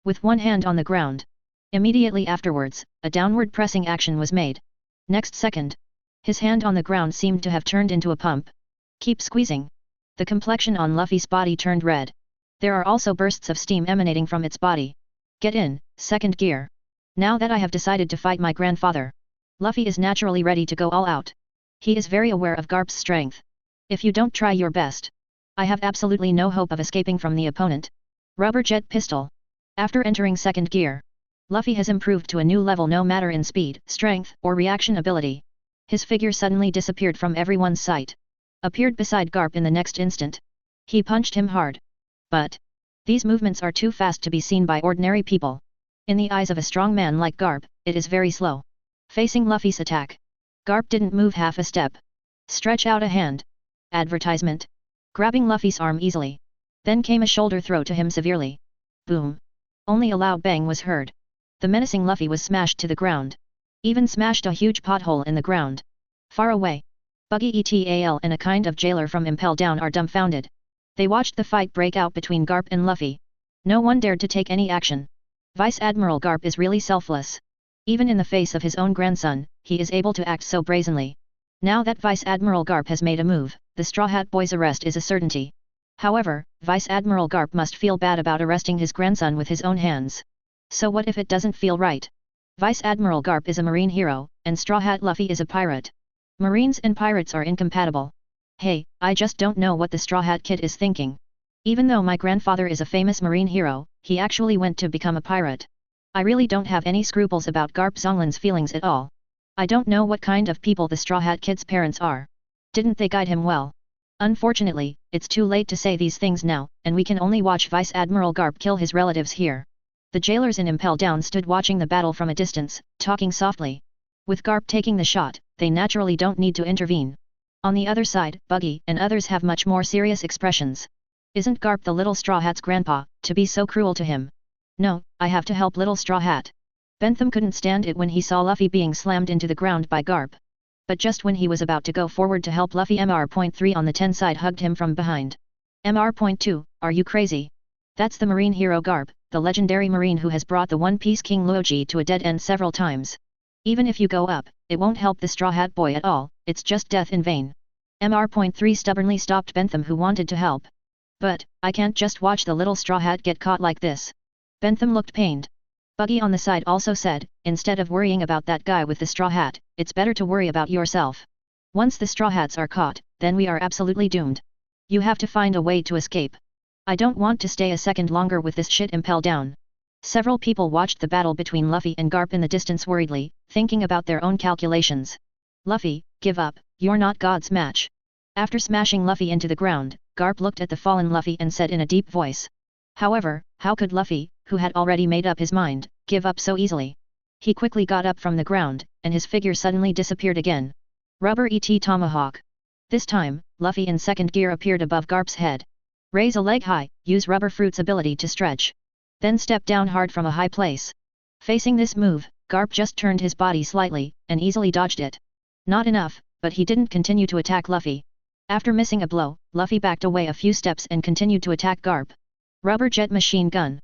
With one hand on the ground. Immediately afterwards, a downward pressing action was made. Next second. His hand on the ground seemed to have turned into a pump. Keep squeezing. The complexion on Luffy's body turned red. There are also bursts of steam emanating from its body. Get in, second gear. Now that I have decided to fight my grandfather, Luffy is naturally ready to go all out. He is very aware of Garp's strength. If you don't try your best, I have absolutely no hope of escaping from the opponent. Rubber jet pistol. After entering second gear, Luffy has improved to a new level no matter in speed, strength, or reaction ability. His figure suddenly disappeared from everyone's sight. Appeared beside Garp in the next instant. He punched him hard. But these movements are too fast to be seen by ordinary people. In the eyes of a strong man like Garp, it is very slow. Facing Luffy's attack, Garp didn't move half a step. Stretch out a hand. Advertisement. Grabbing Luffy's arm easily. Then came a shoulder throw to him severely. Boom. Only a loud bang was heard. The menacing Luffy was smashed to the ground. Even smashed a huge pothole in the ground. Far away, Buggy et.al. and a kind of jailer from Impel Down are dumbfounded. They watched the fight break out between Garp and Luffy. No one dared to take any action. Vice Admiral Garp is really selfless. Even in the face of his own grandson, he is able to act so brazenly. Now that Vice Admiral Garp has made a move, the Straw Hat Boy's arrest is a certainty. However, Vice Admiral Garp must feel bad about arresting his grandson with his own hands. So what if it doesn't feel right? Vice Admiral Garp is a marine hero, and Straw Hat Luffy is a pirate. Marines and pirates are incompatible. Hey, I just don't know what the Straw Hat Kid is thinking. Even though my grandfather is a famous marine hero, he actually went to become a pirate. I really don't have any scruples about Garp Zonglin's feelings at all. I don't know what kind of people the Straw Hat Kid's parents are. Didn't they guide him well? Unfortunately, it's too late to say these things now, and we can only watch Vice Admiral Garp kill his relatives here. The jailers in Impel Down stood watching the battle from a distance, talking softly. With Garp taking the shot, they naturally don't need to intervene. On the other side, Buggy and others have much more serious expressions. Isn't Garp the little Straw Hat's grandpa, to be so cruel to him? No, I have to help little Straw Hat. Bentham couldn't stand it when he saw Luffy being slammed into the ground by Garp. But just when he was about to go forward to help Luffy, Mr.3 on the 10 side hugged him from behind. Mr.2, are you crazy? That's the marine hero Garp, the legendary marine who has brought the One Piece King Luoji to a dead end several times. Even if you go up, it won't help the Straw Hat Boy at all, it's just death in vain. Mr.3 stubbornly stopped Bentham, who wanted to help. But, I can't just watch the little Straw Hat get caught like this. Bentham looked pained. Buggy on the side also said, instead of worrying about that guy with the straw hat, it's better to worry about yourself. Once the Straw Hats are caught, then we are absolutely doomed. You have to find a way to escape. I don't want to stay a second longer with this shit Impel Down. Several people watched the battle between Luffy and Garp in the distance worriedly, thinking about their own calculations. Luffy, give up, you're not God's match. After smashing Luffy into the ground, Garp looked at the fallen Luffy and said in a deep voice. However, how could Luffy, who had already made up his mind, give up so easily? He quickly got up from the ground, and his figure suddenly disappeared again. Rubber et tomahawk. This time, Luffy in second gear appeared above Garp's head. Raise a leg high, use Rubber Fruit's ability to stretch. Then step down hard from a high place. Facing this move, Garp just turned his body slightly, and easily dodged it. Not enough, but he didn't continue to attack Luffy. After missing a blow, Luffy backed away a few steps and continued to attack Garp. Rubber jet machine gun.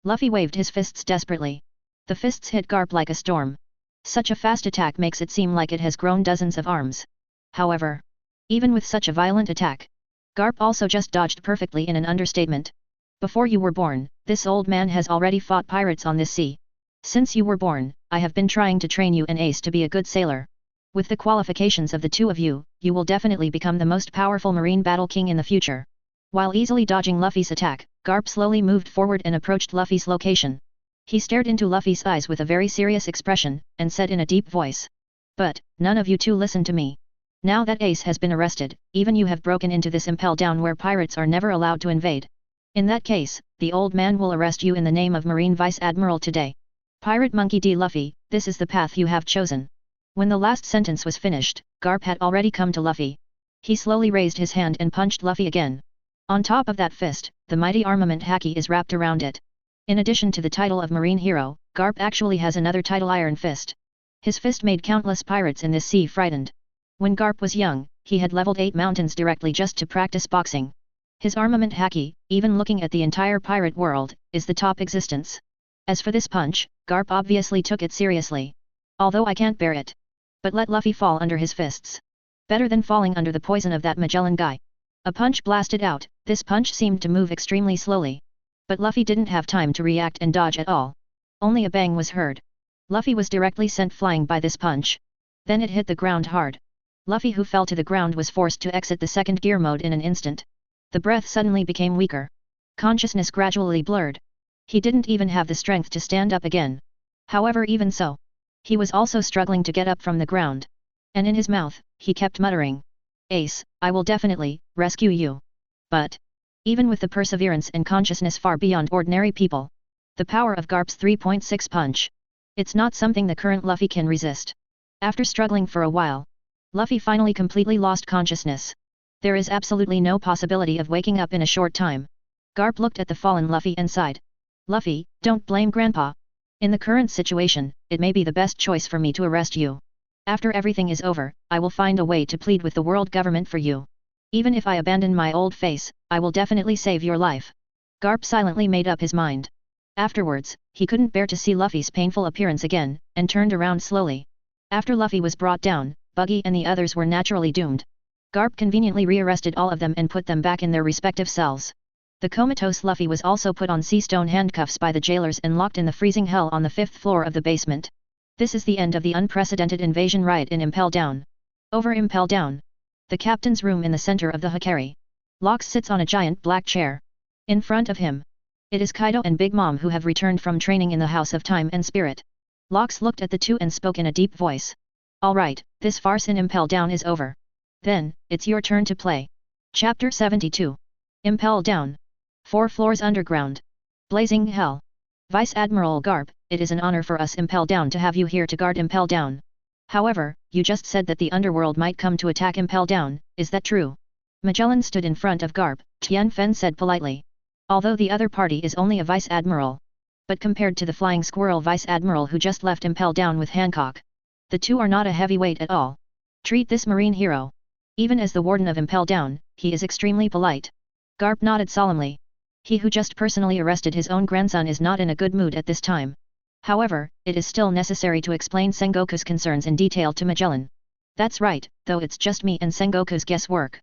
Luffy waved his fists desperately. The fists hit Garp like a storm. Such a fast attack makes it seem like it has grown dozens of arms. However, even with such a violent attack, Garp also just dodged perfectly in an understatement. Before you were born, this old man has already fought pirates on this sea. Since you were born, I have been trying to train you and Ace to be a good sailor. With the qualifications of the two of you, you will definitely become the most powerful marine battle king in the future. While easily dodging Luffy's attack, Garp slowly moved forward and approached Luffy's location. He stared into Luffy's eyes with a very serious expression, and said in a deep voice. But, none of you two listen to me. Now that Ace has been arrested, even you have broken into this Impel Down where pirates are never allowed to invade. In that case, the old man will arrest you in the name of Marine Vice Admiral today. Pirate Monkey D. Luffy, this is the path you have chosen. When the last sentence was finished, Garp had already come to Luffy. He slowly raised his hand and punched Luffy again. On top of that fist, the mighty armament haki is wrapped around it. In addition to the title of Marine Hero, Garp actually has another title, Iron Fist. His fist made countless pirates in this sea frightened. When Garp was young, he had leveled 8 mountains directly just to practice boxing. His armament haki, even looking at the entire pirate world, is the top existence. As for this punch, Garp obviously took it seriously. Although I can't bear it. But let Luffy fall under his fists. Better than falling under the poison of that Magellan guy. A punch blasted out. This punch seemed to move extremely slowly. But Luffy didn't have time to react and dodge at all. Only a bang was heard. Luffy was directly sent flying by this punch. Then it hit the ground hard. Luffy, who fell to the ground, was forced to exit the second gear mode in an instant. The breath suddenly became weaker. Consciousness gradually blurred. He didn't even have the strength to stand up again. However, even so, he was also struggling to get up from the ground. And in his mouth, he kept muttering, "Ace, I will definitely rescue you." But even with the perseverance and consciousness far beyond ordinary people, the power of Garp's 3.6 punch, it's not something the current Luffy can resist. After struggling for a while, Luffy finally completely lost consciousness. There is absolutely no possibility of waking up in a short time. Garp looked at the fallen Luffy and sighed. "Luffy, don't blame Grandpa. In the current situation, it may be the best choice for me to arrest you. After everything is over, I will find a way to plead with the world government for you. Even if I abandon my old face, I will definitely save your life." Garp silently made up his mind. Afterwards, he couldn't bear to see Luffy's painful appearance again, and turned around slowly. After Luffy was brought down, Buggy and the others were naturally doomed. Garp conveniently rearrested all of them and put them back in their respective cells. The comatose Luffy was also put on sea stone handcuffs by the jailers and locked in the freezing hell on the 5th floor of the basement. This is the end of the unprecedented invasion riot in Impel Down. Over Impel Down, the captain's room in the center of the Hikari. Locks sits on a giant black chair. In front of him, it is Kaido and Big Mom, who have returned from training in the House of Time and Spirit. Locks looked at the two and spoke in a deep voice. "All right, this farce in Impel Down is over. Then, it's your turn to play." Chapter 72. Impel Down. 4 floors underground. Blazing hell. Vice Admiral Garp, it is an honor for us Impel Down to have you here to guard Impel Down. However, you just said that the underworld might come to attack Impel Down, is that true? Magellan stood in front of Garp. Tian Fen said politely. Although the other party is only a Vice Admiral, but compared to the Flying Squirrel Vice Admiral who just left Impel Down with Hancock, the two are not a heavyweight at all. Treat this marine hero. Even as the Warden of Impel Down, he is extremely polite. Garp nodded solemnly. He who just personally arrested his own grandson is not in a good mood at this time. However, it is still necessary to explain Sengoku's concerns in detail to Magellan. That's right, though it's just me and Sengoku's guesswork.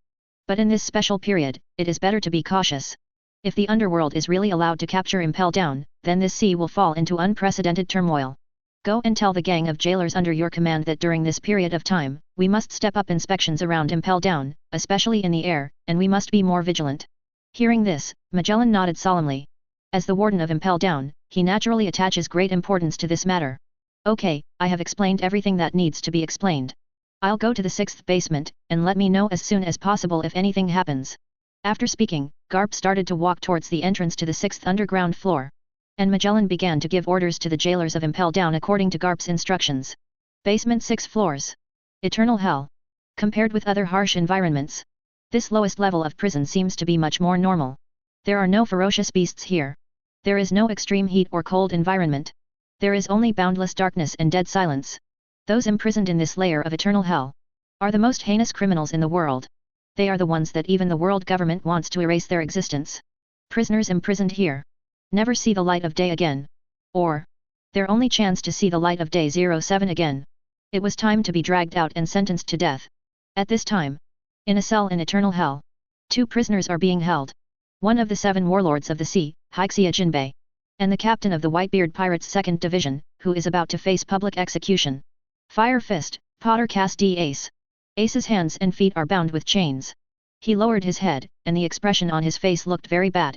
But in this special period, it is better to be cautious. If the underworld is really allowed to capture Impel Down, then this sea will fall into unprecedented turmoil. Go and tell the gang of jailers under your command that during this period of time, we must step up inspections around Impel Down, especially in the air, and we must be more vigilant. Hearing this, Magellan nodded solemnly. As the Warden of Impel Down, he naturally attaches great importance to this matter. Okay, I have explained everything that needs to be explained. I'll go to the 6th basement, and let me know as soon as possible if anything happens. After speaking, Garp started to walk towards the entrance to the 6th underground floor. And Magellan began to give orders to the jailers of Impel Down according to Garp's instructions. Basement 6 floors. Eternal hell. Compared with other harsh environments, this lowest level of prison seems to be much more normal. There are no ferocious beasts here. There is no extreme heat or cold environment. There is only boundless darkness and dead silence. Those imprisoned in this layer of eternal hell are the most heinous criminals in the world. They are the ones that even the world government wants to erase their existence. Prisoners imprisoned here never see the light of day again. Or, their only chance to see the light of day 07 again. It was time to be dragged out and sentenced to death. At this time, in a cell in eternal hell, 2 prisoners are being held. One of the 7 warlords of the sea, Haixia Jinbei, and the captain of the Whitebeard Pirates 2nd Division, who is about to face public execution. Fire Fist, Potter Cast D Ace. Ace's hands and feet are bound with chains. He lowered his head, and the expression on his face looked very bad.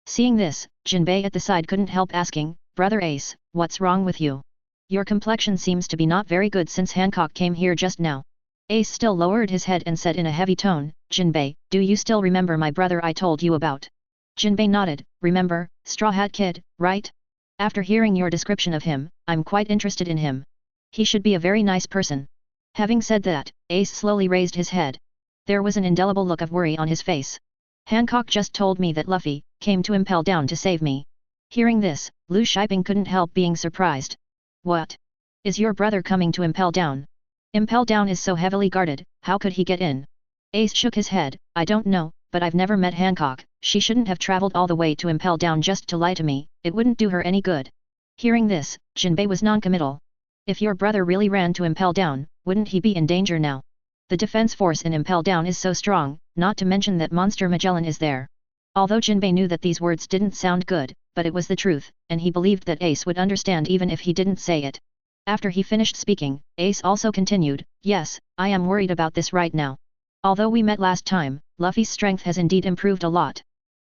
Seeing this, Jinbei at the side couldn't help asking, "Brother Ace, what's wrong with you? Your complexion seems to be not very good since Hancock came here just now." Ace still lowered his head and said in a heavy tone, "Jinbei, do you still remember my brother I told you about?" Jinbei nodded. "Remember, Straw Hat Kid, right? After hearing your description of him, I'm quite interested in him. He should be a very nice person." Having said that, Ace slowly raised his head. There was an indelible look of worry on his face. "Hancock just told me that Luffy came to Impel Down to save me." Hearing this, Lu Shiping couldn't help being surprised. "What? Is your brother coming to Impel Down? Impel Down is so heavily guarded, how could he get in?" Ace shook his head. "I don't know, but I've never met Hancock. She shouldn't have traveled all the way to Impel Down just to lie to me, it wouldn't do her any good." Hearing this, Jinbei was non-committal. "If your brother really ran to Impel Down, wouldn't he be in danger now? The defense force in Impel Down is so strong, not to mention that Monster Magellan is there. Although Jinbei knew that these words didn't sound good, but it was the truth, and he believed that Ace would understand even if he didn't say it. After he finished speaking, Ace also continued, "Yes, I am worried about this right now. Although we met last time, Luffy's strength has indeed improved a lot.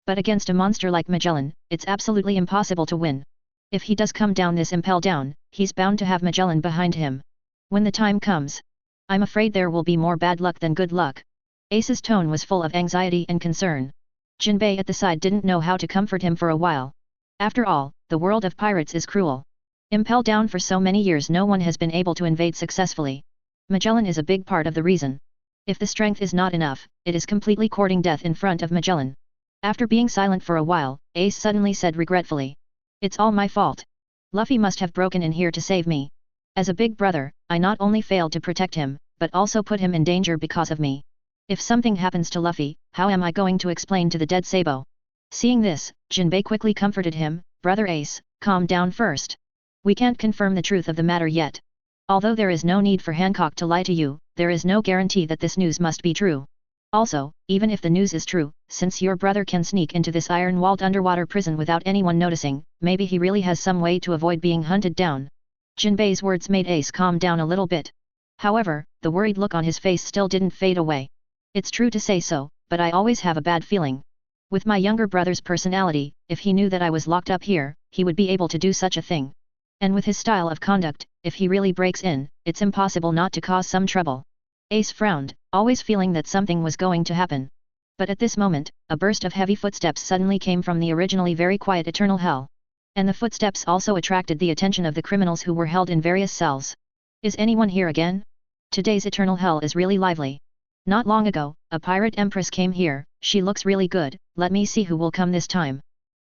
But against a monster like Magellan, it's absolutely impossible to win. If he does come down this impel down, he's bound to have Magellan behind him. When the time comes, I'm afraid there will be more bad luck than good luck." Ace's tone was full of anxiety and concern. Jinbei at the side didn't know how to comfort him for a while. After all, the world of pirates is cruel. Impelled down for so many years no one has been able to invade successfully. Magellan is a big part of the reason. If the strength is not enough, it is completely courting death in front of Magellan. After being silent for a while, Ace suddenly said regretfully, "It's all my fault. Luffy must have broken in here to save me. As a big brother, I not only failed to protect him, but also put him in danger because of me. If something happens to Luffy, how am I going to explain to the dead Sabo?" Seeing this, Jinbei quickly comforted him, "Brother Ace, calm down first. We can't confirm the truth of the matter yet. Although there is no need for Hancock to lie to you, there is no guarantee that this news must be true. Also, even if the news is true, since your brother can sneak into this iron-walled underwater prison without anyone noticing, maybe he really has some way to avoid being hunted down." Jinbei's words made Ace calm down a little bit. However, the worried look on his face still didn't fade away. "It's true to say so, but I always have a bad feeling. With my younger brother's personality, if he knew that I was locked up here, he would be able to do such a thing. And with his style of conduct, if he really breaks in, it's impossible not to cause some trouble." Ace frowned, always feeling that something was going to happen. But at this moment, a burst of heavy footsteps suddenly came from the originally very quiet Eternal Hell. And the footsteps also attracted the attention of the criminals who were held in various cells. "Is anyone here again? Today's Eternal Hell is really lively. Not long ago, a pirate empress came here, she looks really good, let me see who will come this time."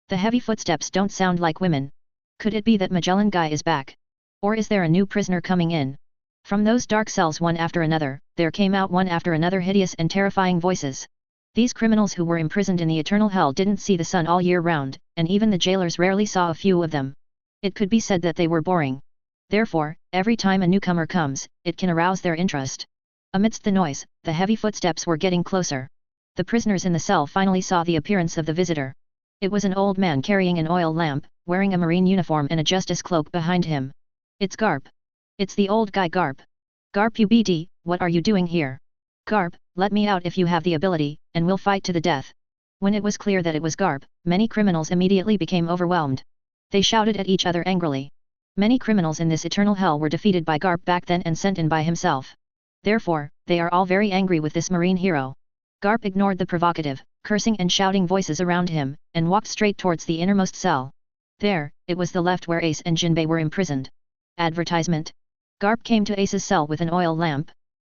The heavy footsteps don't sound like women. Could it be that Magellan guy is back? Or is there a new prisoner coming in? From those dark cells one after another, there came out one after another hideous and terrifying voices. These criminals who were imprisoned in the Eternal Hell didn't see the sun all year round, and even the jailers rarely saw a few of them. It could be said that they were boring. Therefore, every time a newcomer comes, it can arouse their interest. Amidst the noise, the heavy footsteps were getting closer. The prisoners in the cell finally saw the appearance of the visitor. It was an old man carrying an oil lamp, wearing a marine uniform and a justice cloak behind him. "It's Garp. It's the old guy Garp. Garp UBD, what are you doing here? Garp, let me out if you have the ability, and we'll fight to the death." When it was clear that it was Garp, many criminals immediately became overwhelmed. They shouted at each other angrily. Many criminals in this Eternal Hell were defeated by Garp back then and sent in by himself. Therefore, they are all very angry with this marine hero. Garp ignored the provocative, cursing and shouting voices around him, and walked straight towards the innermost cell. There, it was the left where Ace and Jinbei were imprisoned. Advertisement. Garp came to Ace's cell with an oil lamp.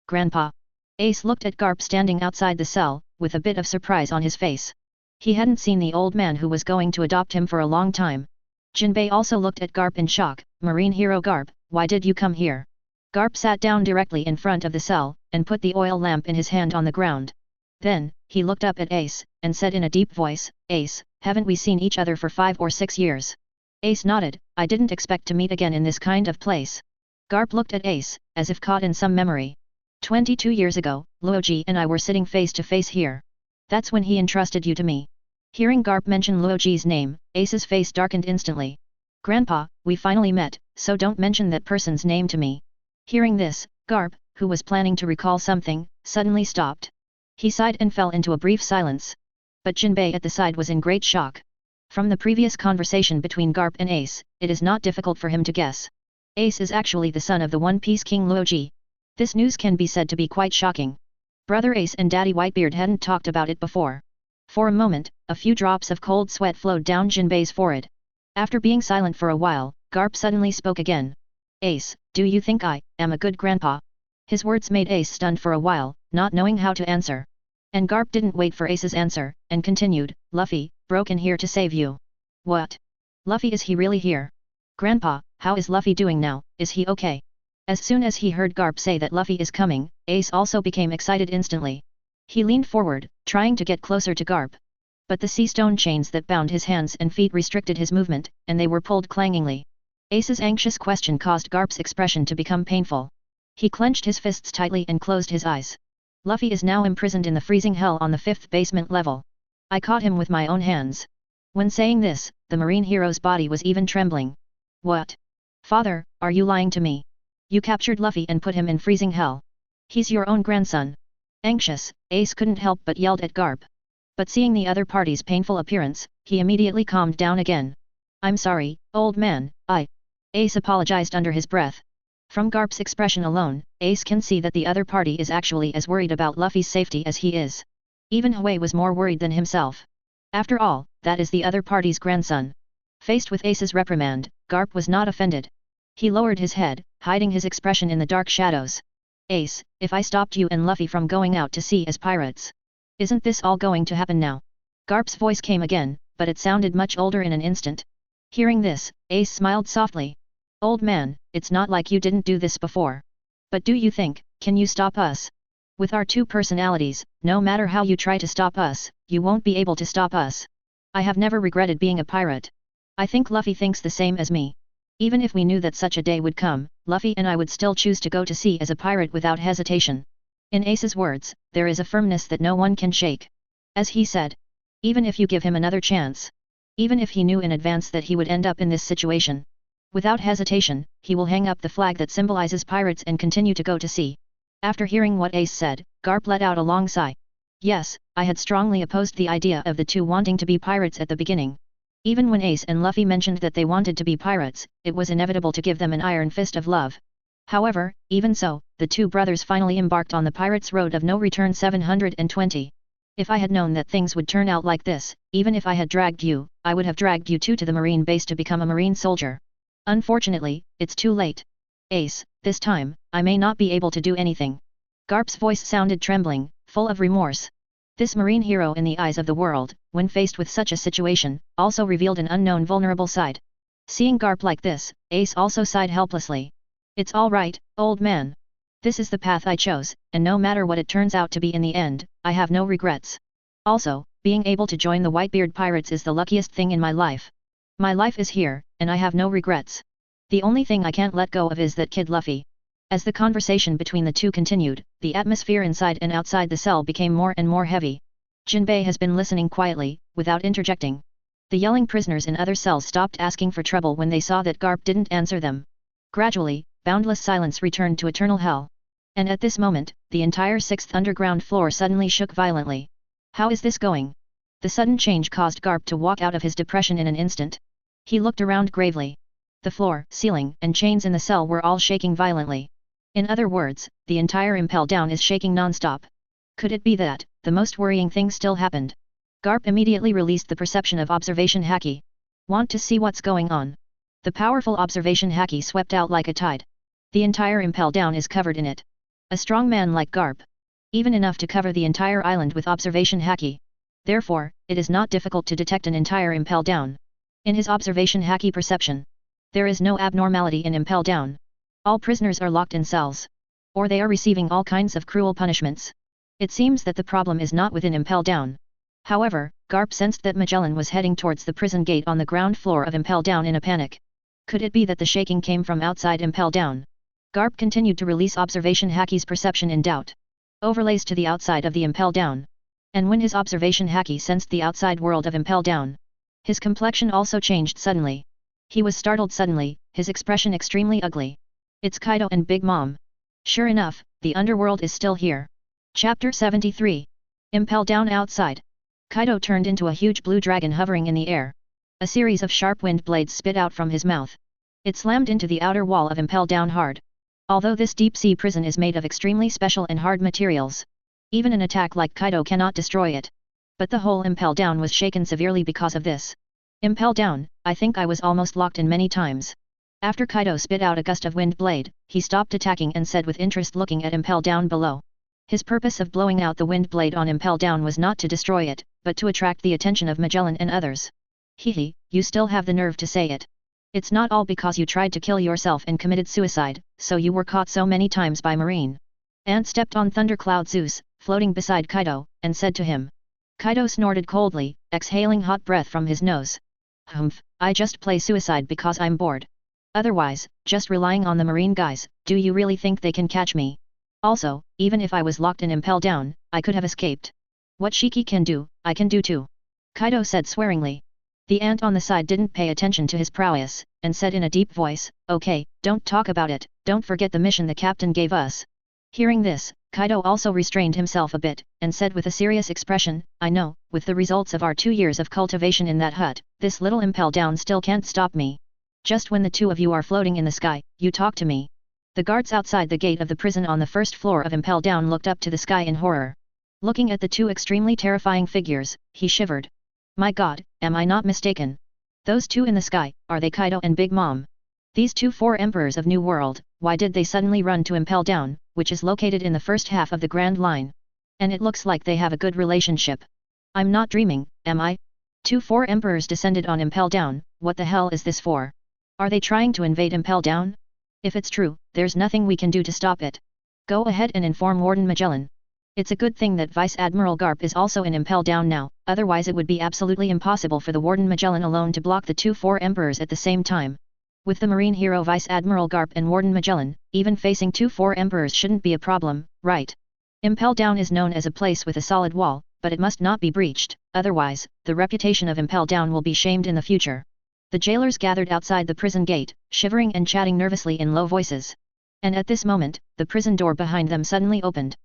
"Grandpa." Ace looked at Garp standing outside the cell, with a bit of surprise on his face. He hadn't seen the old man who was going to adopt him for a long time. Jinbei also looked at Garp in shock. "Marine hero Garp, why did you come here?" Garp sat down directly in front of the cell, and put the oil lamp in his hand on the ground. Then, he looked up at Ace, and said in a deep voice, "Ace, haven't we seen each other for 5 or 6 years?" Ace nodded. "I didn't expect to meet again in this kind of place." Garp looked at Ace, as if caught in some memory. 22 years ago, Luoji and I were sitting face to face here. That's when he entrusted you to me." Hearing Garp mention Luoji's name, Ace's face darkened instantly. "Grandpa, we finally met, so don't mention that person's name to me." Hearing this, Garp, who was planning to recall something, suddenly stopped. He sighed and fell into a brief silence. But Jinbei at the side was in great shock. From the previous conversation between Garp and Ace, it is not difficult for him to guess. Ace is actually the son of the One Piece King Luoji. This news can be said to be quite shocking. Brother Ace and Daddy Whitebeard hadn't talked about it before. For a moment, a few drops of cold sweat flowed down Jinbei's forehead. After being silent for a while, Garp suddenly spoke again. "Ace, do you think I am a good grandpa?" His words made Ace stunned for a while, not knowing how to answer. And Garp didn't wait for Ace's answer, and continued, "Luffy, broke in here to save you." "What? Luffy, is he really here? Grandpa, how is Luffy doing now, is he okay?" As soon as he heard Garp say that Luffy is coming, Ace also became excited instantly. He leaned forward, trying to get closer to Garp. But the sea stone chains that bound his hands and feet restricted his movement, and they were pulled clangingly. Ace's anxious question caused Garp's expression to become painful. He clenched his fists tightly and closed his eyes. Luffy is now imprisoned in the freezing hell on the 5th basement level. I caught him with my own hands. When saying this, the marine hero's body was even trembling. What? Father, are you lying to me? You captured Luffy and put him in freezing hell. He's your own grandson. Anxious, Ace couldn't help but yelled at Garp. But seeing the other party's painful appearance, he immediately calmed down again. I'm sorry, old man, Ace apologized under his breath. From Garp's expression alone, Ace can see that the other party is actually as worried about Luffy's safety as he is. Even Huey was more worried than himself. After all, that is the other party's grandson. Faced with Ace's reprimand, Garp was not offended. He lowered his head, hiding his expression in the dark shadows. Ace, if I stopped you and Luffy from going out to sea as pirates, isn't this all going to happen now? Garp's voice came again, but it sounded much older in an instant. Hearing this, Ace smiled softly. Old man, it's not like you didn't do this before. But do you think, can you stop us? With our two personalities, no matter how you try to stop us, you won't be able to stop us. I have never regretted being a pirate. I think Luffy thinks the same as me. Even if we knew that such a day would come, Luffy and I would still choose to go to sea as a pirate without hesitation. In Ace's words, there is a firmness that no one can shake. As he said, even if you give him another chance. Even if he knew in advance that he would end up in this situation. Without hesitation, he will hang up the flag that symbolizes pirates and continue to go to sea. After hearing what Ace said, Garp let out a long sigh. Yes, I had strongly opposed the idea of the two wanting to be pirates at the beginning. Even when Ace and Luffy mentioned that they wanted to be pirates, it was inevitable to give them an iron fist of love. However, even so, the two brothers finally embarked on the pirates' road of no return 720. If I had known that things would turn out like this, even if I had dragged you, I would have dragged you two to the marine base to become a marine soldier. Unfortunately, it's too late. Ace, this time, I may not be able to do anything. Garp's voice sounded trembling, full of remorse. This marine hero in the eyes of the world, when faced with such a situation, also revealed an unknown vulnerable side. Seeing Garp like this, Ace also sighed helplessly. It's all right, old man. This is the path I chose, and no matter what it turns out to be in the end, I have no regrets. Also, being able to join the Whitebeard Pirates is the luckiest thing in my life. My life is here, and I have no regrets. The only thing I can't let go of is that kid Luffy. As the conversation between the two continued, the atmosphere inside and outside the cell became more and more heavy. Jinbei has been listening quietly, without interjecting. The yelling prisoners in other cells stopped asking for trouble when they saw that Garp didn't answer them. Gradually, boundless silence returned to eternal hell. And at this moment, the entire 6th underground floor suddenly shook violently. How is this going? The sudden change caused Garp to walk out of his depression in an instant. He looked around gravely. The floor, ceiling, and chains in the cell were all shaking violently. In other words, the entire impel down is shaking non-stop. Could it be that, the most worrying thing still happened? Garp immediately released the perception of observation haki. Want to see what's going on? The powerful observation haki swept out like a tide. The entire impel down is covered in it. A strong man like Garp. Even enough to cover the entire island with observation haki. Therefore, it is not difficult to detect an entire impel down. In his observation haki perception, there is no abnormality in impel down. All prisoners are locked in cells. Or they are receiving all kinds of cruel punishments. It seems that the problem is not within impel down. However, Garp sensed that Magellan was heading towards the prison gate on the ground floor of impel down in a panic. Could it be that the shaking came from outside impel down? Garp continued to release observation haki's perception in doubt. Overlays to the outside of the impel down. And when his observation haki sensed the outside world of impel down, his complexion also changed suddenly. He was startled suddenly, his expression extremely ugly. It's Kaido and Big Mom. Sure enough, the underworld is still here. Chapter 73. Impel down outside. Kaido turned into a huge blue dragon hovering in the air. A series of sharp wind blades spit out from his mouth. It slammed into the outer wall of impel down hard. Although this deep-sea prison is made of extremely special and hard materials, even an attack like Kaido cannot destroy it. But the whole impel down was shaken severely because of this. Impel down, I think I was almost locked in many times. After Kaido spit out a gust of wind blade, he stopped attacking and said with interest looking at impel down below. His purpose of blowing out the wind blade on impel down was not to destroy it, but to attract the attention of Magellan and others. Hehe, you still have the nerve to say it. It's not all because you tried to kill yourself and committed suicide, so you were caught so many times by Marine. Ant stepped on Thundercloud Zeus, floating beside Kaido, and said to him. Kaido snorted coldly, exhaling hot breath from his nose. Humph, I just play suicide because I'm bored. Otherwise, just relying on the Marine guys, do you really think they can catch me? Also, even if I was locked in impel down, I could have escaped. What Shiki can do, I can do too. Kaido said swearingly. The ant on the side didn't pay attention to his prowess, and said in a deep voice, "Okay, don't talk about it, don't forget the mission the captain gave us." Hearing this, Kaido also restrained himself a bit, and said with a serious expression, "I know, with the results of our 2 years of cultivation in that hut, this little impel down still can't stop me. Just when the two of you are floating in the sky, you talk to me." The guards outside the gate of the prison on the first floor of Impel Down looked up to the sky in horror. Looking at the two extremely terrifying figures, he shivered. My god, am I not mistaken? Those two in the sky, are they Kaido and Big Mom? These 4 emperors of New World, why did they suddenly run to Impel Down, which is located in the first half of the Grand Line? And it looks like they have a good relationship. I'm not dreaming, am I? 4 emperors descended on Impel Down, what the hell is this for? Are they trying to invade Impel Down? If it's true, there's nothing we can do to stop it. Go ahead and inform Warden Magellan. It's a good thing that Vice Admiral Garp is also in Impel Down now, otherwise it would be absolutely impossible for the Warden Magellan alone to block the 4 emperors at the same time. With the marine hero Vice Admiral Garp and Warden Magellan, even facing 4 emperors shouldn't be a problem, right? Impel Down is known as a place with a solid wall, but it must not be breached, otherwise, the reputation of Impel Down will be shamed in the future. The jailers gathered outside the prison gate, shivering and chatting nervously in low voices. And at this moment, the prison door behind them suddenly opened.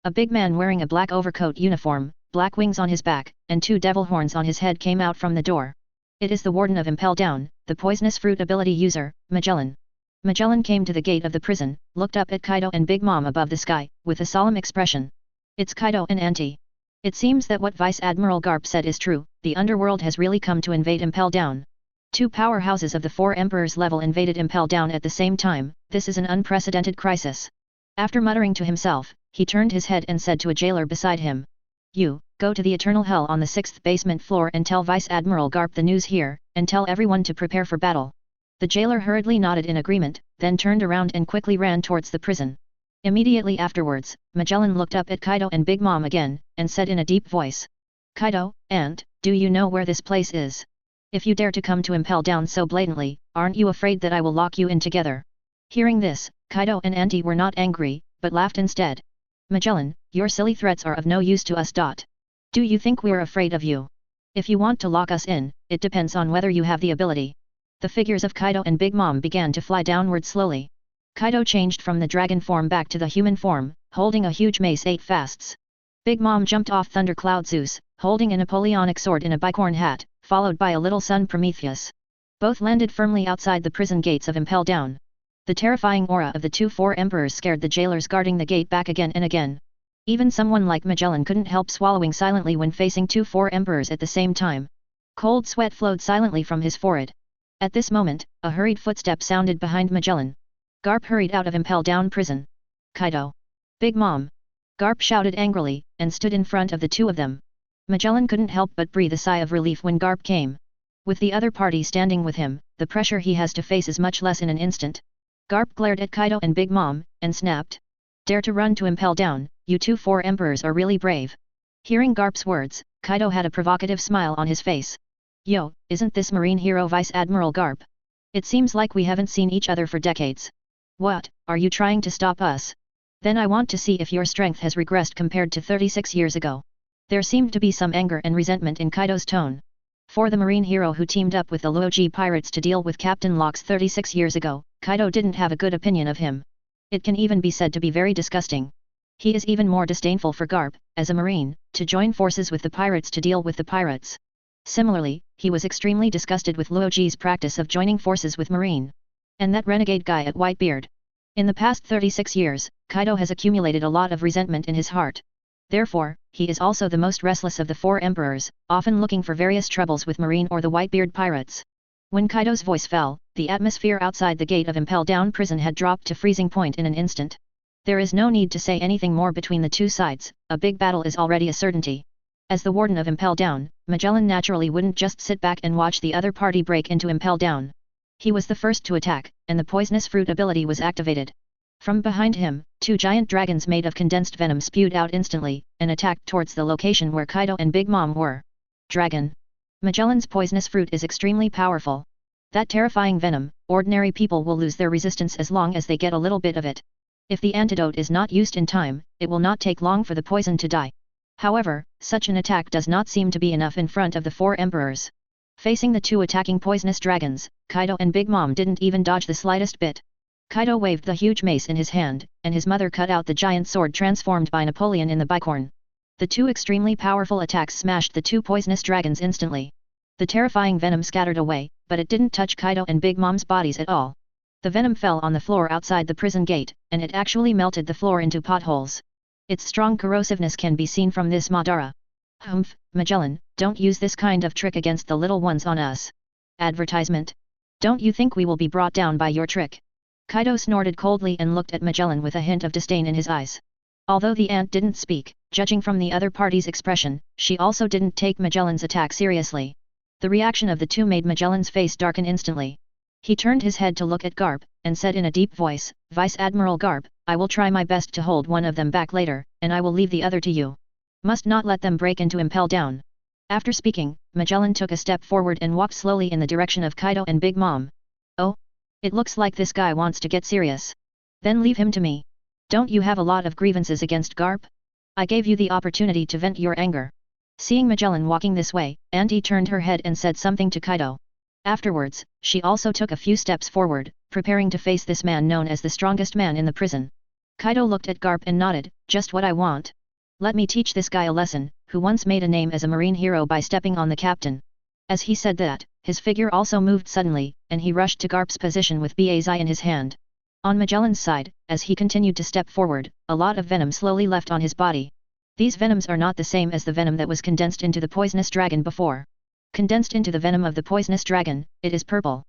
A big man wearing a black overcoat uniform, black wings on his back, and 2 devil horns on his head came out from the door. It is the warden of Impel Down, the poisonous fruit ability user, Magellan. Magellan came to the gate of the prison, looked up at Kaido and Big Mom above the sky, with a solemn expression. It's Kaido and Auntie. It seems that what Vice Admiral Garp said is true, the underworld has really come to invade Impel Down. 2 powerhouses of the 4 emperors level invaded Impel Down at the same time, this is an unprecedented crisis. After muttering to himself, he turned his head and said to a jailer beside him. You, go to the eternal hell on the 6th basement floor and tell Vice Admiral Garp the news here, and tell everyone to prepare for battle. The jailer hurriedly nodded in agreement, then turned around and quickly ran towards the prison. Immediately afterwards, Magellan looked up at Kaido and Big Mom again, and said in a deep voice. Kaido, Aunt, do you know where this place is? If you dare to come to Impel Down so blatantly, aren't you afraid that I will lock you in together? Hearing this, Kaido and Auntie were not angry, but laughed instead. Magellan, your silly threats are of no use to us. Do you think we're afraid of you? If you want to lock us in, it depends on whether you have the ability. The figures of Kaido and Big Mom began to fly downward slowly. Kaido changed from the dragon form back to the human form, holding a huge mace 8 fasts. Big Mom jumped off Thundercloud Zeus, holding a Napoleonic sword in a bicorn hat, followed by a little son Prometheus. Both landed firmly outside the prison gates of Impel Down. The terrifying aura of the 4 emperors scared the jailers guarding the gate back again and again. Even someone like Magellan couldn't help swallowing silently when facing 4 emperors at the same time. Cold sweat flowed silently from his forehead. At this moment, a hurried footstep sounded behind Magellan. Garp hurried out of Impel Down prison. Kaido. Big Mom. Garp shouted angrily, and stood in front of the 2 of them. Magellan couldn't help but breathe a sigh of relief when Garp came. With the other party standing with him, the pressure he has to face is much less in an instant. Garp glared at Kaido and Big Mom, and snapped. Dare to run to Impel Down, you 4 emperors are really brave. Hearing Garp's words, Kaido had a provocative smile on his face. Yo, isn't this marine hero Vice Admiral Garp? It seems like we haven't seen each other for decades. What, are you trying to stop us? Then I want to see if your strength has regressed compared to 36 years ago. There seemed to be some anger and resentment in Kaido's tone. For the marine hero who teamed up with the Luoji pirates to deal with Captain Locks 36 years ago, Kaido didn't have a good opinion of him. It can even be said to be very disgusting. He is even more disdainful for Garp, as a marine, to join forces with the pirates to deal with the pirates. Similarly, he was extremely disgusted with Luoji's practice of joining forces with marine. And that renegade guy at Whitebeard. In the past 36 years, Kaido has accumulated a lot of resentment in his heart. Therefore, he is also the most restless of the 4 emperors, often looking for various troubles with marine or the Whitebeard pirates. When Kaido's voice fell, the atmosphere outside the gate of Impel Down prison had dropped to freezing point in an instant. There is no need to say anything more between the 2 sides, a big battle is already a certainty. As the warden of Impel Down, Magellan naturally wouldn't just sit back and watch the other party break into Impel Down. He was the first to attack, and the poisonous fruit ability was activated. From behind him, 2 giant dragons made of condensed venom spewed out instantly, and attacked towards the location where Kaido and Big Mom were. Dragon. Magellan's poisonous fruit is extremely powerful. That terrifying venom, ordinary people will lose their resistance as long as they get a little bit of it. If the antidote is not used in time, it will not take long for the poison to die. However, such an attack does not seem to be enough in front of the 4 emperors. Facing the 2 attacking poisonous dragons, Kaido and Big Mom didn't even dodge the slightest bit. Kaido waved the huge mace in his hand, and his mother cut out the giant sword transformed by Napoleon in the bicorn. The 2 extremely powerful attacks smashed the 2 poisonous dragons instantly. The terrifying venom scattered away, but it didn't touch Kaido and Big Mom's bodies at all. The venom fell on the floor outside the prison gate, and it actually melted the floor into potholes. Its strong corrosiveness can be seen from this Madara. Humph, Magellan, don't use this kind of trick against the little ones on us. Advertisement. Don't you think we will be brought down by your trick? Kaido snorted coldly and looked at Magellan with a hint of disdain in his eyes. Although the ant didn't speak, judging from the other party's expression, she also didn't take Magellan's attack seriously. The reaction of the 2 made Magellan's face darken instantly. He turned his head to look at Garp, and said in a deep voice, Vice Admiral Garp, I will try my best to hold one of them back later, and I will leave the other to you. Must not let them break into Impel Down. After speaking, Magellan took a step forward and walked slowly in the direction of Kaido and Big Mom. Oh? It looks like this guy wants to get serious. Then leave him to me. Don't you have a lot of grievances against Garp? I gave you the opportunity to vent your anger. Seeing Magellan walking this way, Auntie turned her head and said something to Kaido. Afterwards, she also took a few steps forward, preparing to face this man known as the strongest man in the prison. Kaido looked at Garp and nodded, just what I want. Let me teach this guy a lesson, who once made a name as a marine hero by stepping on the captain. As he said that, his figure also moved suddenly, and he rushed to Garp's position with Bazi in his hand. On Magellan's side, as he continued to step forward, a lot of venom slowly left on his body. These venoms are not the same as the venom that was condensed into the poisonous dragon before. Condensed into the venom of the poisonous dragon, it is purple.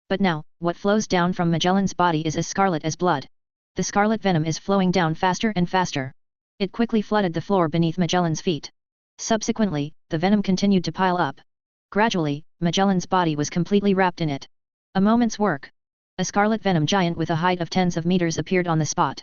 But now, what flows down from Magellan's body is as scarlet as blood. The scarlet venom is flowing down faster and faster. It quickly flooded the floor beneath Magellan's feet. Subsequently, the venom continued to pile up. Gradually, Magellan's body was completely wrapped in it. A moment's work. A scarlet venom giant with a height of tens of meters appeared on the spot.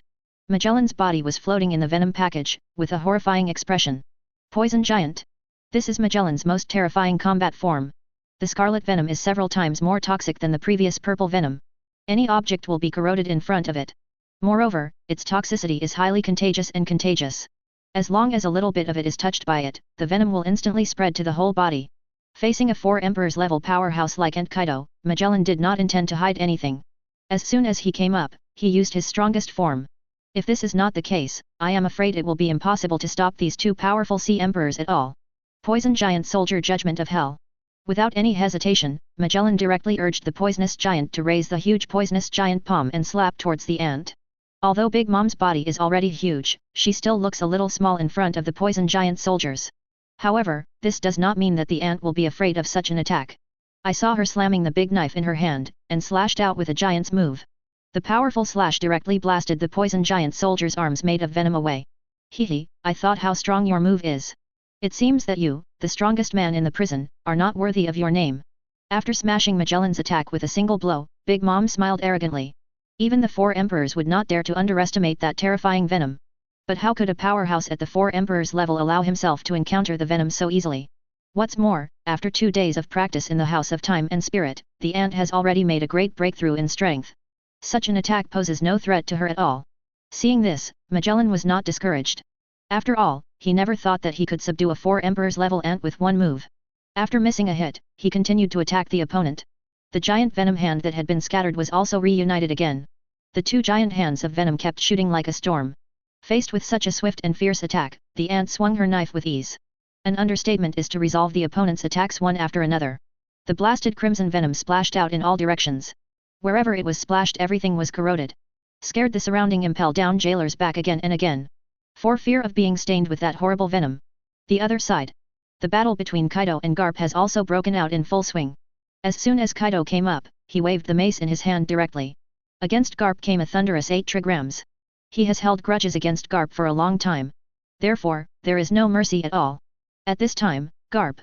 Magellan's body was floating in the venom package, with a horrifying expression. Poison giant. This is Magellan's most terrifying combat form. The scarlet venom is several times more toxic than the previous purple venom. Any object will be corroded in front of it. Moreover, its toxicity is highly contagious and contagious. As long as a little bit of it is touched by it, the venom will instantly spread to the whole body. Facing a 4 Emperors level powerhouse like Ant Kaido, Magellan did not intend to hide anything. As soon as he came up, he used his strongest form. If this is not the case, I am afraid it will be impossible to stop these 2 powerful Sea Emperors at all. Poison Giant Soldier Judgment of Hell. Without any hesitation, Magellan directly urged the poisonous giant to raise the huge poisonous giant palm and slap towards the ant. Although Big Mom's body is already huge, she still looks a little small in front of the poison giant soldiers. However, this does not mean that the ant will be afraid of such an attack. I saw her slamming the big knife in her hand, and slashed out with a giant's move. The powerful slash directly blasted the poison giant soldier's arms made of venom away. Hehe, I thought how strong your move is. It seems that you, the strongest man in the prison, are not worthy of your name. After smashing Magellan's attack with a single blow, Big Mom smiled arrogantly. Even the 4 Emperors would not dare to underestimate that terrifying venom. But how could a powerhouse at the 4 Emperors level allow himself to encounter the venom so easily? What's more, after 2 days of practice in the House of Time and Spirit, the ant has already made a great breakthrough in strength. Such an attack poses no threat to her at all. Seeing this, Magellan was not discouraged. After all, he never thought that he could subdue a 4 Emperors level ant with one move. After missing a hit, he continued to attack the opponent. The giant venom hand that had been scattered was also reunited again. The 2 giant hands of venom kept shooting like a storm. Faced with such a swift and fierce attack, the ant swung her knife with ease. An understatement is to resolve the opponent's attacks one after another. The blasted crimson venom splashed out in all directions. Wherever it was splashed, everything was corroded. Scared the surrounding Impel Down jailers back again and again. For fear of being stained with that horrible venom. The other side. The battle between Kaido and Garp has also broken out in full swing. As soon as Kaido came up, he waved the mace in his hand directly. Against Garp came a thunderous 8 trigrams. He has held grudges against Garp for a long time. Therefore, there is no mercy at all. At this time, Garp.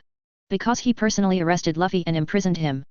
Because he personally arrested Luffy and imprisoned him.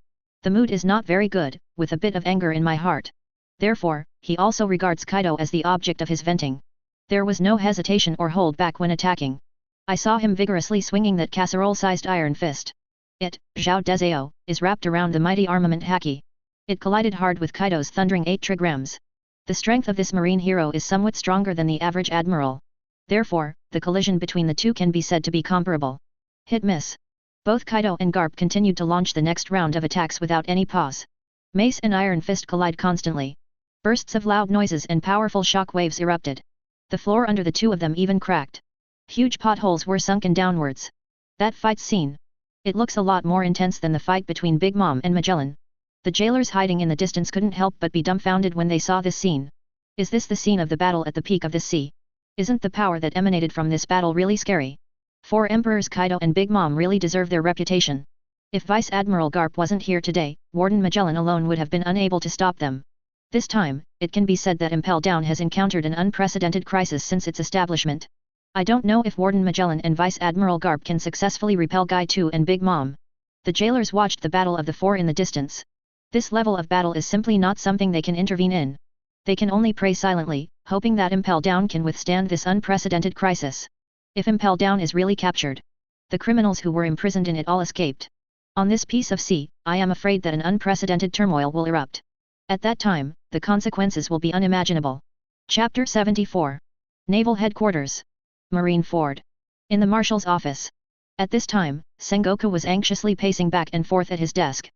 The mood is not very good, with a bit of anger in my heart. Therefore, he also regards Kaido as the object of his venting. There was no hesitation or hold back when attacking. I saw him vigorously swinging that casserole-sized iron fist. It, Zhao Dezeo, is wrapped around the mighty armament Haki. It collided hard with Kaido's thundering 8 trigrams. The strength of this marine hero is somewhat stronger than the average admiral. Therefore, the collision between the two can be said to be comparable. Hit-miss. Both Kaido and Garp continued to launch the next round of attacks without any pause. Mace and Iron Fist collide constantly. Bursts of loud noises and powerful shock waves erupted. The floor under the two of them even cracked. Huge potholes were sunken downwards. That fight scene. It looks a lot more intense than the fight between Big Mom and Magellan. The jailers hiding in the distance couldn't help but be dumbfounded when they saw this scene. Is this the scene of the battle at the peak of this sea? Isn't the power that emanated from this battle really scary? 4 Emperors Kaido and Big Mom really deserve their reputation. If Vice Admiral Garp wasn't here today, Warden Magellan alone would have been unable to stop them. This time, it can be said that Impel Down has encountered an unprecedented crisis since its establishment. I don't know if Warden Magellan and Vice Admiral Garp can successfully repel Guy 2 and Big Mom. The jailers watched the battle of the 4 in the distance. This level of battle is simply not something they can intervene in. They can only pray silently, hoping that Impel Down can withstand this unprecedented crisis. If Impel Down is really captured, the criminals who were imprisoned in it all escaped. On this piece of sea, I am afraid that an unprecedented turmoil will erupt. At that time, the consequences will be unimaginable. Chapter 74. Naval Headquarters. Marineford. In the Marshal's office. At this time, Sengoku was anxiously pacing back and forth at his desk.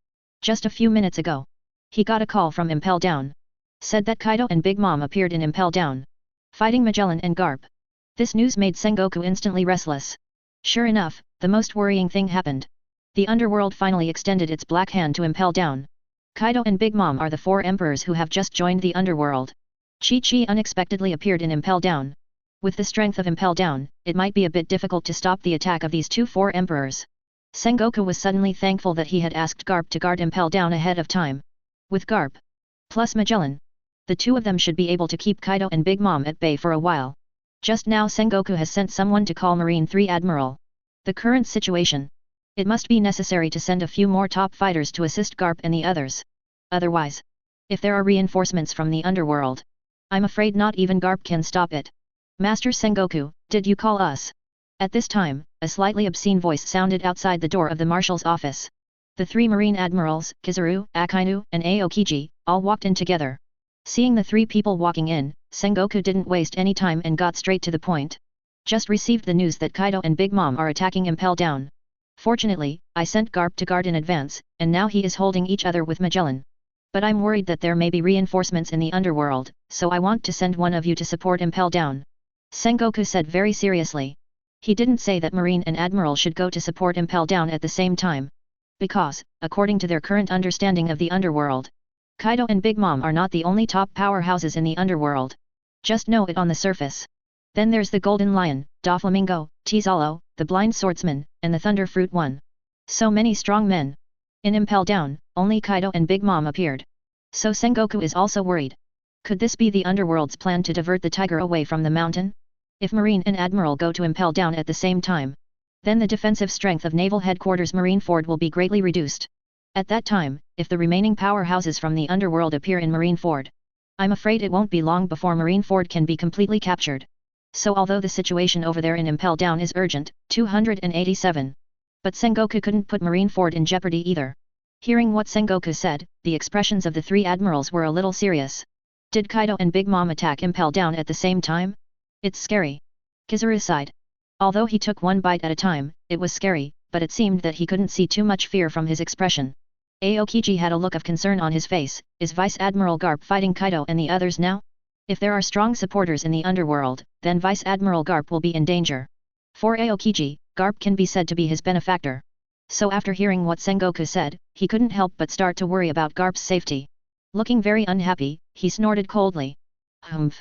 Just a few minutes ago, he got a call from Impel Down. Said that Kaido and Big Mom appeared in Impel Down, fighting Magellan and Garp. This news made Sengoku instantly restless. Sure enough, the most worrying thing happened. The underworld finally extended its black hand to Impel Down. Kaido and Big Mom are the 4 emperors who have just joined the underworld. Chi-Chi unexpectedly appeared in Impel Down. With the strength of Impel Down, it might be a bit difficult to stop the attack of these 4 emperors. Sengoku was suddenly thankful that he had asked Garp to guard Impel Down ahead of time. With Garp, plus Magellan, the 2 of them should be able to keep Kaido and Big Mom at bay for a while. Just now Sengoku has sent someone to call Marine 3 Admiral. The current situation. It must be necessary to send a few more top fighters to assist Garp and the others. Otherwise, if there are reinforcements from the underworld, I'm afraid not even Garp can stop it. Master Sengoku, did you call us? At this time, a slightly obscene voice sounded outside the door of the Marshal's office. The 3 Marine Admirals, Kizaru, Akainu, and Aokiji, all walked in together. Seeing the 3 people walking in, Sengoku didn't waste any time and got straight to the point. Just received the news that Kaido and Big Mom are attacking Impel Down. Fortunately, I sent Garp to guard in advance, and now he is holding each other with Magellan. But I'm worried that there may be reinforcements in the underworld, so I want to send one of you to support Impel Down. Sengoku said very seriously. He didn't say that Marine and Admiral should go to support Impel Down at the same time. Because, according to their current understanding of the underworld, Kaido and Big Mom are not the only top powerhouses in the underworld. Just know it on the surface. Then there's the Golden Lion, Doflamingo, Tizalo, the Blind Swordsman, and the Thunder Fruit One. So many strong men. In Impel Down, only Kaido and Big Mom appeared. So Sengoku is also worried. Could this be the underworld's plan to divert the tiger away from the mountain? If Marine and Admiral go to Impel Down at the same time, then the defensive strength of Naval Headquarters Marineford will be greatly reduced. At that time, if the remaining powerhouses from the underworld appear in Marineford, I'm afraid it won't be long before Marineford can be completely captured. So although the situation over there in Impel Down is urgent, 287. But Sengoku couldn't put Marineford in jeopardy either. Hearing what Sengoku said, the expressions of the 3 admirals were a little serious. Did Kaido and Big Mom attack Impel Down at the same time? It's scary. Kizaru sighed. Although he took one bite at a time, it was scary, but it seemed that he couldn't see too much fear from his expression. Aokiji had a look of concern on his face. Is Vice Admiral Garp fighting Kaido and the others now? If there are strong supporters in the underworld, then Vice Admiral Garp will be in danger. For Aokiji, Garp can be said to be his benefactor. So after hearing what Sengoku said, he couldn't help but start to worry about Garp's safety. Looking very unhappy, he snorted coldly. Humph.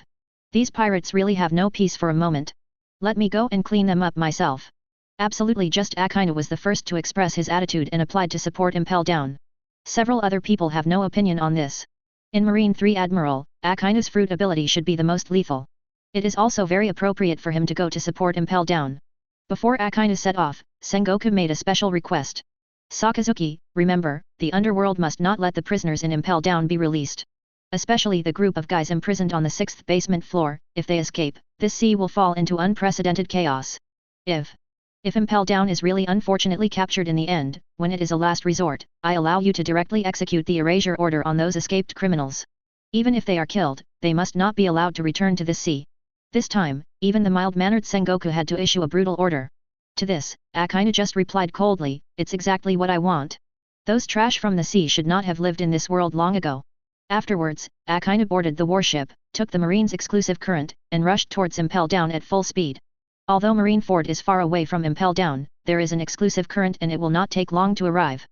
These pirates really have no peace for a moment. Let me go and clean them up myself. Absolutely. Just Akainu was the first to express his attitude and applied to support Impel Down. Several other people have no opinion on this. In Marine 3 Admiral, Akainu's fruit ability should be the most lethal. It is also very appropriate for him to go to support Impel Down. Before Akainu set off, Sengoku made a special request. Sakazuki, remember, the underworld must not let the prisoners in Impel Down be released. Especially the group of guys imprisoned on the 6th basement floor. If they escape, this sea will fall into unprecedented chaos. If Impel Down is really unfortunately captured in the end, when it is a last resort, I allow you to directly execute the erasure order on those escaped criminals. Even if they are killed, they must not be allowed to return to this sea. This time, Even the mild-mannered Sengoku had to issue a brutal order. To this, Akainu just replied coldly, "It's exactly what I want. Those trash from the sea should not have lived in this world long ago." Afterwards, Akainu boarded the warship, took the marine's exclusive current, and rushed towards Impel Down at full speed. Although Marineford is far away from Impel Down, there is an exclusive current and it will not take long to arrive.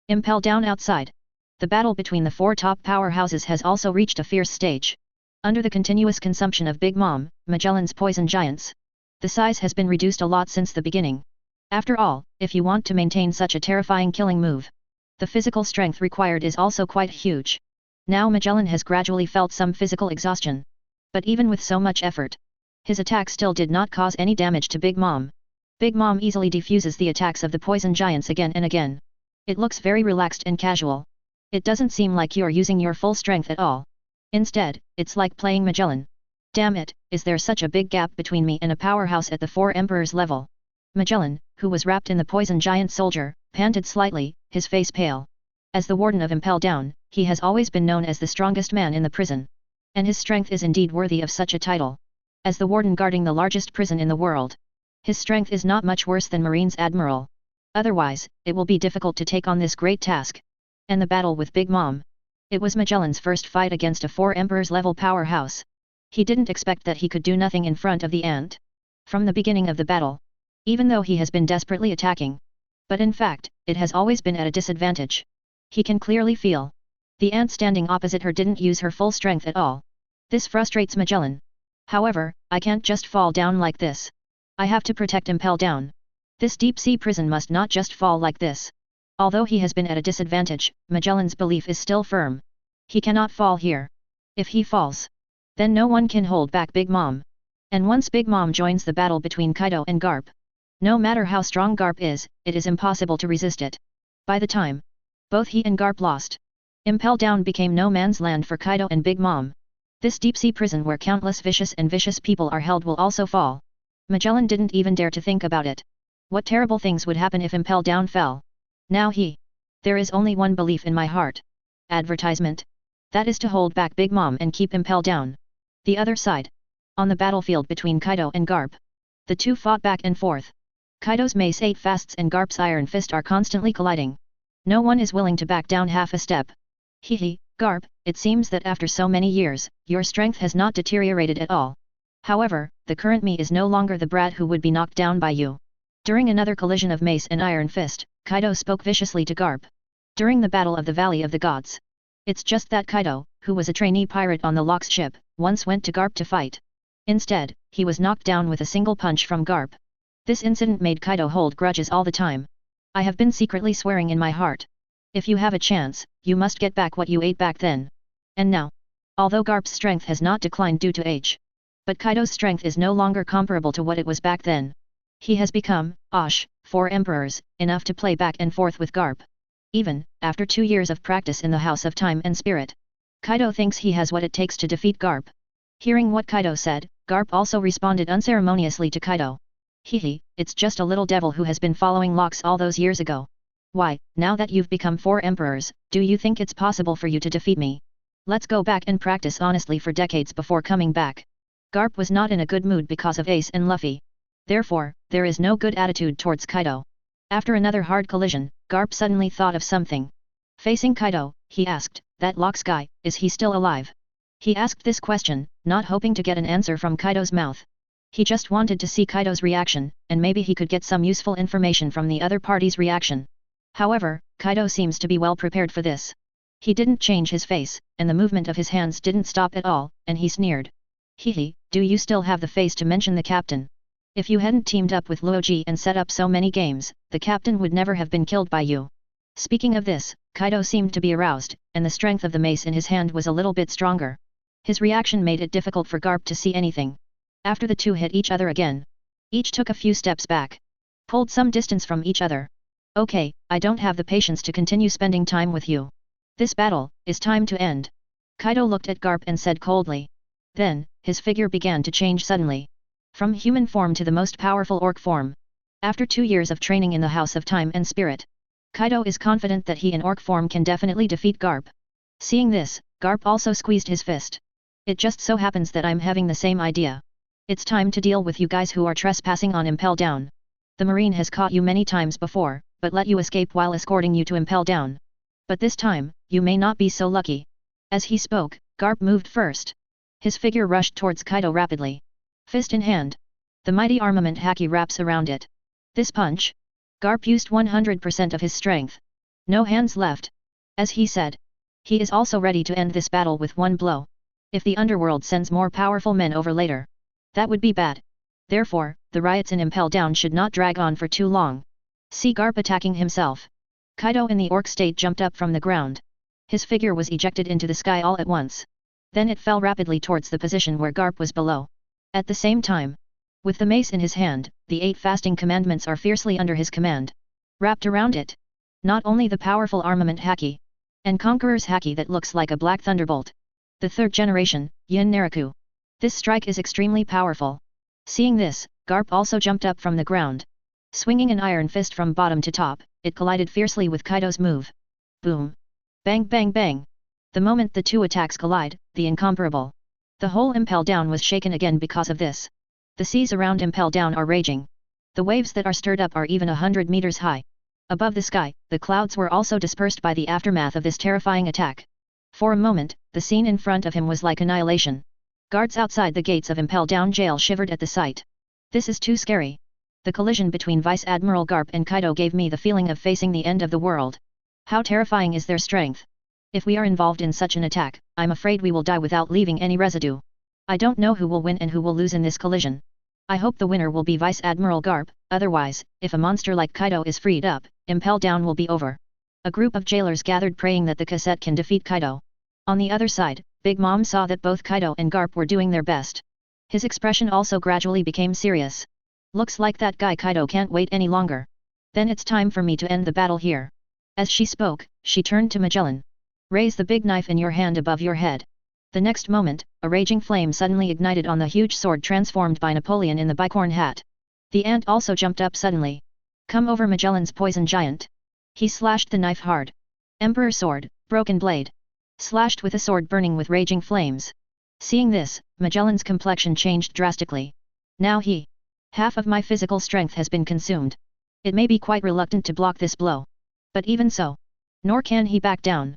Impel Down outside. The battle between the four top powerhouses has also reached a fierce stage. Under the continuous consumption of Big Mom, Magellan's poison giants, the size has been reduced a lot since the beginning. After all, if you want to maintain such a terrifying killing move, the physical strength required is also quite huge. Now Magellan has gradually felt some physical exhaustion. But even with so much effort, his attack still did not cause any damage to Big Mom. Big Mom easily defuses the attacks of the poison giants again and again. It looks very relaxed and casual. It doesn't seem like you're using your full strength at all. Instead, it's like playing Magellan. Damn it, is there such a big gap between me and a powerhouse at the Four Emperors level? Magellan, who was wrapped in the poison giant soldier, panted slightly, his face pale. As the warden of Impel Down, he has always been known as the strongest man in the prison. And his strength is indeed worthy of such a title. As the warden guarding the largest prison in the world, his strength is not much worse than Marine's admiral. Otherwise, it will be difficult to take on this great task. And the battle with Big Mom. It was Magellan's first fight against a Four Emperors level powerhouse. He didn't expect that he could do nothing in front of the ant. From the beginning of the battle. Even though he has been desperately attacking. But in fact, it has always been at a disadvantage. He can clearly feel. The ant standing opposite her didn't use her full strength at all. This frustrates Magellan. However, I can't just fall down like this. I have to protect Impel Down. This deep-sea prison must not just fall like this. Although he has been at a disadvantage, Magellan's belief is still firm. He cannot fall here. If he falls, then no one can hold back Big Mom. And once Big Mom joins the battle between Kaido and Garp, no matter how strong Garp is, it is impossible to resist it. By the time both he and Garp lost, Impel Down became no man's land for Kaido and Big Mom. This deep-sea prison where countless vicious people are held will also fall. Magellan didn't even dare to think about it. What terrible things would happen if Impel Down fell? Now there is only one belief in my heart. Advertisement. That is to hold back Big Mom and keep Impel Down. The other side. On the battlefield between Kaido and Garp. The two fought back and forth. Kaido's mace 8 fasts and Garp's iron fist are constantly colliding. No one is willing to back down half a step. Garp, it seems that after so many years, your strength has not deteriorated at all. However, the current me is no longer the brat who would be knocked down by you. During another collision of mace and iron fist, Kaido spoke viciously to Garp. During the Battle of the Valley of the Gods. It's just that Kaido, who was a trainee pirate on the Lock's ship, once went to Garp to fight. Instead, he was knocked down with a single punch from Garp. This incident made Kaido hold grudges all the time. I have been secretly swearing in my heart. If you have a chance, you must get back what you ate back then. And now. Although Garp's strength has not declined due to age. But Kaido's strength is no longer comparable to what it was back then. He has become, Four Emperors, enough to play back and forth with Garp. Even, after 2 years of practice in the House of Time and Spirit. Kaido thinks he has what it takes to defeat Garp. Hearing what Kaido said, Garp also responded unceremoniously to Kaido. It's just a little devil who has been following Locks all those years ago. Why, now that you've become 4 Emperors, do you think it's possible for you to defeat me? Let's go back and practice honestly for decades before coming back. Garp was not in a good mood because of Ace and Luffy. Therefore, there is no good attitude towards Kaido. After another hard collision, Garp suddenly thought of something. Facing Kaido, he asked, "That Locks guy, is he still alive?" He asked this question, not hoping to get an answer from Kaido's mouth. He just wanted to see Kaido's reaction, and maybe he could get some useful information from the other party's reaction. However, Kaido seems to be well prepared for this. He didn't change his face, and the movement of his hands didn't stop at all, and he sneered. Do you still have the face to mention the captain? If you hadn't teamed up with Luoji and set up so many games, the captain would never have been killed by you. Speaking of this, Kaido seemed to be aroused, and the strength of the mace in his hand was a little bit stronger. His reaction made it difficult for Garp to see anything. After the two hit each other again, each took a few steps back. Pulled some distance from each other. Okay, I don't have the patience to continue spending time with you. This battle is time to end. Kaido looked at Garp and said coldly. Then, his figure began to change suddenly. From human form to the most powerful orc form. After 2 years of training in the House of Time and Spirit, Kaido is confident that he in orc form can definitely defeat Garp. Seeing this, Garp also squeezed his fist. It just so happens that I'm having the same idea. It's time to deal with you guys who are trespassing on Impel Down. The Marine has caught you many times before, but let you escape while escorting you to Impel Down. But this time, you may not be so lucky. As he spoke, Garp moved first. His figure rushed towards Kaido rapidly. Fist in hand. The mighty armament haki wraps around it. This punch? Garp used 100% of his strength. No hands left. As he said. He is also ready to end this battle with one blow. If the underworld sends more powerful men over later, that would be bad. Therefore, the riots in Impel Down should not drag on for too long. See Garp attacking himself. Kaido in the orc state jumped up from the ground. His figure was ejected into the sky all at once. Then it fell rapidly towards the position where Garp was below. At the same time, with the mace in his hand, the 8 fasting commandments are fiercely under his command. Wrapped around it, not only the powerful armament haki, and conqueror's haki that looks like a black thunderbolt. The 3rd generation, Yin Naraku. This strike is extremely powerful. Seeing this, Garp also jumped up from the ground. Swinging an iron fist from bottom to top, it collided fiercely with Kaido's move. Boom! Bang bang bang! The moment the two attacks collide, the incomparable. The whole Impel Down was shaken again because of this. The seas around Impel Down are raging. The waves that are stirred up are even 100 meters high. Above the sky, the clouds were also dispersed by the aftermath of this terrifying attack. For a moment, the scene in front of him was like annihilation. Guards outside the gates of Impel Down jail shivered at the sight. This is too scary. The collision between Vice Admiral Garp and Kaido gave me the feeling of facing the end of the world. How terrifying is their strength? If we are involved in such an attack, I'm afraid we will die without leaving any residue. I don't know who will win and who will lose in this collision. I hope the winner will be Vice Admiral Garp, otherwise, if a monster like Kaido is freed up, Impel Down will be over. A group of jailers gathered praying that the cassette can defeat Kaido. On the other side, Big Mom saw that both Kaido and Garp were doing their best. His expression also gradually became serious. Looks like that guy Kaido can't wait any longer. Then it's time for me to end the battle here. As she spoke, she turned to Magellan. Raise the big knife in your hand above your head. The next moment, a raging flame suddenly ignited on the huge sword transformed by Napoleon in the bicorn hat. The ant also jumped up suddenly. Come over Magellan's poison giant. He slashed the knife hard. Emperor sword, broken blade. Slashed with a sword burning with raging flames. Seeing this, Magellan's complexion changed drastically. Now half of my physical strength has been consumed. It may be quite reluctant to block this blow. But even so, nor can he back down.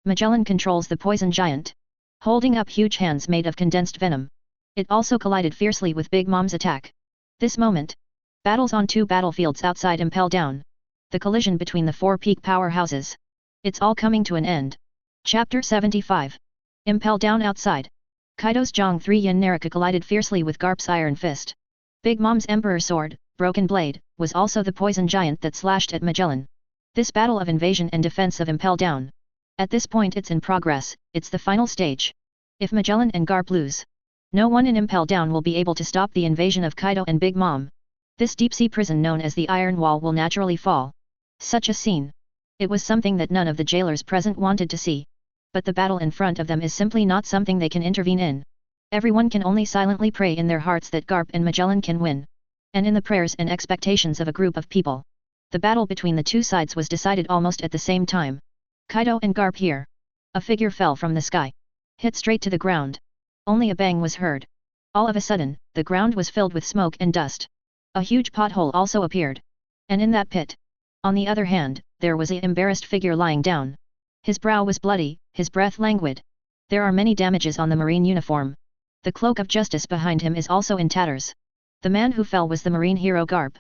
Magellan controls the poison giant, holding up huge hands made of condensed venom. It also collided fiercely with Big Mom's attack. This moment, battles on 2 battlefields outside Impel Down. The collision between the 4 peak powerhouses. It's all coming to an end. Chapter 75. Impel Down outside. Kaido's Zhang 3 Yin Naraku collided fiercely with Garp's iron fist. Big Mom's Emperor sword, broken blade, was also the poison giant that slashed at Magellan. This battle of invasion and defense of Impel Down. At this point it's in progress, it's the final stage. If Magellan and Garp lose, no one in Impel Down will be able to stop the invasion of Kaido and Big Mom. This deep-sea prison known as the Iron Wall will naturally fall. Such a scene. It was something that none of the jailers present wanted to see. But the battle in front of them is simply not something they can intervene in. Everyone can only silently pray in their hearts that Garp and Magellan can win. And in the prayers and expectations of a group of people. The battle between the two sides was decided almost at the same time. Kaido and Garp here. A figure fell from the sky. Hit straight to the ground. Only a bang was heard. All of a sudden, the ground was filled with smoke and dust. A huge pothole also appeared. And in that pit, on the other hand, there was an embarrassed figure lying down. His brow was bloody, his breath languid. There are many damages on the marine uniform. The cloak of justice behind him is also in tatters. The man who fell was the marine hero Garp.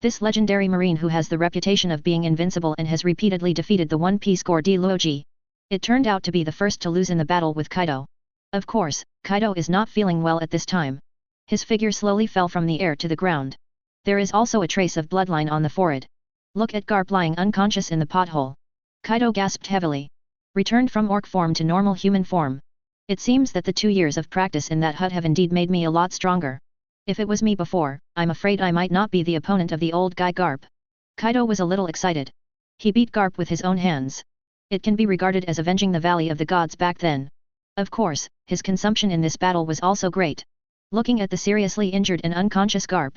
This legendary marine who has the reputation of being invincible and has repeatedly defeated the One Piece Corps de Luoji. It turned out to be the first to lose in the battle with Kaido. Of course, Kaido is not feeling well at this time. His figure slowly fell from the air to the ground. There is also a trace of bloodline on the forehead. Look at Garp lying unconscious in the pothole. Kaido gasped heavily. Returned from orc form to normal human form. It seems that the 2 years of practice in that hut have indeed made me a lot stronger. If it was me before, I'm afraid I might not be the opponent of the old guy Garp. Kaido was a little excited. He beat Garp with his own hands. It can be regarded as avenging the Valley of the Gods back then. Of course, his consumption in this battle was also great. Looking at the seriously injured and unconscious Garp,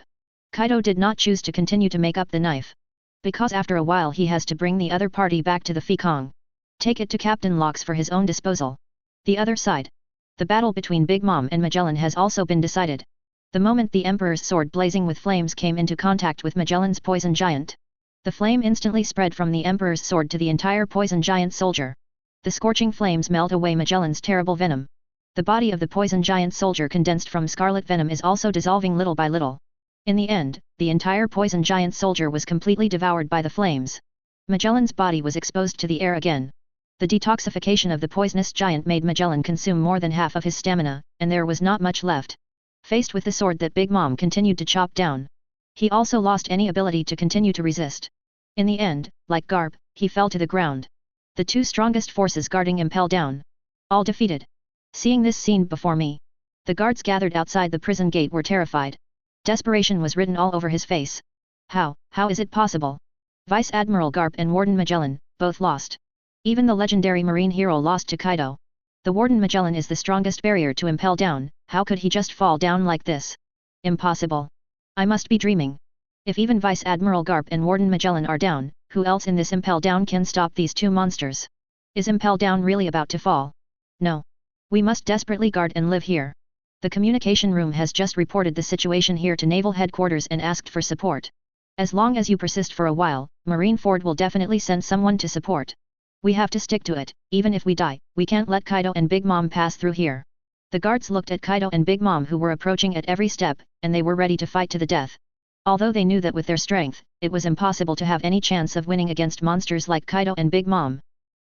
Kaido did not choose to continue to make up the knife. Because after a while he has to bring the other party back to the Fekong. Take it to Captain Locks for his own disposal. The other side. The battle between Big Mom and Magellan has also been decided. The moment the Emperor's sword blazing with flames came into contact with Magellan's poison giant, the flame instantly spread from the Emperor's sword to the entire poison giant soldier. The scorching flames melt away Magellan's terrible venom. The body of the poison giant soldier condensed from scarlet venom is also dissolving little by little. In the end, the entire poison giant soldier was completely devoured by the flames. Magellan's body was exposed to the air again. The detoxification of the poisonous giant made Magellan consume more than half of his stamina, and there was not much left. Faced with the sword that Big Mom continued to chop down, he also lost any ability to continue to resist. In the end, like Garp, he fell to the ground. The two strongest forces guarding him fell down. All defeated. Seeing this scene before me, the guards gathered outside the prison gate were terrified. Desperation was written all over his face. How is it possible? Vice Admiral Garp and Warden Magellan, both lost. Even the legendary marine hero lost to Kaido. The Warden Magellan is the strongest barrier to impel down, how could he just fall down like this? Impossible. I must be dreaming. If even Vice Admiral Garp and Warden Magellan are down, who else in this impel down can stop these two monsters? Is impel down really about to fall? No. We must desperately guard and live here. The communication room has just reported the situation here to Naval Headquarters and asked for support. As long as you persist for a while, Marineford will definitely send someone to support. We have to stick to it, even if we die, we can't let Kaido and Big Mom pass through here. The guards looked at Kaido and Big Mom who were approaching at every step, and they were ready to fight to the death. Although they knew that with their strength, it was impossible to have any chance of winning against monsters like Kaido and Big Mom.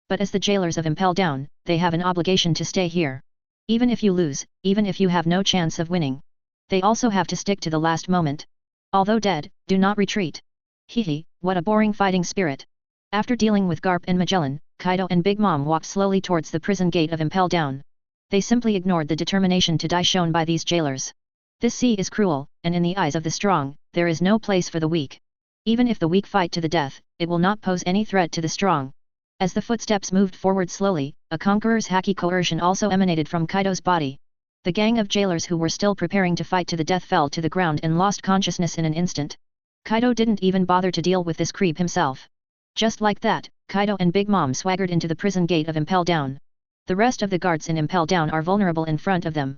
But as the jailers of Impel Down, they have an obligation to stay here. Even if you lose, even if you have no chance of winning, they also have to stick to the last moment. Although dead, do not retreat. Hehe, what a boring fighting spirit. After dealing with Garp and Magellan, Kaido and Big Mom walked slowly towards the prison gate of Impel Down. They simply ignored the determination to die shown by these jailers. This sea is cruel, and in the eyes of the strong, there is no place for the weak. Even if the weak fight to the death, it will not pose any threat to the strong. As the footsteps moved forward slowly, a conqueror's haki coercion also emanated from Kaido's body. The gang of jailers who were still preparing to fight to the death fell to the ground and lost consciousness in an instant. Kaido didn't even bother to deal with this creep himself. Just like that, Kaido and Big Mom swaggered into the prison gate of Impel Down. The rest of the guards in Impel Down are vulnerable in front of them.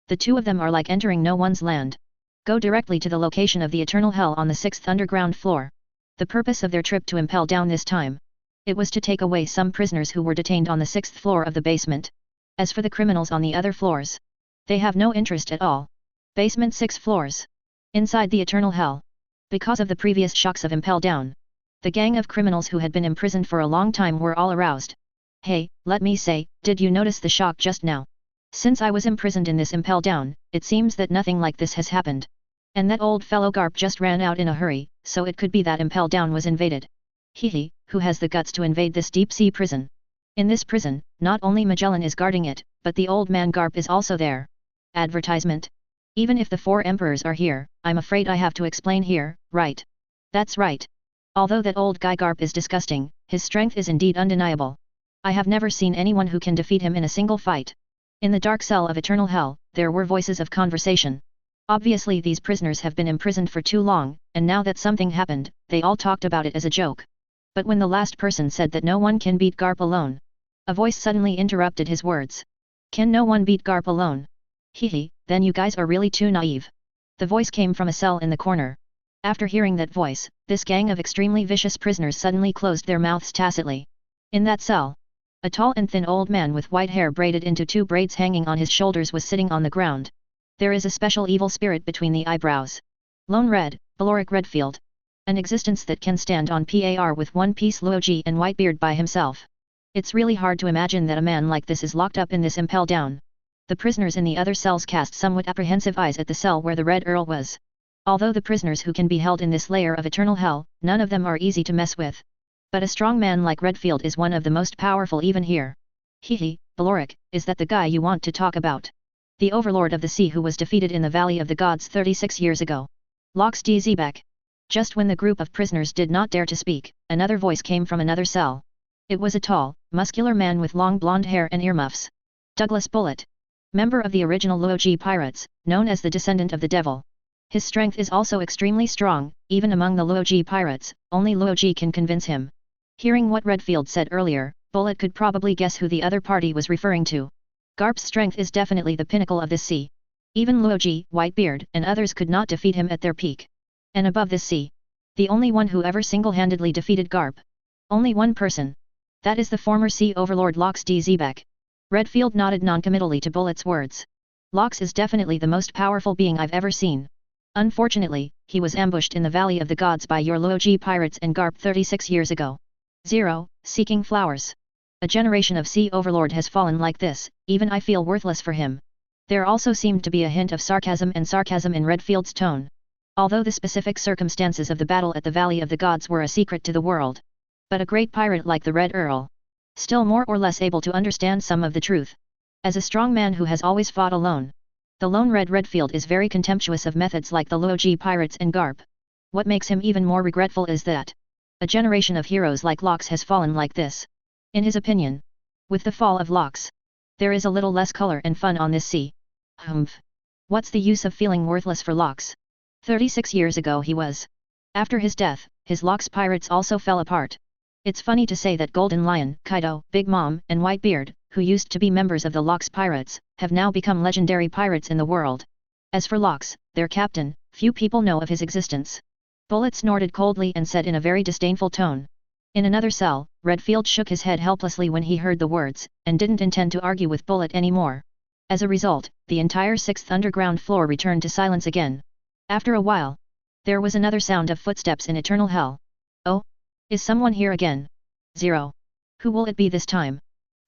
The two of them are like entering no one's land. Go directly to the location of the Eternal Hell on the 6th underground floor. The purpose of their trip to Impel Down this time, it was to take away some prisoners who were detained on the 6th floor of the basement. As for the criminals on the other floors, they have no interest at all. Basement 6 floors. Inside the Eternal Hell. Because of the previous shocks of Impel Down, the gang of criminals who had been imprisoned for a long time were all aroused. Hey, let me say, did you notice the shock just now? Since I was imprisoned in this Impel Down, it seems that nothing like this has happened. And that old fellow Garp just ran out in a hurry, so it could be that Impel Down was invaded. Hehe, who has the guts to invade this deep-sea prison? In this prison, not only Magellan is guarding it, but the old man Garp is also there. Advertisement. Even if the 4 emperors are here, I'm afraid I have to explain here, right? That's right. Although that old guy Garp is disgusting, his strength is indeed undeniable. I have never seen anyone who can defeat him in a single fight. In the dark cell of Eternal Hell, there were voices of conversation. Obviously these prisoners have been imprisoned for too long, and now that something happened, they all talked about it as a joke. But when the last person said that no one can beat Garp alone, a voice suddenly interrupted his words. Can no one beat Garp alone? Hehe, then you guys are really too naive. The voice came from a cell in the corner. After hearing that voice, this gang of extremely vicious prisoners suddenly closed their mouths tacitly. In that cell, a tall and thin old man with white hair braided into 2 braids hanging on his shoulders was sitting on the ground. There is a special evil spirit between the eyebrows. Lone Red, Balloric Redfield. An existence that can stand on par with One Piece Luoji and Whitebeard by himself. It's really hard to imagine that a man like this is locked up in this Impel Down. The prisoners in the other cells cast somewhat apprehensive eyes at the cell where the Red Earl was. Although the prisoners who can be held in this layer of Eternal Hell, none of them are easy to mess with. But a strong man like Redfield is one of the most powerful even here. Hehe, Balloric, is that the guy you want to talk about? The overlord of the sea who was defeated in the Valley of the Gods 36 years ago. Lox D. Zebek. Just when the group of prisoners did not dare to speak, another voice came from another cell. It was a tall, muscular man with long blonde hair and earmuffs. Douglas Bullet. Member of the original Luoji pirates, known as the descendant of the devil. His strength is also extremely strong, even among the Luoji pirates, only Luoji can convince him. Hearing what Redfield said earlier, Bullet could probably guess who the other party was referring to. Garp's strength is definitely the pinnacle of this sea. Even Luoji, Whitebeard, and others could not defeat him at their peak. And above this sea, the only one who ever single-handedly defeated Garp. Only one person. That is the former Sea Overlord Lox D. Zebek. Redfield nodded noncommittally to Bullet's words. Lox is definitely the most powerful being I've ever seen. Unfortunately, he was ambushed in the Valley of the Gods by your Luoji pirates and Garp 36 years ago. 0. Seeking flowers. A generation of Sea Overlord has fallen like this, even I feel worthless for him. There also seemed to be a hint of sarcasm in Redfield's tone. Although the specific circumstances of the battle at the Valley of the Gods were a secret to the world. But a great pirate like the Red Earl, still more or less able to understand some of the truth. As a strong man who has always fought alone, the lone Redfield is very contemptuous of methods like the Luoji pirates and Garp. What makes him even more regretful is that a generation of heroes like Lox has fallen like this. In his opinion, with the fall of Lox, there is a little less color and fun on this sea. Humph. What's the use of feeling worthless for Lox? 36 years ago he was. After his death, his Lox pirates also fell apart. It's funny to say that Golden Lion, Kaido, Big Mom, and Whitebeard, who used to be members of the Lox pirates, have now become legendary pirates in the world. As for Lox, their captain, few people know of his existence. Bullet snorted coldly and said in a very disdainful tone. In another cell, Redfield shook his head helplessly when he heard the words, and didn't intend to argue with Bullet anymore. As a result, the entire 6th underground floor returned to silence again. After a while, there was another sound of footsteps in eternal hell. Oh? Is someone here again? 0. Who will it be this time?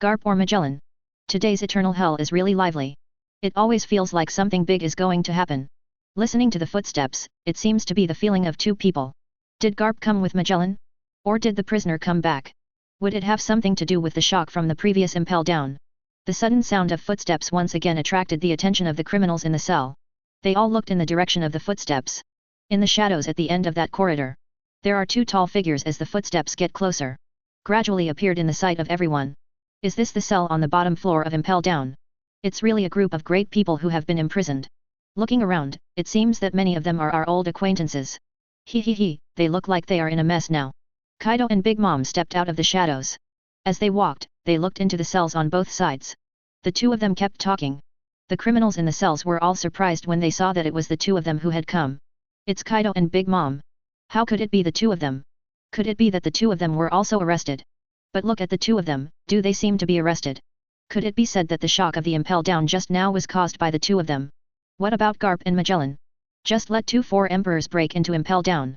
Garp or Magellan? Today's eternal hell is really lively. It always feels like something big is going to happen. Listening to the footsteps, it seems to be the feeling of two people. Did Garp come with Magellan? Or did the prisoner come back? Would it have something to do with the shock from the previous impel down? The sudden sound of footsteps once again attracted the attention of the criminals in the cell. They all looked in the direction of the footsteps. In the shadows at the end of that corridor, there are two tall figures as the footsteps get closer. Gradually appeared in the sight of everyone. Is this the cell on the bottom floor of Impel Down? It's really a group of great people who have been imprisoned. Looking around, it seems that many of them are our old acquaintances. He, they look like they are in a mess now. Kaido and Big Mom stepped out of the shadows. As they walked, they looked into the cells on both sides. The two of them kept talking. The criminals in the cells were all surprised when they saw that it was the two of them who had come. It's Kaido and Big Mom. How could it be the two of them? Could it be that the two of them were also arrested? But look at the two of them, do they seem to be arrested? Could it be said that the shock of the Impel Down just now was caused by the two of them? What about Garp and Magellan? Just let 2-4 emperors break into Impel Down.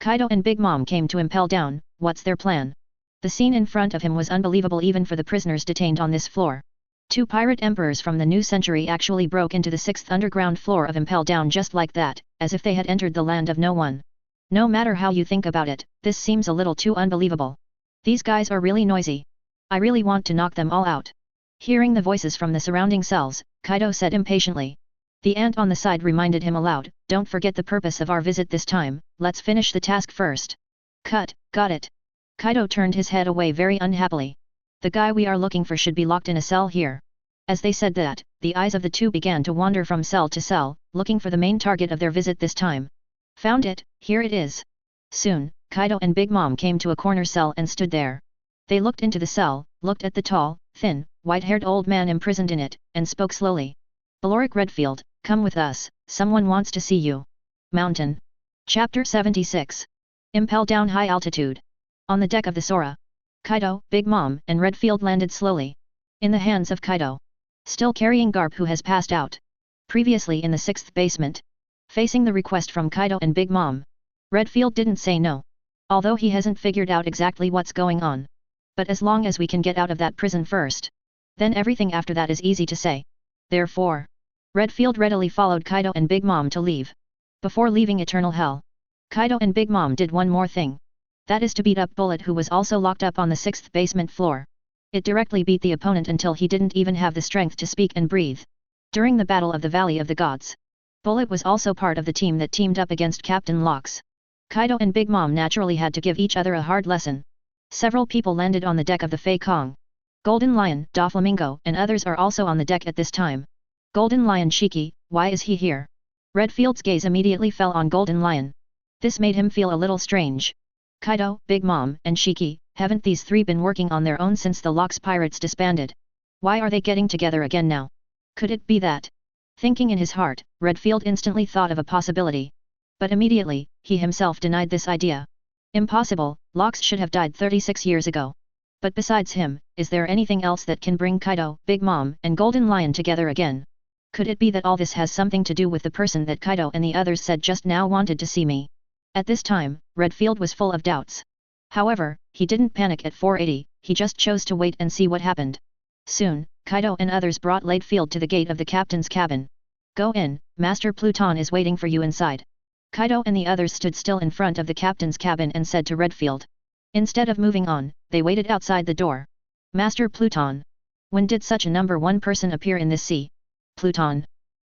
Kaido and Big Mom came to Impel Down, what's their plan? The scene in front of him was unbelievable even for the prisoners detained on this floor. 2 pirate emperors from the new century actually broke into the 6th underground floor of Impel Down just like that, as if they had entered the land of no one. No matter how you think about it, this seems a little too unbelievable. These guys are really noisy. I really want to knock them all out. Hearing the voices from the surrounding cells, Kaido said impatiently. The ant on the side reminded him aloud, don't forget the purpose of our visit this time, let's finish the task first. Cut, got it. Kaido turned his head away very unhappily. The guy we are looking for should be locked in a cell here. As they said that, the eyes of the two began to wander from cell to cell, looking for the main target of their visit this time. Found it, here it is. Soon, Kaido and Big Mom came to a corner cell and stood there. They looked into the cell, looked at the tall, thin, white-haired old man imprisoned in it, and spoke slowly. Balorik Redfield, come with us, someone wants to see you. Mountain. Chapter 76. Impel Down High Altitude. On the deck of the Sora, Kaido, Big Mom, and Redfield landed slowly. In the hands of Kaido. Still carrying Garp who has passed out. Previously in the 6th basement. Facing the request from Kaido and Big Mom. Redfield didn't say no. Although he hasn't figured out exactly what's going on. But as long as we can get out of that prison first. Then everything after that is easy to say. Therefore, Redfield readily followed Kaido and Big Mom to leave. Before leaving Eternal Hell, Kaido and Big Mom did one more thing. That is to beat up Bullet who was also locked up on the 6th basement floor. It directly beat the opponent until he didn't even have the strength to speak and breathe. During the Battle of the Valley of the Gods, Bullet was also part of the team that teamed up against Captain Lox. Kaido and Big Mom naturally had to give each other a hard lesson. Several people landed on the deck of the Fei Kong. Golden Lion, Doflamingo, and others are also on the deck at this time. Golden Lion Shiki, why is he here? Redfield's gaze immediately fell on Golden Lion. This made him feel a little strange. Kaido, Big Mom, and Shiki, haven't these three been working on their own since the Lox pirates disbanded? Why are they getting together again now? Could it be that Thinking in his heart, Redfield instantly thought of a possibility. But immediately, he himself denied this idea. Impossible, Lox should have died 36 years ago. But besides him, is there anything else that can bring Kaido, Big Mom, and Golden Lion together again? Could it be that all this has something to do with the person that Kaido and the others said just now wanted to see me? At this time, Redfield was full of doubts. However, he didn't panic at 480, he just chose to wait and see what happened. Soon, Kaido and others brought Redfield to the gate of the captain's cabin. Go in, Master Pluton is waiting for you inside. Kaido and the others stood still in front of the captain's cabin and said to Redfield. Instead of moving on, they waited outside the door. Master Pluton. When did such a number one person appear in this sea? Pluton.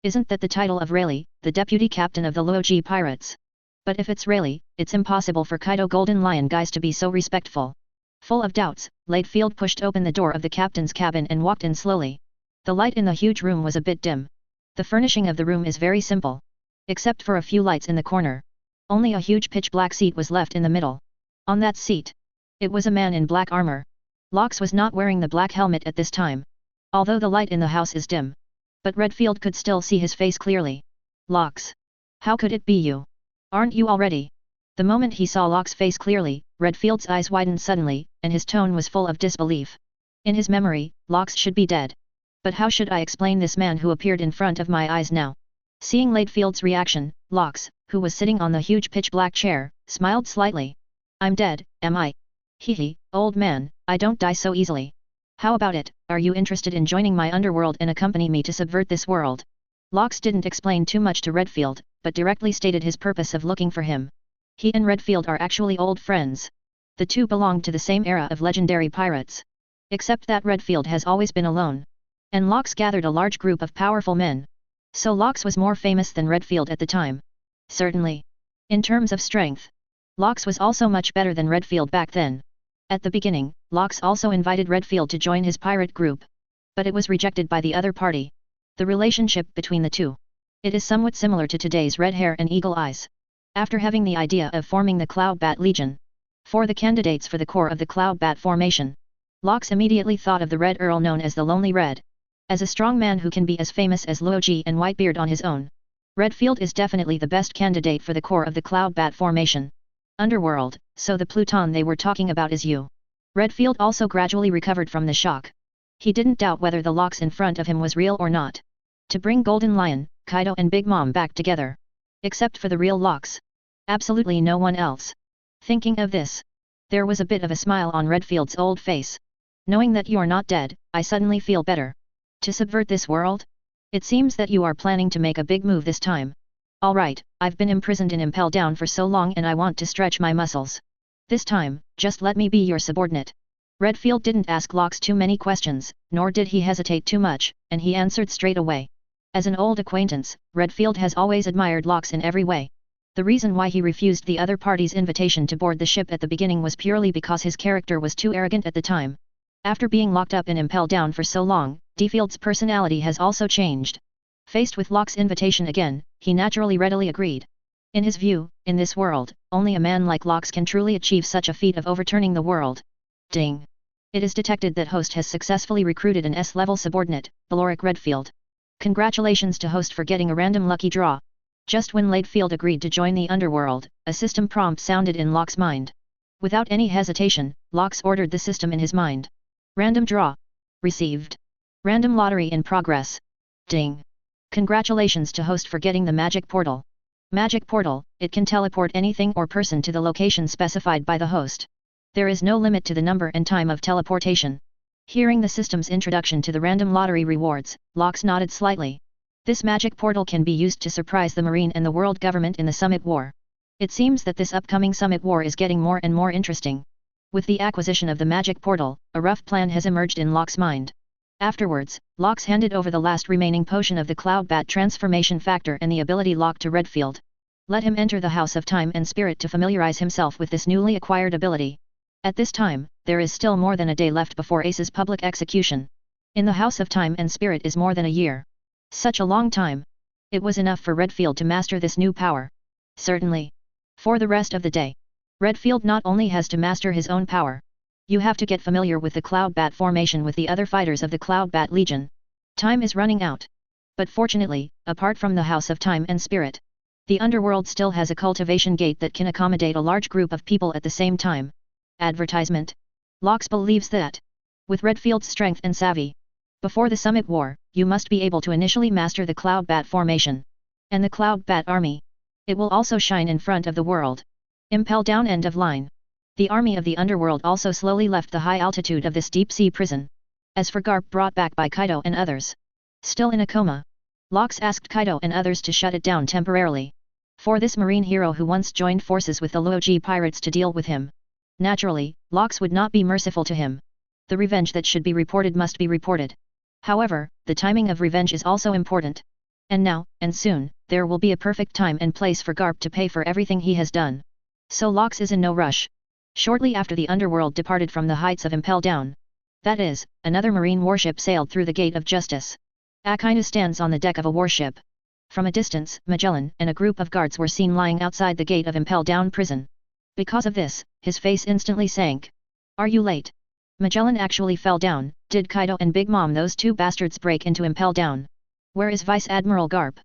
Isn't that the title of Rayleigh, the deputy captain of the Luoji pirates? But if it's Rayleigh, it's impossible for Kaido Golden Lion guys to be so respectful. Full of doubts, Redfield pushed open the door of the captain's cabin and walked in slowly. The light in the huge room was a bit dim. The furnishing of the room is very simple. Except for a few lights in the corner. Only a huge pitch-black seat was left in the middle. On that seat, it was a man in black armor. Lox was not wearing the black helmet at this time. Although the light in the house is dim. But Redfield could still see his face clearly. Lox. How could it be you? Aren't you already? The moment he saw Lox's face clearly, Redfield's eyes widened suddenly, and his tone was full of disbelief. In his memory, Lox should be dead. But how should I explain this man who appeared in front of my eyes now? Seeing Redfield's reaction, Lox, who was sitting on the huge pitch-black chair, smiled slightly. I'm dead, am I? Hehe, old man, I don't die so easily. How about it, are you interested in joining my underworld and accompany me to subvert this world? Lox didn't explain too much to Redfield, but directly stated his purpose of looking for him. He and Redfield are actually old friends. The two belonged to the same era of legendary pirates. Except that Redfield has always been alone. And Lox gathered a large group of powerful men. So Lox was more famous than Redfield at the time. Certainly. In terms of strength, Lox was also much better than Redfield back then. At the beginning, Lox also invited Redfield to join his pirate group. But it was rejected by the other party. The relationship between the two. It is somewhat similar to today's Red Hair and Eagle Eyes. After having the idea of forming the Cloud Bat Legion. For the candidates for the core of the Cloud Bat formation. Lox immediately thought of the Red Earl known as the Lonely Red. As a strong man who can be as famous as Luoji and Whitebeard on his own. Redfield is definitely the best candidate for the core of the Cloud Bat formation. Underworld, so the Pluton they were talking about is you. Redfield also gradually recovered from the shock. He didn't doubt whether the Lox in front of him was real or not. To bring Golden Lion, Kaido and Big Mom back together. Except for the real Lox. Absolutely no one else. Thinking of this. There was a bit of a smile on Redfield's old face. Knowing that you're not dead, I suddenly feel better. To subvert this world? It seems that you are planning to make a big move this time. Alright, I've been imprisoned in Impel Down for so long and I want to stretch my muscles. This time, just let me be your subordinate. Redfield didn't ask Lox too many questions, nor did he hesitate too much, and he answered straight away. As an old acquaintance, Redfield has always admired Lox in every way. The reason why he refused the other party's invitation to board the ship at the beginning was purely because his character was too arrogant at the time. After being locked up in Impel Down for so long, Defield's personality has also changed. Faced with Lox's invitation again, he naturally readily agreed. In his view, in this world, only a man like Lox can truly achieve such a feat of overturning the world. Ding! It is detected that Host has successfully recruited an S-level subordinate, Valoric Redfield. Congratulations to Host for getting a random lucky draw. Just when Redfield agreed to join the underworld, a system prompt sounded in Lox's mind. Without any hesitation, Lox ordered the system in his mind. Random draw. Received. Random lottery in progress. Ding! Congratulations to Host for getting the magic portal. Magic portal, it can teleport anything or person to the location specified by the host. There is no limit to the number and time of teleportation. Hearing the system's introduction to the random lottery rewards, Lox nodded slightly. This magic portal can be used to surprise the Marine and the world government in the Summit War. It seems that this upcoming Summit War is getting more and more interesting. With the acquisition of the magic portal, a rough plan has emerged in Lox's mind. Afterwards, Lox handed over the last remaining potion of the Cloud Bat transformation factor and the ability lock to Redfield. Let him enter the House of Time and Spirit to familiarize himself with this newly acquired ability. At this time, there is still more than a day left before Ace's public execution. In the House of Time and Spirit is more than a year. Such a long time. It was enough for Redfield to master this new power. Certainly. For the rest of the day, Redfield not only has to master his own power. You have to get familiar with the Cloud Bat formation with the other fighters of the Cloud Bat Legion. Time is running out. But fortunately, apart from the House of Time and Spirit, the underworld still has a cultivation gate that can accommodate a large group of people at the same time. Advertisement. Lox believes that, with Redfield's strength and savvy, before the Summit War, you must be able to initially master the Cloud Bat formation and the Cloud Bat army. It will also shine in front of the world. Impel down. End of line. The army of the underworld also slowly left the high altitude of this deep-sea prison. As for Garp brought back by Kaido and others, still in a coma, Lox asked Kaido and others to shut it down temporarily. For this marine hero who once joined forces with the Luoji pirates to deal with him. Naturally, Lox would not be merciful to him. The revenge that should be reported must be reported. However, the timing of revenge is also important. And now, and soon, there will be a perfect time and place for Garp to pay for everything he has done. So Lox is in no rush. Shortly after the underworld departed from the heights of Impel Down. That is, another marine warship sailed through the Gate of Justice. Akainu stands on the deck of a warship. From a distance, Magellan and a group of guards were seen lying outside the gate of Impel Down prison. Because of this, his face instantly sank. Are you late? Magellan actually fell down. Did Kaido and Big Mom, those two bastards, break into Impel Down? Where is Vice Admiral Garp?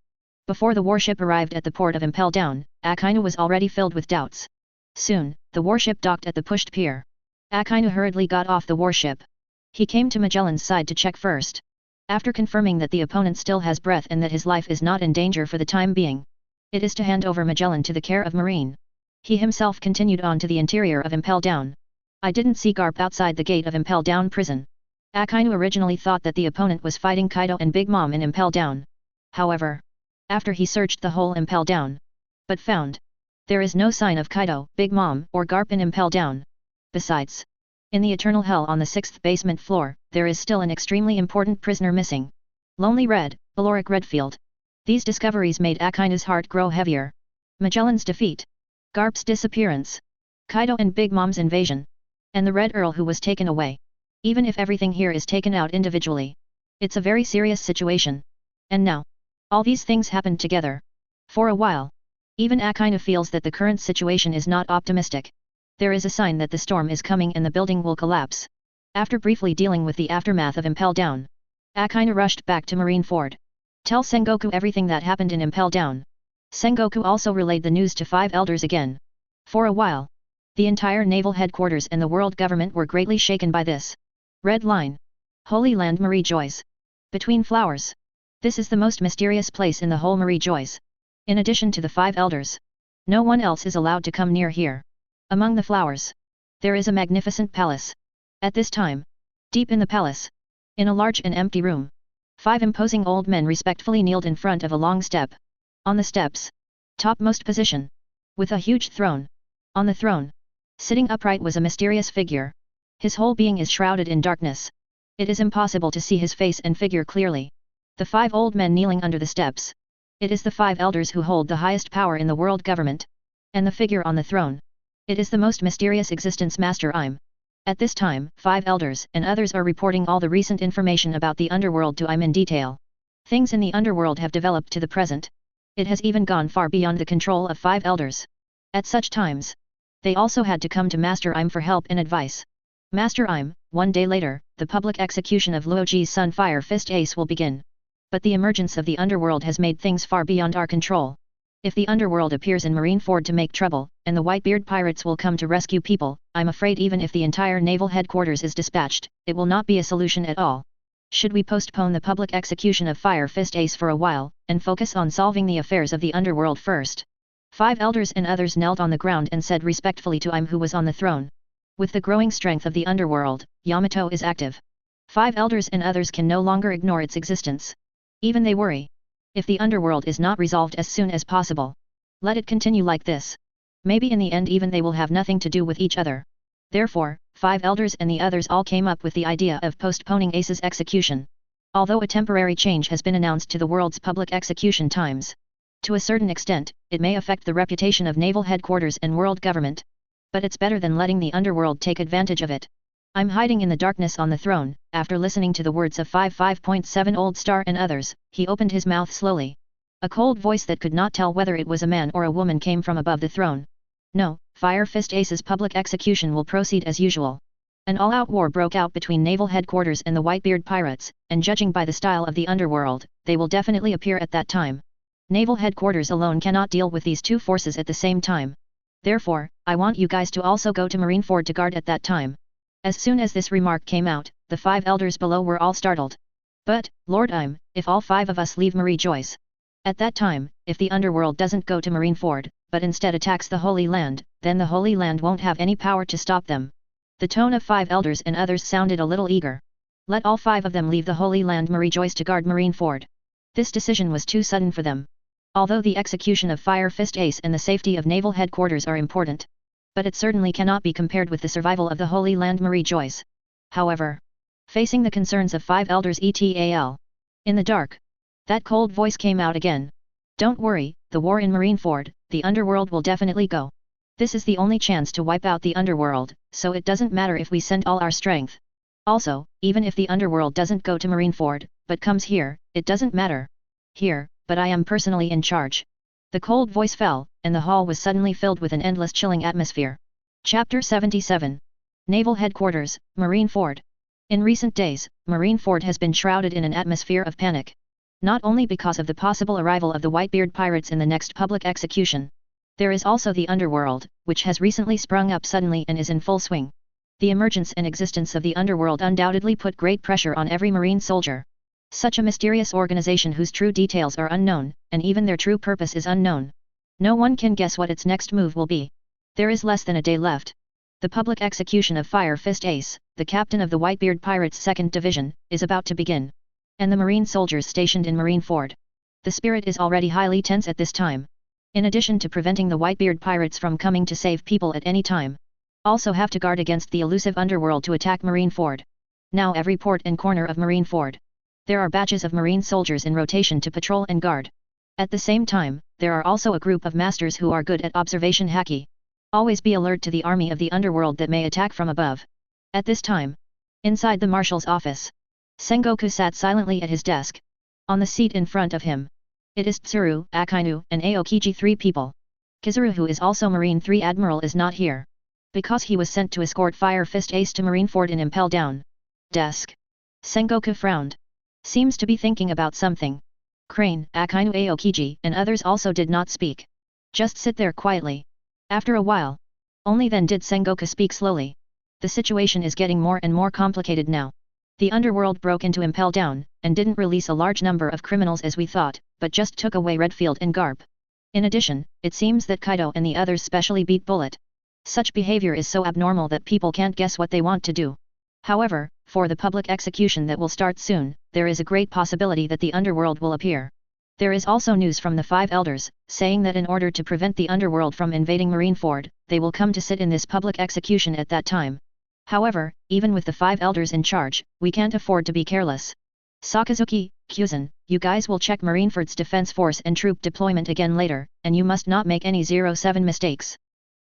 Before the warship arrived at the port of Impel Down, Akainu was already filled with doubts. Soon, the warship docked at the pushed pier. Akainu hurriedly got off the warship. He came to Magellan's side to check first. After confirming that the opponent still has breath and that his life is not in danger for the time being, it is to hand over Magellan to the care of Marine. He himself continued on to the interior of Impel Down. I didn't see Garp outside the gate of Impel Down prison. Akainu originally thought that the opponent was fighting Kaido and Big Mom in Impel Down. However, after he searched the whole Impel Down, but found there is no sign of Kaido, Big Mom, or Garp in Impel Down. Besides, in the Eternal Hell on the 6th basement floor, there is still an extremely important prisoner missing. Lonely Red, Aloric Redfield. These discoveries made Akainu's heart grow heavier. Magellan's defeat, Garp's disappearance, Kaido and Big Mom's invasion, and the Red Earl who was taken away. Even if everything here is taken out individually, it's a very serious situation. And now, all these things happened together. For a while, even Akainu feels that the current situation is not optimistic. There is a sign that the storm is coming and the building will collapse. After briefly dealing with the aftermath of Impel Down, Akainu rushed back to Marineford. Tell Sengoku everything that happened in Impel Down. Sengoku also relayed the news to 5 elders again. For a while, the entire naval headquarters and the world government were greatly shaken by this. Red Line. Holy Land Marie Joyce. Between flowers. This is the most mysterious place in the whole Marie Joyce. In addition to the 5 elders, no one else is allowed to come near here. Among the flowers, there is a magnificent palace. At this time, deep in the palace, in a large and empty room, 5 imposing old men respectfully kneeled in front of a long step. On the steps, topmost position, with a huge throne. On the throne, sitting upright was a mysterious figure. His whole being is shrouded in darkness. It is impossible to see his face and figure clearly. The 5 old men kneeling under the steps. It is the 5 elders who hold the highest power in the world government. And the figure on the throne. It is the most mysterious existence, Master Im. At this time, 5 elders and others are reporting all the recent information about the underworld to Im in detail. Things in the underworld have developed to the present. It has even gone far beyond the control of 5 elders. At such times, they also had to come to Master Im for help and advice. Master Im, 1 day later, the public execution of Luoji's son Fire Fist Ace will begin. But the emergence of the underworld has made things far beyond our control. If the underworld appears in Marineford to make trouble, and the Whitebeard pirates will come to rescue people, I'm afraid even if the entire naval headquarters is dispatched, it will not be a solution at all. Should we postpone the public execution of Fire Fist Ace for a while, and focus on solving the affairs of the underworld first? 5 elders and others knelt on the ground and said respectfully to Im who was on the throne. With the growing strength of the underworld, Yamato is active. 5 elders and others can no longer ignore its existence. Even they worry. If the underworld is not resolved as soon as possible, let it continue like this. Maybe in the end even they will have nothing to do with each other. Therefore, 5 elders and the others all came up with the idea of postponing Ace's execution. Although a temporary change has been announced to the world's public execution times, to a certain extent, it may affect the reputation of naval headquarters and world government. But it's better than letting the underworld take advantage of it. I'm hiding in the darkness on the throne. After listening to the words of 5.7 Old Star and others, he opened his mouth slowly. A cold voice that could not tell whether it was a man or a woman came from above the throne. No, Fire Fist Ace's public execution will proceed as usual. An all-out war broke out between naval headquarters and the Whitebeard pirates, and judging by the style of the underworld, they will definitely appear at that time. Naval headquarters alone cannot deal with these two forces at the same time. Therefore, I want you guys to also go to Marineford to guard at that time. As soon as this remark came out, the 5 elders below were all startled. But, Lord, if all 5 of us leave Marie Joyce. At that time, if the underworld doesn't go to Marineford, but instead attacks the Holy Land, then the Holy Land won't have any power to stop them. The tone of 5 elders and others sounded a little eager. Let all 5 of them leave the Holy Land Marie Joyce to guard Marineford. This decision was too sudden for them. Although the execution of Fire Fist Ace and the safety of naval headquarters are important, but it certainly cannot be compared with the survival of the Holy Land Marie Joyce. However, facing the concerns of 5 elders etal. In the dark, that cold voice came out again. Don't worry, the war in Marineford, the underworld will definitely go. This is the only chance to wipe out the underworld, so it doesn't matter if we send all our strength. Also, even if the underworld doesn't go to Marineford, but comes here, it doesn't matter. Here, but I am personally in charge. The cold voice fell, and the hall was suddenly filled with an endless chilling atmosphere. Chapter 77. Naval Headquarters, Marineford. In recent days, Marineford has been shrouded in an atmosphere of panic. Not only because of the possible arrival of the Whitebeard pirates in the next public execution. There is also the underworld, which has recently sprung up suddenly and is in full swing. The emergence and existence of the underworld undoubtedly put great pressure on every Marine soldier. Such a mysterious organization whose true details are unknown, and even their true purpose is unknown. No one can guess what its next move will be. There is less than a day left. The public execution of Fire Fist Ace, the captain of the Whitebeard Pirates' 2nd Division, is about to begin. And the Marine soldiers stationed in Marineford. The spirit is already highly tense at this time. In addition to preventing the Whitebeard Pirates from coming to save people at any time, also have to guard against the elusive underworld to attack Marineford. Now every port and corner of Marineford, there are batches of Marine soldiers in rotation to patrol and guard. At the same time, there are also a group of masters who are good at observation haki. Always be alert to the army of the underworld that may attack from above. At this time, inside the marshal's office, Sengoku sat silently at his desk. On the seat in front of him, it is Tsuru, Akainu, and Aokiji, 3 people. Kizuru, who is also Marine 3 Admiral, is not here. Because he was sent to escort Fire Fist Ace to Marineford in Impel Down. Desk. Sengoku frowned. Seems to be thinking about something. Crane, Akainu, Aokiji, and others also did not speak. Just sit there quietly. After a while, only then did Sengoku speak slowly. The situation is getting more and more complicated now. The underworld broke into Impel Down, and didn't release a large number of criminals as we thought, but just took away Redfield and Garp. In addition, it seems that Kaido and the others specially beat Bullet. Such behavior is so abnormal that people can't guess what they want to do. However, for the public execution that will start soon, there is a great possibility that the underworld will appear. There is also news from the 5 elders, saying that in order to prevent the underworld from invading Marineford, they will come to sit in this public execution at that time. However, even with the 5 elders in charge, we can't afford to be careless. Sakazuki, Kyuzan, you guys will check Marineford's defense force and troop deployment again later, and you must not make any 07 mistakes.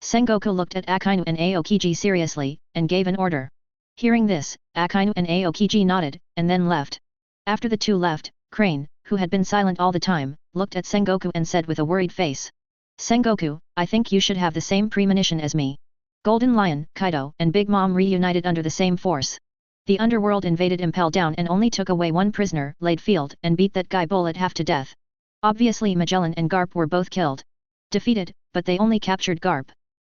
Sengoku looked at Akainu and Aokiji seriously, and gave an order. Hearing this, Akainu and Aokiji nodded, and then left. After the 2 left, Crane, who had been silent all the time, looked at Sengoku and said with a worried face. Sengoku, I think you should have the same premonition as me. Golden Lion, Kaido, and Big Mom reunited under the same force. The underworld invaded Impel Down and only took away 1 prisoner, Laidfield, and beat that guy Bullet half to death. Obviously Magellan and Garp were both killed. Defeated, but they only captured Garp.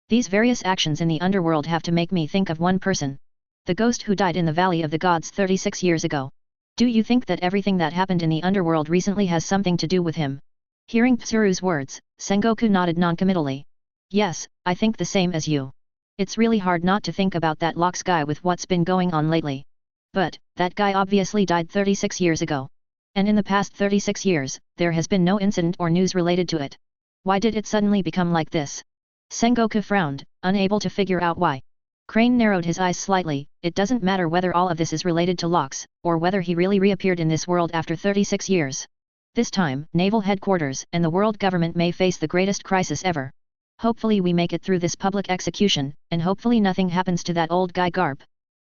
These various actions in the underworld have to make me think of one person. The ghost who died in the Valley of the Gods 36 years ago. Do you think that everything that happened in the underworld recently has something to do with him? Hearing Tsuru's words, Sengoku nodded noncommittally. Yes, I think the same as you. It's really hard not to think about that Locks guy with what's been going on lately. But, that guy obviously died 36 years ago. And in the past 36 years, there has been no incident or news related to it. Why did it suddenly become like this? Sengoku frowned, unable to figure out why. Crane narrowed his eyes slightly. It doesn't matter whether all of this is related to Locks, or whether he really reappeared in this world after 36 years. This time, naval headquarters and the world government may face the greatest crisis ever. Hopefully we make it through this public execution, and hopefully nothing happens to that old guy Garp.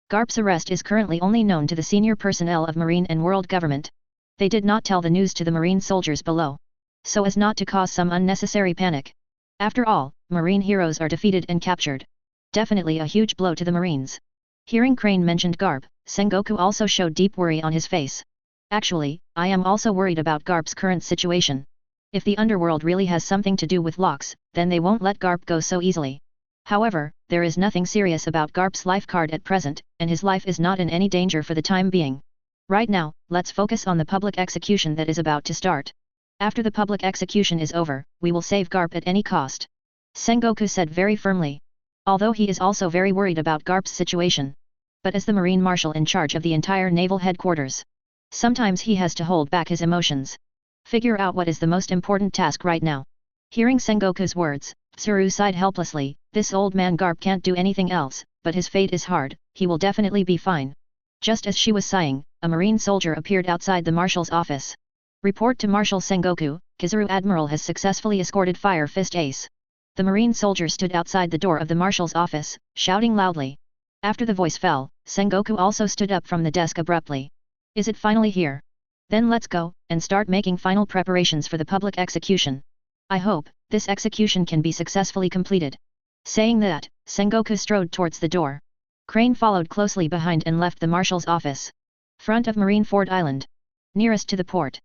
Garp's arrest is currently only known to the senior personnel of Marine and world government. They did not tell the news to the Marine soldiers below, so as not to cause some unnecessary panic. After all, Marine heroes are defeated and captured. Definitely a huge blow to the Marines. Hearing Crane mentioned Garp, Sengoku also showed deep worry on his face. Actually, I am also worried about Garp's current situation. If the underworld really has something to do with locks, then they won't let Garp go so easily. However, there is nothing serious about Garp's life card at present, and his life is not in any danger for the time being. Right now, let's focus on the public execution that is about to start. After the public execution is over, we will save Garp at any cost. Sengoku said very firmly. Although he is also very worried about Garp's situation. But as the Marine Marshal in charge of the entire naval headquarters, sometimes he has to hold back his emotions. Figure out what is the most important task right now. Hearing Sengoku's words, Tsuru sighed helplessly. This old man Garp can't do anything else, but his fate is hard, he will definitely be fine. Just as she was sighing, a marine soldier appeared outside the marshal's office. Report to Marshal Sengoku, Kizaru Admiral has successfully escorted Fire Fist Ace. The marine soldier stood outside the door of the marshal's office, shouting loudly. After the voice fell, Sengoku also stood up from the desk abruptly. Is it finally here? Then let's go, and start making final preparations for the public execution. I hope this execution can be successfully completed. Saying that, Sengoku strode towards the door. Crane followed closely behind and left the marshal's office. Front of Marineford Island. Nearest to the port.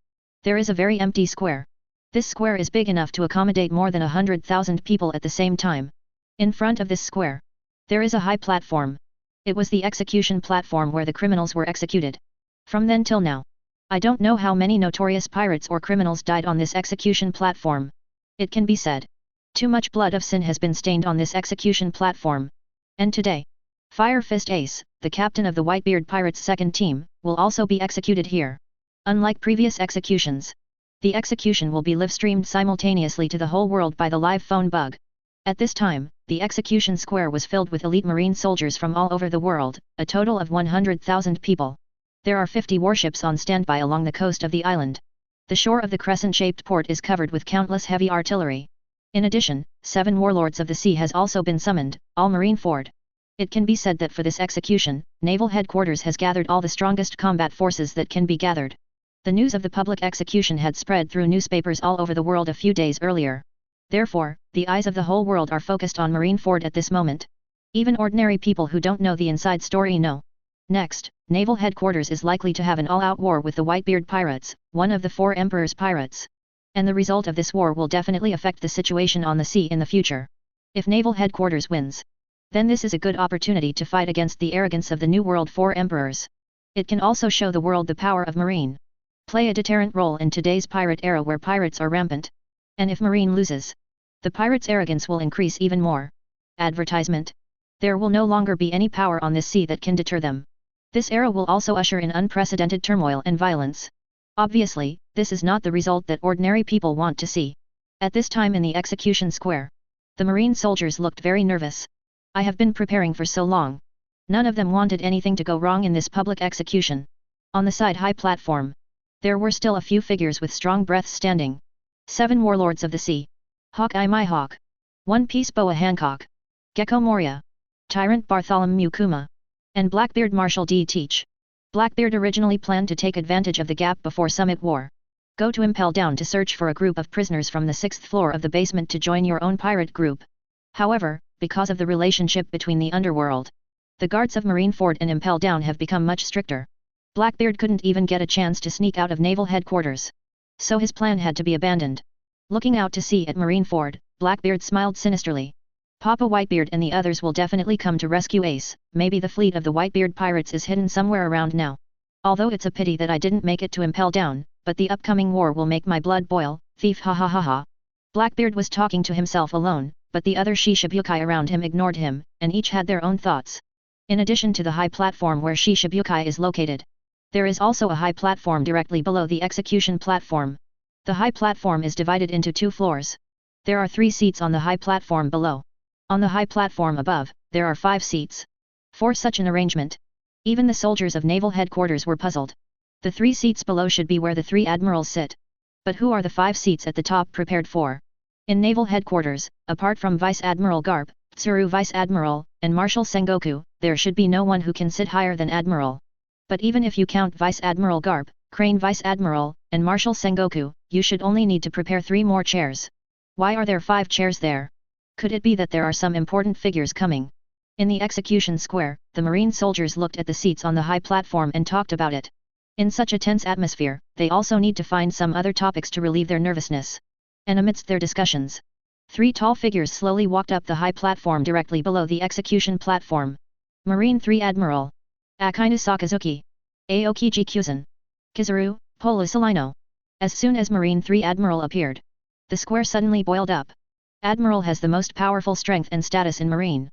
There is a very empty square. This square is big enough to accommodate more than 100,000 people at the same time. In front of this square, there is a high platform. It was the execution platform where the criminals were executed. From then till now, I don't know how many notorious pirates or criminals died on this execution platform. It can be said, too much blood of sin has been stained on this execution platform. And today, Fire Fist Ace, the captain of the Whitebeard Pirates' second team, will also be executed here. Unlike previous executions, the execution will be live-streamed simultaneously to the whole world by the live phone bug. At this time, the execution square was filled with elite marine soldiers from all over the world, a total of 100,000 people. There are 50 warships on standby along the coast of the island. The shore of the crescent-shaped port is covered with countless heavy artillery. In addition, 7 warlords of the sea has also been summoned, all Marineford. It can be said that for this execution, Naval Headquarters has gathered all the strongest combat forces that can be gathered. The news of the public execution had spread through newspapers all over the world a few days earlier. Therefore, the eyes of the whole world are focused on Marineford at this moment. Even ordinary people who don't know the inside story know. Next, Naval Headquarters is likely to have an all-out war with the Whitebeard Pirates, one of the 4 Emperor's pirates. And the result of this war will definitely affect the situation on the sea in the future. If Naval Headquarters wins, then this is a good opportunity to fight against the arrogance of the New World 4 Emperors. It can also show the world the power of Marine. Play a deterrent role in today's pirate era where pirates are rampant. And if Marine loses, the pirates' arrogance will increase even more. Advertisement. There will no longer be any power on this sea that can deter them. This era will also usher in unprecedented turmoil and violence. Obviously, this is not the result that ordinary people want to see. At this time in the execution square, the Marine soldiers looked very nervous. I have been preparing for so long. None of them wanted anything to go wrong in this public execution. On the side high platform, there were still a few figures with strong breaths standing. 7 warlords of the sea. Hawkeye my hawk. One Piece Boa Hancock. Gecko Moria. Tyrant Bartholomew Kuma. And Blackbeard Marshal D. Teach. Blackbeard originally planned to take advantage of the gap before Summit War. Go to Impel Down to search for a group of prisoners from the 6th floor of the basement to join your own pirate group. However, because of the relationship between the underworld, the guards of Marineford and Impel Down have become much stricter. Blackbeard couldn't even get a chance to sneak out of Naval Headquarters. So his plan had to be abandoned. Looking out to sea at Marineford, Blackbeard smiled sinisterly. Papa Whitebeard and the others will definitely come to rescue Ace. Maybe the fleet of the Whitebeard pirates is hidden somewhere around now. Although it's a pity that I didn't make it to Impel Down, but the upcoming war will make my blood boil, thief ha ha ha ha. Blackbeard was talking to himself alone, but the other Shishibukai around him ignored him, and each had their own thoughts. In addition to the high platform where Shishibukai is located, there is also a high platform directly below the execution platform. The high platform is divided into 2 floors. There are 3 seats on the high platform below. On the high platform above, there are 5 seats. For such an arrangement, even the soldiers of Naval Headquarters were puzzled. The 3 seats below should be where the 3 admirals sit. But who are the 5 seats at the top prepared for? In Naval Headquarters, apart from Vice Admiral Garp, Tsuru Vice Admiral, and Marshal Sengoku, there should be no one who can sit higher than Admiral. But even if you count Vice Admiral Garp, Crane Vice Admiral, and Marshal Sengoku, you should only need to prepare 3 more chairs. Why are there 5 chairs there? Could it be that there are some important figures coming? In the execution square, the Marine soldiers looked at the seats on the high platform and talked about it. In such a tense atmosphere, they also need to find some other topics to relieve their nervousness. And amidst their discussions, 3 tall figures slowly walked up the high platform directly below the execution platform. Marine 3 Admiral Akina Sakazuki. Aokiji Kyuzan. Kizaru, Polisalino. As soon as Marine 3 Admiral appeared, the square suddenly boiled up. Admiral has the most powerful strength and status in Marine.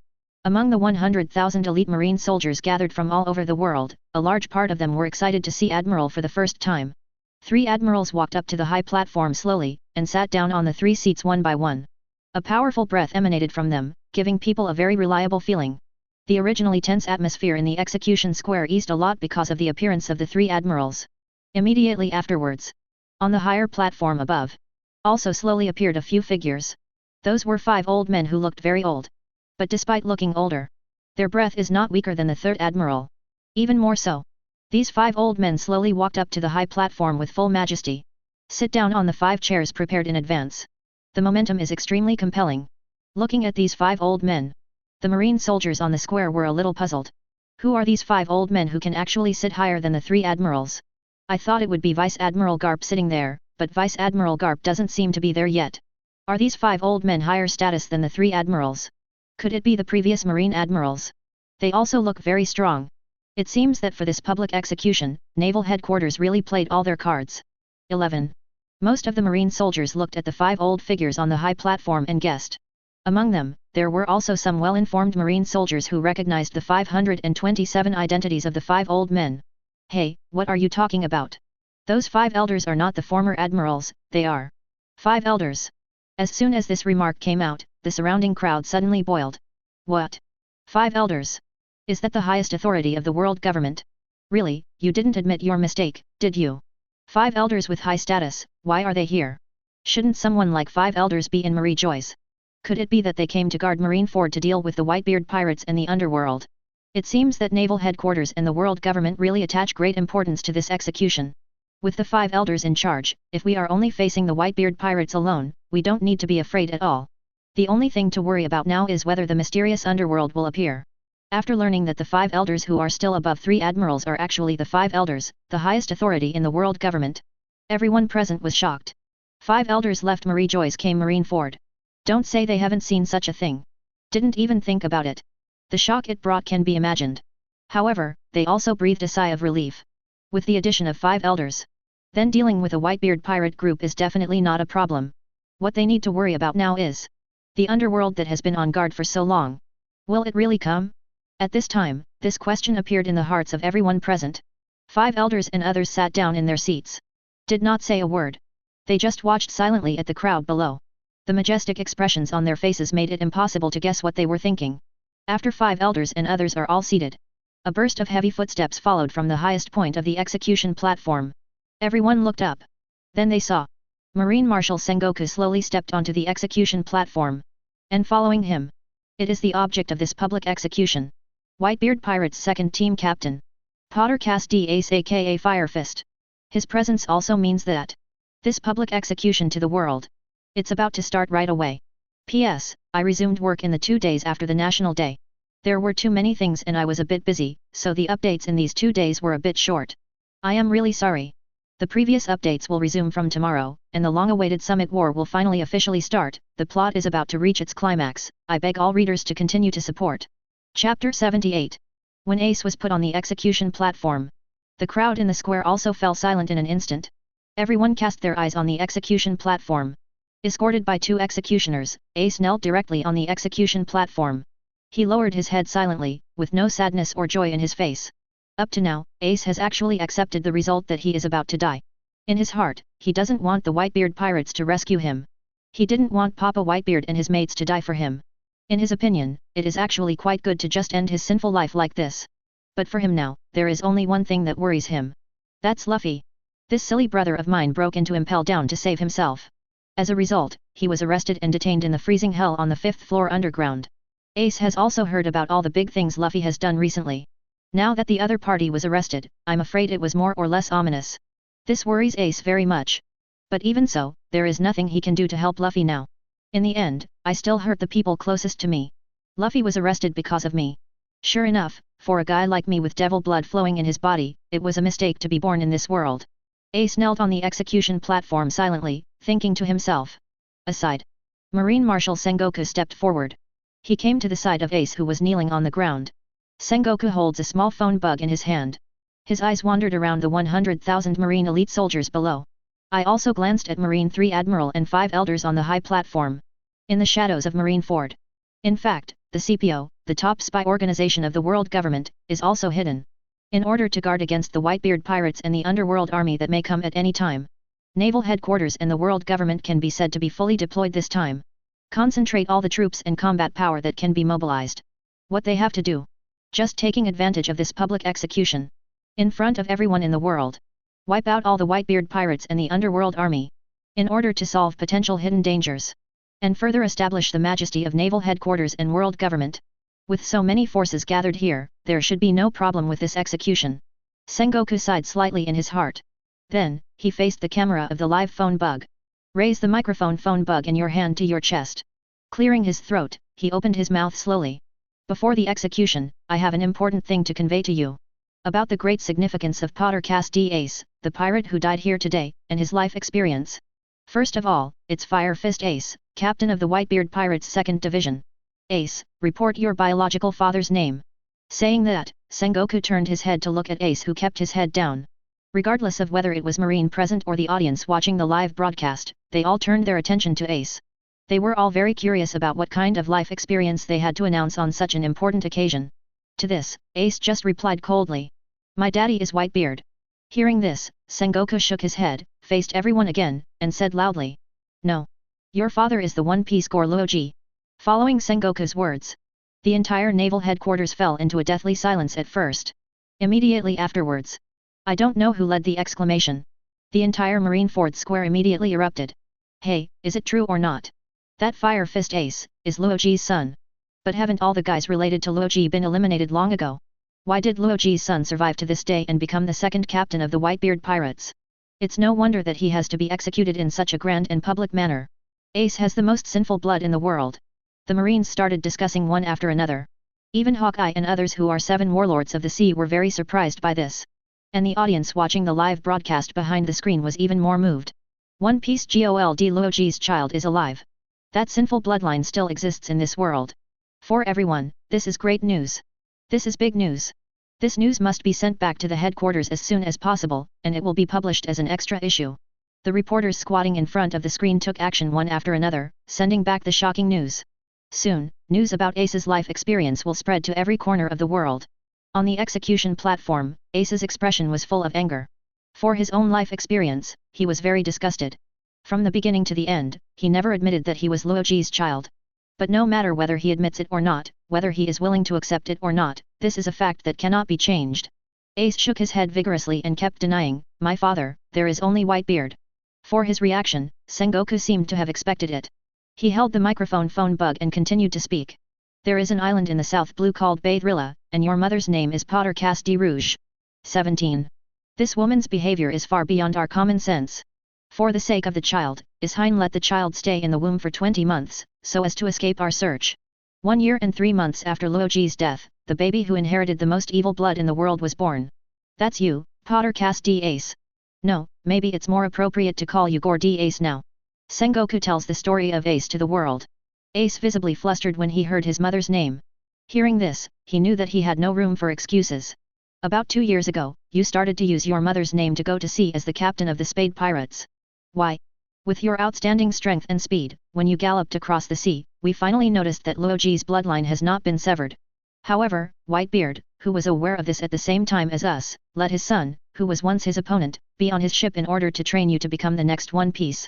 Among the 100,000 elite Marine soldiers gathered from all over the world, a large part of them were excited to see Admiral for the first time. 3 admirals walked up to the high platform slowly, and sat down on the 3 seats one by one. A powerful breath emanated from them, giving people a very reliable feeling. The originally tense atmosphere in the execution square eased a lot because of the appearance of the 3 admirals. Immediately afterwards, on the higher platform above, also slowly appeared a few figures. Those were 5 old men who looked very old. But despite looking older, their breath is not weaker than the 3rd admiral. Even more so. These 5 old men slowly walked up to the high platform with full majesty. Sit down on the 5 chairs prepared in advance. The momentum is extremely compelling. Looking at these 5 old men, the Marine soldiers on the square were a little puzzled. Who are these 5 old men who can actually sit higher than the 3 admirals? I thought it would be Vice Admiral Garp sitting there, but Vice Admiral Garp doesn't seem to be there yet. Are these 5 old men higher status than the 3 admirals? Could it be the previous Marine admirals? They also look very strong. It seems that for this public execution, Naval Headquarters really played all their cards. 11. Most of the Marine soldiers looked at the 5 old figures on the high platform and guessed. Among them, there were also some well-informed Marine soldiers who recognized the 527 identities of the 5 old men. Hey, what are you talking about? Those 5 elders are not the former admirals, they are 5 elders. As soon as this remark came out, the surrounding crowd suddenly boiled. What? 5 elders? Is that the highest authority of the world government? Really, you didn't admit your mistake, did you? 5 elders with high status, why are they here? Shouldn't someone like 5 elders be in Marie Joyce? Could it be that they came to guard Marineford to deal with the Whitebeard pirates and the underworld? It seems that Naval Headquarters and the world government really attach great importance to this execution. With the 5 elders in charge, if we are only facing the Whitebeard pirates alone, we don't need to be afraid at all. The only thing to worry about now is whether the mysterious underworld will appear. After learning that the 5 elders who are still above 3 admirals are actually the 5 elders, the highest authority in the world government, everyone present was shocked. 5 elders left Marie Joyce came Marineford. Don't say they haven't seen such a thing. Didn't even think about it. The shock it brought can be imagined. However, they also breathed a sigh of relief. With the addition of 5 elders, then dealing with a Whitebeard pirate group is definitely not a problem. What they need to worry about now is the underworld that has been on guard for so long. Will it really come? At this time, this question appeared in the hearts of everyone present. 5 elders and others sat down in their seats. Did not say a word. They just watched silently at the crowd below. The majestic expressions on their faces made it impossible to guess what they were thinking. After 5 elders and others are all seated, a burst of heavy footsteps followed from the highest point of the execution platform. Everyone looked up. Then they saw Marine Marshal Sengoku slowly stepped onto the execution platform. And following him, it is the object of this public execution, Whitebeard Pirates' second team captain, Pottercast D. Ace aka Fire Fist. His presence also means that this public execution to the world, it's about to start right away. P.S. I resumed work in the 2 days after the National Day. There were too many things and I was a bit busy, so the updates in these 2 days were a bit short. I am really sorry. The previous updates will resume from tomorrow, and the long-awaited Summit War will finally officially start. The plot is about to reach its climax. I beg all readers to continue to support. Chapter 78. When Ace was put on the execution platform, the crowd in the square also fell silent in an instant. Everyone cast their eyes on the execution platform. Escorted by 2 executioners, Ace knelt directly on the execution platform. He lowered his head silently, with no sadness or joy in his face. Up to now, Ace has actually accepted the result that he is about to die. In his heart, he doesn't want the Whitebeard pirates to rescue him. He didn't want Papa Whitebeard and his mates to die for him. In his opinion, it is actually quite good to just end his sinful life like this. But for him now, there is only one thing that worries him. That's Luffy. This silly brother of mine broke into Impel Down to save himself. As a result, he was arrested and detained in the freezing hell on the 5th floor underground. Ace has also heard about all the big things Luffy has done recently. Now that the other party was arrested, I'm afraid it was more or less ominous. This worries Ace very much. But even so, there is nothing he can do to help Luffy now. In the end, I still hurt the people closest to me. Luffy was arrested because of me. Sure enough, for a guy like me with devil blood flowing in his body, it was a mistake to be born in this world. Ace knelt on the execution platform silently, thinking to himself. Aside. Marine Marshal Sengoku stepped forward. He came to the side of Ace, who was kneeling on the ground. Sengoku holds a small phone bug in his hand. His eyes wandered around the 100,000 Marine elite soldiers below. I also glanced at Marine 3 Admiral and 5 elders on the high platform. In the shadows of Marine Ford. In fact, the CPO, the top spy organization of the world government, is also hidden. In order to guard against the Whitebeard pirates and the underworld army that may come at any time. Naval headquarters and the world government can be said to be fully deployed this time. Concentrate all the troops and combat power that can be mobilized. What they have to do? Just taking advantage of this public execution. In front of everyone in the world. Wipe out all the Whitebeard pirates and the underworld army. In order to solve potential hidden dangers. And further establish the majesty of naval headquarters and world government. With so many forces gathered here, there should be no problem with this execution. Sengoku sighed slightly in his heart. Then, he faced the camera of the live phone bug. Raise the microphone phone bug in your hand to your chest. Clearing his throat, he opened his mouth slowly. Before the execution, I have an important thing to convey to you. About the great significance of Pottercast D. Ace, the pirate who died here today, and his life experience. First of all, it's Fire Fist Ace, captain of the Whitebeard Pirates 2nd Division. Ace, report your biological father's name. Saying that, Sengoku turned his head to look at Ace, who kept his head down. Regardless of whether it was Marine present or the audience watching the live broadcast, they all turned their attention to Ace. They were all very curious about what kind of life experience they had to announce on such an important occasion. To this, Ace just replied coldly. My daddy is Whitebeard. Hearing this, Sengoku shook his head, faced everyone again, and said loudly. No. Your father is the One Piece Gore Luoji. Following Sengoku's words. The entire naval headquarters fell into a deathly silence at first. Immediately afterwards. I don't know who led the exclamation. The entire Marine Ford Square immediately erupted. Hey, is it true or not? That Fire Fist Ace, is Luoji's son. But haven't all the guys related to Luoji been eliminated long ago? Why did Luoji's son survive to this day and become the second captain of the Whitebeard Pirates? It's no wonder that he has to be executed in such a grand and public manner. Ace has the most sinful blood in the world. The Marines started discussing one after another. Even Hawkeye and others who are 7 warlords of the sea were very surprised by this. And the audience watching the live broadcast behind the screen was even more moved. One Piece Gold Luoji's child is alive. That sinful bloodline still exists in this world. For everyone, this is great news. This is big news. This news must be sent back to the headquarters as soon as possible, and it will be published as an extra issue. The reporters squatting in front of the screen took action one after another, sending back the shocking news. Soon, news about Ace's life experience will spread to every corner of the world. On the execution platform, Ace's expression was full of anger. For his own life experience, he was very disgusted. From the beginning to the end, he never admitted that he was Luoji's child. But no matter whether he admits it or not, whether he is willing to accept it or not, this is a fact that cannot be changed. Ace shook his head vigorously and kept denying, my father, there is only Whitebeard. For his reaction, Sengoku seemed to have expected it. He held the microphone phone bug and continued to speak. There is an island in the South Blue called Baydrilla, and your mother's name is Pottercast D. Rouge. 17. This woman's behavior is far beyond our common sense. For the sake of the child, Ishain let the child stay in the womb for 20 months, so as to escape our search. 1 year and 3 months after Luoji's death, the baby who inherited the most evil blood in the world was born. That's you, Pottercast D. Ace. No, maybe it's more appropriate to call you Gore D. Ace now. Sengoku tells the story of Ace to the world. Ace visibly flustered when he heard his mother's name. Hearing this, he knew that he had no room for excuses. About 2 years ago, you started to use your mother's name to go to sea as the captain of the Spade Pirates. Why? With your outstanding strength and speed, when you galloped across the sea, we finally noticed that Luoji's bloodline has not been severed. However, Whitebeard, who was aware of this at the same time as us, let his son, who was once his opponent, be on his ship in order to train you to become the next One Piece.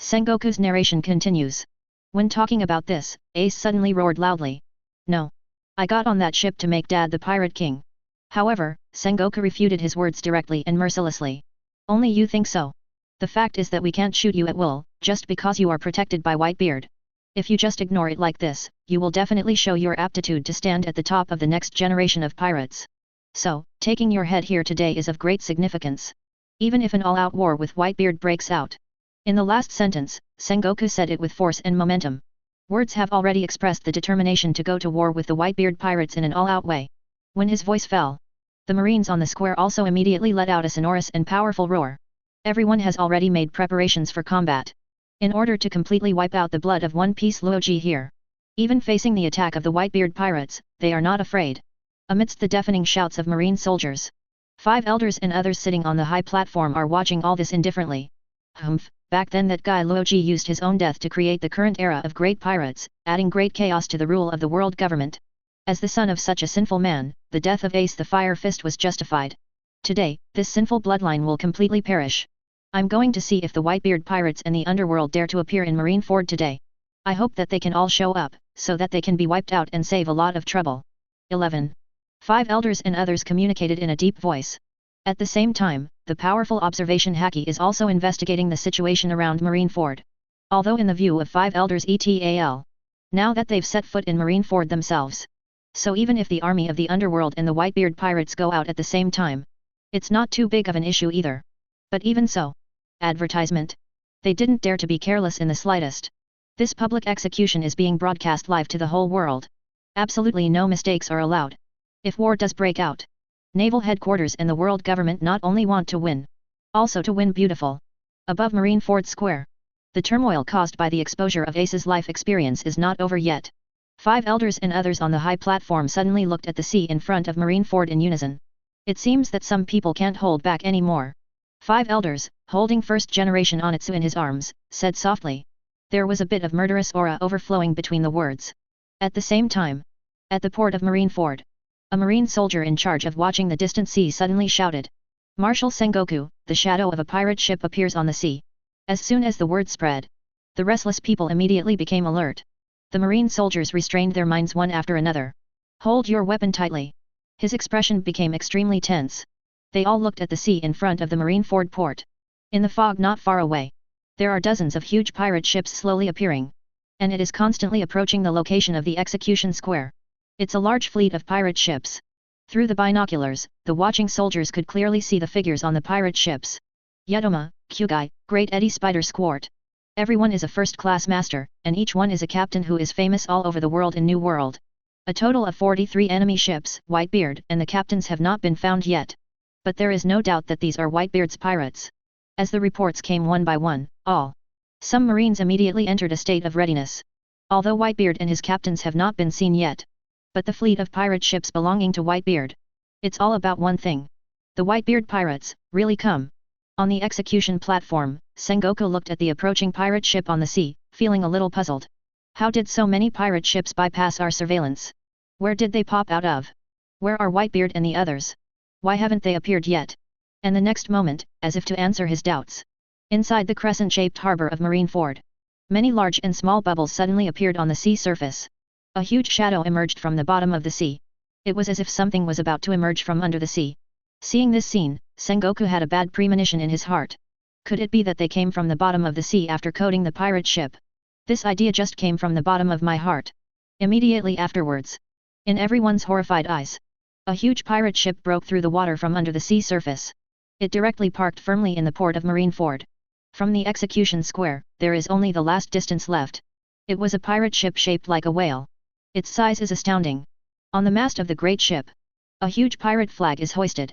Sengoku's narration continues. When talking about this, Ace suddenly roared loudly. No. I got on that ship to make Dad the Pirate King. However, Sengoku refuted his words directly and mercilessly. Only you think so. The fact is that we can't shoot you at will, just because you are protected by Whitebeard. If you just ignore it like this, you will definitely show your aptitude to stand at the top of the next generation of pirates. So, taking your head here today is of great significance. Even if an all-out war with Whitebeard breaks out. In the last sentence, Sengoku said it with force and momentum. Words have already expressed the determination to go to war with the Whitebeard pirates in an all-out way. When his voice fell, the Marines on the square also immediately let out a sonorous and powerful roar. Everyone has already made preparations for combat. In order to completely wipe out the blood of One Piece Luoji here. Even facing the attack of the Whitebeard pirates, they are not afraid. Amidst the deafening shouts of Marine soldiers, 5 elders and others sitting on the high platform are watching all this indifferently. Humph, back then that guy Luoji used his own death to create the current era of great pirates, adding great chaos to the rule of the world government. As the son of such a sinful man, the death of Ace the Fire Fist was justified. Today, this sinful bloodline will completely perish. I'm going to see if the Whitebeard pirates and the underworld dare to appear in Marineford today. I hope that they can all show up, so that they can be wiped out and save a lot of trouble. 11. 5 elders and others communicated in a deep voice. At the same time, the powerful observation Haki is also investigating the situation around Marineford. Although in the view of 5 elders etal. Now that they've set foot in Marineford themselves. So even if the army of the underworld and the Whitebeard pirates go out at the same time, it's not too big of an issue either. But even so. Advertisement. They didn't dare to be careless in the slightest. This public execution is being broadcast live to the whole world. Absolutely no mistakes are allowed. If war does break out, naval headquarters and the world government not only want to win, also to win beautiful. Above Marineford Square, the turmoil caused by the exposure of Ace's life experience is not over yet. 5 elders and others on the high platform suddenly looked at the sea in front of Marineford in unison. It seems that some people can't hold back anymore. 5 elders, holding first generation Onitsu in his arms, said softly. There was a bit of murderous aura overflowing between the words. At the same time, at the port of Marineford, a marine soldier in charge of watching the distant sea suddenly shouted. Marshal Sengoku, the shadow of a pirate ship appears on the sea. As soon as the word spread, the restless people immediately became alert. The marine soldiers restrained their minds one after another. Hold your weapon tightly. His expression became extremely tense. They all looked at the sea in front of the Marineford port. In the fog not far away, there are dozens of huge pirate ships slowly appearing. And it is constantly approaching the location of the execution square. It's a large fleet of pirate ships. Through the binoculars, the watching soldiers could clearly see the figures on the pirate ships. Yedoma, Kyugai, Great Eddie Spider Squart. Everyone is a first-class master, and each one is a captain who is famous all over the world in New World. A total of 43 enemy ships, Whitebeard and the captains have not been found yet. But there is no doubt that these are Whitebeard's pirates. As the reports came one by one, some marines immediately entered a state of readiness. Although Whitebeard and his captains have not been seen yet. But the fleet of pirate ships belonging to Whitebeard. It's all about one thing. The Whitebeard pirates, really come. On the execution platform, Sengoku looked at the approaching pirate ship on the sea, feeling a little puzzled. How did so many pirate ships bypass our surveillance? Where did they pop out of? Where are Whitebeard and the others? Why haven't they appeared yet? And the next moment, as if to answer his doubts, inside the crescent-shaped harbor of Marineford, many large and small bubbles suddenly appeared on the sea surface. A huge shadow emerged from the bottom of the sea. It was as if something was about to emerge from under the sea. Seeing this scene, Sengoku had a bad premonition in his heart. Could it be that they came from the bottom of the sea after coating the pirate ship? This idea just came from the bottom of my heart. Immediately afterwards, in everyone's horrified eyes, a huge pirate ship broke through the water from under the sea surface. It directly parked firmly in the port of Marineford. From the execution square, there is only the last distance left. It was a pirate ship shaped like a whale. Its size is astounding. On the mast of the great ship, a huge pirate flag is hoisted.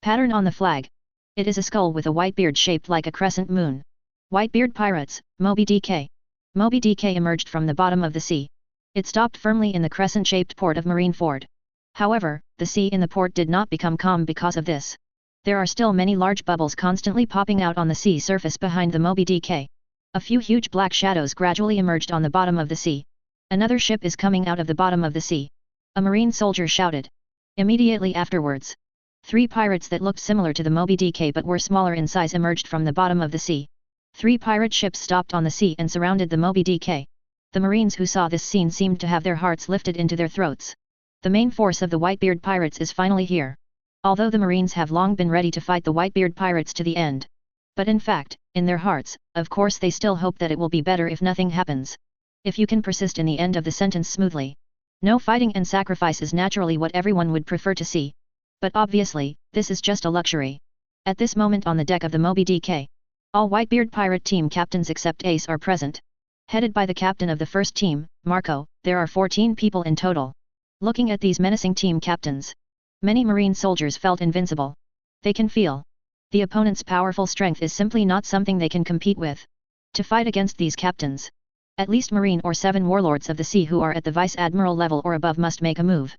Pattern on the flag. It is a skull with a Whitebeard shaped like a crescent moon. Whitebeard pirates, Moby DK. Moby DK emerged from the bottom of the sea. It stopped firmly in the crescent-shaped port of Marineford. However, the sea in the port did not become calm because of this. There are still many large bubbles constantly popping out on the sea surface behind the Moby DK. A few huge black shadows gradually emerged on the bottom of the sea. Another ship is coming out of the bottom of the sea. A marine soldier shouted. Immediately afterwards, 3 pirates that looked similar to the Moby DK but were smaller in size emerged from the bottom of the sea. 3 pirate ships stopped on the sea and surrounded the Moby DK. The marines who saw this scene seemed to have their hearts lifted into their throats. The main force of the Whitebeard pirates is finally here. Although the marines have long been ready to fight the Whitebeard pirates to the end. But in fact, in their hearts, of course they still hope that it will be better if nothing happens. If you can persist in the end of the sentence smoothly. No fighting and sacrifice is naturally what everyone would prefer to see. But obviously, this is just a luxury. At this moment on the deck of the Moby DK, all Whitebeard pirate team captains except Ace are present. Headed by the captain of the first team, Marco, there are 14 people in total. Looking at these menacing team captains, Many marine soldiers felt invincible. They can feel the opponent's powerful strength is simply not something they can compete with. To fight against these captains, at least marine or 7 warlords of the sea who are at the vice admiral level or above must make a move.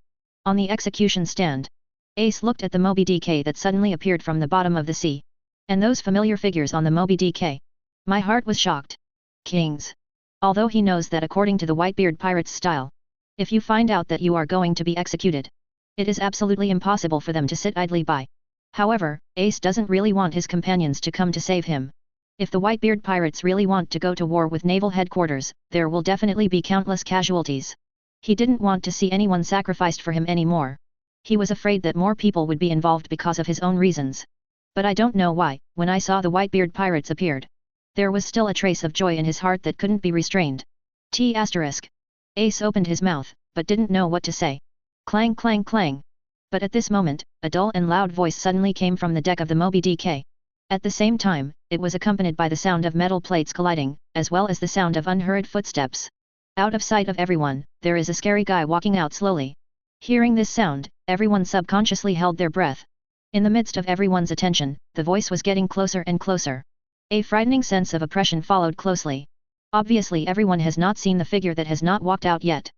On the execution stand, Ace looked at the Moby DK that suddenly appeared from the bottom of the sea. And those familiar figures on the Moby DK. My heart was shocked. Kings. Although he knows that according to the Whitebeard pirates' style, if you find out that you are going to be executed, it is absolutely impossible for them to sit idly by. However, Ace doesn't really want his companions to come to save him. If the Whitebeard pirates really want to go to war with naval headquarters, there will definitely be countless casualties. He didn't want to see anyone sacrificed for him anymore. He was afraid that more people would be involved because of his own reasons. But I don't know why, when I saw the Whitebeard pirates appeared, there was still a trace of joy in his heart that couldn't be restrained. Ace opened his mouth, but didn't know what to say. Clang clang clang. But at this moment, a dull and loud voice suddenly came from the deck of the Moby DK. At the same time, it was accompanied by the sound of metal plates colliding, as well as the sound of unhurried footsteps. Out of sight of everyone, there is a scary guy walking out slowly. Hearing this sound, everyone subconsciously held their breath. In the midst of everyone's attention, the voice was getting closer and closer. A frightening sense of oppression followed closely. Obviously everyone has not seen the figure that has not walked out yet.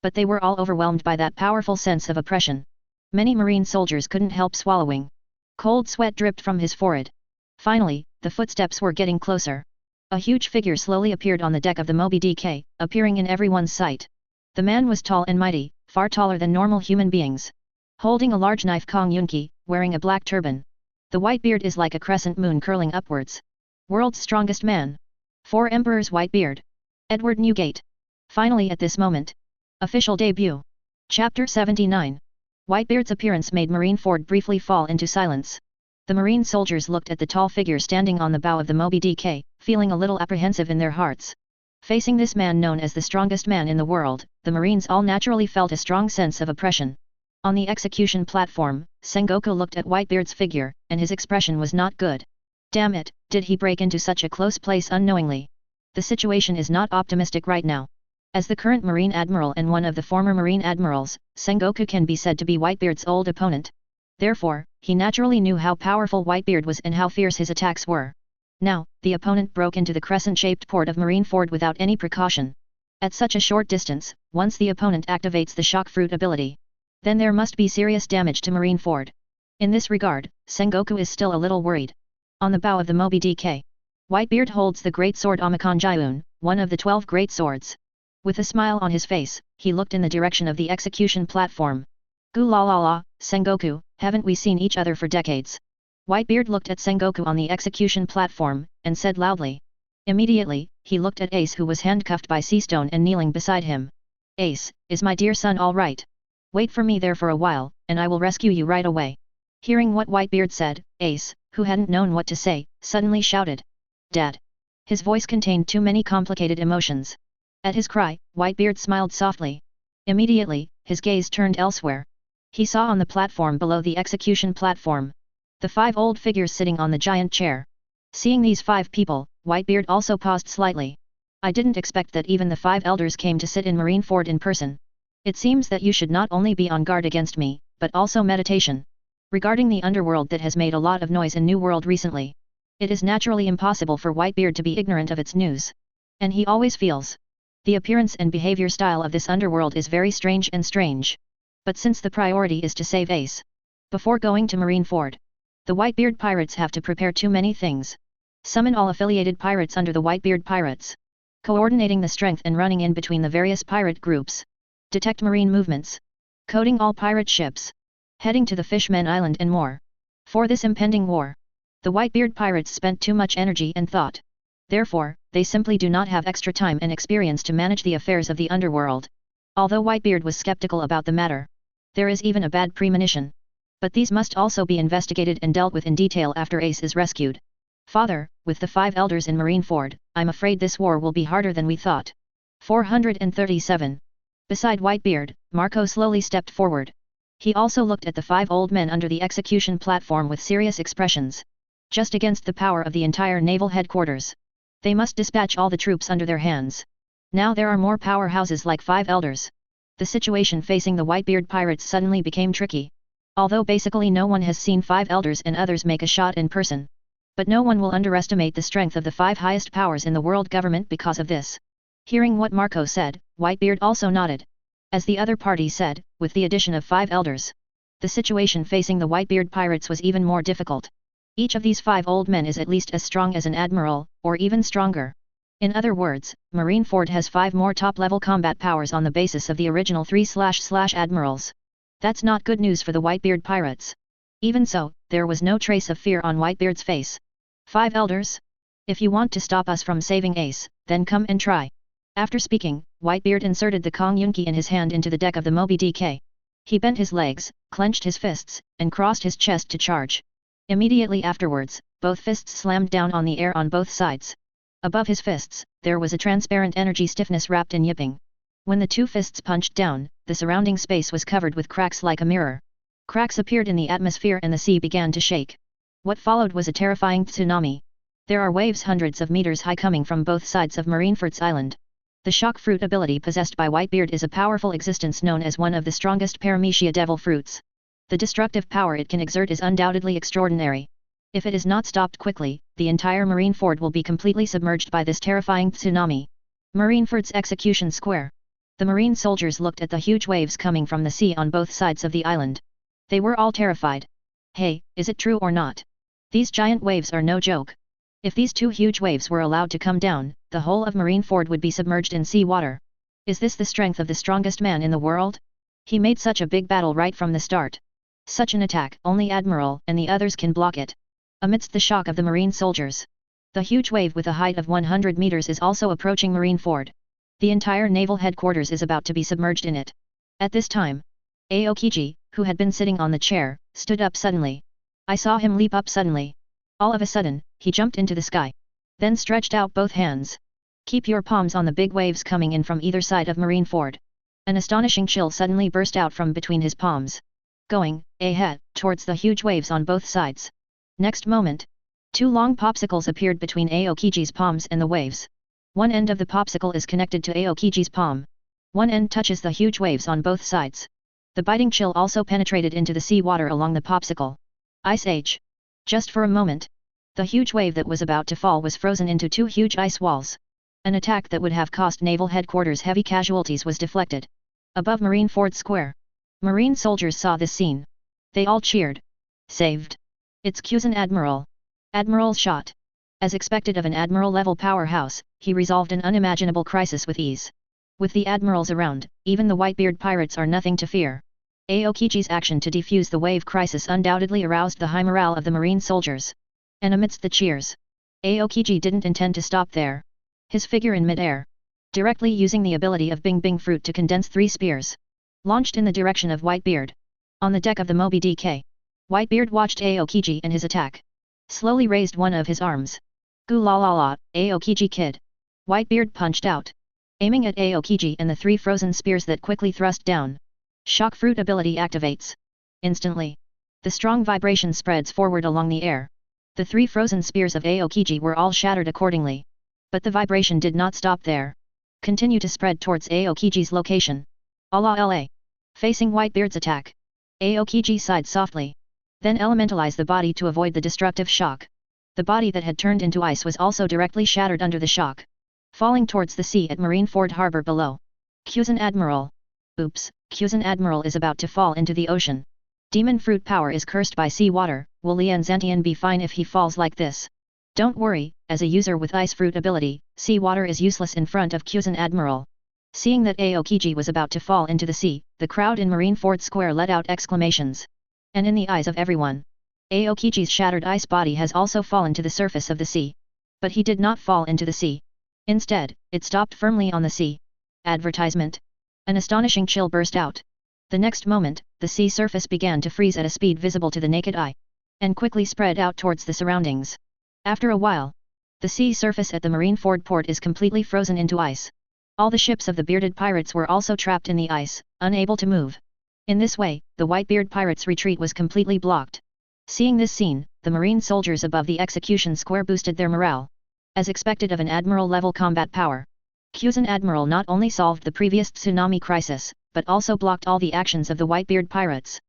But they were all overwhelmed by that powerful sense of oppression. Many marine soldiers couldn't help swallowing. Cold sweat dripped from his forehead. Finally, the footsteps were getting closer. A huge figure slowly appeared on the deck of the Moby DK, appearing in everyone's sight. The man was tall and mighty, far taller than normal human beings. Holding a large knife Kong Yunki, wearing a black turban. The white beard is like a crescent moon curling upwards. World's strongest man. 4 Emperor's white beard. Edward Newgate. Finally at this moment. Official debut. Chapter 79. Whitebeard's appearance made Marineford briefly fall into silence. The marine soldiers looked at the tall figure standing on the bow of the Moby DK, feeling a little apprehensive in their hearts. Facing this man known as the strongest man in the world, the marines all naturally felt a strong sense of oppression. On the execution platform, Sengoku looked at Whitebeard's figure, and his expression was not good. Damn it, did he break into such a close place unknowingly? The situation is not optimistic right now. As the current Marine Admiral and one of the former Marine Admirals, Sengoku can be said to be Whitebeard's old opponent. Therefore, he naturally knew how powerful Whitebeard was and how fierce his attacks were. Now, the opponent broke into the crescent-shaped port of Marineford without any precaution. At such a short distance, once the opponent activates the shock fruit ability, then there must be serious damage to Marineford. In this regard, Sengoku is still a little worried. On the bow of the Moby DK, Whitebeard holds the great sword Amakan-Jiun, one of the 12 great swords. With a smile on his face, he looked in the direction of the execution platform. Gu la la la, Sengoku, haven't we seen each other for decades? Whitebeard looked at Sengoku on the execution platform, and said loudly. Immediately, he looked at Ace who was handcuffed by Seastone and kneeling beside him. Ace, is my dear son all right? Wait for me there for a while, and I will rescue you right away. Hearing what Whitebeard said, Ace, who hadn't known what to say, suddenly shouted. Dad. His voice contained too many complicated emotions. At his cry, Whitebeard smiled softly. Immediately, his gaze turned elsewhere. He saw on the platform below the execution platform the 5 old figures sitting on the giant chair. Seeing these 5 people, Whitebeard also paused slightly. I didn't expect that even the 5 elders came to sit in Marineford in person. It seems that you should not only be on guard against me, but also meditation. Regarding the underworld that has made a lot of noise in New World recently, it is naturally impossible for Whitebeard to be ignorant of its news. And he always feels. The appearance and behavior style of this underworld is very strange and strange. But since the priority is to save Ace, before going to Marineford, the Whitebeard pirates have to prepare too many things. Summon all affiliated pirates under the Whitebeard pirates. Coordinating the strength and running in between the various pirate groups. Detect marine movements. Coding all pirate ships. Heading to the Fishmen Island and more. For this impending war, the Whitebeard pirates spent too much energy and thought. Therefore, they simply do not have extra time and experience to manage the affairs of the underworld. Although Whitebeard was skeptical about the matter, there is even a bad premonition. But these must also be investigated and dealt with in detail after Ace is rescued. Father, with the 5 elders in Marineford, I'm afraid this war will be harder than we thought. 437. Beside Whitebeard, Marco slowly stepped forward. He also looked at the 5 old men under the execution platform with serious expressions. Just against the power of the entire naval headquarters. They must dispatch all the troops under their hands. Now there are more powerhouses like 5 elders. The situation facing the Whitebeard pirates suddenly became tricky. Although basically no one has seen 5 elders and others make a shot in person. But no one will underestimate the strength of the 5 highest powers in the world government because of this. Hearing what Marco said, Whitebeard also nodded. As the other party said, with the addition of 5 elders, the situation facing the Whitebeard pirates was even more difficult. Each of these 5 old men is at least as strong as an admiral, or even stronger. In other words, Marineford has 5 more top-level combat powers on the basis of the original 3//admirals. That's not good news for the Whitebeard pirates. Even so, there was no trace of fear on Whitebeard's face. 5 elders? If you want to stop us from saving Ace, then come and try. After speaking, Whitebeard inserted the Kong Yunki in his hand into the deck of the Moby DK. He bent his legs, clenched his fists, and crossed his chest to charge. Immediately afterwards, both fists slammed down on the air on both sides. Above his fists, there was a transparent energy stiffness wrapped in yipping. When the 2 fists punched down, the surrounding space was covered with cracks like a mirror. Cracks appeared in the atmosphere and the sea began to shake. What followed was a terrifying tsunami. There are waves hundreds of meters high coming from both sides of Marineford's island. The shock fruit ability possessed by Whitebeard is a powerful existence known as one of the strongest paramecia devil fruits. The destructive power it can exert is undoubtedly extraordinary. If it is not stopped quickly, the entire Marineford will be completely submerged by this terrifying tsunami. Marineford's execution square. The marine soldiers looked at the huge waves coming from the sea on both sides of the island. They were all terrified. Hey, is it true or not? These giant waves are no joke. If these 2 huge waves were allowed to come down, the whole of Marineford would be submerged in sea water. Is this the strength of the strongest man in the world? He made such a big battle right from the start. Such an attack, only Admiral and the others can block it. Amidst the shock of the marine soldiers, the huge wave with a height of 100 meters is also approaching Marineford. The entire naval headquarters is about to be submerged in it. At this time, Aokiji, who had been sitting on the chair, stood up suddenly. I saw him leap up suddenly. All of a sudden, he jumped into the sky. Then stretched out both hands. Keep your palms on the big waves coming in from either side of Marineford. An astonishing chill suddenly burst out from between his palms. Going, ahead, towards the huge waves on both sides. Next moment, 2 long popsicles appeared between Aokiji's palms and the waves. One end of the popsicle is connected to Aokiji's palm. One end touches the huge waves on both sides. The biting chill also penetrated into the sea water along the popsicle. Ice Age. Just for a moment, the huge wave that was about to fall was frozen into 2 huge ice walls. An attack that would have cost naval headquarters heavy casualties was deflected. Above Marineford Square, marine soldiers saw this scene. They all cheered. Saved. It's Cusan Admiral. Admiral shot. As expected of an admiral-level powerhouse, he resolved an unimaginable crisis with ease. With the admirals around, even the Whitebeard pirates are nothing to fear. Aokiji's action to defuse the wave crisis undoubtedly aroused the high morale of the marine soldiers. And amidst the cheers, Aokiji didn't intend to stop there. His figure in mid-air, directly using the ability of Bing Bing Fruit to condense 3 spears, launched in the direction of Whitebeard. On the deck of the Moby DK, Whitebeard watched Aokiji and his attack. Slowly raised one of his arms. Goo la la la, Aokiji kid. Whitebeard punched out, aiming at Aokiji and the 3 frozen spears that quickly thrust down. Shock fruit ability activates. Instantly, the strong vibration spreads forward along the air. The 3 frozen spears of Aokiji were all shattered accordingly. But the vibration did not stop there. Continue to spread towards Aokiji's location. Allah la. Facing Whitebeard's attack, Aokiji sighed softly. Then elementalize the body to avoid the destructive shock. The body that had turned into ice was also directly shattered under the shock, falling towards the sea at Marineford Harbor below. Cusan Admiral. Oops, Cusan Admiral is about to fall into the ocean. Demon fruit power is cursed by sea water, will Lian Zantian be fine if he falls like this? Don't worry, as a user with ice fruit ability, sea water is useless in front of Cusan Admiral. Seeing that Aokiji was about to fall into the sea, the crowd in Marineford Square let out exclamations. And in the eyes of everyone, Aokiji's shattered ice body has also fallen to the surface of the sea. But he did not fall into the sea. Instead, it stopped firmly on the sea. Advertisement. An astonishing chill burst out. The next moment, the sea surface began to freeze at a speed visible to the naked eye, and quickly spread out towards the surroundings. After a while, the sea surface at the Marineford port is completely frozen into ice. All the ships of the bearded pirates were also trapped in the ice, unable to move. In this way, the Whitebeard pirates' retreat was completely blocked. Seeing this scene, the marine soldiers above the execution square boosted their morale. As expected of an admiral-level combat power, Cusan Admiral not only solved the previous tsunami crisis, but also blocked all the actions of the Whitebeard pirates.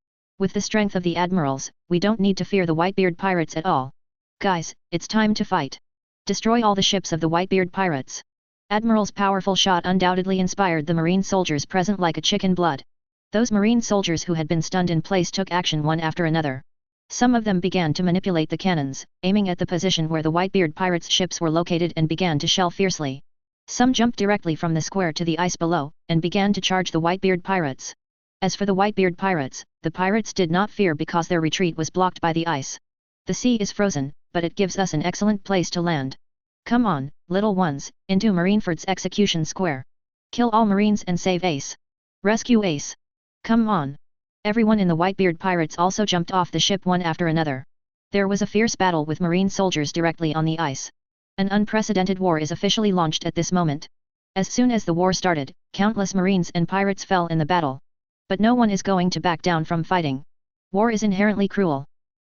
With the strength of the admirals, we don't need to fear the Whitebeard pirates at all. Guys, it's time to fight. Destroy all the ships of the Whitebeard pirates. Admiral's powerful shot undoubtedly inspired the marine soldiers present like a chicken blood. Those marine soldiers who had been stunned in place took action one after another. Some of them began to manipulate the cannons, aiming at the position where the Whitebeard pirates' ships were located and began to shell fiercely. Some jumped directly from the square to the ice below, and began to charge the Whitebeard pirates. As for the Whitebeard pirates, the pirates did not fear because their retreat was blocked by the ice. The sea is frozen, but it gives us an excellent place to land. Come on, little ones, into Marineford's execution square. Kill all Marines and save Ace. Rescue Ace. Come on. Everyone in the Whitebeard pirates also jumped off the ship one after another. There was a fierce battle with marine soldiers directly on the ice. An unprecedented war is officially launched at this moment. As soon as the war started, countless marines and pirates fell in the battle. But no one is going to back down from fighting. War is inherently cruel.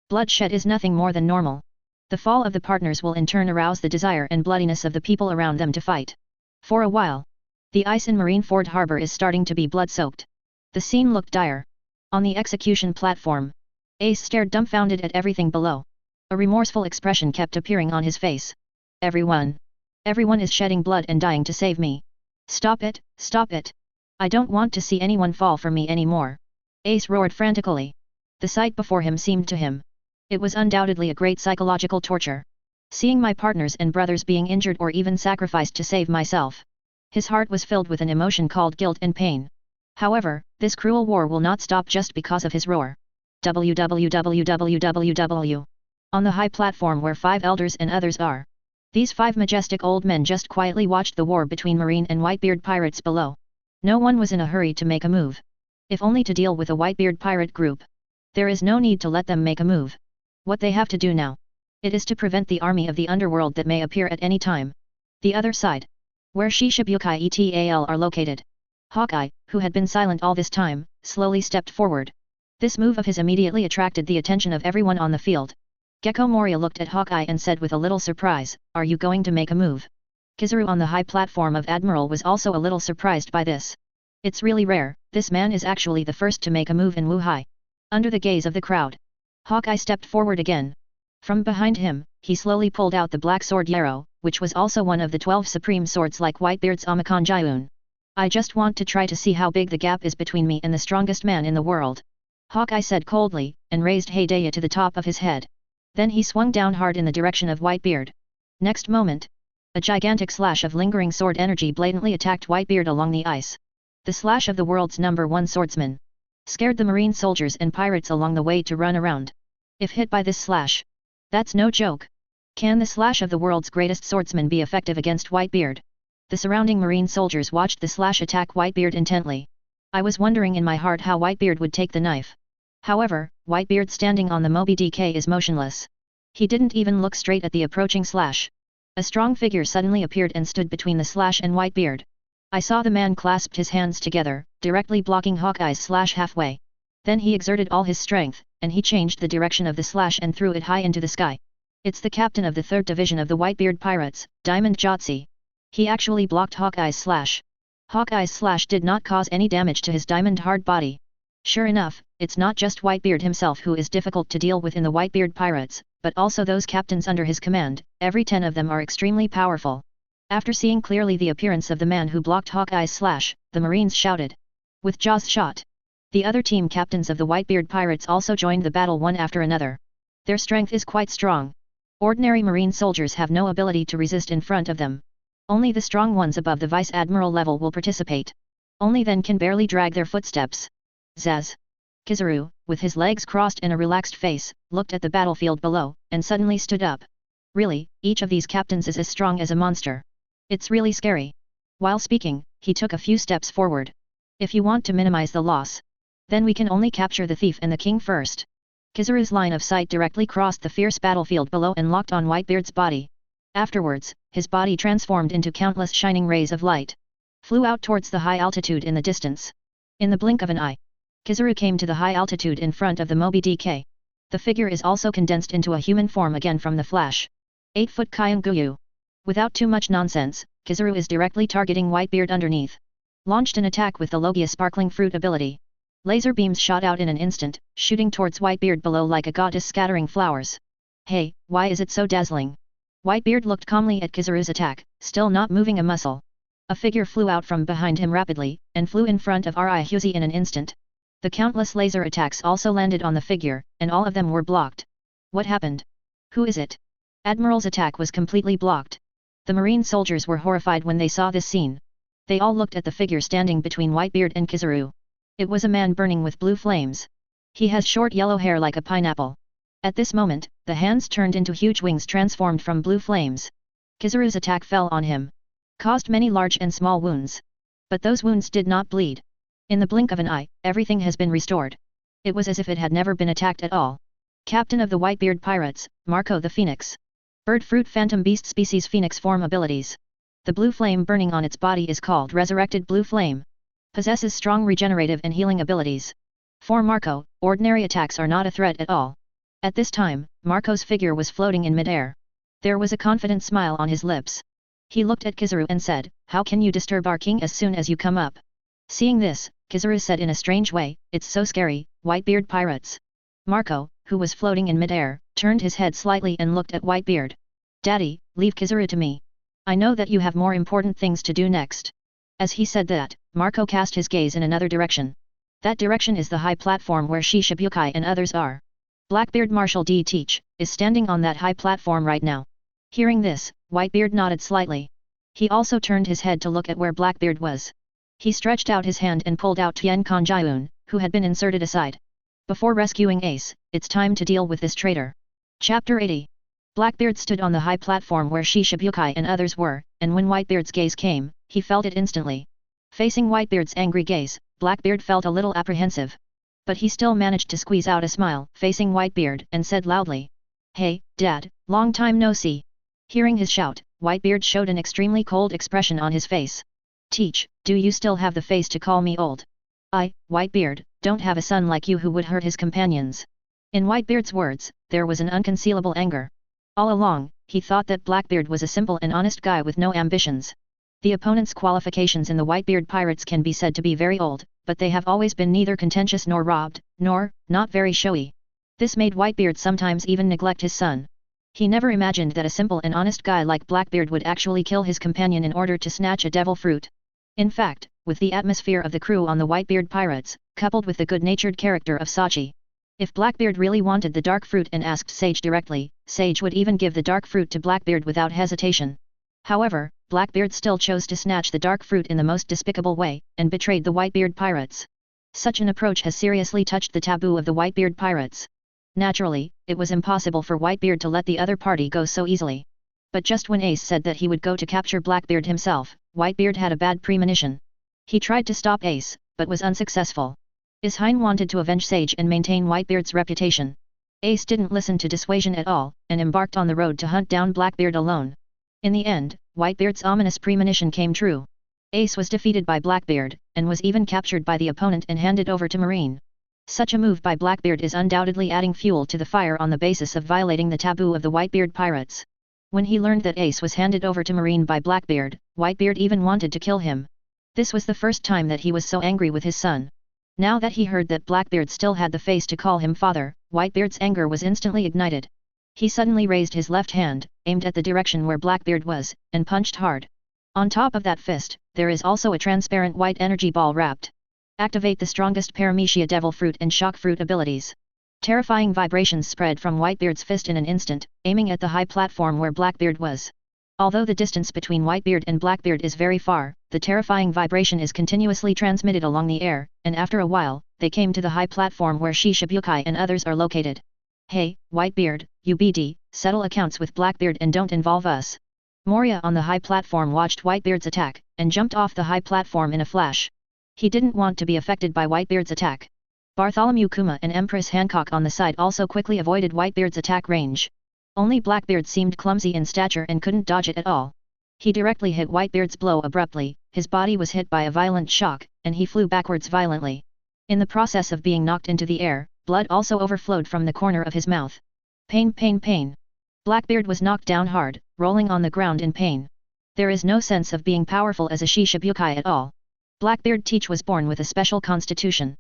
Bloodshed is nothing more than normal. The fall of the partners will in turn arouse the desire and bloodiness of the people around them to fight. For a while, the ice in Marineford harbor is starting to be blood-soaked. The scene looked dire. On the execution platform, Ace stared dumbfounded at everything below. A remorseful expression kept appearing on his face. Everyone is shedding blood and dying to save me. Stop it, stop it. I don't want to see anyone fall for me anymore. Ace roared frantically. The sight before him seemed to him. It was undoubtedly a great psychological torture. Seeing my partners and brothers being injured or even sacrificed to save myself. His heart was filled with an emotion called guilt and pain. However, this cruel war will not stop just because of his roar. www. On the high platform where 5 elders and others are. These 5 majestic old men just quietly watched the war between Marine and Whitebeard pirates below. No one was in a hurry to make a move. If only to deal with a Whitebeard pirate group. There is no need to let them make a move. What they have to do now. It is to prevent the army of the underworld that may appear at any time. The other side. Where Shichibukai ETAL are located. Hawkeye, who had been silent all this time, slowly stepped forward. This move of his immediately attracted the attention of everyone on the field. Gecko Moria looked at Hawkeye and said with a little surprise, "Are you going to make a move?" Kizaru on the high platform of Admiral was also a little surprised by this. It's really rare, this man is actually the first to make a move in Wuhai. Under the gaze of the crowd, Hawkeye stepped forward again. From behind him, he slowly pulled out the black sword Yarrow, which was also one of the 12 supreme swords like Whitebeard's Amakan Jayun. I just want to try to see how big the gap is between me and the strongest man in the world. Hawkeye said coldly, and raised Heideya to the top of his head. Then he swung down hard in the direction of Whitebeard. Next moment, a gigantic slash of lingering sword energy blatantly attacked Whitebeard along the ice. The slash of the world's #1 swordsman scared the marine soldiers and pirates along the way to run around. If hit by this slash, that's no joke. Can the slash of the world's greatest swordsman be effective against Whitebeard? The surrounding marine soldiers watched the slash attack Whitebeard intently. I was wondering in my heart how Whitebeard would take the knife. However, Whitebeard standing on the Moby DK is motionless. He didn't even look straight at the approaching slash. A strong figure suddenly appeared and stood between the slash and Whitebeard. I saw the man clasped his hands together, directly blocking Hawkeye's slash halfway. Then he exerted all his strength, and he changed the direction of the slash and threw it high into the sky. It's the captain of the 3rd Division of the Whitebeard Pirates, Diamond Jotzi. He actually blocked Hawkeye's slash. Hawkeye's slash did not cause any damage to his diamond hard body. Sure enough, it's not just Whitebeard himself who is difficult to deal with in the Whitebeard Pirates, but also those captains under his command, every 10 of them are extremely powerful. After seeing clearly the appearance of the man who blocked Hawkeye's slash, the Marines shouted. With Jaw's shot. The other team captains of the Whitebeard Pirates also joined the battle one after another. Their strength is quite strong. Ordinary Marine soldiers have no ability to resist in front of them. Only the strong ones above the Vice Admiral level will participate. Only then can barely drag their footsteps. Zaz. Kizaru, with his legs crossed and a relaxed face, looked at the battlefield below, and suddenly stood up. Really, each of these captains is as strong as a monster. It's really scary. While speaking, he took a few steps forward. If you want to minimize the loss, then we can only capture the thief and the king first. Kizaru's line of sight directly crossed the fierce battlefield below and locked on Whitebeard's body. Afterwards, his body transformed into countless shining rays of light. Flew out towards the high altitude in the distance. In the blink of an eye, Kizaru came to the high altitude in front of the Moby DK. The figure is also condensed into a human form again from the flash. 8-foot Kyanguyu. Without too much nonsense, Kizaru is directly targeting Whitebeard underneath. Launched an attack with the Logia Sparkling Fruit ability. Laser beams shot out in an instant, shooting towards Whitebeard below like a goddess scattering flowers. Hey, why is it so dazzling? Whitebeard looked calmly at Kizaru's attack, still not moving a muscle. A figure flew out from behind him rapidly, and flew in front of Ryuzi in an instant. The countless laser attacks also landed on the figure, and all of them were blocked. What happened? Who is it? Admiral's attack was completely blocked. The marine soldiers were horrified when they saw this scene. They all looked at the figure standing between Whitebeard and Kizaru. It was a man burning with blue flames. He has short yellow hair like a pineapple. At this moment, the hands turned into huge wings transformed from blue flames. Kizaru's attack fell on him, caused many large and small wounds. But those wounds did not bleed. In the blink of an eye, everything has been restored. It was as if it had never been attacked at all. Captain of the Whitebeard Pirates, Marco the Phoenix. Bird Fruit Phantom Beast Species Phoenix Form Abilities. The blue flame burning on its body is called Resurrected Blue Flame. Possesses strong regenerative and healing abilities. For Marco, ordinary attacks are not a threat at all. At this time, Marco's figure was floating in midair. There was a confident smile on his lips. He looked at Kizaru and said, "How can you disturb our king as soon as you come up?" Seeing this, Kizaru said in a strange way, "It's so scary, Whitebeard Pirates." Marco, who was floating in midair, turned his head slightly and looked at Whitebeard. "Daddy, leave Kizaru to me. I know that you have more important things to do next." As he said that, Marco cast his gaze in another direction. That direction is the high platform where Shichibukai and others are. Blackbeard Marshal D. Teach is standing on that high platform right now. Hearing this, Whitebeard nodded slightly. He also turned his head to look at where Blackbeard was. He stretched out his hand and pulled out Tien Kanjiun, who had been inserted aside. Before rescuing Ace, it's time to deal with this traitor. Chapter 80. Blackbeard stood on the high platform where Shichibukai and others were, and when Whitebeard's gaze came, he felt it instantly. Facing Whitebeard's angry gaze, Blackbeard felt a little apprehensive. But he still managed to squeeze out a smile, facing Whitebeard, and said loudly, "Hey, Dad, long time no see." Hearing his shout, Whitebeard showed an extremely cold expression on his face. "Teach, do you still have the face to call me old? I, Whitebeard, don't have a son like you who would hurt his companions." In Whitebeard's words, there was an unconcealable anger. All along, he thought that Blackbeard was a simple and honest guy with no ambitions. The opponent's qualifications in the Whitebeard Pirates can be said to be very old, but they have always been neither contentious nor robbed, nor, not very showy. This made Whitebeard sometimes even neglect his son. He never imagined that a simple and honest guy like Blackbeard would actually kill his companion in order to snatch a devil fruit. In fact, with the atmosphere of the crew on the Whitebeard Pirates, coupled with the good-natured character of Sachi, if Blackbeard really wanted the dark fruit and asked Sage directly, Sage would even give the dark fruit to Blackbeard without hesitation. However, Blackbeard still chose to snatch the dark fruit in the most despicable way, and betrayed the Whitebeard Pirates. Such an approach has seriously touched the taboo of the Whitebeard Pirates. Naturally, it was impossible for Whitebeard to let the other party go so easily. But just when Ace said that he would go to capture Blackbeard himself, Whitebeard had a bad premonition. He tried to stop Ace, but was unsuccessful. Isheim wanted to avenge Sage and maintain Whitebeard's reputation. Ace didn't listen to dissuasion at all, and embarked on the road to hunt down Blackbeard alone. In the end, Whitebeard's ominous premonition came true. Ace was defeated by Blackbeard, and was even captured by the opponent and handed over to Marine. Such a move by Blackbeard is undoubtedly adding fuel to the fire on the basis of violating the taboo of the Whitebeard Pirates. When he learned that Ace was handed over to Marine by Blackbeard, Whitebeard even wanted to kill him. This was the first time that he was so angry with his son. Now that he heard that Blackbeard still had the face to call him father, Whitebeard's anger was instantly ignited. He suddenly raised his left hand, aimed at the direction where Blackbeard was, and punched hard. On top of that fist, there is also a transparent white energy ball wrapped. Activate the strongest Paramecia Devil Fruit and Shock Fruit abilities. Terrifying vibrations spread from Whitebeard's fist in an instant, aiming at the high platform where Blackbeard was. Although the distance between Whitebeard and Blackbeard is very far, the terrifying vibration is continuously transmitted along the air, and after a while, they came to the high platform where Shichibukai and others are located. "Hey, Whitebeard, UBD, settle accounts with Blackbeard and don't involve us." Moria on the high platform watched Whitebeard's attack, and jumped off the high platform in a flash. He didn't want to be affected by Whitebeard's attack. Bartholomew Kuma and Empress Hancock on the side also quickly avoided Whitebeard's attack range. Only Blackbeard seemed clumsy in stature and couldn't dodge it at all. He directly hit Whitebeard's blow abruptly, his body was hit by a violent shock, and he flew backwards violently. In the process of being knocked into the air, blood also overflowed from the corner of his mouth. Pain, pain, pain. Blackbeard was knocked down hard, rolling on the ground in pain. There is no sense of being powerful as a Shichibukai at all. Blackbeard Teach was born with a special constitution.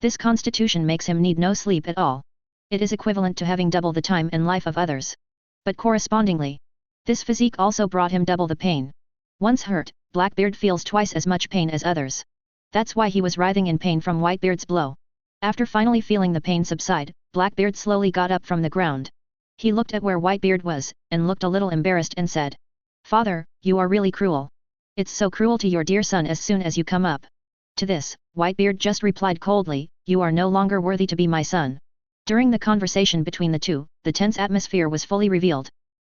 This constitution makes him need no sleep at all. It is equivalent to having double the time and life of others. But correspondingly, this physique also brought him double the pain. Once hurt, Blackbeard feels twice as much pain as others. That's why he was writhing in pain from Whitebeard's blow. After finally feeling the pain subside, Blackbeard slowly got up from the ground. He looked at where Whitebeard was, and looked a little embarrassed and said, "Father, you are really cruel. It's so cruel to your dear son as soon as you come up." To this, Whitebeard just replied coldly, "You are no longer worthy to be my son." During the conversation between the two, the tense atmosphere was fully revealed.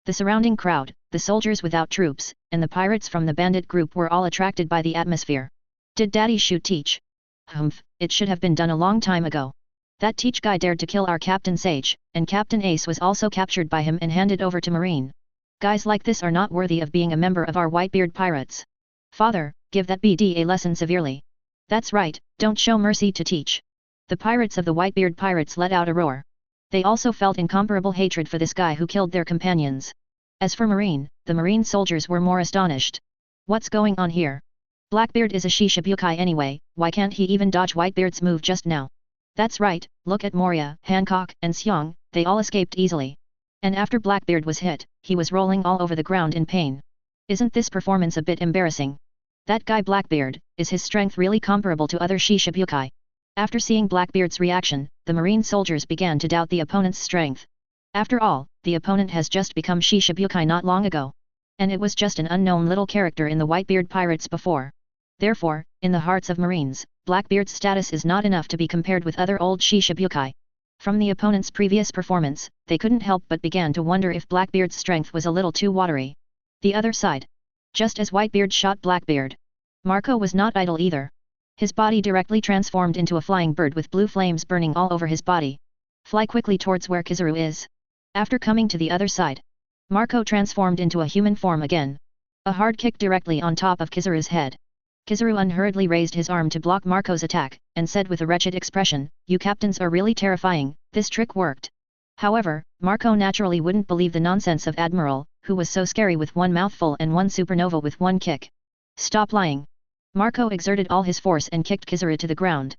The surrounding crowd, the soldiers without troops, and the pirates from the bandit group were all attracted by the atmosphere. Did Daddy shoot Teach? Humph, it should have been done a long time ago. That Teach guy dared to kill our Captain Sage, and Captain Ace was also captured by him and handed over to Marine. Guys like this are not worthy of being a member of our Whitebeard pirates. Father, give that BD a lesson severely. That's right, don't show mercy to Teach. The pirates of the Whitebeard pirates let out a roar. They also felt incomparable hatred for this guy who killed their companions. As for Marine, the Marine soldiers were more astonished. What's going on here? Blackbeard is a Shishibukai anyway, why can't he even dodge Whitebeard's move just now? That's right, look at Moria, Hancock, and Xiong, they all escaped easily. And after Blackbeard was hit, he was rolling all over the ground in pain. Isn't this performance a bit embarrassing? That guy Blackbeard, is his strength really comparable to other Shishibukai? After seeing Blackbeard's reaction, the Marine soldiers began to doubt the opponent's strength. After all, the opponent has just become Shishibukai not long ago. And it was just an unknown little character in the Whitebeard pirates before. Therefore, in the hearts of Marines, Blackbeard's status is not enough to be compared with other old Shishibukai. From the opponent's previous performance, they couldn't help but began to wonder if Blackbeard's strength was a little too watery. The other side. Just as Whitebeard shot Blackbeard, Marco was not idle either. His body directly transformed into a flying bird with blue flames burning all over his body. Fly quickly towards where Kizaru is. After coming to the other side, Marco transformed into a human form again. A hard kick directly on top of Kizaru's head. Kizaru unhurriedly raised his arm to block Marco's attack, and said with a wretched expression, "You captains are really terrifying, this trick worked." However, Marco naturally wouldn't believe the nonsense of Admiral, who was so scary with one mouthful and one supernova with one kick. "Stop lying." Marco exerted all his force and kicked Kizaru to the ground.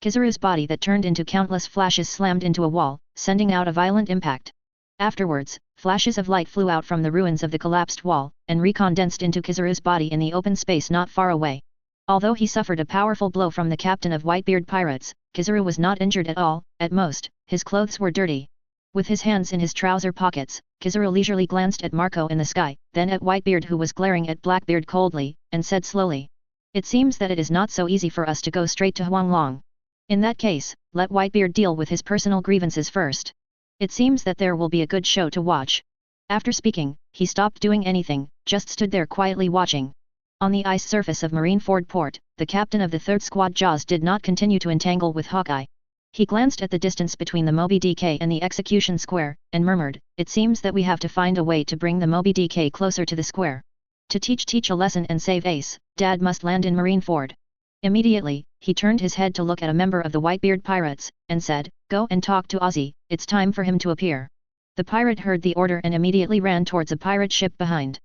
Kizaru's body that turned into countless flashes slammed into a wall, sending out a violent impact. Afterwards, flashes of light flew out from the ruins of the collapsed wall, and recondensed into Kizaru's body in the open space not far away. Although he suffered a powerful blow from the captain of Whitebeard pirates, Kizaru was not injured at all, at most, his clothes were dirty. With his hands in his trouser pockets, Kizaru leisurely glanced at Marco in the sky, then at Whitebeard who was glaring at Blackbeard coldly, and said slowly, "It seems that it is not so easy for us to go straight to Huanglong. In that case, let Whitebeard deal with his personal grievances first. It seems that there will be a good show to watch." After speaking, he stopped doing anything, just stood there quietly watching. On the ice surface of Marineford Port, the captain of the 3rd Squad Jaws did not continue to entangle with Hawkeye. He glanced at the distance between the Moby DK and the execution square, and murmured, "It seems that we have to find a way to bring the Moby DK closer to the square. To teach a lesson and save Ace, Dad must land in Marineford." Immediately, he turned his head to look at a member of the Whitebeard pirates, and said, "Go and talk to Ozzy, it's time for him to appear." The pirate heard the order and immediately ran towards a pirate ship behind.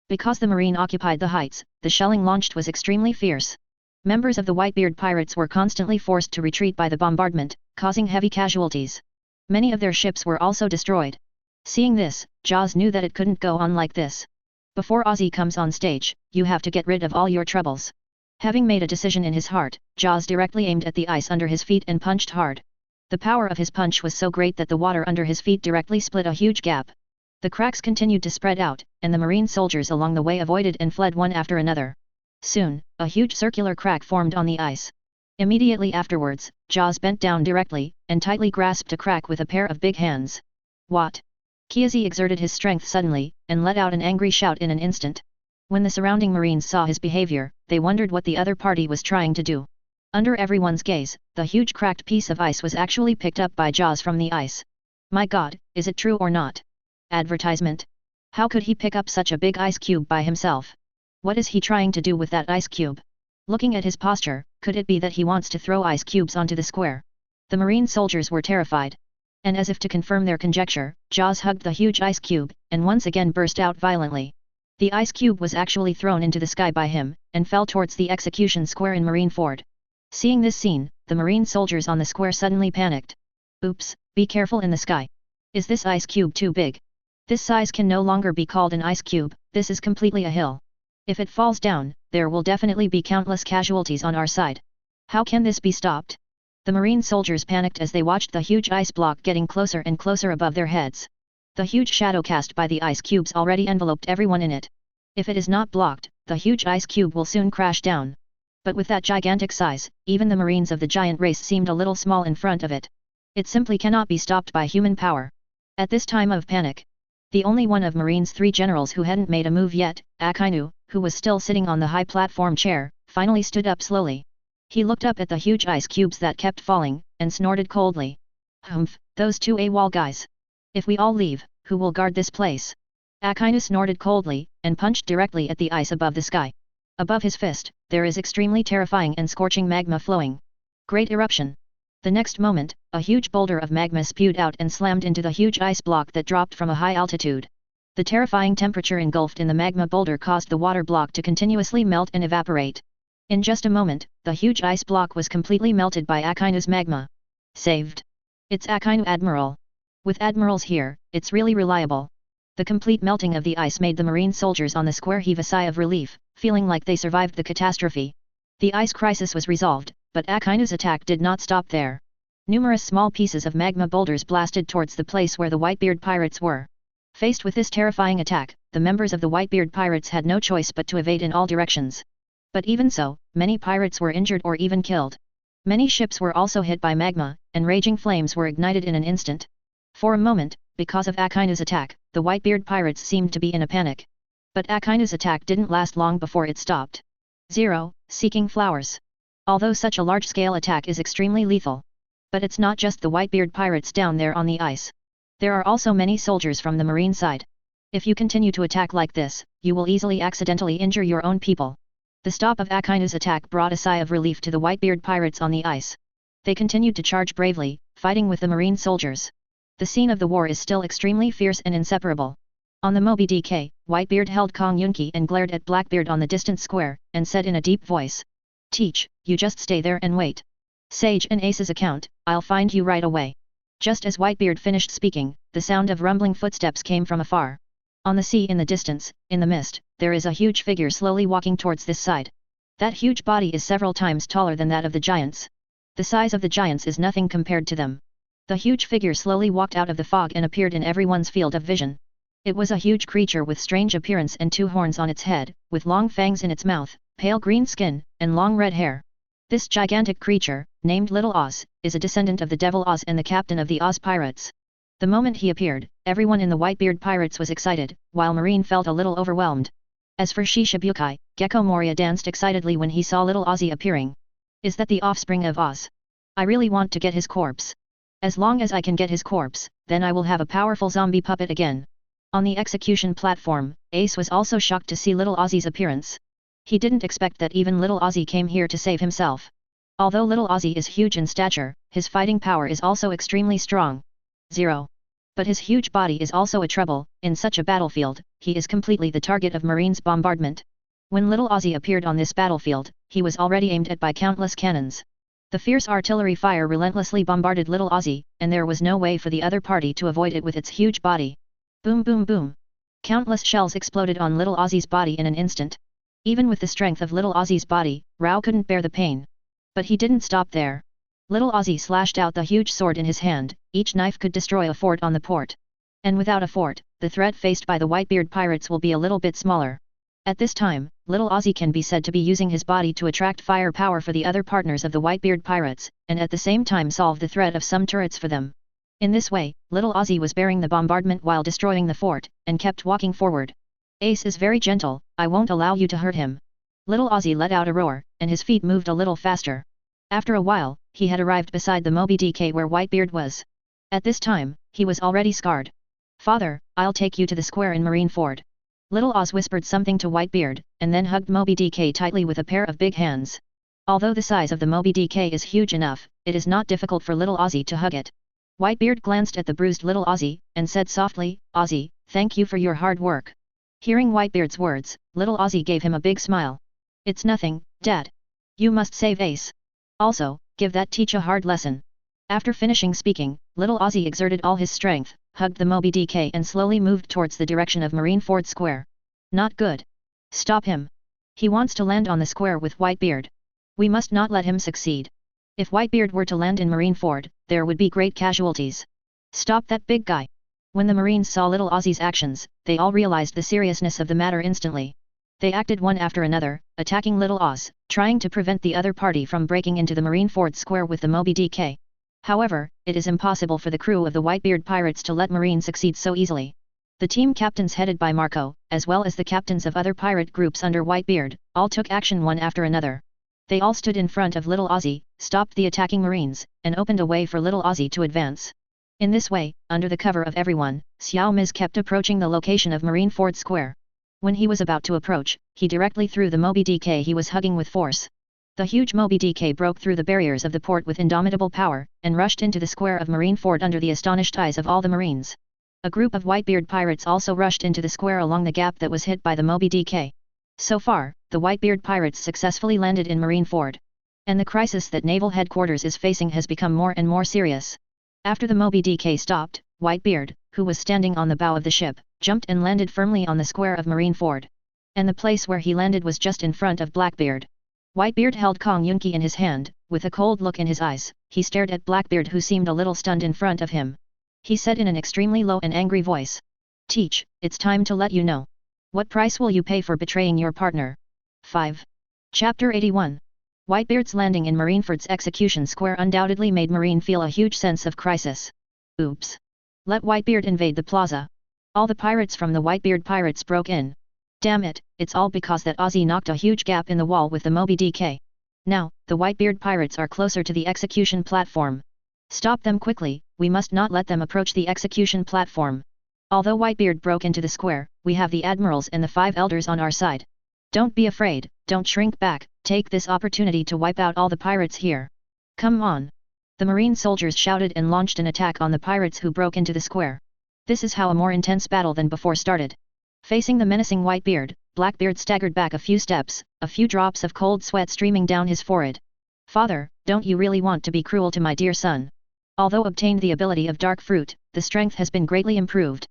Because the Marine occupied the heights, the shelling launched was extremely fierce. Members of the Whitebeard pirates were constantly forced to retreat by the bombardment, causing heavy casualties. Many of their ships were also destroyed. Seeing this, Jaws knew that it couldn't go on like this. Before Ozzy comes on stage, you have to get rid of all your troubles. Having made a decision in his heart, Jaws directly aimed at the ice under his feet and punched hard. The power of his punch was so great that the water under his feet directly split a huge gap. The cracks continued to spread out, and the Marine soldiers along the way avoided and fled one after another. Soon, a huge circular crack formed on the ice. Immediately afterwards, Jaws bent down directly, and tightly grasped a crack with a pair of big hands. "What?" Kiyoshi exerted his strength suddenly, and let out an angry shout in an instant. When the surrounding Marines saw his behavior, they wondered what the other party was trying to do. Under everyone's gaze, the huge cracked piece of ice was actually picked up by Jaws from the ice. My God, is it true or not? Advertisement? How could he pick up such a big ice cube by himself? What is he trying to do with that ice cube? Looking at his posture, could it be that he wants to throw ice cubes onto the square? The Marine soldiers were terrified. And as if to confirm their conjecture, Jaws hugged the huge ice cube, and once again burst out violently. The ice cube was actually thrown into the sky by him, and fell towards the execution square in Marineford. Seeing this scene, the marine soldiers on the square suddenly panicked. Oops, be careful in the sky. Is this ice cube too big? This size can no longer be called an ice cube, this is completely a hill. If it falls down, there will definitely be countless casualties on our side. How can this be stopped? The marine soldiers panicked as they watched the huge ice block getting closer and closer above their heads. The huge shadow cast by the ice cubes already enveloped everyone in it. If it is not blocked, the huge ice cube will soon crash down. But with that gigantic size, even the marines of the giant race seemed a little small in front of it. It simply cannot be stopped by human power. At this time of panic, the only one of Marine's 3 generals who hadn't made a move yet, Akainu, who was still sitting on the high platform chair, finally stood up slowly. He looked up at the huge ice cubes that kept falling, and snorted coldly. Humph, those 2 AWOL guys. If we all leave, who will guard this place? Akainu snorted coldly, and punched directly at the ice above the sky. Above his fist, there is extremely terrifying and scorching magma flowing. Great eruption. The next moment, a huge boulder of magma spewed out and slammed into the huge ice block that dropped from a high altitude. The terrifying temperature engulfed in the magma boulder caused the water block to continuously melt and evaporate. In just a moment, the huge ice block was completely melted by Akainu's magma. Saved. It's Akainu Admiral. With admirals here, it's really reliable. The complete melting of the ice made the marine soldiers on the square heave a sigh of relief, feeling like they survived the catastrophe. The ice crisis was resolved, but Akainu's attack did not stop there. Numerous small pieces of magma boulders blasted towards the place where the Whitebeard pirates were. Faced with this terrifying attack, the members of the Whitebeard pirates had no choice but to evade in all directions. But even so, many pirates were injured or even killed. Many ships were also hit by magma, and raging flames were ignited in an instant. For a moment, because of Akainu's attack, the Whitebeard pirates seemed to be in a panic. But Akainu's attack didn't last long before it stopped. 0. Seeking flowers. Although such a large-scale attack is extremely lethal. But it's not just the Whitebeard pirates down there on the ice. There are also many soldiers from the marine side. If you continue to attack like this, you will easily accidentally injure your own people. The stop of Akainu's attack brought a sigh of relief to the Whitebeard pirates on the ice. They continued to charge bravely, fighting with the marine soldiers. The scene of the war is still extremely fierce and inseparable. On the Moby DK, Whitebeard held Kong Yunki and glared at Blackbeard on the distant square, and said in a deep voice. Teach, you just stay there and wait. Sage and Ace's account, I'll find you right away. Just as Whitebeard finished speaking, the sound of rumbling footsteps came from afar. On the sea in the distance, in the mist, there is a huge figure slowly walking towards this side. That huge body is several times taller than that of the giants. The size of the giants is nothing compared to them. The huge figure slowly walked out of the fog and appeared in everyone's field of vision. It was a huge creature with strange appearance and 2 horns on its head, with long fangs in its mouth, pale green skin, and long red hair. This gigantic creature, named Little Oz, is a descendant of the Devil Oz and the captain of the Oz pirates. The moment he appeared, everyone in the Whitebeard pirates was excited, while Marine felt a little overwhelmed. As for Shishibukai, Gecko Moria danced excitedly when he saw Little Ozzy appearing. Is that the offspring of Oz? I really want to get his corpse. As long as I can get his corpse, then I will have a powerful zombie puppet again. On the execution platform, Ace was also shocked to see Little Ozzy's appearance. He didn't expect that even Little Ozzy came here to save himself. Although Little Ozzy is huge in stature, his fighting power is also extremely strong. 0. But his huge body is also a trouble. In such a battlefield, he is completely the target of Marine's bombardment. When Little Ozzy appeared on this battlefield, he was already aimed at by countless cannons. The fierce artillery fire relentlessly bombarded Little Ozzy, and there was no way for the other party to avoid it with its huge body. Boom boom boom. Countless shells exploded on Little Ozzy's body in an instant. Even with the strength of Little Ozzy's body, Rao couldn't bear the pain. But he didn't stop there. Little Ozzy slashed out the huge sword in his hand. Each knife could destroy a fort on the port. And without a fort, the threat faced by the Whitebeard pirates will be a little bit smaller. At this time, Little Ozzy can be said to be using his body to attract fire power for the other partners of the Whitebeard pirates, and at the same time solve the threat of some turrets for them. In this way, Little Ozzy was bearing the bombardment while destroying the fort, and kept walking forward. Ace is very gentle, I won't allow you to hurt him. Little Ozzy let out a roar, and his feet moved a little faster. After a while, he had arrived beside the Moby DK where Whitebeard was. At this time, he was already scarred. Father, I'll take you to the square in Marineford. Little Oz whispered something to Whitebeard, and then hugged Moby DK tightly with a pair of big hands. Although the size of the Moby DK is huge enough, it is not difficult for Little Ozzy to hug it. Whitebeard glanced at the bruised Little Ozzy, and said softly, Ozzy, thank you for your hard work. Hearing Whitebeard's words, Little Ozzy gave him a big smile. It's nothing, Dad. You must save Ace. Also, give that teach a hard lesson. After finishing speaking, little Ozzy exerted all his strength, hugged the Moby DK and slowly moved towards the direction of Marineford Square. Not good. Stop him. He wants to land on the square with Whitebeard. We must not let him succeed. If Whitebeard were to land in Marineford, there would be great casualties. Stop that big guy. When the Marines saw little Ozzy's actions, they all realized the seriousness of the matter instantly. They acted one after another, attacking little Oz, trying to prevent the other party from breaking into the Marineford Square with the Moby DK. However, it is impossible for the crew of the Whitebeard pirates to let Marine succeed so easily. The team captains headed by Marco, as well as the captains of other pirate groups under Whitebeard, all took action one after another. They all stood in front of little Ozzy, stopped the attacking Marines, and opened a way for little Ozzy to advance. In this way, under the cover of everyone, Xiao Miz kept approaching the location of Marineford Square. When he was about to approach, he directly threw the Moby DK he was hugging with force. The huge Moby DK broke through the barriers of the port with indomitable power, and rushed into the square of Marineford under the astonished eyes of all the Marines. A group of Whitebeard pirates also rushed into the square along the gap that was hit by the Moby DK. So far, the Whitebeard pirates successfully landed in Marineford. And the crisis that naval headquarters is facing has become more and more serious. After the Moby DK stopped, Whitebeard, who was standing on the bow of the ship, jumped and landed firmly on the square of Marineford. And the place where he landed was just in front of Blackbeard. Whitebeard held Kong Yunki in his hand, with a cold look in his eyes. He stared at Blackbeard, who seemed a little stunned in front of him. He said in an extremely low and angry voice, "Teach, it's time to let you know. What price will you pay for betraying your partner?" 5. Chapter 81. Whitebeard's landing in Marineford's execution square undoubtedly made Marine feel a huge sense of crisis. Oops. Let Whitebeard invade the plaza. All the pirates from the Whitebeard pirates broke in. Damn it, it's all because that Ozzy knocked a huge gap in the wall with the Moby DK. Now, the Whitebeard pirates are closer to the execution platform. Stop them quickly, we must not let them approach the execution platform. Although Whitebeard broke into the square, we have the admirals and the 5 elders on our side. Don't be afraid, don't shrink back, take this opportunity to wipe out all the pirates here. Come on. The Marine soldiers shouted and launched an attack on the pirates who broke into the square. This is how a more intense battle than before started. Facing the menacing Whitebeard, Blackbeard staggered back a few steps, a few drops of cold sweat streaming down his forehead. Father, don't you really want to be cruel to my dear son? Although obtained the ability of Dark Fruit, the strength has been greatly improved.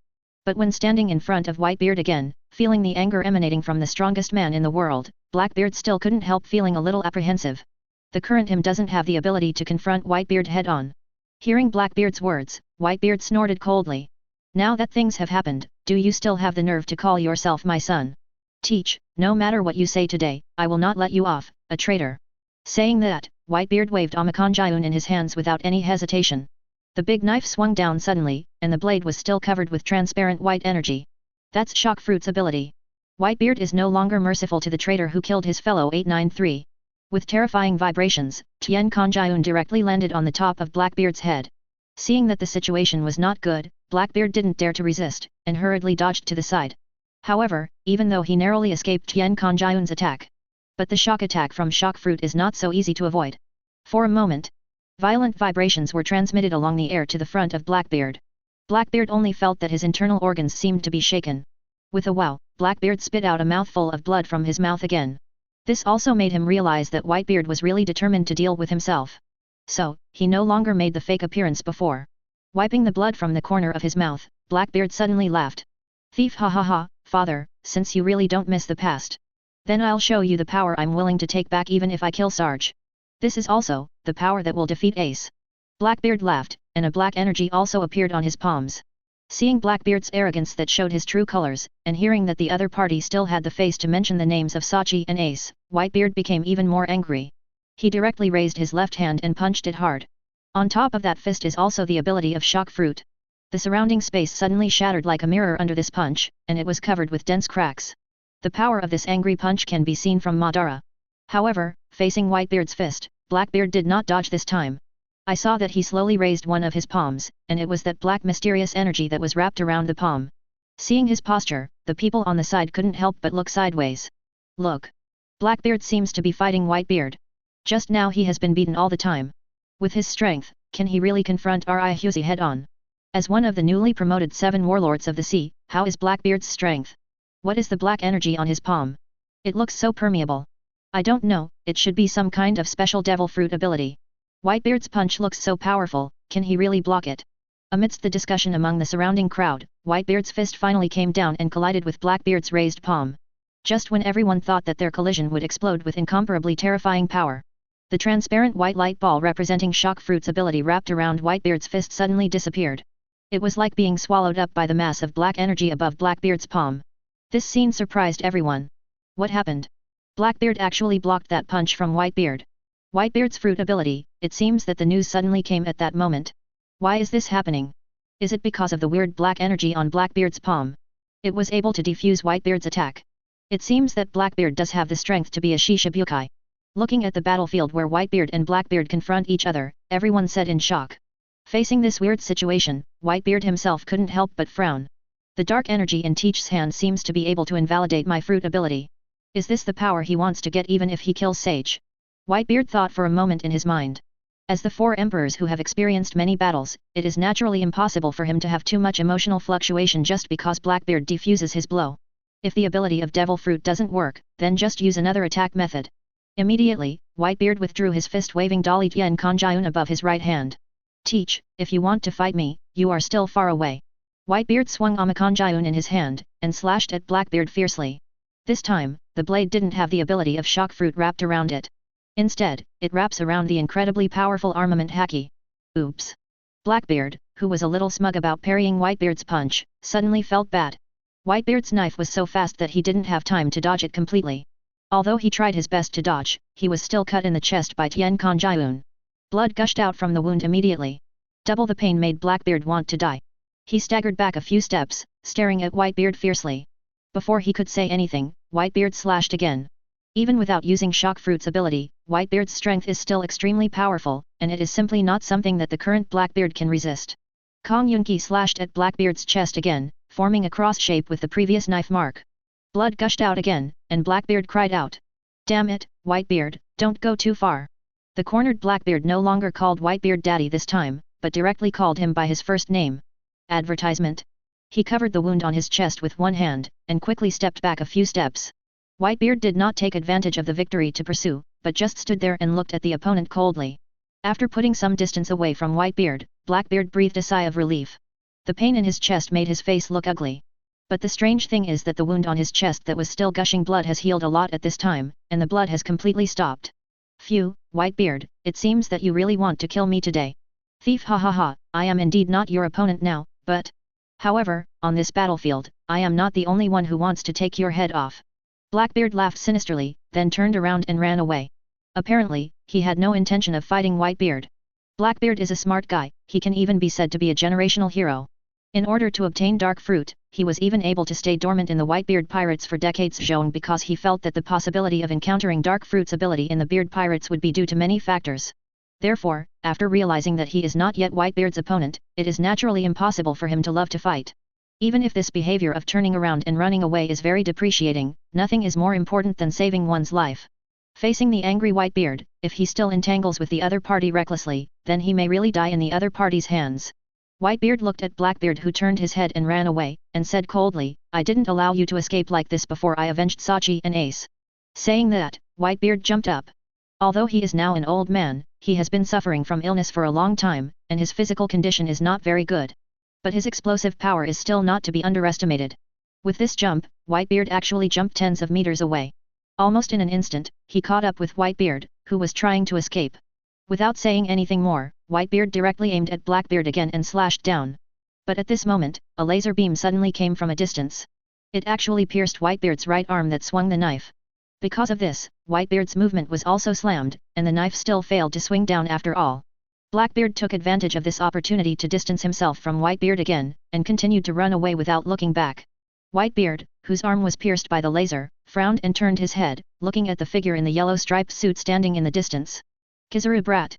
But when standing in front of Whitebeard again, feeling the anger emanating from the strongest man in the world, Blackbeard still couldn't help feeling a little apprehensive. The current him doesn't have the ability to confront Whitebeard head-on. Hearing Blackbeard's words, Whitebeard snorted coldly. Now that things have happened, do you still have the nerve to call yourself my son? Teach, no matter what you say today, I will not let you off, a traitor. Saying that, Whitebeard waved Amakanjayun in his hands without any hesitation. The big knife swung down suddenly, and the blade was still covered with transparent white energy. That's Shock Fruit's ability. Whitebeard is no longer merciful to the traitor who killed his fellow 893. With terrifying vibrations, Tian Kanjayun directly landed on the top of Blackbeard's head. Seeing that the situation was not good, Blackbeard didn't dare to resist, and hurriedly dodged to the side. However, even though he narrowly escaped Tian Kanjayun's attack, but the shock attack from Shock Fruit is not so easy to avoid. For a moment, violent vibrations were transmitted along the air to the front of Blackbeard. Blackbeard only felt that his internal organs seemed to be shaken. With a wow, Blackbeard spit out a mouthful of blood from his mouth again. This also made him realize that Whitebeard was really determined to deal with himself. So, he no longer made the fake appearance before. Wiping the blood from the corner of his mouth, Blackbeard suddenly laughed. Thief, ha ha ha, father, since you really don't miss the past. Then I'll show you the power I'm willing to take back even if I kill Sarge. This is also, the power that will defeat Ace. Blackbeard laughed, and a black energy also appeared on his palms. Seeing Blackbeard's arrogance that showed his true colors, and hearing that the other party still had the face to mention the names of Sachi and Ace, Whitebeard became even more angry. He directly raised his left hand and punched it hard. On top of that fist is also the ability of Shock Fruit. The surrounding space suddenly shattered like a mirror under this punch, and it was covered with dense cracks. The power of this angry punch can be seen from Madara. However, facing Whitebeard's fist, Blackbeard did not dodge this time. I saw that he slowly raised one of his palms, and it was that black mysterious energy that was wrapped around the palm. Seeing his posture, the people on the side couldn't help but look sideways. Look. Blackbeard seems to be fighting Whitebeard. Just now he has been beaten all the time. With his strength, can he really confront Ryuzi head-on? As one of the newly promoted 7 warlords of the sea, how is Blackbeard's strength? What is the black energy on his palm? It looks so permeable. I don't know, it should be some kind of special devil fruit ability. Whitebeard's punch looks so powerful, can he really block it? Amidst the discussion among the surrounding crowd, Whitebeard's fist finally came down and collided with Blackbeard's raised palm. Just when everyone thought that their collision would explode with incomparably terrifying power, the transparent white light ball representing Shock Fruit's ability wrapped around Whitebeard's fist suddenly disappeared. It was like being swallowed up by the mass of black energy above Blackbeard's palm. This scene surprised everyone. What happened? Blackbeard actually blocked that punch from Whitebeard. Whitebeard's fruit ability, it seems that the news suddenly came at that moment. Why is this happening? Is it because of the weird black energy on Blackbeard's palm? It was able to defuse Whitebeard's attack. It seems that Blackbeard does have the strength to be a Shishibukai. Looking at the battlefield where Whitebeard and Blackbeard confront each other, everyone said in shock. Facing this weird situation, Whitebeard himself couldn't help but frown. The dark energy in Teach's hand seems to be able to invalidate my fruit ability. Is this the power he wants to get even if he kills Sage? Whitebeard thought for a moment in his mind. As the four emperors who have experienced many battles, it is naturally impossible for him to have too much emotional fluctuation just because Blackbeard defuses his blow. If the ability of Devil Fruit doesn't work, then just use another attack method. Immediately, Whitebeard withdrew his fist waving Dali Tian Kanjiun above his right hand. Teach, if you want to fight me, you are still far away. Whitebeard swung Amakanjiun in his hand, and slashed at Blackbeard fiercely. This time, the blade didn't have the ability of Shock Fruit wrapped around it. Instead, it wraps around the incredibly powerful armament Haki. Oops. Blackbeard, who was a little smug about parrying Whitebeard's punch, suddenly felt bad. Whitebeard's knife was so fast that he didn't have time to dodge it completely. Although he tried his best to dodge, he was still cut in the chest by Tian Kanjiun. Blood gushed out from the wound immediately. Double the pain made Blackbeard want to die. He staggered back a few steps, staring at Whitebeard fiercely. Before he could say anything, Whitebeard slashed again. Even without using Shock Fruit's ability, Whitebeard's strength is still extremely powerful, and it is simply not something that the current Blackbeard can resist. Kong Yunqi slashed at Blackbeard's chest again, forming a cross shape with the previous knife mark. Blood gushed out again, and Blackbeard cried out. Damn it, Whitebeard, don't go too far. The cornered Blackbeard no longer called Whitebeard Daddy this time, but directly called him by his first name. Advertisement. He covered the wound on his chest with one hand, and quickly stepped back a few steps. Whitebeard did not take advantage of the victory to pursue, but just stood there and looked at the opponent coldly. After putting some distance away from Whitebeard, Blackbeard breathed a sigh of relief. The pain in his chest made his face look ugly. But the strange thing is that the wound on his chest that was still gushing blood has healed a lot at this time, and the blood has completely stopped. Phew, Whitebeard, it seems that you really want to kill me today. Thief, ha ha ha, I am indeed not your opponent now, but... However, on this battlefield, I am not the only one who wants to take your head off. Blackbeard laughed sinisterly, then turned around and ran away. Apparently, he had no intention of fighting Whitebeard. Blackbeard is a smart guy, he can even be said to be a generational hero. In order to obtain dark fruit, he was even able to stay dormant in the Whitebeard Pirates for decades shown because he felt that the possibility of encountering dark fruit's ability in the Beard Pirates would be due to many factors. Therefore, after realizing that he is not yet Whitebeard's opponent, it is naturally impossible for him to love to fight. Even if this behavior of turning around and running away is very depreciating, nothing is more important than saving one's life. Facing the angry Whitebeard, if he still entangles with the other party recklessly, then he may really die in the other party's hands. Whitebeard looked at Blackbeard who turned his head and ran away, and said coldly, I didn't allow you to escape like this before I avenged Sachi and Ace. Saying that, Whitebeard jumped up. Although he is now an old man, he has been suffering from illness for a long time, and his physical condition is not very good. But his explosive power is still not to be underestimated. With this jump, Whitebeard actually jumped tens of meters away. Almost in an instant, he caught up with Whitebeard, who was trying to escape. Without saying anything more, Whitebeard directly aimed at Blackbeard again and slashed down. But at this moment, a laser beam suddenly came from a distance. It actually pierced Whitebeard's right arm that swung the knife. Because of this, Whitebeard's movement was also slammed, and the knife still failed to swing down after all. Blackbeard took advantage of this opportunity to distance himself from Whitebeard again, and continued to run away without looking back. Whitebeard, whose arm was pierced by the laser, frowned and turned his head, looking at the figure in the yellow striped suit standing in the distance. Kizaru brat.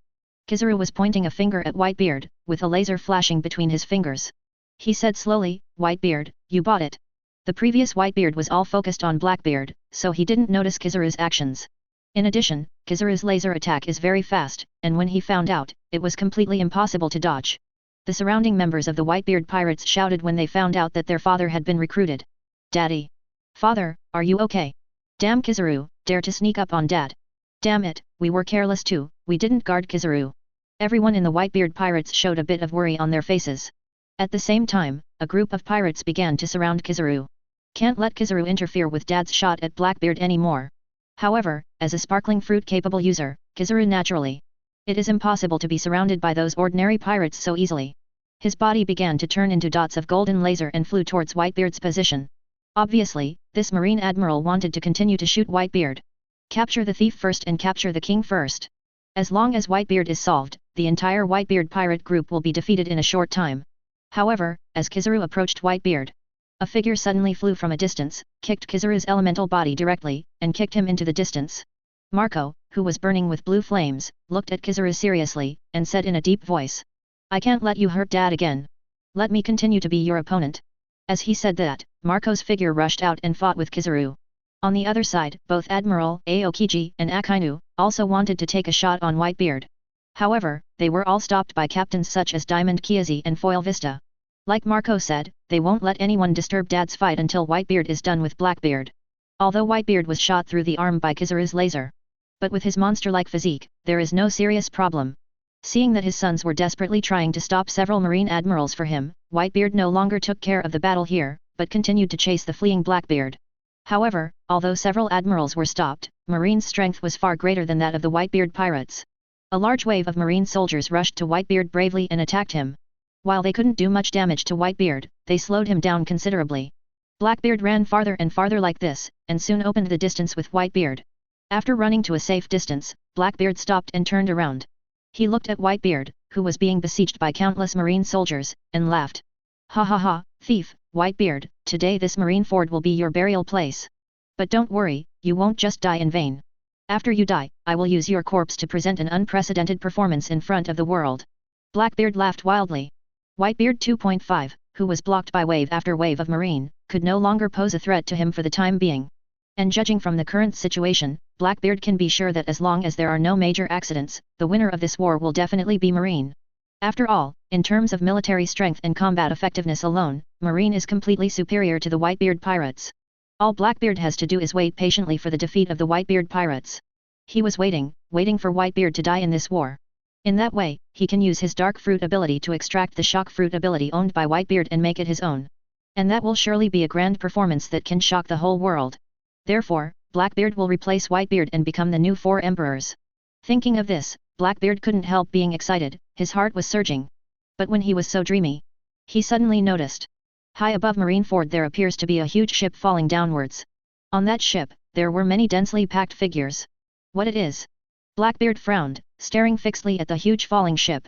Kizaru was pointing a finger at Whitebeard, with a laser flashing between his fingers. He said slowly, Whitebeard, you bought it. The previous Whitebeard was all focused on Blackbeard, so he didn't notice Kizaru's actions. In addition, Kizaru's laser attack is very fast, and when he found out, it was completely impossible to dodge. The surrounding members of the Whitebeard Pirates shouted when they found out that their father had been recruited. Daddy! Father, are you okay? Damn Kizaru, dare to sneak up on Dad. Damn it, we were careless too, we didn't guard Kizaru. Everyone in the Whitebeard pirates showed a bit of worry on their faces. At the same time, a group of pirates began to surround Kizaru. Can't let Kizaru interfere with Dad's shot at Blackbeard anymore. However, as a sparkling fruit-capable user, Kizaru naturally. It is impossible to be surrounded by those ordinary pirates so easily. His body began to turn into dots of golden laser and flew towards Whitebeard's position. Obviously, this Marine Admiral wanted to continue to shoot Whitebeard. Capture the thief first and capture the king first. As long as Whitebeard is solved, the entire Whitebeard pirate group will be defeated in a short time. However, as Kizaru approached Whitebeard, a figure suddenly flew from a distance, kicked Kizaru's elemental body directly, and kicked him into the distance. Marco, who was burning with blue flames, looked at Kizaru seriously, and said in a deep voice, "I can't let you hurt Dad again. Let me continue to be your opponent." As he said that, Marco's figure rushed out and fought with Kizaru. On the other side, both Admiral Aokiji and Akainu also wanted to take a shot on Whitebeard. However, they were all stopped by captains such as Diamond Kiazi and Foil Vista. Like Marco said, they won't let anyone disturb Dad's fight until Whitebeard is done with Blackbeard. Although Whitebeard was shot through the arm by Kizaru's laser. But with his monster-like physique, there is no serious problem. Seeing that his sons were desperately trying to stop several Marine admirals for him, Whitebeard no longer took care of the battle here, but continued to chase the fleeing Blackbeard. However, although several admirals were stopped, Marine's strength was far greater than that of the Whitebeard pirates. A large wave of Marine soldiers rushed to Whitebeard bravely and attacked him. While they couldn't do much damage to Whitebeard, they slowed him down considerably. Blackbeard ran farther and farther like this, and soon opened the distance with Whitebeard. After running to a safe distance, Blackbeard stopped and turned around. He looked at Whitebeard, who was being besieged by countless Marine soldiers, and laughed. "Ha ha ha, thief, Whitebeard, today this Marine ford will be your burial place. But don't worry, you won't just die in vain. After you die, I will use your corpse to present an unprecedented performance in front of the world." Blackbeard laughed wildly. Whitebeard 2.5, who was blocked by wave after wave of Marine, could no longer pose a threat to him for the time being. And judging from the current situation, Blackbeard can be sure that as long as there are no major accidents, the winner of this war will definitely be Marine. After all, in terms of military strength and combat effectiveness alone, Marine is completely superior to the Whitebeard pirates. All Blackbeard has to do is wait patiently for the defeat of the Whitebeard pirates. He was waiting for Whitebeard to die in this war. In that way, he can use his Dark Fruit ability to extract the Shock Fruit ability owned by Whitebeard and make it his own. And that will surely be a grand performance that can shock the whole world. Therefore, Blackbeard will replace Whitebeard and become the new 4 emperors. Thinking of this, Blackbeard couldn't help being excited, his heart was surging. But when he was so dreamy, he suddenly noticed. High above Marineford there appears to be a huge ship falling downwards. On that ship, there were many densely packed figures. What it is? Blackbeard frowned, staring fixedly at the huge falling ship.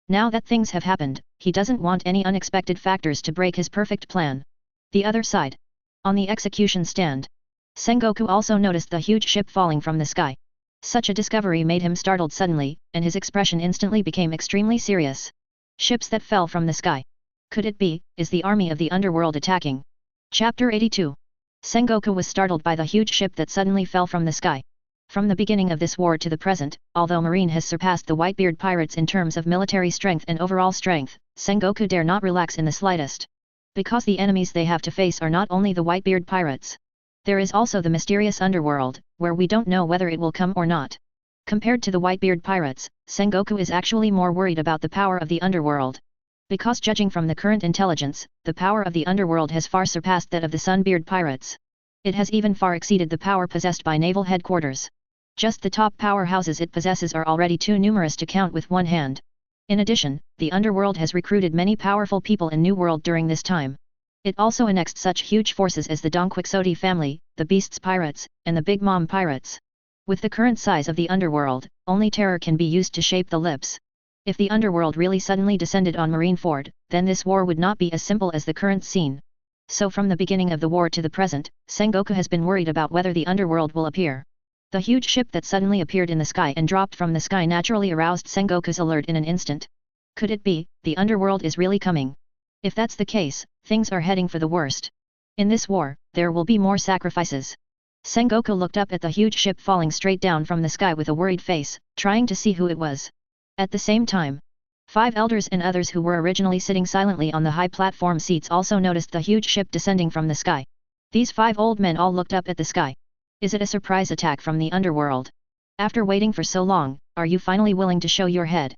Now that things have happened, he doesn't want any unexpected factors to break his perfect plan. The other side. On the execution stand. Sengoku also noticed the huge ship falling from the sky. Such a discovery made him startled suddenly, and his expression instantly became extremely serious. Ships that fell from the sky. Could it be, is the army of the underworld attacking? Chapter 82. Sengoku was startled by the huge ship that suddenly fell from the sky. From the beginning of this war to the present, although Marine has surpassed the Whitebeard pirates in terms of military strength and overall strength, Sengoku dare not relax in the slightest. Because the enemies they have to face are not only the Whitebeard pirates. There is also the mysterious underworld, where we don't know whether it will come or not. Compared to the Whitebeard pirates, Sengoku is actually more worried about the power of the underworld. Because judging from the current intelligence, the power of the underworld has far surpassed that of the Sunbeard pirates. It has even far exceeded the power possessed by naval headquarters. Just the top powerhouses it possesses are already too numerous to count with one hand. In addition, the underworld has recruited many powerful people in New World during this time. It also annexed such huge forces as the Don Quixote family, the Beasts Pirates, and the Big Mom Pirates. With the current size of the underworld, only terror can be used to shape the lips. If the underworld really suddenly descended on Marineford, then this war would not be as simple as the current scene. So from the beginning of the war to the present, Sengoku has been worried about whether the underworld will appear. The huge ship that suddenly appeared in the sky and dropped from the sky naturally aroused Sengoku's alert in an instant. Could it be, the underworld is really coming? If that's the case, things are heading for the worst. In this war, there will be more sacrifices. Sengoku looked up at the huge ship falling straight down from the sky with a worried face, trying to see who it was. At the same time, 5 elders and others who were originally sitting silently on the high platform seats also noticed the huge ship descending from the sky. These 5 old men all looked up at the sky. Is it a surprise attack from the underworld? After waiting for so long, are you finally willing to show your head?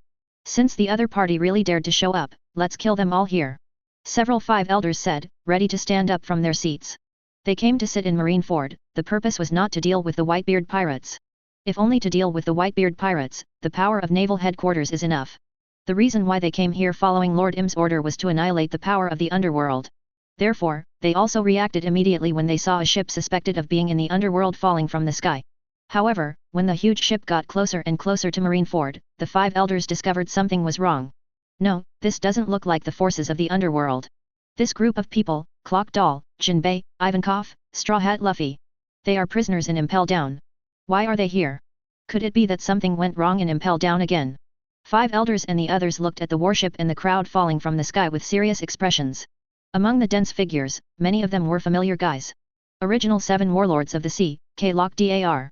Since the other party really dared to show up, let's kill them all here. Several five elders said, ready to stand up from their seats. They came to sit in Marineford. The purpose was not to deal with the Whitebeard pirates. If only to deal with the Whitebeard pirates, the power of naval headquarters is enough. The reason why they came here following Lord Im's order was to annihilate the power of the underworld. Therefore, they also reacted immediately when they saw a ship suspected of being in the underworld falling from the sky. However, when the huge ship got closer and closer to Marineford, the five elders discovered something was wrong. No, this doesn't look like the forces of the underworld. This group of people, Clock Doll, Jinbei, Ivankov, Straw Hat Luffy. They are prisoners in Impel Down. Why are they here? Could it be that something went wrong in Impel Down again? Five elders and the others looked at the warship and the crowd falling from the sky with serious expressions. Among the dense figures, many of them were familiar guys. Original 7 Warlords of the Sea, K-Lock Dar.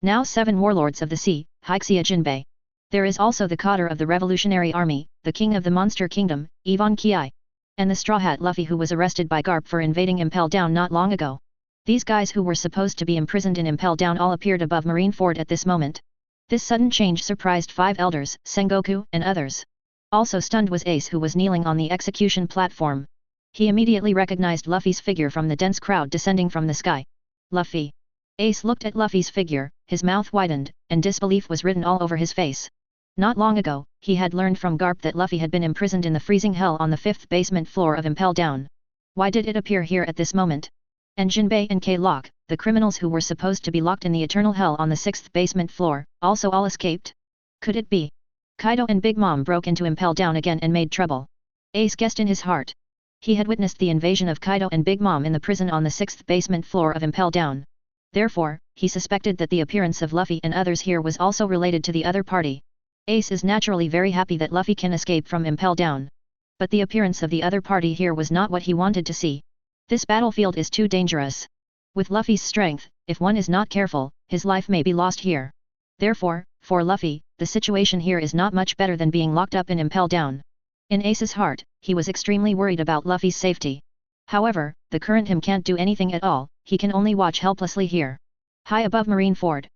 Now 7 Warlords of the Sea, Haixia Jinbei. There is also the Cotter of the Revolutionary Army, the King of the Monster Kingdom, Yvonne Kiai. And the Straw Hat Luffy who was arrested by Garp for invading Impel Down not long ago. These guys who were supposed to be imprisoned in Impel Down all appeared above Marineford at this moment. This sudden change surprised five elders, Sengoku and others. Also stunned was Ace who was kneeling on the execution platform. He immediately recognized Luffy's figure from the dense crowd descending from the sky. Luffy. Ace looked at Luffy's figure, his mouth widened, and disbelief was written all over his face. Not long ago, he had learned from Garp that Luffy had been imprisoned in the freezing hell on the 5th basement floor of Impel Down. Why did it appear here at this moment? And Jinbei and K-Lock, the criminals who were supposed to be locked in the eternal hell on the 6th basement floor, also all escaped? Could it be? Kaido and Big Mom broke into Impel Down again and made trouble. Ace guessed in his heart. He had witnessed the invasion of Kaido and Big Mom in the prison on the 6th basement floor of Impel Down. Therefore, he suspected that the appearance of Luffy and others here was also related to the other party. Ace is naturally very happy that Luffy can escape from Impel Down. But the appearance of the other party here was not what he wanted to see. This battlefield is too dangerous. With Luffy's strength, if one is not careful, his life may be lost here. Therefore, for Luffy, the situation here is not much better than being locked up in Impel Down. In Ace's heart, he was extremely worried about Luffy's safety. However, the current him can't do anything at all, he can only watch helplessly here. High above Marineford.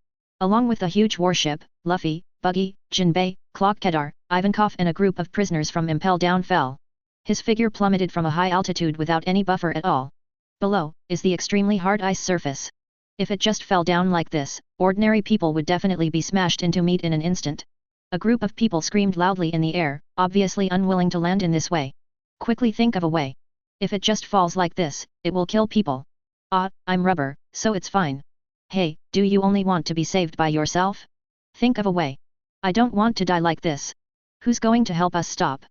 Along with the huge warship, Luffy, Buggy, Jinbei, Clock Kedar, Ivankov and a group of prisoners from Impel Down fell. His figure plummeted from a high altitude without any buffer at all. Below, is the extremely hard ice surface. If it just fell down like this, ordinary people would definitely be smashed into meat in an instant. A group of people screamed loudly in the air, obviously unwilling to land in this way. Quickly think of a way. If it just falls like this, it will kill people. Ah, I'm rubber, so it's fine. Hey, do you only want to be saved by yourself? Think of a way. I don't want to die like this. Who's going to help us stop?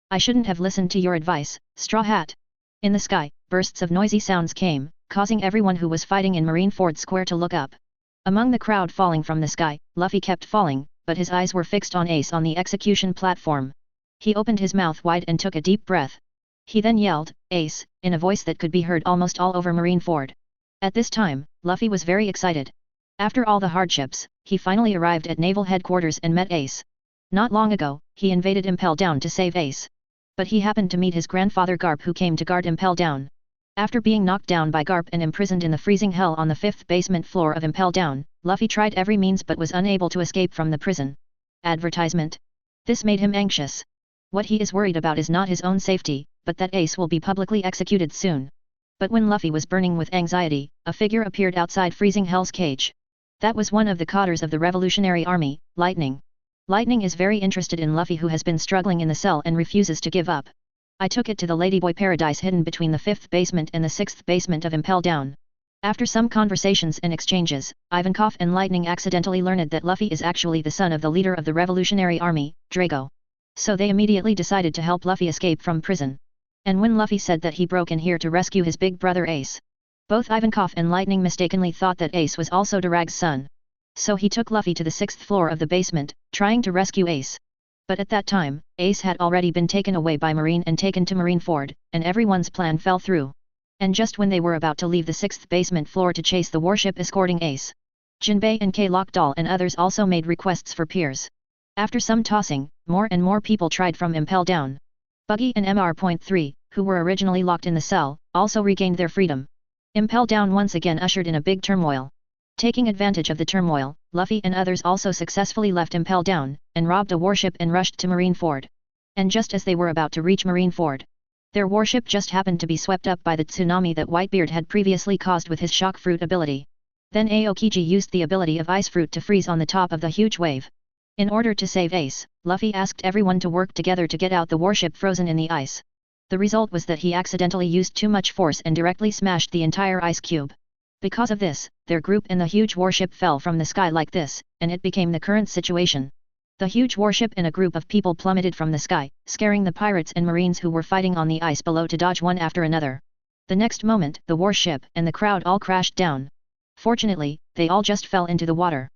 I shouldn't have listened to your advice, Straw Hat. In the sky, bursts of noisy sounds came, causing everyone who was fighting in Marineford Square to look up. Among the crowd falling from the sky, Luffy kept falling, but his eyes were fixed on Ace on the execution platform. He opened his mouth wide and took a deep breath. He then yelled, Ace, in a voice that could be heard almost all over Marineford. At this time, Luffy was very excited. After all the hardships, he finally arrived at Naval Headquarters and met Ace. Not long ago, he invaded Impel Down to save Ace. But he happened to meet his grandfather Garp who came to guard Impel Down. After being knocked down by Garp and imprisoned in the freezing hell on the 5th basement floor of Impel Down, Luffy tried every means but was unable to escape from the prison. Advertisement. This made him anxious. What he is worried about is not his own safety, but that Ace will be publicly executed soon. But when Luffy was burning with anxiety, a figure appeared outside freezing hell's cage. That was one of the Cotters of the Revolutionary Army, Lightning. Lightning is very interested in Luffy who has been struggling in the cell and refuses to give up. I took it to the Ladyboy Paradise hidden between the 5th basement and the 6th basement of Impel Down. After some conversations and exchanges, Ivankov and Lightning accidentally learned that Luffy is actually the son of the leader of the Revolutionary Army, Drago. So they immediately decided to help Luffy escape from prison. And when Luffy said that he broke in here to rescue his big brother Ace, both Ivankov and Lightning mistakenly thought that Ace was also Durag's son. So he took Luffy to the 6th floor of the basement, trying to rescue Ace. But at that time, Ace had already been taken away by Marine and taken to Marineford, and everyone's plan fell through. And just when they were about to leave the 6th basement floor to chase the warship escorting Ace, Jinbei and K-Lock Doll and others also made requests for peers. After some tossing, more and more people tried from Impel Down. Buggy and Mr.3, who were originally locked in the cell, also regained their freedom. Impel Down once again ushered in a big turmoil. Taking advantage of the turmoil, Luffy and others also successfully left Impel Down, and robbed a warship and rushed to Marineford. And just as they were about to reach Marineford, their warship just happened to be swept up by the tsunami that Whitebeard had previously caused with his shock fruit ability. Then Aokiji used the ability of Ice Fruit to freeze on the top of the huge wave. In order to save Ace, Luffy asked everyone to work together to get out the warship frozen in the ice. The result was that he accidentally used too much force and directly smashed the entire ice cube. Because of this, their group and the huge warship fell from the sky like this, and it became the current situation. The huge warship and a group of people plummeted from the sky, scaring the pirates and marines who were fighting on the ice below to dodge one after another. The next moment, the warship and the crowd all crashed down. Fortunately, they all just fell into the water.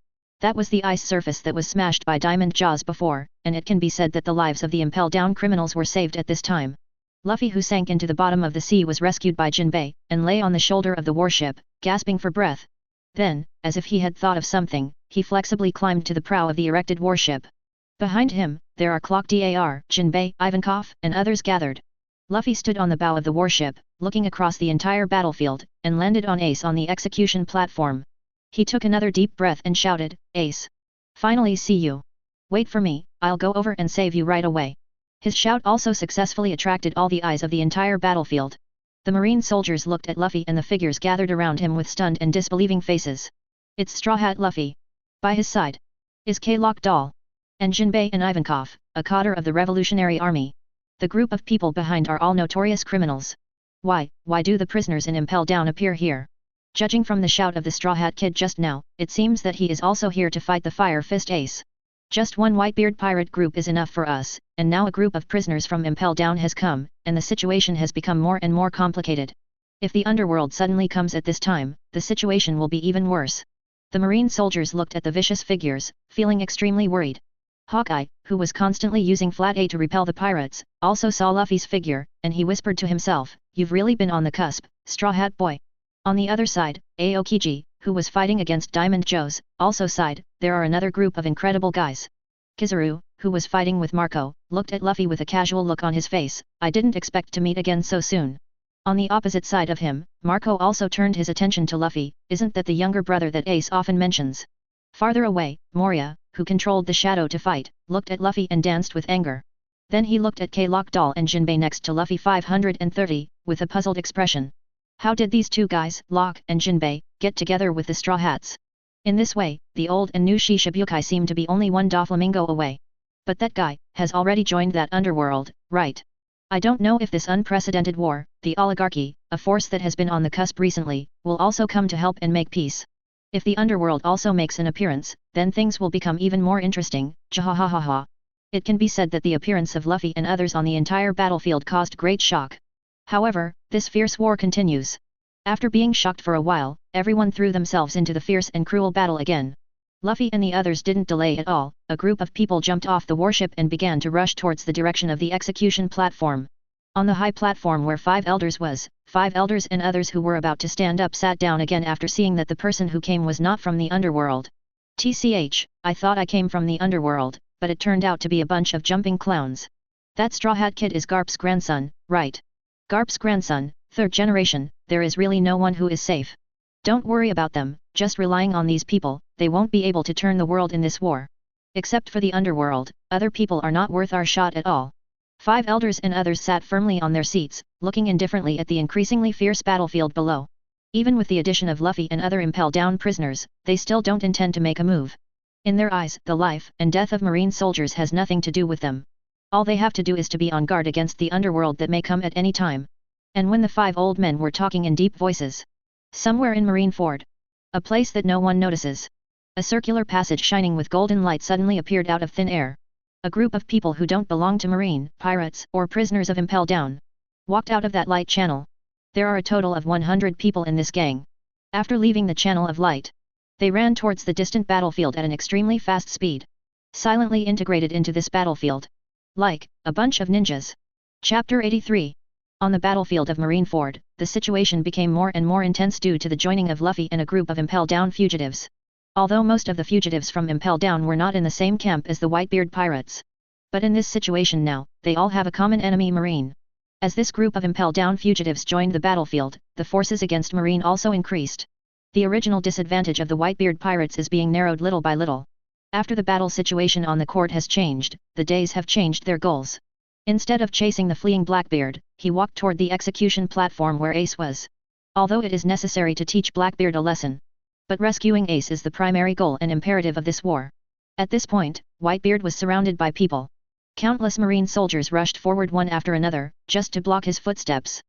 That was the ice surface that was smashed by Diamond Jaws before, and it can be said that the lives of the Impel Down criminals were saved at this time. Luffy, who sank into the bottom of the sea, was rescued by Jinbei, and lay on the shoulder of the warship, gasping for breath. Then, as if he had thought of something, he flexibly climbed to the prow of the erected warship. Behind him, there are Clock Dar, Jinbei, Ivankov, and others gathered. Luffy stood on the bow of the warship, looking across the entire battlefield, and landed on Ace on the execution platform. He took another deep breath and shouted, "Ace! Finally see you! Wait for me, I'll go over and save you right away." His shout also successfully attracted all the eyes of the entire battlefield. The marine soldiers looked at Luffy and the figures gathered around him with stunned and disbelieving faces. It's Straw Hat Luffy. By his side is K-Lock Doll. And Jinbei and Ivankov, a cadre of the Revolutionary Army. The group of people behind are all notorious criminals. Why do the prisoners in Impel Down appear here? Judging from the shout of the Straw Hat Kid just now, it seems that he is also here to fight the Fire Fist Ace. Just one Whitebeard pirate group is enough for us, and now a group of prisoners from Impel Down has come, and the situation has become more and more complicated. If the underworld suddenly comes at this time, the situation will be even worse. The marine soldiers looked at the vicious figures, feeling extremely worried. Hawkeye, who was constantly using Flat A to repel the pirates, also saw Luffy's figure, and he whispered to himself, "You've really been on the cusp, Straw Hat Boy." On the other side, Aokiji, who was fighting against Diamond Joes, also sighed, "There are another group of incredible guys." Kizaru, who was fighting with Marco, looked at Luffy with a casual look on his face, "I didn't expect to meet again so soon." On the opposite side of him, Marco also turned his attention to Luffy, "Isn't that the younger brother that Ace often mentions?" Farther away, Moria, who controlled the shadow to fight, looked at Luffy and danced with anger. Then he looked at K-Lock Doll and Jinbei next to Luffy 530, with a puzzled expression. How did these two guys, Lock and Jinbei, get together with the Straw Hats? In this way, the old and new Shishibukai seem to be only one Doflamingo away. But that guy has already joined that underworld, right? I don't know if this unprecedented war, the oligarchy, a force that has been on the cusp recently, will also come to help and make peace. If the underworld also makes an appearance, then things will become even more interesting, jahahaha. It can be said that the appearance of Luffy and others on the entire battlefield caused great shock. However, this fierce war continues. After being shocked for a while, everyone threw themselves into the fierce and cruel battle again. Luffy and the others didn't delay at all, a group of people jumped off the warship and began to rush towards the direction of the execution platform. On the high platform where 5 elders was, 5 elders and others who were about to stand up sat down again after seeing that the person who came was not from the underworld. TCH, I thought I came from the underworld, but it turned out to be a bunch of jumping clowns. That Straw Hat Kid is Garp's grandson, right? Garp's grandson, 3rd generation, there is really no one who is safe. Don't worry about them, just relying on these people, they won't be able to turn the world in this war. Except for the underworld, other people are not worth our shot at all. 5 elders and others sat firmly on their seats, looking indifferently at the increasingly fierce battlefield below. Even with the addition of Luffy and other Impel Down prisoners, they still don't intend to make a move. In their eyes, the life and death of marine soldiers has nothing to do with them. All they have to do is to be on guard against the underworld that may come at any time. And when the 5 old men were talking in deep voices, somewhere in Marineford, a place that no one notices, a circular passage shining with golden light suddenly appeared out of thin air. A group of people who don't belong to marine, pirates, or prisoners of Impel Down walked out of that light channel. There are a total of 100 people in this gang. After leaving the channel of light, they ran towards the distant battlefield at an extremely fast speed, silently integrated into this battlefield, like a bunch of ninjas. Chapter 83. On the battlefield of Marineford, the situation became more and more intense due to the joining of Luffy and a group of Impel Down fugitives. Although most of the fugitives from Impel Down were not in the same camp as the Whitebeard pirates. But in this situation now, they all have a common enemy, Marine. As this group of Impel Down fugitives joined the battlefield, the forces against Marine also increased. The original disadvantage of the Whitebeard pirates is being narrowed little by little. After the battle situation on the court has changed, the Days have changed their goals. Instead of chasing the fleeing Blackbeard, he walked toward the execution platform where Ace was. Although it is necessary to teach Blackbeard a lesson, but rescuing Ace is the primary goal and imperative of this war. At this point, Whitebeard was surrounded by people. Countless marine soldiers rushed forward one after another, just to block his footsteps.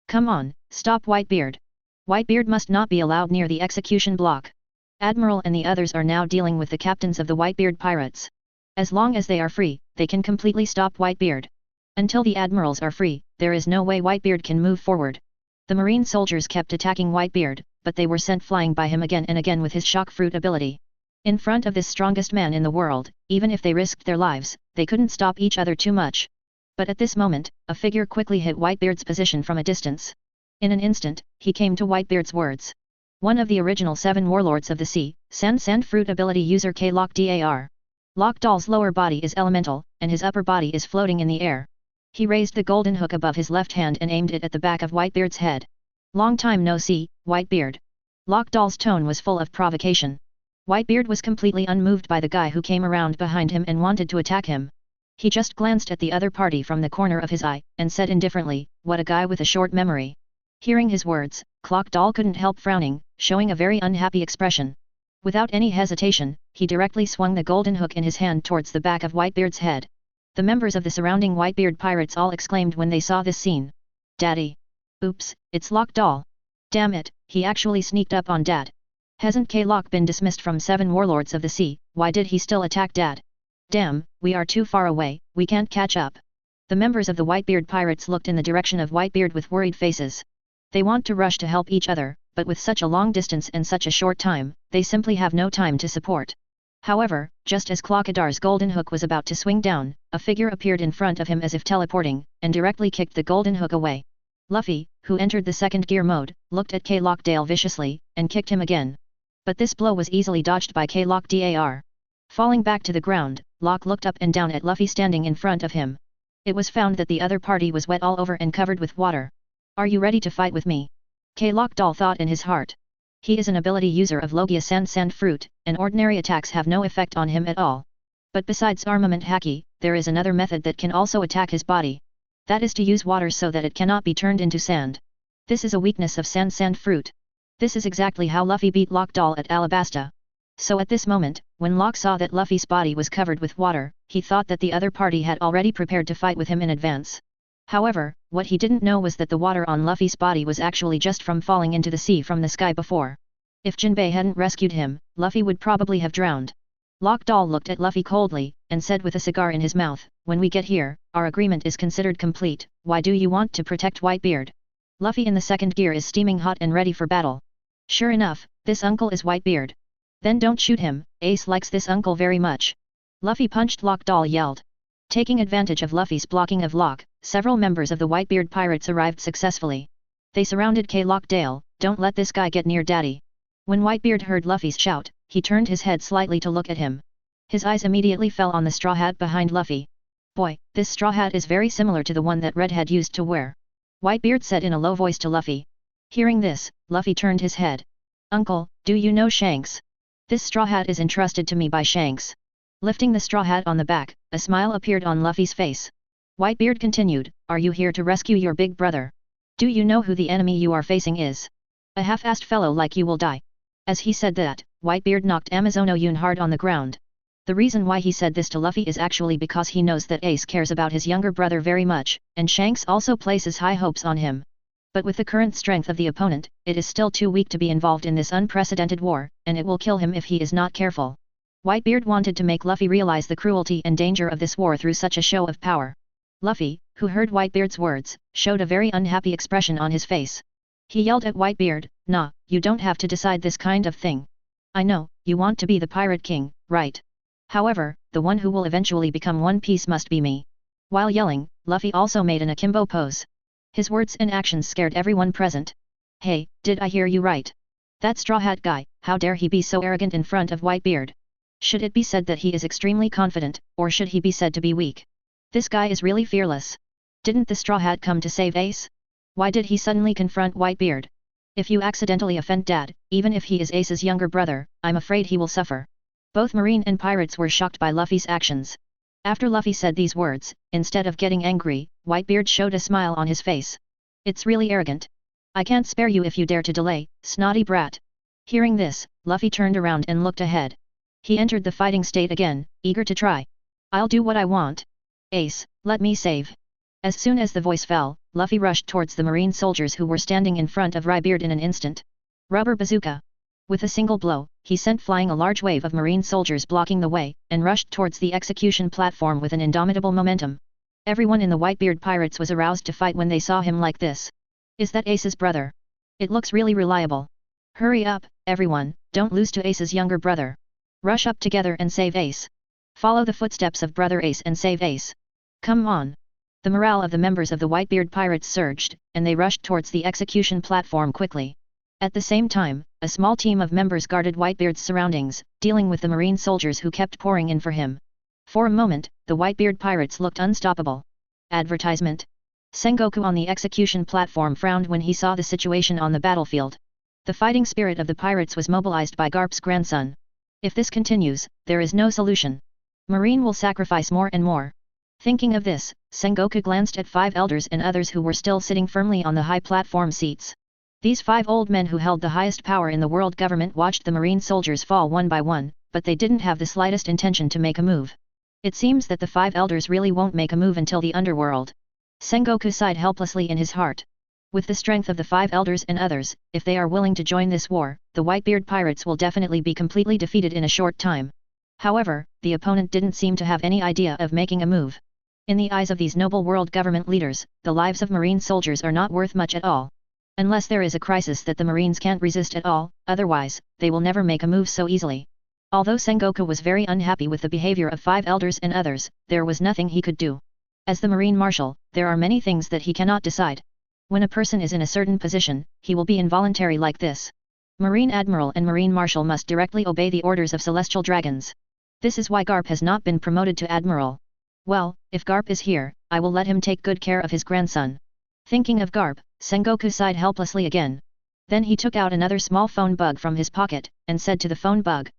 Come on, stop Whitebeard. Whitebeard must not be allowed near the execution block. Admiral and the others are now dealing with the captains of the Whitebeard pirates. As long as they are free, they can completely stop Whitebeard. Until the admirals are free, there is no way Whitebeard can move forward. The marine soldiers kept attacking Whitebeard, but they were sent flying by him again and again with his shock fruit ability. In front of this strongest man in the world, even if they risked their lives, they couldn't stop each other too much. But at this moment, a figure quickly hit Whitebeard's position from a distance. In an instant, he came to Whitebeard's words. One of the original 7 warlords of the sea, sand fruit ability user K-Lock-Dar. Lockdoll's lower body is elemental, and his upper body is floating in the air. He raised the golden hook above his left hand and aimed it at the back of Whitebeard's head. Long time no see, Whitebeard. Lockdoll's tone was full of provocation. Whitebeard was completely unmoved by the guy who came around behind him and wanted to attack him. He just glanced at the other party from the corner of his eye, and said indifferently, "What a guy with a short memory." Hearing his words, Lockdoll couldn't help frowning, showing a very unhappy expression. Without any hesitation, he directly swung the golden hook in his hand towards the back of Whitebeard's head. The members of the surrounding Whitebeard pirates all exclaimed when they saw this scene. Daddy! Oops, it's Lockdoll! Damn it, he actually sneaked up on Dad! Hasn't K-Lock been dismissed from 7 warlords of the sea? Why did he still attack Dad? Damn, we are too far away, we can't catch up. The members of the Whitebeard pirates looked in the direction of Whitebeard with worried faces. They want to rush to help each other, but with such a long distance and such a short time, they simply have no time to support. However, just as Clockadar's golden hook was about to swing down, a figure appeared in front of him as if teleporting, and directly kicked the golden hook away. Luffy, who entered the second gear mode, looked at K-Lock-Dar viciously, and kicked him again. But this blow was easily dodged by K-Lock-Dar. Falling back to the ground, Locke looked up and down at Luffy standing in front of him. It was found that the other party was wet all over and covered with water. Are you ready to fight with me? K-Lock-Dar thought in his heart. He is an ability user of Logia sand fruit, and ordinary attacks have no effect on him at all. But besides armament haki, there is another method that can also attack his body. That is to use water so that it cannot be turned into sand. This is a weakness of sand fruit. This is exactly how Luffy beat Lockdoll at Alabasta. So at this moment, when Locke saw that Luffy's body was covered with water, he thought that the other party had already prepared to fight with him in advance. However, what he didn't know was that the water on Luffy's body was actually just from falling into the sea from the sky before. If Jinbei hadn't rescued him, Luffy would probably have drowned. Lockdoll looked at Luffy coldly, and said with a cigar in his mouth, "When we get here, our agreement is considered complete. Why do you want to protect Whitebeard?" Luffy in the second gear is steaming hot and ready for battle. Sure enough, this uncle is Whitebeard. Then don't shoot him, Ace likes this uncle very much. Luffy punched Lockdoll yelled. Taking advantage of Luffy's blocking of Locke, several members of the Whitebeard pirates arrived successfully. They surrounded K-Lock-Dar, "Don't let this guy get near Daddy." When Whitebeard heard Luffy's shout, he turned his head slightly to look at him. His eyes immediately fell on the straw hat behind Luffy. "Boy, this straw hat is very similar to the one that Redhead used to wear," Whitebeard said in a low voice to Luffy. Hearing this, Luffy turned his head. "Uncle, do you know Shanks? This straw hat is entrusted to me by Shanks." Lifting the straw hat on the back, a smile appeared on Luffy's face. Whitebeard continued, "Are you here to rescue your big brother? Do you know who the enemy you are facing is? A half-assed fellow like you will die." As he said that, Whitebeard knocked Amazono Yun hard on the ground. The reason why he said this to Luffy is actually because he knows that Ace cares about his younger brother very much, and Shanks also places high hopes on him. But with the current strength of the opponent, it is still too weak to be involved in this unprecedented war, and it will kill him if he is not careful. Whitebeard wanted to make Luffy realize the cruelty and danger of this war through such a show of power. Luffy, who heard Whitebeard's words, showed a very unhappy expression on his face. He yelled at Whitebeard, "Nah, you don't have to decide this kind of thing. I know, you want to be the Pirate King, right? However, the one who will eventually become One Piece must be me." While yelling, Luffy also made an akimbo pose. His words and actions scared everyone present. "Hey, did I hear you right? That Straw Hat guy, how dare he be so arrogant in front of Whitebeard? Should it be said that he is extremely confident, or should he be said to be weak? This guy is really fearless. Didn't the Straw Hat come to save Ace? Why did he suddenly confront Whitebeard? If you accidentally offend Dad, even if he is Ace's younger brother, I'm afraid he will suffer. Both Marine and pirates were shocked by Luffy's actions. After Luffy said these words, instead of getting angry, Whitebeard showed a smile on his face. It's really arrogant. I can't spare you if you dare to delay, snotty brat. Hearing this, Luffy turned around and looked ahead. He entered the fighting state again, eager to try. I'll do what I want. Ace, let me save. As soon as the voice fell, Luffy rushed towards the Marine soldiers who were standing in front of Rybeard in an instant. Rubber bazooka. With a single blow, he sent flying a large wave of Marine soldiers blocking the way, and rushed towards the execution platform with an indomitable momentum. Everyone in the Whitebeard pirates was aroused to fight when they saw him like this. Is that Ace's brother? It looks really reliable. Hurry up, everyone, don't lose to Ace's younger brother. Rush up together and save Ace. Follow the footsteps of Brother Ace and save Ace. Come on. The morale of the members of the Whitebeard pirates surged, and they rushed towards the execution platform quickly. At the same time, a small team of members guarded Whitebeard's surroundings, dealing with the Marine soldiers who kept pouring in for him. For a moment, the Whitebeard pirates looked unstoppable. Advertisement. Sengoku on the execution platform frowned when he saw the situation on the battlefield. The fighting spirit of the pirates was mobilized by Garp's grandson. If this continues, there is no solution. Marine will sacrifice more and more. Thinking of this, Sengoku glanced at 5 elders and others who were still sitting firmly on the high platform seats. These 5 old men who held the highest power in the world government watched the Marine soldiers fall one by one, but they didn't have the slightest intention to make a move. It seems that the 5 elders really won't make a move until the underworld. Sengoku sighed helplessly in his heart. With the strength of the 5 elders and others, if they are willing to join this war, the Whitebeard pirates will definitely be completely defeated in a short time. However, the opponent didn't seem to have any idea of making a move. In the eyes of these noble world government leaders, the lives of Marine soldiers are not worth much at all. Unless there is a crisis that the Marines can't resist at all, otherwise, they will never make a move so easily. Although Sengoku was very unhappy with the behavior of 5 elders and others, there was nothing he could do. As the Marine Marshal, there are many things that he cannot decide. When a person is in a certain position, he will be involuntary like this. Marine Admiral and Marine Marshal must directly obey the orders of celestial dragons. This is why Garp has not been promoted to Admiral. Well, if Garp is here, I will let him take good care of his grandson. Thinking of Garp, Sengoku sighed helplessly again. Then he took out another small phone bug from his pocket, and said to the phone bug.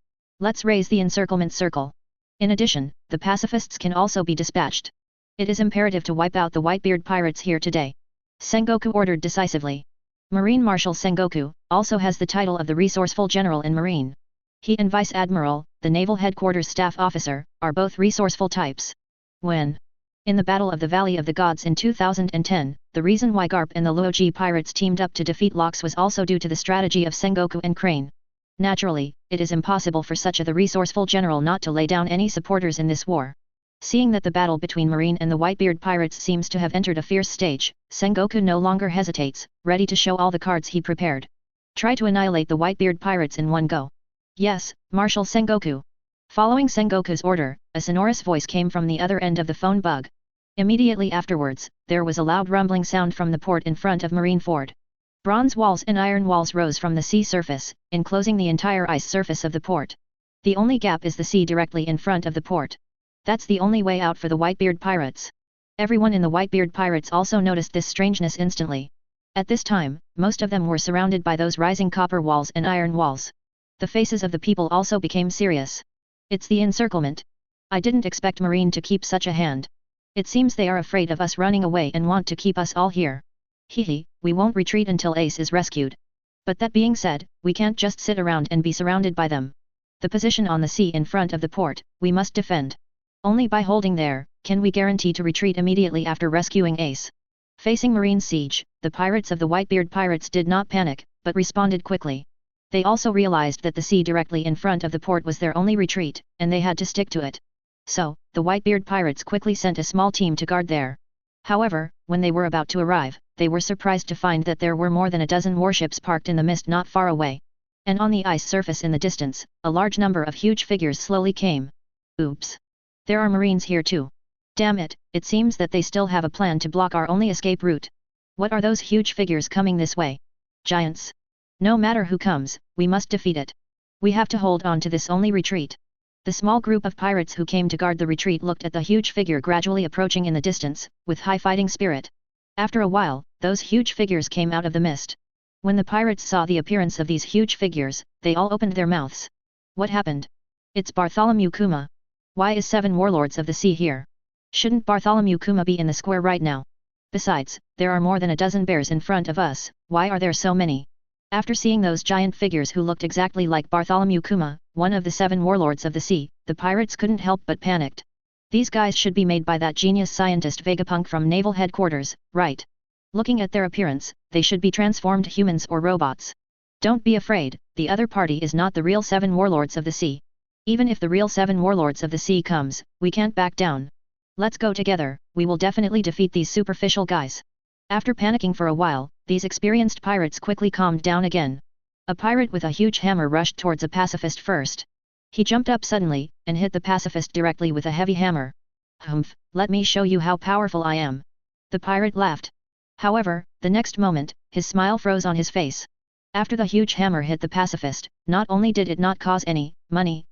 Let's raise the encirclement circle. In addition, the pacifists can also be dispatched. It is imperative to wipe out the Whitebeard pirates here today. Sengoku ordered decisively. Marine Marshal Sengoku also has the title of the resourceful general in Marine. He and Vice Admiral, the Naval Headquarters Staff Officer, are both resourceful types. When in the Battle of the Valley of the Gods in 2010, the reason why Garp and the Luoji pirates teamed up to defeat Lox was also due to the strategy of Sengoku and Crane. Naturally, it is impossible for such a resourceful general not to lay down any supporters in this war. Seeing that the battle between Marine and the Whitebeard pirates seems to have entered a fierce stage, Sengoku no longer hesitates, ready to show all the cards he prepared. Try to annihilate the Whitebeard pirates in one go. Yes, Marshal Sengoku. Following Sengoku's order, a sonorous voice came from the other end of the phone bug. Immediately afterwards, there was a loud rumbling sound from the port in front of Marine Ford. Bronze walls and iron walls rose from the sea surface, enclosing the entire ice surface of the port. The only gap is the sea directly in front of the port. That's the only way out for the Whitebeard pirates. Everyone in the Whitebeard pirates also noticed this strangeness instantly. At this time, most of them were surrounded by those rising copper walls and iron walls. The faces of the people also became serious. It's the encirclement. I didn't expect Marine to keep such a hand. It seems they are afraid of us running away and want to keep us all here. Hehe, we won't retreat until Ace is rescued. But that being said, we can't just sit around and be surrounded by them. The position on the sea in front of the port, we must defend. Only by holding there, can we guarantee to retreat immediately after rescuing Ace. Facing Marine siege, the pirates of the Whitebeard pirates did not panic, but responded quickly. They also realized that the sea directly in front of the port was their only retreat, and they had to stick to it. So, the Whitebeard pirates quickly sent a small team to guard there. However, when they were about to arrive, they were surprised to find that there were more than a dozen warships parked in the mist not far away. And on the ice surface in the distance, a large number of huge figures slowly came. Oops! There are Marines here too. Damn it, it seems that they still have a plan to block our only escape route. What are those huge figures coming this way? Giants! No matter who comes, we must defeat it. We have to hold on to this only retreat. The small group of pirates who came to guard the retreat looked at the huge figure gradually approaching in the distance, with high fighting spirit. After a while, those huge figures came out of the mist. When the pirates saw the appearance of these huge figures, they all opened their mouths. What happened? It's Bartholomew Kuma. Why is 7 warlords of the sea here? Shouldn't Bartholomew Kuma be in the square right now? Besides, there are more than a dozen bears in front of us, why are there so many? After seeing those giant figures who looked exactly like Bartholomew Kuma, one of the 7 warlords of the sea, the pirates couldn't help but panicked. These guys should be made by that genius scientist Vegapunk from Naval Headquarters, right? Looking at their appearance, they should be transformed humans or robots. Don't be afraid, the other party is not the real 7 warlords of the sea. Even if the real 7 warlords of the sea comes, we can't back down. Let's go together, we will definitely defeat these superficial guys. After panicking for a while, these experienced pirates quickly calmed down again. A pirate with a huge hammer rushed towards a pacifist first. He jumped up suddenly, and hit the pacifist directly with a heavy hammer. Humph, let me show you how powerful I am. The pirate laughed. However, the next moment, his smile froze on his face. After the huge hammer hit the pacifist, not only did it not cause any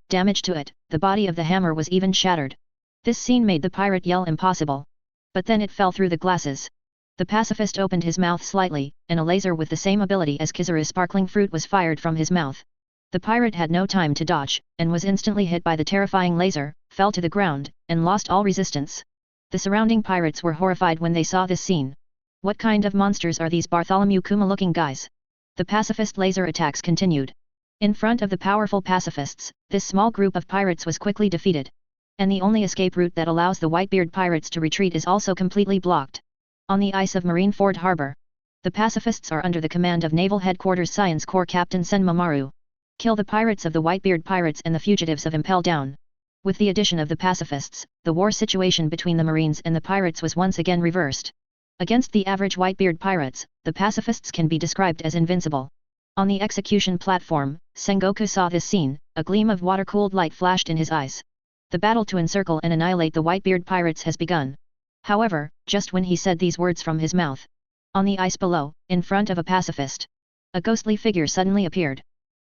damage to it, the body of the hammer was even shattered. This scene made the pirate yell impossible. But then it fell through the glasses. The pacifist opened his mouth slightly, and a laser with the same ability as Kizaru's sparkling fruit was fired from his mouth. The pirate had no time to dodge, and was instantly hit by the terrifying laser, fell to the ground, and lost all resistance. The surrounding pirates were horrified when they saw this scene. What kind of monsters are these Bartholomew Kuma-looking guys? The pacifist laser attacks continued. In front of the powerful pacifists, this small group of pirates was quickly defeated. And the only escape route that allows the Whitebeard pirates to retreat is also completely blocked. On the ice of Marineford Harbor, the pacifists are under the command of Naval Headquarters Science Corps Captain Senmomaru. Kill the pirates of the Whitebeard pirates and the fugitives of Impel Down. With the addition of the pacifists, the war situation between the Marines and the pirates was once again reversed. Against the average Whitebeard pirates, the pacifists can be described as invincible. On the execution platform, Sengoku saw this scene, a gleam of water-cooled light flashed in his eyes. The battle to encircle and annihilate the Whitebeard pirates has begun. However, just when he said these words from his mouth, on the ice below, in front of a pacifist, a ghostly figure suddenly appeared.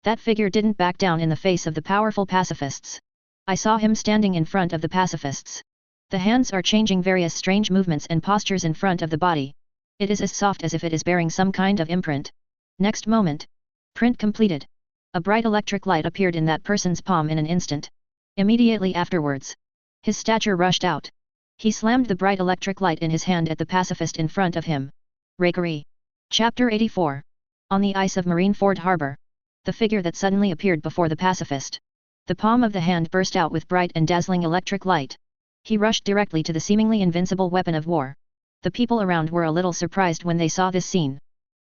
That figure didn't back down in the face of the powerful pacifists. I saw him standing in front of the pacifists. The hands are changing various strange movements and postures in front of the body. It is as soft as if it is bearing some kind of imprint. Next moment. Print completed. A bright electric light appeared in that person's palm in an instant. Immediately afterwards, his stature rushed out. He slammed the bright electric light in his hand at the pacifist in front of him. Rakery. Chapter 84. On the ice of Marineford Harbor. The figure that suddenly appeared before the pacifist. The palm of the hand burst out with bright and dazzling electric light. He rushed directly to the seemingly invincible weapon of war. The people around were a little surprised when they saw this scene.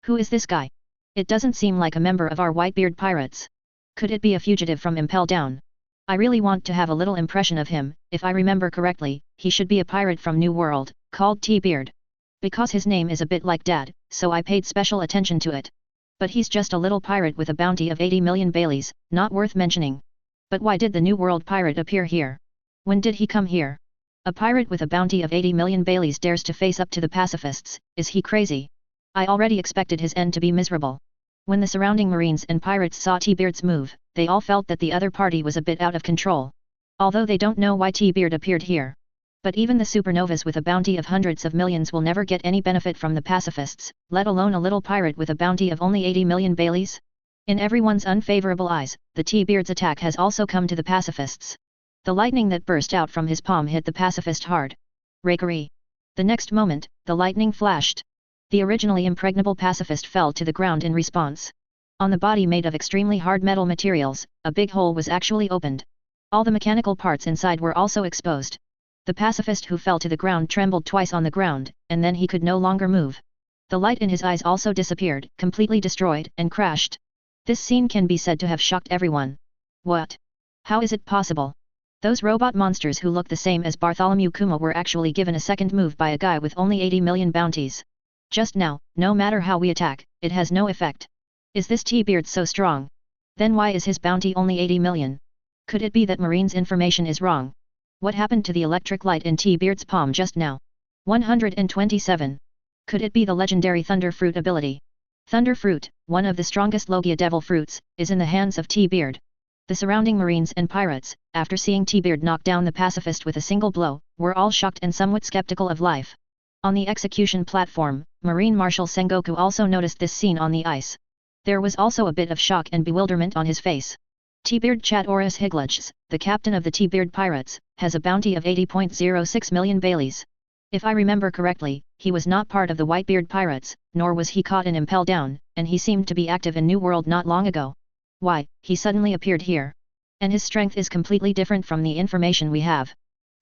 Who is this guy? It doesn't seem like a member of our Whitebeard pirates. Could it be a fugitive from Impel Down? I really want to have a little impression of him. If I remember correctly, he should be a pirate from New World, called T-Beard. Because his name is a bit like Dad, so I paid special attention to it. But he's just a little pirate with a bounty of 80 million Baileys, not worth mentioning. But why did the New World pirate appear here? When did he come here? A pirate with a bounty of 80 million Baileys dares to face up to the pacifists, is he crazy? I already expected his end to be miserable. When the surrounding Marines and pirates saw T-Beard's move, they all felt that the other party was a bit out of control. Although they don't know why T-Beard appeared here. But even the supernovas with a bounty of hundreds of millions will never get any benefit from the pacifists, let alone a little pirate with a bounty of only 80 million Baileys. In everyone's unfavorable eyes, the T-Beard's attack has also come to the pacifists. The lightning that burst out from his palm hit the pacifist hard. Rakery. The next moment, the lightning flashed. The originally impregnable pacifist fell to the ground in response. On the body made of extremely hard metal materials, a big hole was actually opened. All the mechanical parts inside were also exposed. The pacifist who fell to the ground trembled twice on the ground, and then he could no longer move. The light in his eyes also disappeared, completely destroyed, and crashed. This scene can be said to have shocked everyone. What? How is it possible? Those robot monsters who look the same as Bartholomew Kuma were actually given a second move by a guy with only 80 million bounties. Just now, no matter how we attack, it has no effect. Is this T-Beard so strong? Then why is his bounty only 80 million? Could it be that Marine's information is wrong? What happened to the electric light in T-Beard's palm just now? 127. Could it be the legendary Thunder Fruit ability? Thunder Fruit, one of the strongest Logia Devil fruits, is in the hands of T-Beard. The surrounding Marines and pirates, after seeing T-Beard knock down the pacifist with a single blow, were all shocked and somewhat skeptical of life. On the execution platform, Marine Marshal Sengoku also noticed this scene on the ice. There was also a bit of shock and bewilderment on his face. T-Beard Chadorus Higlitz, the captain of the T-Beard pirates, has a bounty of 80.06 million Baileys. If I remember correctly, he was not part of the Whitebeard pirates, nor was he caught in Impel Down, and he seemed to be active in New World not long ago. Why, he suddenly appeared here. And his strength is completely different from the information we have.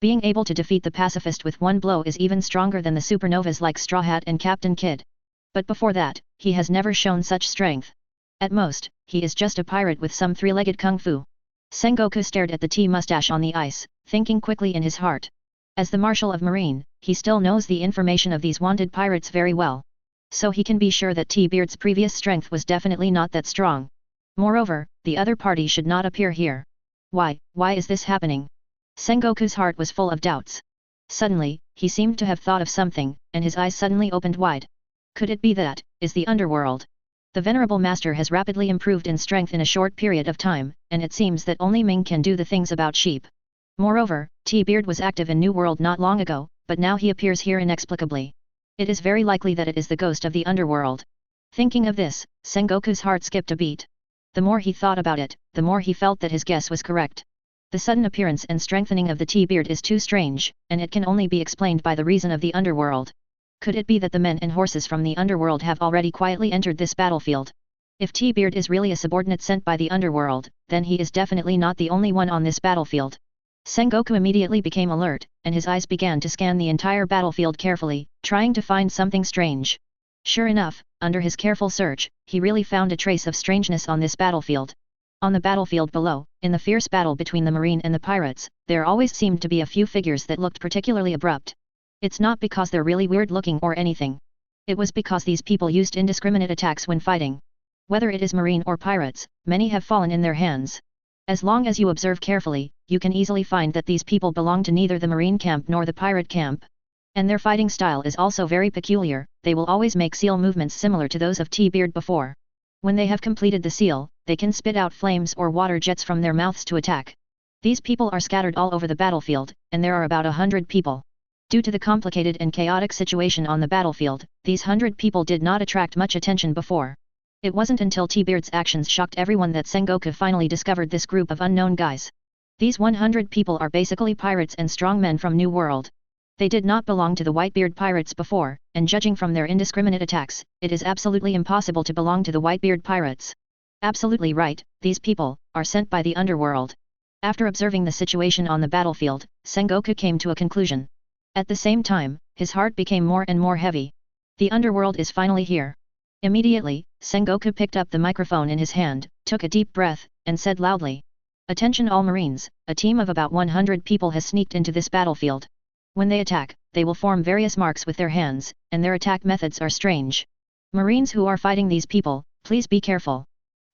Being able to defeat the pacifist with one blow is even stronger than the supernovas like Straw Hat and Captain Kidd. But before that, he has never shown such strength. At most, he is just a pirate with some three-legged kung fu. Sengoku stared at the T-mustache on the ice, thinking quickly in his heart. As the Marshal of Marine, he still knows the information of these wanted pirates very well. So he can be sure that T-Beard's previous strength was definitely not that strong. Moreover, the other party should not appear here. Why is this happening? Sengoku's heart was full of doubts. Suddenly, he seemed to have thought of something, and his eyes suddenly opened wide. Could it be that, is the underworld? The venerable master has rapidly improved in strength in a short period of time, and it seems that only Ming can do the things about sheep. Moreover, T-Beard was active in New World not long ago, but now he appears here inexplicably. It is very likely that it is the ghost of the underworld. Thinking of this, Sengoku's heart skipped a beat. The more he thought about it, the more he felt that his guess was correct. The sudden appearance and strengthening of the T-Beard is too strange, and it can only be explained by the reason of the underworld. Could it be that the men and horses from the underworld have already quietly entered this battlefield? If T-Beard is really a subordinate sent by the underworld, then he is definitely not the only one on this battlefield. Sengoku immediately became alert, and his eyes began to scan the entire battlefield carefully, trying to find something strange. Sure enough, under his careful search, he really found a trace of strangeness on this battlefield. On the battlefield below, in the fierce battle between the Marine and the pirates, there always seemed to be a few figures that looked particularly abrupt. It's not because they're really weird looking or anything. It was because these people used indiscriminate attacks when fighting. Whether it is Marine or pirates, many have fallen in their hands. As long as you observe carefully, you can easily find that these people belong to neither the Marine camp nor the pirate camp. And their fighting style is also very peculiar, they will always make seal movements similar to those of T-Beard before. When they have completed the seal, they can spit out flames or water jets from their mouths to attack. These people are scattered all over the battlefield, and there are about 100 people. Due to the complicated and chaotic situation on the battlefield, these 100 people did not attract much attention before. It wasn't until T-Beard's actions shocked everyone that Sengoku finally discovered this group of unknown guys. These 100 people are basically pirates and strongmen from New World. They did not belong to the Whitebeard pirates before, and judging from their indiscriminate attacks, it is absolutely impossible to belong to the Whitebeard pirates. Absolutely right, these people are sent by the underworld. After observing the situation on the battlefield, Sengoku came to a conclusion. At the same time, his heart became more and more heavy. The underworld is finally here. Immediately, Sengoku picked up the microphone in his hand, took a deep breath, and said loudly, "Attention all Marines, a team of about 100 people has sneaked into this battlefield. When they attack, they will form various marks with their hands, and their attack methods are strange. Marines who are fighting these people, please be careful.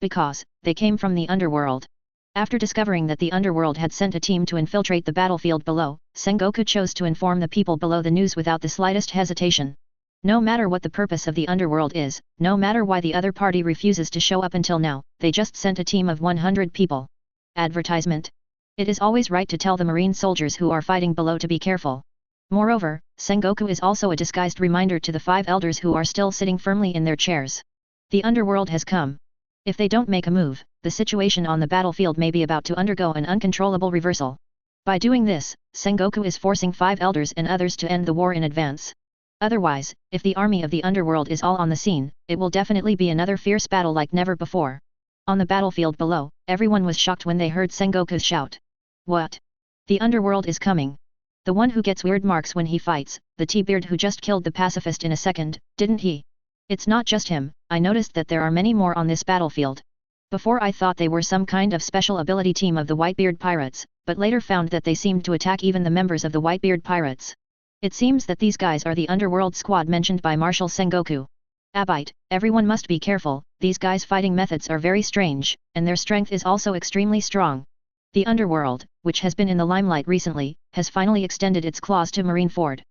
Because, they came from the underworld." After discovering that the underworld had sent a team to infiltrate the battlefield below, Sengoku chose to inform the people below the news without the slightest hesitation. No matter what the purpose of the underworld is, no matter why the other party refuses to show up until now, they just sent a team of 100 people. Advertisement. It is always right to tell the Marine soldiers who are fighting below to be careful. Moreover, Sengoku is also a disguised reminder to the 5 elders who are still sitting firmly in their chairs. The underworld has come. If they don't make a move, the situation on the battlefield may be about to undergo an uncontrollable reversal. By doing this, Sengoku is forcing 5 elders and others to end the war in advance. Otherwise, if the army of the underworld is all on the scene, it will definitely be another fierce battle like never before. On the battlefield below, everyone was shocked when they heard Sengoku's shout. What? The underworld is coming. The one who gets weird marks when he fights, the T-Beard who just killed the pacifist in a second, didn't he? It's not just him, I noticed that there are many more on this battlefield. Before I thought they were some kind of special ability team of the Whitebeard pirates, but later found that they seemed to attack even the members of the Whitebeard pirates. It seems that these guys are the underworld squad mentioned by Marshal Sengoku. Abite, everyone must be careful, these guys' fighting methods are very strange, and their strength is also extremely strong. The underworld, which has been in the limelight recently, has finally extended its claws to Marineford.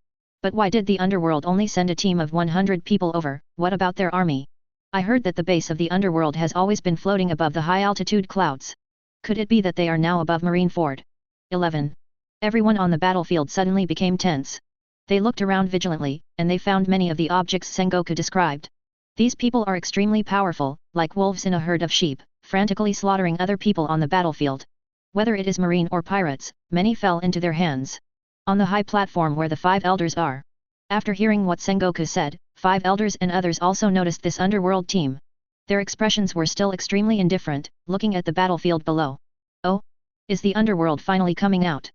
But why did the underworld only send a team of 100 people over? What about their army? I heard that the base of the underworld has always been floating above the high-altitude clouds. Could it be that they are now above Marineford? 11. Everyone on the battlefield suddenly became tense. They looked around vigilantly, and they found many of the objects Sengoku described. These people are extremely powerful, like wolves in a herd of sheep, frantically slaughtering other people on the battlefield. Whether it is marine or pirates, many fell into their hands. On the high platform where the 5 elders are. After hearing what Sengoku said, 5 elders and others also noticed this underworld team. Their expressions were still extremely indifferent, looking at the battlefield below. Oh? Is the underworld finally coming out?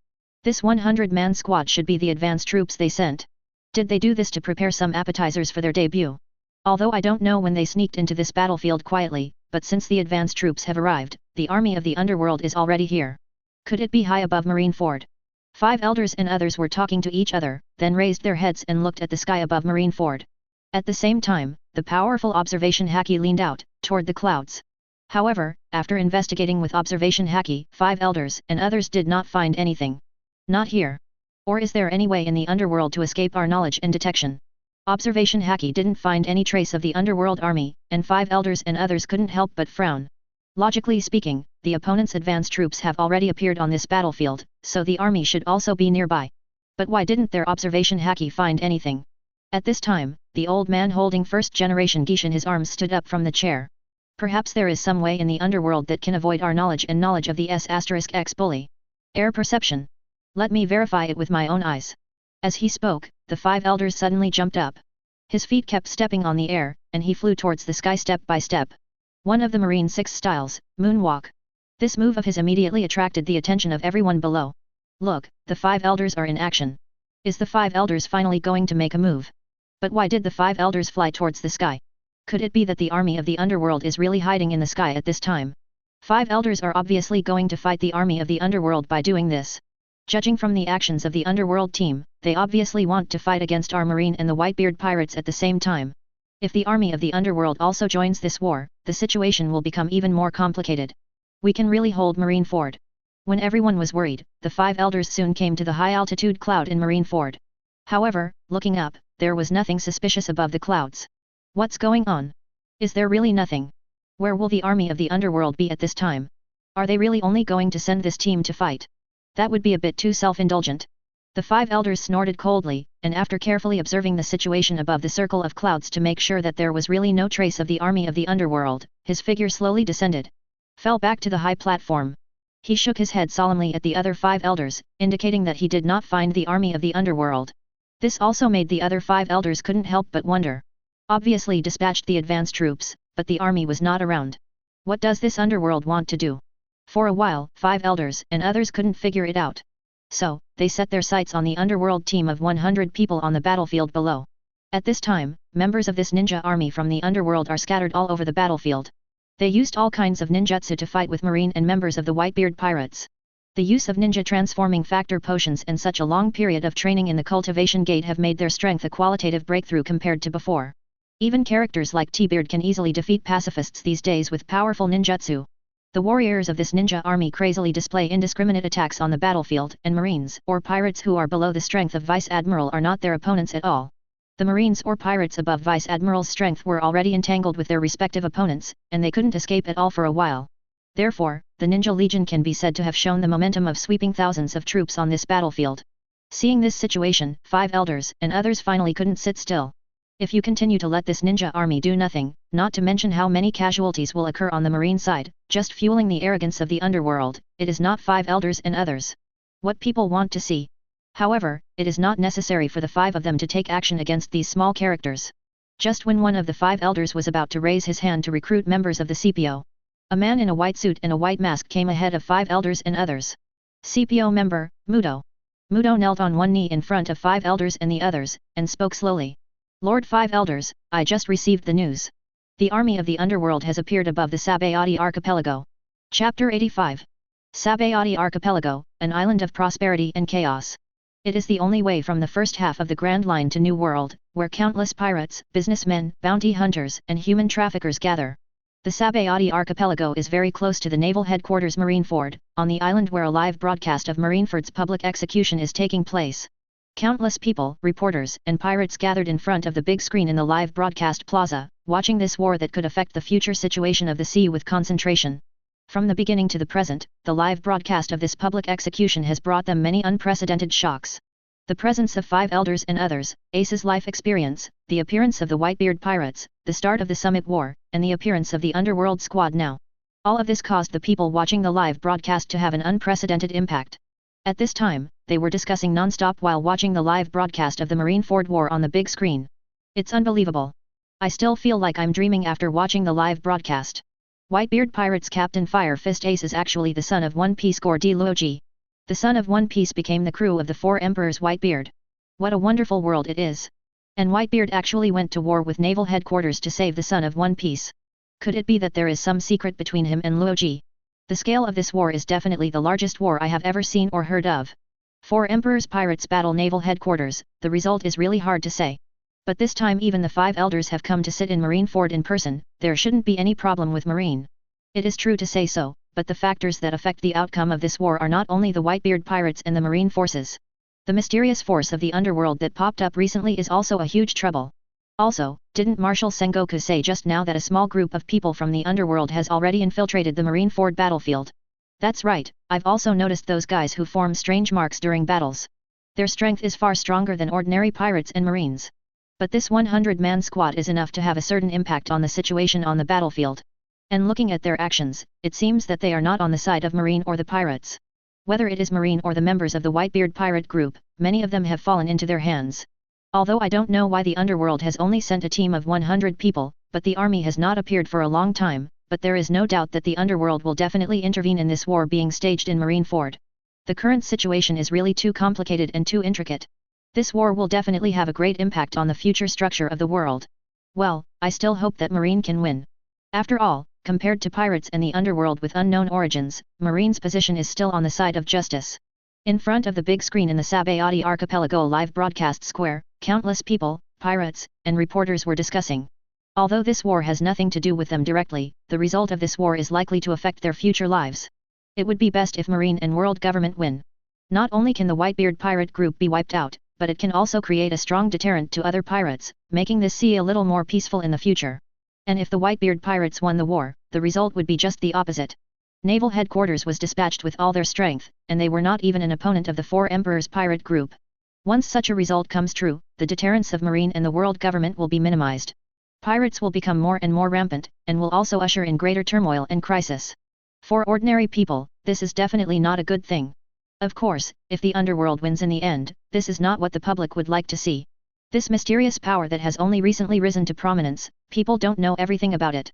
This 100-man squad should be the advance troops they sent. Did they do this to prepare some appetizers for their debut? Although I don't know when they sneaked into this battlefield quietly, but since the advance troops have arrived, the army of the underworld is already here. Could it be high above Marineford? 5 elders and others were talking to each other, then raised their heads and looked at the sky above Marineford. At the same time, the powerful observation Haki leaned out, toward the clouds. However, after investigating with observation Haki, 5 elders and others did not find anything. Not here. Or is there any way in the underworld to escape our knowledge and detection? Observation Haki didn't find any trace of the underworld army, and 5 elders and others couldn't help but frown. Logically speaking, the opponent's advance troops have already appeared on this battlefield, so the army should also be nearby. But why didn't their observation Haki find anything? At this time, the old man holding first-generation geisha in his arms stood up from the chair. Perhaps there is some way in the underworld that can avoid our knowledge and knowledge of the S*X bully. Air perception. Let me verify it with my own eyes. As he spoke, the 5 elders suddenly jumped up. His feet kept stepping on the air, and he flew towards the sky step by step. One of the Marine 6 styles, moonwalk. This move of his immediately attracted the attention of everyone below. Look, the 5 elders are in action. Is the 5 elders finally going to make a move? But why did the 5 elders fly towards the sky? Could it be that the army of the underworld is really hiding in the sky at this time? 5 elders are obviously going to fight the army of the underworld by doing this. Judging from the actions of the underworld team, they obviously want to fight against our marine and the Whitebeard pirates at the same time. If the army of the underworld also joins this war, the situation will become even more complicated. We can really hold Marineford. When everyone was worried, the 5 elders soon came to the high-altitude cloud in Marineford. However, looking up, there was nothing suspicious above the clouds. What's going on? Is there really nothing? Where will the army of the underworld be at this time? Are they really only going to send this team to fight? That would be a bit too self-indulgent. The 5 elders snorted coldly, and after carefully observing the situation above the circle of clouds to make sure that there was really no trace of the army of the underworld, his figure slowly descended. Fell back to the high platform. He shook his head solemnly at the other 5 elders, indicating that he did not find the army of the underworld. This also made the other 5 elders couldn't help but wonder. Obviously dispatched the advance troops, but the army was not around. What does this underworld want to do? For a while, 5 elders and others couldn't figure it out. So, they set their sights on the underworld team of 100 people on the battlefield below. At this time, members of this ninja army from the underworld are scattered all over the battlefield. They used all kinds of ninjutsu to fight with marine and members of the Whitebeard pirates. The use of ninja transforming factor potions and such a long period of training in the cultivation gate have made their strength a qualitative breakthrough compared to before. Even characters like T-Beard can easily defeat pacifists these days with powerful ninjutsu. The warriors of this ninja army crazily display indiscriminate attacks on the battlefield, and marines or pirates who are below the strength of Vice Admiral are not their opponents at all. The marines or pirates above Vice Admiral's strength were already entangled with their respective opponents, and they couldn't escape at all for a while. Therefore, the Ninja Legion can be said to have shown the momentum of sweeping thousands of troops on this battlefield. Seeing this situation, 5 elders and others finally couldn't sit still. If you continue to let this ninja army do nothing, not to mention how many casualties will occur on the marine side, just fueling the arrogance of the underworld, it is not 5 elders and others. What people want to see. However, it is not necessary for the 5 of them to take action against these small characters. Just when one of the 5 elders was about to raise his hand to recruit members of the CPO, a man in a white suit and a white mask came ahead of 5 elders and others. CPO member, Mudo. Mudo knelt on one knee in front of 5 elders and the others, and spoke slowly. Lord 5 elders, I just received the news. The army of the underworld has appeared above the Sabayati archipelago. Chapter 85. Sabayati archipelago, an island of prosperity and chaos. It is the only way from the first half of the Grand Line to New World, where countless pirates, businessmen, bounty hunters, and human traffickers gather. The Sabayati archipelago is very close to the naval headquarters Marineford, on the island where a live broadcast of Marineford's public execution is taking place. Countless people, reporters, and pirates gathered in front of the big screen in the live broadcast plaza, watching this war that could affect the future situation of the sea with concentration. From the beginning to the present, the live broadcast of this public execution has brought them many unprecedented shocks. The presence of 5 elders and others, Ace's life experience, the appearance of the Whitebeard pirates, the start of the Summit War, and the appearance of the Underworld Squad now. All of this caused the people watching the live broadcast to have an unprecedented impact. At this time, they were discussing non-stop while watching the live broadcast of the Marineford War on the big screen. It's unbelievable. I still feel like I'm dreaming after watching the live broadcast. Whitebeard Pirates Captain Fire Fist Ace is actually the son of One Piece Gore de Luoji. The son of One Piece became the crew of the 4 Emperors Whitebeard. What a wonderful world it is. And Whitebeard actually went to war with naval headquarters to save the son of One Piece. Could it be that there is some secret between him and Luoji? The scale of this war is definitely the largest war I have ever seen or heard of. 4 Emperors Pirates battle naval headquarters, the result is really hard to say. But this time even the 5 elders have come to sit in Marineford in person, there shouldn't be any problem with Marine. It is true to say so, but the factors that affect the outcome of this war are not only the Whitebeard pirates and the Marine forces. The mysterious force of the underworld that popped up recently is also a huge trouble. Also, didn't Marshal Sengoku say just now that a small group of people from the underworld has already infiltrated the Marineford battlefield? That's right, I've also noticed those guys who form strange marks during battles. Their strength is far stronger than ordinary pirates and Marines. But this 100-man squad is enough to have a certain impact on the situation on the battlefield. And looking at their actions, it seems that they are not on the side of Marine or the pirates. Whether it is Marine or the members of the Whitebeard pirate group, many of them have fallen into their hands. Although I don't know why the underworld has only sent a team of 100 people, but the army has not appeared for a long time, but there is no doubt that the underworld will definitely intervene in this war being staged in Marineford. The current situation is really too complicated and too intricate. This war will definitely have a great impact on the future structure of the world. Well, I still hope that Marine can win. After all, compared to pirates and the underworld with unknown origins, Marine's position is still on the side of justice. In front of the big screen in the Sabayati Archipelago live broadcast square, countless people, pirates, and reporters were discussing. Although this war has nothing to do with them directly, the result of this war is likely to affect their future lives. It would be best if Marine and world government win. Not only can the Whitebeard pirate group be wiped out, but it can also create a strong deterrent to other pirates, making this sea a little more peaceful in the future. And if the Whitebeard pirates won the war, the result would be just the opposite. Naval headquarters was dispatched with all their strength, and they were not even an opponent of the 4 Emperors pirate group. Once such a result comes true, the deterrence of Marine and the world government will be minimized. Pirates will become more and more rampant, and will also usher in greater turmoil and crisis. For ordinary people, this is definitely not a good thing. Of course, if the underworld wins in the end, this is not what the public would like to see. This mysterious power that has only recently risen to prominence, people don't know everything about it.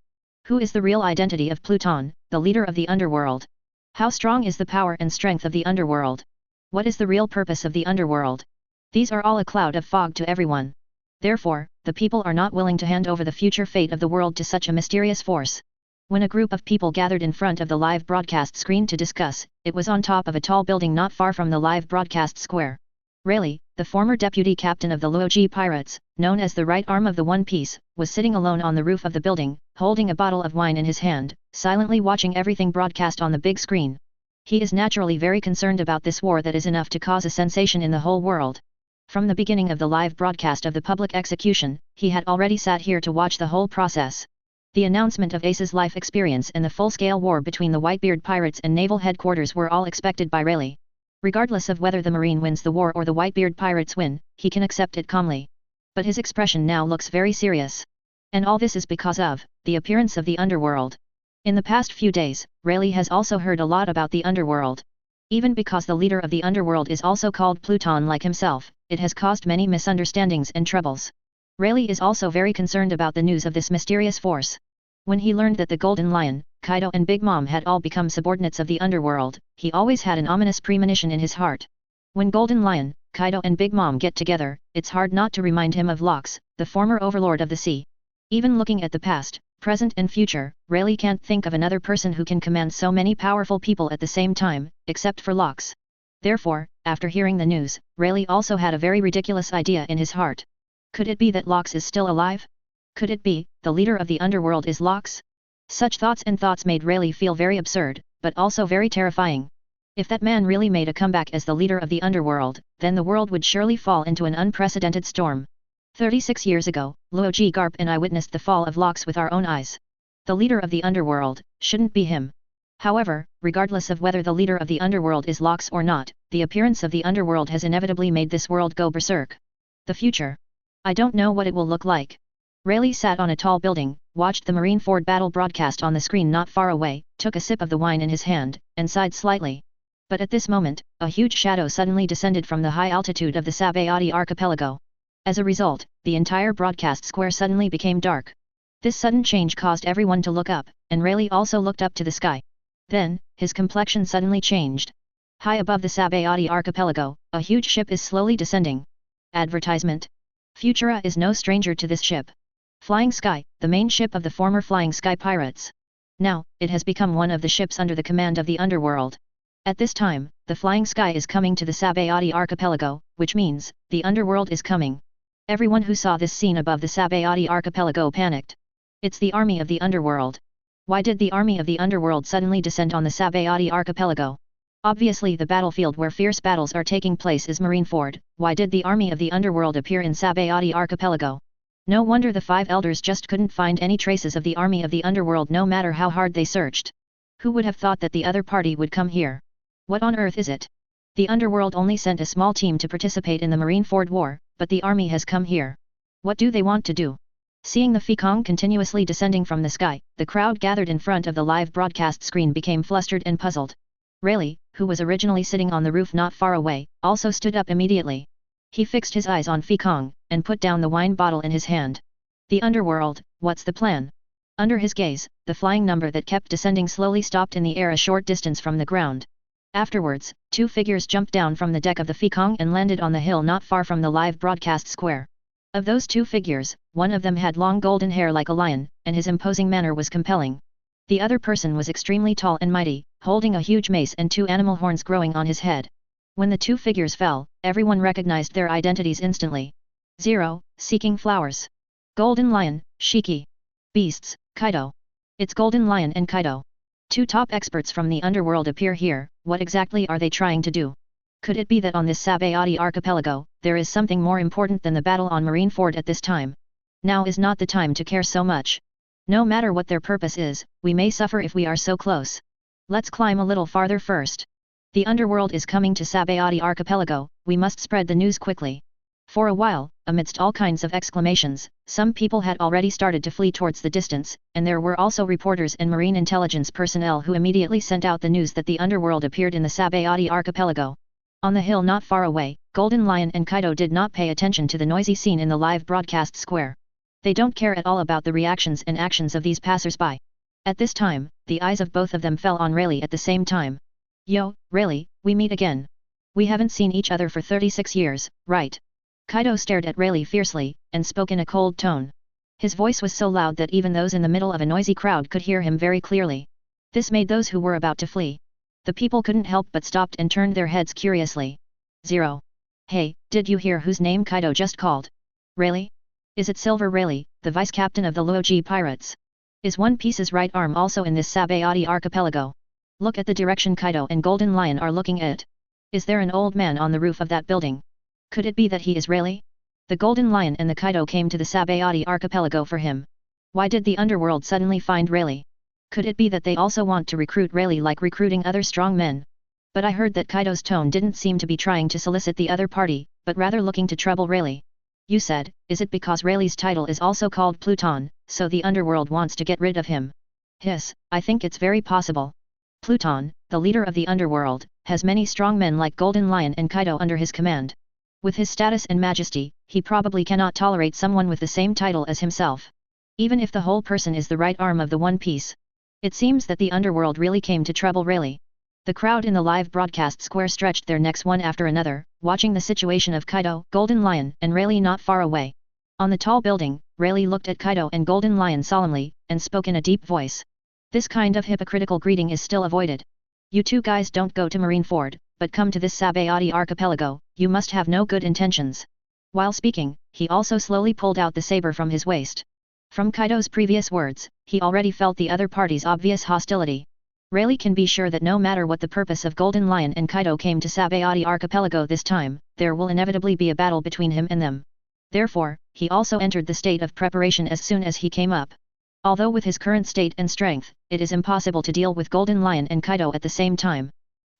Who is the real identity of Pluton, the leader of the underworld? How strong is the power and strength of the underworld? What is the real purpose of the underworld? These are all a cloud of fog to everyone. Therefore, the people are not willing to hand over the future fate of the world to such a mysterious force. When a group of people gathered in front of the live broadcast screen to discuss, it was on top of a tall building not far from the live broadcast square. Rayleigh, the former deputy captain of the Luoji pirates, known as the right arm of the One Piece, was sitting alone on the roof of the building, holding a bottle of wine in his hand, silently watching everything broadcast on the big screen. He is naturally very concerned about this war that is enough to cause a sensation in the whole world. From the beginning of the live broadcast of the public execution, he had already sat here to watch the whole process. The announcement of Ace's life experience and the full-scale war between the Whitebeard pirates and naval headquarters were all expected by Rayleigh. Regardless of whether the Marine wins the war or the Whitebeard pirates win, he can accept it calmly. But his expression now looks very serious. And all this is because of the appearance of the underworld. In the past few days, Rayleigh has also heard a lot about the underworld. Even because the leader of the underworld is also called Pluton like himself, it has caused many misunderstandings and troubles. Rayleigh is also very concerned about the news of this mysterious force. When he learned that the Golden Lion, Kaido and Big Mom had all become subordinates of the underworld, he always had an ominous premonition in his heart. When Golden Lion, Kaido and Big Mom get together, it's hard not to remind him of Locks, the former overlord of the sea. Even looking at the past, present and future, Rayleigh can't think of another person who can command so many powerful people at the same time, except for Locks. Therefore, after hearing the news, Rayleigh also had a very ridiculous idea in his heart. Could it be that Locks is still alive? Could it be, the leader of the underworld is Locks? Such thoughts made Rayleigh feel very absurd, but also very terrifying. If that man really made a comeback as the leader of the underworld, then the world would surely fall into an unprecedented storm. 36 years ago, Luoji Garp and I witnessed the fall of Locks with our own eyes. The leader of the underworld, shouldn't be him. However, regardless of whether the leader of the underworld is Lox or not, the appearance of the underworld has inevitably made this world go berserk. The future. I don't know what it will look like. Rayleigh sat on a tall building, watched the Marineford battle broadcast on the screen not far away, took a sip of the wine in his hand, and sighed slightly. But at this moment, a huge shadow suddenly descended from the high altitude of the Sabayati archipelago. As a result, the entire broadcast square suddenly became dark. This sudden change caused everyone to look up, and Rayleigh also looked up to the sky. Then, his complexion suddenly changed. High above the Sabayati archipelago, a huge ship is slowly descending. Advertisement. Futura is no stranger to this ship. Flying Sky, the main ship of the former Flying Sky pirates. Now, it has become one of the ships under the command of the underworld. At this time, the Flying Sky is coming to the Sabayati archipelago, which means, the underworld is coming. Everyone who saw this scene above the Sabayati archipelago panicked. It's the army of the underworld. Why did the army of the underworld suddenly descend on the Sabayati archipelago? Obviously the battlefield where fierce battles are taking place is Marineford. Why did the army of the underworld appear in Sabayati archipelago? No wonder the five elders just couldn't find any traces of the army of the underworld no matter how hard they searched. Who would have thought that the other party would come here? What on earth is it? The underworld only sent a small team to participate in the Marineford war, but the army has come here. What do they want to do? Seeing the Fekong continuously descending from the sky, the crowd gathered in front of the live broadcast screen became flustered and puzzled. Rayleigh, who was originally sitting on the roof not far away, also stood up immediately. He fixed his eyes on Fekong, and put down the wine bottle in his hand. The underworld, what's the plan? Under his gaze, the flying number that kept descending slowly stopped in the air a short distance from the ground. Afterwards, two figures jumped down from the deck of the Fekong and landed on the hill not far from the live broadcast square. Of those two figures, one of them had long golden hair like a lion, and his imposing manner was compelling. The other person was extremely tall and mighty, holding a huge mace and two animal horns growing on his head. When the two figures fell, everyone recognized their identities instantly. 0. Seeking flowers. Golden Lion, Shiki. Beasts, Kaido. It's Golden Lion and Kaido. Two top experts from the underworld appear here. What exactly are they trying to do? Could it be that on this Sabayati archipelago, there is something more important than the battle on Marineford at this time? Now is not the time to care so much. No matter what their purpose is, we may suffer if we are so close. Let's climb a little farther first. The underworld is coming to Sabayati archipelago, we must spread the news quickly. For a while, amidst all kinds of exclamations, some people had already started to flee towards the distance, and there were also reporters and marine intelligence personnel who immediately sent out the news that the underworld appeared in the Sabayati archipelago. On the hill not far away, Golden Lion and Kaido did not pay attention to the noisy scene in the live broadcast square. They don't care at all about the reactions and actions of these passers-by. At this time, the eyes of both of them fell on Rayleigh at the same time. Yo, Rayleigh, we meet again. We haven't seen each other for 36 years, right? Kaido stared at Rayleigh fiercely, and spoke in a cold tone. His voice was so loud that even those in the middle of a noisy crowd could hear him very clearly. This made those who were about to flee. The people couldn't help but stopped and turned their heads curiously. 0. Hey, did you hear whose name Kaido just called? Rayleigh? Is it Silver Rayleigh, the vice-captain of the Luoji pirates? Is One Piece's right arm also in this Sabayati archipelago? Look at the direction Kaido and Golden Lion are looking at. Is there an old man on the roof of that building? Could it be that he is Rayleigh? The Golden Lion and the Kaido came to the Sabayati archipelago for him. Why did the underworld suddenly find Rayleigh? Could it be that they also want to recruit Rayleigh like recruiting other strong men? But I heard that Kaido's tone didn't seem to be trying to solicit the other party, but rather looking to trouble Rayleigh. You said, is it because Rayleigh's title is also called Pluton, so the underworld wants to get rid of him? Yes, I think it's very possible. Pluton, the leader of the underworld, has many strong men like Golden Lion and Kaido under his command. With his status and majesty, he probably cannot tolerate someone with the same title as himself. Even if the whole person is the right arm of the One Piece. It seems that the underworld really came to trouble Rayleigh. The crowd in the live broadcast square stretched their necks one after another, watching the situation of Kaido, Golden Lion, and Rayleigh not far away. On the tall building, Rayleigh looked at Kaido and Golden Lion solemnly, and spoke in a deep voice. This kind of hypocritical greeting is still avoided. You two guys don't go to Marineford, but come to this Sabayati archipelago, you must have no good intentions. While speaking, he also slowly pulled out the saber from his waist. From Kaido's previous words, he already felt the other party's obvious hostility. Rayleigh can be sure that no matter what the purpose of Golden Lion and Kaido came to Sabayati archipelago this time, there will inevitably be a battle between him and them. Therefore, he also entered the state of preparation as soon as he came up. Although with his current state and strength, it is impossible to deal with Golden Lion and Kaido at the same time.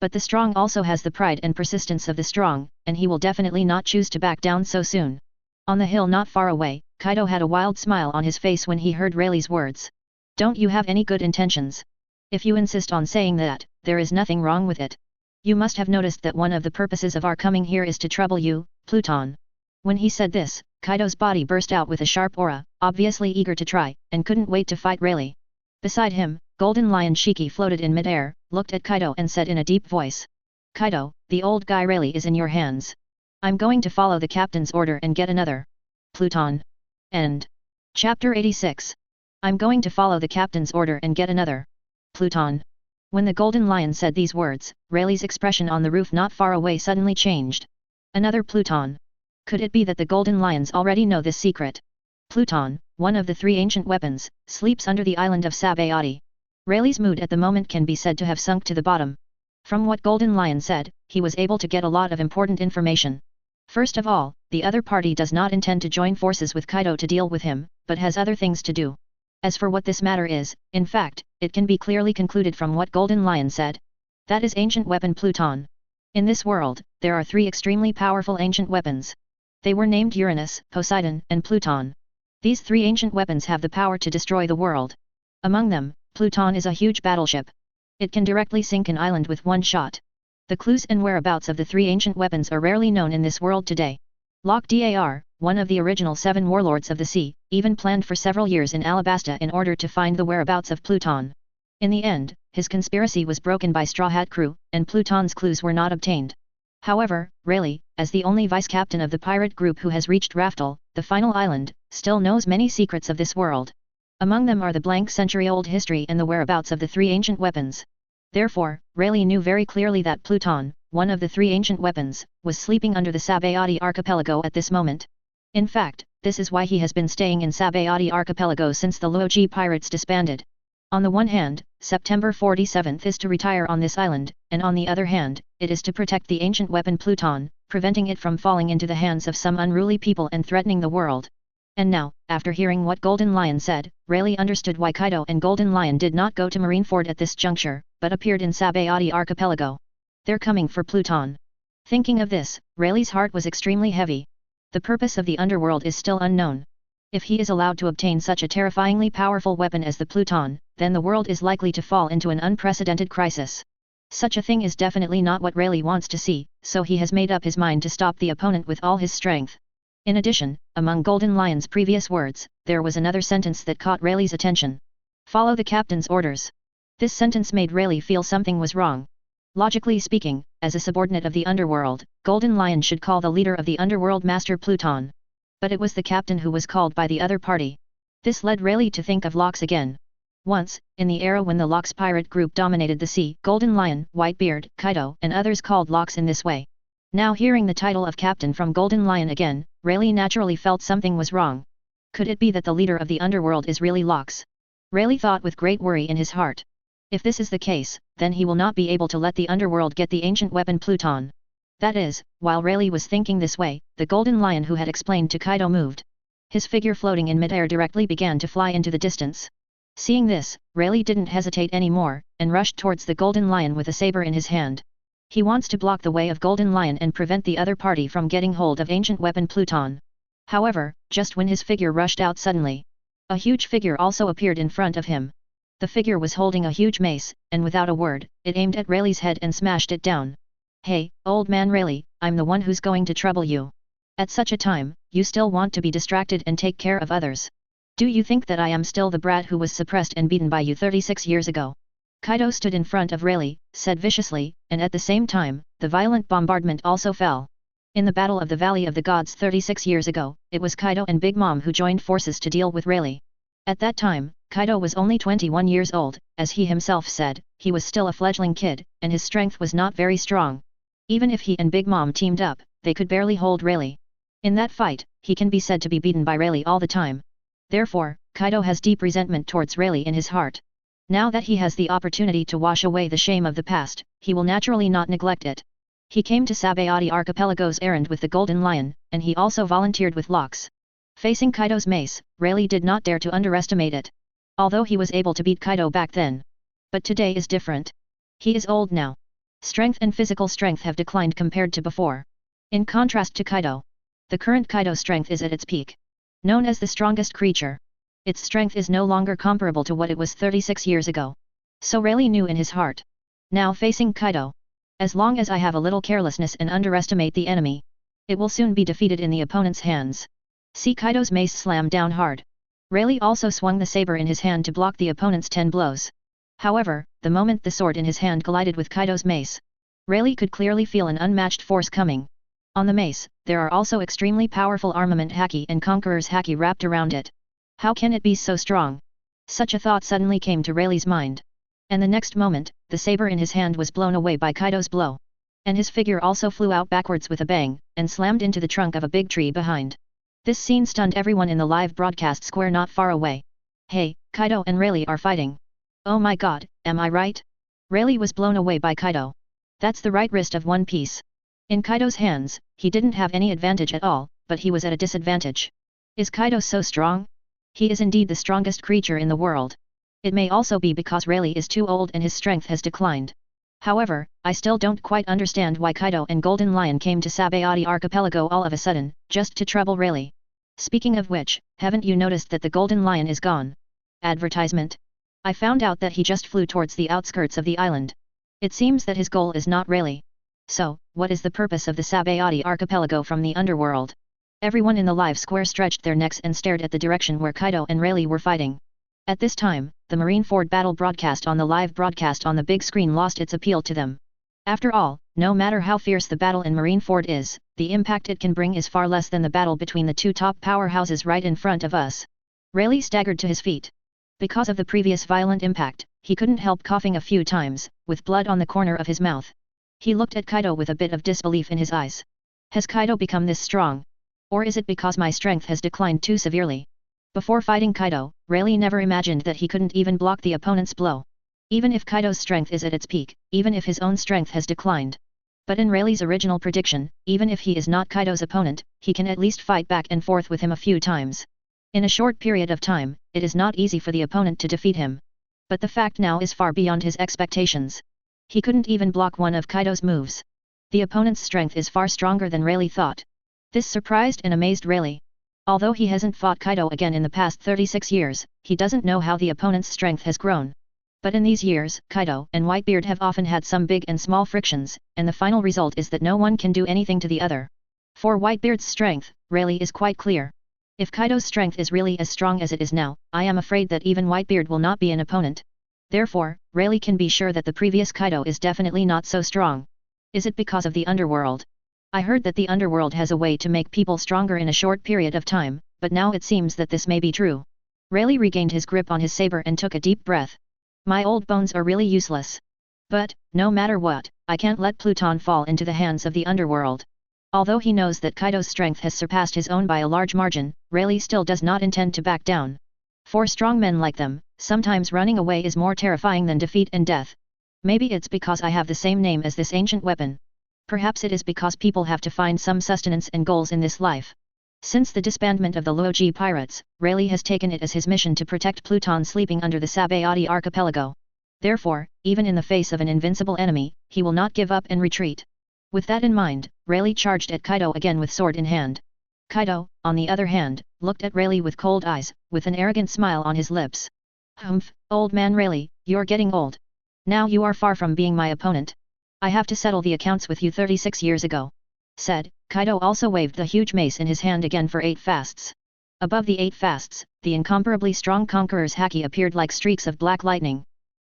But the strong also has the pride and persistence of the strong, and he will definitely not choose to back down so soon. On the hill not far away, Kaido had a wild smile on his face when he heard Rayleigh's words. Don't you have any good intentions? If you insist on saying that, there is nothing wrong with it. You must have noticed that one of the purposes of our coming here is to trouble you, Pluton. When he said this, Kaido's body burst out with a sharp aura, obviously eager to try, and couldn't wait to fight Rayleigh. Beside him, Golden Lion Shiki floated in midair, looked at Kaido and said in a deep voice. Kaido, the old guy Rayleigh is in your hands. I'm going to follow the captain's order and get another. Pluton. End. Chapter 86. I'm going to follow the captain's order and get another. Pluton. When the Golden Lion said these words, Rayleigh's expression on the roof not far away suddenly changed. Another Pluton. Could it be that the Golden Lions already know this secret? Pluton, one of the three ancient weapons, sleeps under the island of Sabayati. Rayleigh's mood at the moment can be said to have sunk to the bottom. From what Golden Lion said, he was able to get a lot of important information. First of all, the other party does not intend to join forces with Kaido to deal with him, but has other things to do. As for what this matter is, in fact, it can be clearly concluded from what Golden Lion said. That is ancient weapon Pluton. In this world, there are three extremely powerful ancient weapons. They were named Uranus, Poseidon, and Pluton. These three ancient weapons have the power to destroy the world. Among them, Pluton is a huge battleship. It can directly sink an island with one shot. The clues and whereabouts of the three ancient weapons are rarely known in this world today. Lok Dar, one of the original 7 warlords of the sea, even planned for several years in Alabasta in order to find the whereabouts of Pluton. In the end, his conspiracy was broken by Straw Hat Crew, and Pluton's clues were not obtained. However, Rayleigh, as the only vice-captain of the pirate group who has reached Raftel, the final island, still knows many secrets of this world. Among them are the blank century-old history and the whereabouts of the three ancient weapons. Therefore, Rayleigh knew very clearly that Pluton, one of the three ancient weapons, was sleeping under the Sabayati archipelago at this moment. In fact, this is why he has been staying in Sabayati archipelago since the Luoji pirates disbanded. On the one hand, September 47th is to retire on this island, and on the other hand, it is to protect the ancient weapon Pluton, preventing it from falling into the hands of some unruly people and threatening the world. And now, after hearing what Golden Lion said, Rayleigh understood why Kaido and Golden Lion did not go to Marineford at this juncture, but appeared in Sabayati archipelago. They're coming for Pluton. Thinking of this, Rayleigh's heart was extremely heavy. The purpose of the underworld is still unknown. If he is allowed to obtain such a terrifyingly powerful weapon as the Pluton, then the world is likely to fall into an unprecedented crisis. Such a thing is definitely not what Rayleigh wants to see, so he has made up his mind to stop the opponent with all his strength. In addition, among Golden Lion's previous words, there was another sentence that caught Rayleigh's attention. Follow the captain's orders. This sentence made Rayleigh feel something was wrong. Logically speaking, as a subordinate of the underworld, Golden Lion should call the leader of the underworld Master Pluton. But it was the captain who was called by the other party. This led Rayleigh to think of Lox again. Once, in the era when the Lox pirate group dominated the sea, Golden Lion, Whitebeard, Kaido, and others called Lox in this way. Now hearing the title of captain from Golden Lion again, Rayleigh naturally felt something was wrong. Could it be that the leader of the underworld is really Lox? Rayleigh thought with great worry in his heart. If this is the case, then he will not be able to let the underworld get the ancient weapon Pluton. That is, while Rayleigh was thinking this way, the Golden Lion who had explained to Kaido moved. His figure floating in midair directly began to fly into the distance. Seeing this, Rayleigh didn't hesitate anymore, and rushed towards the Golden Lion with a saber in his hand. He wants to block the way of Golden Lion and prevent the other party from getting hold of ancient weapon Pluton. However, just when his figure rushed out suddenly, a huge figure also appeared in front of him. The figure was holding a huge mace, and without a word, it aimed at Rayleigh's head and smashed it down. Hey, old man Rayleigh, I'm the one who's going to trouble you. At such a time, you still want to be distracted and take care of others. Do you think that I am still the brat who was suppressed and beaten by you 36 years ago? Kaido stood in front of Rayleigh, said viciously, and at the same time, the violent bombardment also fell. In the Battle of the Valley of the Gods 36 years ago, it was Kaido and Big Mom who joined forces to deal with Rayleigh. At that time, Kaido was only 21 years old, as he himself said, he was still a fledgling kid, and his strength was not very strong. Even if he and Big Mom teamed up, they could barely hold Rayleigh. In that fight, he can be said to be beaten by Rayleigh all the time. Therefore, Kaido has deep resentment towards Rayleigh in his heart. Now that he has the opportunity to wash away the shame of the past, he will naturally not neglect it. He came to Sabayati Archipelago's errand with the Golden Lion, and he also volunteered with Lox. Facing Kaido's mace, Rayleigh did not dare to underestimate it. although he was able to beat Kaido back then. But today is different. He is old now. Strength and physical strength have declined compared to before. In contrast to Kaido, the current Kaido strength is at its peak. Known as the strongest creature, its strength is no longer comparable to what it was 36 years ago. So Rayleigh knew in his heart. Now facing Kaido, as long as I have a little carelessness and underestimate the enemy, it will soon be defeated in the opponent's hands. See Kaido's mace slam down hard. Rayleigh also swung the saber in his hand to block the opponent's 10 blows. However, the moment the sword in his hand collided with Kaido's mace, Rayleigh could clearly feel an unmatched force coming. On the mace, there are also extremely powerful armament haki and conqueror's haki wrapped around it. How can it be so strong? Such a thought suddenly came to Rayleigh's mind. And the next moment, the saber in his hand was blown away by Kaido's blow. And his figure also flew out backwards with a bang, and slammed into the trunk of a big tree behind. This scene stunned everyone in the live broadcast square not far away. Hey, Kaido and Rayleigh are fighting. Oh my god, am I right? Rayleigh was blown away by Kaido. That's the right wrist of One Piece. In Kaido's hands, he didn't have any advantage at all, but he was at a disadvantage. Is Kaido so strong? He is indeed the strongest creature in the world. It may also be because Rayleigh is too old and his strength has declined. However, I still don't quite understand why Kaido and Golden Lion came to Sabaody Archipelago all of a sudden, just to trouble Rayleigh. Speaking of which, haven't you noticed that the Golden Lion is gone? Advertisement. I found out that he just flew towards the outskirts of the island. It seems that his goal is not Rayleigh. So, what is the purpose of the Sabaody Archipelago from the underworld? Everyone in the live square stretched their necks and stared at the direction where Kaido and Rayleigh were fighting. At this time, the Marineford battle broadcast on the live broadcast on the big screen lost its appeal to them. After all, no matter how fierce the battle in Marineford is, the impact it can bring is far less than the battle between the two top powerhouses right in front of us. Rayleigh staggered to his feet. Because of the previous violent impact, he couldn't help coughing a few times, with blood on the corner of his mouth. He looked at Kaido with a bit of disbelief in his eyes. Has Kaido become this strong? Or is it because my strength has declined too severely? Before fighting Kaido, Rayleigh never imagined that he couldn't even block the opponent's blow. Even if Kaido's strength is at its peak, even if his own strength has declined. But in Rayleigh's original prediction, even if he is not Kaido's opponent, he can at least fight back and forth with him a few times. In a short period of time, it is not easy for the opponent to defeat him. But the fact now is far beyond his expectations. He couldn't even block one of Kaido's moves. The opponent's strength is far stronger than Rayleigh thought. This surprised and amazed Rayleigh. Although he hasn't fought Kaido again in the past 36 years, he doesn't know how the opponent's strength has grown. But in these years, Kaido and Whitebeard have often had some big and small frictions, and the final result is that no one can do anything to the other. For Whitebeard's strength, Rayleigh is quite clear. If Kaido's strength is really as strong as it is now, I am afraid that even Whitebeard will not be an opponent. Therefore, Rayleigh can be sure that the previous Kaido is definitely not so strong. Is it because of the underworld? I heard that the underworld has a way to make people stronger in a short period of time, but now it seems that this may be true. Rayleigh regained his grip on his saber and took a deep breath. My old bones are really useless. But, no matter what, I can't let Pluton fall into the hands of the underworld. Although he knows that Kaido's strength has surpassed his own by a large margin, Rayleigh still does not intend to back down. For strong men like them, sometimes running away is more terrifying than defeat and death. Maybe it's because I have the same name as this ancient weapon. Perhaps it is because people have to find some sustenance and goals in this life. Since the disbandment of the Luoji pirates, Rayleigh has taken it as his mission to protect Pluton sleeping under the Sabaody archipelago. Therefore, even in the face of an invincible enemy, he will not give up and retreat. With that in mind, Rayleigh charged at Kaido again with sword in hand. Kaido, on the other hand, looked at Rayleigh with cold eyes, with an arrogant smile on his lips. Humph, old man Rayleigh, you're getting old. Now you are far from being my opponent. I have to settle the accounts with you 36 years ago. Said, Kaido also waved the huge mace in his hand again for 8 fasts. Above the 8 fasts, the incomparably strong conqueror's haki appeared like streaks of black lightning.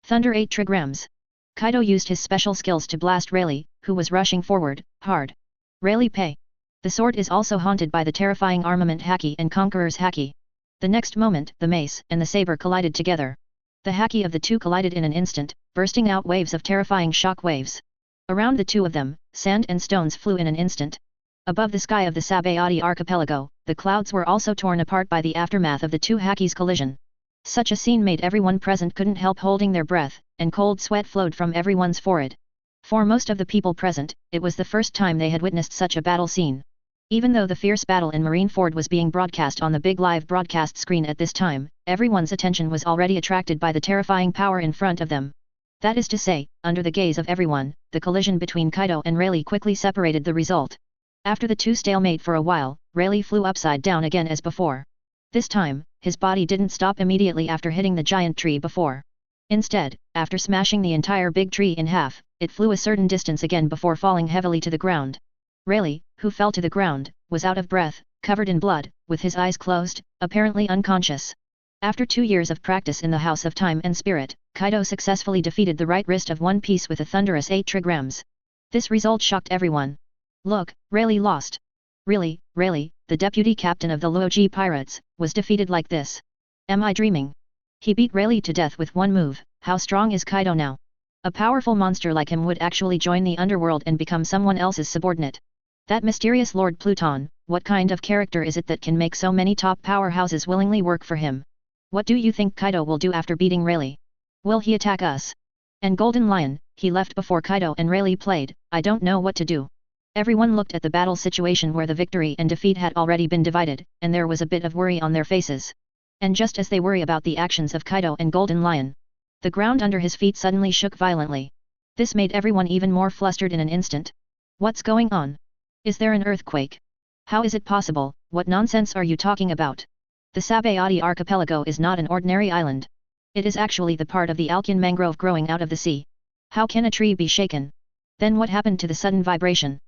Thunder 8 trigrams. Kaido used his special skills to blast Rayleigh, who was rushing forward, hard. Rayleigh pay. The sword is also haunted by the terrifying armament haki and conqueror's haki. The next moment, the mace and the saber collided together. The haki of the two collided in an instant, bursting out waves of terrifying shock waves. Around the two of them, sand and stones flew in an instant. Above the sky of the Sabaody archipelago, the clouds were also torn apart by the aftermath of the two hakis' collision. Such a scene made everyone present couldn't help holding their breath, and cold sweat flowed from everyone's forehead. For most of the people present, it was the first time they had witnessed such a battle scene. Even though the fierce battle in Marineford was being broadcast on the big live broadcast screen at this time, everyone's attention was already attracted by the terrifying power in front of them. That is to say, under the gaze of everyone, the collision between Kaido and Rayleigh quickly separated the result. After the two stalemate for a while, Rayleigh flew upside down again as before. This time, his body didn't stop immediately after hitting the giant tree before. Instead, after smashing the entire big tree in half, it flew a certain distance again before falling heavily to the ground. Rayleigh, who fell to the ground, was out of breath, covered in blood, with his eyes closed, apparently unconscious. After 2 years of practice in the House of Time and Spirit, Kaido successfully defeated the right wrist of One Piece with a thunderous 8 trigrams. This result shocked everyone. Look, Rayleigh lost. Really, Rayleigh, the deputy captain of the Luoji pirates, was defeated like this. Am I dreaming? He beat Rayleigh to death with one move. How strong is Kaido now? A powerful monster like him would actually join the underworld and become someone else's subordinate. That mysterious Lord Pluton, what kind of character is it that can make so many top powerhouses willingly work for him? What do you think Kaido will do after beating Rayleigh? Will he attack us? And Golden Lion, he left before Kaido and Rayleigh played. I don't know what to do. Everyone looked at the battle situation where the victory and defeat had already been divided, and there was a bit of worry on their faces. And just as they worry about the actions of Kaido and Golden Lion, the ground under his feet suddenly shook violently. This made everyone even more flustered in an instant. What's going on? Is there an earthquake? How is it possible? What nonsense are you talking about? The Sabayati archipelago is not an ordinary island. It is actually the part of the Alcyon mangrove growing out of the sea. How can a tree be shaken? Then what happened to the sudden vibration?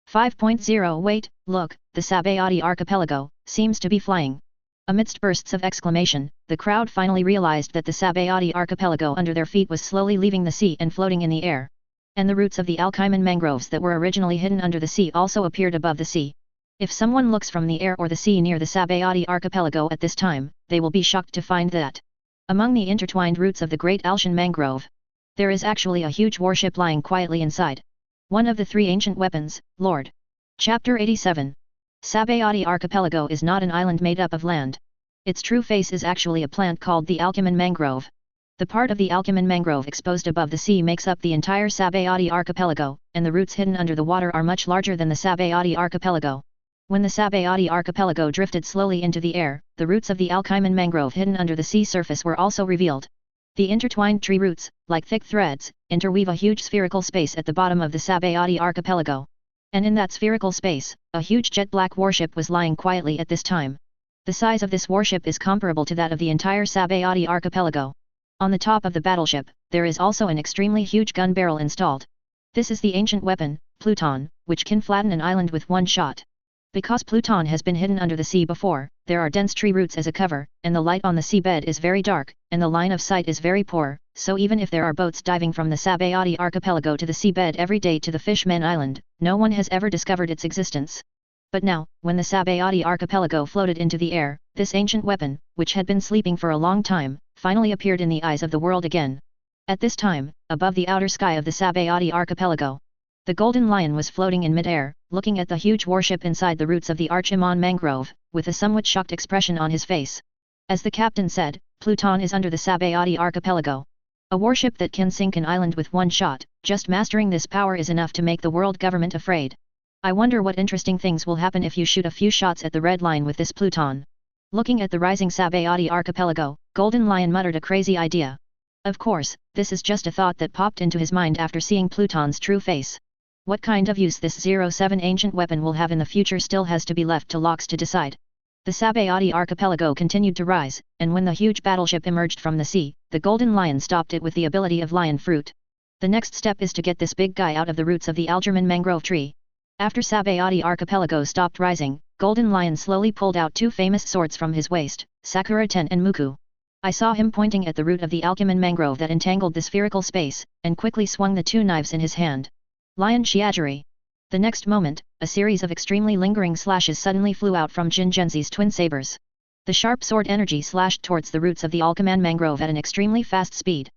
5.0 Wait, look, the Sabayati archipelago seems to be flying. Amidst bursts of exclamation, the crowd finally realized that the Sabayati archipelago under their feet was slowly leaving the sea and floating in the air. And the roots of the Alcyon mangroves that were originally hidden under the sea also appeared above the sea. If someone looks from the air or the sea near the Sabayati archipelago at this time, they will be shocked to find that among the intertwined roots of the great Alcyon mangrove, there is actually a huge warship lying quietly inside. One of the 3 ancient weapons, Lord. Chapter 87. Sabayati archipelago is not an island made up of land. Its true face is actually a plant called the Alcyon mangrove. The part of the Alcyon mangrove exposed above the sea makes up the entire Sabayati archipelago, and the roots hidden under the water are much larger than the Sabayati archipelago. When the Sabayati archipelago drifted slowly into the air, the roots of the Alcyon mangrove hidden under the sea surface were also revealed. The intertwined tree roots, like thick threads, interweave a huge spherical space at the bottom of the Sabayati archipelago. And in that spherical space, a huge jet-black warship was lying quietly at this time. The size of this warship is comparable to that of the entire Sabayati archipelago. On the top of the battleship, there is also an extremely huge gun barrel installed. This is the ancient weapon, Pluton, which can flatten an island with one shot. Because Pluton has been hidden under the sea before, there are dense tree roots as a cover, and the light on the seabed is very dark, and the line of sight is very poor, so even if there are boats diving from the Sabayati archipelago to the seabed every day to the Fishman Island, no one has ever discovered its existence. But now, when the Sabayati archipelago floated into the air, this ancient weapon, which had been sleeping for a long time, finally appeared in the eyes of the world again. At this time, above the outer sky of the Sabayati archipelago, the Golden Lion was floating in mid-air, looking at the huge warship inside the roots of the Alcyon mangrove, with a somewhat shocked expression on his face. As the captain said, Pluton is under the Sabayati archipelago. A warship that can sink an island with one shot. Just mastering this power is enough to make the world government afraid. I wonder what interesting things will happen if you shoot a few shots at the red line with this Pluton. Looking at the rising Sabayati archipelago, Golden Lion muttered a crazy idea. Of course, this is just a thought that popped into his mind after seeing Pluton's true face. What kind of use this 07 ancient weapon will have in the future still has to be left to Lox to decide. The Sabayati archipelago continued to rise, and when the huge battleship emerged from the sea, the Golden Lion stopped it with the ability of Lion Fruit. The next step is to get this big guy out of the roots of the Alcyon mangrove tree. After Sabayati archipelago stopped rising, Golden Lion slowly pulled out 2 famous swords from his waist, Sakura Ten and Muku. I saw him pointing at the root of the Alcyon mangrove that entangled the spherical space, and quickly swung the 2 knives in his hand. Lion Shiajiri. The next moment, a series of extremely lingering slashes suddenly flew out from Jin Genzi's twin sabers. The sharp sword energy slashed towards the roots of the Alcyon mangrove at an extremely fast speed.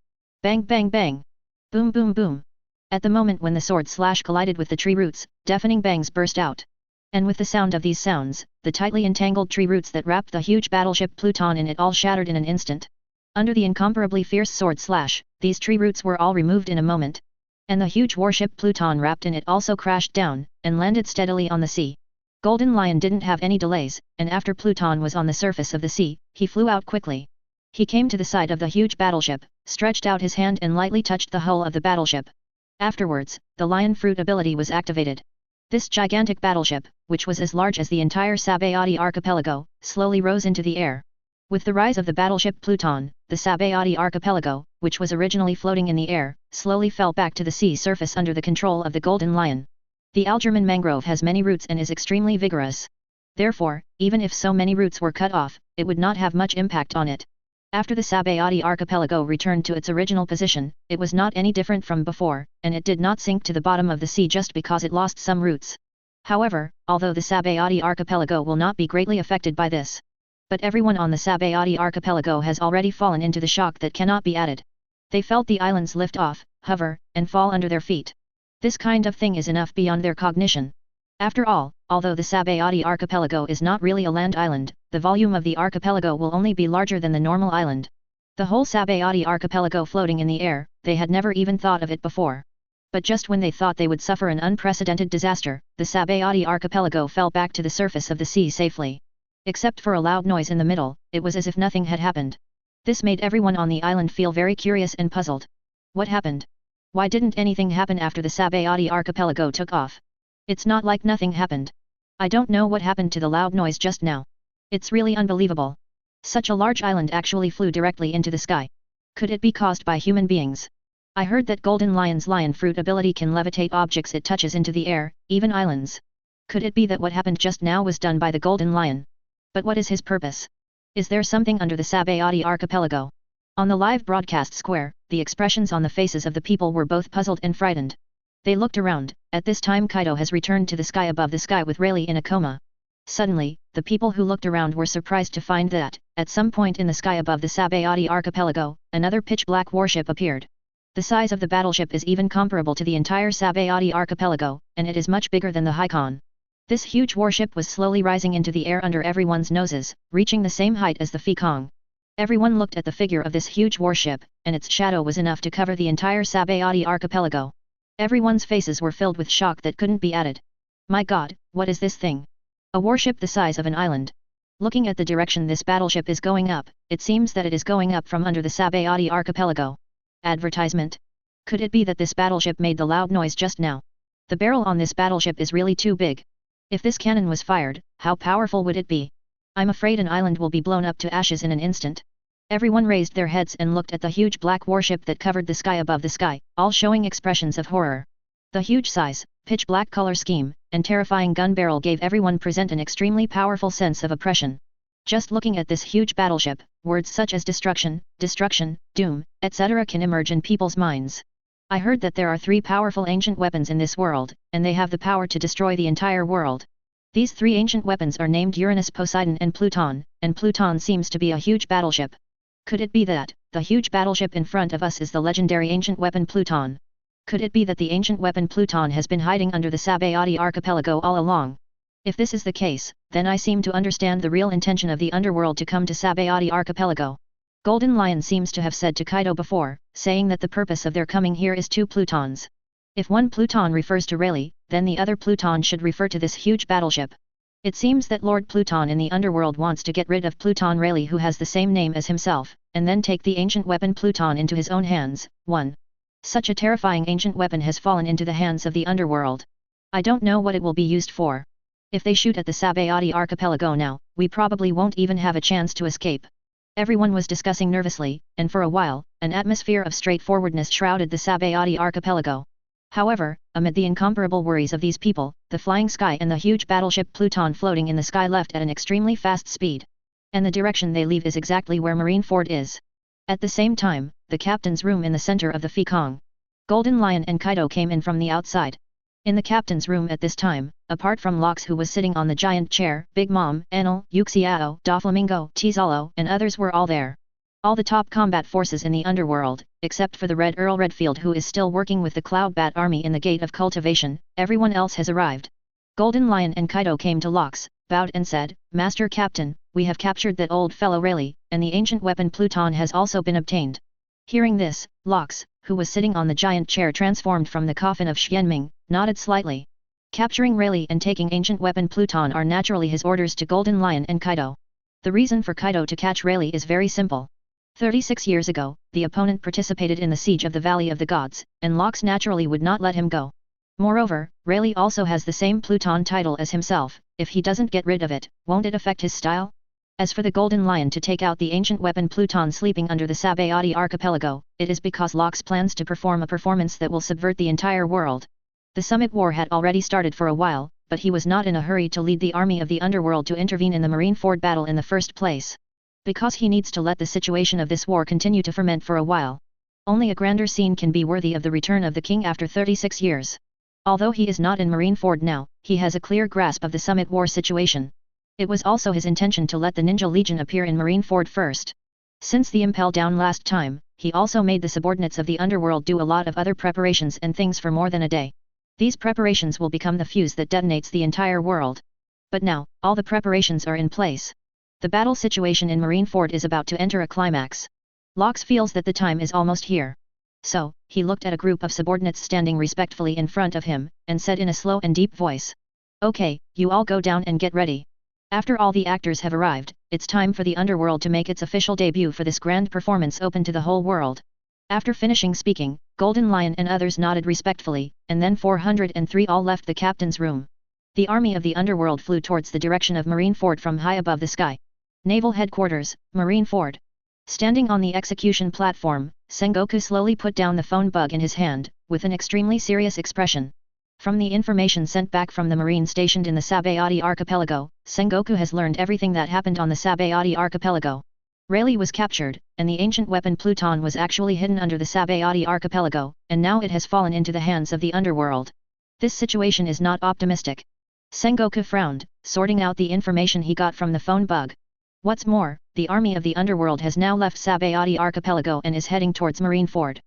Bang bang bang! Boom boom boom! At the moment when the sword slash collided with the tree roots, deafening bangs burst out. And with the sound of these sounds, the tightly entangled tree roots that wrapped the huge battleship Pluton in it all shattered in an instant. Under the incomparably fierce sword slash, these tree roots were all removed in a moment. And the huge warship Pluton wrapped in it also crashed down, and landed steadily on the sea. Golden Lion didn't have any delays, and after Pluton was on the surface of the sea, he flew out quickly. He came to the side of the huge battleship, stretched out his hand and lightly touched the hull of the battleship. Afterwards, the Lion Fruit ability was activated. This gigantic battleship, which was as large as the entire Sabayati archipelago, slowly rose into the air. With the rise of the battleship Pluton, the Sabayati archipelago, which was originally floating in the air, slowly fell back to the sea surface under the control of the Golden Lion. The Algerman mangrove has many roots and is extremely vigorous. Therefore, even if so many roots were cut off, it would not have much impact on it. After the Sabayati archipelago returned to its original position, it was not any different from before, and it did not sink to the bottom of the sea just because it lost some roots. However, although the Sabayati archipelago will not be greatly affected by this, but everyone on the Sabayati archipelago has already fallen into the shock that cannot be added. They felt the islands lift off, hover, and fall under their feet. This kind of thing is enough beyond their cognition. After all, although the Sabayati archipelago is not really a land island, the volume of the archipelago will only be larger than the normal island. The whole Sabayati archipelago floating in the air, they had never even thought of it before. But just when they thought they would suffer an unprecedented disaster, the Sabayati archipelago fell back to the surface of the sea safely. Except for a loud noise in the middle, it was as if nothing had happened. This made everyone on the island feel very curious and puzzled. What happened? Why didn't anything happen after the Sabayati archipelago took off? It's not like nothing happened. I don't know what happened to the loud noise just now. It's really unbelievable. Such a large island actually flew directly into the sky. Could it be caused by human beings? I heard that Golden Lion's lion fruit ability can levitate objects it touches into the air, even islands. Could it be that what happened just now was done by the Golden Lion? But what is his purpose? Is there something under the Sabayati archipelago? On the live broadcast square, the expressions on the faces of the people were both puzzled and frightened. They looked around. At this time Kaido has returned to the sky above the sky with Rayleigh in a coma. Suddenly, the people who looked around were surprised to find that, at some point in the sky above the Sabayati archipelago, another pitch-black warship appeared. The size of the battleship is even comparable to the entire Sabayati archipelago, and it is much bigger than the Haikon. This huge warship was slowly rising into the air under everyone's noses, reaching the same height as the Fekong. Everyone looked at the figure of this huge warship, and its shadow was enough to cover the entire Sabayati archipelago. Everyone's faces were filled with shock that couldn't be added. My god, what is this thing? A warship the size of an island. Looking at the direction this battleship is going up, it seems that it is going up from under the Sabayati archipelago. Advertisement? Could it be that this battleship made the loud noise just now? The barrel on this battleship is really too big. If this cannon was fired, how powerful would it be? I'm afraid an island will be blown up to ashes in an instant. Everyone raised their heads and looked at the huge black warship that covered the sky above the sky, all showing expressions of horror. The huge size, pitch-black color scheme, and terrifying gun barrel gave everyone present an extremely powerful sense of oppression. Just looking at this huge battleship, words such as destruction, doom, etc. can emerge in people's minds. I heard that there are 3 powerful ancient weapons in this world, and they have the power to destroy the entire world. These 3 ancient weapons are named Uranus, Poseidon and Pluton seems to be a huge battleship. Could it be that, the huge battleship in front of us is the legendary ancient weapon Pluton? Could it be that the ancient weapon Pluton has been hiding under the Sabayati archipelago all along? If this is the case, then I seem to understand the real intention of the underworld to come to Sabayati archipelago. Golden Lion seems to have said to Kaido before, saying that the purpose of their coming here is 2 Plutons. If one Pluton refers to Rayleigh, then the other Pluton should refer to this huge battleship. It seems that Lord Pluton in the underworld wants to get rid of Pluton Rayleigh, who has the same name as himself, and then take the ancient weapon Pluton into his own hands. 1. Such a terrifying ancient weapon has fallen into the hands of the underworld. I don't know what it will be used for. If they shoot at the Sabayati archipelago now, we probably won't even have a chance to escape. Everyone was discussing nervously, and for a while, an atmosphere of straightforwardness shrouded the Sabayati archipelago. However, amid the incomparable worries of these people, the flying sky and the huge battleship Pluton floating in the sky left at an extremely fast speed. And the direction they leave is exactly where Marineford is. At the same time, the captain's room in the center of the Fekong. Golden Lion and Kaido came in from the outside. In the captain's room at this time, apart from Locks who was sitting on the giant chair, Big Mom, Enel, Uxiao, Doflamingo, Tizalo and others were all there. All the top combat forces in the underworld, except for the Red Earl Redfield who is still working with the Cloud Bat army in the Gate of Cultivation, everyone else has arrived. Golden Lion and Kaido came to Locks, bowed and said, Master Captain, we have captured that old fellow Rayleigh, and the ancient weapon Pluton has also been obtained. Hearing this, Locks, who was sitting on the giant chair transformed from the coffin of Xianming, nodded slightly. Capturing Rayleigh and taking ancient weapon Pluton are naturally his orders to Golden Lion and Kaido. The reason for Kaido to catch Rayleigh is very simple. 36 years ago, the opponent participated in the siege of the Valley of the Gods, and Locks naturally would not let him go. Moreover, Rayleigh also has the same Pluton title as himself. If he doesn't get rid of it, won't it affect his style? As for the Golden Lion to take out the ancient weapon Pluton sleeping under the Sabaody archipelago, it is because Locks plans to perform a performance that will subvert the entire world. The Summit War had already started for a while, but he was not in a hurry to lead the army of the underworld to intervene in the Marineford battle in the first place. Because he needs to let the situation of this war continue to ferment for a while. Only a grander scene can be worthy of the return of the king after 36 years. Although he is not in Marineford now, he has a clear grasp of the Summit War situation. It was also his intention to let the Ninja Legion appear in Marineford first. Since the impel down last time, he also made the subordinates of the underworld do a lot of other preparations and things for more than a day. These preparations will become the fuse that detonates the entire world. But now, all the preparations are in place. The battle situation in Marineford is about to enter a climax. Locks feels that the time is almost here. So, he looked at a group of subordinates standing respectfully in front of him, and said in a slow and deep voice. Okay, you all go down and get ready. After all the actors have arrived, it's time for the underworld to make its official debut for this grand performance open to the whole world. After finishing speaking, Golden Lion and others nodded respectfully, and then 403 all left the captain's room. The army of the underworld flew towards the direction of Marineford from high above the sky. Naval Headquarters, Marineford. Standing on the execution platform, Sengoku slowly put down the phone bug in his hand, with an extremely serious expression. From the information sent back from the Marine stationed in the Sabaody archipelago, Sengoku has learned everything that happened on the Sabaody archipelago. Rayleigh was captured, and the ancient weapon Pluton was actually hidden under the Sabaody archipelago, and now it has fallen into the hands of the underworld. This situation is not optimistic. Sengoku frowned, sorting out the information he got from the phone bug. What's more, the army of the underworld has now left Sabaody archipelago and is heading towards Marineford.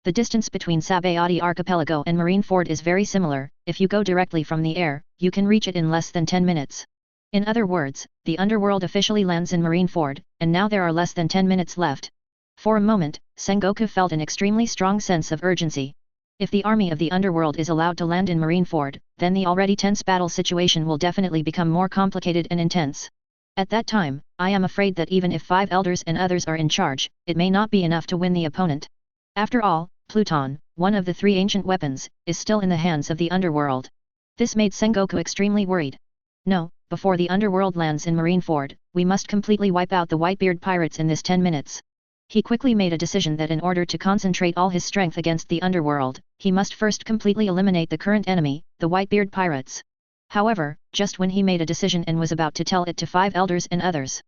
The distance between Sabaody archipelago and Marineford is very similar. If you go directly from the air, you can reach it in less than 10 minutes. In other words, the underworld officially lands in Marineford, and now there are less than 10 minutes left. For a moment, Sengoku felt an extremely strong sense of urgency. If the army of the underworld is allowed to land in Marineford, then the already tense battle situation will definitely become more complicated and intense. At that time, I am afraid that even if 5 elders and others are in charge, it may not be enough to win the opponent. After all, Pluton, one of the 3 ancient weapons, is still in the hands of the underworld. This made Sengoku extremely worried. No, before the underworld lands in Marineford, we must completely wipe out the Whitebeard pirates in this 10 minutes. He quickly made a decision that in order to concentrate all his strength against the underworld, he must first completely eliminate the current enemy, the Whitebeard pirates. However, just when he made a decision and was about to tell it to 5 elders and others,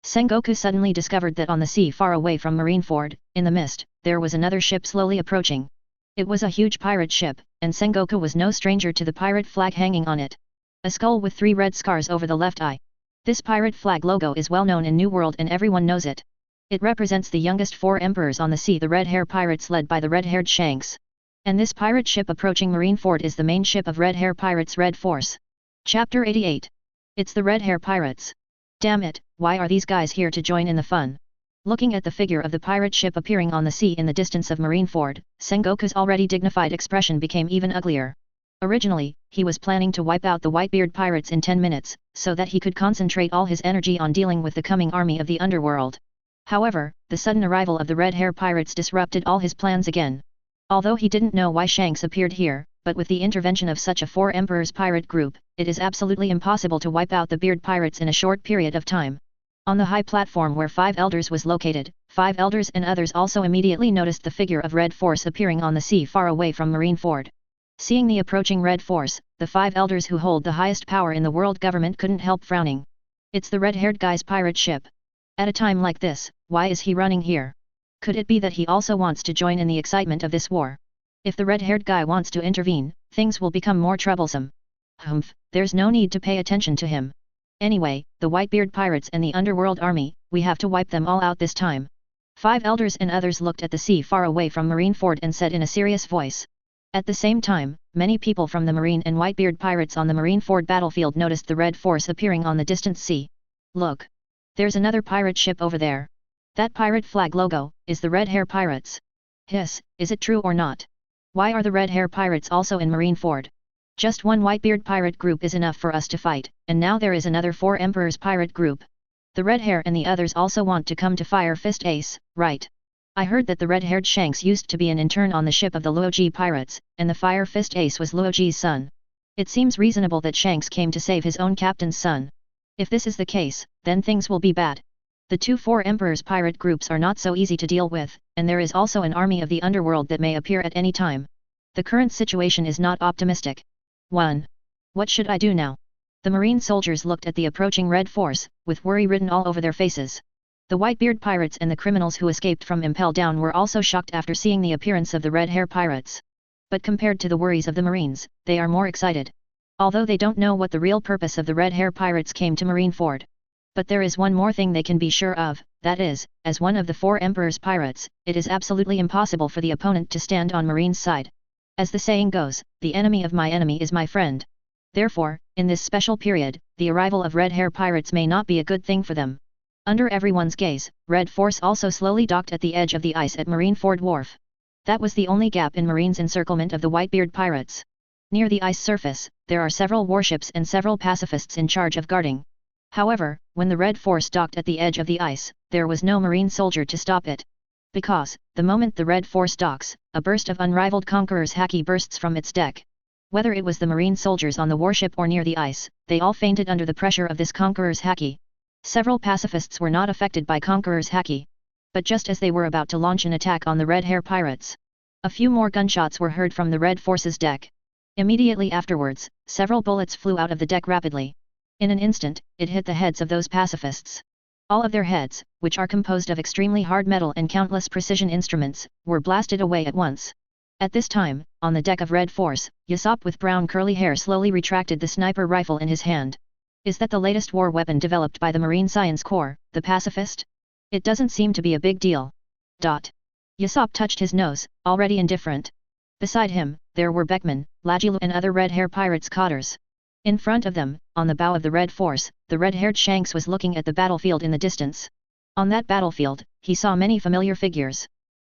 Sengoku suddenly discovered that on the sea far away from Marineford, in the mist, there was another ship slowly approaching. It was a huge pirate ship, and Sengoku was no stranger to the pirate flag hanging on it. A skull with 3 red scars over the left eye. This pirate flag logo is well known in New World and everyone knows it. It represents the youngest 4 emperors on the sea, the red-hair pirates led by the red-haired Shanks. And this pirate ship approaching Marineford is the main ship of red-hair pirates Red Force. Chapter 88. It's the red-hair pirates. Damn it, why are these guys here to join in the fun? Looking at the figure of the pirate ship appearing on the sea in the distance of Marineford, Sengoku's already dignified expression became even uglier. Originally, he was planning to wipe out the Whitebeard pirates in 10 minutes, so that he could concentrate all his energy on dealing with the coming army of the underworld. However, the sudden arrival of the red-hair pirates disrupted all his plans again. Although he didn't know why Shanks appeared here, but with the intervention of such a 4 emperors pirate group, it is absolutely impossible to wipe out the beard pirates in a short period of time. On the high platform where 5 elders was located, 5 elders and others also immediately noticed the figure of Red Force appearing on the sea far away from Marineford. Seeing the approaching Red Force, the 5 elders who hold the highest power in the world government couldn't help frowning. It's the red-haired guy's pirate ship. At a time like this, why is he running here? Could it be that he also wants to join in the excitement of this war? If the red-haired guy wants to intervene, things will become more troublesome. Humph, there's no need to pay attention to him. Anyway, the Whitebeard pirates and the underworld army, we have to wipe them all out this time. 5 elders and others looked at the sea far away from Marineford and said in a serious voice. At the same time, many people from the Marine and Whitebeard pirates on the Marineford battlefield noticed the Red Force appearing on the distant sea. Look! There's another pirate ship over there. That pirate flag logo, is the red-hair pirates. Hiss, is it true or not? Why are the red-hair pirates also in Marineford? Just one Whitebeard pirate group is enough for us to fight, and now there is another 4 Emperors pirate group. The red hair and the others also want to come to Fire Fist Ace, right? I heard that the red-haired Shanks used to be an intern on the ship of the Luoji pirates, and the Fire Fist Ace was Luoji's son. It seems reasonable that Shanks came to save his own captain's son. If this is the case, then things will be bad. The 4 Emperors pirate groups are not so easy to deal with, and there is also an army of the underworld that may appear at any time. The current situation is not optimistic. 1. What should I do now? The marine soldiers looked at the approaching red force, with worry written all over their faces. The Whitebeard pirates and the criminals who escaped from Impel Down were also shocked after seeing the appearance of the red hair pirates. But compared to the worries of the marines, they are more excited. Although they don't know what the real purpose of the red hair pirates came to Marineford. But there is one more thing they can be sure of, that is, as one of the 4 Emperors pirates, it is absolutely impossible for the opponent to stand on Marine's side. As the saying goes, the enemy of my enemy is my friend. Therefore, in this special period, the arrival of red hair pirates may not be a good thing for them. Under everyone's gaze, Red Force also slowly docked at the edge of the ice at Marineford Wharf. That was the only gap in Marine's encirclement of the Whitebeard pirates. Near the ice surface, there are several warships and several pacifists in charge of guarding. However, when the Red Force docked at the edge of the ice, there was no marine soldier to stop it. Because, the moment the Red Force docks, a burst of unrivaled Conqueror's haki bursts from its deck. Whether it was the marine soldiers on the warship or near the ice, they all fainted under the pressure of this Conqueror's haki. Several pacifists were not affected by Conqueror's haki. But just as they were about to launch an attack on the Red Hair pirates, a few more gunshots were heard from the Red Force's deck. Immediately afterwards, several bullets flew out of the deck rapidly. In an instant, it hit the heads of those pacifists. All of their heads, which are composed of extremely hard metal and countless precision instruments, were blasted away at once. At this time, on the deck of Red Force, Usopp with brown curly hair slowly retracted the sniper rifle in his hand. Is that the latest war weapon developed by the Marine Science Corps, the pacifist? It doesn't seem to be a big deal. Usopp touched his nose, already indifferent. Beside him, there were Beckman, Lagilu and other red hair pirates' cotters. In front of them, on the bow of the Red Force, the red-haired Shanks was looking at the battlefield in the distance. On that battlefield, he saw many familiar figures.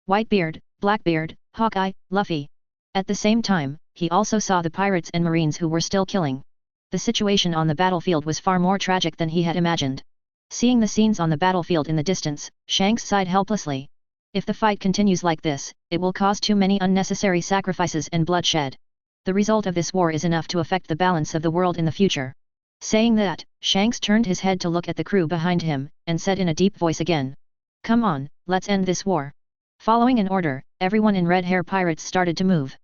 Whitebeard, Blackbeard, Hawkeye, Luffy. At the same time, he also saw the pirates and marines who were still killing. The situation on the battlefield was far more tragic than he had imagined. Seeing the scenes on the battlefield in the distance, Shanks sighed helplessly. If the fight continues like this, it will cause too many unnecessary sacrifices and bloodshed. The result of this war is enough to affect the balance of the world in the future. Saying that, Shanks turned his head to look at the crew behind him, and said in a deep voice again. Come on, let's end this war. Following an order, everyone in Red Hair Pirates started to move.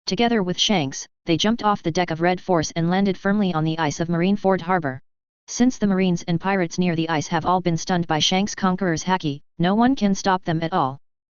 Together with Shanks, they jumped off the deck of Red Force and landed firmly on the ice of Marineford Harbor. Since the Marines and pirates near the ice have all been stunned by Shanks' Conqueror's haki, no one can stop them at all.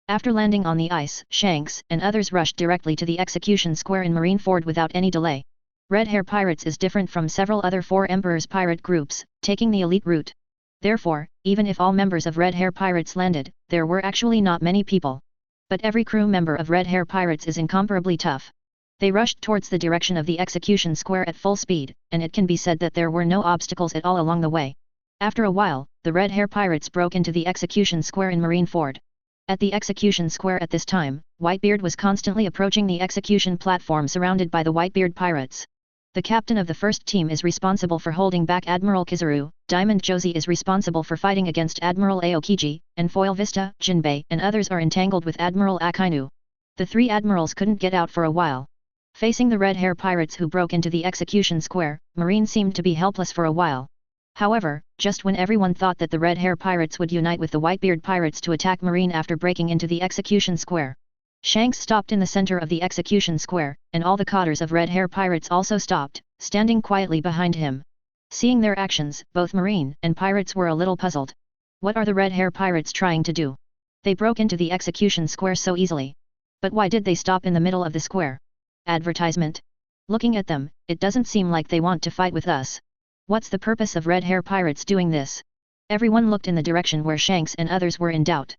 After landing on the ice, Shanks and others rushed directly to the execution square in Marineford without any delay. Red Hair Pirates is different from several other 4 Emperors pirate groups, taking the elite route. Therefore, even if all members of Red Hair Pirates landed, there were actually not many people. But every crew member of Red Hair Pirates is incomparably tough. They rushed towards the direction of the execution square at full speed, and it can be said that there were no obstacles at all along the way. After a while, the Red Hair Pirates broke into the execution square in Marineford. At the execution square at this time, Whitebeard was constantly approaching the execution platform surrounded by the Whitebeard pirates. The captain of the first team is responsible for holding back Admiral Kizaru, Diamond Josie is responsible for fighting against Admiral Aokiji, and Foil Vista, Jinbei and others are entangled with Admiral Akainu. The 3 admirals couldn't get out for a while. Facing the Red Hair Pirates who broke into the execution square, Marine seemed to be helpless for a while. However, just when everyone thought that the Red Hair Pirates would unite with the Whitebeard Pirates to attack Marine after breaking into the execution square, Shanks stopped in the center of the execution square, and all the cotters of Red Hair Pirates also stopped, standing quietly behind him. Seeing their actions, both Marine and Pirates were a little puzzled. What are the Red Hair Pirates trying to do? They broke into the execution square so easily. But why did they stop in the middle of the square? Advertisement? Looking at them, it doesn't seem like they want to fight with us. What's the purpose of Red Hair Pirates doing this? Everyone looked in the direction where Shanks and others were in doubt.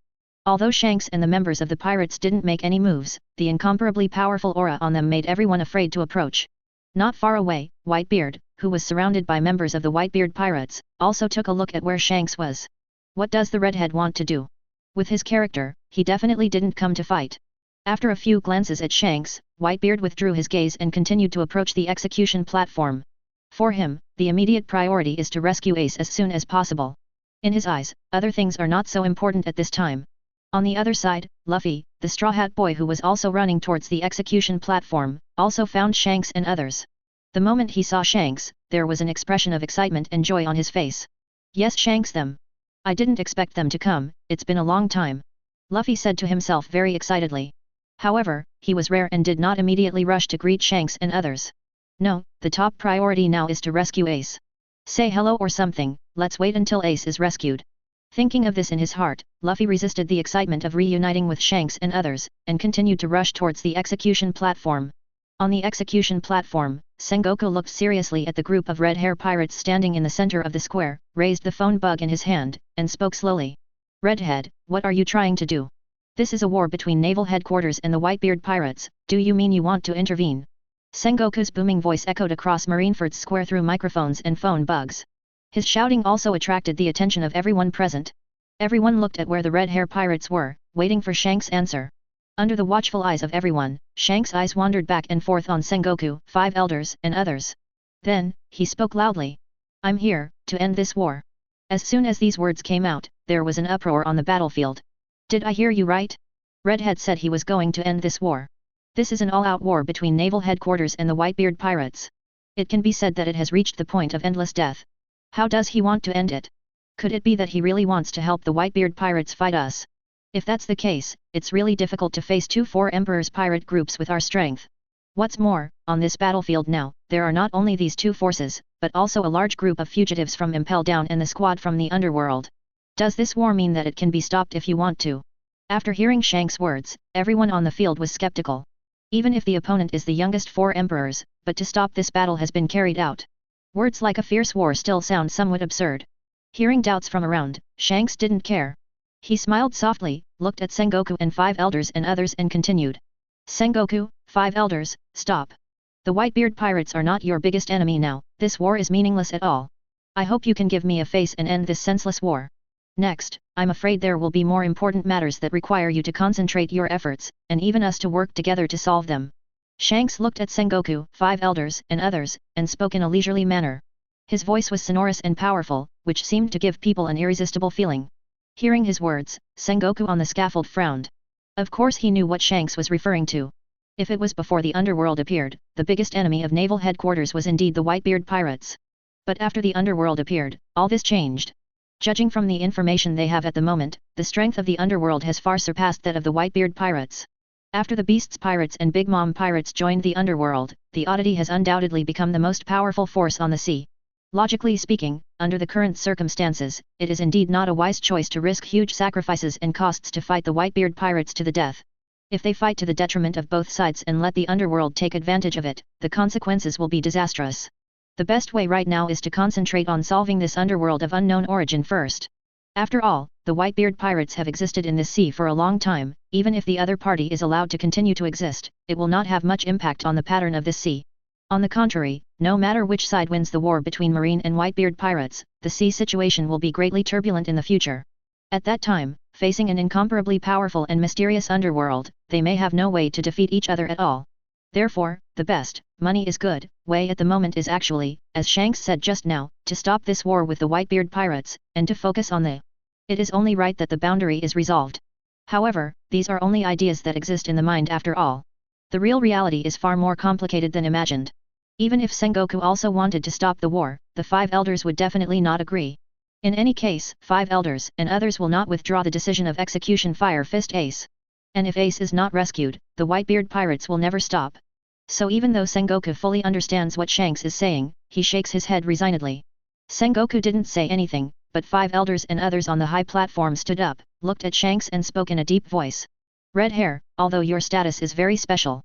Although Shanks and the members of the pirates didn't make any moves, the incomparably powerful aura on them made everyone afraid to approach. Not far away, Whitebeard, who was surrounded by members of the Whitebeard pirates, also took a look at where Shanks was. What does the redhead want to do? With his character, he definitely didn't come to fight. After a few glances at Shanks, Whitebeard withdrew his gaze and continued to approach the execution platform. For him, the immediate priority is to rescue Ace as soon as possible. In his eyes, other things are not so important at this time. On the other side, Luffy, the Straw Hat Boy who was also running towards the execution platform, also found Shanks and others. The moment he saw Shanks, there was an expression of excitement and joy on his face. Yes, Shanks, them. I didn't expect them to come, it's been a long time. Luffy said to himself very excitedly. However, he was rare and did not immediately rush to greet Shanks and others. No, the top priority now is to rescue Ace. Say hello or something, let's wait until Ace is rescued. Thinking of this in his heart, Luffy resisted the excitement of reuniting with Shanks and others, and continued to rush towards the execution platform. On the execution platform, Sengoku looked seriously at the group of red-hair pirates standing in the center of the square, raised the phone bug in his hand, and spoke slowly. Redhead, what are you trying to do? This is a war between naval headquarters and the Whitebeard pirates, do you mean you want to intervene? Sengoku's booming voice echoed across Marineford's square through microphones and phone bugs. His shouting also attracted the attention of everyone present. Everyone looked at where the red-hair pirates were, waiting for Shanks' answer. Under the watchful eyes of everyone, Shanks' eyes wandered back and forth on Sengoku, five elders, and others. Then, he spoke loudly. I'm here, to end this war. As soon as these words came out, there was an uproar on the battlefield. Did I hear you right? Redhead said he was going to end this war. This is an all-out war between naval headquarters and the Whitebeard pirates. It can be said that it has reached the point of endless death. How does he want to end it? Could it be that he really wants to help the Whitebeard pirates fight us? If that's the case, it's really difficult to face 2-4 Emperor's pirate groups with our strength. What's more, on this battlefield now, there are not only these two forces, but also a large group of fugitives from Impel Down and the squad from the underworld. Does this war mean that it can be stopped if you want to? After hearing Shanks' words, everyone on the field was skeptical. Even if the opponent is the youngest 4 emperors, but to stop this battle has been carried out. Words like a fierce war still sound somewhat absurd. Hearing doubts from around, Shanks didn't care. He smiled softly, looked at Sengoku and 5 elders and others and continued. Sengoku, 5 elders, stop. The Whitebeard pirates are not your biggest enemy now, this war is meaningless at all. I hope you can give me a face and end this senseless war. Next, I'm afraid there will be more important matters that require you to concentrate your efforts, and even us to work together to solve them. Shanks looked at Sengoku, 5 elders, and others, and spoke in a leisurely manner. His voice was sonorous and powerful, which seemed to give people an irresistible feeling. Hearing his words, Sengoku on the scaffold frowned. Of course he knew what Shanks was referring to. If it was before the underworld appeared, the biggest enemy of naval headquarters was indeed the Whitebeard pirates. But after the underworld appeared, all this changed. Judging from the information they have at the moment, the strength of the underworld has far surpassed that of the Whitebeard pirates. After the Beasts pirates and Big Mom pirates joined the underworld, the oddity has undoubtedly become the most powerful force on the sea. Logically speaking, under the current circumstances, it is indeed not a wise choice to risk huge sacrifices and costs to fight the Whitebeard pirates to the death. If they fight to the detriment of both sides and let the underworld take advantage of it, the consequences will be disastrous. The best way right now is to concentrate on solving this underworld of unknown origin first. After all, the Whitebeard pirates have existed in this sea for a long time, even if the other party is allowed to continue to exist, it will not have much impact on the pattern of this sea. On the contrary, no matter which side wins the war between Marine and Whitebeard pirates, the sea situation will be greatly turbulent in the future. At that time, facing an incomparably powerful and mysterious underworld, they may have no way to defeat each other at all. Therefore, the best, money is good, way at the moment is actually, as Shanks said just now, to stop this war with the Whitebeard pirates, and to focus on the. It is only right that the boundary is resolved. However, these are only ideas that exist in the mind after all. The real reality is far more complicated than imagined. Even if Sengoku also wanted to stop the war, the 5 elders would definitely not agree. In any case, 5 elders and others will not withdraw the decision of execution Fire Fist Ace. And if Ace is not rescued, the Whitebeard pirates will never stop. So even though Sengoku fully understands what Shanks is saying, he shakes his head resignedly. Sengoku didn't say anything, but 5 elders and others on the high platform stood up, looked at Shanks and spoke in a deep voice. Red Hair, although your status is very special.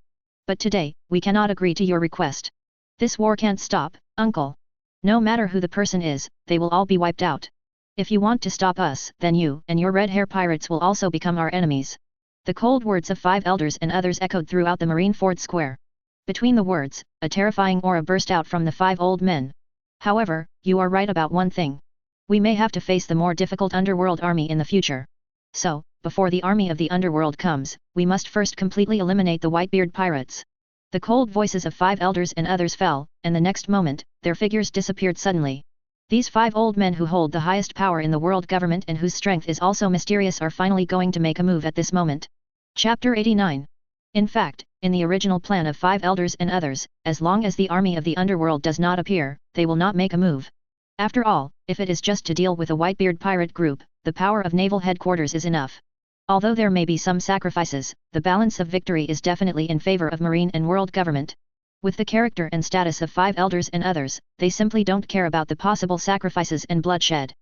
But today, we cannot agree to your request. This war can't stop, uncle. No matter who the person is, they will all be wiped out. If you want to stop us, then you and your red hair pirates will also become our enemies. The cold words of 5 elders and others echoed throughout the Marineford square. Between the words, a terrifying aura burst out from the 5 old men. However, you are right about one thing. We may have to face the more difficult underworld army in the future. So, before the army of the underworld comes, we must first completely eliminate the Whitebeard pirates. The cold voices of 5 elders and others fell, and the next moment, their figures disappeared suddenly. These 5 old men who hold the highest power in the world government and whose strength is also mysterious are finally going to make a move at this moment. Chapter 89. In fact, in the original plan of 5 elders and others, as long as the army of the underworld does not appear, they will not make a move. After all, if it is just to deal with a Whitebeard pirate group, the power of naval headquarters is enough. Although there may be some sacrifices, the balance of victory is definitely in favor of marine and world government. With the character and status of 5 elders and others, they simply don't care about the possible sacrifices and bloodshed.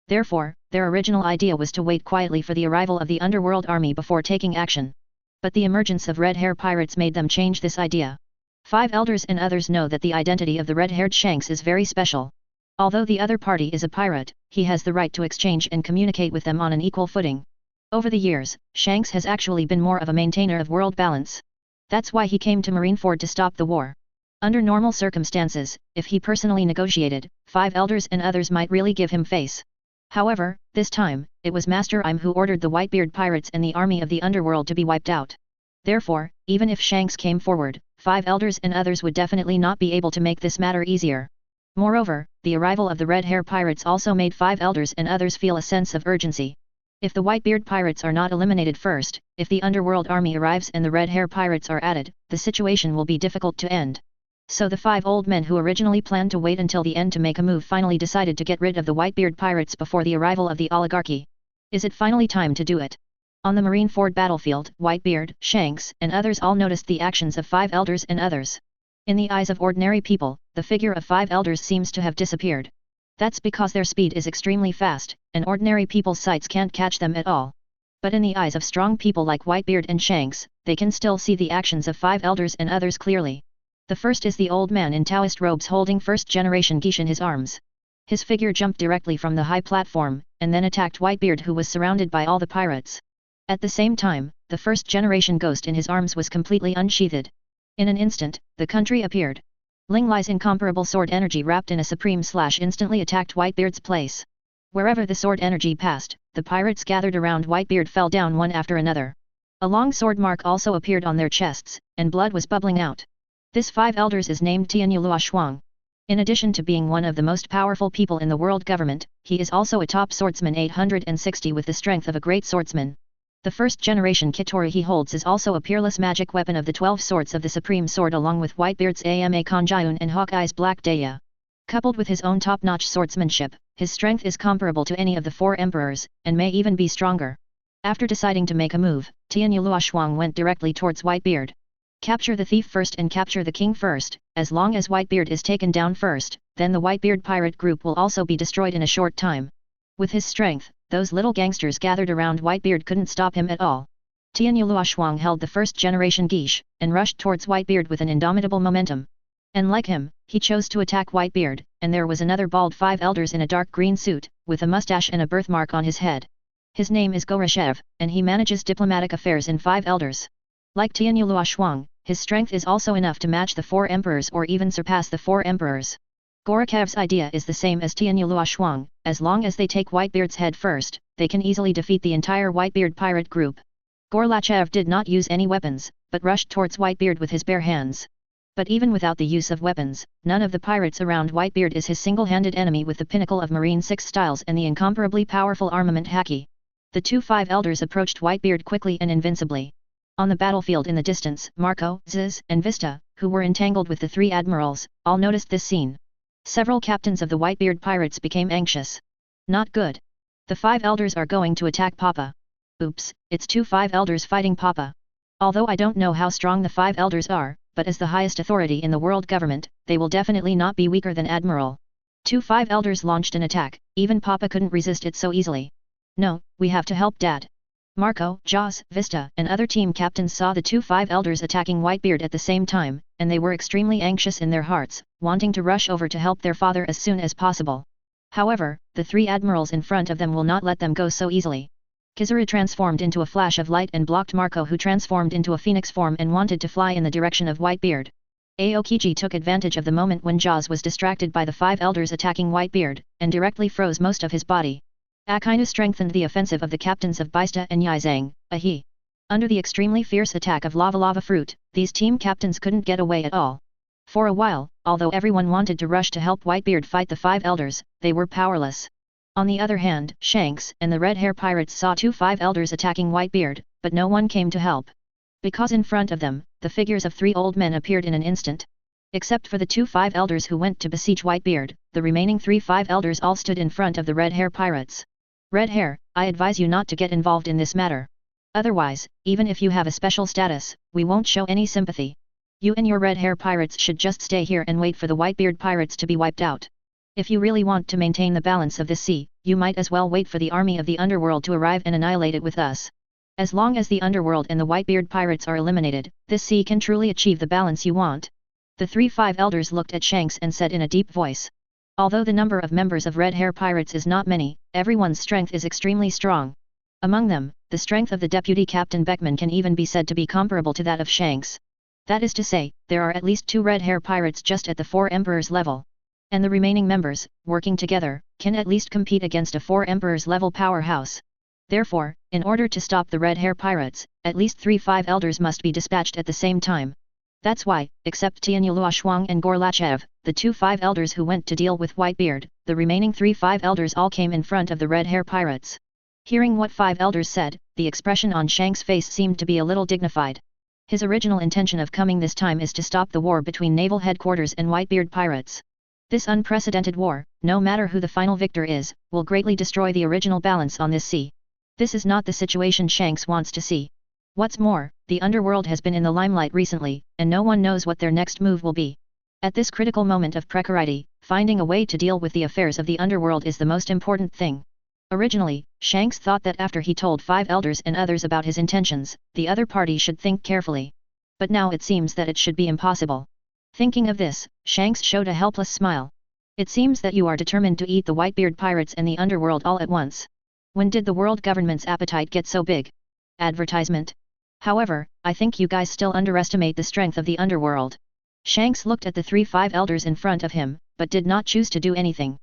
Therefore, their original idea was to wait quietly for the arrival of the underworld army before taking action. But the emergence of red-hair pirates made them change this idea. 5 elders and others know that the identity of the red-haired Shanks is very special. Although the other party is a pirate, he has the right to exchange and communicate with them on an equal footing. Over the years, Shanks has actually been more of a maintainer of world balance. That's why he came to Marineford to stop the war. Under normal circumstances, if he personally negotiated, 5 elders and others might really give him face. However, this time, it was Master Im who ordered the Whitebeard pirates and the army of the underworld to be wiped out. Therefore, even if Shanks came forward, 5 elders and others would definitely not be able to make this matter easier. Moreover, the arrival of the red-hair pirates also made 5 elders and others feel a sense of urgency. If the Whitebeard pirates are not eliminated first, if the underworld army arrives and the red-hair pirates are added, the situation will be difficult to end. So the 5 old men who originally planned to wait until the end to make a move finally decided to get rid of the Whitebeard pirates before the arrival of the oligarchy. Is it finally time to do it? On the Marineford battlefield, Whitebeard, Shanks, and others all noticed the actions of 5 elders and others. In the eyes of ordinary people, the figure of 5 elders seems to have disappeared. That's because their speed is extremely fast, and ordinary people's sights can't catch them at all. But in the eyes of strong people like Whitebeard and Shanks, they can still see the actions of 5 elders and others clearly. The first is the old man in Taoist robes holding first-generation geisha in his arms. His figure jumped directly from the high platform, and then attacked Whitebeard who was surrounded by all the pirates. At the same time, the first-generation ghost in his arms was completely unsheathed. In an instant, the country appeared. Ling Lai's incomparable sword energy wrapped in a supreme slash instantly attacked Whitebeard's place. Wherever the sword energy passed, the pirates gathered around Whitebeard fell down one after another. A long sword mark also appeared on their chests, and blood was bubbling out. This 5 elders is named Tianyulua Shuang. In addition to being one of the most powerful people in the world government, he is also a top swordsman 860 with the strength of a great swordsman. The first generation Kitori he holds is also a peerless magic weapon of the 12 swords of the Supreme Sword along with Whitebeard's Ama Konjayun and Hawkeye's Black Daya. Coupled with his own top-notch swordsmanship, his strength is comparable to any of the 4 emperors, and may even be stronger. After deciding to make a move, Tianyulua Shuang went directly towards Whitebeard. Capture the thief first and capture the king first. As long as Whitebeard is taken down first, then the Whitebeard pirate group will also be destroyed in a short time. With his strength, those little gangsters gathered around Whitebeard couldn't stop him at all. Tianyulua Shuang held the first-generation geisha, and rushed towards Whitebeard with an indomitable momentum. And like him, he chose to attack Whitebeard, and there was another bald 5 elders in a dark green suit, with a mustache and a birthmark on his head. His name is Gorashev, and he manages diplomatic affairs in 5 elders. Like Tianyulua Shuang, his strength is also enough to match the 4 emperors or even surpass the 4 emperors. Gorakev's idea is the same as Tianyulua Shuang. As long as they take Whitebeard's head first, they can easily defeat the entire Whitebeard pirate group. Gorlachev did not use any weapons, but rushed towards Whitebeard with his bare hands. But even without the use of weapons, none of the pirates around Whitebeard is his single-handed enemy with the pinnacle of marine 6 styles and the incomparably powerful armament haki. The 2 5 elders approached Whitebeard quickly and invincibly. On the battlefield in the distance, Marco, Ziz, and Vista, who were entangled with the 3 admirals, all noticed this scene. Several captains of the Whitebeard pirates became anxious. Not good. The 5 elders are going to attack Papa. Oops, it's 2 5 elders fighting Papa. Although I don't know how strong the 5 elders are, but as the highest authority in the world government, they will definitely not be weaker than Admiral. 2 5 elders launched an attack, even Papa couldn't resist it so easily. No, we have to help Dad. Marco, Jaws, Vista, and other team captains saw the 2 5 elders attacking Whitebeard at the same time, and they were extremely anxious in their hearts, wanting to rush over to help their father as soon as possible. However, the 3 admirals in front of them will not let them go so easily. Kizaru transformed into a flash of light and blocked Marco, who transformed into a phoenix form and wanted to fly in the direction of Whitebeard. Aokiji took advantage of the moment when Jaws was distracted by the 5 elders attacking Whitebeard, and directly froze most of his body. Akainu strengthened the offensive of the captains of Baista and Yizang, Ahi. Under the extremely fierce attack of lava fruit, these team captains couldn't get away at all. For a while, although everyone wanted to rush to help Whitebeard fight the 5 elders, they were powerless. On the other hand, Shanks and the red hair pirates saw 2 5 elders attacking Whitebeard, but no one came to help. Because in front of them, the figures of 3 old men appeared in an instant. Except for the 2 5 elders who went to besiege Whitebeard, the remaining 3 5 elders all stood in front of the red hair pirates. Red hair, I advise you not to get involved in this matter. Otherwise, even if you have a special status, we won't show any sympathy. You and your red hair pirates should just stay here and wait for the Whitebeard pirates to be wiped out. If you really want to maintain the balance of this sea, you might as well wait for the army of the underworld to arrive and annihilate it with us. As long as the underworld and the Whitebeard pirates are eliminated, this sea can truly achieve the balance you want. The 3 5 elders looked at Shanks and said in a deep voice. Although the number of members of red hair pirates is not many, everyone's strength is extremely strong. Among them, the strength of the deputy captain Beckman can even be said to be comparable to that of Shanks. That is to say, there are at least 2 red hair pirates just at the 4 emperors level. And the remaining members, working together, can at least compete against a 4 emperors level powerhouse. Therefore, in order to stop the red hair pirates, at least 3 5 elders must be dispatched at the same time. That's why, except Tianyuluoshuang and Gorlachev, the 2 5 elders who went to deal with Whitebeard, the remaining 3 5 elders all came in front of the red hair pirates. Hearing what 5 elders said, the expression on Shank's face seemed to be a little dignified. His original intention of coming this time is to stop the war between naval headquarters and Whitebeard pirates. This unprecedented war, no matter who the final victor is, will greatly destroy the original balance on this sea. This is not the situation Shanks wants to see. What's more, the underworld has been in the limelight recently, and no one knows what their next move will be. At this critical moment of precarity, finding a way to deal with the affairs of the underworld is the most important thing. Originally, Shanks thought that after he told 5 elders and others about his intentions, the other party should think carefully. But now it seems that it should be impossible. Thinking of this, Shanks showed a helpless smile. It seems that you are determined to eat the Whitebeard pirates and the underworld all at once. When did the world government's appetite get so big? Advertisement? However, I think you guys still underestimate the strength of the underworld. Shanks looked at the 3 5 elders in front of him, but did not choose to do anything.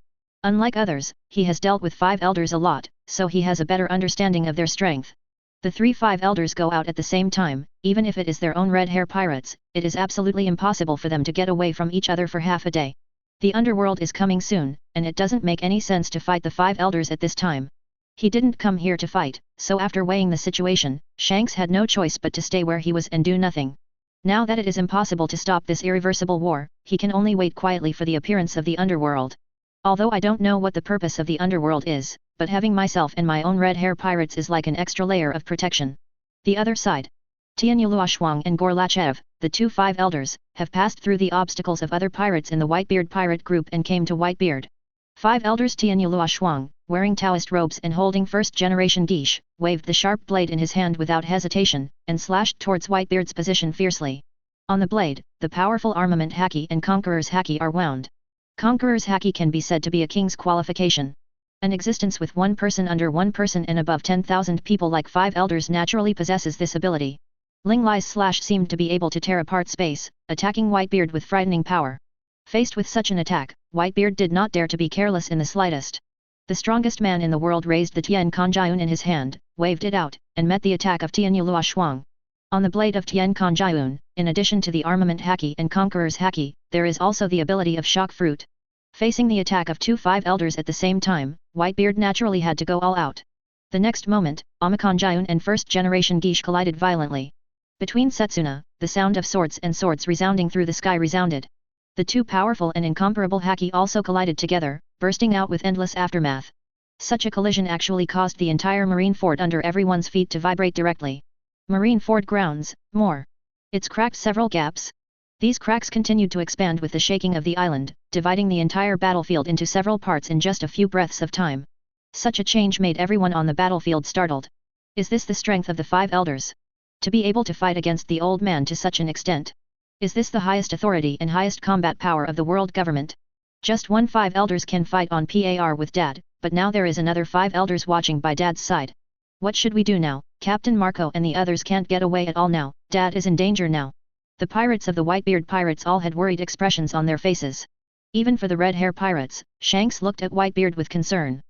Unlike others, he has dealt with 5 elders a lot, so he has a better understanding of their strength. The 3 5 elders go out at the same time, even if it is their own red hair pirates, it is absolutely impossible for them to get away from each other for half a day. The underworld is coming soon, and it doesn't make any sense to fight the 5 elders at this time. He didn't come here to fight, so after weighing the situation, Shanks had no choice but to stay where he was and do nothing. Now that it is impossible to stop this irreversible war, he can only wait quietly for the appearance of the underworld. Although I don't know what the purpose of the underworld is, but having myself and my own red hair pirates is like an extra layer of protection. The other side. Tianyuluoshuang and Gorlachev, the 2 5 elders, have passed through the obstacles of other pirates in the Whitebeard pirate group and came to Whitebeard. 5 elders Tianyuluoshuang, wearing Taoist robes and holding first-generation geesh, waved the sharp blade in his hand without hesitation, and slashed towards Whitebeard's position fiercely. On the blade, the powerful armament haki and Conqueror's haki are wound. Conqueror's haki can be said to be a king's qualification. An existence with 1 person under 1 person and above 10,000 people like 5 elders naturally possesses this ability. Ling Lai's slash seemed to be able to tear apart space, attacking Whitebeard with frightening power. Faced with such an attack, Whitebeard did not dare to be careless in the slightest. The strongest man in the world raised the Tian Kanjiun in his hand, waved it out, and met the attack of Tianyuluoshuang. On the blade of Tian Kanjiun, in addition to the armament haki and Conqueror's haki, there is also the ability of shock fruit. Facing the attack of 2 5 elders at the same time, Whitebeard naturally had to go all out. The next moment, Amakanjiun and first-generation geesh collided violently. Between Setsuna, the sound of swords and swords resounding through the sky resounded. The 2 powerful and incomparable haki also collided together, bursting out with endless aftermath. Such a collision actually caused the entire marine fort under everyone's feet to vibrate directly. Marine fort grounds, more. It's cracked several gaps. These cracks continued to expand with the shaking of the island, dividing the entire battlefield into several parts in just a few breaths of time. Such a change made everyone on the battlefield startled. Is this the strength of the 5 elders? To be able to fight against the old man to such an extent? Is this the highest authority and highest combat power of the world government? Just 5 elders can fight on par with Dad, but now there is another 5 elders watching by Dad's side. What should we do now? Captain Marco and the others can't get away at all now, Dad is in danger now. The pirates of the Whitebeard pirates all had worried expressions on their faces. Even for the red hair pirates, Shanks looked at Whitebeard with concern.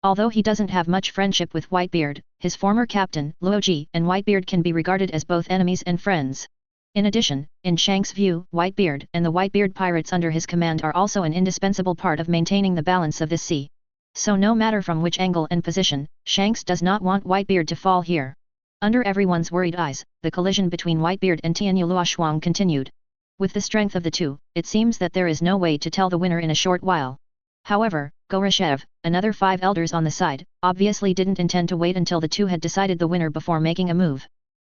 Although he doesn't have much friendship with Whitebeard, his former captain, Luoji, and Whitebeard can be regarded as both enemies and friends. In addition, in Shank's view, Whitebeard and the Whitebeard pirates under his command are also an indispensable part of maintaining the balance of this sea. So no matter from which angle and position, Shanks does not want Whitebeard to fall here. Under everyone's worried eyes, the collision between Whitebeard and Tianyuluoshuang continued. With the strength of the two, it seems that there is no way to tell the winner in a short while. However, Goroshev, another 5 elders on the side, obviously didn't intend to wait until the two had decided the winner before making a move.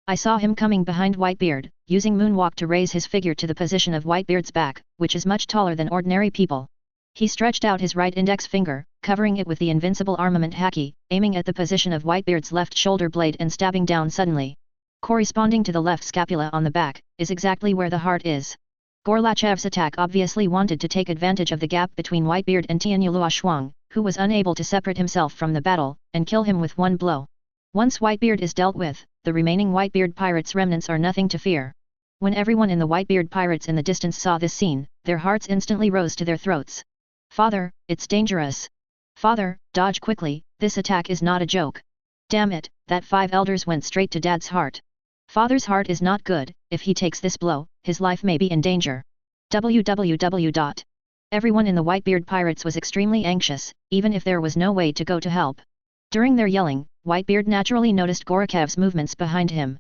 I saw him coming behind Whitebeard, using moonwalk to raise his figure to the position of Whitebeard's back, which is much taller than ordinary people. He stretched out his right index finger, covering it with the invincible armament haki, aiming at the position of Whitebeard's left shoulder blade and stabbing down suddenly. Corresponding to the left scapula on the back, is exactly where the heart is. Gorlachev's attack obviously wanted to take advantage of the gap between Whitebeard and Tianyuluoshuang, who was unable to separate himself from the battle, and kill him with one blow. Once Whitebeard is dealt with, the remaining Whitebeard pirates' remnants are nothing to fear. When everyone in the Whitebeard pirates in the distance saw this scene, their hearts instantly rose to their throats. "Father, it's dangerous. Father, dodge quickly, this attack is not a joke. Damn it, that 5 elders went straight to Dad's heart. Father's heart is not good, if he takes this blow, his life may be in danger." www. Everyone in the Whitebeard pirates was extremely anxious, even if there was no way to go to help. During their yelling, Whitebeard naturally noticed Gorokev's movements behind him.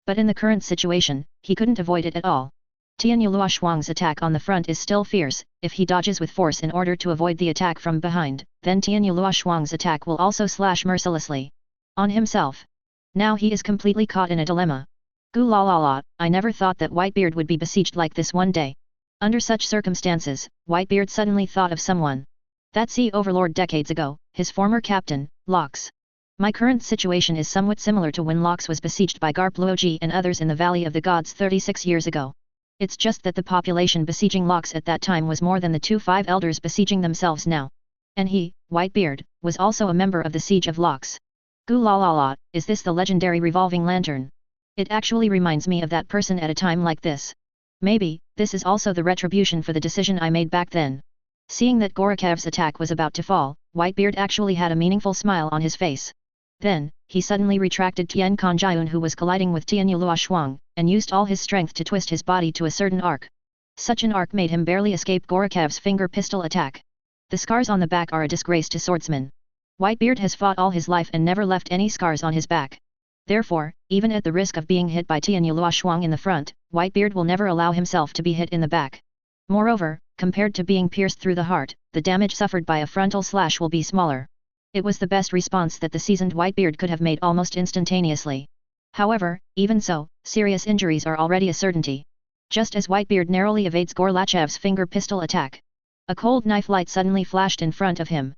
But in the current situation, he couldn't avoid it at all. Tianyuluoshuang's attack on the front is still fierce. If he dodges with force in order to avoid the attack from behind, then Tianyuluoshuang's attack will also slash mercilessly on himself. Now he is completely caught in a dilemma. Gu la la la, I never thought that Whitebeard would be besieged like this one day. Under such circumstances, Whitebeard suddenly thought of someone. That sea overlord decades ago, his former captain, Lox. My current situation is somewhat similar to when Lox was besieged by Garp Luoji and others in the Valley of the Gods 36 years ago. It's just that the population besieging Lox at that time was more than the 2 5 elders besieging themselves now. And he, Whitebeard, was also a member of the siege of Lox. Gu la la la, is this the legendary revolving lantern? It actually reminds me of that person at a time like this. Maybe, this is also the retribution for the decision I made back then. Seeing that Gorokev's attack was about to fall, Whitebeard actually had a meaningful smile on his face. Then, he suddenly retracted Tian Kanjiun, who was colliding with Tianyuluoshuang, and used all his strength to twist his body to a certain arc. Such an arc made him barely escape Gorokev's finger pistol attack. The scars on the back are a disgrace to swordsmen. Whitebeard has fought all his life and never left any scars on his back. Therefore, even at the risk of being hit by Tianyuluoshuang in the front, Whitebeard will never allow himself to be hit in the back. Moreover, compared to being pierced through the heart, the damage suffered by a frontal slash will be smaller. It was the best response that the seasoned Whitebeard could have made almost instantaneously. However, even so, serious injuries are already a certainty. Just as Whitebeard narrowly evades Gorlachev's finger pistol attack, a cold knife light suddenly flashed in front of him.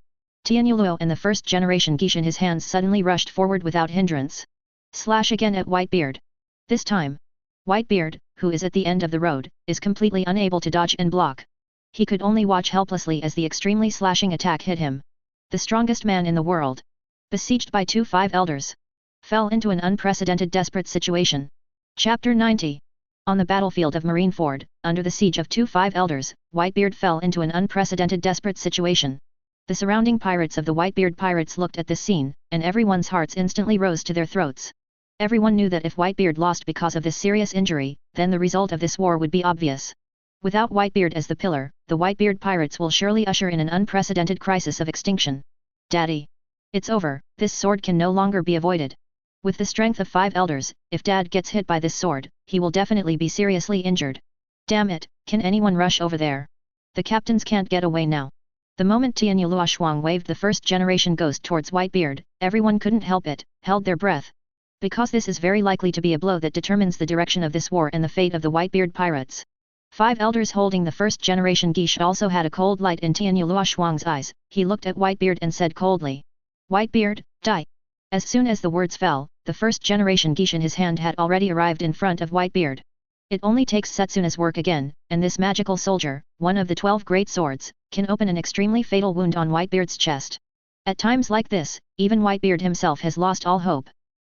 Tianyuluo and the first generation Geesh in his hands suddenly rushed forward without hindrance. Slash again at Whitebeard. This time, Whitebeard, who is at the end of the road, is completely unable to dodge and block. He could only watch helplessly as the extremely slashing attack hit him. The strongest man in the world, besieged by 2 5 elders, fell into an unprecedented desperate situation. Chapter 90. On the battlefield of Marineford, under the siege of 2 5 elders, Whitebeard fell into an unprecedented desperate situation. The surrounding pirates of the Whitebeard pirates looked at this scene, and everyone's hearts instantly rose to their throats. Everyone knew that if Whitebeard lost because of this serious injury, then the result of this war would be obvious. Without Whitebeard as the pillar, the Whitebeard pirates will surely usher in an unprecedented crisis of extinction. Daddy! It's over, this sword can no longer be avoided. With the strength of 5 elders, if Dad gets hit by this sword, he will definitely be seriously injured. Damn it, can anyone rush over there? The captains can't get away now. The moment Tianyuluoshuang waved the first generation ghost towards Whitebeard, everyone couldn't help it, held their breath. Because this is very likely to be a blow that determines the direction of this war and the fate of the Whitebeard pirates. 5 elders holding the first generation Geesh also had a cold light in Tianyuluoshuang's eyes. He looked at Whitebeard and said coldly, "Whitebeard, die." As soon as the words fell, the first generation Geesh in his hand had already arrived in front of Whitebeard. It only takes Setsuna's work again, and this magical soldier, one of the 12 great swords, can open an extremely fatal wound on Whitebeard's chest. At times like this, even Whitebeard himself has lost all hope.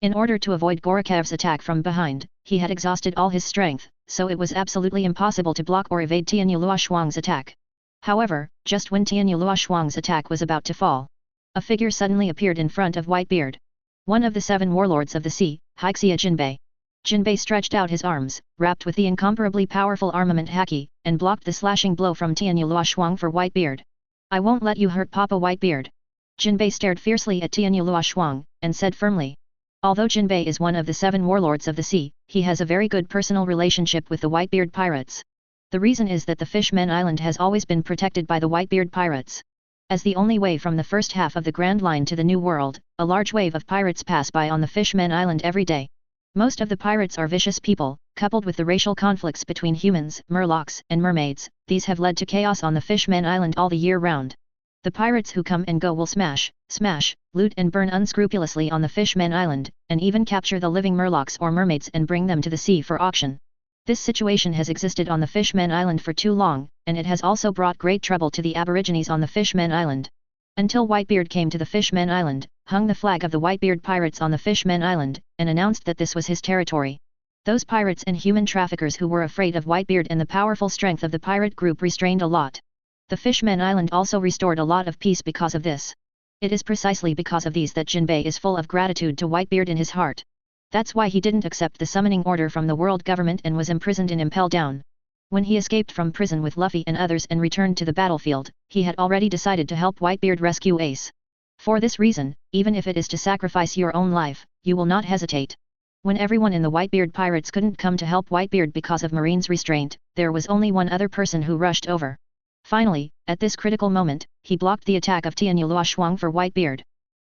In order to avoid Gorokev's attack from behind, he had exhausted all his strength, so it was absolutely impossible to block or evade Tianyuluoshuang's attack. However, just when Tianyuluoshuang's attack was about to fall, A figure suddenly appeared in front of Whitebeard. One of the 7 warlords of the sea, Hixia Jinbei. Jinbei stretched out his arms, wrapped with the incomparably powerful armament haki, and blocked the slashing blow from Tianyu Luoshuang for Whitebeard. I won't let you hurt Papa Whitebeard. Jinbei stared fiercely at Tianyu Luoshuang, and said firmly. Although Jinbei is one of the 7 warlords of the sea, he has a very good personal relationship with the Whitebeard pirates. The reason is that the Fishmen Island has always been protected by the Whitebeard pirates. As the only way from the first half of the Grand Line to the New World, a large wave of pirates pass by on the Fishmen Island every day. Most of the pirates are vicious people, coupled with the racial conflicts between humans, murlocs, and mermaids. These have led to chaos on the Fishmen Island all the year round. The pirates who come and go will smash, loot and burn unscrupulously on the Fishmen Island, and even capture the living murlocs or mermaids and bring them to the sea for auction. This situation has existed on the Fishmen Island for too long, and it has also brought great trouble to the Aborigines on the Fishmen Island. Until Whitebeard came to the Fishmen Island, hung the flag of the Whitebeard pirates on the Fishmen Island, and announced that this was his territory. Those pirates and human traffickers who were afraid of Whitebeard and the powerful strength of the pirate group restrained a lot. The Fishmen Island also restored a lot of peace because of this. It is precisely because of these that Jinbei is full of gratitude to Whitebeard in his heart. That's why he didn't accept the summoning order from the world government and was imprisoned in Impel Down. When he escaped from prison with Luffy and others and returned to the battlefield, he had already decided to help Whitebeard rescue Ace. For this reason, even if it is to sacrifice your own life, you will not hesitate. When everyone in the Whitebeard pirates couldn't come to help Whitebeard because of Marine's restraint, there was only one other person who rushed over. Finally, at this critical moment, he blocked the attack of Tianyu Luoshuang for Whitebeard.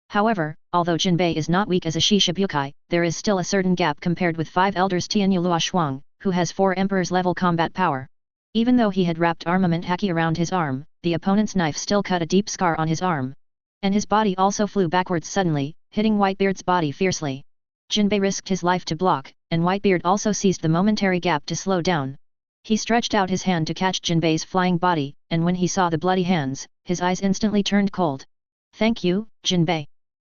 However, although Jinbei is not weak as a Shishibukai, there is still a certain gap compared with 5 elders Tianyu Luoshuang, who has 4 emperors level combat power. Even though he had wrapped armament haki around his arm, the opponent's knife still cut a deep scar on his arm. And his body also flew backwards suddenly, hitting Whitebeard's body fiercely. Jinbei risked his life to block, and Whitebeard also seized the momentary gap to slow down. He stretched out his hand to catch Jinbei's flying body, and when he saw the bloody hands, his eyes instantly turned cold. Thank you, Jinbei.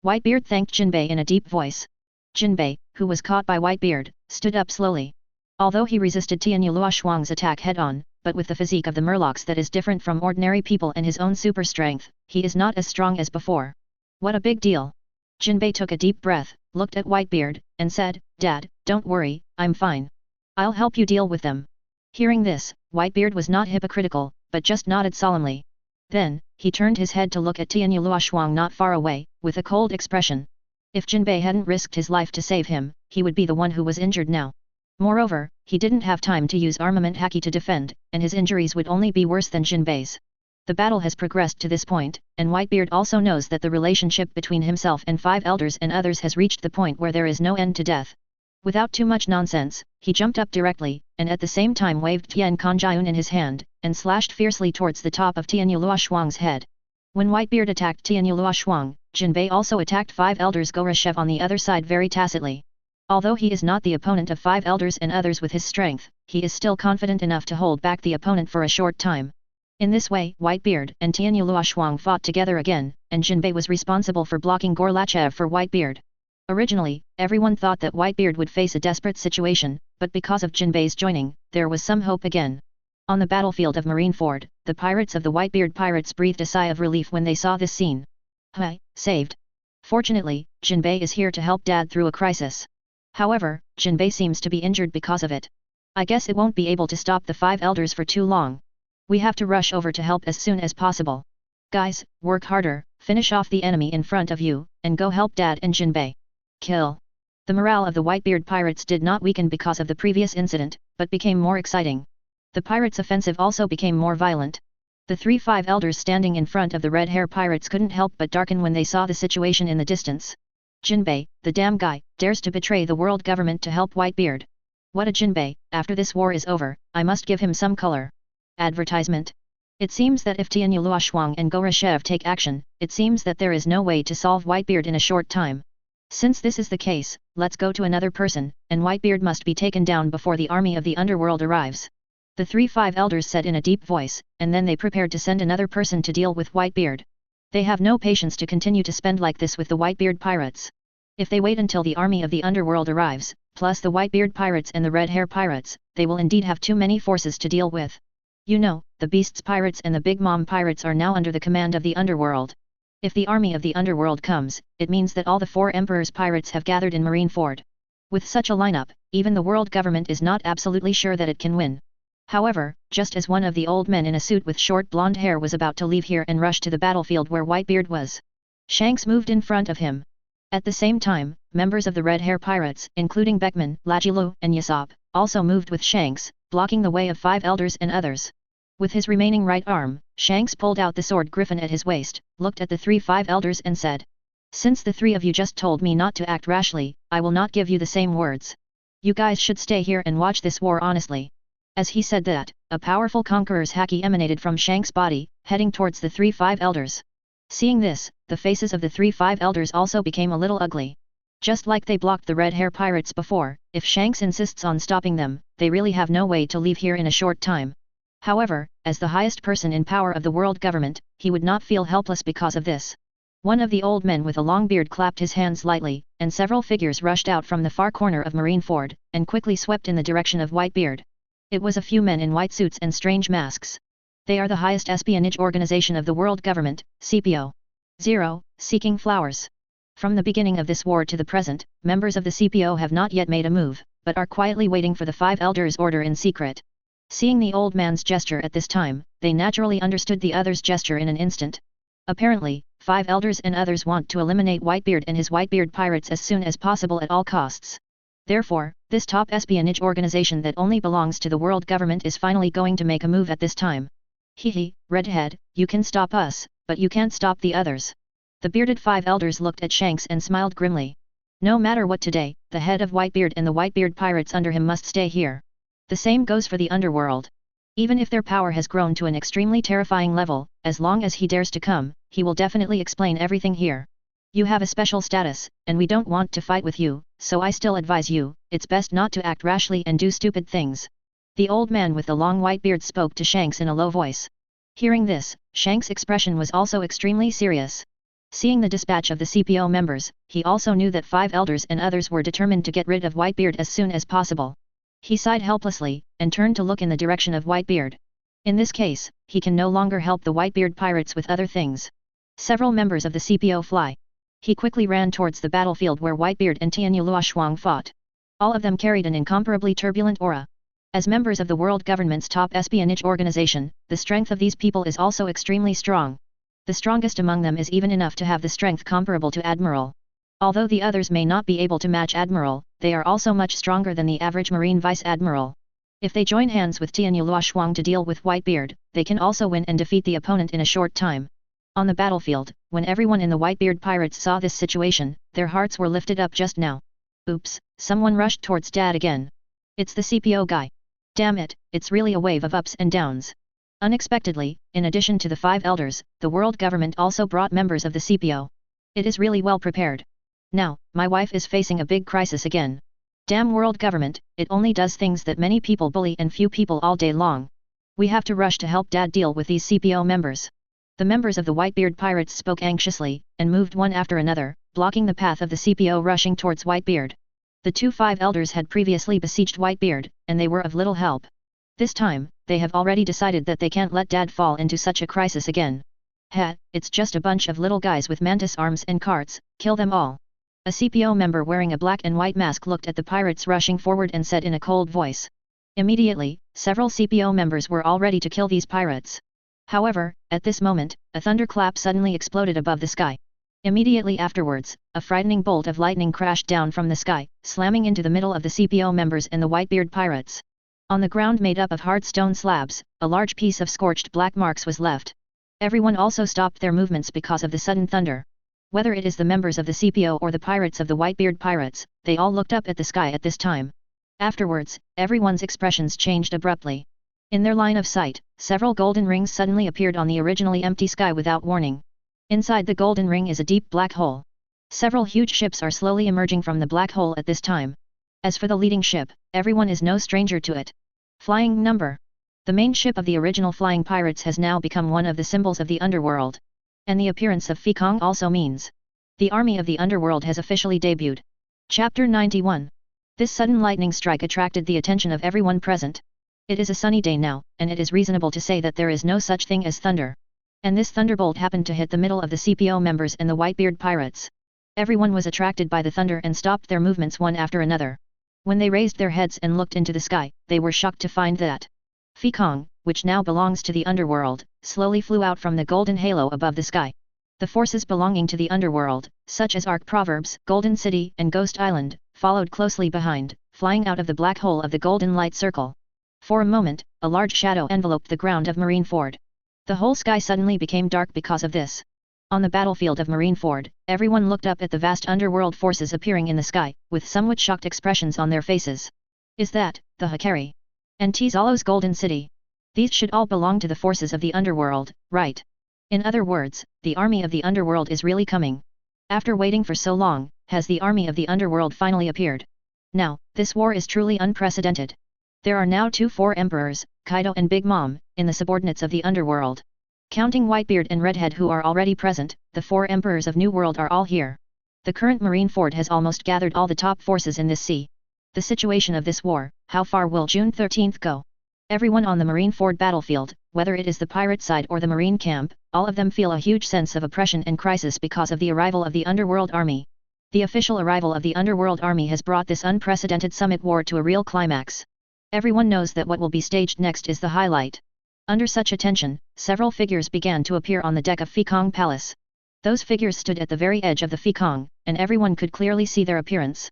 Whitebeard thanked Jinbei in a deep voice. Jinbei, who was caught by Whitebeard, stood up slowly. Although he resisted Tianyu Luoshuang's attack head-on, but with the physique of the murlocs that is different from ordinary people and his own super strength, he is not as strong as before. What a big deal. Jinbei took a deep breath, looked at Whitebeard, and said, Dad, don't worry, I'm fine. I'll help you deal with them. Hearing this, Whitebeard was not hypocritical, but just nodded solemnly. Then, he turned his head to look at Tianyu Luoshuang not far away, with a cold expression. If Jinbei hadn't risked his life to save him, he would be the one who was injured now. Moreover, he didn't have time to use armament haki to defend, and his injuries would only be worse than Jinbei's. The battle has progressed to this point, and Whitebeard also knows that the relationship between himself and 5 elders and others has reached the point where there is no end to death. Without too much nonsense, he jumped up directly, and at the same time waved Tian Kanjiun in his hand, and slashed fiercely towards the top of Tianyu Luoshuang's head. When Whitebeard attacked Tianyu Luoshuang, Jinbei also attacked 5 elders Goroshev on the other side very tacitly. Although he is not the opponent of 5 elders and others with his strength, he is still confident enough to hold back the opponent for a short time. In this way, Whitebeard and Tianyu Luoshuang fought together again, and Jinbei was responsible for blocking Gorlachev for Whitebeard. Originally, everyone thought that Whitebeard would face a desperate situation, but because of Jinbei's joining, there was some hope again. On the battlefield of Marineford, the pirates of the Whitebeard pirates breathed a sigh of relief when they saw this scene. Hey, saved. Fortunately, Jinbei is here to help Dad through a crisis. However, Jinbei seems to be injured because of it. I guess it won't be able to stop the 5 elders for too long. We have to rush over to help as soon as possible. Guys, work harder, finish off the enemy in front of you, and go help Dad and Jinbei. Kill. The morale of the Whitebeard pirates did not weaken because of the previous incident, but became more exciting. The pirates' offensive also became more violent. The 3-5 elders standing in front of the red hair pirates couldn't help but darken when they saw the situation in the distance. Jinbei, the damn guy, dares to betray the world government to help Whitebeard. What a Jinbei, after this war is over, I must give him some color. Advertisement. It seems that if Tianyu Luoshuang and Goroshev take action, it seems that there is no way to solve Whitebeard in a short time. Since this is the case, let's go to another person, and Whitebeard must be taken down before the army of the underworld arrives. The 3-5 elders said in a deep voice, and then they prepared to send another person to deal with Whitebeard. They have no patience to continue to spend like this with the Whitebeard pirates. If they wait until the army of the underworld arrives, plus the Whitebeard pirates and the red hair pirates, they will indeed have too many forces to deal with. You know, the Beasts pirates and the Big Mom pirates are now under the command of the underworld. If the army of the underworld comes, it means that all the 4 Emperor's pirates have gathered in Marineford. With such a lineup, even the world government is not absolutely sure that it can win. However, just as one of the old men in a suit with short blonde hair was about to leave here and rush to the battlefield where Whitebeard was, Shanks moved in front of him. At the same time, members of the Red Hair Pirates, including Beckman, Lajilu, and Yasop, also moved with Shanks, blocking the way of 5 elders and others. With his remaining right arm, Shanks pulled out the sword griffin at his waist, looked at the 5 elders and said, "Since the 3 of you just told me not to act rashly, I will not give you the same words. You guys should stay here and watch this war honestly." As he said that, a powerful conqueror's haki emanated from Shanks' body, heading towards the 5 elders. Seeing this, the faces of the 5 elders also became a little ugly. Just like they blocked the Red Hair Pirates before, if Shanks insists on stopping them, they really have no way to leave here in a short time. However, as the highest person in power of the world government, he would not feel helpless because of this. One of the old men with a long beard clapped his hands lightly, and several figures rushed out from the far corner of Marineford, and quickly swept in the direction of Whitebeard. It was a few men in white suits and strange masks. They are the highest espionage organization of the world government, CPO. 0, Seeking Flowers. From the beginning of this war to the present, members of the CPO have not yet made a move, but are quietly waiting for the 5 elders' order in secret. Seeing the old man's gesture at this time, they naturally understood the other's gesture in an instant. Apparently, 5 elders and others want to eliminate Whitebeard and his Whitebeard pirates as soon as possible at all costs. Therefore, this top espionage organization that only belongs to the world government is finally going to make a move at this time. Hehe, Redhead, you can stop us, but you can't stop the others. The bearded 5 elders looked at Shanks and smiled grimly. No matter what today, the head of Whitebeard and the Whitebeard pirates under him must stay here. The same goes for the underworld. Even if their power has grown to an extremely terrifying level, as long as he dares to come, he will definitely explain everything here. You have a special status, and we don't want to fight with you, so I still advise you, it's best not to act rashly and do stupid things. The old man with the long white beard spoke to Shanks in a low voice. Hearing this, Shanks' expression was also extremely serious. Seeing the dispatch of the CPO members, he also knew that 5 elders and others were determined to get rid of Whitebeard as soon as possible. He sighed helplessly, and turned to look in the direction of Whitebeard. In this case, he can no longer help the Whitebeard pirates with other things. Several members of the CPO fly. He quickly ran towards the battlefield where Whitebeard and Tianyu Luoshuang fought. All of them carried an incomparably turbulent aura. As members of the world government's top espionage organization, the strength of these people is also extremely strong. The strongest among them is even enough to have the strength comparable to Admiral. Although the others may not be able to match Admiral, they are also much stronger than the average Marine Vice Admiral. If they join hands with Tianyu Luoshuang to deal with Whitebeard, they can also win and defeat the opponent in a short time. On the battlefield, when everyone in the Whitebeard pirates saw this situation, their hearts were lifted up just now. Oops, someone rushed towards Dad again. It's the CPO guy. Damn it, it's really a wave of ups and downs. Unexpectedly, in addition to the 5 elders, the world government also brought members of the CPO. It is really well prepared. Now, my wife is facing a big crisis again. Damn world government, it only does things that many people bully and few people all day long. We have to rush to help Dad deal with these CPO members. The members of the Whitebeard pirates spoke anxiously, and moved one after another, blocking the path of the CPO rushing towards Whitebeard. The 5 elders had previously besieged Whitebeard, and they were of little help. This time, they have already decided that they can't let Dad fall into such a crisis again. Heh, it's just a bunch of little guys with mantis arms and carts, kill them all. A CPO member wearing a black and white mask looked at the pirates rushing forward and said in a cold voice. Immediately, several CPO members were all ready to kill these pirates. However, at this moment, a thunderclap suddenly exploded above the sky. Immediately afterwards, a frightening bolt of lightning crashed down from the sky, slamming into the middle of the CPO members and the Whitebeard pirates. On the ground made up of hard stone slabs, a large piece of scorched black marks was left. Everyone also stopped their movements because of the sudden thunder. Whether it is the members of the CPO or the pirates of the Whitebeard pirates, they all looked up at the sky at this time. Afterwards, everyone's expressions changed abruptly. In their line of sight, several golden rings suddenly appeared on the originally empty sky without warning. Inside the golden ring is a deep black hole. Several huge ships are slowly emerging from the black hole at this time. As for the leading ship, everyone is no stranger to it. Flying Number. The main ship of the original flying pirates has now become one of the symbols of the underworld. And the appearance of Fekong also means the army of the underworld has officially debuted. Chapter 91. This sudden lightning strike attracted the attention of everyone present. It is a sunny day now, and it is reasonable to say that there is no such thing as thunder. And this thunderbolt happened to hit the middle of the CPO members and the Whitebeard pirates. Everyone was attracted by the thunder and stopped their movements one after another. When they raised their heads and looked into the sky, they were shocked to find that Fekong, which now belongs to the underworld, slowly flew out from the golden halo above the sky. The forces belonging to the underworld, such as Ark Proverbs, Golden City and Ghost Island, followed closely behind, flying out of the black hole of the golden light circle. For a moment, a large shadow enveloped the ground of Marineford. The whole sky suddenly became dark because of this. On the battlefield of Marineford, everyone looked up at the vast underworld forces appearing in the sky, with somewhat shocked expressions on their faces. Is that the Hikari? And Tzalo's Golden City? These should all belong to the forces of the underworld, right? In other words, the army of the underworld is really coming. After waiting for so long, has the army of the underworld finally appeared? Now, this war is truly unprecedented. There are now 4 emperors, Kaido and Big Mom, in the subordinates of the underworld. Counting Whitebeard and Redhead who are already present, the 4 emperors of New World are all here. The current Marineford has almost gathered all the top forces in this sea. The situation of this war, how far will June 13th go? Everyone on the Marineford battlefield, whether it is the pirate side or the Marine camp, all of them feel a huge sense of oppression and crisis because of the arrival of the underworld army. The official arrival of the underworld army has brought this unprecedented summit war to a real climax. Everyone knows that what will be staged next is the highlight. Under such attention, several figures began to appear on the deck of Fekong Palace. Those figures stood at the very edge of the Fekong, and everyone could clearly see their appearance.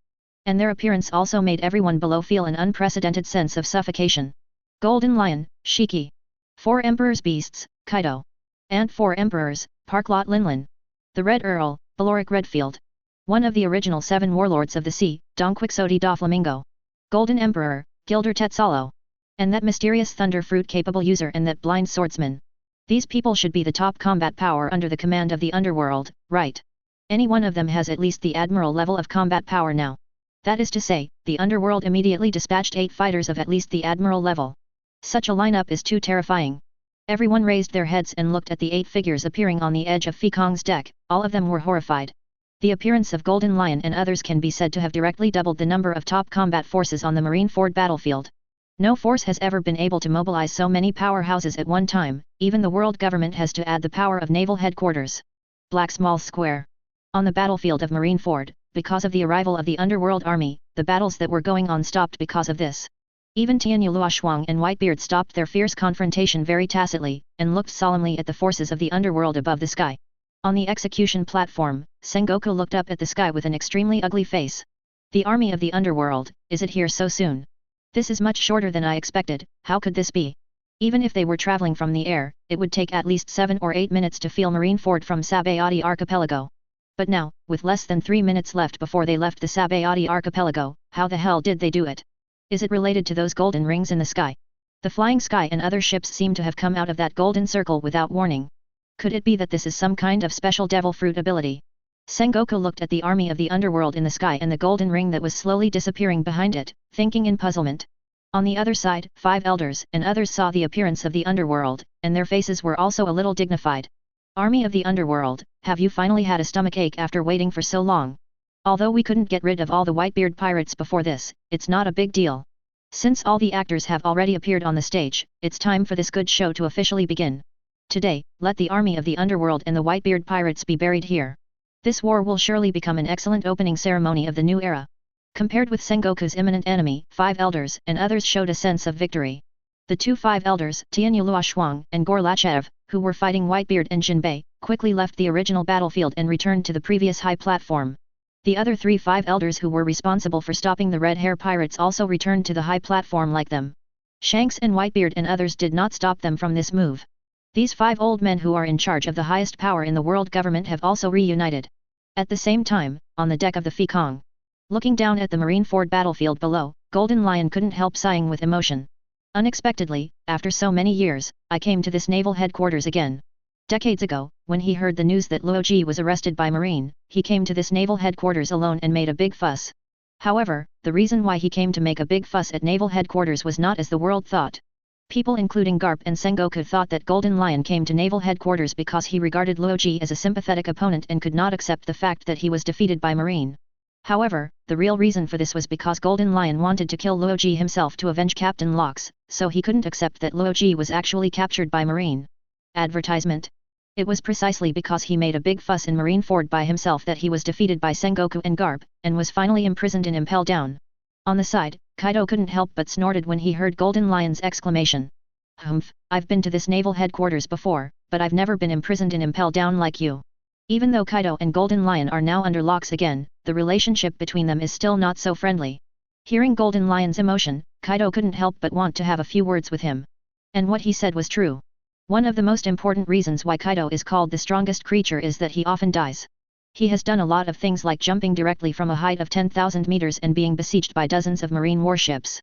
And their appearance also made everyone below feel an unprecedented sense of suffocation. Golden Lion, Shiki. 4 Emperors Beasts, Kaido. And 4 Emperors, Parklot Linlin. The Red Earl, Baloric Redfield. One of the original 7 warlords of the sea, Don Quixote da Flamingo. Golden Emperor, Gilder Tetzalo. And that mysterious thunder fruit-capable user and that blind swordsman. These people should be the top combat power under the command of the underworld, right? Any one of them has at least the admiral level of combat power now. That is to say, the underworld immediately dispatched 8 fighters of at least the admiral level. Such a lineup is too terrifying. Everyone raised their heads and looked at the 8 figures appearing on the edge of Fekong's deck, all of them were horrified. The appearance of Golden Lion and others can be said to have directly doubled the number of top combat forces on the Marineford battlefield. No force has ever been able to mobilize so many powerhouses at one time, even the world government has to add the power of naval headquarters. Black Small Square. On the battlefield of Marineford, because of the arrival of the underworld army, the battles that were going on stopped because of this. Even Tianyu Luoxuang and Whitebeard stopped their fierce confrontation very tacitly, and looked solemnly at the forces of the underworld above the sky. On the execution platform, Sengoku looked up at the sky with an extremely ugly face. The army of the underworld, is it here so soon? This is much shorter than I expected, how could this be? Even if they were traveling from the air, it would take at least 7 or 8 minutes to feel Marineford from Sabayati Archipelago. But now, with less than 3 minutes left before they left the Sabayati Archipelago, how the hell did they do it? Is it related to those golden rings in the sky? The flying sky and other ships seem to have come out of that golden circle without warning. Could it be that this is some kind of special devil fruit ability? Sengoku looked at the army of the underworld in the sky and the golden ring that was slowly disappearing behind it, thinking in puzzlement. On the other side, 5 elders and others saw the appearance of the underworld, and their faces were also a little dignified. Army of the underworld, have you finally had a stomachache after waiting for so long? Although we couldn't get rid of all the Whitebeard pirates before this, it's not a big deal. Since all the actors have already appeared on the stage, it's time for this good show to officially begin. Today, let the army of the underworld and the Whitebeard pirates be buried here. This war will surely become an excellent opening ceremony of the new era. Compared with Sengoku's imminent enemy, 5 elders and others showed a sense of victory. The 2 5 elders, Tianyu Luoxuang and Gorlachev, who were fighting Whitebeard and Jinbei, quickly left the original battlefield and returned to the previous high platform. The other 3 5 elders who were responsible for stopping the red hair pirates also returned to the high platform like them. Shanks and Whitebeard and others did not stop them from this move. These 5 old men who are in charge of the highest power in the world government have also reunited. At the same time, on the deck of the Fekong. Looking down at the Marineford battlefield below, Golden Lion couldn't help sighing with emotion. Unexpectedly, after so many years, I came to this naval headquarters again. Decades ago, when he heard the news that Luoji was arrested by Marine, he came to this naval headquarters alone and made a big fuss. However, the reason why he came to make a big fuss at naval headquarters was not as the world thought. People including Garp and Sengoku thought that Golden Lion came to naval headquarters because he regarded Luoji as a sympathetic opponent and could not accept the fact that he was defeated by Marine. However, the real reason for this was because Golden Lion wanted to kill Luoji himself to avenge Captain Locks, so he couldn't accept that Luoji was actually captured by Marine. Advertisement. It was precisely because he made a big fuss in Marineford by himself that he was defeated by Sengoku and Garp, and was finally imprisoned in Impel Down. On the side, Kaido couldn't help but snorted when he heard Golden Lion's exclamation. Humph, I've been to this naval headquarters before, but I've never been imprisoned in Impel Down like you. Even though Kaido and Golden Lion are now under locks again, the relationship between them is still not so friendly. Hearing Golden Lion's emotion, Kaido couldn't help but want to have a few words with him. And what he said was true. One of the most important reasons why Kaido is called the strongest creature is that he often dies. He has done a lot of things like jumping directly from a height of 10,000 meters and being besieged by dozens of marine warships.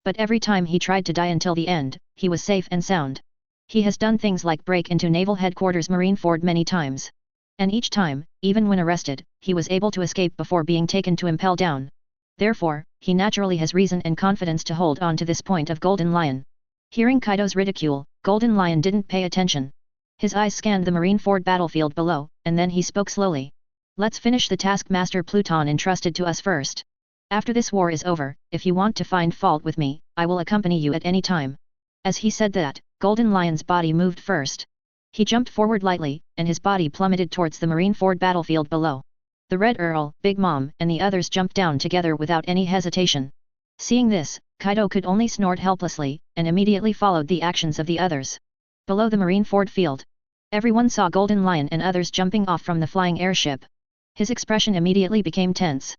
But every time he tried to die until the end, he was safe and sound. He has done things like break into Naval Headquarters Marineford many times. And each time, even when arrested, he was able to escape before being taken to Impel Down. Therefore, he naturally has reason and confidence to hold on to this point of Golden Lion. Hearing Kaido's ridicule, Golden Lion didn't pay attention. His eyes scanned the Marineford battlefield below, and then he spoke slowly. Let's finish the task Master Pluton entrusted to us first. After this war is over, if you want to find fault with me, I will accompany you at any time. As he said that, Golden Lion's body moved first. He jumped forward lightly, and his body plummeted towards the Marineford battlefield below. The Red Earl, Big Mom, and the others jumped down together without any hesitation. Seeing this, Kaido could only snort helplessly, and immediately followed the actions of the others. Below the Marineford field, everyone saw Golden Lion and others jumping off from the flying airship. His expression immediately became tense.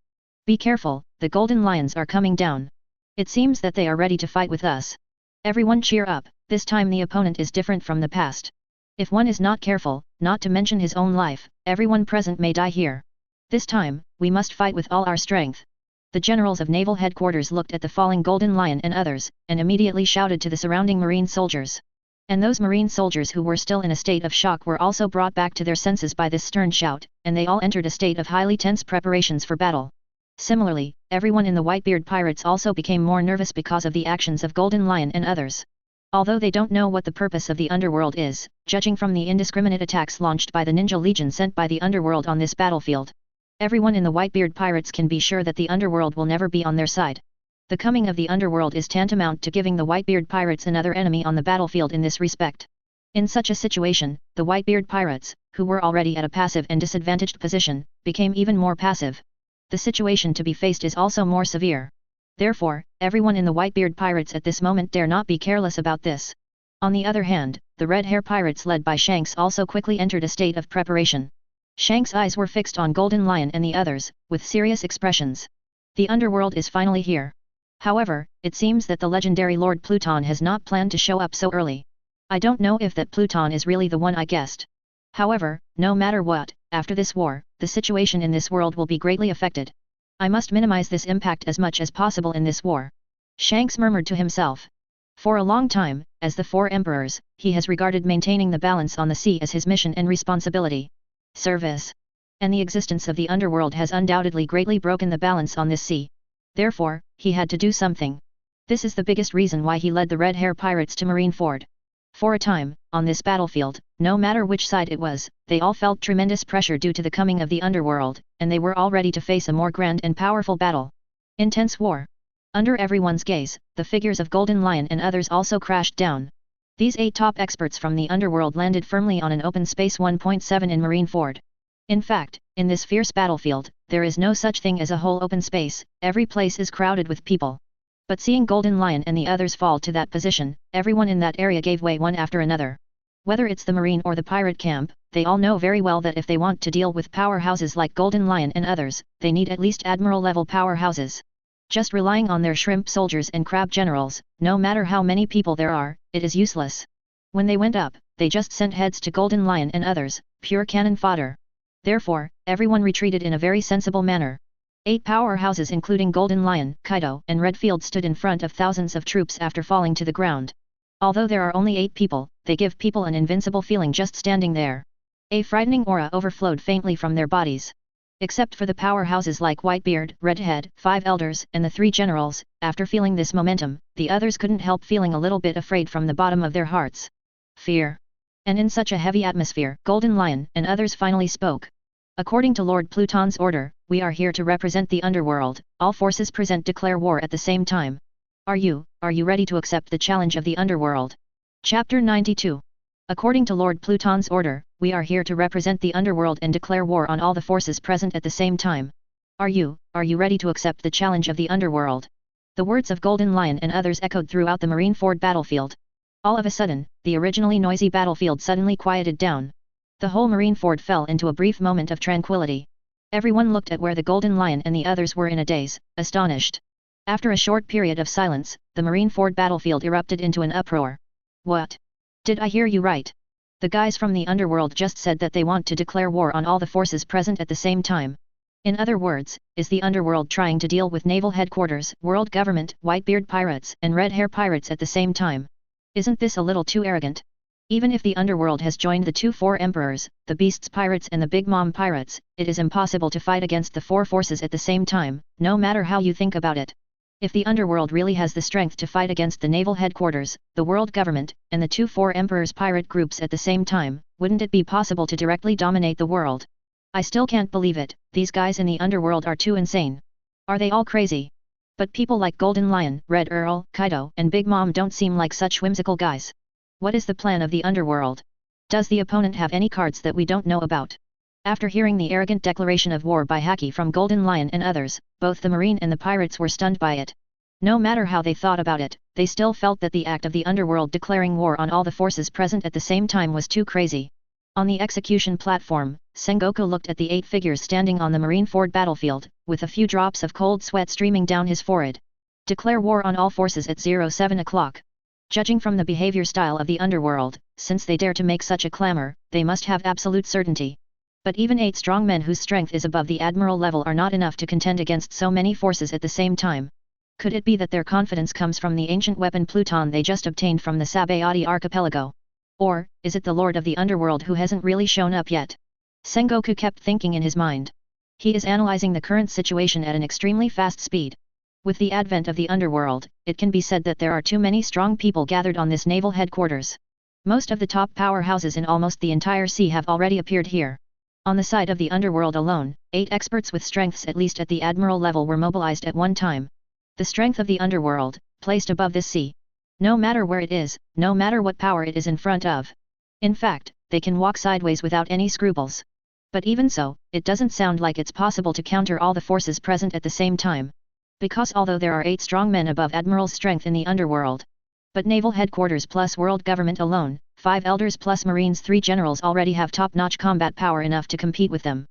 Be careful, the Golden Lions are coming down. It seems that they are ready to fight with us. Everyone cheer up, this time the opponent is different from the past. If one is not careful, not to mention his own life, everyone present may die here. This time, we must fight with all our strength. The generals of naval headquarters looked at the falling Golden Lion and others, and immediately shouted to the surrounding marine soldiers. And those marine soldiers who were still in a state of shock were also brought back to their senses by this stern shout, and they all entered a state of highly tense preparations for battle. Similarly, everyone in the Whitebeard Pirates also became more nervous because of the actions of Golden Lion and others. Although they don't know what the purpose of the underworld is, judging from the indiscriminate attacks launched by the Ninja Legion sent by the underworld on this battlefield, everyone in the Whitebeard Pirates can be sure that the underworld will never be on their side. The coming of the underworld is tantamount to giving the Whitebeard Pirates another enemy on the battlefield in this respect. In such a situation, the Whitebeard Pirates, who were already at a passive and disadvantaged position, became even more passive. The situation to be faced is also more severe. Therefore, everyone in the Whitebeard Pirates at this moment dare not be careless about this. On the other hand, the Red Hair Pirates led by Shanks also quickly entered a state of preparation. Shanks' eyes were fixed on Golden Lion and the others, with serious expressions. The underworld is finally here. However, it seems that the legendary Lord Pluton has not planned to show up so early. I don't know if that Pluton is really the one I guessed. However, no matter what, after this war, the situation in this world will be greatly affected. I must minimize this impact as much as possible in this war. Shanks murmured to himself. For a long time, as the Four Emperors, he has regarded maintaining the balance on the sea as his mission and responsibility. Service. And the existence of the underworld has undoubtedly greatly broken the balance on this sea. Therefore, he had to do something. This is the biggest reason why he led the Red Hair Pirates to Marineford. For a time, on this battlefield, no matter which side it was, they all felt tremendous pressure due to the coming of the underworld, and they were all ready to face a more grand and powerful battle. Intense war. Under everyone's gaze, the figures of Golden Lion and others also crashed down. These 8 top experts from the underworld landed firmly on an open space 1.7 in Marineford. In fact, in this fierce battlefield, there is no such thing as a whole open space, every place is crowded with people. But seeing Golden Lion and the others fall to that position, everyone in that area gave way one after another. Whether it's the marine or the pirate camp, they all know very well that if they want to deal with powerhouses like Golden Lion and others, they need at least admiral-level powerhouses. Just relying on their shrimp soldiers and crab generals, no matter how many people there are, it is useless. When they went up, they just sent heads to Golden Lion and others, pure cannon fodder. Therefore, everyone retreated in a very sensible manner. 8 powerhouses including Golden Lion, Kaido, and Redfield stood in front of thousands of troops after falling to the ground. Although there are only 8 people, they give people an invincible feeling just standing there. A frightening aura overflowed faintly from their bodies. Except for the powerhouses like Whitebeard, Redhead, 5 Elders, and the 3 Generals, after feeling this momentum, the others couldn't help feeling a little bit afraid from the bottom of their hearts. Fear. And in such a heavy atmosphere, Golden Lion and others finally spoke. According to Lord Pluton's order, we are here to represent the underworld, all forces present declare war at the same time. Are you ready to accept the challenge of the underworld? Chapter 92. According to Lord Pluton's order, we are here to represent the underworld and declare war on all the forces present at the same time. Are you ready to accept the challenge of the underworld? The words of Golden Lion and others echoed throughout the Marineford battlefield. All of a sudden, the originally noisy battlefield suddenly quieted down. The whole Marineford fell into a brief moment of tranquility. Everyone looked at where the Golden Lion and the others were in a daze, astonished. After a short period of silence, the Marineford battlefield erupted into an uproar. What? Did I hear you right? The guys from the underworld just said that they want to declare war on all the forces present at the same time. In other words, is the underworld trying to deal with naval headquarters, world government, whitebeard pirates, and red hair pirates at the same time? Isn't this a little too arrogant? Even if the underworld has joined the four emperors, the beasts pirates and the Big Mom pirates, it is impossible to fight against the four forces at the same time, no matter how you think about it. If the underworld really has the strength to fight against the naval headquarters, the world government, and the four emperors pirate groups at the same time, wouldn't it be possible to directly dominate the world? I still can't believe it, these guys in the underworld are too insane. Are they all crazy? But people like Golden Lion, Red Earl, Kaido, and Big Mom don't seem like such whimsical guys. What is the plan of the underworld? Does the opponent have any cards that we don't know about? After hearing the arrogant declaration of war by Haki from Golden Lion and others, both the Marine and the pirates were stunned by it. No matter how they thought about it, they still felt that the act of the underworld declaring war on all the forces present at the same time was too crazy. On the execution platform, Sengoku looked at the 8 figures standing on the Marineford battlefield, with a few drops of cold sweat streaming down his forehead. Declare war on all forces at 07 o'clock. Judging from the behavior style of the underworld, since they dare to make such a clamor, they must have absolute certainty. But even 8 strong men whose strength is above the admiral level are not enough to contend against so many forces at the same time. Could it be that their confidence comes from the ancient weapon Pluton they just obtained from the Sabayati archipelago? Or, is it the Lord of the Underworld who hasn't really shown up yet? Sengoku kept thinking in his mind. He is analyzing the current situation at an extremely fast speed. With the advent of the underworld, it can be said that there are too many strong people gathered on this naval headquarters. Most of the top powerhouses in almost the entire sea have already appeared here. On the side of the underworld alone, 8 experts with strengths at least at the admiral level were mobilized at one time. The strength of the underworld, placed above this sea. No matter where it is, no matter what power it is in front of. In fact, they can walk sideways without any scruples. But even so, it doesn't sound like it's possible to counter all the forces present at the same time. Because although there are 8 strong men above Admiral's strength in the underworld, but naval headquarters plus world government alone, 5 elders plus marines 3 generals already have top-notch combat power enough to compete with them.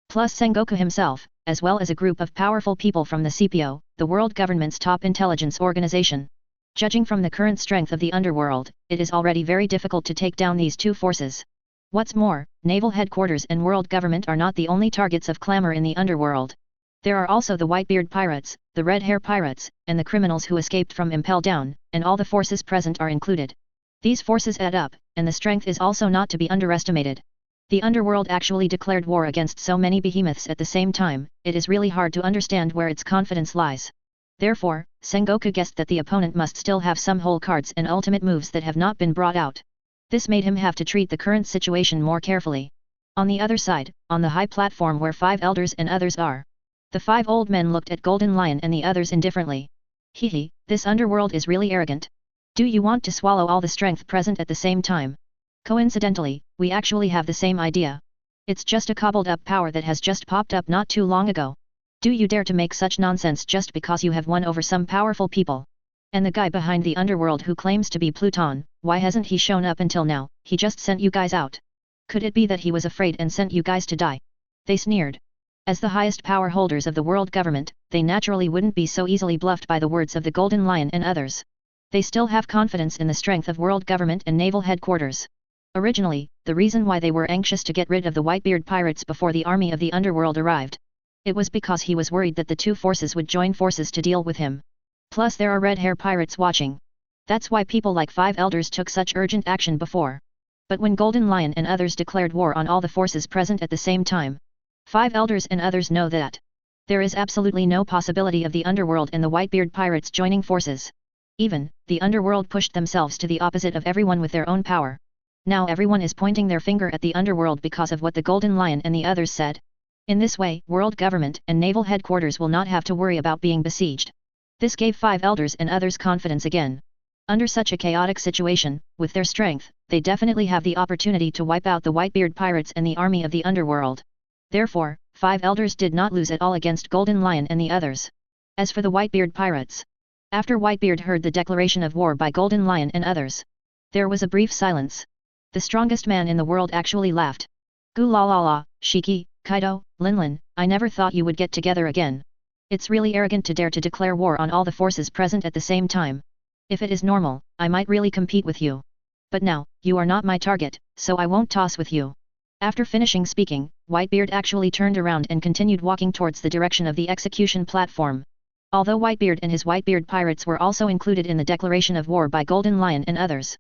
Plus Sengoku himself, as well as a group of powerful people from the CPO, the world government's top intelligence organization. Judging from the current strength of the underworld, it is already very difficult to take down these 2 forces. What's more, naval headquarters and world government are not the only targets of clamor in the underworld. There are also the Whitebeard pirates, the Red Hair pirates, and the criminals who escaped from Impel Down, and all the forces present are included. These forces add up, and the strength is also not to be underestimated. The underworld actually declared war against so many behemoths at the same time, it is really hard to understand where its confidence lies. Therefore, Sengoku guessed that the opponent must still have some whole cards and ultimate moves that have not been brought out. This made him have to treat the current situation more carefully. On the other side, on the high platform where 5 elders and others are, the 5 old men looked at Golden Lion and the others indifferently. Hehe, this underworld is really arrogant. Do you want to swallow all the strength present at the same time? Coincidentally, we actually have the same idea. It's just a cobbled up power that has just popped up not too long ago. Do you dare to make such nonsense just because you have won over some powerful people? And the guy behind the underworld who claims to be Pluton, why hasn't he shown up until now? He just sent you guys out. Could it be that he was afraid and sent you guys to die? They sneered. As the highest power holders of the world government, they naturally wouldn't be so easily bluffed by the words of the Golden Lion and others. They still have confidence in the strength of world government and naval headquarters. Originally, the reason why they were anxious to get rid of the Whitebeard pirates before the army of the underworld arrived. It was because he was worried that the 2 forces would join forces to deal with him. Plus there are red hair pirates watching. That's why people like 5 elders took such urgent action before. But when Golden Lion and others declared war on all the forces present at the same time, 5 elders and others know that there is absolutely no possibility of the underworld and the Whitebeard pirates joining forces. Even, the underworld pushed themselves to the opposite of everyone with their own power. Now everyone is pointing their finger at the underworld because of what the Golden Lion and the others said. In this way, world government and naval headquarters will not have to worry about being besieged. This gave 5 elders and others confidence again. Under such a chaotic situation, with their strength, they definitely have the opportunity to wipe out the Whitebeard pirates and the army of the underworld. Therefore, 5 elders did not lose at all against Golden Lion and the others. As for the Whitebeard pirates, after Whitebeard heard the declaration of war by Golden Lion and others, there was a brief silence. The strongest man in the world actually laughed. Gu la la la, Shiki, Kaido, Linlin, I never thought you would get together again. It's really arrogant to dare to declare war on all the forces present at the same time. If it is normal, I might really compete with you. But now, you are not my target, so I won't toss with you. After finishing speaking, Whitebeard actually turned around and continued walking towards the direction of the execution platform. Although Whitebeard and his Whitebeard pirates were also included in the declaration of war by Golden Lion and others.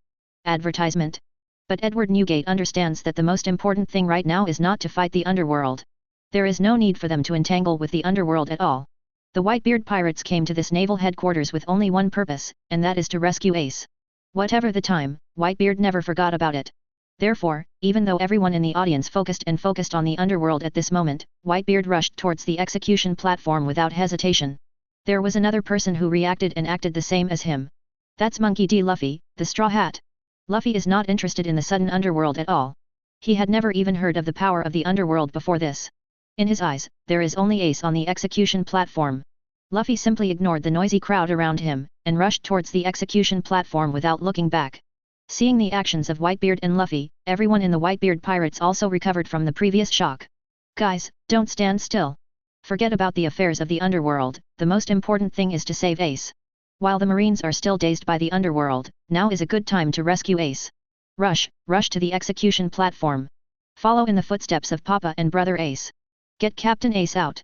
Advertisement. But Edward Newgate understands that the most important thing right now is not to fight the underworld. There is no need for them to entangle with the underworld at all. The Whitebeard pirates came to this naval headquarters with only one purpose, and that is to rescue Ace. Whatever the time, Whitebeard never forgot about it. Therefore, even though everyone in the audience focused on the underworld at this moment, Whitebeard rushed towards the execution platform without hesitation. There was another person who reacted and acted the same as him. That's Monkey D. Luffy, the Straw Hat. Luffy is not interested in the sudden underworld at all. He had never even heard of the power of the underworld before this. In his eyes, there is only Ace on the execution platform. Luffy simply ignored the noisy crowd around him, and rushed towards the execution platform without looking back. Seeing the actions of Whitebeard and Luffy, everyone in the Whitebeard pirates also recovered from the previous shock. Guys, don't stand still. Forget about the affairs of the underworld, the most important thing is to save Ace. While the Marines are still dazed by the underworld, now is a good time to rescue Ace. Rush to the execution platform. Follow in the footsteps of Papa and Brother Ace. Get Captain Ace out.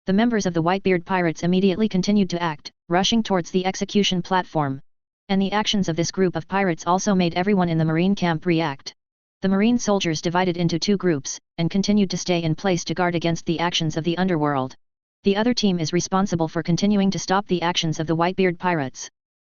The members of the Whitebeard pirates immediately continued to act, rushing towards the execution platform. And the actions of this group of pirates also made everyone in the Marine camp react. The Marine soldiers divided into 2 groups, and continued to stay in place to guard against the actions of the underworld. The other team is responsible for continuing to stop the actions of the Whitebeard pirates.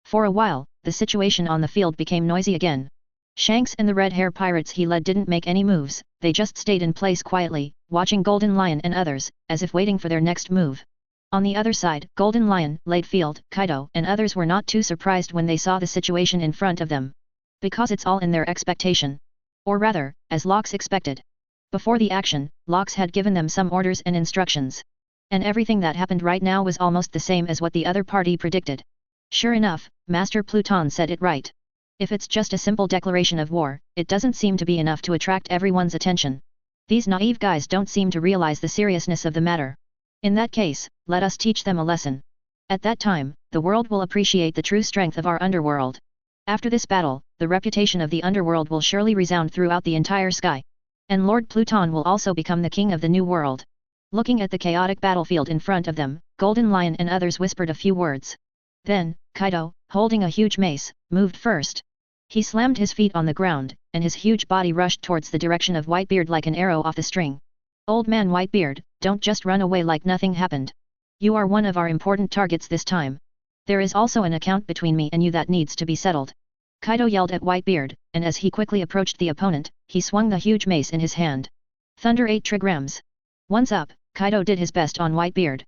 For a while, the situation on the field became noisy again. Shanks and the red hair pirates he led didn't make any moves, they just stayed in place quietly, watching Golden Lion and others, as if waiting for their next move. On the other side, Golden Lion, Latefield, Kaido, and others were not too surprised when they saw the situation in front of them. Because it's all in their expectation. Or rather, as Locks expected. Before the action, Locks had given them some orders and instructions. And everything that happened right now was almost the same as what the other party predicted. Sure enough, Master Pluton said it right. If it's just a simple declaration of war, it doesn't seem to be enough to attract everyone's attention. These naive guys don't seem to realize the seriousness of the matter. In that case, let us teach them a lesson. At that time, the world will appreciate the true strength of our underworld. After this battle, the reputation of the underworld will surely resound throughout the entire sky. And Lord Pluton will also become the king of the new world. Looking at the chaotic battlefield in front of them, Golden Lion and others whispered a few words. Then, Kaido, holding a huge mace, moved first. He slammed his feet on the ground, and his huge body rushed towards the direction of Whitebeard like an arrow off the string. Old man Whitebeard, don't just run away like nothing happened. You are one of our important targets this time. There is also an account between me and you that needs to be settled. Kaido yelled at Whitebeard, and as he quickly approached the opponent, he swung the huge mace in his hand. Thunder 8 trigrams. Once up, Kaido did his best on Whitebeard.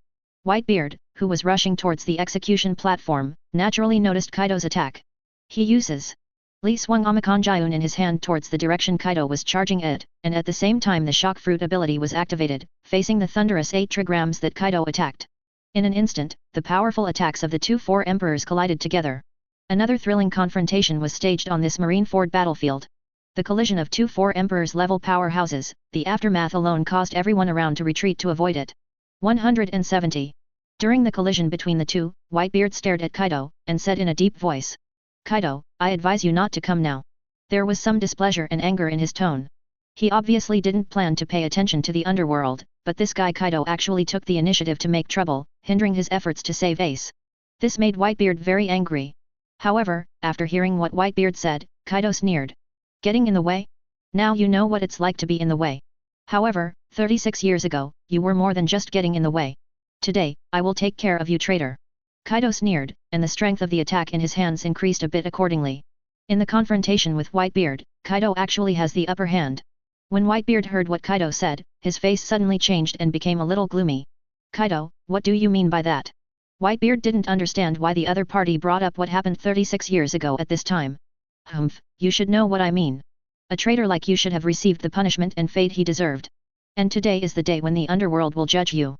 Whitebeard, who was rushing towards the execution platform, naturally noticed Kaido's attack. He uses Lee swung Omicron Jiun in his hand towards the direction Kaido was charging at, and at the same time the shock fruit ability was activated, facing the thunderous 8 trigrams that Kaido attacked. In an instant, the powerful attacks of the 2 emperors collided together. Another thrilling confrontation was staged on this Marineford battlefield. The collision of 2 emperors level powerhouses, the aftermath alone caused everyone around to retreat to avoid it. 170. During the collision between the 2, Whitebeard stared at Kaido, and said in a deep voice. Kaido, I advise you not to come now. There was some displeasure and anger in his tone. He obviously didn't plan to pay attention to the underworld, but this guy Kaido actually took the initiative to make trouble, hindering his efforts to save Ace. This made Whitebeard very angry. However, after hearing what Whitebeard said, Kaido sneered. Getting in the way? Now you know what it's like to be in the way. However, 36 years ago, you were more than just getting in the way. Today, I will take care of you, traitor. Kaido sneered, and the strength of the attack in his hands increased a bit accordingly. In the confrontation with Whitebeard, Kaido actually has the upper hand. When Whitebeard heard what Kaido said, his face suddenly changed and became a little gloomy. Kaido, what do you mean by that? Whitebeard didn't understand why the other party brought up what happened 36 years ago at this time. Humph, you should know what I mean. A traitor like you should have received the punishment and fate he deserved. And today is the day when the underworld will judge you.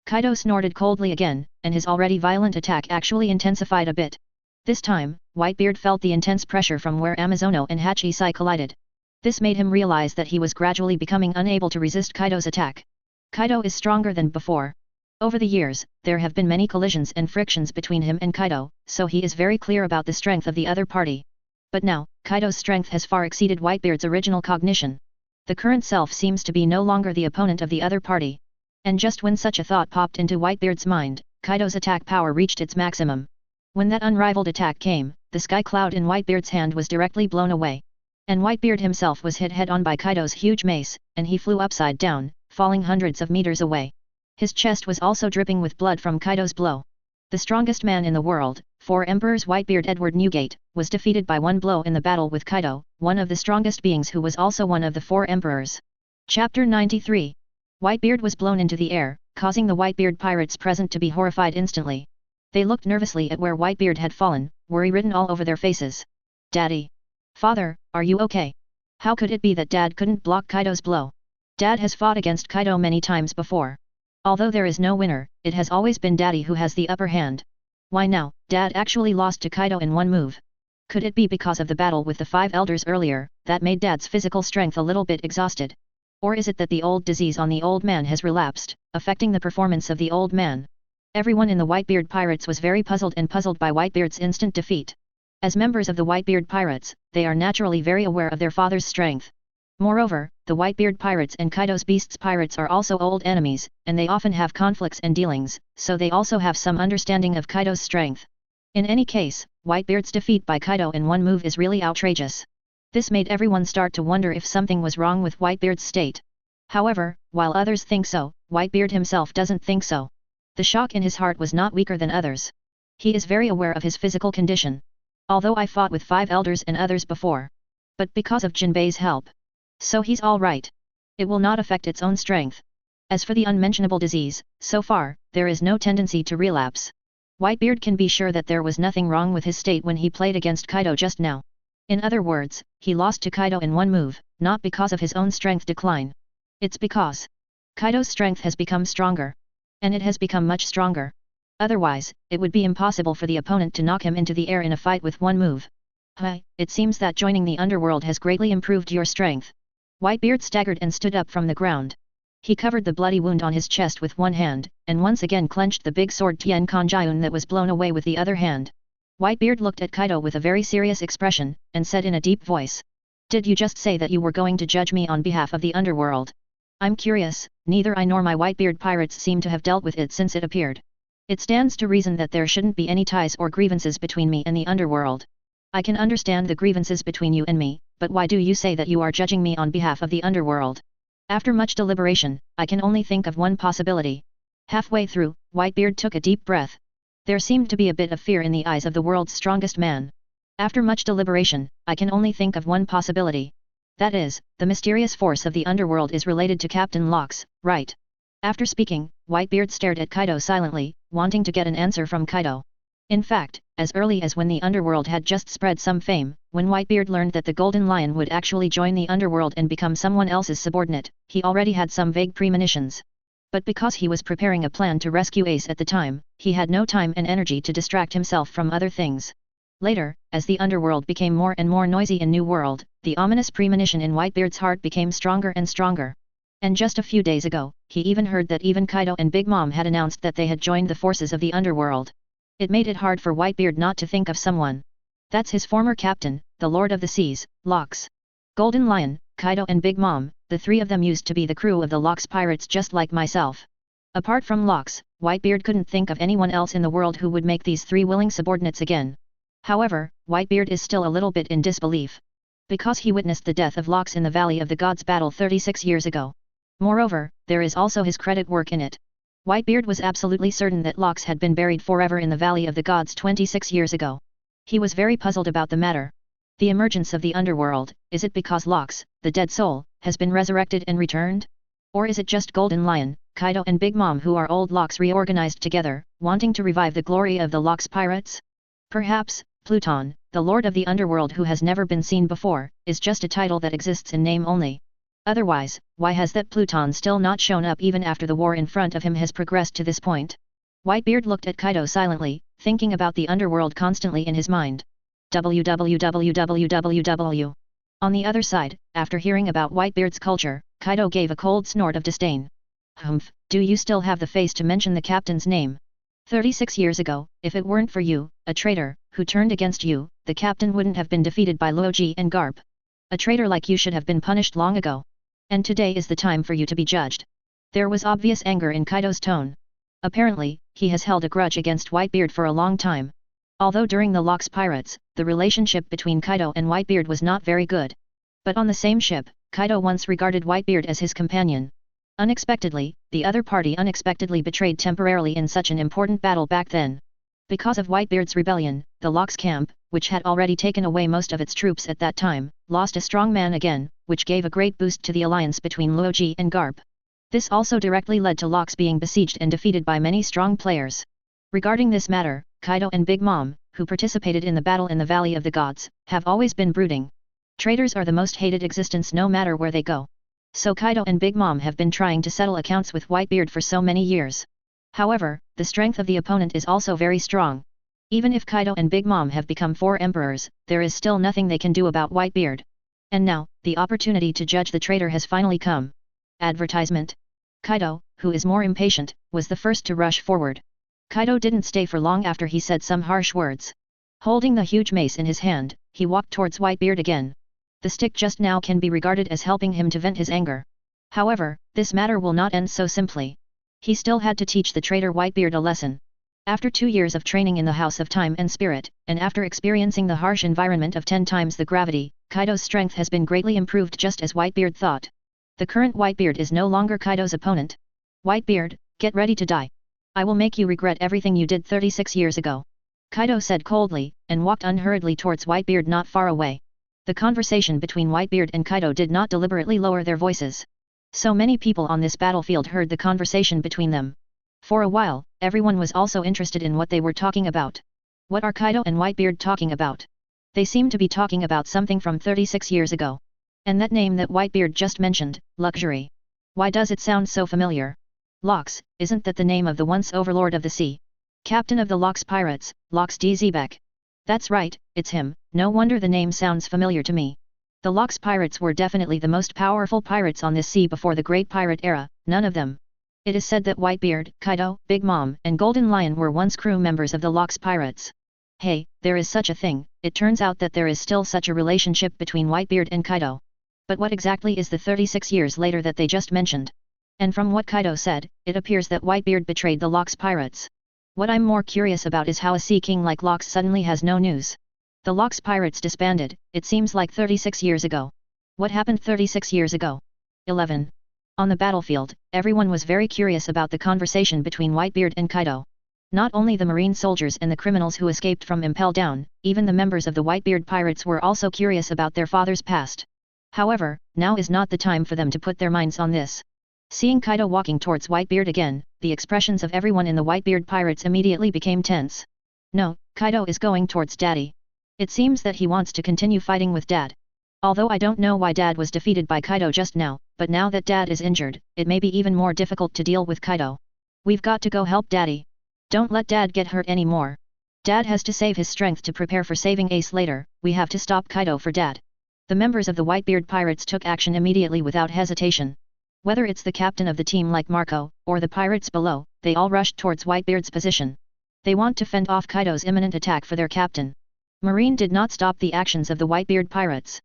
Kaido snorted coldly again, and his already violent attack actually intensified a bit. This time, Whitebeard felt the intense pressure from where Amazono and Hachisai collided. This made him realize that he was gradually becoming unable to resist Kaido's attack. Kaido is stronger than before. Over the years, there have been many collisions and frictions between him and Kaido, so he is very clear about the strength of the other party. But now, Kaido's strength has far exceeded Whitebeard's original cognition. The current self seems to be no longer the opponent of the other party. And just when such a thought popped into Whitebeard's mind, Kaido's attack power reached its maximum. When that unrivaled attack came, the sky cloud in Whitebeard's hand was directly blown away. And Whitebeard himself was hit head-on by Kaido's huge mace, and he flew upside down, falling hundreds of meters away. His chest was also dripping with blood from Kaido's blow. The strongest man in the world, 4 Emperors Whitebeard Edward Newgate, was defeated by one blow in the battle with Kaido, one of the strongest beings who was also one of the 4 Emperors. Chapter 93. Whitebeard was blown into the air, causing the Whitebeard pirates present to be horrified instantly. They looked nervously at where Whitebeard had fallen, worry written all over their faces. Daddy! Father, are you okay? How could it be that Dad couldn't block Kaido's blow? Dad has fought against Kaido many times before. Although there is no winner, it has always been Daddy who has the upper hand. Why now, Dad actually lost to Kaido in one move? Could it be because of the battle with the 5 elders earlier, that made Dad's physical strength a little bit exhausted? Or is it that the old disease on the old man has relapsed, affecting the performance of the old man? Everyone in the Whitebeard Pirates was very puzzled by Whitebeard's instant defeat. As members of the Whitebeard Pirates, they are naturally very aware of their father's strength. Moreover, the Whitebeard Pirates and Kaido's Beasts Pirates are also old enemies, and they often have conflicts and dealings, so they also have some understanding of Kaido's strength. In any case, Whitebeard's defeat by Kaido in one move is really outrageous. This made everyone start to wonder if something was wrong with Whitebeard's state. However, while others think so, Whitebeard himself doesn't think so. The shock in his heart was not weaker than others. He is very aware of his physical condition. Although I fought with 5 elders and others before. But because of Jinbei's help. So he's all right. It will not affect its own strength. As for the unmentionable disease, so far, there is no tendency to relapse. Whitebeard can be sure that there was nothing wrong with his state when he played against Kaido just now. In other words, he lost to Kaido in one move, not because of his own strength decline. It's because Kaido's strength has become stronger. And it has become much stronger. Otherwise, it would be impossible for the opponent to knock him into the air in a fight with one move. It seems that joining the underworld has greatly improved your strength. Whitebeard staggered and stood up from the ground. He covered the bloody wound on his chest with one hand, and once again clenched the big sword Tien Kanjiun that was blown away with the other hand. Whitebeard looked at Kaido with a very serious expression, and said in a deep voice. Did you just say that you were going to judge me on behalf of the underworld? I'm curious, neither I nor my Whitebeard pirates seem to have dealt with it since it appeared. It stands to reason that there shouldn't be any ties or grievances between me and the underworld. I can understand the grievances between you and me, but why do you say that you are judging me on behalf of the underworld? After much deliberation, I can only think of one possibility. Halfway through, Whitebeard took a deep breath. There seemed to be a bit of fear in the eyes of the world's strongest man. After much deliberation, I can only think of one possibility. That is, the mysterious force of the underworld is related to Captain Locke's, right? After speaking, Whitebeard stared at Kaido silently, wanting to get an answer from Kaido. In fact, as early as when the underworld had just spread some fame, when Whitebeard learned that the Golden Lion would actually join the underworld and become someone else's subordinate, he already had some vague premonitions. But because he was preparing a plan to rescue Ace at the time, he had no time and energy to distract himself from other things. Later, as the underworld became more and more noisy in New World, the ominous premonition in Whitebeard's heart became stronger and stronger. And just a few days ago, he even heard that even Kaido and Big Mom had announced that they had joined the forces of the underworld. It made it hard for Whitebeard not to think of someone. That's his former captain, the Lord of the Seas, Locks. Golden Lion, Kaido and Big Mom, the 3 of them used to be the crew of the Locks pirates just like myself. Apart from Locks, Whitebeard couldn't think of anyone else in the world who would make these 3 willing subordinates again. However, Whitebeard is still a little bit in disbelief. Because he witnessed the death of Locks in the Valley of the Gods battle 36 years ago. Moreover, there is also his credit work in it. Whitebeard was absolutely certain that Locks had been buried forever in the Valley of the Gods 26 years ago. He was very puzzled about the matter. The emergence of the underworld, is it because Locks, the dead soul, has been resurrected and returned? Or is it just Golden Lion, Kaido and Big Mom, who are old Locks, reorganized together, wanting to revive the glory of the Locks pirates? Perhaps, Pluton, the Lord of the Underworld who has never been seen before, is just a title that exists in name only. Otherwise, why has that Pluton still not shown up even after the war in front of him has progressed to this point? Whitebeard looked at Kaido silently, thinking about the underworld constantly in his mind. www. On the other side, after hearing about Whitebeard's culture, Kaido gave a cold snort of disdain. Humph, do you still have the face to mention the captain's name? 36 years ago, if it weren't for you, a traitor, who turned against you, the captain wouldn't have been defeated by Luoji and Garp. A traitor like you should have been punished long ago. And today is the time for you to be judged. There was obvious anger in Kaido's tone. Apparently, he has held a grudge against Whitebeard for a long time. Although during the Locks Pirates, the relationship between Kaido and Whitebeard was not very good. But on the same ship, Kaido once regarded Whitebeard as his companion. Unexpectedly, the other party unexpectedly betrayed temporarily in such an important battle back then. Because of Whitebeard's rebellion, the Locks camp, which had already taken away most of its troops at that time, lost a strong man again, which gave a great boost to the alliance between Luoji and Garp. This also directly led to Locks being besieged and defeated by many strong players. Regarding this matter, Kaido and Big Mom, who participated in the battle in the Valley of the Gods, have always been brooding. Traitors are the most hated existence no matter where they go. So Kaido and Big Mom have been trying to settle accounts with Whitebeard for so many years. However, the strength of the opponent is also very strong. Even if Kaido and Big Mom have become 4 emperors, there is still nothing they can do about Whitebeard. And now, the opportunity to judge the traitor has finally come. Advertisement. Kaido, who is more impatient, was the first to rush forward. Kaido didn't stay for long after he said some harsh words. Holding the huge mace in his hand, he walked towards Whitebeard again. The stick just now can be regarded as helping him to vent his anger. However, this matter will not end so simply. He still had to teach the traitor Whitebeard a lesson. After 2 years of training in the House of Time and Spirit, and after experiencing the harsh environment of 10 times the gravity, Kaido's strength has been greatly improved just as Whitebeard thought. The current Whitebeard is no longer Kaido's opponent. Whitebeard, get ready to die. I will make you regret everything you did 36 years ago. Kaido said coldly, and walked unhurriedly towards Whitebeard not far away. The conversation between Whitebeard and Kaido did not deliberately lower their voices. So many people on this battlefield heard the conversation between them. For a while, everyone was also interested in what they were talking about. What are Kaido and Whitebeard talking about? They seem to be talking about something from 36 years ago. And that name that Whitebeard just mentioned, luxury. Why does it sound so familiar? Locks, isn't that the name of the once overlord of the sea? Captain of the Locks Pirates, Locks D. Zebek. That's right, it's him, no wonder the name sounds familiar to me. The Locks Pirates were definitely the most powerful pirates on this sea before the Great Pirate Era, none of them. It is said that Whitebeard, Kaido, Big Mom, and Golden Lion were once crew members of the Locks Pirates. Hey, there is such a thing, it turns out that there is still such a relationship between Whitebeard and Kaido. But what exactly is the 36 years later that they just mentioned? And from what Kaido said, it appears that Whitebeard betrayed the Locks Pirates. What I'm more curious about is how a sea king like Locks suddenly has no news. The Locks Pirates disbanded, it seems like 36 years ago. What happened 36 years ago? 11. On the battlefield, everyone was very curious about the conversation between Whitebeard and Kaido. Not only the marine soldiers and the criminals who escaped from Impel Down, even the members of the Whitebeard Pirates were also curious about their father's past. However, now is not the time for them to put their minds on this. Seeing Kaido walking towards Whitebeard again, the expressions of everyone in the Whitebeard Pirates immediately became tense. No, Kaido is going towards Daddy. It seems that he wants to continue fighting with Dad. Although I don't know why Dad was defeated by Kaido just now, but now that Dad is injured, it may be even more difficult to deal with Kaido. We've got to go help Daddy. Don't let Dad get hurt anymore. Dad has to save his strength to prepare for saving Ace later, we have to stop Kaido for Dad. The members of the Whitebeard Pirates took action immediately without hesitation. Whether it's the captain of the team like Marco, or the pirates below, they all rushed towards Whitebeard's position. They want to fend off Kaido's imminent attack for their captain. Marine did not stop the actions of the Whitebeard Pirates.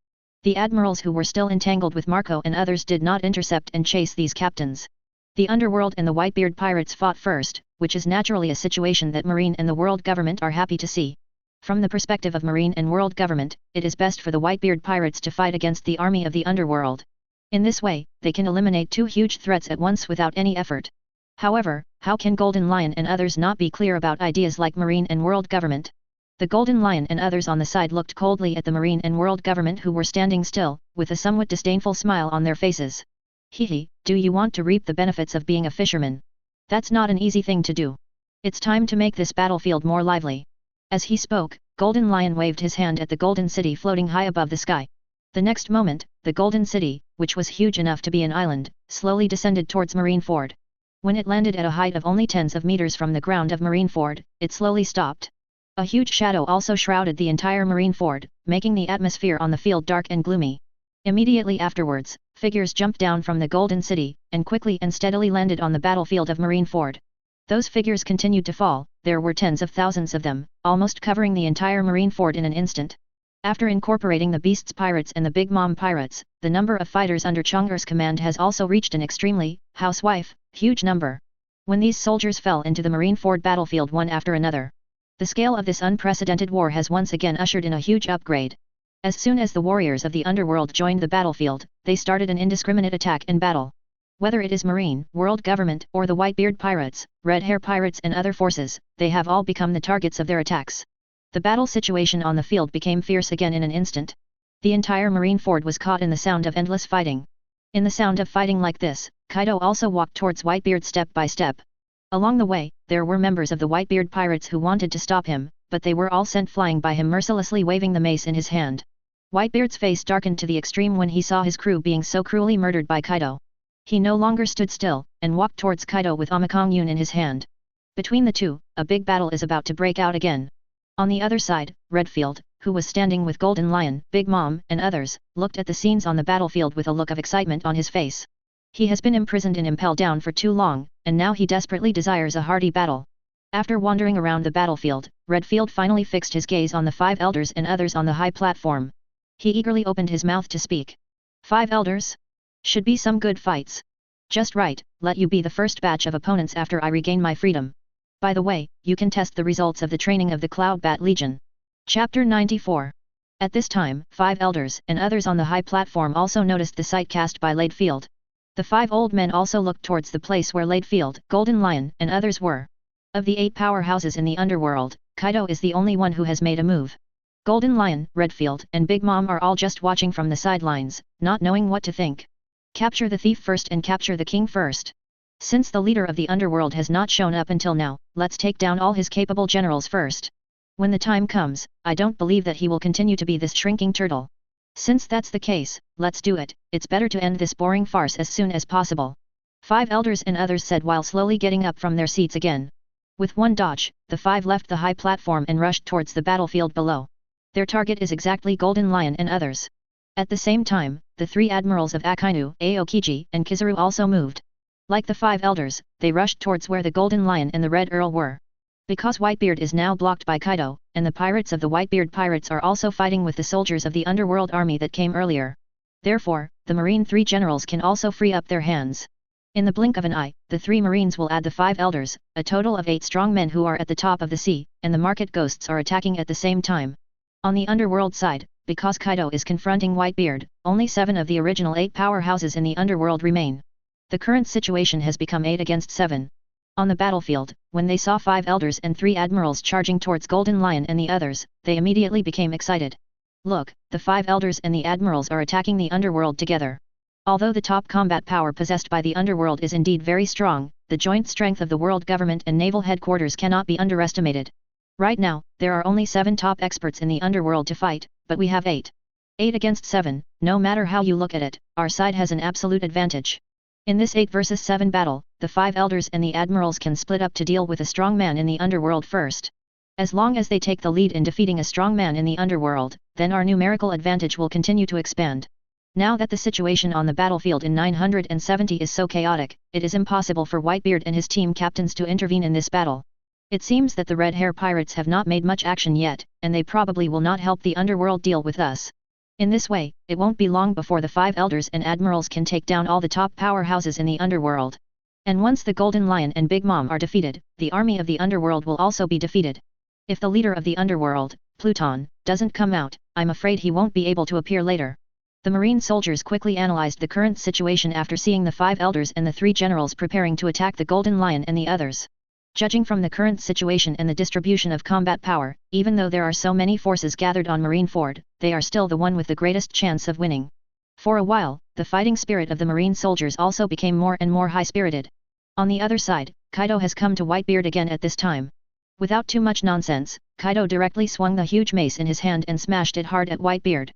The admirals who were still entangled with Marco and others did not intercept and chase these captains. The underworld and the Whitebeard Pirates fought first, which is naturally a situation that Marine and the world government are happy to see. From the perspective of Marine and world government, it is best for the Whitebeard Pirates to fight against the army of the underworld. In this way, they can eliminate 2 huge threats at once without any effort. However, how can Golden Lion and others not be clear about ideas like Marine and world government? The Golden Lion and others on the side looked coldly at the Marine and world government who were standing still, with a somewhat disdainful smile on their faces. Hehe, do you want to reap the benefits of being a fisherman? That's not an easy thing to do. It's time to make this battlefield more lively. As he spoke, Golden Lion waved his hand at the Golden City floating high above the sky. The next moment, the Golden City, which was huge enough to be an island, slowly descended towards Marineford. When it landed at a height of only tens of meters from the ground of Marineford, it slowly stopped. A huge shadow also shrouded the entire Marineford, making the atmosphere on the field dark and gloomy. Immediately afterwards, figures jumped down from the Golden City, and quickly and steadily landed on the battlefield of Marineford. Those figures continued to fall, there were tens of thousands of them, almost covering the entire Marineford in an instant. After incorporating the Beasts Pirates and the Big Mom Pirates, the number of fighters under Chang'er's command has also reached an extremely, huge number. When these soldiers fell into the Marineford battlefield one after another, the scale of this unprecedented war has once again ushered in a huge upgrade. As soon as the warriors of the underworld joined the battlefield, they started an indiscriminate attack and battle. Whether it is Marine, World Government, or the Whitebeard Pirates, Red Hair Pirates and other forces, they have all become the targets of their attacks. The battle situation on the field became fierce again in an instant. The entire Marineford was caught in the sound of endless fighting. In the sound of fighting like this, Kaido also walked towards Whitebeard step by step. Along the way, there were members of the Whitebeard Pirates who wanted to stop him, but they were all sent flying by him, mercilessly waving the mace in his hand. Whitebeard's face darkened to the extreme when he saw his crew being so cruelly murdered by Kaido. He no longer stood still, and walked towards Kaido with Omakong Yun in his hand. Between the two, a big battle is about to break out again. On the other side, Redfield, who was standing with Golden Lion, Big Mom, and others, looked at the scenes on the battlefield with a look of excitement on his face. He has been imprisoned in Impel Down for too long, and now he desperately desires a hearty battle. After wandering around the battlefield, Redfield finally fixed his gaze on the 5 elders and others on the high platform. He eagerly opened his mouth to speak. 5 elders? Should be some good fights. Just right, let you be the first batch of opponents after I regain my freedom. By the way, you can test the results of the training of the Cloud Bat Legion. Chapter 94. At this time, 5 elders and others on the high platform also noticed the sight cast by Ladefield. The 5 old men also looked towards the place where Ladefield, Golden Lion, and others were. Of the 8 powerhouses in the underworld, Kaido is the only one who has made a move. Golden Lion, Redfield, and Big Mom are all just watching from the sidelines, not knowing what to think. Capture the thief first and capture the king first. Since the leader of the underworld has not shown up until now, let's take down all his capable generals first. When the time comes, I don't believe that he will continue to be this shrinking turtle. Since that's the case, let's do it, it's better to end this boring farce as soon as possible. 5 elders and others said while slowly getting up from their seats again. With one dodge, the 5 left the high platform and rushed towards the battlefield below. Their target is exactly Golden Lion and others. At the same time, the 3 admirals of Akainu, Aokiji, and Kizaru also moved. Like the 5 elders, they rushed towards where the Golden Lion and the Red Earl were. Because Whitebeard is now blocked by Kaido, and the pirates of the Whitebeard Pirates are also fighting with the soldiers of the underworld army that came earlier. Therefore, the Marine 3 generals can also free up their hands. In the blink of an eye, the 3 Marines will add the 5 elders, a total of 8 strong men who are at the top of the sea, and the market ghosts are attacking at the same time. On the underworld side, because Kaido is confronting Whitebeard, only 7 of the original 8 powerhouses in the underworld remain. The current situation has become 8 against 7. On the battlefield, when they saw 5 elders and 3 admirals charging towards Golden Lion and the others, they immediately became excited. Look, the 5 elders and the admirals are attacking the underworld together. Although the top combat power possessed by the underworld is indeed very strong, the joint strength of the world government and naval headquarters cannot be underestimated. Right now, there are only 7 top experts in the underworld to fight, but we have 8. 8 against 7, no matter how you look at it, our side has an absolute advantage. In this 8 versus 7 battle, the 5 elders and the admirals can split up to deal with a strong man in the underworld first. As long as they take the lead in defeating a strong man in the underworld, then our numerical advantage will continue to expand. Now that the situation on the battlefield in 970 is so chaotic, it is impossible for Whitebeard and his team captains to intervene in this battle. It seems that the Red Hair Pirates have not made much action yet, and they probably will not help the underworld deal with us. In this way, it won't be long before the 5 elders and admirals can take down all the top powerhouses in the underworld. And once the Golden Lion and Big Mom are defeated, the army of the underworld will also be defeated. If the leader of the underworld, Pluton, doesn't come out, I'm afraid he won't be able to appear later. The marine soldiers quickly analyzed the current situation after seeing the 5 elders and the 3 generals preparing to attack the Golden Lion and the others. Judging from the current situation and the distribution of combat power, even though there are so many forces gathered on Marineford, they are still the one with the greatest chance of winning. For a while, the fighting spirit of the marine soldiers also became more and more high-spirited. On the other side, Kaido has come to Whitebeard again at this time. Without too much nonsense, Kaido directly swung the huge mace in his hand and smashed it hard at Whitebeard.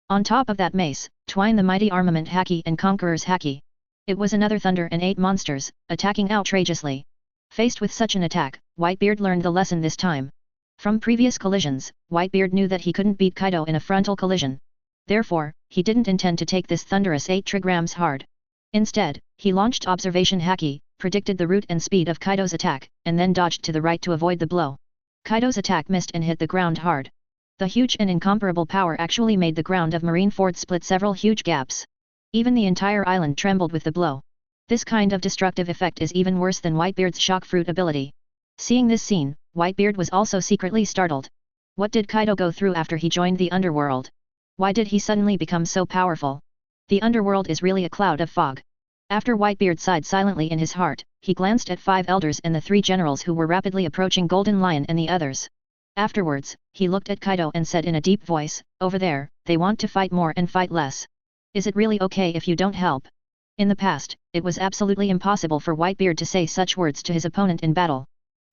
On top of that mace, twined the mighty armament Haki and Conqueror's Haki. It was another thunder and 8 monsters, attacking outrageously. Faced with such an attack, Whitebeard learned the lesson this time. From previous collisions, Whitebeard knew that he couldn't beat Kaido in a frontal collision. Therefore, he didn't intend to take this thunderous 8 trigrams hard. Instead, he launched Observation Haki, predicted the route and speed of Kaido's attack, and then dodged to the right to avoid the blow. Kaido's attack missed and hit the ground hard. The huge and incomparable power actually made the ground of Marineford split several huge gaps. Even the entire island trembled with the blow. This kind of destructive effect is even worse than Whitebeard's shock fruit ability. Seeing this scene, Whitebeard was also secretly startled. What did Kaido go through after he joined the underworld? Why did he suddenly become so powerful? The underworld is really a cloud of fog. After Whitebeard sighed silently in his heart, he glanced at 5 elders and the 3 generals who were rapidly approaching Golden Lion and the others. Afterwards, he looked at Kaido and said in a deep voice, "Over there, they want to fight more and fight less. Is it really okay if you don't help?" In the past, it was absolutely impossible for Whitebeard to say such words to his opponent in battle.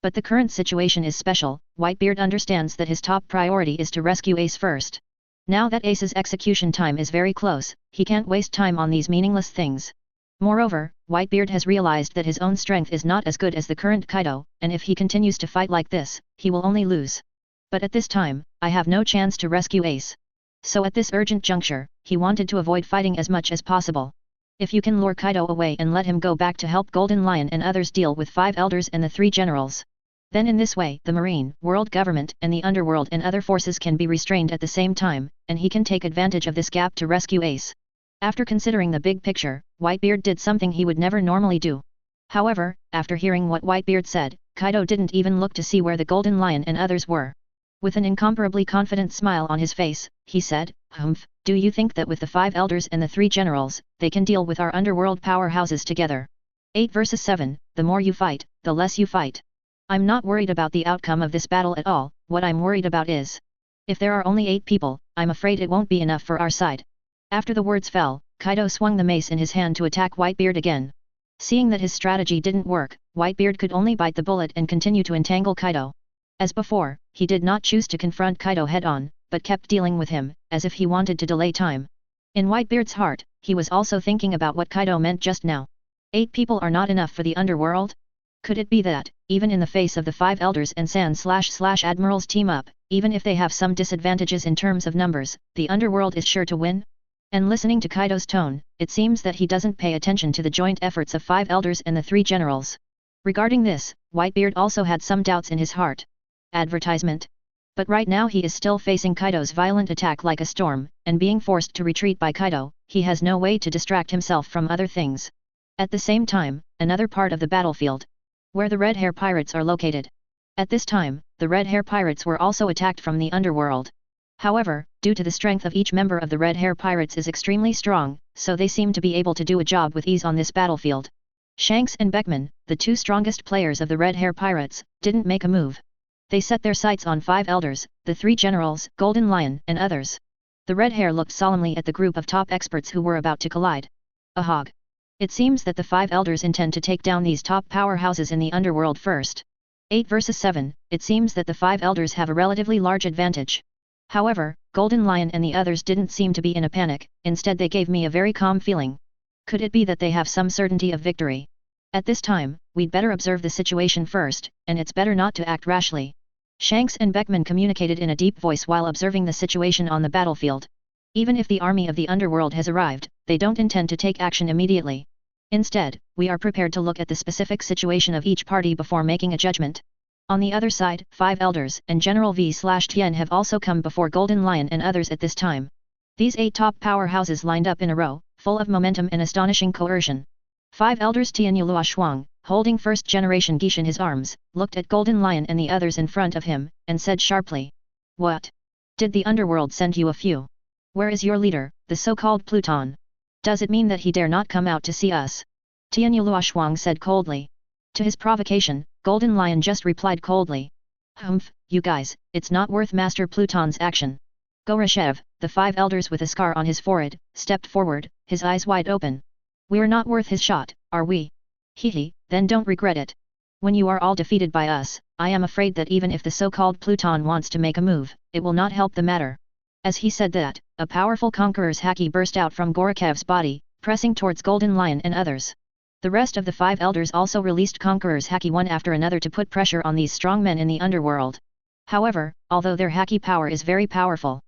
But the current situation is special. Whitebeard understands that his top priority is to rescue Ace first. Now that Ace's execution time is very close, he can't waste time on these meaningless things. Moreover, Whitebeard has realized that his own strength is not as good as the current Kaido, and if he continues to fight like this, he will only lose. But at this time, I have no chance to rescue Ace. So at this urgent juncture, he wanted to avoid fighting as much as possible. If you can lure Kaido away and let him go back to help Golden Lion and others deal with 5 elders and the 3 generals. Then in this way the Marine, world government and the underworld and other forces can be restrained at the same time, and he can take advantage of this gap to rescue Ace. After considering the big picture, Whitebeard did something he would never normally do. However, after hearing what Whitebeard said, Kaido didn't even look to see where the Golden Lion and others were. With an incomparably confident smile on his face, he said, "Humph, do you think that with the 5 elders and the 3 generals, they can deal with our underworld powerhouses together?" 8 verses 7, the more you fight, the less you fight. I'm not worried about the outcome of this battle at all. What I'm worried about is, if there are only 8 people, I'm afraid it won't be enough for our side. After the words fell, Kaido swung the mace in his hand to attack Whitebeard again. Seeing that his strategy didn't work, Whitebeard could only bite the bullet and continue to entangle Kaido. As before, he did not choose to confront Kaido head-on, but kept dealing with him, as if he wanted to delay time. In Whitebeard's heart, he was also thinking about what Kaido meant just now. 8 people are not enough for the underworld? Could it be that, even in the face of the 5 elders and Sand/Admirals team up, even if they have some disadvantages in terms of numbers, the underworld is sure to win? And listening to Kaido's tone, it seems that he doesn't pay attention to the joint efforts of 5 elders and the 3 generals. Regarding this, Whitebeard also had some doubts in his heart. Advertisement. But right now he is still facing Kaido's violent attack like a storm, and being forced to retreat by Kaido, he has no way to distract himself from other things. At the same time, another part of the battlefield, where the Red Hair Pirates are located. At this time, the Red Hair Pirates were also attacked from the underworld. However, due to the strength of each member of the Red Hair Pirates is extremely strong, so they seem to be able to do a job with ease on this battlefield. Shanks and Beckman, the 2 strongest players of the Red Hair Pirates, didn't make a move. They set their sights on 5 elders, the 3 generals, Golden Lion, and others. The Red Hair looked solemnly at the group of top experts who were about to collide. A hog. It seems that the 5 elders intend to take down these top powerhouses in the underworld first. 8 verses 7, it seems that the 5 elders have a relatively large advantage. However, Golden Lion and the others didn't seem to be in a panic, instead they gave me a very calm feeling. Could it be that they have some certainty of victory? At this time, we'd better observe the situation first, and it's better not to act rashly. Shanks and Beckman communicated in a deep voice while observing the situation on the battlefield. Even if the army of the underworld has arrived, they don't intend to take action immediately. Instead, we are prepared to look at the specific situation of each party before making a judgment. On the other side, 5 elders and General V/Tien have also come before Golden Lion and others at this time. These 8 top powerhouses lined up in a row, full of momentum and astonishing coercion. 5 elders Tianyulua Shuang, holding first-generation Geisha in his arms, looked at Golden Lion and the others in front of him, and said sharply, "What? Did the underworld send you a few? Where is your leader, the so-called Pluton? Does it mean that he dare not come out to see us?" Tianyulua Shuang said coldly. To his provocation, Golden Lion just replied coldly, "Humph, you guys, it's not worth Master Pluton's action. Goroshev, the 5 elders with a scar on his forehead, stepped forward, his eyes wide open. We're not worth his shot, are we? Hehe, then don't regret it. When you are all defeated by us, I am afraid that even if the so-called Pluton wants to make a move, it will not help the matter. As he said that, a powerful conqueror's haki burst out from Gorokhev's body, pressing towards Golden Lion and others. The rest of the 5 elders also released conqueror's haki one after another to put pressure on these strong men in the underworld. However, although their haki power is very powerful,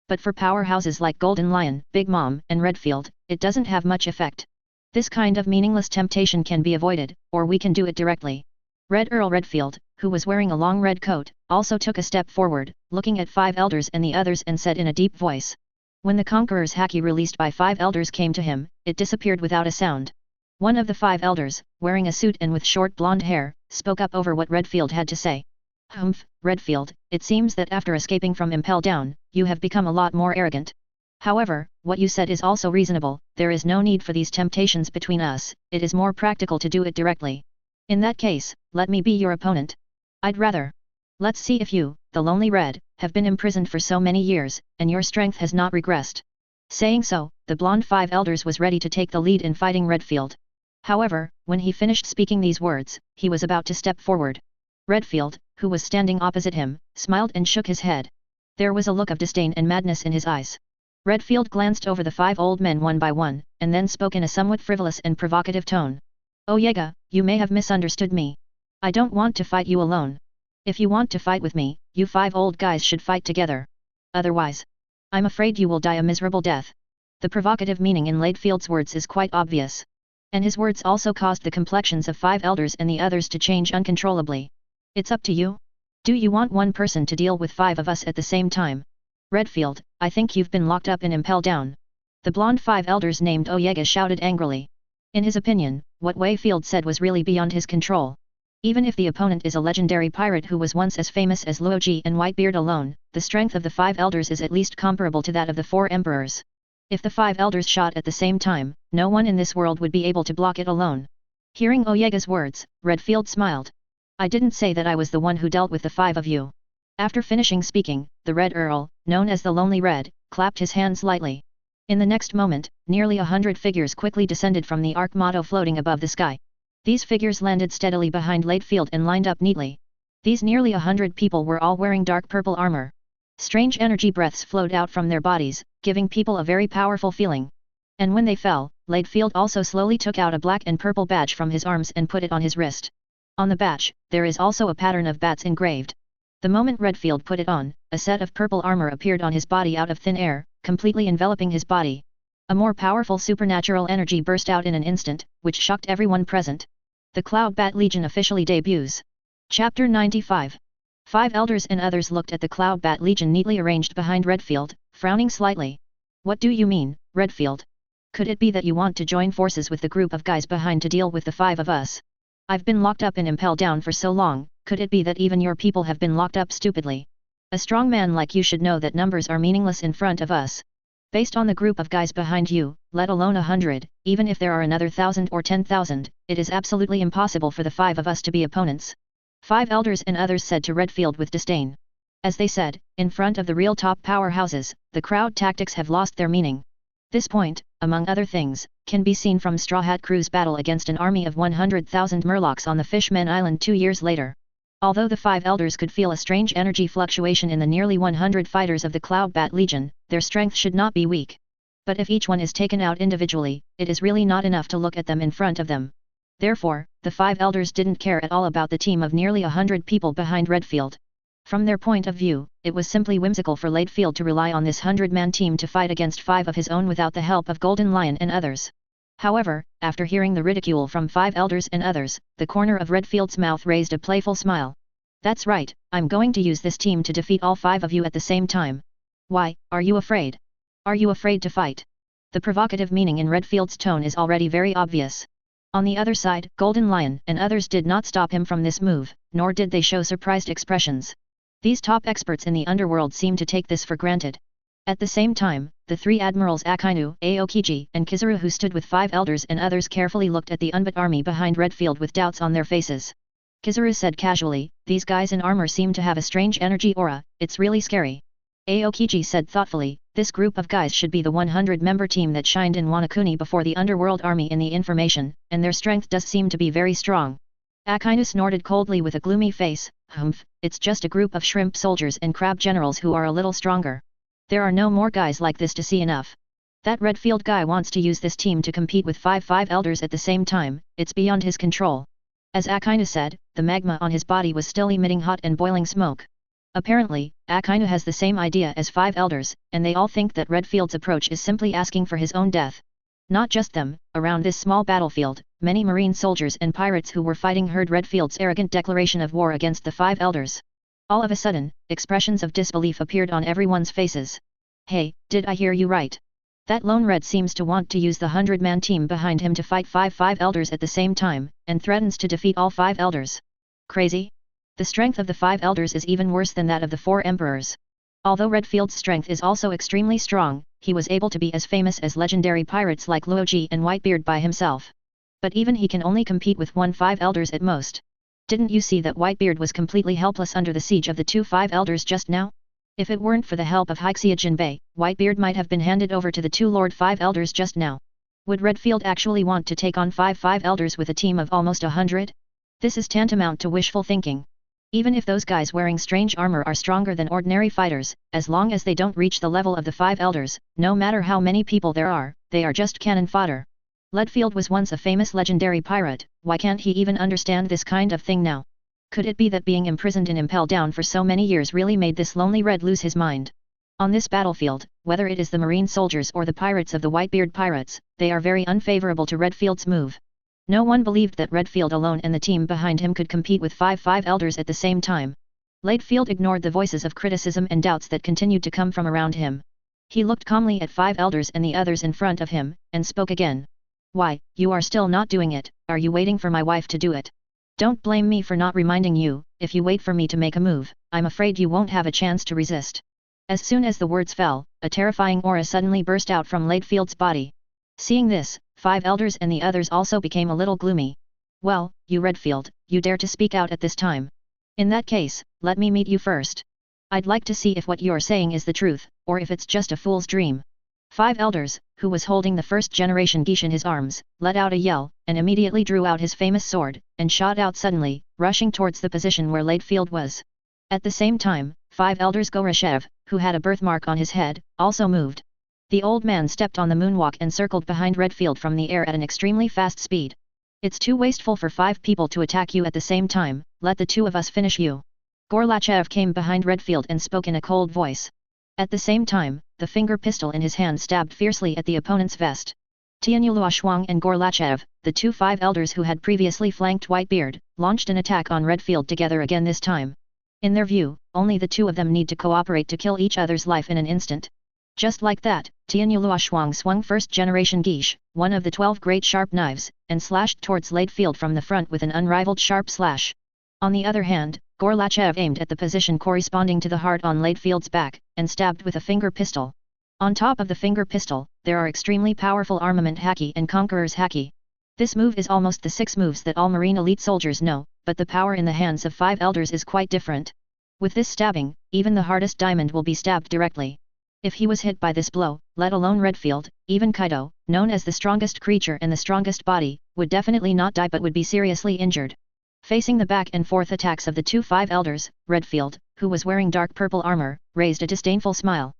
but for powerhouses like Golden Lion, Big Mom, and Redfield, it doesn't have much effect. This kind of meaningless temptation can be avoided, or we can do it directly. Red Earl Redfield, who was wearing a long red coat, also took a step forward, looking at 5 elders and the others and said in a deep voice. When the conqueror's haki released by 5 elders came to him, it disappeared without a sound. One of the 5 elders, wearing a suit and with short blonde hair, spoke up over what Redfield had to say. Humph, Redfield, it seems that after escaping from Impel Down, you have become a lot more arrogant. However, what you said is also reasonable, there is no need for these temptations between us, it is more practical to do it directly. In that case, let me be your opponent. I'd rather. Let's see if you, the Lonely Red, have been imprisoned for so many years, and your strength has not regressed. Saying so, the blonde 5 elders was ready to take the lead in fighting Redfield. However, when he finished speaking these words, he was about to step forward. Redfield, who was standing opposite him, smiled and shook his head. There was a look of disdain and madness in his eyes. Redfield glanced over the 5 old men one by one, and then spoke in a somewhat frivolous and provocative tone. Oyega, you may have misunderstood me. I don't want to fight you alone. If you want to fight with me, you 5 old guys should fight together. Otherwise, I'm afraid you will die a miserable death. The provocative meaning in Redfield's words is quite obvious. And his words also caused the complexions of 5 elders and the others to change uncontrollably. It's up to you. Do you want one person to deal with 5 of us at the same time? Redfield, I think you've been locked up in Impel Down. The blonde 5 elders named Oyega shouted angrily. In his opinion, what Redfield said was really beyond his control. Even if the opponent is a legendary pirate who was once as famous as Luoji and Whitebeard alone, the strength of the 5 elders is at least comparable to that of the 4 emperors. If the 5 elders shot at the same time, no one in this world would be able to block it alone. Hearing Oyega's words, Redfield smiled. I didn't say that I was the one who dealt with the 5 of you. After finishing speaking, the Red Earl, known as the Lonely Red, clapped his hands lightly. In the next moment, nearly 100 figures quickly descended from the arc motto floating above the sky. These figures landed steadily behind Redfield and lined up neatly. These nearly 100 people were all wearing dark purple armor. Strange energy breaths flowed out from their bodies, giving people a very powerful feeling. And when they fell, Redfield also slowly took out a black and purple badge from his arms and put it on his wrist. On the badge, there is also a pattern of bats engraved. The moment Redfield put it on, a set of purple armor appeared on his body out of thin air, completely enveloping his body. A more powerful supernatural energy burst out in an instant, which shocked everyone present. The Cloud Bat Legion officially debuts. Chapter 95. 5 elders and others looked at the Cloud Bat Legion neatly arranged behind Redfield, frowning slightly. What do you mean, Redfield? Could it be that you want to join forces with the group of guys behind to deal with the 5 of us? I've been locked up in Impel Down for so long, could it be that even your people have been locked up stupidly? A strong man like you should know that numbers are meaningless in front of us. Based on the group of guys behind you, let alone 100, even if there are another 1,000 or 10,000, it is absolutely impossible for the 5 of us to be opponents. 5 elders and others said to Redfield with disdain. As they said, in front of the real top powerhouses, the crowd tactics have lost their meaning. This point, among other things, can be seen from Straw Hat Crew's battle against an army of 100,000 Murlocs on the Fishman Island 2 years later. Although the 5 elders could feel a strange energy fluctuation in the nearly 100 fighters of the Cloud Bat Legion, their strength should not be weak. But if each one is taken out individually, it is really not enough to look at them in front of them. Therefore, the 5 elders didn't care at all about the team of nearly 100 people behind Redfield. From their point of view, it was simply whimsical for Redfield to rely on this 100-man team to fight against 5 of his own without the help of Golden Lion and others. However, after hearing the ridicule from 5 elders and others, the corner of Redfield's mouth raised a playful smile. That's right, I'm going to use this team to defeat all 5 of you at the same time. Why, are you afraid? Are you afraid to fight? The provocative meaning in Redfield's tone is already very obvious. On the other side, Golden Lion and others did not stop him from this move, nor did they show surprised expressions. These top experts in the underworld seemed to take this for granted. At the same time, the 3 admirals Akainu, Aokiji, and Kizaru who stood with 5 elders and others carefully looked at the unbut army behind Redfield with doubts on their faces. Kizaru said casually, these guys in armor seem to have a strange energy aura, it's really scary. Aokiji said thoughtfully, this group of guys should be the 100-member team that shined in Wanakuni before the underworld army in the information, and their strength does seem to be very strong. Akainu snorted coldly with a gloomy face, it's just a group of shrimp soldiers and crab generals who are a little stronger. There are no more guys like this to see enough. That Redfield guy wants to use this team to compete with five elders at the same time, it's beyond his control. As Akainu said, the magma on his body was still emitting hot and boiling smoke. Apparently, Akainu has the same idea as five elders, and they all think that Redfield's approach is simply asking for his own death. Not just them, around this small battlefield, many marine soldiers and pirates who were fighting heard Redfield's arrogant declaration of war against the five elders. All of a sudden, expressions of disbelief appeared on everyone's faces. Hey, did I hear you right? That lone red seems to want to use the 100-man team behind him to fight five elders at the same time, and threatens to defeat all five elders. Crazy? The strength of the five elders is even worse than that of the four emperors. Although Redfield's strength is also extremely strong, he was able to be as famous as legendary pirates like Luoji and Whitebeard by himself. But even he can only compete with five elders at most. Didn't you see that Whitebeard was completely helpless under the siege of the two five elders just now? If it weren't for the help of Hixia Jinbei, Whitebeard might have been handed over to the two Lord Five Elders just now. Would Redfield actually want to take on five elders with a team of almost 100? This is tantamount to wishful thinking. Even if those guys wearing strange armor are stronger than ordinary fighters, as long as they don't reach the level of the five elders, no matter how many people there are, they are just cannon fodder. Redfield was once a famous legendary pirate, why can't he even understand this kind of thing now? Could it be that being imprisoned in Impel Down for so many years really made this lonely red lose his mind? On this battlefield, whether it is the marine soldiers or the pirates of the Whitebeard pirates, they are very unfavorable to Redfield's move. No one believed that Redfield alone and the team behind him could compete with five elders at the same time. Redfield ignored the voices of criticism and doubts that continued to come from around him. He looked calmly at five elders and the others in front of him, and spoke again. Why, you are still not doing it, are you waiting for my wife to do it? Don't blame me for not reminding you, if you wait for me to make a move, I'm afraid you won't have a chance to resist. As soon as the words fell, a terrifying aura suddenly burst out from Redfield's body. Seeing this, five elders and the others also became a little gloomy. Well, you Redfield, you dare to speak out at this time. In that case, let me meet you first. I'd like to see if what you're saying is the truth, or if it's just a fool's dream. Five elders, who was holding the first-generation geisha in his arms, let out a yell, and immediately drew out his famous sword, and shot out suddenly, rushing towards the position where Redfield was. At the same time, five elders Goroshev, who had a birthmark on his head, also moved. The old man stepped on the moonwalk and circled behind Redfield from the air at an extremely fast speed. It's too wasteful for five people to attack you at the same time, let the two of us finish you. Gorlachev came behind Redfield and spoke in a cold voice. At the same time, the finger pistol in his hand stabbed fiercely at the opponent's vest. Tianyuluoshuang and Gorlachev, the two five elders who had previously flanked Whitebeard, launched an attack on Redfield together again this time. In their view, only the two of them need to cooperate to kill each other's life in an instant. Just like that, Tianyuluoshuang swung first-generation geisha, one of the 12 great sharp knives, and slashed towards Redfield from the front with an unrivaled sharp slash. On the other hand, Gorlachev aimed at the position corresponding to the heart on Redfield's back, and stabbed with a finger pistol. On top of the finger pistol, there are extremely powerful armament haki and conqueror's haki. This move is almost the 6 moves that all marine elite soldiers know, but the power in the hands of five elders is quite different. With this stabbing, even the hardest diamond will be stabbed directly. If he was hit by this blow, let alone Redfield, even Kaido, known as the strongest creature and the strongest body, would definitely not die but would be seriously injured. Facing the back and forth attacks of the two five elders, Redfield, who was wearing dark purple armor, raised a disdainful smile.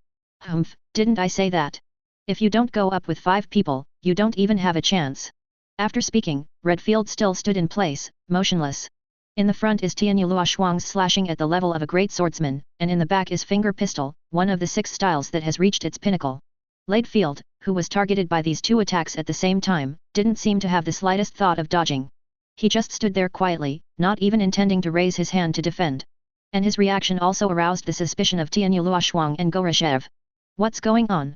Didn't I say that? If you don't go up with 5 people, you don't even have a chance. After speaking, Redfield still stood in place, motionless. In the front is Tianyuluoshuang's slashing at the level of a great swordsman, and in the back is finger pistol, one of the 6 styles that has reached its pinnacle. Redfield, who was targeted by these 2 attacks at the same time, didn't seem to have the slightest thought of dodging. He just stood there quietly, not even intending to raise his hand to defend. And his reaction also aroused the suspicion of Tianyuluoshuang and Goroshev. What's going on?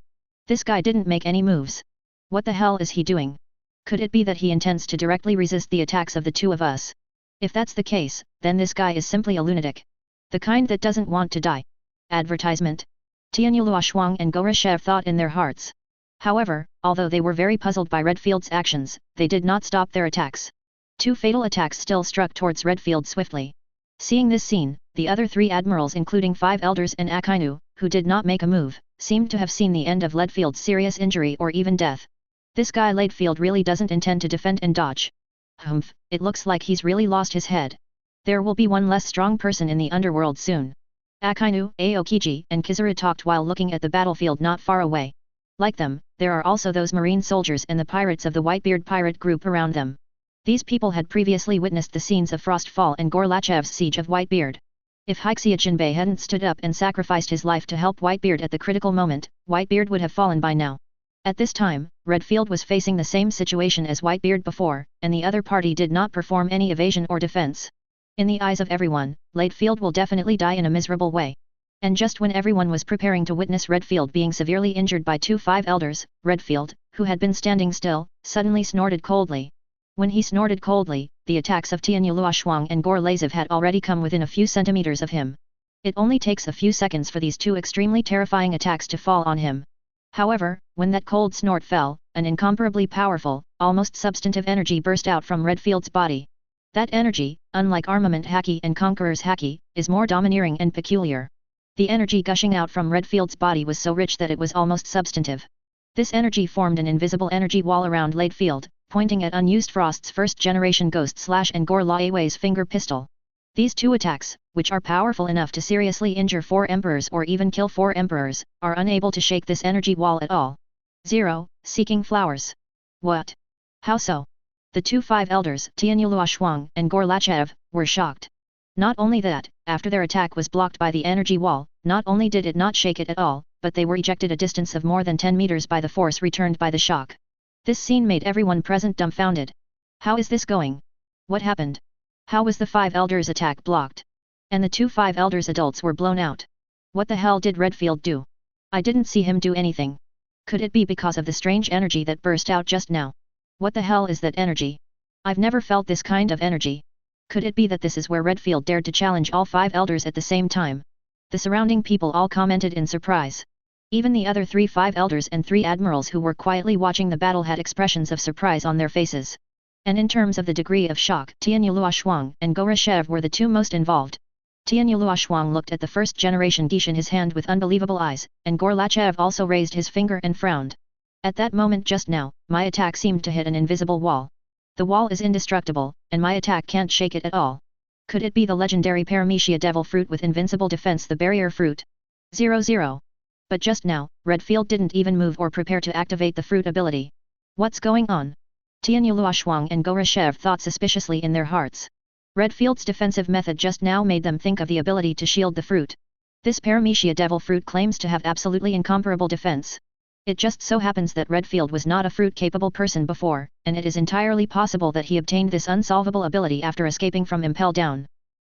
This guy didn't make any moves. What the hell is he doing? Could it be that he intends to directly resist the attacks of the 2 of us? If that's the case, then this guy is simply a lunatic. The kind that doesn't want to die. Advertisement? Tianyuluoshuang and Goroshev thought in their hearts. However, although they were very puzzled by Redfield's actions, they did not stop their attacks. 2 fatal attacks still struck towards Redfield swiftly. Seeing this scene, the other 3 admirals including 5 elders and Akainu, who did not make a move, seemed to have seen the end of Leadfield's serious injury or even death. This guy Leadfield really doesn't intend to defend and dodge. Humph, it looks like he's really lost his head. There will be one less strong person in the underworld soon. Akainu, Aokiji, and Kizuru talked while looking at the battlefield not far away. Like them, there are also those marine soldiers and the pirates of the Whitebeard pirate group around them. These people had previously witnessed the scenes of Frostfall and Gorlachev's siege of Whitebeard. If Hixia Jinbei hadn't stood up and sacrificed his life to help Whitebeard at the critical moment, Whitebeard would have fallen by now. At this time, Redfield was facing the same situation as Whitebeard before, and the other party did not perform any evasion or defense. In the eyes of everyone, Leadfield will definitely die in a miserable way. And just when everyone was preparing to witness Redfield being severely injured by 2 5 elders, Redfield, who had been standing still, suddenly snorted coldly. When he snorted coldly, the attacks of Tianyu Luoshuang and Gorlazev had already come within a few centimeters of him. It only takes a few seconds for these 2 extremely terrifying attacks to fall on him. However, when that cold snort fell, an incomparably powerful, almost substantive energy burst out from Redfield's body. That energy, unlike armament haki and conqueror's haki, is more domineering and peculiar. The energy gushing out from Redfield's body was so rich that it was almost substantive. This energy formed an invisible energy wall around Leadfield, pointing at unused Frost's first-generation Ghost Slash and Gorlaewe's finger pistol. These 2 attacks, which are powerful enough to seriously injure 4 emperors or even kill 4 emperors, are unable to shake this energy wall at all. 0. Seeking flowers. What? How so? The 2 5 elders, Tianyu Luoshuang and Gorlachev, were shocked. Not only that, after their attack was blocked by the energy wall, not only did it not shake it at all, but they were ejected a distance of more than 10 meters by the force returned by the shock. This scene made everyone present dumbfounded. How is this going? What happened? How was the 5 elders' attack blocked? And the 2 5 elders adults were blown out. What the hell did Redfield do? I didn't see him do anything. Could it be because of the strange energy that burst out just now? What the hell is that energy? I've never felt this kind of energy. Could it be that this is where Redfield dared to challenge all 5 elders at the same time? The surrounding people all commented in surprise. Even the other 3 5 elders and 3 admirals who were quietly watching the battle had expressions of surprise on their faces. And in terms of the degree of shock, Tianyu Luoshuang and Gorashev were the 2 most involved. Tianyu Luoshuang looked at the first-generation Geisha in his hand with unbelievable eyes, and Gorlachev also raised his finger and frowned. At that moment just now, my attack seemed to hit an invisible wall. The wall is indestructible, and my attack can't shake it at all. Could it be the legendary Paramecia Devil Fruit with invincible defense, the Barrier Fruit? 0. But just now, Redfield didn't even move or prepare to activate the fruit ability. What's going on? Tianyu Luoshuang and Gorashev thought suspiciously in their hearts. Redfield's defensive method just now made them think of the ability to shield the fruit. This Paramecia Devil Fruit claims to have absolutely incomparable defense. It just so happens that Redfield was not a fruit-capable person before, and it is entirely possible that he obtained this unsolvable ability after escaping from Impel Down.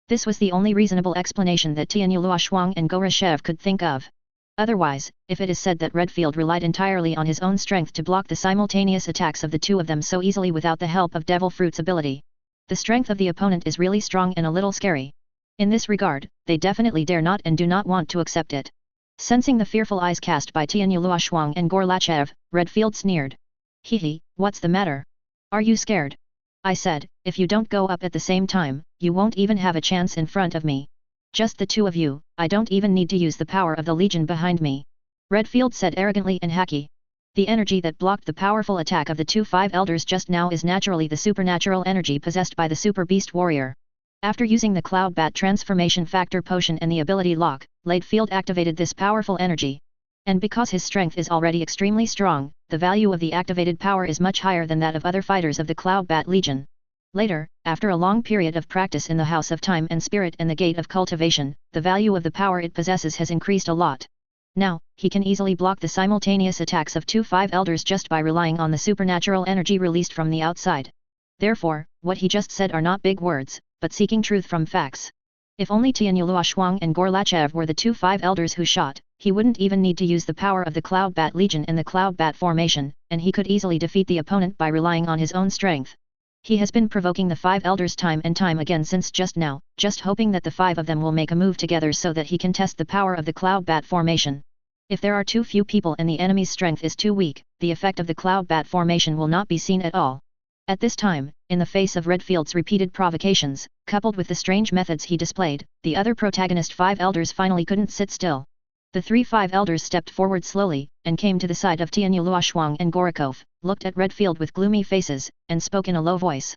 This was the only reasonable explanation that Tianyu Luoshuang and Gorashev could think of. Otherwise, if it is said that Redfield relied entirely on his own strength to block the simultaneous attacks of the 2 of them so easily without the help of Devil Fruit's ability, the strength of the opponent is really strong and a little scary. In this regard, they definitely dare not and do not want to accept it. Sensing the fearful eyes cast by Tianyu Luoshuang and Gorlachev, Redfield sneered. Hehe, what's the matter? Are you scared? I said, if you don't go up at the same time, you won't even have a chance in front of me. Just the 2 of you, I don't even need to use the power of the Legion behind me. Redfield said arrogantly and hacky. The energy that blocked the powerful attack of the 2 5 elders just now is naturally the supernatural energy possessed by the Super Beast Warrior. After using the Cloud Bat Transformation Factor Potion and the ability Lock, Leadfield activated this powerful energy. And because his strength is already extremely strong, the value of the activated power is much higher than that of other fighters of the Cloud Bat Legion. Later, after a long period of practice in the House of Time and Spirit and the Gate of Cultivation, the value of the power it possesses has increased a lot. Now, he can easily block the simultaneous attacks of 2 5 elders just by relying on the supernatural energy released from the outside. Therefore, what he just said are not big words, but seeking truth from facts. If only Tianyu Luoshuang and Gorlachev were the 2 5 elders who shot, he wouldn't even need to use the power of the Cloud Bat Legion and the Cloud Bat Formation, and he could easily defeat the opponent by relying on his own strength. He has been provoking the 5 elders time and time again since just now, just hoping that the 5 of them will make a move together so that he can test the power of the Cloud Bat Formation. If there are too few people and the enemy's strength is too weak, the effect of the Cloud Bat Formation will not be seen at all. At this time, in the face of Redfield's repeated provocations, coupled with the strange methods he displayed, the other protagonist 5 elders finally couldn't sit still. The 5 elders stepped forward slowly, and came to the side of Tianyu Luoshuang and Gorokov, looked at Redfield with gloomy faces, and spoke in a low voice.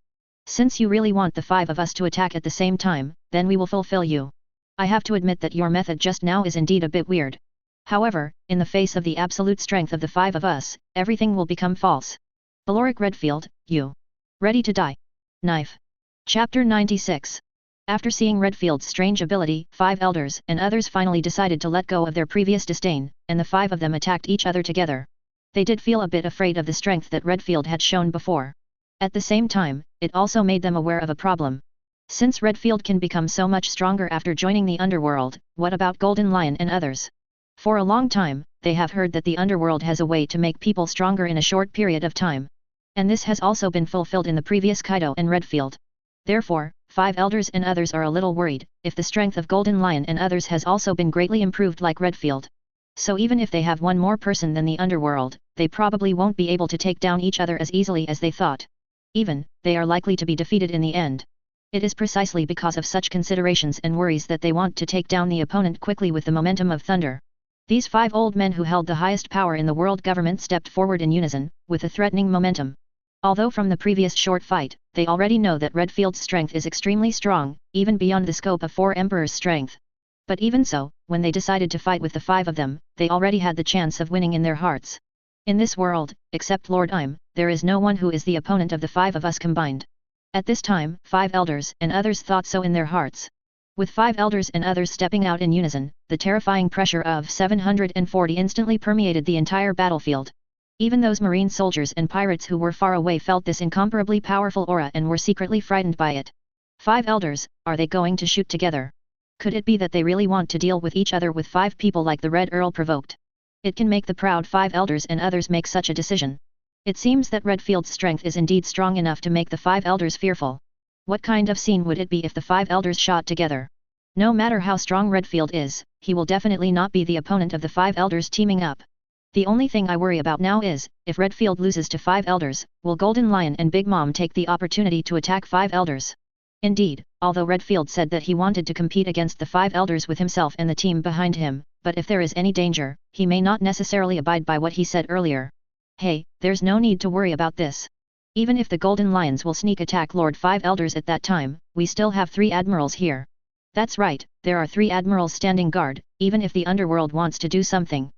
Since you really want the 5 of us to attack at the same time, then we will fulfill you. I have to admit that your method just now is indeed a bit weird. However, in the face of the absolute strength of the 5 of us, everything will become false. Valoric Redfield, you. Ready to die? Knife. Chapter 96. After seeing Redfield's strange ability, 5 elders and others finally decided to let go of their previous disdain, and the 5 of them attacked each other together. They did feel a bit afraid of the strength that Redfield had shown before. At the same time, it also made them aware of a problem. Since Redfield can become so much stronger after joining the underworld, what about Golden Lion and others? For a long time, they have heard that the underworld has a way to make people stronger in a short period of time. And this has also been fulfilled in the previous Kaido and Redfield. Therefore, 5 elders and others are a little worried, if the strength of Golden Lion and others has also been greatly improved like Redfield. So even if they have one more person than the underworld, they probably won't be able to take down each other as easily as they thought. Even, they are likely to be defeated in the end. It is precisely because of such considerations and worries that they want to take down the opponent quickly with the momentum of thunder. These 5 old men who held the highest power in the world government stepped forward in unison, with a threatening momentum. Although from the previous short fight, they already know that Redfield's strength is extremely strong, even beyond the scope of 4 Emperors' strength. But even so, when they decided to fight with the 5 of them, they already had the chance of winning in their hearts. In this world, except Lord Im, there is no one who is the opponent of the 5 of us combined. At this time, 5 elders and others thought so in their hearts. With 5 elders and others stepping out in unison, the terrifying pressure of 740 instantly permeated the entire battlefield. Even those marine soldiers and pirates who were far away felt this incomparably powerful aura and were secretly frightened by it. 5 elders, are they going to shoot together? Could it be that they really want to deal with each other with 5 people like the Red Earl provoked? It can make the proud 5 elders and others make such a decision. It seems that Redfield's strength is indeed strong enough to make the 5 elders fearful. What kind of scene would it be if the 5 elders shot together? No matter how strong Redfield is, he will definitely not be the opponent of the 5 elders teaming up. The only thing I worry about now is, if Redfield loses to 5 elders, will Golden Lion and Big Mom take the opportunity to attack 5 elders? Indeed, although Redfield said that he wanted to compete against the 5 elders with himself and the team behind him, but if there is any danger, he may not necessarily abide by what he said earlier. Hey, there's no need to worry about this. Even if the Golden Lions will sneak attack Lord 5 elders at that time, we still have 3 admirals here. That's right, there are 3 admirals standing guard, even if the underworld wants to do something.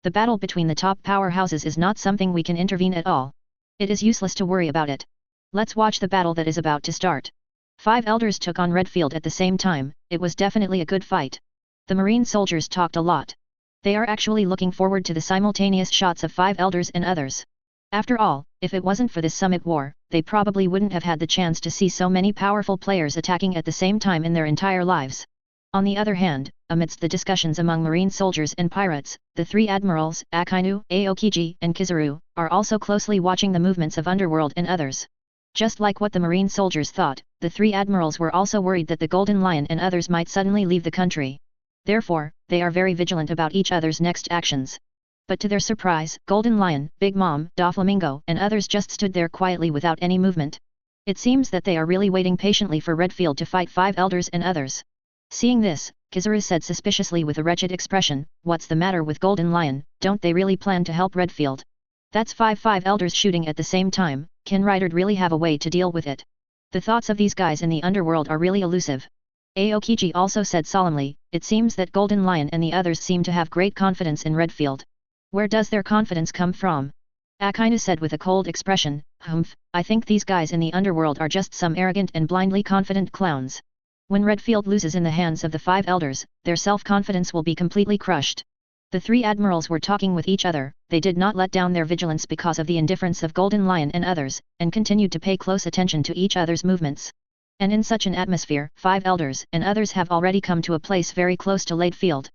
The battle between the top powerhouses is not something we can intervene at all. It is useless to worry about it. Let's watch the battle that is about to start. 5 elders took on Redfield at the same time. It was definitely a good fight. The marine soldiers talked a lot. They are actually looking forward to the simultaneous shots of 5 elders and others. After all, if it wasn't for this summit war, they probably wouldn't have had the chance to see so many powerful players attacking at the same time in their entire lives. On the other hand, amidst the discussions among marine soldiers and pirates, the 3 admirals, Akainu, Aokiji, and Kizaru, are also closely watching the movements of Underworld and others. Just like what the marine soldiers thought, the 3 admirals were also worried that the Golden Lion and others might suddenly leave the country. Therefore, they are very vigilant about each other's next actions. But to their surprise, Golden Lion, Big Mom, Doflamingo, and others just stood there quietly without any movement. It seems that they are really waiting patiently for Redfield to fight 5 elders and others. Seeing this, Kizaru said suspiciously with a wretched expression, "What's the matter with Golden Lion? Don't they really plan to help Redfield? That's 5 elders shooting at the same time, can Ryder really have a way to deal with it? The thoughts of these guys in the underworld are really elusive." Aokiji also said solemnly, "It seems that Golden Lion and the others seem to have great confidence in Redfield. Where does their confidence come from?" Akainu said with a cold expression, "Humph, I think these guys in the underworld are just some arrogant and blindly confident clowns. When Redfield loses in the hands of the 5 elders, their self-confidence will be completely crushed." The 3 admirals were talking with each other. They did not let down their vigilance because of the indifference of Golden Lion and others, and continued to pay close attention to each other's movements. And in such an atmosphere, 5 elders and others have already come to a place very close to Leadfield.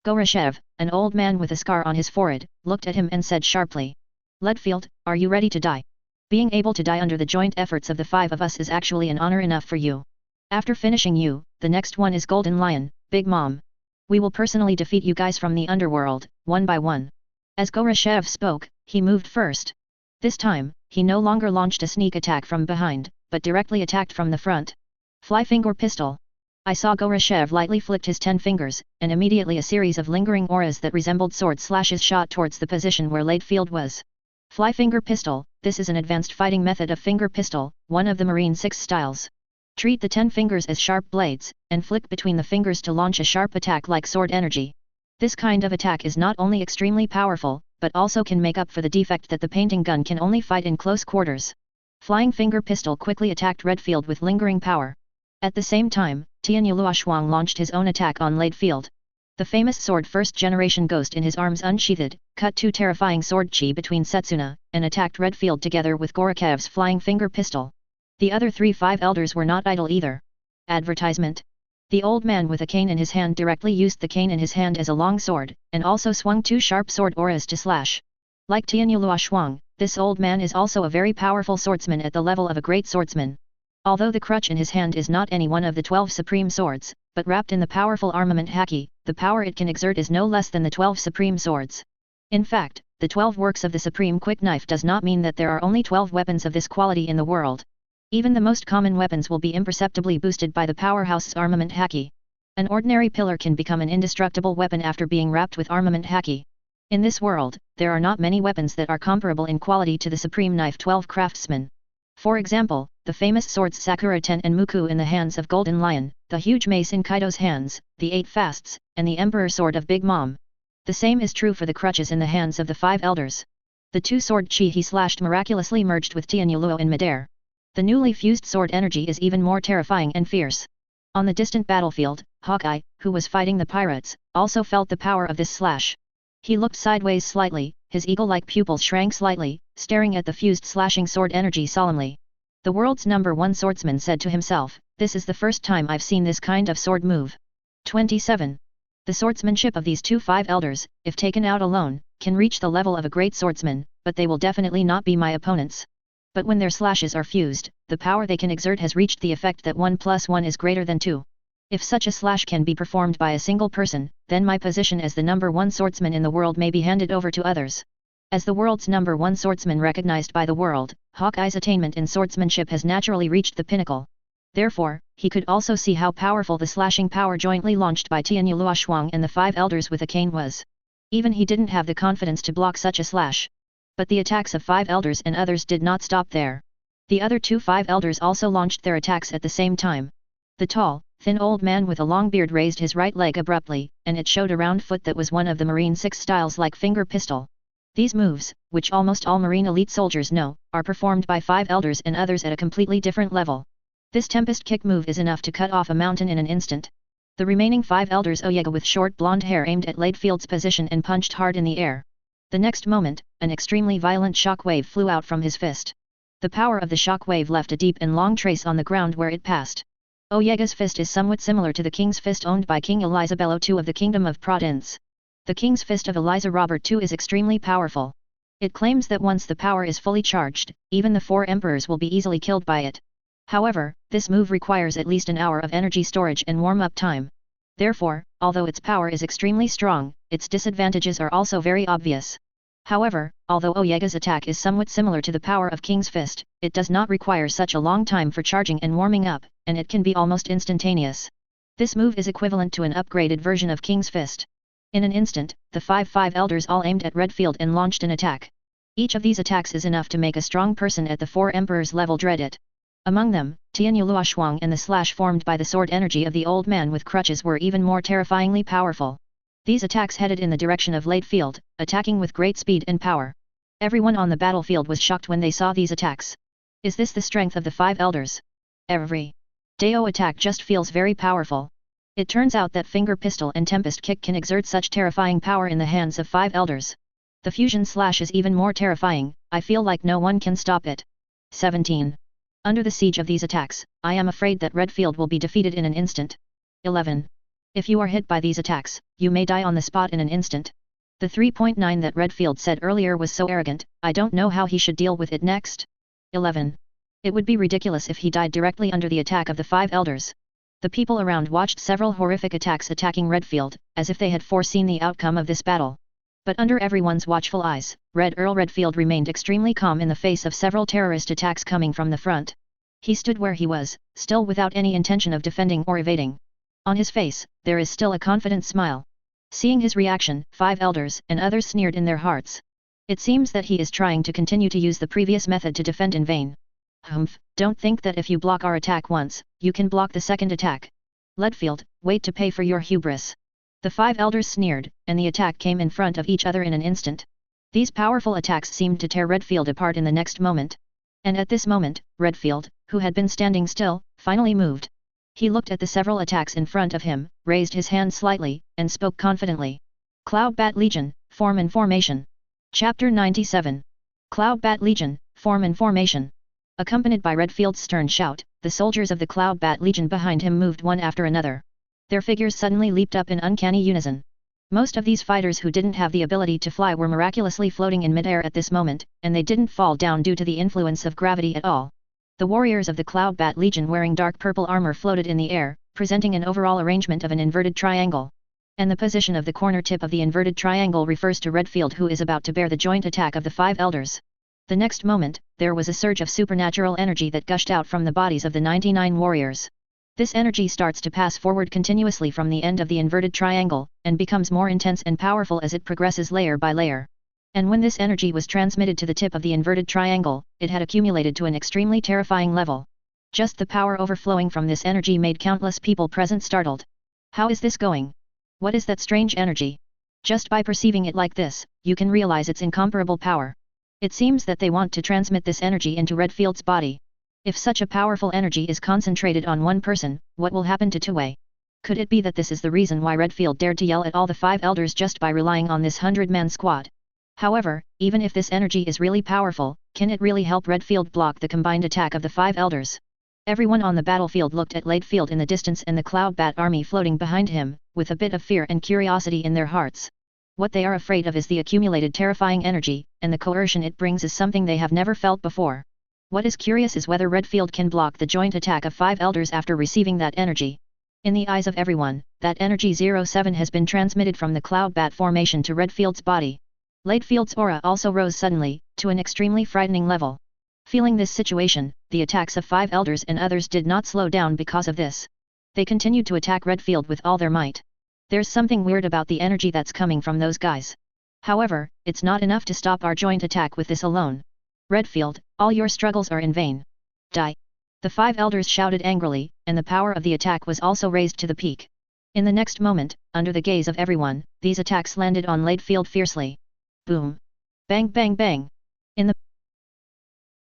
Goroshev, an old man with a scar on his forehead, looked at him and said sharply, "Leadfield, are you ready to die? Being able to die under the joint efforts of the 5 of us is actually an honor enough for you. After finishing you, the next one is Golden Lion, Big Mom. We will personally defeat you guys from the underworld, one by one." As Goroshev spoke, he moved first. This time, he no longer launched a sneak attack from behind, but directly attacked from the front. Fly finger pistol. I saw Goroshev lightly flicked his 10 fingers, and immediately a series of lingering auras that resembled sword slashes shot towards the position where Ladefield was. Fly finger pistol. This is an advanced fighting method of finger pistol, one of the Marine 6 styles. Treat the 10 fingers as sharp blades, and flick between the fingers to launch a sharp attack like sword energy. This kind of attack is not only extremely powerful, but also can make up for the defect that the painting gun can only fight in close quarters. Flying finger pistol quickly attacked Redfield with lingering power. At the same time, Tianyuluoshuang launched his own attack on Ladefield. The famous sword first generation ghost in his arms unsheathed, cut 2 terrifying sword chi between Setsuna, and attacked Redfield together with Gorokev's flying finger pistol. The other 3 five elders were not idle either. Advertisement. The old man with a cane in his hand directly used the cane in his hand as a long sword, and also swung 2 sharp sword auras to slash. Like Tianyuluoshuang, this old man is also a very powerful swordsman at the level of a great swordsman. Although the crutch in his hand is not any one of the 12 supreme swords, but wrapped in the powerful armament haki, the power it can exert is no less than the 12 supreme swords. In fact, the 12 works of the supreme quick knife does not mean that there are only 12 weapons of this quality in the world. Even the most common weapons will be imperceptibly boosted by the powerhouse's armament haki. An ordinary pillar can become an indestructible weapon after being wrapped with armament haki. In this world, there are not many weapons that are comparable in quality to the supreme knife 12 craftsmen. For example, the famous swords Sakura Ten and Muku in the hands of Golden Lion, the huge mace in Kaido's hands, the 8 fasts, and the Emperor sword of Big Mom. The same is true for the crutches in the hands of the 5 elders. The 2 sword chi he slashed miraculously merged with Tianyuluo in midair. The newly fused sword energy is even more terrifying and fierce. On the distant battlefield, Hawkeye, who was fighting the pirates, also felt the power of this slash. He looked sideways slightly, his eagle-like pupils shrank slightly, staring at the fused slashing sword energy solemnly. The world's #1 swordsman said to himself, "This is the first time I've seen this kind of sword move." 27. The swordsmanship of these 2 five elders, if taken out alone, can reach the level of a great swordsman, but they will definitely not be my opponents. But when their slashes are fused, the power they can exert has reached the effect that 1 + 1 is greater than 2. If such a slash can be performed by a single person, then my position as the #1 swordsman in the world may be handed over to others. As the world's #1 swordsman recognized by the world, Hawkeye's attainment in swordsmanship has naturally reached the pinnacle. Therefore, he could also see how powerful the slashing power jointly launched by Tianyuluoshuang and the 5 elders with a cane was. Even he didn't have the confidence to block such a slash. But the attacks of 5 elders and others did not stop there. The other 2 five elders also launched their attacks at the same time. The tall, thin old man with a long beard raised his right leg abruptly, and it showed a round foot that was one of the Marine 6 styles like finger pistol. These moves, which almost all Marine elite soldiers know, are performed by 5 elders and others at a completely different level. This Tempest kick move is enough to cut off a mountain in an instant. The remaining 5 elders Oyega with short blonde hair aimed at Ladefield's position and punched hard in the air. The next moment, an extremely violent shock wave flew out from his fist. The power of the shock wave left a deep and long trace on the ground where it passed. Oyega's fist is somewhat similar to the king's fist owned by King Elizabello II of the Kingdom of Province. The king's fist of Eliza Robert II is extremely powerful. It claims that once the power is fully charged, even the 4 emperors will be easily killed by it. However, this move requires at least an hour of energy storage and warm-up time. Therefore, although its power is extremely strong, its disadvantages are also very obvious. However, although Oyega's attack is somewhat similar to the power of King's Fist, it does not require such a long time for charging and warming up, and it can be almost instantaneous. This move is equivalent to an upgraded version of King's Fist. In an instant, the 5 elders all aimed at Redfield and launched an attack. Each of these attacks is enough to make a strong person at the 4 emperors level dread it. Among them, Tianyuluoshuang and the slash formed by the sword energy of the old man with crutches were even more terrifyingly powerful. These attacks headed in the direction of Ladefield, attacking with great speed and power. Everyone on the battlefield was shocked when they saw these attacks. Is this the strength of the 5 elders? Every Dao attack just feels very powerful. It turns out that finger pistol and tempest kick can exert such terrifying power in the hands of 5 elders. The fusion slash is even more terrifying, I feel like no one can stop it. 17. Under the siege of these attacks, I am afraid that Redfield will be defeated in an instant. 11. If you are hit by these attacks, you may die on the spot in an instant. The 3.9 that Redfield said earlier was so arrogant, I don't know how he should deal with it next. 11. It would be ridiculous if he died directly under the attack of the 5 elders. The people around watched several horrific attacks attacking Redfield, as if they had foreseen the outcome of this battle. But under everyone's watchful eyes, Red Earl Redfield remained extremely calm in the face of several terrorist attacks coming from the front. He stood where he was, still without any intention of defending or evading. On his face, there is still a confident smile. Seeing his reaction, 5 elders and others sneered in their hearts. It seems that he is trying to continue to use the previous method to defend in vain. Humph, don't think that if you block our attack once, you can block the second attack. Redfield, wait to pay for your hubris. The 5 elders sneered, and the attack came in front of each other in an instant. These powerful attacks seemed to tear Redfield apart in the next moment. And at this moment, Redfield, who had been standing still, finally moved. He looked at the several attacks in front of him, raised his hand slightly, and spoke confidently. Cloud Bat Legion, form and formation. Chapter 97. Cloud Bat Legion, form and formation. Accompanied by Redfield's stern shout, the soldiers of the Cloud Bat Legion behind him moved one after another. Their figures suddenly leaped up in uncanny unison. Most of these fighters who didn't have the ability to fly were miraculously floating in midair at this moment, and they didn't fall down due to the influence of gravity at all. The warriors of the Cloud Bat Legion wearing dark purple armor floated in the air, presenting an overall arrangement of an inverted triangle. And the position of the corner tip of the inverted triangle refers to Redfield, who is about to bear the joint attack of the 5 elders. The next moment, there was a surge of supernatural energy that gushed out from the bodies of the 99 warriors. This energy starts to pass forward continuously from the end of the inverted triangle, and becomes more intense and powerful as it progresses layer by layer. And when this energy was transmitted to the tip of the inverted triangle, it had accumulated to an extremely terrifying level. Just the power overflowing from this energy made countless people present startled. How is this going? What is that strange energy? Just by perceiving it like this, you can realize its incomparable power. It seems that they want to transmit this energy into Redfield's body. If such a powerful energy is concentrated on one person, what will happen to Tuwei? Could it be that this is the reason why Redfield dared to yell at all the 5 elders just by relying on this 100-man squad? However, even if this energy is really powerful, can it really help Redfield block the combined attack of the 5 elders? Everyone on the battlefield looked at Redfield in the distance and the Cloud Bat army floating behind him, with a bit of fear and curiosity in their hearts. What they are afraid of is the accumulated terrifying energy, and the coercion it brings is something they have never felt before. What is curious is whether Redfield can block the joint attack of 5 elders after receiving that energy. In the eyes of everyone, that energy 07 has been transmitted from the Cloud Bat formation to Redfield's body. Redfield's aura also rose suddenly, to an extremely frightening level. Feeling this situation, the attacks of 5 elders and others did not slow down because of this. They continued to attack Redfield with all their might. There's something weird about the energy that's coming from those guys. However, it's not enough to stop our joint attack with this alone. Redfield, all your struggles are in vain. Die! The 5 elders shouted angrily, and the power of the attack was also raised to the peak. In the next moment, under the gaze of everyone, these attacks landed on Redfield fiercely. Boom! Bang bang bang!